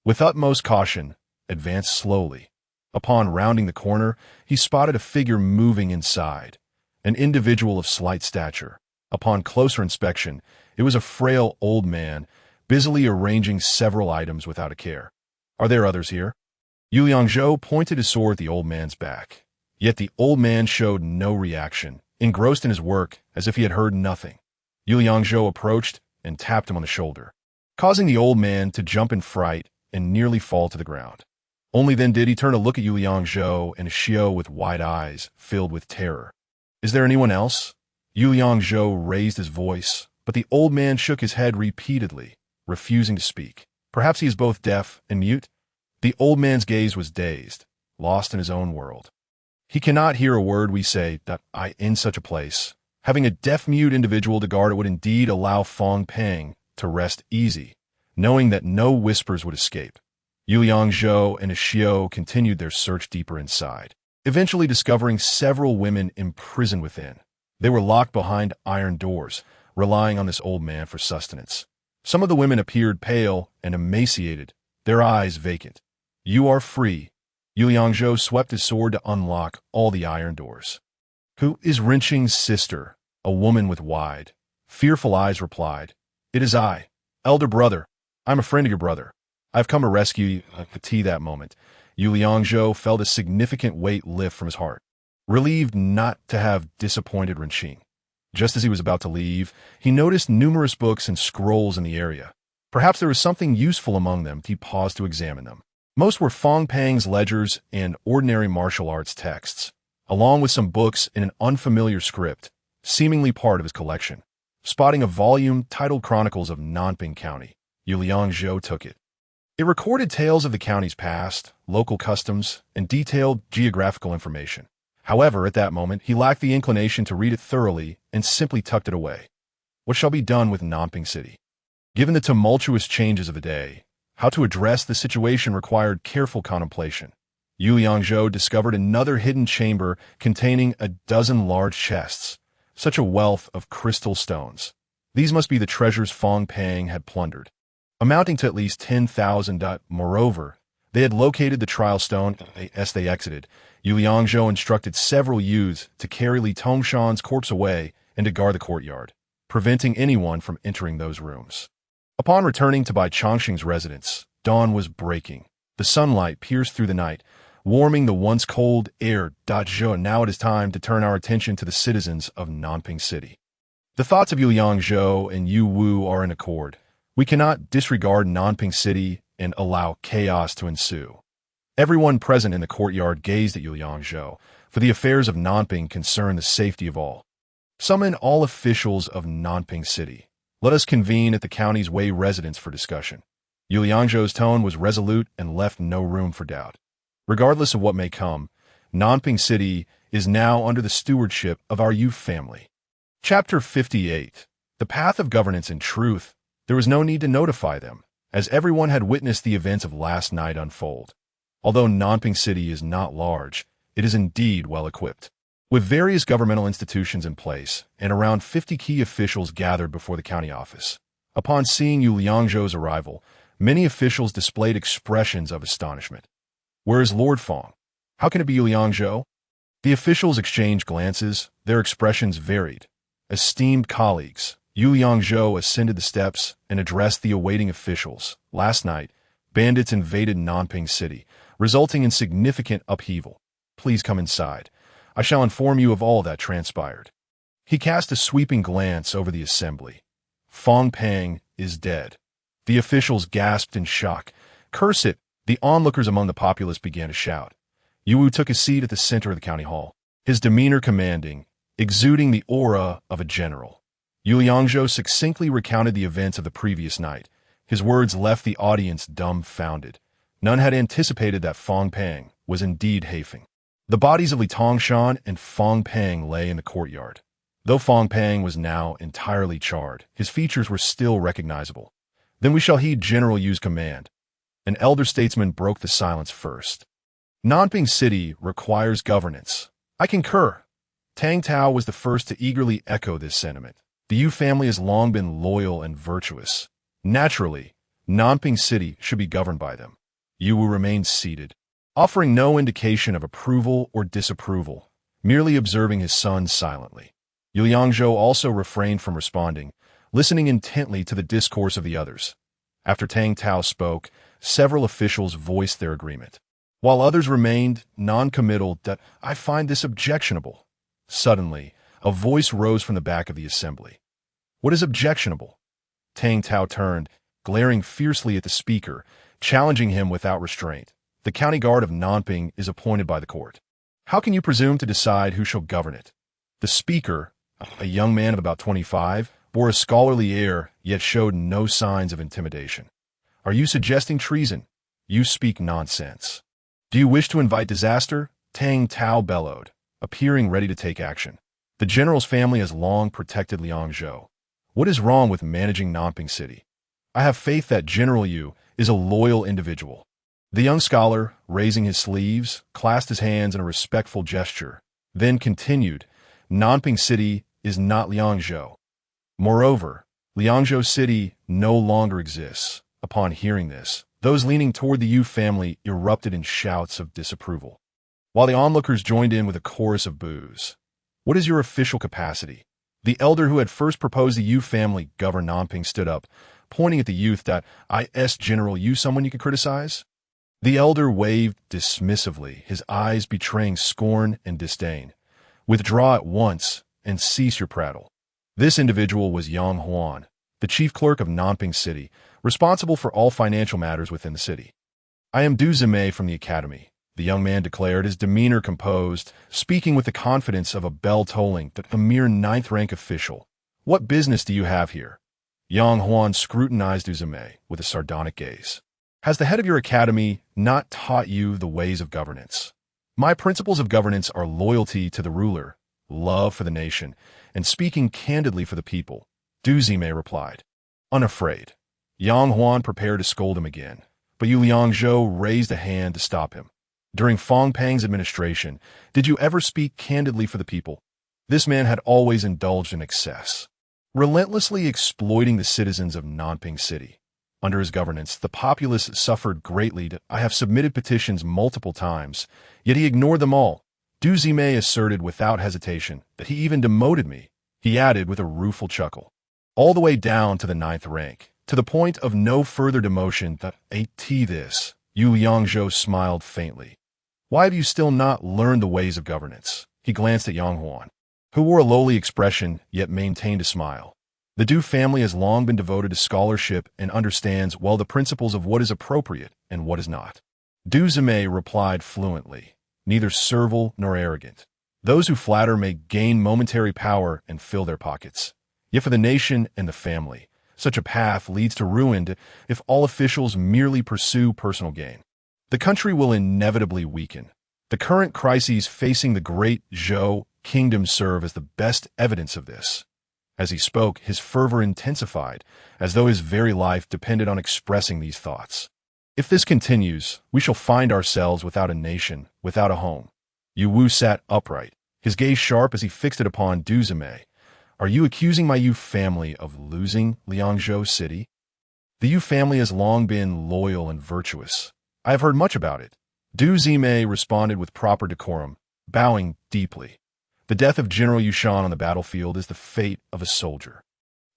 with utmost caution, advanced slowly. Upon rounding the corner, he spotted a figure moving inside, an individual of slight stature. Upon closer inspection, it was a frail old man, busily arranging several items without a care. "Are there others here?" Yu Liangzhou pointed his sword at the old man's back. Yet the old man showed no reaction, engrossed in his work as if he had heard nothing. Yu Liangzhou approached and tapped him on the shoulder, causing the old man to jump in fright and nearly fall to the ground. Only then did he turn to look at Yu Liangzhou and Xiao with wide eyes filled with terror. "Is there anyone else?" Yu Liangzhou raised his voice, but the old man shook his head repeatedly, refusing to speak. Perhaps he is both deaf and mute? The old man's gaze was dazed, lost in his own world. "He cannot hear a word we say, in such a place. Having a deaf-mute individual to guard it would indeed allow Fong Pang to rest easy, knowing that no whispers would escape." Yu Liangzhou and Xiao continued their search deeper inside, eventually discovering several women imprisoned within. They were locked behind iron doors, relying on this old man for sustenance. Some of the women appeared pale and emaciated, their eyes vacant. "You are free." Yu Liangzhou swept his sword to unlock all the iron doors. "Who is Rinqing's sister?" A woman with wide, fearful eyes replied. "It is I, elder brother. I'm a friend of your brother. I've come to rescue you." At that moment, Yu Liangzhou felt a significant weight lift from his heart, relieved not to have disappointed Rinqing. Just as he was about to leave, he noticed numerous books and scrolls in the area. Perhaps there was something useful among them. He paused to examine them. Most were Fong Pang's ledgers and ordinary martial arts texts, along with some books in an unfamiliar script, seemingly part of his collection. Spotting a volume titled Chronicles of Nanping County, Yu Liangzhou took it. It recorded tales of the county's past, local customs, and detailed geographical information. However, at that moment, he lacked the inclination to read it thoroughly and simply tucked it away. What shall be done with Nanping City? Given the tumultuous changes of the day, how to address the situation required careful contemplation. Yu Liangzhou discovered another hidden chamber containing a dozen large chests, such a wealth of crystal stones. These must be the treasures Fong Pang had plundered, amounting to at least 10,000. Moreover, they had located the trial stone. As they exited, Yu Liangzhou instructed several youths to carry Li Tongshan's corpse away and to guard the courtyard, preventing anyone from entering those rooms. Upon returning to Bai Chongqing's residence, dawn was breaking. The sunlight pierced through the night, warming the once cold air. Now it is time to turn our attention to the citizens of Nanping City. The thoughts of Yu Liangzhou and Yu Wu are in accord. We cannot disregard Nanping City and allow chaos to ensue. Everyone present in the courtyard gazed at Yu Liangzhou, for the affairs of Nanping concern the safety of all. Summon all officials of Nanping City. Let us convene at the county's Wei residence for discussion. Yu Liangzhou's tone was resolute and left no room for doubt. Regardless of what may come, Nanping City is now under the stewardship of our Yu family. Chapter 58. The Path of Governance. In truth, there was no need to notify them, as everyone had witnessed the events of last night unfold. Although Nanping City is not large, it is indeed well equipped. With various governmental institutions in place and around 50 key officials gathered before the county office. Upon seeing Yu Liangzhou's arrival, many officials displayed expressions of astonishment. "Where is Lord Fong? How can it be Yu Liangzhou?" The officials exchanged glances, their expressions varied. Esteemed colleagues, Yu Liangzhou ascended the steps and addressed the awaiting officials. "Last night, bandits invaded Nanping City, resulting in significant upheaval. Please come inside. I shall inform you of all that transpired." He cast a sweeping glance over the assembly. Fong Pang is dead. The officials gasped in shock. "Curse it!" The onlookers among the populace began to shout. Yu Wu took a seat at the center of the county hall, his demeanor commanding, exuding the aura of a general. Yu Liangzhou succinctly recounted the events of the previous night. His words left the audience dumbfounded. None had anticipated that Fong Pang was indeed Haifeng. The bodies of Li Tongshan and Fong Pang lay in the courtyard. Though Fong Pang was now entirely charred, his features were still recognizable. Then we shall heed General Yu's command. An elder statesman broke the silence first. Nanping City requires governance. I concur. Tang Tao was the first to eagerly echo this sentiment. The Yu family has long been loyal and virtuous. Naturally, Nanping City should be governed by them. Yu Wu remained seated, offering no indication of approval or disapproval, merely observing his son silently. Yu Liangzhou also refrained from responding, listening intently to the discourse of the others. After Tang Tao spoke, several officials voiced their agreement, while others remained non-committal. I find this objectionable. Suddenly, a voice rose from the back of the assembly. What is objectionable? Tang Tao turned, glaring fiercely at the speaker, challenging him without restraint. The county guard of Nanping is appointed by the court. How can you presume to decide who shall govern it? The speaker, a young man of about 25, bore a scholarly air, yet showed no signs of intimidation. Are you suggesting treason? You speak nonsense. Do you wish to invite disaster? Tang Tao bellowed, appearing ready to take action. The general's family has long protected Liangzhou. What is wrong with managing Nanping City? I have faith that General Yu is a loyal individual. The young scholar, raising his sleeves, clasped his hands in a respectful gesture, then continued, Nanping City is not Liangzhou. Moreover, Liangzhou City no longer exists. Upon hearing this, those leaning toward the Yu family erupted in shouts of disapproval, while the onlookers joined in with a chorus of boos. What is your official capacity? The elder who had first proposed the Yu family govern Nanping stood up, pointing at the youth. Is General Yu someone you can criticize? The elder waved dismissively, his eyes betraying scorn and disdain. Withdraw at once and cease your prattle. This individual was Yang Huan, the chief clerk of Nanping City, responsible for all financial matters within the city. I am Du Zimei from the academy, the young man declared, his demeanor composed, speaking with the confidence of a bell tolling, a mere ninth-rank official. What business do you have here? Yang Huan scrutinized Du Zimei with a sardonic gaze. Has the head of your academy not taught you the ways of governance? My principles of governance are loyalty to the ruler, love for the nation, and speaking candidly for the people, Du Zimei replied, unafraid. Yang Huan prepared to scold him again, but Yu Liangzhou raised a hand to stop him. During Fong Pang's administration, did you ever speak candidly for the people? This man had always indulged in excess, relentlessly exploiting the citizens of Nanping City. Under his governance, the populace suffered greatly. I have submitted petitions multiple times, yet he ignored them all. Du Zimei asserted without hesitation that he even demoted me. He added with a rueful chuckle, all the way down to the 9th rank, to the point of no further demotion. This. Yu Liangzhou smiled faintly. Why have you still not learned the ways of governance? He glanced at Yang Huan, who wore a lowly expression yet maintained a smile. The Du family has long been devoted to scholarship and understands well the principles of what is appropriate and what is not. Du Zimei replied fluently, neither servile nor arrogant. Those who flatter may gain momentary power and fill their pockets. Yet for the nation and the family, such a path leads to ruin if all officials merely pursue personal gain. The country will inevitably weaken. The current crises facing the great Zhou kingdom serve as the best evidence of this. As he spoke, his fervor intensified, as though his very life depended on expressing these thoughts. If this continues, we shall find ourselves without a nation, without a home. Yu Wu sat upright, his gaze sharp as he fixed it upon Du Zimei. Are you accusing my Yu family of losing Liangzhou City? The Yu family has long been loyal and virtuous. I have heard much about it. Du Zimei responded with proper decorum, bowing deeply. The death of General Yushan on the battlefield is the fate of a soldier.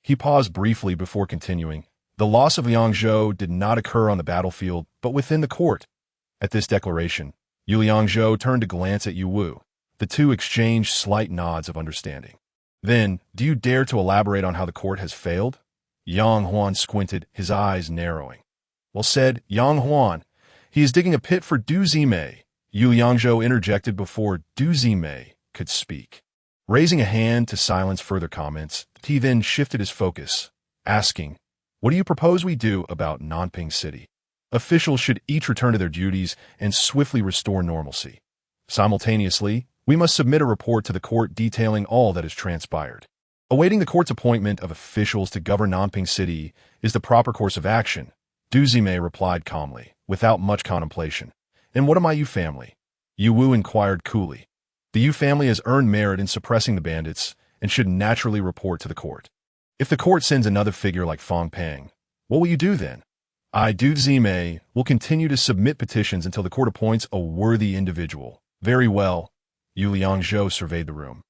He paused briefly before continuing. The loss of Liangzhou did not occur on the battlefield, but within the court. At this declaration, Yu Liangzhou turned to glance at Yu Wu. The two exchanged slight nods of understanding. Then, do you dare to elaborate on how the court has failed? Yang Huan squinted, his eyes narrowing. Well said, Yang Huan. He is digging a pit for Du Zimei. Yu Liangzhou interjected before Du Zimei could speak. Raising a hand to silence further comments, he then shifted his focus, asking, what do you propose we do about Nanping City? Officials should each return to their duties and swiftly restore normalcy. Simultaneously, we must submit a report to the court detailing all that has transpired. Awaiting the court's appointment of officials to govern Nanping City is the proper course of action, Du Zime replied calmly, without much contemplation. And what of my Yu family? Yu Wu inquired coolly. The Yu family has earned merit in suppressing the bandits and should naturally report to the court. If the court sends another figure like Fong Pang, what will you do then? I, Du Zime, will continue to submit petitions until the court appoints a worthy individual. Very well. Yu Liangzhou surveyed the room,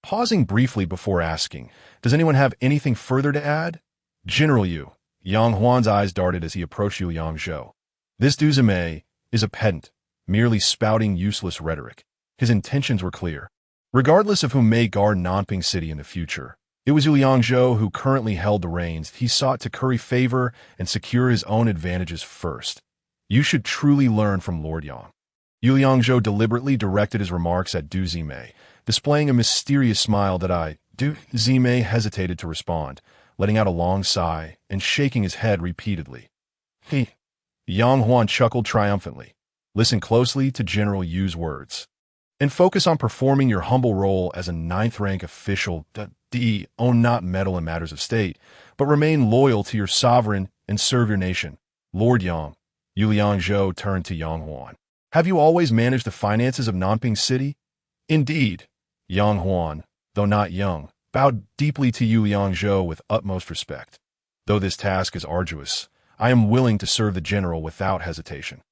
pausing briefly before asking, does anyone have anything further to add? General Yu. Yang Huan's eyes darted as he approached Yu Liangzhou. This Du Zime is a pedant, merely spouting useless rhetoric. His intentions were clear. Regardless of who may guard Nanping City in the future, it was Yu Liangzhou who currently held the reins. He sought to curry favor and secure his own advantages first. You should truly learn from Lord Yang. Yu Liangzhou deliberately directed his remarks at Du Zime, displaying a mysterious smile that Du Zime hesitated to respond, letting out a long sigh and shaking his head repeatedly. Yang Huan chuckled triumphantly. Listen closely to General Yu's words, and focus on performing your humble role as a ninth-rank official. Own not meddle in matters of state, but remain loyal to your sovereign and serve your nation. Lord Yang. Yu Liangzhou turned to Yang Huan. Have you always managed the finances of Nanping City? Indeed. Yang Huan, though not young, bowed deeply to Yu Liangzhou with utmost respect. Though this task is arduous, I am willing to serve the general without hesitation.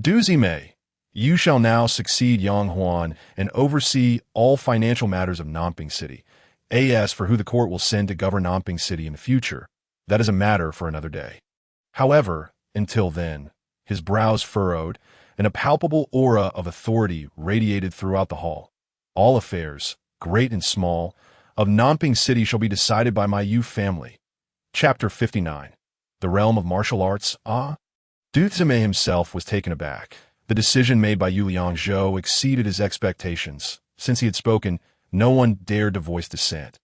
Du Zime, you shall now succeed Yang Huan and oversee all financial matters of Nanping City. As for who the court will send to govern Nanping City in the future, that is a matter for another day. However, until then, his brows furrowed, and a palpable aura of authority radiated throughout the hall. All affairs, great and small, of Nanping City shall be decided by my Yu family. Chapter 59. The Realm of Martial Arts. Du Zime himself was taken aback. The decision made by Yu Liangzhou exceeded his expectations. Since he had spoken, no one dared to voice dissent.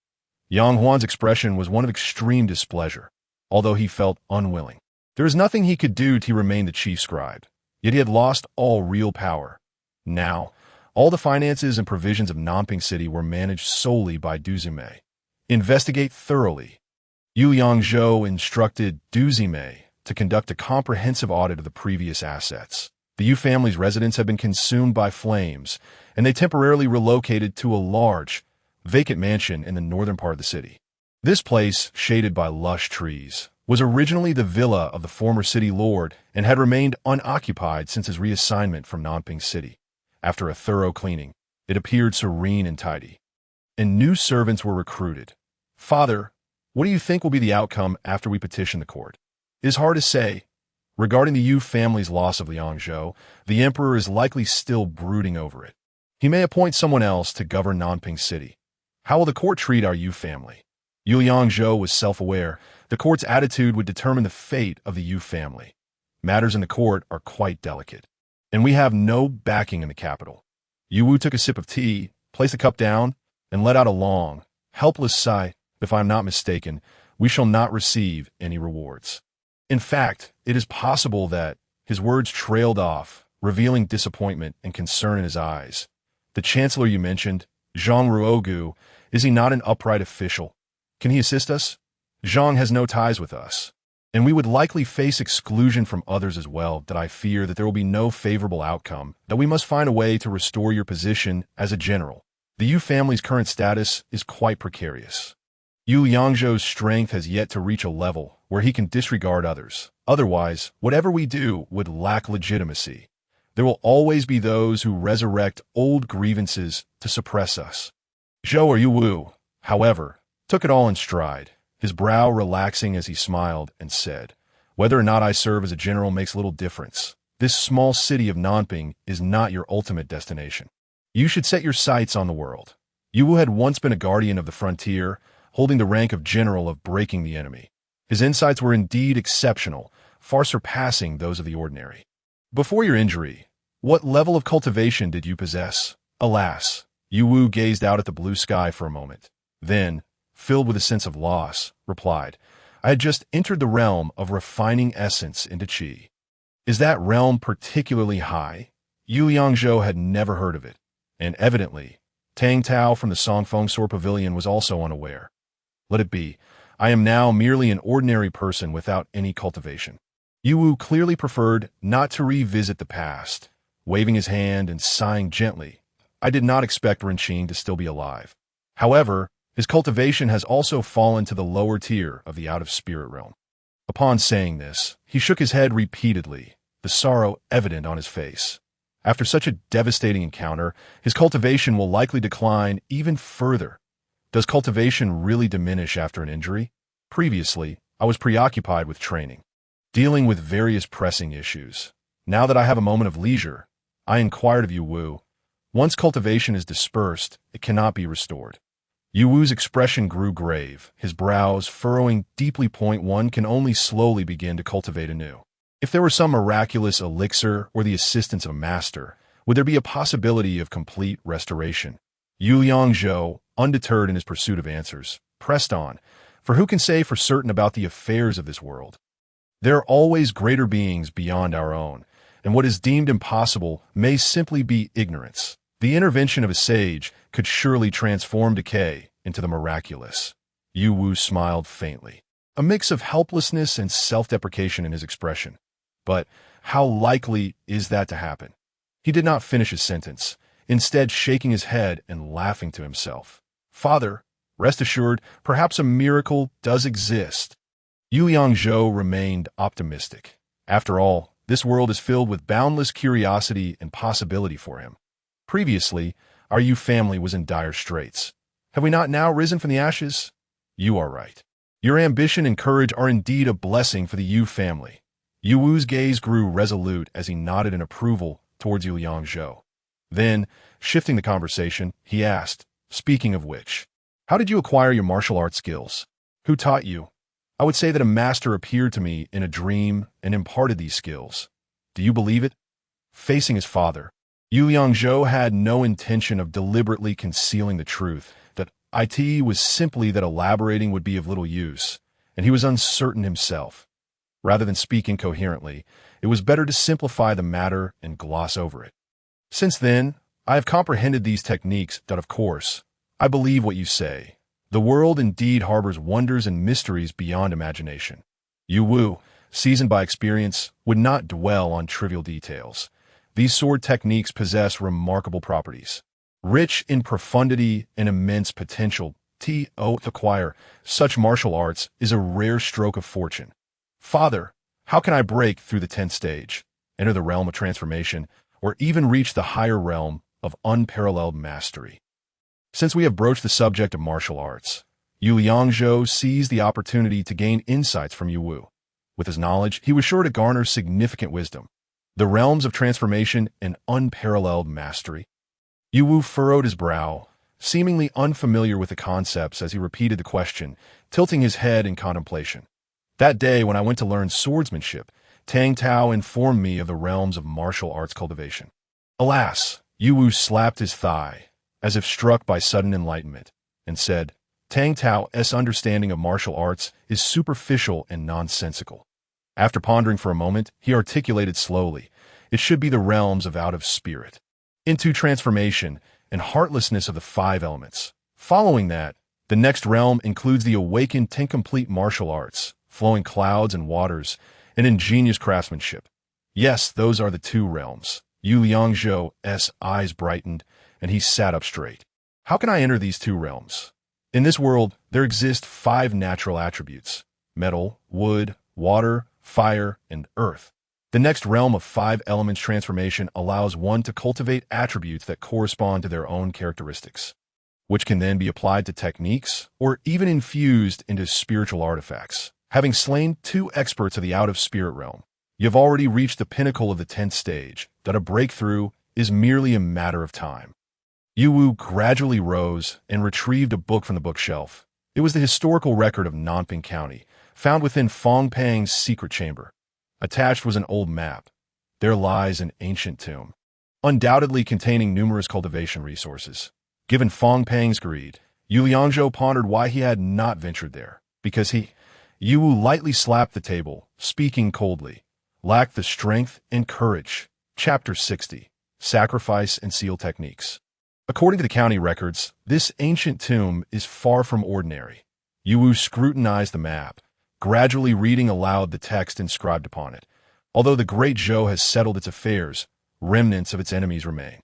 Yang Huan's expression was one of extreme displeasure, although he felt unwilling. There was nothing he could do to remain the chief scribe, yet he had lost all real power. Now, all the finances and provisions of Nanping City were managed solely by Du Zime. Investigate thoroughly. Yu Liangzhou instructed Du Zime to conduct a comprehensive audit of the previous assets. The Yu family's residence had been consumed by flames, and they temporarily relocated to a large, vacant mansion in the northern part of the city. This place, shaded by lush trees, was originally the villa of the former city lord and had remained unoccupied since his reassignment from Nanping City. After a thorough cleaning, it appeared serene and tidy, and new servants were recruited. Father, what do you think will be the outcome after we petition the court? It is hard to say. Regarding the Yu family's loss of Liangzhou, the emperor is likely still brooding over it. He may appoint someone else to govern Nanping City. How will the court treat our Yu family? Yu Liangzhou was self-aware. The court's attitude would determine the fate of the Yu family. Matters in the court are quite delicate, and we have no backing in the capital. Yu Wu took a sip of tea, placed the cup down, and let out a long, helpless sigh. If I am not mistaken, we shall not receive any rewards. In fact, it is possible that his words trailed off, revealing disappointment and concern in his eyes. The chancellor you mentioned, Zhang Ruogu, is he not an upright official? Can he assist us? Zhang has no ties with us, and we would likely face exclusion from others as well. That I fear that there will be no favorable outcome, that we must find a way to restore your position as a general. The Yu family's current status is quite precarious. Yu Liangzhou's strength has yet to reach a level where he can disregard others. Otherwise, whatever we do would lack legitimacy. There will always be those who resurrect old grievances to suppress us. Zhou or Yu Wu, however, took it all in stride, his brow relaxing as he smiled and said, whether or not I serve as a general makes little difference. This small city of Nanping is not your ultimate destination. You should set your sights on the world. Yu Wu had once been a guardian of the frontier, holding the rank of general of breaking the enemy. His insights were indeed exceptional, far surpassing those of the ordinary. Before your injury, what level of cultivation did you possess? Alas, Yu Wu gazed out at the blue sky for a moment. Then, filled with a sense of loss, replied, I had just entered the realm of refining essence into qi. Is that realm particularly high? Yu Liangzhou had never heard of it, and evidently, Tang Tao from the Songfeng Sword Pavilion was also unaware. Let it be. I am now merely an ordinary person without any cultivation. Yu Wu clearly preferred not to revisit the past, waving his hand and sighing gently. I did not expect Renqing to still be alive. However, his cultivation has also fallen to the lower tier of the out-of-spirit realm. Upon saying this, he shook his head repeatedly, the sorrow evident on his face. After such a devastating encounter, his cultivation will likely decline even further. Does cultivation really diminish after an injury? Previously, I was preoccupied with training, dealing with various pressing issues. Now that I have a moment of leisure, I inquired of Yu Wu. Once cultivation is dispersed, it cannot be restored. Yu Wu's expression grew grave, his brows furrowing deeply. One can only slowly begin to cultivate anew. If there were some miraculous elixir or the assistance of a master, would there be a possibility of complete restoration? Yu Liangzhou, undeterred in his pursuit of answers, pressed on, for who can say for certain about the affairs of this world? There are always greater beings beyond our own, and what is deemed impossible may simply be ignorance. The intervention of a sage could surely transform decay into the miraculous. Yu Wu smiled faintly, a mix of helplessness and self-deprecation in his expression. But how likely is that to happen? He did not finish his sentence, instead shaking his head and laughing to himself. Father, rest assured, perhaps a miracle does exist. Yu Liangzhou remained optimistic. After all, this world is filled with boundless curiosity and possibility for him. Previously, our Yu family was in dire straits. Have we not now risen from the ashes? You are right. Your ambition and courage are indeed a blessing for the Yu family. Yu Wu's gaze grew resolute as he nodded in approval towards Yu Liangzhou. Then, shifting the conversation, he asked, speaking of which, how did you acquire your martial arts skills? Who taught you? I would say that a master appeared to me in a dream and imparted these skills. Do you believe it? Facing his father, Yu Liangzhou had no intention of deliberately concealing the truth, that it was simply that elaborating would be of little use, and he was uncertain himself. Rather than speak incoherently, it was better to simplify the matter and gloss over it. Since then, I have comprehended these techniques that, of course, I believe what you say. The world indeed harbors wonders and mysteries beyond imagination. Yu Wu, seasoned by experience, would not dwell on trivial details. These sword techniques possess remarkable properties. Rich in profundity and immense potential, to acquire such martial arts is a rare stroke of fortune. Father, how can I break through the 10th stage, enter the realm of transformation, or even reach the higher realm of unparalleled mastery? Since we have broached the subject of martial arts, Yu Liangzhou seized the opportunity to gain insights from Yu Wu. With his knowledge, he was sure to garner significant wisdom. The realms of transformation and unparalleled mastery. Yu Wu furrowed his brow, seemingly unfamiliar with the concepts as he repeated the question, tilting his head in contemplation. That day when I went to learn swordsmanship, Tang Tao informed me of the realms of martial arts cultivation. Alas, Yu Wu slapped his thigh, as if struck by sudden enlightenment, and said, Tang Tao's understanding of martial arts is superficial and nonsensical. After pondering for a moment, he articulated slowly, it should be the realms of out-of-spirit, into transformation and heartlessness of the 5 elements. Following that, the next realm includes the awakened incomplete martial arts, flowing clouds and waters, and ingenious craftsmanship. Yes, those are the 2 realms. Yu Liangzhou's eyes brightened, and he sat up straight. How can I enter these 2 realms? In this world, there exist 5 natural attributes: metal, wood, water, fire, and earth. The next realm of 5 elements transformation allows one to cultivate attributes that correspond to their own characteristics, which can then be applied to techniques or even infused into spiritual artifacts. Having slain 2 experts of the out-of-spirit realm, you've already reached the pinnacle of the 10th stage, that a breakthrough is merely a matter of time. Yu Wu gradually rose and retrieved a book from the bookshelf. It was the historical record of Nanping County, found within Fong Pang's secret chamber. Attached was an old map. There lies an ancient tomb, undoubtedly containing numerous cultivation resources. Given Fong Pang's greed, Yu Liangzhou pondered why he had not ventured there, because Yu Wu lightly slapped the table, speaking coldly, lacked the strength and courage. Chapter 60, Sacrifice and Seal Techniques. According to the county records, this ancient tomb is far from ordinary. Yu scrutinized the map, gradually reading aloud the text inscribed upon it. Although the great Zhou has settled its affairs, remnants of its enemies remain.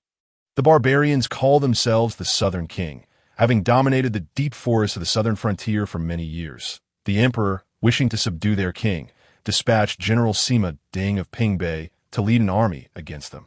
The barbarians call themselves the Southern King, having dominated the deep forests of the southern frontier for many years. The emperor, wishing to subdue their king, dispatched General Sima Ding of Pingbei to lead an army against them.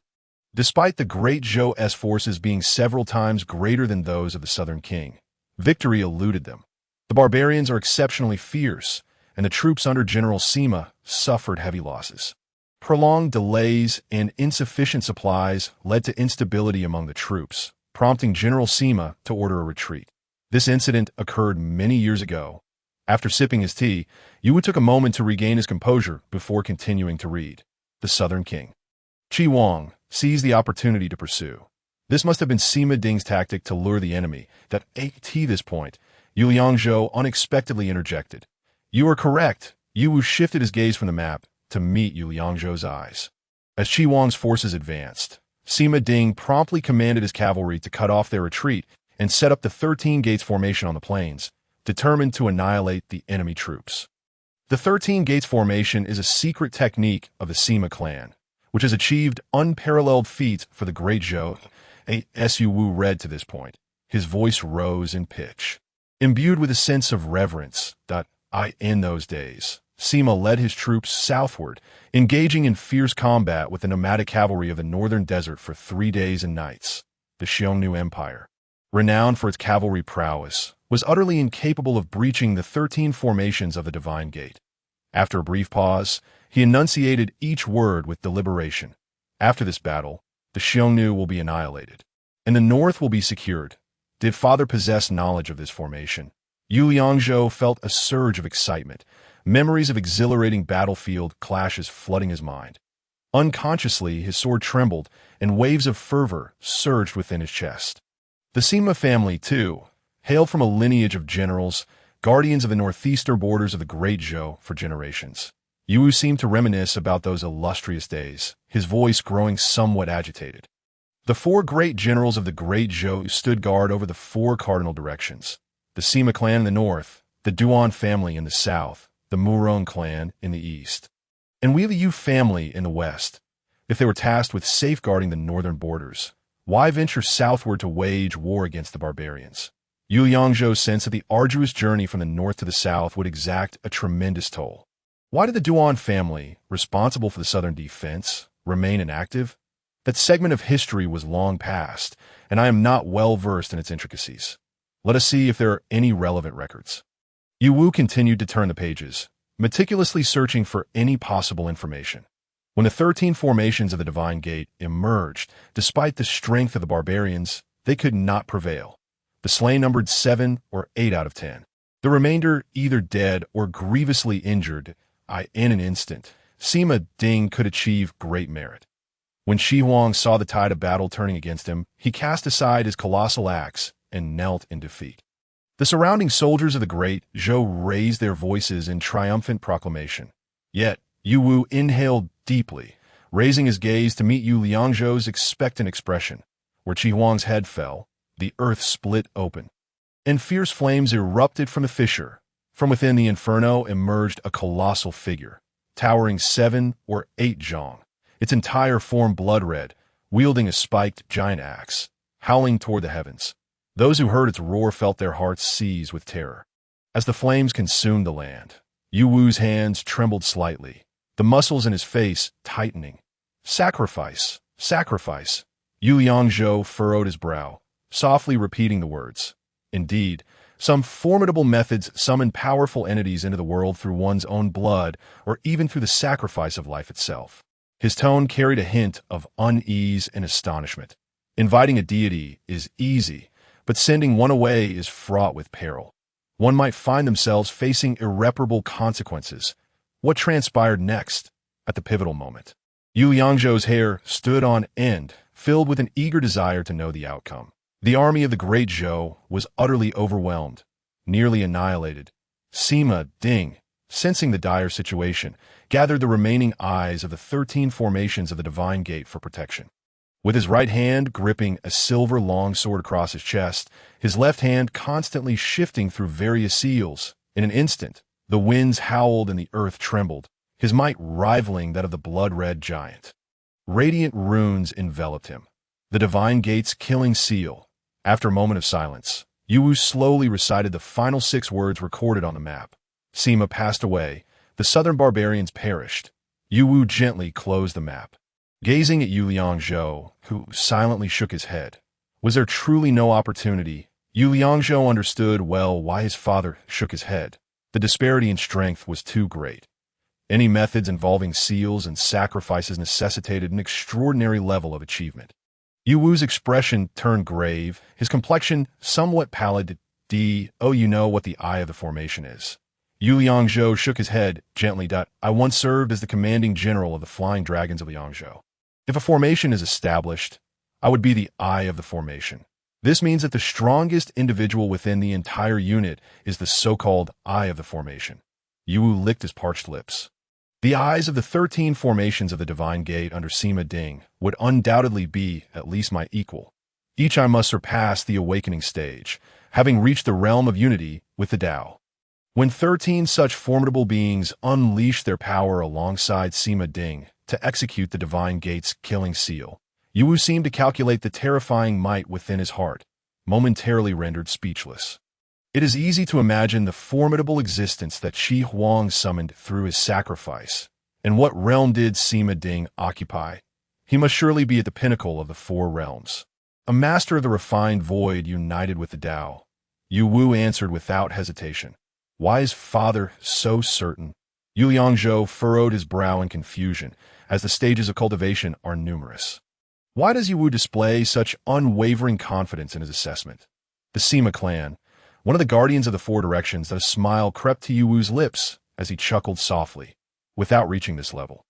Despite the great Zhou's forces being several times greater than those of the Southern King, victory eluded them. The barbarians are exceptionally fierce, and the troops under General Sima suffered heavy losses. Prolonged delays and insufficient supplies led to instability among the troops, prompting General Sima to order a retreat. This incident occurred many years ago. After sipping his tea, Yu took a moment to regain his composure before continuing to read. The Southern King. Qi Huang seized the opportunity to pursue. This must have been Sima Ding's tactic to lure the enemy. At this point, Yu Liangzhou unexpectedly interjected. "You are correct." Yu shifted his gaze from the map to meet Yu Liangzhou's eyes. As Qi Huang's forces advanced, Sima Ding promptly commanded his cavalry to cut off their retreat and set up the 13 Gates formation on the plains, determined to annihilate the enemy troops. The 13 Gates formation is a secret technique of the Sima clan, which has achieved unparalleled feats for the Great Zhou. Yu Wu read to this point. His voice rose in pitch. Imbued with a sense of reverence, in those days, Sima led his troops southward, engaging in fierce combat with the nomadic cavalry of the northern desert for 3 days and nights. The Xiongnu Empire, renowned for its cavalry prowess, was utterly incapable of breaching the 13 formations of the Divine Gate. After a brief pause, he enunciated each word with deliberation. After this battle, the Xiongnu will be annihilated, and the north will be secured. Did Father possess knowledge of this formation? Yu Liangzhou felt a surge of excitement, memories of exhilarating battlefield clashes flooding his mind. Unconsciously, his sword trembled, and waves of fervor surged within his chest. The Sima family, too, hailed from a lineage of generals, guardians of the northeastern borders of the Great Zhou for generations. Yu seemed to reminisce about those illustrious days, his voice growing somewhat agitated. The 4 great generals of the Great Zhou stood guard over the 4 cardinal directions: the Sima clan in the north, the Duan family in the south, the Murong clan in the east, and we the Yu family in the west. If they were tasked with safeguarding the northern borders, why venture southward to wage war against the barbarians? Yu Liangzhou's sense that the arduous journey from the north to the south would exact a tremendous toll. Why did the Duan family, responsible for the southern defense, remain inactive? That segment of history was long past, and I am not well versed in its intricacies. Let us see if there are any relevant records. Yu Wu continued to turn the pages, meticulously searching for any possible information. When the 13 formations of the Divine Gate emerged, despite the strength of the barbarians, they could not prevail. The slain numbered 7 or 8 out of 10. The remainder either dead or grievously injured. In an instant, Sima Ding could achieve great merit. When Qi Huang saw the tide of battle turning against him, he cast aside his colossal axe and knelt in defeat. The surrounding soldiers of the Great Zhou raised their voices in triumphant proclamation. Yet, Yu Wu inhaled deeply, raising his gaze to meet Yu Liangzhou's expectant expression. Where Qi Huang's head fell, the earth split open, and fierce flames erupted from the fissure. From within the inferno emerged a colossal figure, towering 7 or 8 zhong, its entire form blood-red, wielding a spiked giant axe, howling toward the heavens. Those who heard its roar felt their hearts seize with terror. As the flames consumed the land, Yu Wu's hands trembled slightly, the muscles in his face tightening. Sacrifice, sacrifice. Yu Liangzhou furrowed his brow, softly repeating the words. Indeed, some formidable methods summon powerful entities into the world through one's own blood or even through the sacrifice of life itself. His tone carried a hint of unease and astonishment. Inviting a deity is easy, but sending one away is fraught with peril. One might find themselves facing irreparable consequences. What transpired next, at the pivotal moment? Yu Liangzhou's hair stood on end, filled with an eager desire to know the outcome. The army of the Great Zhou was utterly overwhelmed, nearly annihilated. Sima Ding, sensing the dire situation, gathered the remaining eyes of the 13 formations of the Divine Gate for protection. With his right hand gripping a silver longsword across his chest, his left hand constantly shifting through various seals, In an instant, the winds howled and the earth trembled, his might rivaling that of the blood-red giant. Radiant runes enveloped him. The divine gate's killing seal. After a moment of silence, Yuwu slowly recited the final 6 words recorded on the map. Sima passed away. The southern barbarians perished. Yuwu gently closed the map. Gazing at Yu Liangzhou, who silently shook his head. Was there truly no opportunity? Yu Liangzhou understood well why his father shook his head. The disparity in strength was too great. Any methods involving seals and sacrifices necessitated an extraordinary level of achievement. Yuwu's expression turned grave, his complexion somewhat pallid. Oh, you know what the eye of the formation is. Yu Liangzhou shook his head gently. I once served as the commanding general of the Flying Dragons of Liangzhou. If a formation is established, I would be the eye of the formation. This means that the strongest individual within the entire unit is the so-called eye of the formation. Yuwu licked his parched lips. The eyes of the 13 formations of the Divine Gate under Sima Ding would undoubtedly be at least my equal. Each I must surpass the awakening stage, having reached the realm of unity with the Tao. When 13 such formidable beings unleashed their power alongside Sima Ding to execute the Divine Gate's killing seal, Yuwu seemed to calculate the terrifying might within his heart, momentarily rendered speechless. It is easy to imagine the formidable existence that Shi Huang summoned through his sacrifice. And what realm did Sima Ding occupy? He must surely be at the pinnacle of the 4 realms. A master of the refined void united with the Tao. Yuwu answered without hesitation. Why is father so certain? Yu Liangzhou furrowed his brow in confusion, as the stages of cultivation are numerous. Why does Yuwu display such unwavering confidence in his assessment? The Sima clan, one of the guardians of the 4 directions, that a smile crept to Yuwu's lips as he chuckled softly. Without reaching this level,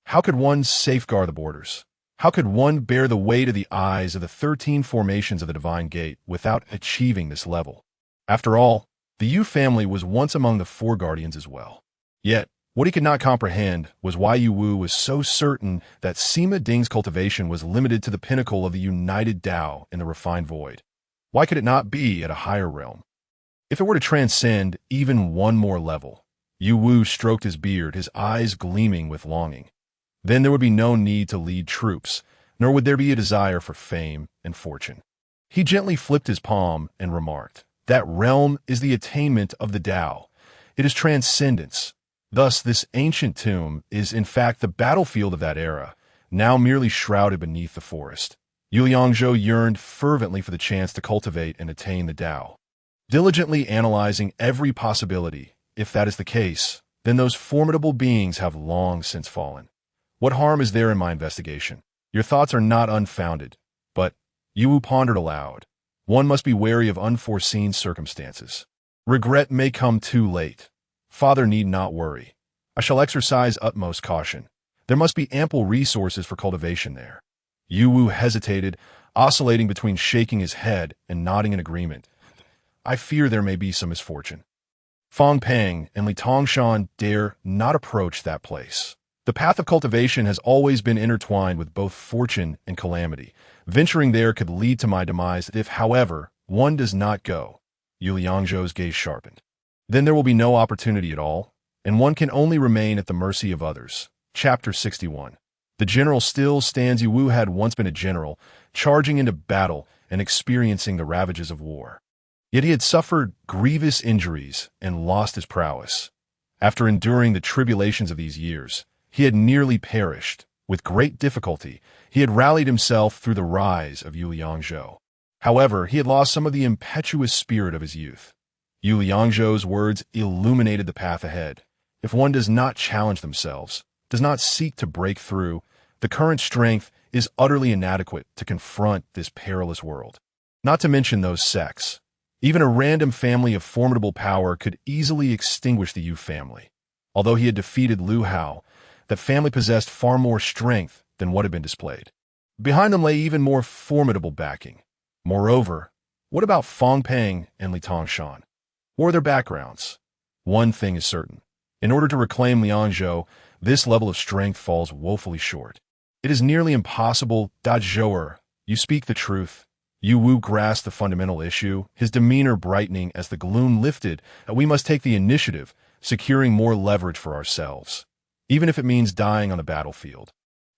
how could one safeguard the borders? How could one bear the weight of the eyes of the 13 formations of the Divine Gate without achieving this level? After all, the Yu family was once among the 4 guardians as well. Yet, what he could not comprehend was why Yuwu was so certain that Sima Ding's cultivation was limited to the pinnacle of the united Tao in the refined void. Why could it not be at a higher realm? If it were to transcend even one more level, Yuwu stroked his beard, his eyes gleaming with longing. Then there would be no need to lead troops, nor would there be a desire for fame and fortune. He gently flipped his palm and remarked, that realm is the attainment of the Tao. It is transcendence. Thus, this ancient tomb is in fact the battlefield of that era, now merely shrouded beneath the forest. Yu Liangzhou yearned fervently for the chance to cultivate and attain the Tao. Diligently analyzing every possibility, if that is the case, then those formidable beings have long since fallen. What harm is there in my investigation? Your thoughts are not unfounded, but, Yuwu pondered aloud, one must be wary of unforeseen circumstances. Regret may come too late. Father need not worry. I shall exercise utmost caution. There must be ample resources for cultivation there. Yuwu hesitated, oscillating between shaking his head and nodding in agreement. I fear there may be some misfortune. Fang Peng and Li Tongshan dare not approach that place. The path of cultivation has always been intertwined with both fortune and calamity. Venturing there could lead to my demise if, however, one does not go. Yu Liangzhou's gaze sharpened. Then there will be no opportunity at all, and one can only remain at the mercy of others. Chapter 61. The general still stands. Yuwu had once been a general, charging into battle and experiencing the ravages of war. Yet he had suffered grievous injuries and lost his prowess. After enduring the tribulations of these years, he had nearly perished. With great difficulty, he had rallied himself through the rise of Yu Liangzhou. However, he had lost some of the impetuous spirit of his youth. Yu Liangzhou's words illuminated the path ahead. If one does not challenge themselves, does not seek to break through, the current strength is utterly inadequate to confront this perilous world. Not to mention those sects. Even a random family of formidable power could easily extinguish the Yu family. Although he had defeated Lu Hao, that family possessed far more strength than what had been displayed. Behind them lay even more formidable backing. Moreover, what about Fang Peng and Li Tongshan? What were their backgrounds? One thing is certain. In order to reclaim Liangzhou, this level of strength falls woefully short. It is nearly impossible. Zhou'er, you speak the truth. Yu Wu grasped the fundamental issue, his demeanor brightening as the gloom lifted. We must take the initiative, securing more leverage for ourselves, even if it means dying on the battlefield.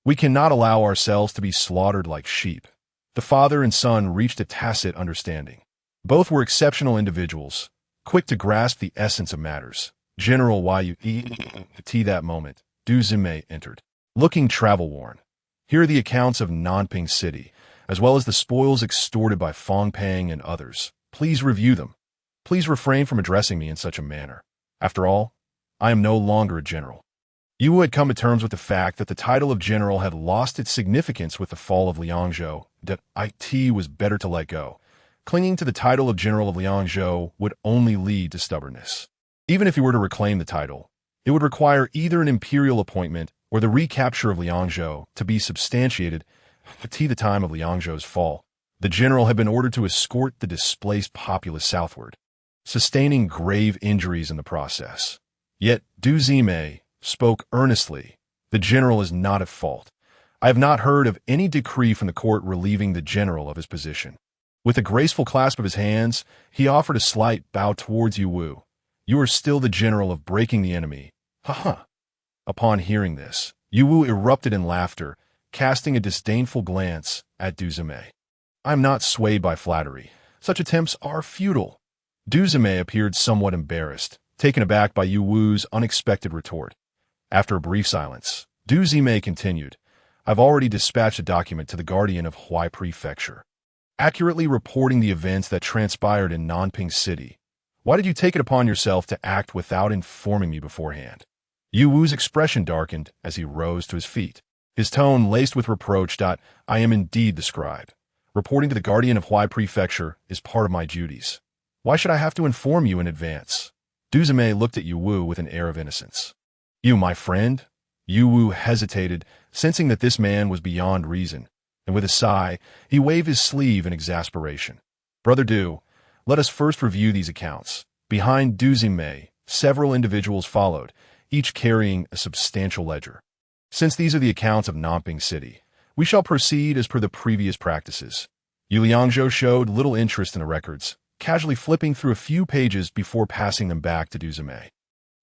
We cannot allow ourselves to be slaughtered like sheep. The father and son reached a tacit understanding. Both were exceptional individuals, quick to grasp the essence of matters. General Yu T. That moment, Du Zime entered, looking travel-worn. Here are the accounts of Nanping City, as well as the spoils extorted by Fong Pang and others. Please review them. Please refrain from addressing me in such a manner. After all, I am no longer a general. Yu Wu had come to terms with the fact that the title of general had lost its significance with the fall of Liangzhou, that it was better to let go. Clinging to the title of general of Liangzhou would only lead to stubbornness. Even if he were to reclaim the title, it would require either an imperial appointment or the recapture of Liangzhou to be substantiated. At the time of Liangzhou's fall, the general had been ordered to escort the displaced populace southward, sustaining grave injuries in the process. Yet Du Zime spoke earnestly. The general is not at fault. I have not heard of any decree from the court relieving the general of his position. With a graceful clasp of his hands, he offered a slight bow towards Yu Wu. You are still the general of breaking the enemy. Ha. Upon hearing this, Yu Wu erupted in laughter, casting a disdainful glance at Du Zime. I am not swayed by flattery. Such attempts are futile. Du Zime appeared somewhat embarrassed, taken aback by Yu Wu's unexpected retort. After a brief silence, Du Zime continued, I've already dispatched a document to the guardian of Huai Prefecture, accurately reporting the events that transpired in Nanping City. Why did you take it upon yourself to act without informing me beforehand? Yu Wu's expression darkened as he rose to his feet, his tone laced with reproach. I am indeed the scribe. Reporting to the guardian of Huai Prefecture is part of my duties. Why should I have to inform you in advance? Du Zime looked at Yu Wu with an air of innocence. You, my friend? Yu Wu hesitated, sensing that this man was beyond reason, and with a sigh, he waved his sleeve in exasperation. Brother Du, let us first review these accounts. Behind Du Zime, several individuals followed, each carrying a substantial ledger. Since these are the accounts of Nanping City, we shall proceed as per the previous practices. Yu Liangzhou showed little interest in the records, casually flipping through a few pages before passing them back to Du Zime.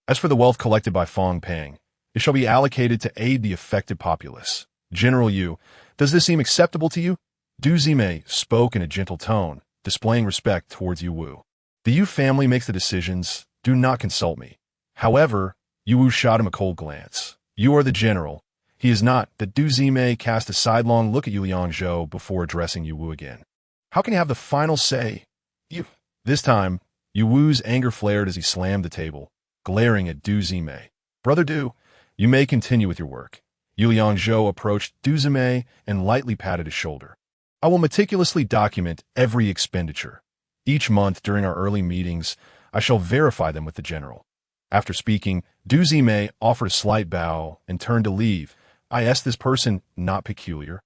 As for the wealth collected by Fong Pang, it shall be allocated to aid the affected populace. General Yu, does this seem acceptable to you? Du Zime spoke in a gentle tone, displaying respect towards Yu Wu. The Yu family makes the decisions. Do not consult me. However, Yu Wu shot him a cold glance. You are the general. He is not. That Du Zime cast a sidelong look at Yu Liangzhou before addressing Yu Wu again. How can you have the final say? You. This time, Yu Wu's anger flared as he slammed the table, glaring at Du Zime. Brother Du, you may continue with your work. Yu Liangzhou approached Du Zime and lightly patted his shoulder. I will meticulously document every expenditure. Each month during our early meetings, I shall verify them with the general. After speaking, Du Zime offered a slight bow and turned to leave. I asked this person not peculiar.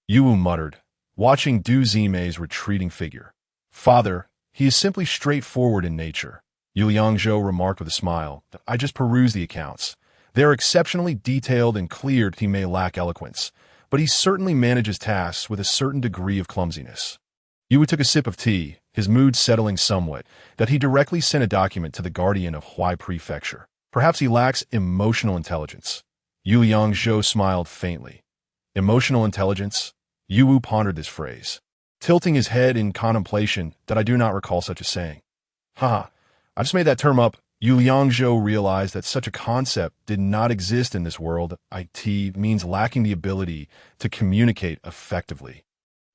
Yu Wu muttered, watching Du Zime's retreating figure. Father, he is simply straightforward in nature. Yu Liangzhou remarked with a smile. I just perused the accounts. They are exceptionally detailed and clear. He may lack eloquence, but he certainly manages tasks with a certain degree of clumsiness. Yu Wu took a sip of tea, his mood settling somewhat, that he directly sent a document to the guardian of Huai Prefecture. Perhaps he lacks emotional intelligence. Yu Liangzhou smiled faintly. Emotional intelligence? Yu Wu pondered this phrase, tilting his head in contemplation. That I do not recall such a saying. I just made that term up. Yu Liangzhou realized that such a concept did not exist in this world. It means lacking the ability to communicate effectively,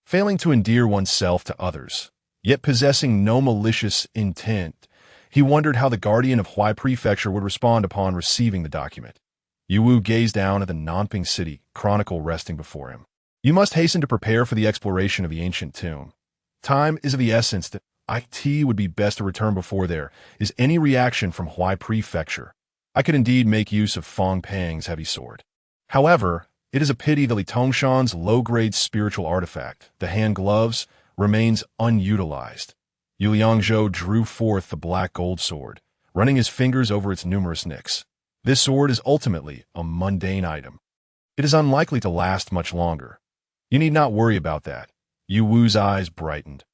failing to endear oneself to others, yet possessing no malicious intent. He wondered how the guardian of Huai Prefecture would respond upon receiving the document. Yu Wu gazed down at the Nanping City chronicle resting before him. You must hasten to prepare for the exploration of the ancient tomb. Time is of the essence. That it would be best to return before there is any reaction from Huai Prefecture. I could indeed make use of Fong Pang's heavy sword. However, it is a pity that Li Tongshan's low-grade spiritual artifact, the hand gloves, remains unutilized. Yu Liangzhou drew forth the black gold sword, running his fingers over its numerous nicks. This sword is ultimately a mundane item. It is unlikely to last much longer. You need not worry about that. Yu Wu's eyes brightened.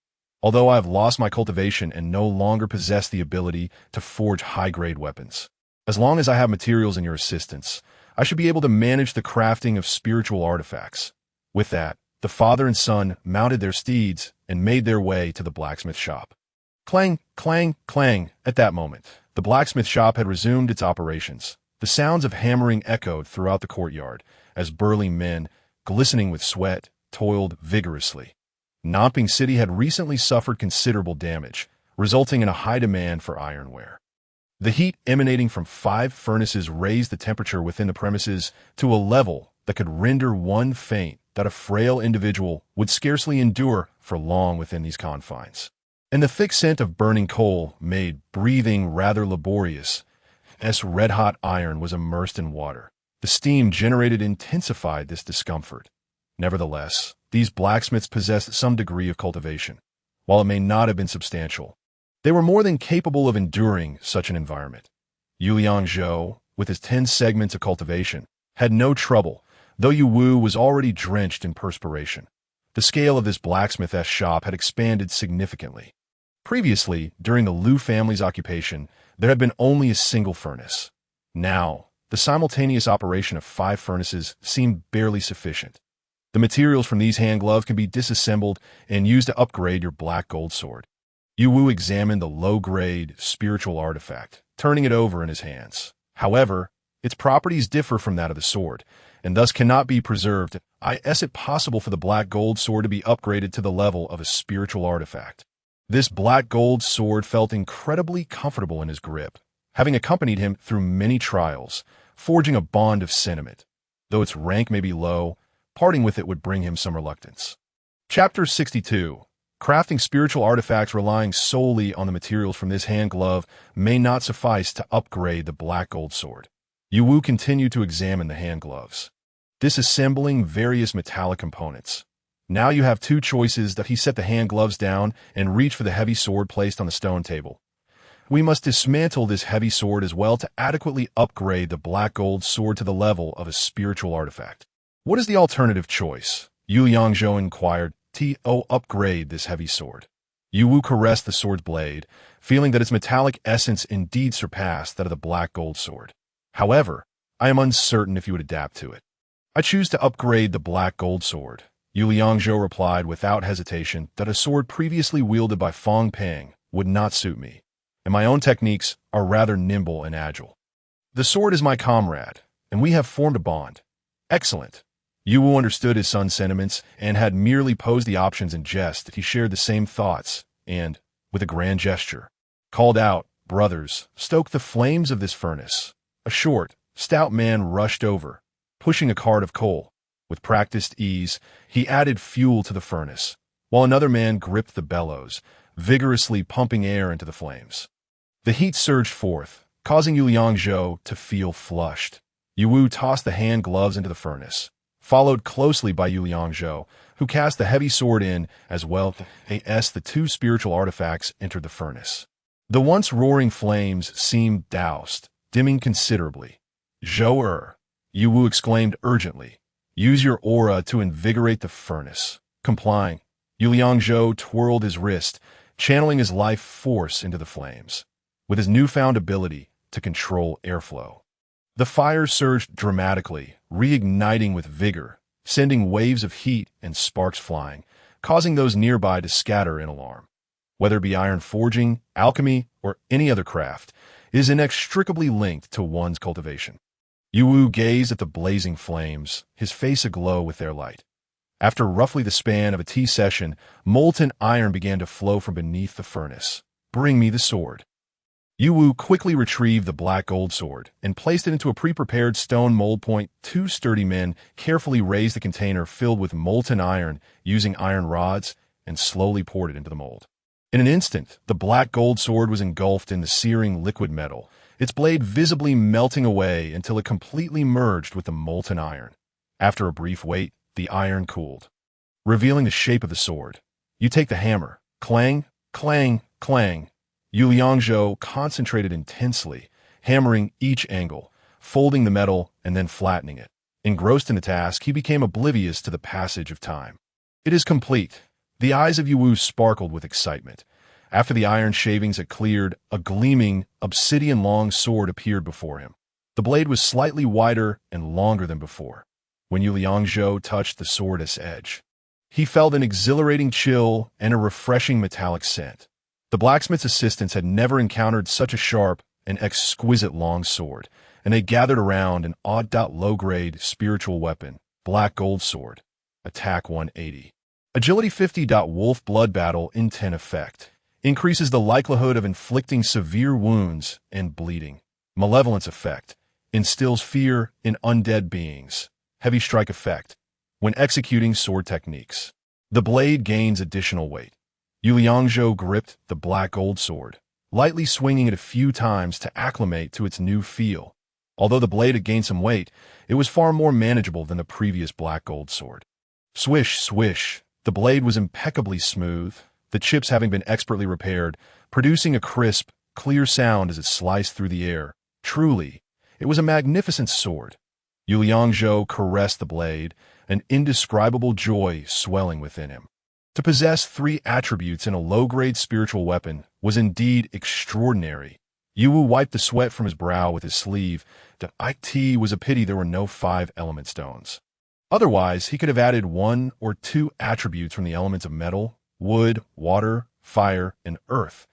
Although I have lost my cultivation and no longer possess the ability to forge high-grade weapons, as long as I have materials in your assistance, I should be able to manage the crafting of spiritual artifacts. With that, the father and son mounted their steeds and made their way to the blacksmith shop. Clang, clang, clang. At that moment, the blacksmith shop had resumed its operations. The sounds of hammering echoed throughout the courtyard as burly men, glistening with sweat, toiled vigorously. Nanping City had recently suffered considerable damage, resulting in a high demand for ironware. The heat emanating from 5 furnaces raised the temperature within the premises to a level that could render one faint that a frail individual would scarcely endure for long within these confines. And the thick scent of burning coal made breathing rather laborious, as red-hot iron was immersed in water. The steam generated intensified this discomfort. Nevertheless, these blacksmiths possessed some degree of cultivation. While it may not have been substantial, they were more than capable of enduring such an environment. Yu Liangzhou, with his 10 segments of cultivation, had no trouble, though Yu Wu was already drenched in perspiration. The scale of this blacksmith's shop had expanded significantly. Previously, during the Liu family's occupation, there had been only a single furnace. Now, the simultaneous operation of 5 furnaces seemed barely sufficient. The materials from these hand gloves can be disassembled and used to upgrade your black gold sword. Yu Wu examined the low-grade spiritual artifact, turning it over in his hands. However, its properties differ from that of the sword, and thus cannot be preserved. Is it possible for the black gold sword to be upgraded to the level of a spiritual artifact? This black gold sword felt incredibly comfortable in his grip, having accompanied him through many trials, forging a bond of sentiment. Though its rank may be low, parting with it would bring him some reluctance. Chapter 62. Crafting spiritual artifacts relying solely on the materials from this hand glove may not suffice to upgrade the black gold sword. Yu Wu continued to examine the hand gloves, disassembling various metallic components. Now you have 2 choices. That he set the hand gloves down and reached for the heavy sword placed on the stone table. We must dismantle this heavy sword as well to adequately upgrade the black gold sword to the level of a spiritual artifact. What is the alternative choice? Yu Liangzhou inquired. Upgrade this heavy sword. Yu Wu caressed the sword's blade, feeling that its metallic essence indeed surpassed that of the black gold sword. However, I am uncertain if you would adapt to it. I choose to upgrade the black gold sword. Yu Liangzhou replied without hesitation that a sword previously wielded by Fong Peng would not suit me, and my own techniques are rather nimble and agile. The sword is my comrade, and we have formed a bond. Excellent. Yu Wu understood his son's sentiments and had merely posed the options in jest. He shared the same thoughts and, with a grand gesture, called out, "Brothers, stoke the flames of this furnace." A short, stout man rushed over, pushing a cart of coal. With practiced ease, he added fuel to the furnace, while another man gripped the bellows, vigorously pumping air into the flames. The heat surged forth, causing Yu Liangzhou to feel flushed. Yu Wu tossed the hand gloves into the furnace, followed closely by Yu Liangzhou, who cast the heavy sword in as well as the 2 spiritual artifacts entered the furnace. The once roaring flames seemed doused, dimming considerably. "Zhou-er," Yu Wu exclaimed urgently. "Use your aura to invigorate the furnace." Complying, Yu Liangzhou twirled his wrist, channeling his life force into the flames, with his newfound ability to control airflow. The fire surged dramatically, reigniting with vigor, sending waves of heat and sparks flying, causing those nearby to scatter in alarm. Whether it be iron forging, alchemy, or any other craft, it is inextricably linked to one's cultivation. Yu Wu gazed at the blazing flames, his face aglow with their light. After roughly the span of a tea session, molten iron began to flow from beneath the furnace. "Bring me the sword." Yu Wu quickly retrieved the black gold sword and placed it into a pre-prepared stone mold point. 2 sturdy men carefully raised the container filled with molten iron using iron rods and slowly poured it into the mold. In an instant, the black gold sword was engulfed in the searing liquid metal, its blade visibly melting away until it completely merged with the molten iron. After a brief wait, the iron cooled, revealing the shape of the sword. You take the hammer. Clang, clang, clang. Yu Liangzhou concentrated intensely, hammering each angle, folding the metal and then flattening it. Engrossed in the task, he became oblivious to the passage of time. "It is complete." The eyes of Yu Wu sparkled with excitement. After the iron shavings had cleared, a gleaming, obsidian-long sword appeared before him. The blade was slightly wider and longer than before. When Yu Liangzhou touched the sword's edge, he felt an exhilarating chill and a refreshing metallic scent. The blacksmith's assistants had never encountered such a sharp and exquisite long sword, and they gathered around an odd-low-grade spiritual weapon, Black Gold Sword. Attack 180. Agility 50. Wolf Blood Battle in 10 effect. Increases the likelihood of inflicting severe wounds and bleeding. Malevolence effect. Instills fear in undead beings. Heavy strike effect. When executing sword techniques, the blade gains additional weight. Yu Liangzhou gripped the Black Gold Sword, lightly swinging it a few times to acclimate to its new feel. Although the blade had gained some weight, it was far more manageable than the previous Black Gold Sword. Swish, swish. The blade was impeccably smooth, the chips having been expertly repaired, producing a crisp, clear sound as it sliced through the air. Truly, it was a magnificent sword. Yu Liangzhou caressed the blade, an indescribable joy swelling within him. To possess 3 attributes in a low-grade spiritual weapon was indeed extraordinary. Yu Wu wiped the sweat from his brow with his sleeve. It was a pity there were no 5 element stones. Otherwise, he could have added 1 or 2 attributes from the elements of metal, wood, water, fire, and earth.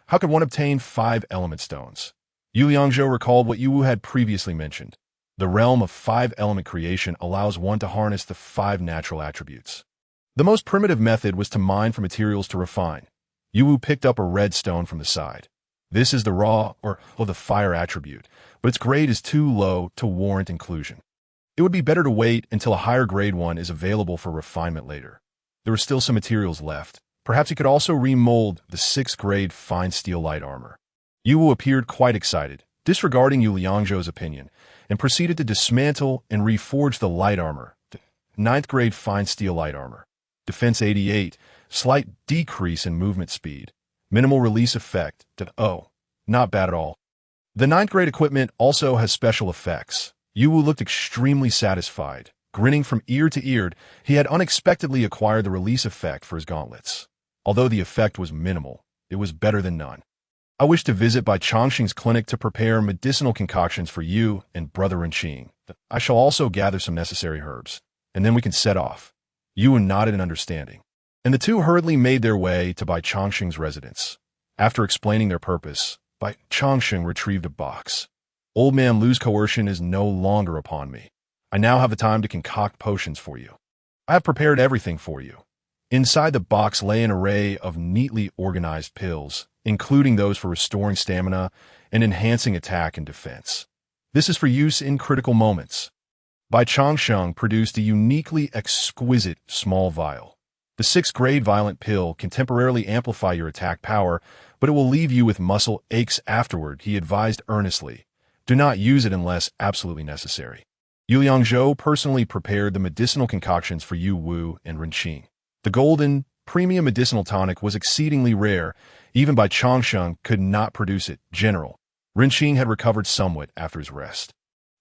How could one obtain 5 element stones? Yu Liangzhou recalled what Yu Wu had previously mentioned. The realm of 5-element creation allows one to harness the 5 natural attributes. The most primitive method was to mine for materials to refine. Yu Wu picked up a red stone from the side. This is the raw, or the fire attribute, but its grade is too low to warrant inclusion. It would be better to wait until a higher grade one is available for refinement later. There were still some materials left. Perhaps he could also remold the 6th grade fine steel light armor. Yu Wu appeared quite excited, disregarding Yu Liangzhou's opinion, and proceeded to dismantle and reforge the light armor. 9th grade fine steel light armor. Defense 88, slight decrease in movement speed. Minimal release effect. Not bad at all. The 9th grade equipment also has special effects. Yu Wu looked extremely satisfied. Grinning from ear to ear, he had unexpectedly acquired the release effect for his gauntlets. Although the effect was minimal, it was better than none. I wish to visit Bai Changxing's clinic to prepare medicinal concoctions for you and Brother Renqing. I shall also gather some necessary herbs, and then we can set off. Yu Wu nodded in understanding, and the two hurriedly made their way to Bai Changxing's residence. After explaining their purpose, Bai Changxing retrieved a box. Old man Lu's coercion is no longer upon me. I now have the time to concoct potions for you. I have prepared everything for you. Inside the box lay an array of neatly organized pills, including those for restoring stamina and enhancing attack and defense. This is for use in critical moments. Bai Changxing produced a uniquely exquisite small vial. The 6th grade violent pill can temporarily amplify your attack power, but it will leave you with muscle aches afterward, he advised earnestly. Do not use it unless absolutely necessary. Yu Liangzhou personally prepared the medicinal concoctions for Yu Wu and Renqing. The golden, premium medicinal tonic was exceedingly rare. Even Bai Changxing could not produce it. General Renqing had recovered somewhat after his rest.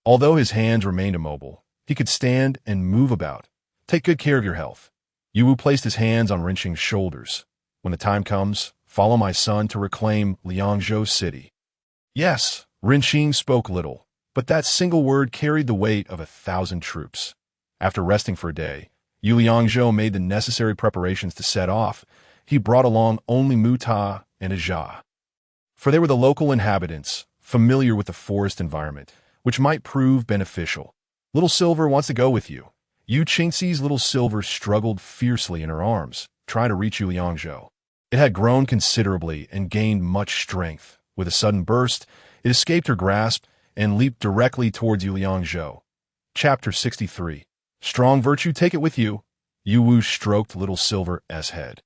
Although his hands remained immobile, he could stand and move about. Take good care of your health. Yu Wu placed his hands on Renqing's shoulders. When the time comes, follow my son to reclaim Liangzhou City. Yes, Renqing spoke little, but that single word carried the weight of 1,000 troops. After resting for a day, Yu Liangzhou made the necessary preparations to set off. He brought along only Muta and Ajia, for they were the local inhabitants, familiar with the forest environment, which might prove beneficial. Little Silver wants to go with you. Yu Qingxi's Little Silver struggled fiercely in her arms, trying to reach Yu Liangzhou. It had grown considerably and gained much strength. With a sudden burst, it escaped her grasp and leaped directly towards Yu Liangzhou. Chapter 63. Strong virtue, take it with you. Yu Wu stroked Little Silver's head,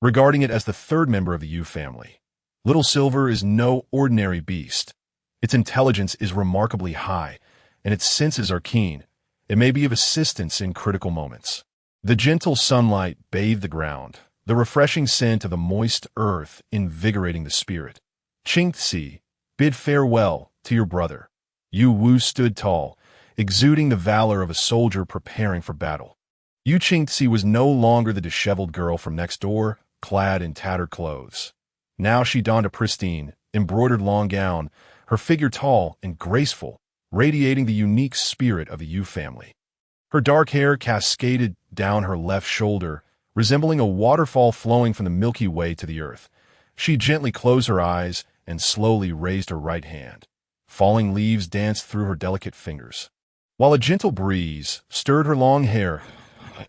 regarding it as the 3rd member of the Yu family. Little Silver is no ordinary beast. Its intelligence is remarkably high, and its senses are keen. It may be of assistance in critical moments. The gentle sunlight bathed the ground, the refreshing scent of the moist earth invigorating the spirit. Qingxi, bid farewell to your brother. Yu Wu stood tall, exuding the valor of a soldier preparing for battle. Yu Qingzi was no longer the disheveled girl from next door, clad in tattered clothes. Now she donned a pristine, embroidered long gown, her figure tall and graceful, radiating the unique spirit of the Yu family. Her dark hair cascaded down her left shoulder, resembling a waterfall flowing from the Milky Way to the earth. She gently closed her eyes and slowly raised her right hand. Falling leaves danced through her delicate fingers, while a gentle breeze stirred her long hair.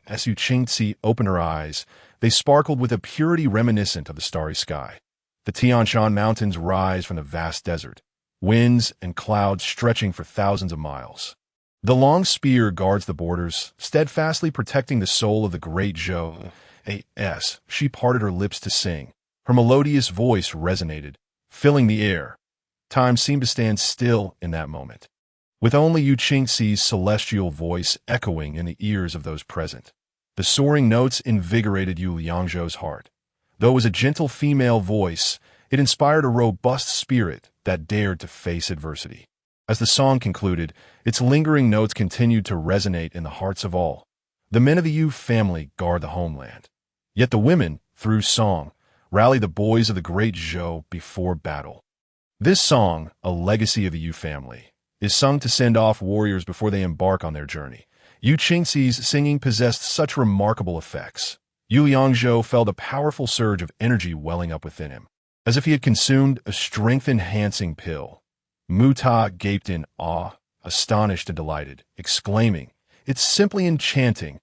As Yu Qingzi opened her eyes, they sparkled with a purity reminiscent of the starry sky. The Tian Shan Mountains rise from the vast desert, winds and clouds stretching for thousands of miles. The long spear guards the borders, steadfastly protecting the soul of the great Zhou. As she parted her lips to sing, her melodious voice resonated, filling the air. Time seemed to stand still in that moment, with only Yu Qingzi's celestial voice echoing in the ears of those present. The soaring notes invigorated Yu Liangzhou's heart. Though it was a gentle female voice, it inspired a robust spirit that dared to face adversity. As the song concluded, its lingering notes continued to resonate in the hearts of all. The men of the Yu family guard the homeland. Yet the women, through song, rally the boys of the great Zhou before battle. This song, a legacy of the Yu family, is sung to send off warriors before they embark on their journey. Yu Qingzi's singing possessed such remarkable effects. Yu Liangzhou felt a powerful surge of energy welling up within him, as if he had consumed a strength-enhancing pill. Mu Ta gaped in awe, astonished and delighted, exclaiming, "It's simply enchanting."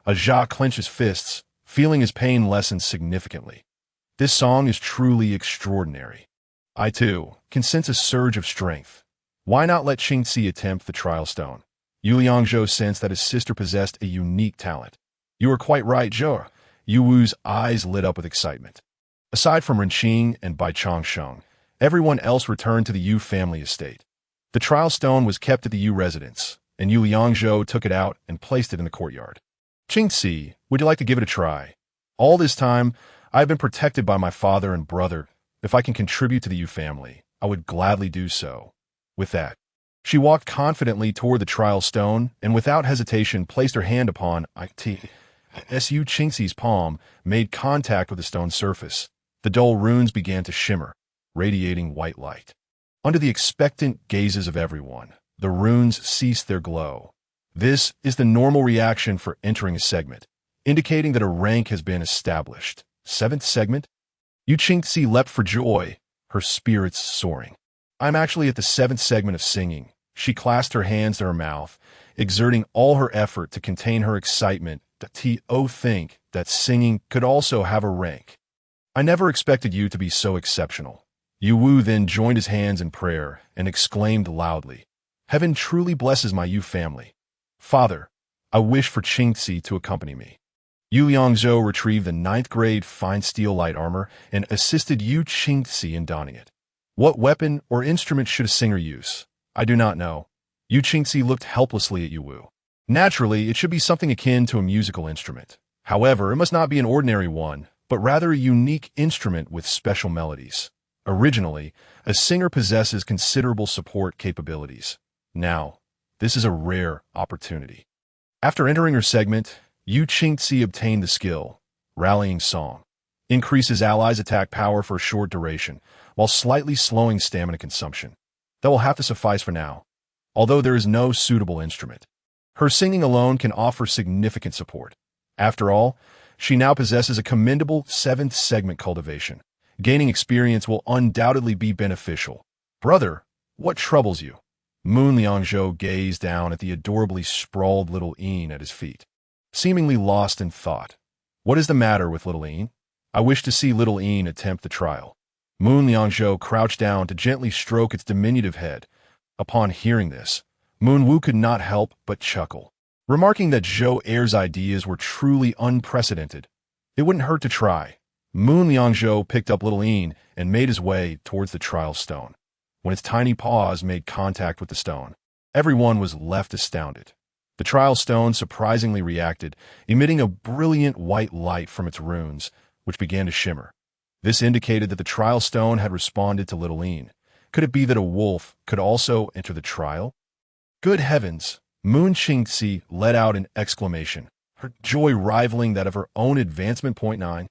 Jia clenched his fists, feeling his pain lessen significantly. This song is truly extraordinary. I, too, can sense a surge of strength. Why not let Qingzi attempt the trial stone? Yu Liangzhou sensed that his sister possessed a unique talent. You are quite right, Zhou. Yu Wu's eyes lit up with excitement. Aside from Renqing and Bai Changsheng, everyone else returned to the Yu family estate. The trial stone was kept at the Yu residence, and Yu Liangzhou took it out and placed it in the courtyard. "Qingzi, would you like to give it a try? All this time, I have been protected by my father and brother. If I can contribute to the Yu family, I would gladly do so." With that, she walked confidently toward the trial stone and without hesitation placed her hand upon it. As Yu Qingzi's palm made contact with the stone's surface, the dull runes began to shimmer, radiating white light. Under the expectant gazes of everyone, the runes ceased their glow. This is the normal reaction for entering a segment, indicating that a rank has been established. 7th segment? Yu Qingzi leapt for joy, her spirits soaring. "I'm actually at the 7th segment of singing." She clasped her hands to her mouth, exerting all her effort to contain her excitement. Think that singing could also have a rank. "I never expected you to be so exceptional." Yu Wu then joined his hands in prayer and exclaimed loudly, "Heaven truly blesses my Yu family. Father, I wish for Qingzi to accompany me." Yu Liangzhou retrieved the 9th grade fine steel light armor and assisted Yu Qingzi in donning it. What weapon or instrument should a singer use? I do not know. Yu Qingzi looked helplessly at Yu Wu. Naturally, it should be something akin to a musical instrument. However, it must not be an ordinary one, but rather a unique instrument with special melodies. Originally, a singer possesses considerable support capabilities. Now, this is a rare opportunity. After entering her segment, Yu Qingzi obtained the skill, Rallying Song. Increases allies' attack power for a short duration, while slightly slowing stamina consumption. That will have to suffice for now, although there is no suitable instrument. Her singing alone can offer significant support. After all, she now possesses a commendable 7th segment cultivation. Gaining experience will undoubtedly be beneficial. "Brother, what troubles you?" Moon Liangzhou gazed down at the adorably sprawled little Yin at his feet, seemingly lost in thought. "What is the matter with little Yin?" "I wish to see little Yin attempt the trial." Moon Liangzhou crouched down to gently stroke its diminutive head. Upon hearing this, Moon Wu could not help but chuckle, remarking that Zhou Heir's ideas were truly unprecedented. It wouldn't hurt to try. Moon Liangzhou picked up little Yin and made his way towards the trial stone. When its tiny paws made contact with the stone, everyone was left astounded. The trial stone surprisingly reacted, emitting a brilliant white light from its runes, which began to shimmer. This indicated that the trial stone had responded to little Yin. Could it be that a wolf could also enter the trial? Good heavens! Moon Qingzi let out an exclamation, her joy rivaling that of her own advancement. Point 9.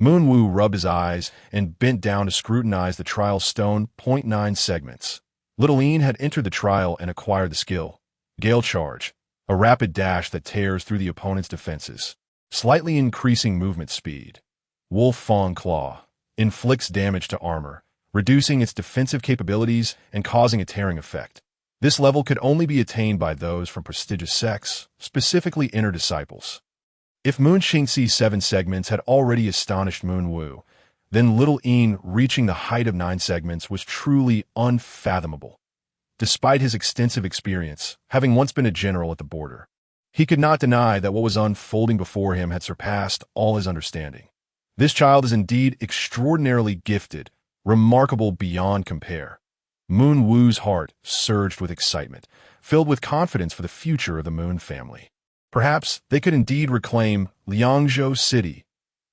Moon Woo rubbed his eyes and bent down to scrutinize the trial stone. Point 9 segments. Little Ian had entered the trial and acquired the skill. Gale Charge, a rapid dash that tears through the opponent's defenses, slightly increasing movement speed. Wolf Fang Claw, inflicts damage to armor, reducing its defensive capabilities and causing a tearing effect. This level could only be attained by those from prestigious sects, specifically inner disciples. If Moon Xingxi's 7 segments had already astonished Moon Woo, then Little Ian reaching the height of 9 segments was truly unfathomable. Despite his extensive experience, having once been a general at the border, he could not deny that what was unfolding before him had surpassed all his understanding. This child is indeed extraordinarily gifted, remarkable beyond compare. Moon Woo's heart surged with excitement, filled with confidence for the future of the Moon family. Perhaps they could indeed reclaim Liangzhou City.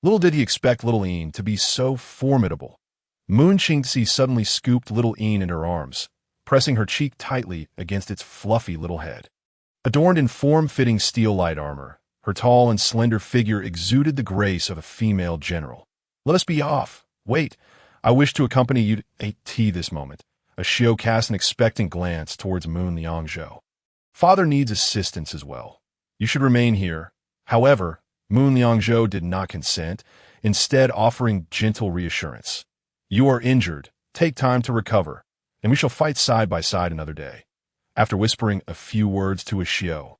Little did he expect Little Ian to be so formidable. Moon Qingxi suddenly scooped Little Ian in her arms, pressing her cheek tightly against its fluffy little head. Adorned in form-fitting steel light armor, her tall and slender figure exuded the grace of a female general. "Let us be off. Wait, I wish to accompany you to a tea this moment." Ashio cast an expectant glance towards Moon Liangzhou. "Father needs assistance as well. You should remain here." However, Moon Liangzhou did not consent, instead offering gentle reassurance. "You are injured. Take time to recover, and we shall fight side by side another day." After whispering a few words to Ashio,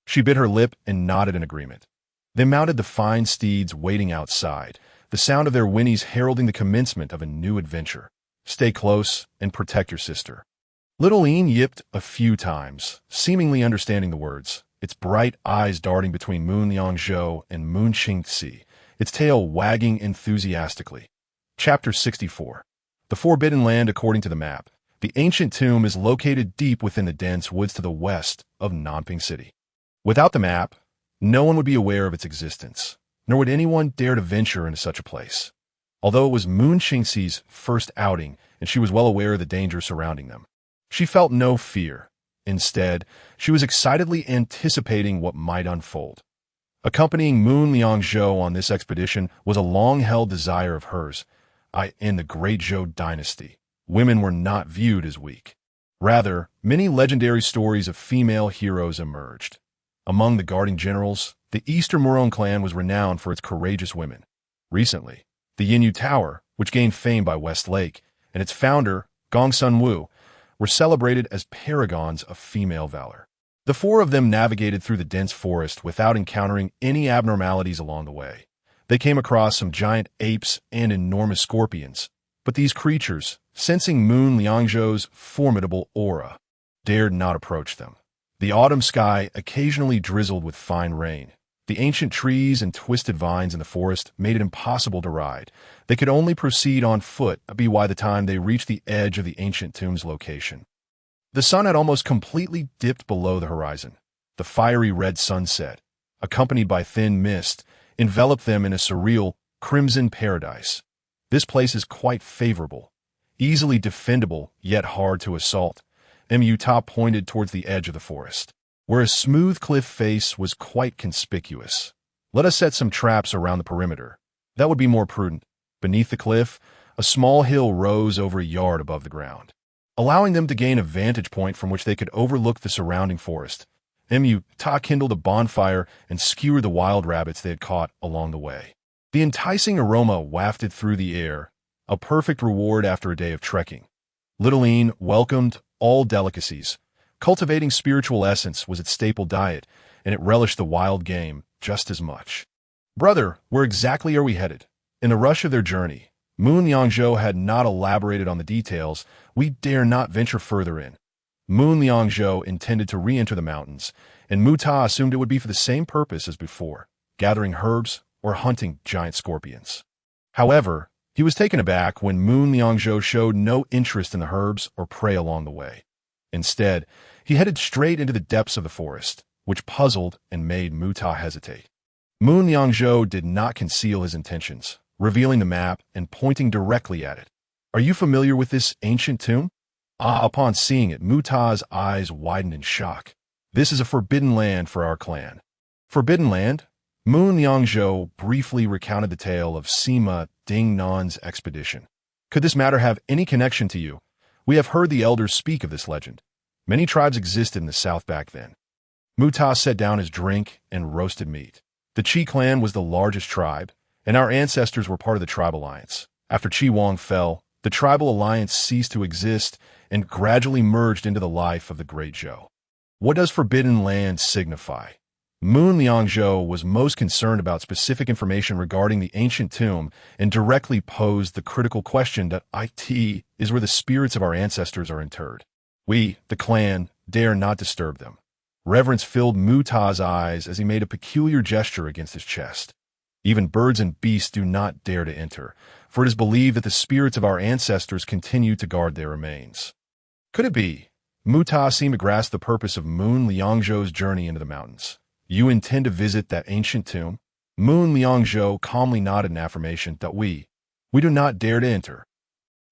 she bit her lip and nodded in agreement. They mounted the fine steeds waiting outside, the sound of their whinnies heralding the commencement of a new adventure. "Stay close and protect your sister." Little Ian yipped a few times, seemingly understanding the words, its bright eyes darting between Moon Liangzhou and Moon Qingxi, its tail wagging enthusiastically. Chapter 64. The Forbidden Land. According to the map, the ancient tomb is located deep within the dense woods to the west of Nanping City. Without the map, no one would be aware of its existence, nor would anyone dare to venture into such a place. Although it was Moon Qingxi's first outing and she was well aware of the danger surrounding them, she felt no fear. Instead, she was excitedly anticipating what might unfold. Accompanying Moon Liangzhou on this expedition was a long-held desire of hers. In the Great Zhou dynasty, women were not viewed as weak. Rather, many legendary stories of female heroes emerged. Among the guarding generals, the Eastern Muron clan was renowned for its courageous women. Recently, the Yinyu Tower, which gained fame by West Lake, and its founder, Gong Sun Wu, were celebrated as paragons of female valor. The 4 of them navigated through the dense forest without encountering any abnormalities along the way. They came across some giant apes and enormous scorpions, but these creatures, sensing Moon Liangzhou's formidable aura, dared not approach them. The autumn sky occasionally drizzled with fine rain. The ancient trees and twisted vines in the forest made it impossible to ride. They could only proceed on foot by the time they reached the edge of the ancient tomb's location. The sun had almost completely dipped below the horizon. The fiery red sunset, accompanied by thin mist, enveloped them in a surreal, crimson paradise. This place is quite favorable, easily defendable, yet hard to assault. Mu-Ta pointed towards the edge of the forest, where a smooth cliff face was quite conspicuous. "Let us set some traps around the perimeter. That would be more prudent." Beneath the cliff, a small hill rose over a yard above the ground, allowing them to gain a vantage point from which they could overlook the surrounding forest. Mu-Ta kindled a bonfire and skewered the wild rabbits they had caught along the way. The enticing aroma wafted through the air, a perfect reward after a day of trekking. Little Ian welcomed all delicacies. Cultivating spiritual essence was its staple diet, and it relished the wild game just as much. "Brother, where exactly are we headed?" In the rush of their journey, Moon Liangzhou had not elaborated on the details. "We dare not venture further in." Moon Liangzhou intended to re-enter the mountains, and Mu-Ta assumed it would be for the same purpose as before, gathering herbs or hunting giant scorpions. However, he was taken aback when Moon Liangzhou showed no interest in the herbs or prey along the way. Instead, he headed straight into the depths of the forest, which puzzled and made Mu-Ta hesitate. Moon Liangzhou did not conceal his intentions, revealing the map and pointing directly at it. "Are you familiar with this ancient tomb?" Upon seeing it, Mu-Ta's eyes widened in shock. "This is a forbidden land for our clan." "Forbidden land? Moon Liangzhou briefly recounted the tale of Sima Ding Nan's expedition. Could this matter have any connection to you? We have heard the elders speak of this legend. Many tribes existed in the south back then. Muta set down his drink and roasted meat. The Qi clan was the largest tribe, and our ancestors were part of the tribe alliance. After Qi Wang fell, the tribal alliance ceased to exist and gradually merged into the life of the Great Zhou. What does Forbidden Land signify? Moon Liangzhou was most concerned about specific information regarding the ancient tomb and directly posed the critical question that it is where the spirits of our ancestors are interred. We, the clan, dare not disturb them. Reverence filled Muta's eyes as he made a peculiar gesture against his chest. Even birds and beasts do not dare to enter, for it is believed that the spirits of our ancestors continue to guard their remains. Could it be? Muta seemed to grasp the purpose of Moon Liangzhou's journey into the mountains. You intend to visit that ancient tomb? Moon Liangzhou calmly nodded in affirmation that we do not dare to enter.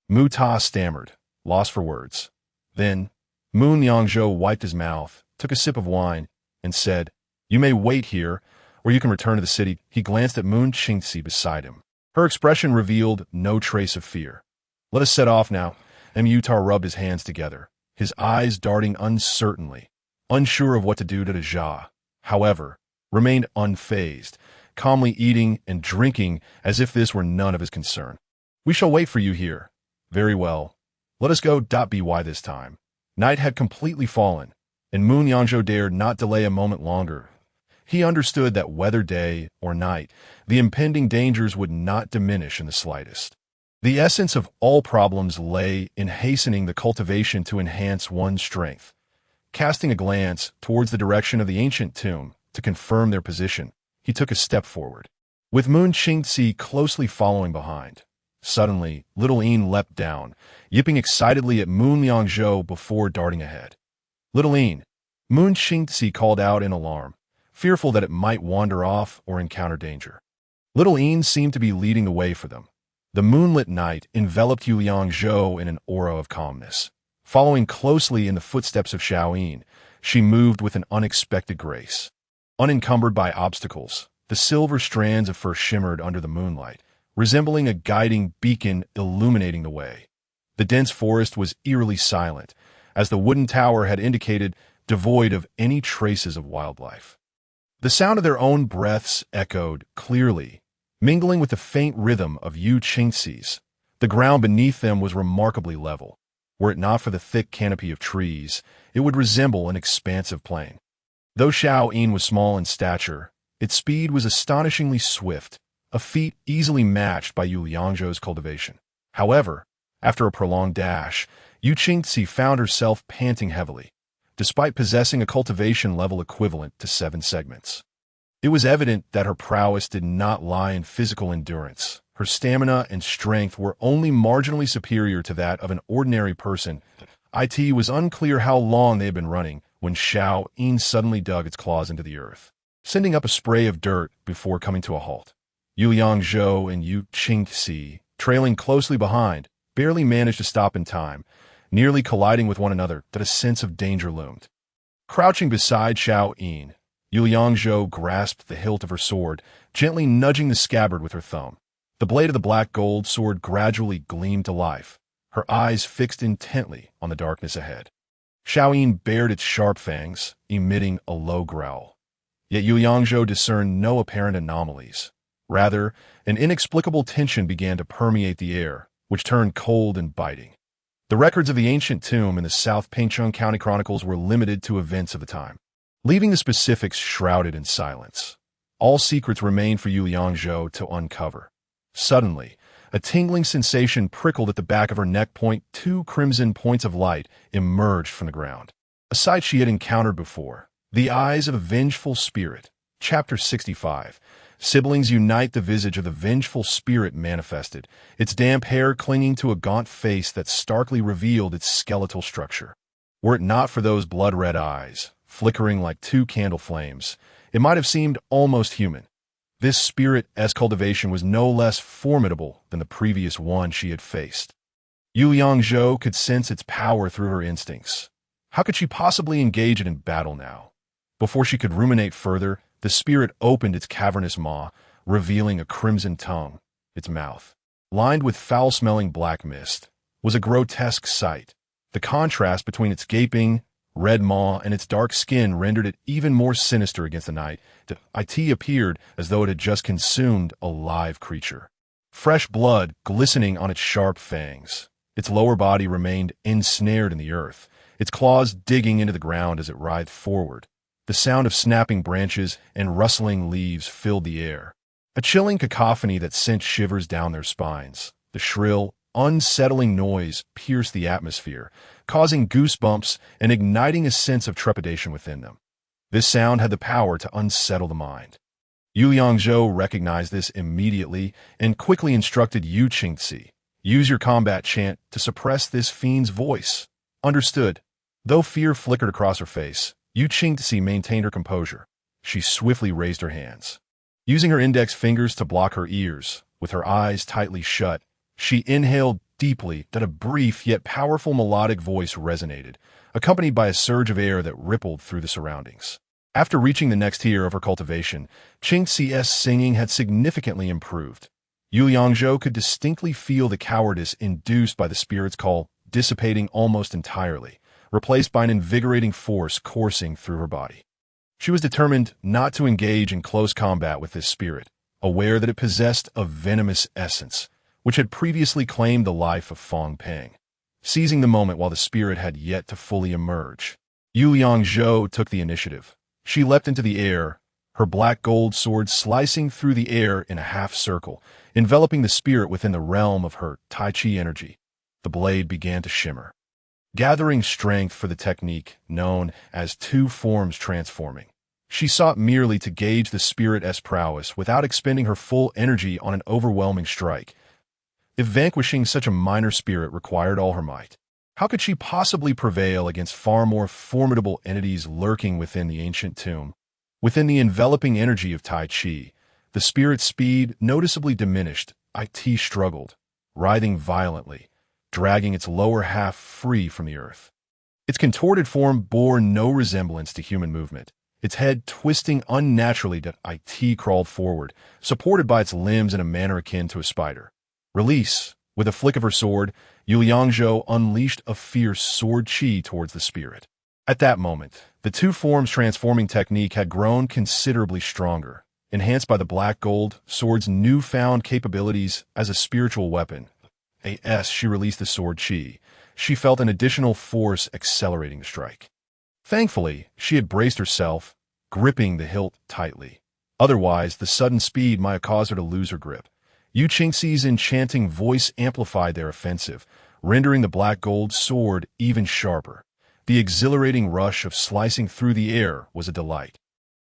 Muta stammered, lost for words. Then, Moon Liangzhou wiped his mouth, took a sip of wine, and said, "You may wait here, or you can return to the city." He glanced at Moon Qingxi beside him. Her expression revealed no trace of fear. "Let us set off now." Mutar rubbed his hands together, his eyes darting uncertainly, unsure of what to do to the Jia. However, remained unfazed, calmly eating and drinking as if this were none of his concern. "We shall wait for you here." "Very well. Let us go." By this time, night had completely fallen, and Moon Liangzhou dared not delay a moment longer. He understood that whether day or night, the impending dangers would not diminish in the slightest. The essence of all problems lay in hastening the cultivation to enhance one's strength. Casting a glance towards the direction of the ancient tomb to confirm their position, he took a step forward, with Moon Qingxi closely following behind. Suddenly, little Yin leapt down, yipping excitedly at Moon Liangzhou before darting ahead. "Little Yin!" Moon Qingxi called out in alarm, fearful that it might wander off or encounter danger. Little Yin seemed to be leading the way for them. The moonlit night enveloped Yu Liangzhou in an aura of calmness. Following closely in the footsteps of Xiaoyin, she moved with an unexpected grace. Unencumbered by obstacles, the silver strands of fur shimmered under the moonlight, resembling a guiding beacon illuminating the way. The dense forest was eerily silent, as the wooden tower had indicated, devoid of any traces of wildlife. The sound of their own breaths echoed clearly, mingling with the faint rhythm of Yu Qingxi's. The ground beneath them was remarkably level. Were it not for the thick canopy of trees, it would resemble an expansive plain. Though Xiaoyin was small in stature, its speed was astonishingly swift, a feat easily matched by Yu Liangzhou's cultivation. However, after a prolonged dash, Yu Qingxi found herself panting heavily, despite possessing a cultivation level equivalent to 7 segments. It was evident that her prowess did not lie in physical endurance. Her stamina and strength were only marginally superior to that of an ordinary person. It was unclear how long they had been running when Xiaoyin suddenly dug its claws into the earth, sending up a spray of dirt before coming to a halt. Yu Liangzhou and Yu Qingxi, trailing closely behind, barely managed to stop in time, nearly colliding with one another that a sense of danger loomed. Crouching beside Xiaoyin, Yu Liangzhou grasped the hilt of her sword, gently nudging the scabbard with her thumb. The blade of the black gold sword gradually gleamed to life, her eyes fixed intently on the darkness ahead. Xiaoyin bared its sharp fangs, emitting a low growl. Yet Yu Liangzhou discerned no apparent anomalies. Rather, an inexplicable tension began to permeate the air, which turned cold and biting. The records of the ancient tomb in the South Pengcheng County Chronicles were limited to events of the time, leaving the specifics shrouded in silence. All secrets remained for Yu Liangzhou to uncover. Suddenly, a tingling sensation prickled at the back of her neck. 2 crimson points of light emerged from the ground. A sight she had encountered before. The eyes of a vengeful spirit. Chapter 65. Siblings unite. The visage of the vengeful spirit manifested, its damp hair clinging to a gaunt face that starkly revealed its skeletal structure. Were it not for those blood-red eyes, flickering like 2 candle flames, it might have seemed almost human. This spirit-esque cultivation was no less formidable than the previous one she had faced. Yu Liangzhou could sense its power through her instincts. How could she possibly engage it in battle now? Before she could ruminate further, The spirit opened its cavernous maw, revealing a crimson tongue. Its mouth, lined with foul-smelling black mist, was a grotesque sight. The contrast between its gaping, red maw and its dark skin rendered it even more sinister against the night. It appeared as though it had just consumed a live creature. Fresh blood glistening on its sharp fangs. Its lower body remained ensnared in the earth, its claws digging into the ground as it writhed forward. The sound of snapping branches and rustling leaves filled the air, a chilling cacophony that sent shivers down their spines. The shrill, unsettling noise pierced the atmosphere, causing goosebumps and igniting a sense of trepidation within them. This sound had the power to unsettle the mind. Yu Yangzhou recognized this immediately and quickly instructed Yu Qingzi, "Use your combat chant to suppress this fiend's voice." Understood. Though fear flickered across her face, Yu Qingzi maintained her composure. She swiftly raised her hands. Using her index fingers to block her ears, with her eyes tightly shut, she inhaled deeply. That a brief yet powerful melodic voice resonated, accompanied by a surge of air that rippled through the surroundings. After reaching the next tier of her cultivation, Qingzi's singing had significantly improved. Yu Yangzhou could distinctly feel the cowardice induced by the spirit's call dissipating almost entirely, replaced by an invigorating force coursing through her body. She was determined not to engage in close combat with this spirit, aware that it possessed a venomous essence, which had previously claimed the life of Fong Peng. Seizing the moment while the spirit had yet to fully emerge, Yu Yangzhou took the initiative. She leapt into the air, her black gold sword slicing through the air in a half circle, enveloping the spirit within the realm of her Tai Chi energy. The blade began to shimmer, gathering strength for the technique known as two forms transforming. She sought merely to gauge the spirit's prowess without expending her full energy on an overwhelming strike. If vanquishing such a minor spirit required all her might, how could she possibly prevail against far more formidable entities lurking within the ancient tomb? Within the enveloping energy of Tai Chi, the spirit's speed noticeably diminished. It struggled, writhing violently, dragging its lower half free from the earth. Its contorted form bore no resemblance to human movement, its head twisting unnaturally. It crawled forward, supported by its limbs in a manner akin to a spider. Release! With a flick of her sword, Yu Yangzhou unleashed a fierce sword chi towards the spirit. At that moment, the two forms transforming technique had grown considerably stronger, enhanced by the black gold sword's newfound capabilities as a spiritual weapon. As she released the sword chi, she felt an additional force accelerating the strike. Thankfully, she had braced herself, gripping the hilt tightly. Otherwise, the sudden speed might have caused her to lose her grip. Yu Qingzi's enchanting voice amplified their offensive, rendering the black gold sword even sharper. The exhilarating rush of slicing through the air was a delight.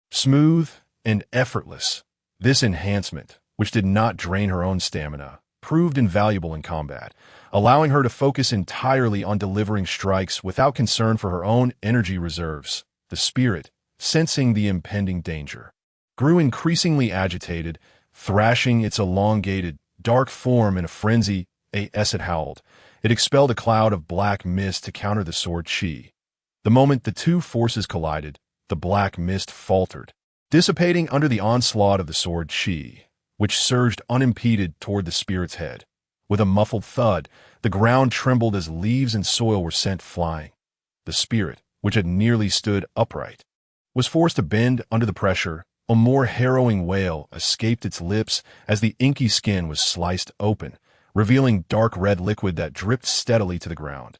Smooth and effortless, this enhancement, which did not drain her own stamina, proved invaluable in combat, allowing her to focus entirely on delivering strikes without concern for her own energy reserves. The spirit, sensing the impending danger, grew increasingly agitated, thrashing its elongated, dark form in a frenzy. As it howled, it expelled a cloud of black mist to counter the sword chi. The moment the two forces collided, the black mist faltered, dissipating under the onslaught of the sword chi, which surged unimpeded toward the spirit's head. With a muffled thud, the ground trembled as leaves and soil were sent flying. The spirit, which had nearly stood upright, was forced to bend under the pressure. A more harrowing wail escaped its lips as the inky skin was sliced open, revealing dark red liquid that dripped steadily to the ground.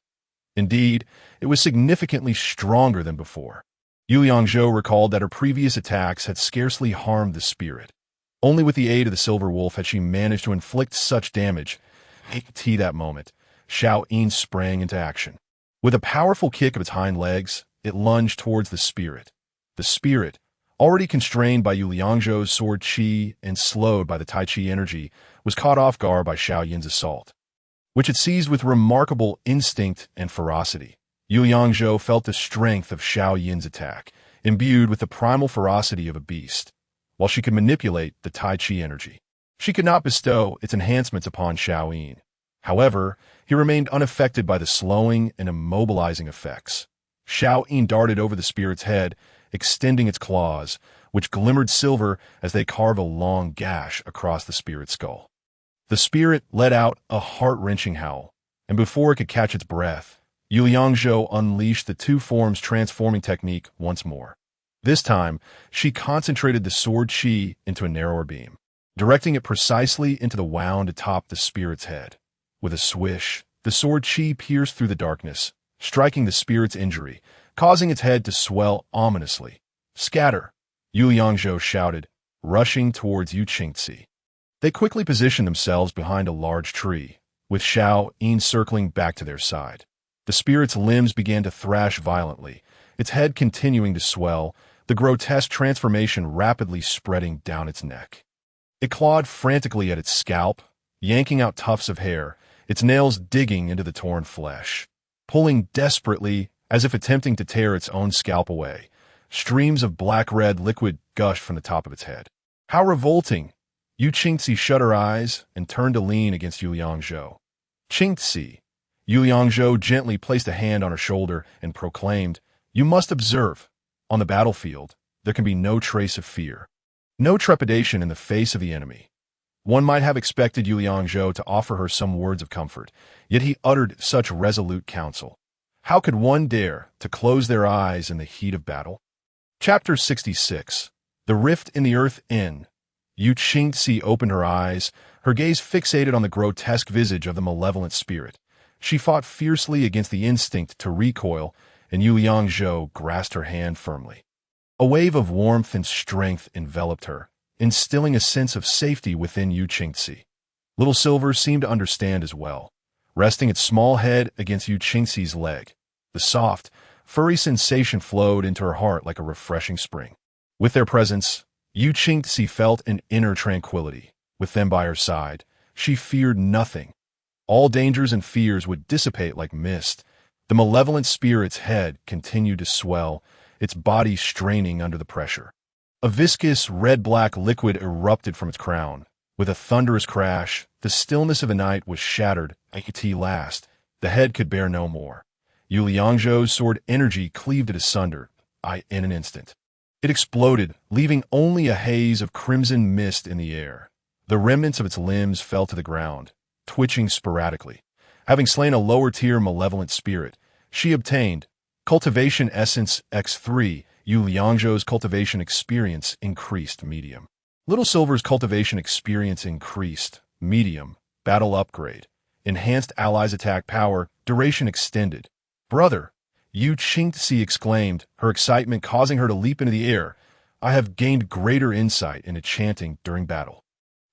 Indeed, it was significantly stronger than before. Yu Yangzhou recalled that her previous attacks had scarcely harmed the spirit. Only with the aid of the silver wolf had she managed to inflict such damage. At that moment, Xiao Yin sprang into action. With a powerful kick of its hind legs, it lunged towards the spirit. The spirit, already constrained by Yu Yangzhou's sword chi and slowed by the Tai Chi energy, was caught off guard by Xiao Yin's assault, which it seized with remarkable instinct and ferocity. Yu Yangzhou felt the strength of Xiao Yin's attack, imbued with the primal ferocity of a beast. While she could manipulate the Tai Chi energy, she could not bestow its enhancements upon Xiao Yin. However, he remained unaffected by the slowing and immobilizing effects. Xiao Yin darted over the spirit's head, extending its claws, which glimmered silver as they carved a long gash across the spirit's skull. The spirit let out a heart-wrenching howl, and before it could catch its breath, Yu Liangzhou unleashed the two forms transforming technique once more. This time, she concentrated the sword chi into a narrower beam, directing it precisely into the wound atop the spirit's head. With a swish, the sword chi pierced through the darkness, striking the spirit's injury, causing its head to swell ominously. "Scatter!" Yu Liangzhou shouted, rushing towards Yu Qingzi. They quickly positioned themselves behind a large tree, with Xiao Yin circling back to their side. The spirit's limbs began to thrash violently, its head continuing to swell, the grotesque transformation rapidly spreading down its neck. It clawed frantically at its scalp, yanking out tufts of hair, its nails digging into the torn flesh. Pulling desperately, as if attempting to tear its own scalp away, streams of black-red liquid gushed from the top of its head. "How revolting!" Yu Qingzi shut her eyes and turned to lean against Yu Liangzhou. "Qingzi." Yu Liangzhou gently placed a hand on her shoulder and proclaimed, "You must observe. On the battlefield, there can be no trace of fear, no trepidation in the face of the enemy." One might have expected Yu Liangzhou to offer her some words of comfort, yet he uttered such resolute counsel. How could one dare to close their eyes in the heat of battle? Chapter 66. The Rift in the Earth Inn. Yu Qingzi opened her eyes, her gaze fixated on the grotesque visage of the malevolent spirit. She fought fiercely against the instinct to recoil, and Yu Liangzhou grasped her hand firmly. A wave of warmth and strength enveloped her, instilling a sense of safety within Yu Qingzi. Little Silver seemed to understand as well, resting its small head against Yu Qingzi's leg. The soft, furry sensation flowed into her heart like a refreshing spring. With their presence, Yu Qingzi felt an inner tranquility. With them by her side, she feared nothing. All dangers and fears would dissipate like mist. The malevolent spirit's head continued to swell, its body straining under the pressure. A viscous, red-black liquid erupted from its crown. With a thunderous crash, the stillness of the night was shattered. At last, the head could bear no more. Yu Liangzhou's sword energy cleaved it asunder, in an instant. It exploded, leaving only a haze of crimson mist in the air. The remnants of its limbs fell to the ground, twitching sporadically. Having slain a lower-tier malevolent spirit, she obtained Cultivation Essence X3. Yu Liangzhou's cultivation experience increased medium. Little Silver's cultivation experience increased medium. Battle upgrade. Enhanced allies' attack power. Duration extended. "Brother!" Yu Qingzi exclaimed, her excitement causing her to leap into the air. "I have gained greater insight into chanting during battle."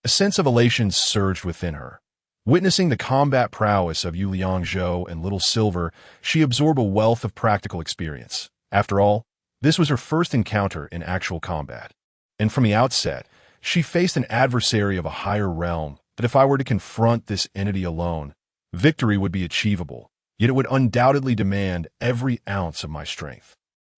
A sense of elation surged within her. Witnessing the combat prowess of Yu Liangzhou and Little Silver, she absorbed a wealth of practical experience. After all, this was her first encounter in actual combat. And from the outset, she faced an adversary of a higher realm that if I were to confront this entity alone, victory would be achievable, yet it would undoubtedly demand every ounce of my strength.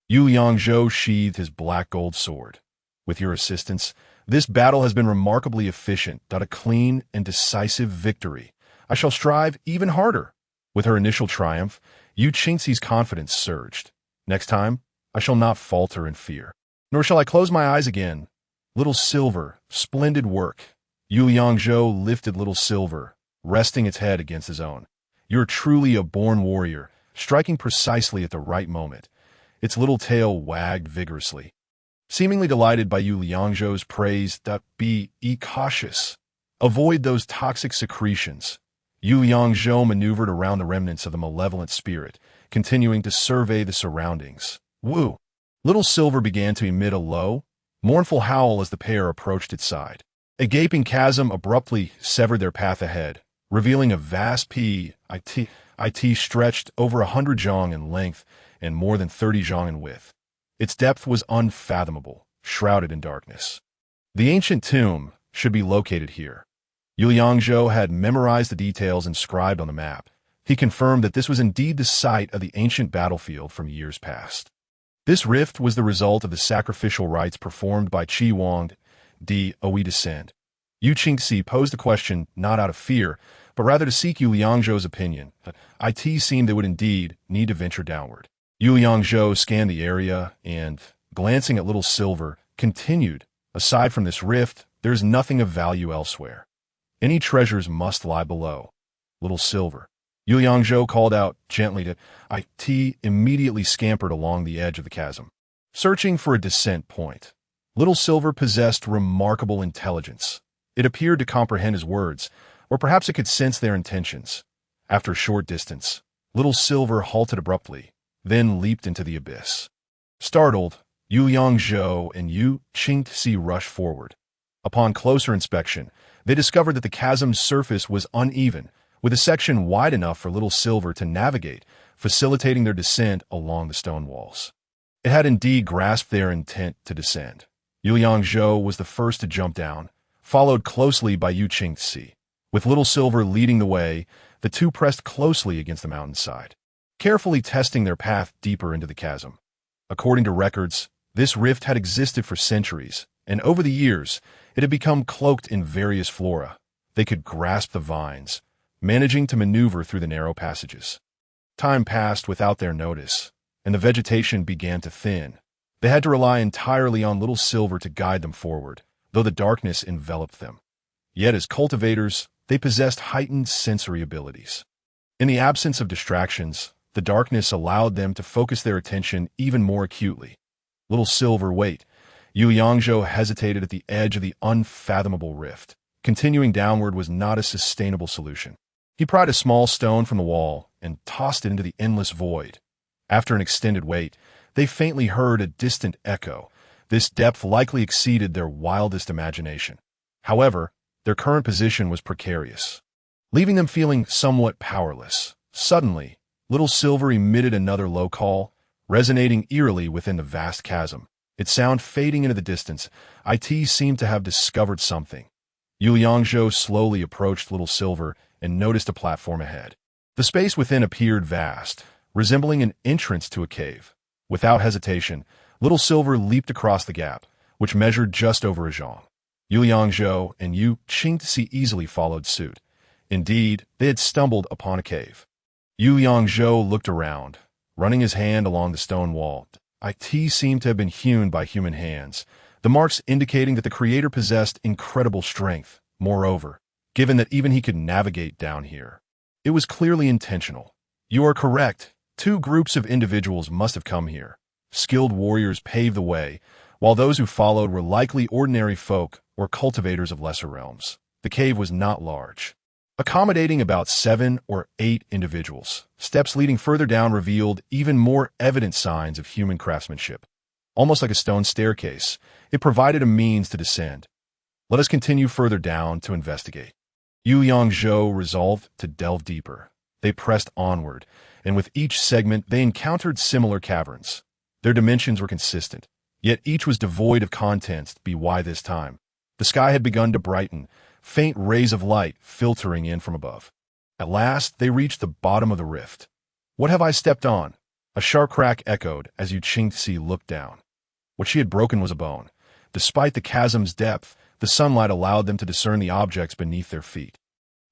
Yu Liangzhou sheathed his black gold sword. "With your assistance, this battle has been remarkably efficient. A clean and decisive victory. I shall strive even harder." With her initial triumph, Yu Qingzi's confidence surged. "Next time, I shall not falter in fear, nor shall I close my eyes again." Little Silver, splendid work. Yu Liangzhou lifted Little Silver, resting its head against his own. "You're truly a born warrior, striking precisely at the right moment." Its little tail wagged vigorously. Seemingly delighted by Yu Liangzhou's praise, "Be cautious. Avoid those toxic secretions." Yu Liangzhou maneuvered around the remnants of the malevolent spirit, continuing to survey the surroundings. "Woo!" Little Silver began to emit a low, mournful howl as the pair approached its side. A gaping chasm abruptly severed their path ahead, revealing a vast pit stretched over 100 zhang in length and more than 30 zhang in width. Its depth was unfathomable, shrouded in darkness. The ancient tomb should be located here. Yu Liangzhou had memorized the details inscribed on the map. He confirmed that this was indeed the site of the ancient battlefield from years past. This rift was the result of the sacrificial rites performed by Qi Wang Di Oui descent. Yu Qingzi posed the question not out of fear, but rather to seek Yu Liangzhou's opinion. It seemed they would indeed need to venture downward. Yu Liangzhou scanned the area and, glancing at Little Silver, continued, "Aside from this rift, there is nothing of value elsewhere. Any treasures must lie below. Little Silver." Yu Yangzhou called out gently to it, immediately scampered along the edge of the chasm, searching for a descent point. Little Silver possessed remarkable intelligence. It appeared to comprehend his words, or perhaps it could sense their intentions. After a short distance, Little Silver halted abruptly, then leaped into the abyss. Startled, Yu Yangzhou and Yu Qingxi rushed forward. Upon closer inspection, they discovered that the chasm's surface was uneven, with a section wide enough for Little Silver to navigate, facilitating their descent along the stone walls. It had indeed grasped their intent to descend. Yu Yangzhou was the first to jump down, followed closely by Yu Qingxi. With Little Silver leading the way, the two pressed closely against the mountainside, carefully testing their path deeper into the chasm. According to records, this rift had existed for centuries, and over the years, it had become cloaked in various flora. They could grasp the vines, managing to maneuver through the narrow passages. Time passed without their notice, and the vegetation began to thin. They had to rely entirely on Little Silver to guide them forward, though the darkness enveloped them. Yet as cultivators, they possessed heightened sensory abilities. In the absence of distractions, the darkness allowed them to focus their attention even more acutely. Little Silver, wait. Yu Yangzhou hesitated at the edge of the unfathomable rift. Continuing downward was not a sustainable solution. He pried a small stone from the wall and tossed it into the endless void. After an extended wait, they faintly heard a distant echo. This depth likely exceeded their wildest imagination. However, their current position was precarious, leaving them feeling somewhat powerless. Suddenly, Little Silver emitted another low call, resonating eerily within the vast chasm. Its sound fading into the distance, it seemed to have discovered something. Yu Yangzhou slowly approached Little Silver and noticed a platform ahead. The space within appeared vast, resembling an entrance to a cave. Without hesitation, Little Silver leaped across the gap, which measured just over a zhang. Yu Yangzhou and Yu Qingxi easily followed suit. Indeed, they had stumbled upon a cave. Yu Yangzhou looked around, running his hand along the stone wall. It seemed to have been hewn by human hands, the marks indicating that the creator possessed incredible strength. Moreover, given that even he could navigate down here, it was clearly intentional. You are correct. Two groups of individuals must have come here. Skilled warriors paved the way, while those who followed were likely ordinary folk or cultivators of lesser realms. The cave was not large, accommodating about 7 or 8 individuals. Steps leading further down revealed even more evident signs of human craftsmanship. Almost like a stone staircase, it provided a means to descend. Let us continue further down to investigate. Yu Yangzhou resolved to delve deeper. They pressed onward, and with each segment they encountered similar caverns. Their dimensions were consistent, yet each was devoid of contents. Why this time? The sky had begun to brighten, faint rays of light filtering in from above. At last they reached the bottom of the rift. "What have I stepped on?" A sharp crack echoed as Yu Qingxi looked down. What she had broken was a bone. Despite the chasm's depth, the sunlight allowed them to discern the objects beneath their feet.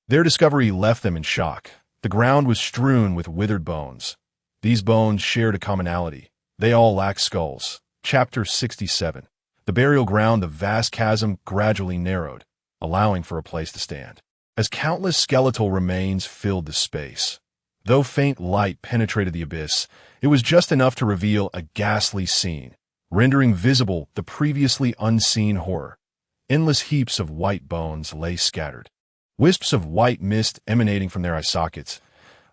Their discovery left them in shock. The ground was strewn with withered bones. These bones shared a commonality. They all lacked skulls. Chapter 67. The burial ground, the vast chasm gradually narrowed, allowing for a place to stand, as countless skeletal remains filled the space. Though faint light penetrated the abyss, it was just enough to reveal a ghastly scene, rendering visible the previously unseen horror. Endless heaps of white bones lay scattered, wisps of white mist emanating from their eye sockets.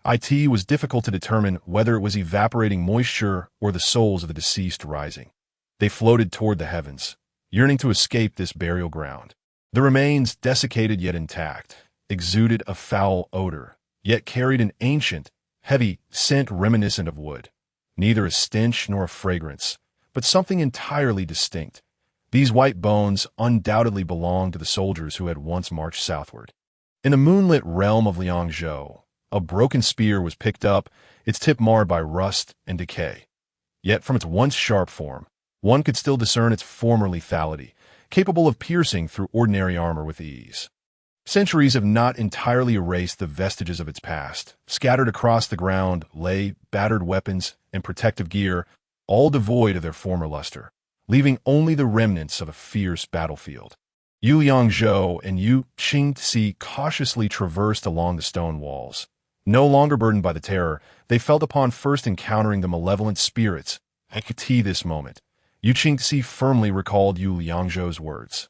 It was difficult to determine whether it was evaporating moisture or the souls of the deceased rising. They floated toward the heavens, yearning to escape this burial ground. The remains, desiccated yet intact, exuded a foul odor, yet carried an ancient, heavy scent reminiscent of wood. Neither a stench nor a fragrance, but something entirely distinct. These white bones undoubtedly belonged to the soldiers who had once marched southward. In the moonlit realm of Liangzhou, a broken spear was picked up, its tip marred by rust and decay. Yet from its once sharp form, one could still discern its former lethality, capable of piercing through ordinary armor with ease. Centuries have not entirely erased the vestiges of its past. Scattered across the ground lay battered weapons and protective gear, all devoid of their former luster. leaving only the remnants of a fierce battlefield. Yu Liangzhou and Yu Qingxi cautiously traversed along the stone walls. No longer burdened by the terror they felt upon first encountering the malevolent spirits. At this moment, Yu Qingxi firmly recalled Yu Liangzhou's words,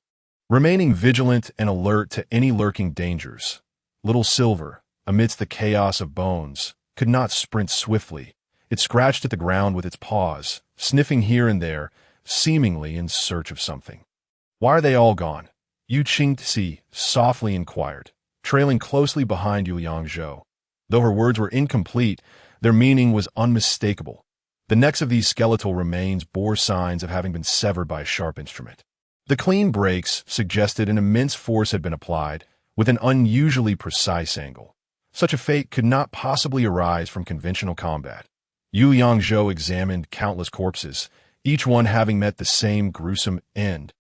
remaining vigilant and alert to any lurking dangers. Little Silver, amidst the chaos of bones, could not sprint swiftly. It scratched at the ground with its paws, sniffing here and there, seemingly in search of something. "Why are they all gone?" Yu Qingxi softly inquired, trailing closely behind Yu Liangzhou. Though her words were incomplete, their meaning was unmistakable. The necks of these skeletal remains bore signs of having been severed by a sharp instrument. The clean breaks suggested an immense force had been applied, with an unusually precise angle. Such a fate could not possibly arise from conventional combat. Yu Liangzhou examined countless corpses, each one having met the same gruesome end.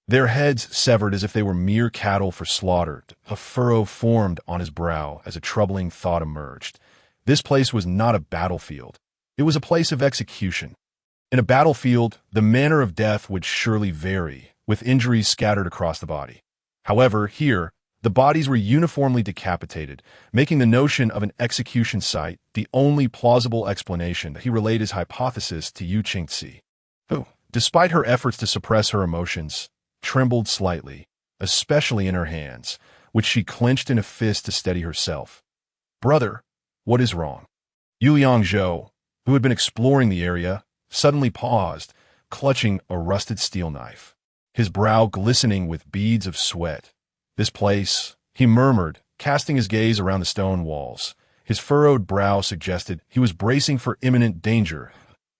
Their heads severed as if they were mere cattle for slaughter. A furrow formed on his brow as a troubling thought emerged. This place was not a battlefield. It was a place of execution. In a battlefield, the manner of death would surely vary, with injuries scattered across the body. However, here, the bodies were uniformly decapitated, making the notion of an execution site the only plausible explanation. He relayed his hypothesis to Yu Qingxi, who, despite her efforts to suppress her emotions, trembled slightly, especially in her hands, which she clenched in a fist to steady herself. "Brother, what is wrong?" Yu Liangzhou, who had been exploring the area, suddenly paused, clutching a rusted steel knife, his brow glistening with beads of sweat. "This place," he murmured, casting his gaze around the stone walls. His furrowed brow suggested he was bracing for imminent danger.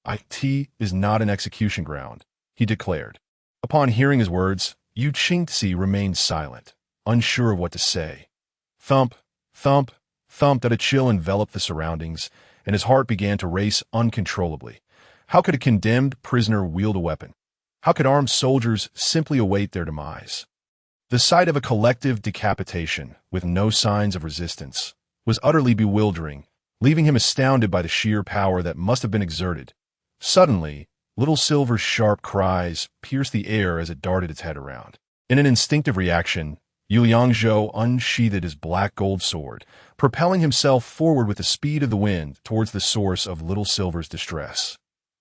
"It is not an execution ground," he declared. Upon hearing his words, Yu Qingxi remained silent, unsure of what to say. Thump, thump, thump that a chill enveloped the surroundings, and his heart began to race uncontrollably. How could a condemned prisoner wield a weapon? How could armed soldiers simply await their demise? The sight of a collective decapitation, with no signs of resistance, was utterly bewildering, leaving him astounded by the sheer power that must have been exerted. Suddenly, Little Silver's sharp cries pierced the air as it darted its head around. In an instinctive reaction, Yu Liangzhou unsheathed his black gold sword, propelling himself forward with the speed of the wind towards the source of Little Silver's distress.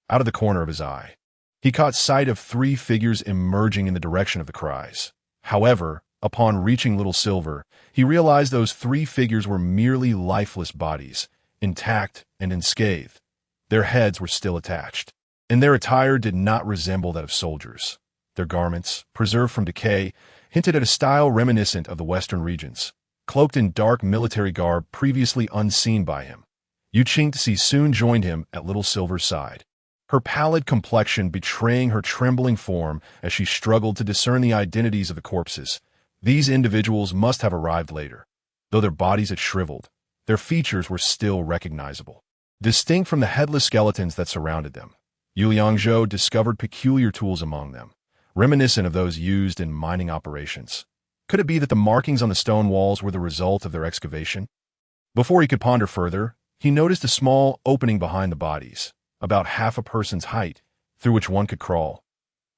Out of the corner of his eye, he caught sight of 3 figures emerging in the direction of the cries. However, upon reaching Little Silver, he realized those 3 figures were merely lifeless bodies, intact and unscathed. Their heads were still attached, and their attire did not resemble that of soldiers. Their garments, preserved from decay, hinted at a style reminiscent of the western regions, cloaked in dark military garb previously unseen by him. Yu Qingxi soon joined him at Little Silver's side, her pallid complexion betraying her trembling form as she struggled to discern the identities of the corpses. These individuals must have arrived later. Though their bodies had shriveled, their features were still recognizable, distinct from the headless skeletons that surrounded them. Yu Liangzhou discovered peculiar tools among them, reminiscent of those used in mining operations. Could it be that the markings on the stone walls were the result of their excavation? Before he could ponder further, he noticed a small opening behind the bodies, about half a person's height, through which one could crawl.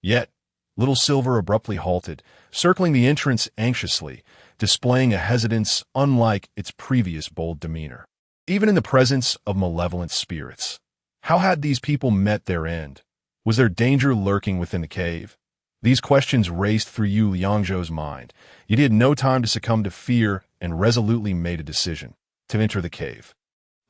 Yet, Little Silver abruptly halted, circling the entrance anxiously, displaying a hesitance unlike its previous bold demeanor. Even in the presence of malevolent spirits, how had these people met their end? Was there danger lurking within the cave? These questions raced through Yu Liangzhou's mind, yet he had no time to succumb to fear and resolutely made a decision to enter the cave.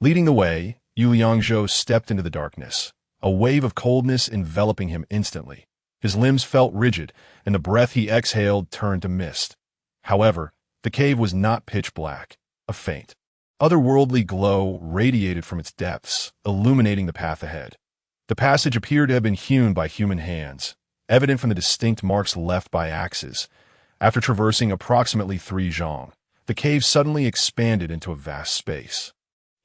Leading the way, Yu Liangzhou stepped into the darkness, a wave of coldness enveloping him instantly. His limbs felt rigid, and the breath he exhaled turned to mist. However, the cave was not pitch black. A faint, otherworldly glow radiated from its depths, illuminating the path ahead. The passage appeared to have been hewn by human hands, evident from the distinct marks left by axes. After traversing approximately 3 zhang, the cave suddenly expanded into a vast space.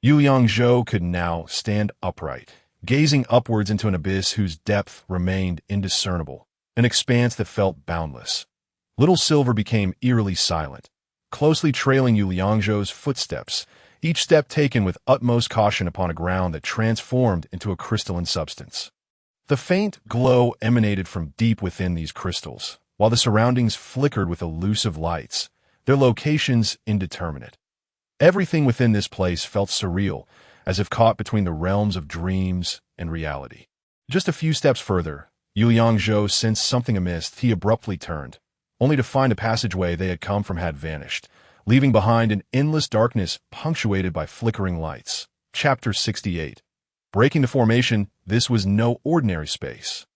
Yu Liangzhou could now stand upright, gazing upwards into an abyss whose depth remained indiscernible, an expanse that felt boundless. Little Silver became eerily silent, closely trailing Yu Liangzhou's footsteps, each step taken with utmost caution upon a ground that transformed into a crystalline substance. The faint glow emanated from deep within these crystals, while the surroundings flickered with elusive lights, their locations indeterminate. Everything within this place felt surreal, as if caught between the realms of dreams and reality. Just a few steps further, Yu Liangzhou sensed something amiss. He abruptly turned, only to find a passageway they had come from had vanished, leaving behind an endless darkness punctuated by flickering lights. Chapter 68. Breaking the formation, this was no ordinary space.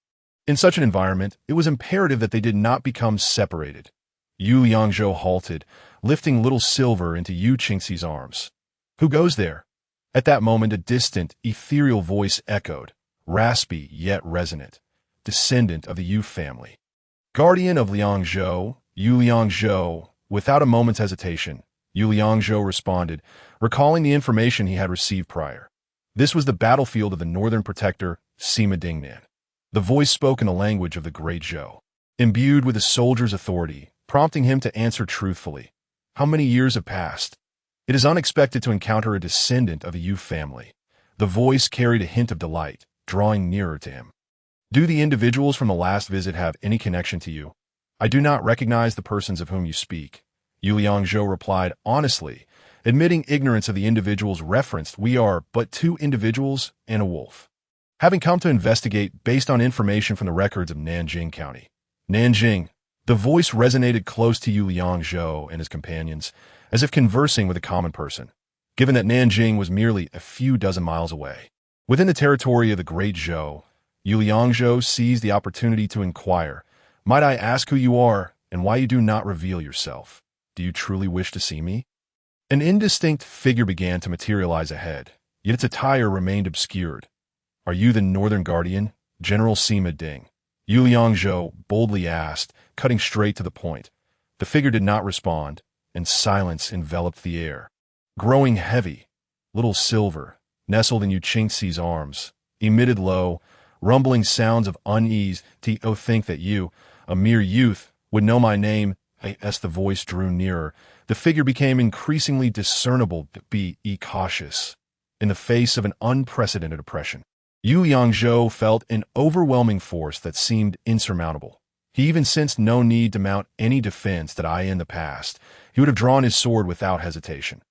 In such an environment, it was imperative that they did not become separated. Yu Liangzhou halted, lifting little Silver into Yu Qingxi's arms. "Who goes there?" At that moment, a distant, ethereal voice echoed, raspy yet resonant, descendant of the Yu family. Guardian of Liangzhou, Yu Liangzhou. Without a moment's hesitation, Yu Liangzhou responded, recalling the information he had received prior. This was the battlefield of the Northern Protector, Sima Dingnan. The voice spoke in the language of the Great Zhou, imbued with a soldier's authority, prompting him to answer truthfully. How many years have passed? It is unexpected to encounter a descendant of a Yu family. The voice carried a hint of delight, drawing nearer to him. Do the individuals from the last visit have any connection to you? I do not recognize the persons of whom you speak. Yu Liangzhou replied honestly, admitting ignorance of the individuals referenced. We are but two individuals and a wolf. Having come to investigate based on information from the records of Nanjing County. Nanjing. The voice resonated close to Yu Liangzhou and his companions, as if conversing with a common person, given that Nanjing was merely a few dozen miles away. Within the territory of the Great Zhou, Yu Liangzhou seized the opportunity to inquire, "Might I ask who you are, and why you do not reveal yourself? Do you truly wish to see me?" An indistinct figure began to materialize ahead, yet its attire remained obscured. "Are you the Northern Guardian, General Sima Ding?" Yu Liangzhou boldly asked, cutting straight to the point. The figure did not respond, and silence enveloped the air. Growing heavy, little Silver, nestled in Yu Qingxi's arms, emitted low, rumbling sounds of unease. "To think that you, a mere youth, would know my name." As the voice drew nearer, the figure became increasingly discernible. "Be cautious." In the face of an unprecedented oppression, Yu Liangzhou felt an overwhelming force that seemed insurmountable. He even sensed no need to mount any defense that in the past he would have drawn his sword without hesitation.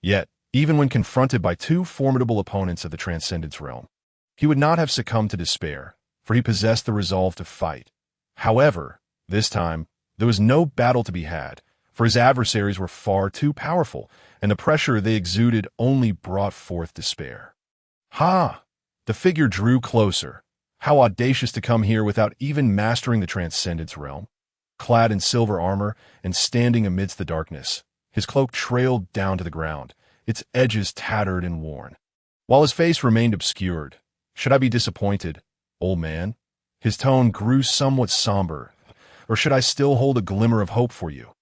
Yet, even when confronted by two formidable opponents of the Transcendence realm, he would not have succumbed to despair, for he possessed the resolve to fight. However, this time, there was no battle to be had, for his adversaries were far too powerful, and the pressure they exuded only brought forth despair. "Ha!" The figure drew closer. How audacious to come here without even mastering the Transcendence realm. Clad in silver armor and standing amidst the darkness, his cloak trailed down to the ground, its edges tattered and worn, while his face remained obscured. "Should I be disappointed, old man?" His tone grew somewhat somber. "Or should I still hold a glimmer of hope for you?"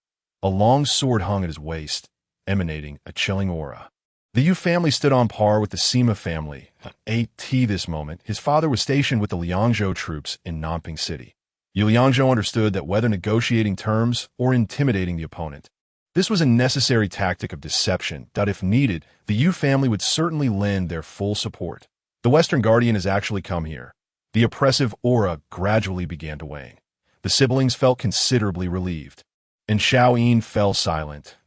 A long sword hung at his waist, emanating a chilling aura. The Yu family stood on par with the Sima family. At this moment, his father was stationed with the Liangzhou troops in Nanping City. Yu Liangzhou understood that whether negotiating terms or intimidating the opponent, this was a necessary tactic of deception that, if needed, the Yu family would certainly lend their full support. The Western Guardian has actually come here. The oppressive aura gradually began to wane. The siblings felt considerably relieved. And Xiaoyin fell silent.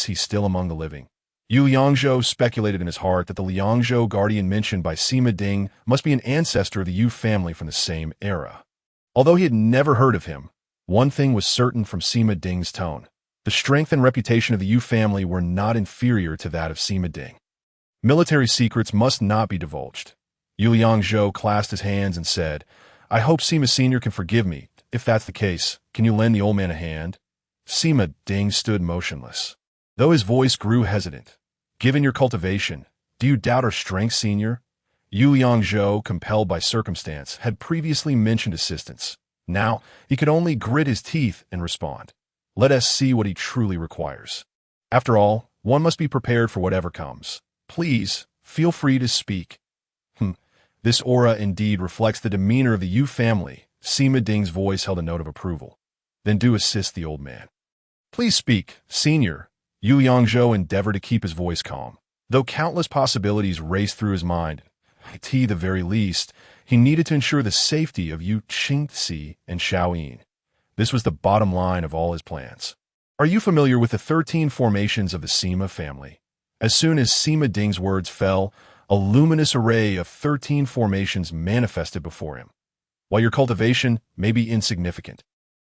He's still among the living. Yu Liangzhou speculated in his heart that the Liangzhou Guardian mentioned by Sima Ding must be an ancestor of the Yu family from the same era. Although he had never heard of him, one thing was certain from Sima Ding's tone. The strength and reputation of the Yu family were not inferior to that of Sima Ding. Military secrets must not be divulged. Yu Liangzhou clasped his hands and said, "I hope Sima Sr. can forgive me. If that's the case, can you lend the old man a hand?" Sima Ding stood motionless, though his voice grew hesitant. "Given your cultivation, do you doubt our strength, Senior?" Yu Liangzhou, compelled by circumstance, had previously mentioned assistance. Now, he could only grit his teeth and respond, "Let us see what he truly requires. After all, one must be prepared for whatever comes. Please, feel free to speak." This aura indeed reflects the demeanor of the Yu family. Sima Ding's voice held a note of approval. "Then do assist the old man." "Please speak, Senior." Yu Liangzhou endeavored to keep his voice calm, though countless possibilities raced through his mind. At the very least, He needed to ensure the safety of Yu Qingzi and Xiaoyin. This was the bottom line of all his plans. Are you familiar with the 13 formations of the Sima family? As soon as Sima Ding's words fell, a luminous array of 13 formations manifested before him. While your cultivation may be insignificant,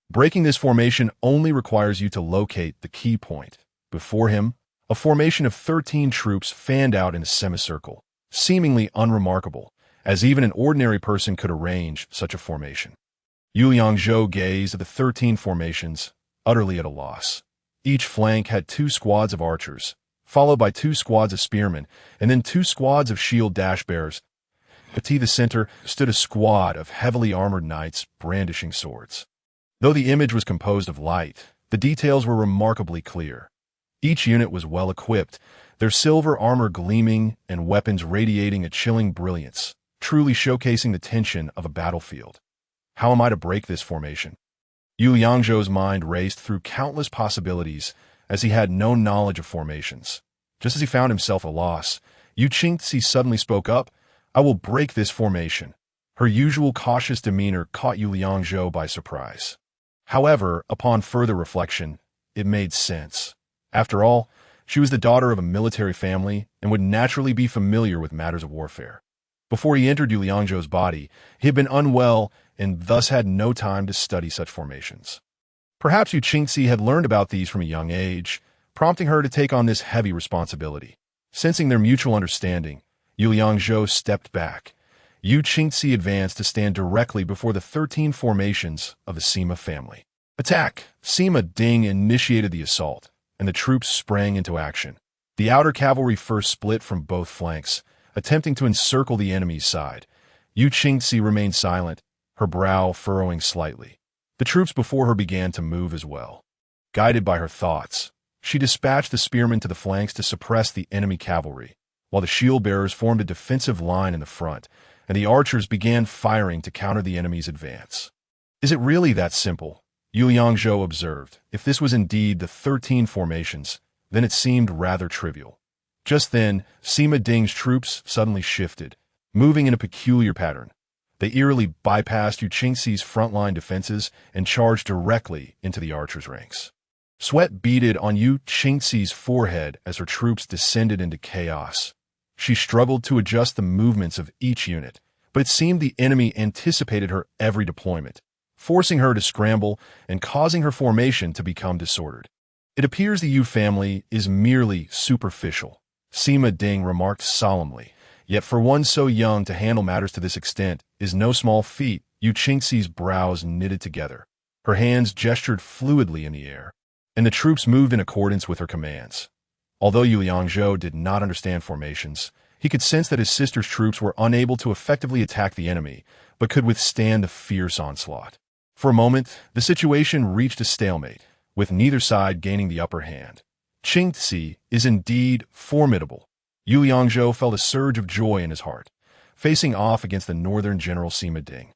breaking this formation only requires you to locate the key point. Before him, a formation of 13 troops fanned out in a semicircle, seemingly unremarkable, as even an ordinary person could arrange such a formation. Yu Liangzhou gazed at the 13 formations, utterly at a loss. Each flank had 2 squads of archers, followed by 2 squads of spearmen, and then 2 squads of shield dash-bearers. At the center stood a squad of heavily armored knights brandishing swords. Though the image was composed of light, the details were remarkably clear. Each unit was well equipped, their silver armor gleaming and weapons radiating a chilling brilliance, truly showcasing the tension of a battlefield. How am I to break this formation? Yu Liangzhou's mind raced through countless possibilities as he had no knowledge of formations. Just as he found himself at a loss, Yu Qingzi suddenly spoke up, "I will break this formation." Her usual cautious demeanor caught Yu Liangzhou by surprise. However, upon further reflection, it made sense. After all, she was the daughter of a military family and would naturally be familiar with matters of warfare. Before he entered Yu Liangzhou's body, he had been unwell and thus had no time to study such formations. Perhaps Yu Qingzi had learned about these from a young age, prompting her to take on this heavy responsibility. Sensing their mutual understanding, Yu Liangzhou stepped back. Yu Qingzi advanced to stand directly before the 13 formations of the Sima family. Attack! Sima Ding initiated the assault, and the troops sprang into action. The outer cavalry first split from both flanks, attempting to encircle the enemy's side. Yu Qingzi remained silent, her brow furrowing slightly. The troops before her began to move as well. Guided by her thoughts, she dispatched the spearmen to the flanks to suppress the enemy cavalry, while the shield-bearers formed a defensive line in the front, and the archers began firing to counter the enemy's advance. Is it really that simple? Yu Liangzhou observed. If this was indeed the 13 formations, then it seemed rather trivial. Just then, Sima Ding's troops suddenly shifted, moving in a peculiar pattern. They eerily bypassed Yu Qingzi's frontline defenses and charged directly into the archers' ranks. Sweat beaded on Yu Qingzi's forehead as her troops descended into chaos. She struggled to adjust the movements of each unit, but it seemed the enemy anticipated her every deployment, forcing her to scramble and causing her formation to become disordered. It appears the Yu family is merely superficial, Sima Ding remarked solemnly. Yet for one so young to handle matters to this extent is no small feat. Yu Qingzi's brows knitted together. Her hands gestured fluidly in the air, and the troops moved in accordance with her commands. Although Yu Liangzhou did not understand formations, he could sense that his sister's troops were unable to effectively attack the enemy, but could withstand the fierce onslaught. For a moment, the situation reached a stalemate, with neither side gaining the upper hand. Qingzi is indeed formidable. Yu Liangzhou felt a surge of joy in his heart, facing off against the northern General Sima Ding.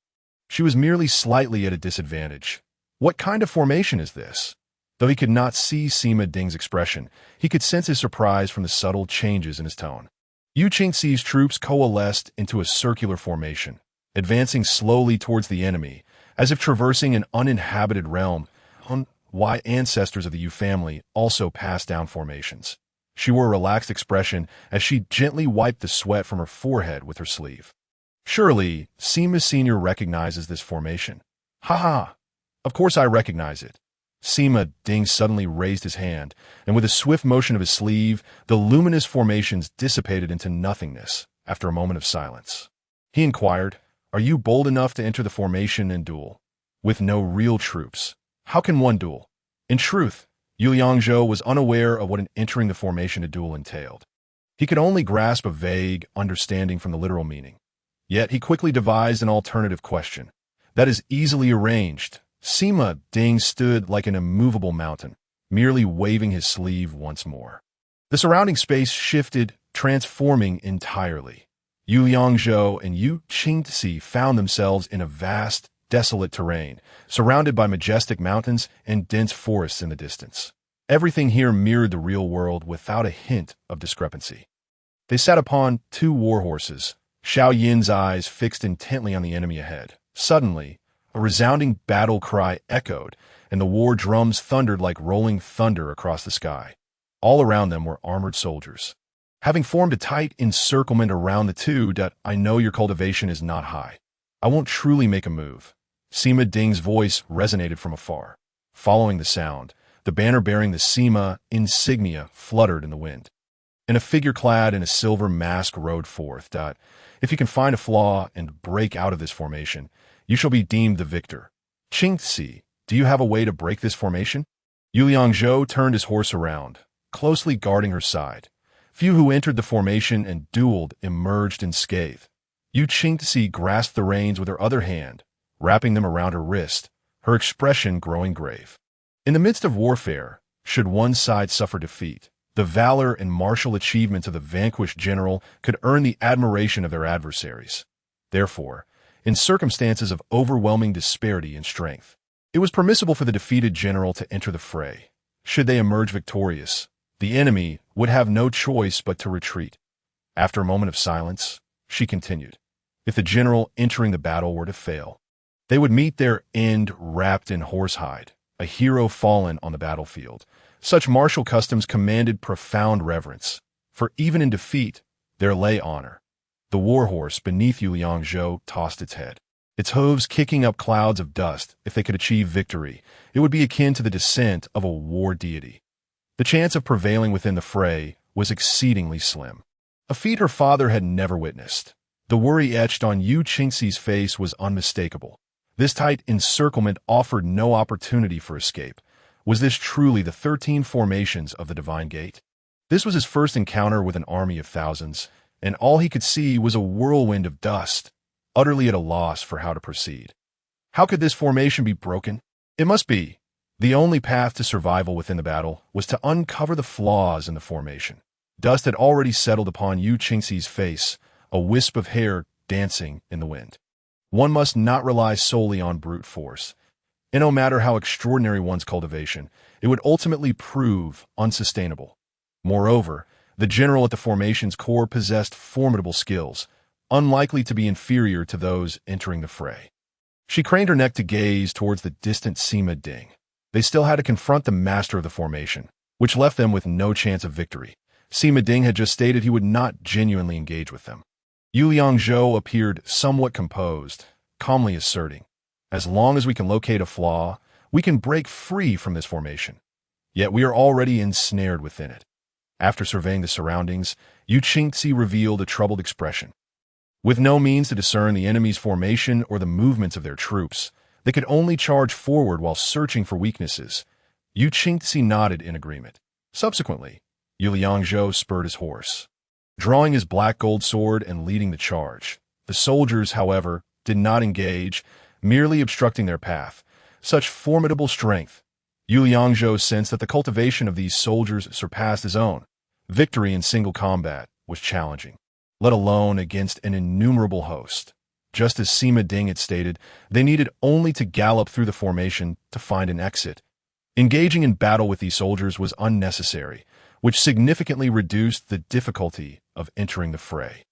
She was merely slightly at a disadvantage. What kind of formation is this? Though he could not see Sima Ding's expression, he could sense his surprise from the subtle changes in his tone. Yu Qingzi's troops coalesced into a circular formation, advancing slowly towards the enemy, as if traversing an uninhabited realm. Why ancestors of the Yu family also passed down formations. She wore a relaxed expression as she gently wiped the sweat from her forehead with her sleeve. Surely, Sima Sr. recognizes this formation. Ha ha! Of course I recognize it. Sima Ding suddenly raised his hand, and with a swift motion of his sleeve, the luminous formations dissipated into nothingness after a moment of silence. He inquired, "Are you bold enough to enter the formation and duel? With no real troops, how can one duel?" In truth, Yu Liangzhou was unaware of what entering the formation to duel entailed. He could only grasp a vague understanding from the literal meaning. Yet he quickly devised an alternative question. That is easily arranged. Sima Ding stood like an immovable mountain, merely waving his sleeve once more. The surrounding space shifted, transforming entirely. Yu Liangzhou and Yu Qingzi found themselves in a vast, desolate terrain, surrounded by majestic mountains and dense forests in the distance. Everything here mirrored the real world without a hint of discrepancy. They sat upon 2 war horses, Xiao Yin's eyes fixed intently on the enemy ahead. Suddenly, a resounding battle cry echoed, and the war drums thundered like rolling thunder across the sky. All around them were armored soldiers. Having formed a tight encirclement around the two, I know your cultivation is not high. I won't truly make a move. Sima Ding's voice resonated from afar. Following the sound, the banner bearing the Sima insignia fluttered in the wind. And a figure clad in a silver mask rode forth. If you can find a flaw and break out of this formation, you shall be deemed the victor. Qingzi, do you have a way to break this formation? Yu Liangzhou turned his horse around, closely guarding her side. Few who entered the formation and dueled emerged unscathed. Yu Qingzi grasped the reins with her other hand, wrapping them around her wrist, her expression growing grave. In the midst of warfare, should one side suffer defeat, the valor and martial achievements of the vanquished general could earn the admiration of their adversaries. Therefore, in circumstances of overwhelming disparity in strength, it was permissible for the defeated general to enter the fray. Should they emerge victorious, the enemy would have no choice but to retreat. After a moment of silence, she continued, if the general entering the battle were to fail, they would meet their end wrapped in horsehide, a hero fallen on the battlefield. Such martial customs commanded profound reverence, for even in defeat, there lay honor. The warhorse beneath Yu Liangzhou tossed its head, its hooves kicking up clouds of dust. If they could achieve victory, it would be akin to the descent of a war deity. The chance of prevailing within the fray was exceedingly slim, a feat her father had never witnessed. The worry etched on Yu Qingxi's face was unmistakable. This tight encirclement offered no opportunity for escape. Was this truly the 13 formations of the Divine Gate? This was his first encounter with an army of thousands, and all he could see was a whirlwind of dust, utterly at a loss for how to proceed. How could this formation be broken? It must be. The only path to survival within the battle was to uncover the flaws in the formation. Dust had already settled upon Yu Qingxi's face, a wisp of hair dancing in the wind. One must not rely solely on brute force. And no matter how extraordinary one's cultivation, it would ultimately prove unsustainable. Moreover, the general at the formation's core possessed formidable skills, unlikely to be inferior to those entering the fray. She craned her neck to gaze towards the distant Sima Ding. They still had to confront the master of the formation, which left them with no chance of victory. Sima Ding had just stated he would not genuinely engage with them. Yu Liangzhou appeared somewhat composed, calmly asserting, as long as we can locate a flaw, we can break free from this formation. Yet we are already ensnared within it. After surveying the surroundings, Yu Qingxi revealed a troubled expression. With no means to discern the enemy's formation or the movements of their troops, they could only charge forward while searching for weaknesses. Yu Qingxi nodded in agreement. Subsequently, Yu Liangzhou spurred his horse, drawing his black gold sword and leading the charge. The soldiers, however, did not engage, merely obstructing their path. Such formidable strength. Yu Liangzhou sensed that the cultivation of these soldiers surpassed his own. Victory in single combat was challenging, let alone against an innumerable host. Just as Sima Ding had stated, they needed only to gallop through the formation to find an exit. Engaging in battle with these soldiers was unnecessary, which significantly reduced the difficulty of entering the fray.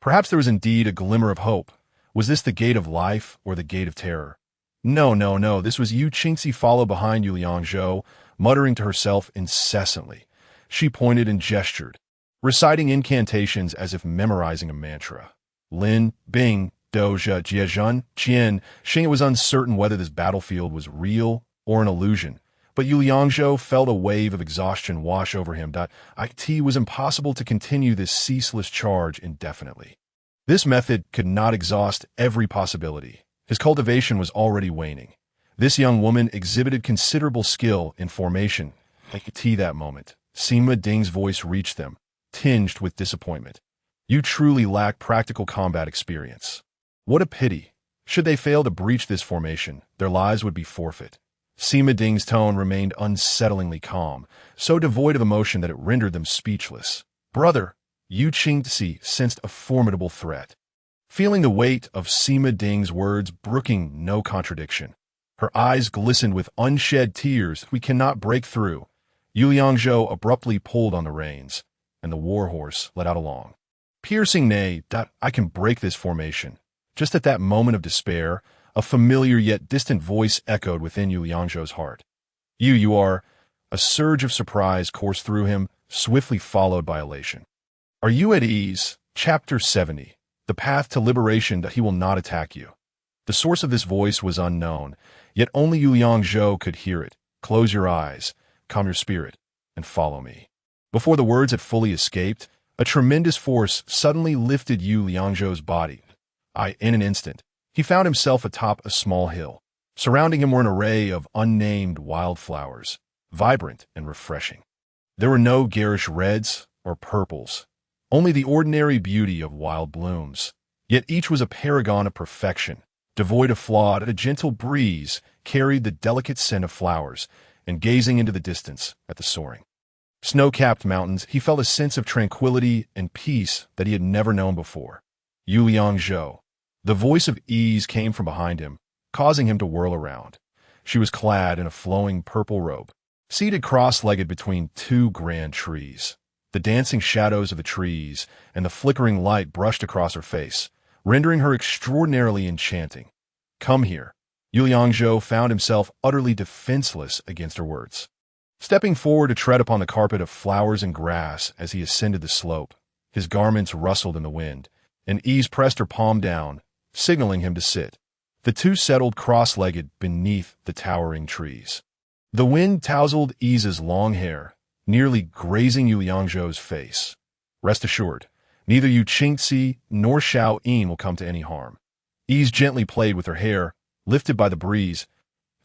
Perhaps there was indeed a glimmer of hope. Was this the gate of life or the gate of terror? No. This was Yu Qingxi followed behind Yu Liangzhou, muttering to herself incessantly. She pointed and gestured, reciting incantations as if memorizing a mantra. Lin, Bing, Doja, Jiezhen, Qian, Xing was uncertain whether this battlefield was real or an illusion, but Yu Liangzhou felt a wave of exhaustion wash over him. It was impossible to continue this ceaseless charge indefinitely. This method could not exhaust every possibility. His cultivation was already waning. This young woman exhibited considerable skill in formation. That moment, Sima Ding's voice reached them, tinged with disappointment. You truly lack practical combat experience. What a pity. Should they fail to breach this formation, their lives would be forfeit. Sima Ding's tone remained unsettlingly calm, so devoid of emotion that it rendered them speechless. Brother, Yu Qingxi sensed a formidable threat. Feeling the weight of Sima Ding's words brooking no contradiction, her eyes glistened with unshed tears. We cannot break through. Yu Liangzhou abruptly pulled on the reins, and the warhorse let out a long, Piercing nay, I can break this formation. Just at that moment of despair, a familiar yet distant voice echoed within Yu Liangzhou's heart. You are. A surge of surprise coursed through him, swiftly followed by elation. Are you at ease? Chapter 70. The path to liberation that he will not attack you. The source of this voice was unknown, yet only Yu Liangzhou could hear it. Close your eyes, calm your spirit, and follow me. Before the words had fully escaped, a tremendous force suddenly lifted Yu Liangzhou's body. In an instant, he found himself atop a small hill. Surrounding him were an array of unnamed wildflowers, vibrant and refreshing. There were no garish reds or purples, only the ordinary beauty of wild blooms. Yet each was a paragon of perfection, devoid of flaw. A gentle breeze carried the delicate scent of flowers, and gazing into the distance at the soaring, snow-capped mountains, he felt a sense of tranquility and peace that he had never known before. Yu Liangzhou. The voice of ease came from behind him, causing him to whirl around. She was clad in a flowing purple robe, seated cross-legged between two grand trees. The dancing shadows of the trees and the flickering light brushed across her face, rendering her extraordinarily enchanting. Come here. Yu Liangzhou found himself utterly defenseless against her words. Stepping forward to tread upon the carpet of flowers and grass as he ascended the slope, his garments rustled in the wind, and Ease pressed her palm down, signaling him to sit. The two settled cross-legged beneath the towering trees. The wind tousled Ease's long hair, nearly grazing Yu Liangzhou's face. Rest assured, neither Yu Qingzi nor Xiao Yin will come to any harm. Ease gently played with her hair, lifted by the breeze,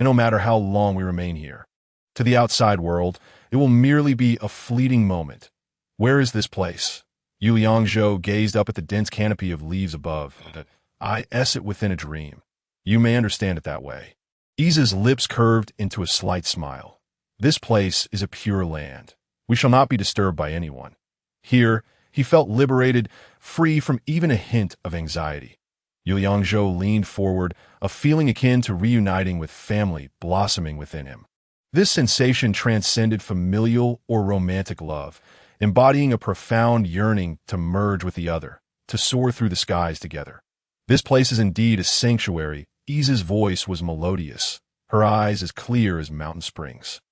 and no matter how long we remain here, to the outside world, it will merely be a fleeting moment. Where is this place? Yu Liangzhou gazed up at the dense canopy of leaves above. It within a dream. You may understand it that way. Ease's lips curved into a slight smile. This place is a pure land. We shall not be disturbed by anyone. Here, he felt liberated, free from even a hint of anxiety. Yu Liangzhou leaned forward, a feeling akin to reuniting with family blossoming within him. This sensation transcended familial or romantic love, embodying a profound yearning to merge with the other, to soar through the skies together. This place is indeed a sanctuary. Ease's voice was melodious, her eyes as clear as mountain springs.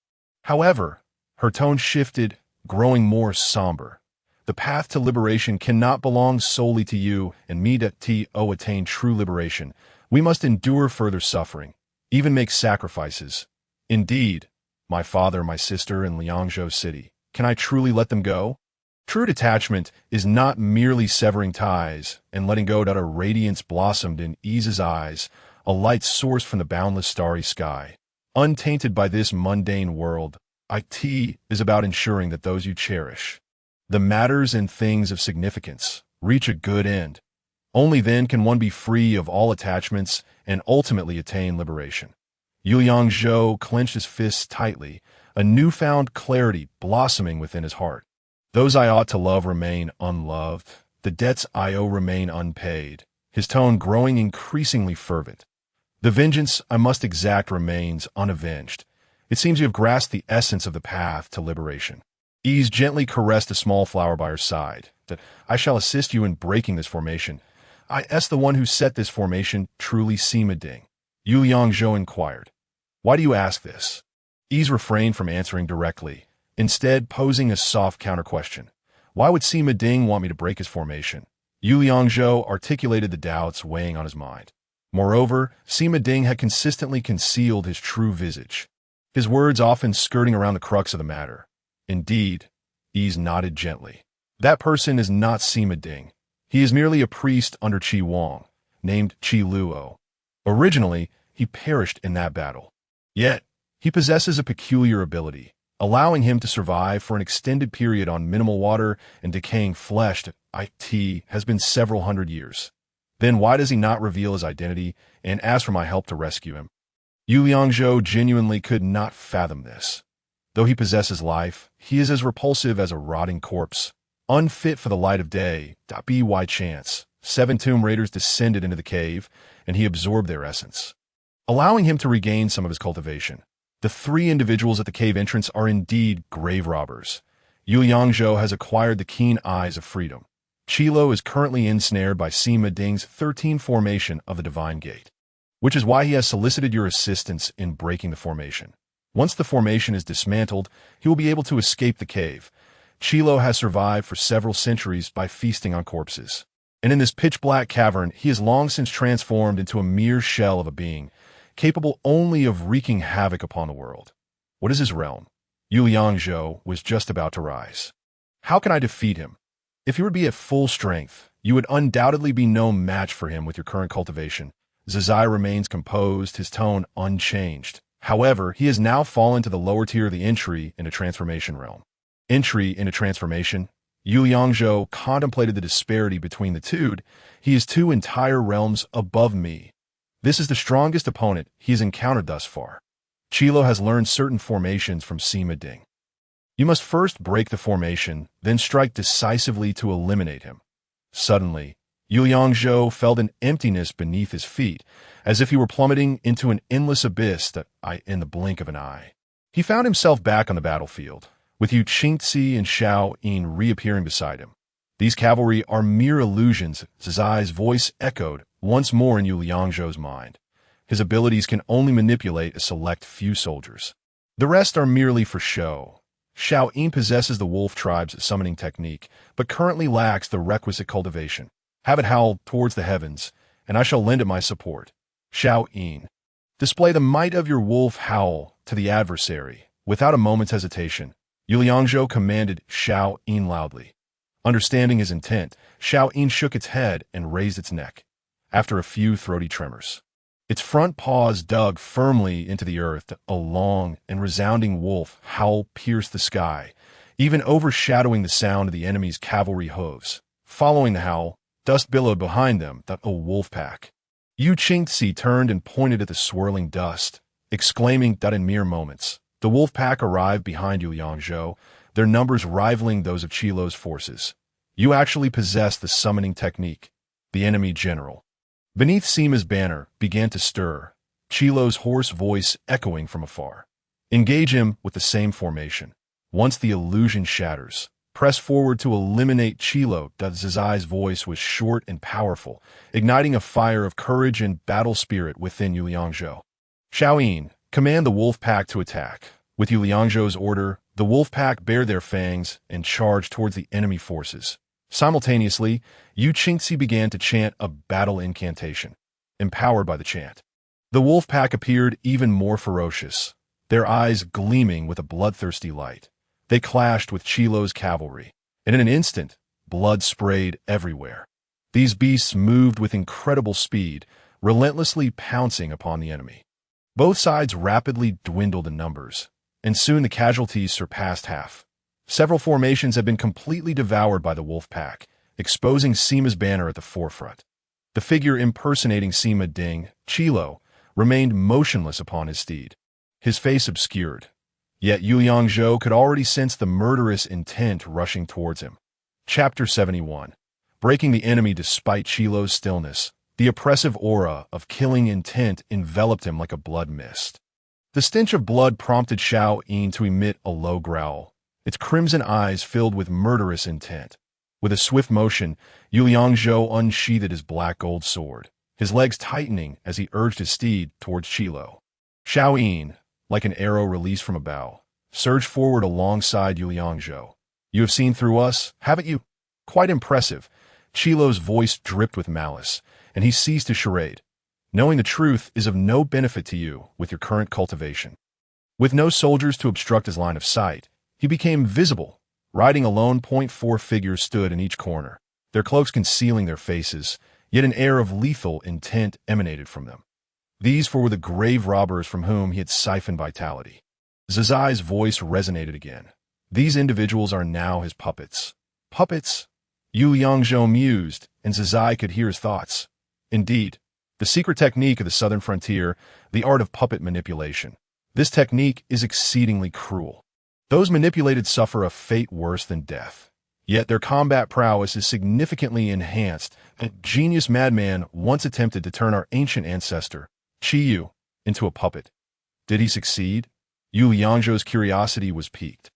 However, her tone shifted, growing more somber. The path to liberation cannot belong solely to you and me. To attain true liberation, we must endure further suffering, even make sacrifices. Indeed, my father, my sister, and Liangzhou City, can I truly let them go? True detachment is not merely severing ties and letting go. A radiance blossomed in Ease's eyes, a light source from the boundless starry sky. Untainted by this mundane world, it is about ensuring that those you cherish, the matters and things of significance, reach a good end. Only then can one be free of all attachments and ultimately attain liberation. Yu Liangzhou clenched his fists tightly, a newfound clarity blossoming within his heart. Those I ought to love remain unloved. The debts I owe remain unpaid, his tone growing increasingly fervent. The vengeance I must exact remains unavenged. It seems you have grasped the essence of the path to liberation. Ease gently caressed a small flower by her side. I shall assist you in breaking this formation. The one who set this formation truly Sima Ding. Yu Liangzhou inquired. Why do you ask this? Ease refrained from answering directly, instead posing a soft counter-question. Why would Sima Ding want me to break his formation? Yu Liangzhou articulated the doubts weighing on his mind. Moreover, Sima Ding had consistently concealed his true visage, his words often skirting around the crux of the matter. Indeed, Ease nodded gently. That person is not Sima Ding. He is merely a priest under Qi Wang, named Qi Luo. Originally, he perished in that battle. Yet, he possesses a peculiar ability, allowing him to survive for an extended period on minimal water and decaying flesh. It has been several hundred years. Then why does he not reveal his identity and ask for my help to rescue him? Yu Liangzhou genuinely could not fathom this. Though he possesses life, he is as repulsive as a rotting corpse, unfit for the light of day. By chance, 7 tomb raiders descended into the cave, and he absorbed their essence, allowing him to regain some of his cultivation. The 3 individuals at the cave entrance are indeed grave robbers. Yu Liangzhou has acquired the keen eyes of freedom. Chilo is currently ensnared by Sima Ding's 13 formation of the Divine Gate, which is why he has solicited your assistance in breaking the formation. Once the formation is dismantled, he will be able to escape the cave. Chilo has survived for several centuries by feasting on corpses. And in this pitch-black cavern, he has long since transformed into a mere shell of a being, capable only of wreaking havoc upon the world. What is his realm? Yu Liangzhou was just about to rise. How can I defeat him? If he would be at full strength, you would undoubtedly be no match for him with your current cultivation. Zazai remains composed, his tone unchanged. However, he has now fallen to the lower tier of the entry into transformation realm. Entry into transformation? Yu Liangzhou contemplated the disparity between the two. He is 2 entire realms above me. This is the strongest opponent he has encountered thus far. Chilo has learned certain formations from Sima Ding. You must first break the formation, then strike decisively to eliminate him. Suddenly, Yu Liangzhou felt an emptiness beneath his feet, as if he were plummeting into an endless abyss in the blink of an eye. He found himself back on the battlefield, with Yu Qingzi and Xiao Yin reappearing beside him. These cavalry are mere illusions, Zazai's voice echoed once more in Yu Liangzhou's mind. His abilities can only manipulate a select few soldiers. The rest are merely for show. Xiao Yin possesses the wolf tribe's summoning technique, but currently lacks the requisite cultivation. Have it howl towards the heavens, and I shall lend it my support. Xiao Yin. Display the might of your wolf howl to the adversary. Without a moment's hesitation, Yu Liangzhou commanded Xiao Yin loudly. Understanding his intent, Xiao Yin shook its head and raised its neck. After a few throaty tremors, its front paws dug firmly into the earth. A long and resounding wolf howl pierced the sky, even overshadowing the sound of the enemy's cavalry hooves. Following the howl, dust billowed behind them. A wolf pack. Yu Qingzi turned and pointed at the swirling dust, exclaiming that in mere moments, the wolf pack arrived behind Yu Liangzhou, their numbers rivaling those of Chilo's forces. You actually possess the summoning technique. The enemy general, beneath Sima's banner, began to stir, Chilo's hoarse voice echoing from afar. Engage him with the same formation. Once the illusion shatters, press forward to eliminate Chilo. Zazai's voice was short and powerful, igniting a fire of courage and battle spirit within Yu Liangzhou. Xiao Yin, command the wolf pack to attack. With Yu Liangzhou's order, the wolf pack bared their fangs and charged towards the enemy forces. Simultaneously, Yu Qingzi began to chant a battle incantation. Empowered by the chant, the wolf pack appeared even more ferocious, their eyes gleaming with a bloodthirsty light. They clashed with Chilo's cavalry, and in an instant, blood sprayed everywhere. These beasts moved with incredible speed, relentlessly pouncing upon the enemy. Both sides rapidly dwindled in numbers, and soon the casualties surpassed half. Several formations had been completely devoured by the wolf pack, exposing Sima's banner at the forefront. The figure impersonating Sima Ding, Chilo, remained motionless upon his steed, his face obscured. Yet Yu Liangzhou could already sense the murderous intent rushing towards him. Chapter 71. Breaking the enemy despite Chilo's stillness, the oppressive aura of killing intent enveloped him like a blood mist. The stench of blood prompted Xiao Yin to emit a low growl, its crimson eyes filled with murderous intent. With a swift motion, Yu Liangzhou unsheathed his black gold sword, his legs tightening as he urged his steed towards Chilo. Xiao Yin, like an arrow released from a bow, surged forward alongside Yu Liangzhou. You have seen through us, haven't you? Quite impressive. Chilo's voice dripped with malice, and he ceased his charade. Knowing the truth is of no benefit to you with your current cultivation. With no soldiers to obstruct his line of sight, he became visible. Riding alone, 4 figures stood in each corner, their cloaks concealing their faces, yet an air of lethal intent emanated from them. These were the grave robbers from whom he had siphoned vitality. Zazai's voice resonated again. These individuals are now his puppets. Puppets? Yu Liangzhou mused, and Zazai could hear his thoughts. Indeed, the secret technique of the southern frontier, the art of puppet manipulation. This technique is exceedingly cruel. Those manipulated suffer a fate worse than death. Yet their combat prowess is significantly enhanced. A genius madman once attempted to turn our ancient ancestor, Qi Yu, into a puppet. Did he succeed? Yu Liangzhou's curiosity was piqued.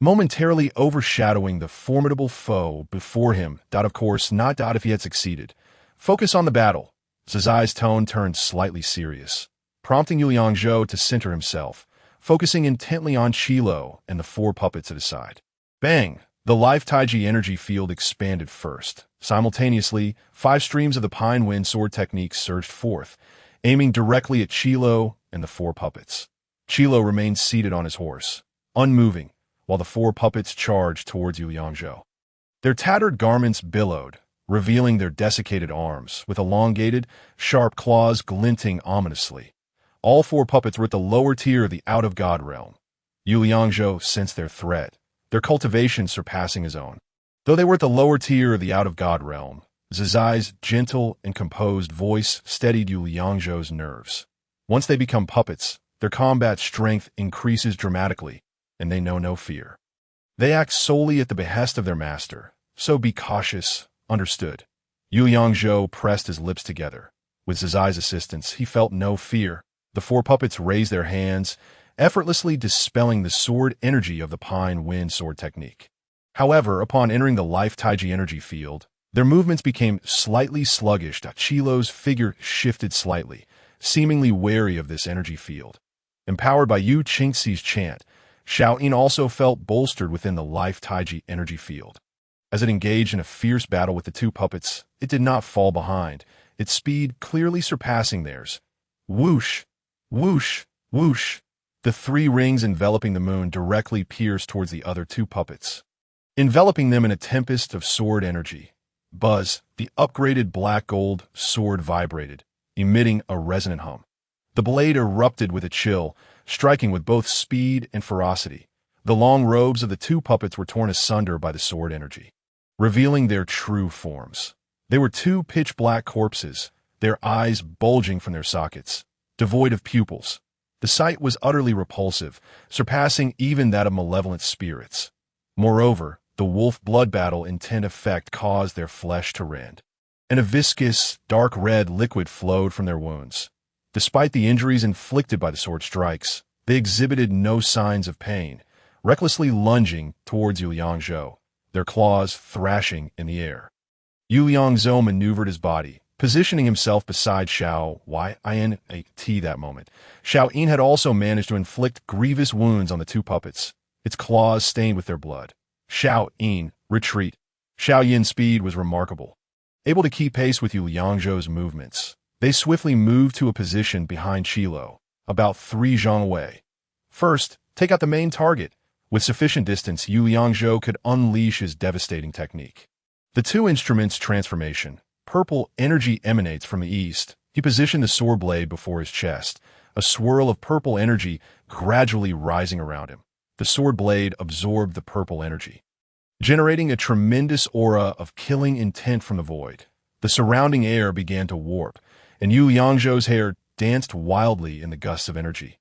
momentarily overshadowing the formidable foe before him. Of course, not if he had succeeded. Focus on the battle. Zizai's tone turned slightly serious, prompting Yu Liangzhou to center himself, focusing intently on Qilo and the four puppets at his side. Bang! The life Taiji energy field expanded first. Simultaneously, 5 streams of the Pine Wind Sword technique surged forth, aiming directly at Qilo and the 4 puppets. Qilo remained seated on his horse, unmoving, while the 4 puppets charged towards Yu Liangzhou. Their tattered garments billowed, revealing their desiccated arms, with elongated, sharp claws glinting ominously. All 4 puppets were at the lower tier of the out-of-God realm. Yu Liangzhou sensed their threat, their cultivation surpassing his own. Though they were at the lower tier of the out-of-God realm, Zizai's gentle and composed voice steadied Yu Liangzhou's nerves. Once they become puppets, their combat strength increases dramatically, and they know no fear. They act solely at the behest of their master, so be cautious, understood. Yu Liangzhou pressed his lips together. With Zizai's assistance, he felt no fear. The 4 puppets raised their hands, effortlessly dispelling the sword energy of the Pine Wind Sword technique. However, upon entering the life Taiji energy field, their movements became slightly sluggish. Qilo's figure shifted slightly, seemingly wary of this energy field. Empowered by Yu Qingxi's chant, Xiaoyin also felt bolstered within the life Taiji energy field. As it engaged in a fierce battle with the 2 puppets, it did not fall behind, its speed clearly surpassing theirs. Whoosh! Whoosh! Whoosh! The 3 rings enveloping the moon directly pierced towards the other 2 puppets, enveloping them in a tempest of sword energy. Buzz, the upgraded black-gold sword vibrated, emitting a resonant hum. The blade erupted with a chill, striking with both speed and ferocity. The long robes of the 2 puppets were torn asunder by the sword energy, revealing their true forms. They were 2 pitch-black corpses, their eyes bulging from their sockets, devoid of pupils. The sight was utterly repulsive, surpassing even that of malevolent spirits. Moreover, the wolf blood battle intent effect caused their flesh to rend, and a viscous, dark red liquid flowed from their wounds. Despite the injuries inflicted by the sword strikes, they exhibited no signs of pain, recklessly lunging towards Yu Liangzhou, their claws thrashing in the air. Yu Liangzhou maneuvered his body, positioning himself beside Xiaoyin that moment. Xiaoyin had also managed to inflict grievous wounds on the 2 puppets, its claws stained with their blood. Xiaoyin, retreat. Xiaoyin's speed was remarkable. Able to keep pace with Yu Liangzhou's movements, they swiftly moved to a position behind Qilo, about 3 zhang away. First, take out the main target. With sufficient distance, Yu Liangzhou could unleash his devastating technique. The 2 instruments' transformation. Purple energy emanates from the east. He positioned the sword blade before his chest, a swirl of purple energy gradually rising around him. The sword blade absorbed the purple energy, generating a tremendous aura of killing intent from the void. The surrounding air began to warp, and Yu Liangzhou's hair danced wildly in the gusts of energy.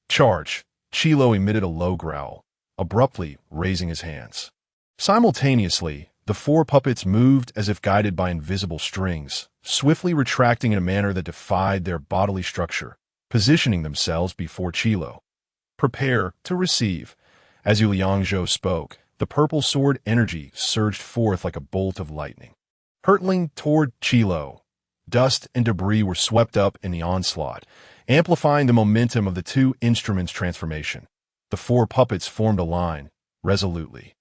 Charge! Qilo emitted a low growl, abruptly raising his hands. Simultaneously, the 4 puppets moved as if guided by invisible strings, swiftly retracting in a manner that defied their bodily structure, positioning themselves before Qilo. Prepare to receive. As Yu Liangzhou spoke, the purple sword energy surged forth like a bolt of lightning, hurtling toward Qilo. Dust and debris were swept up in the onslaught, amplifying the momentum of the 2 instruments' transformation. The 4 puppets formed a line, resolutely,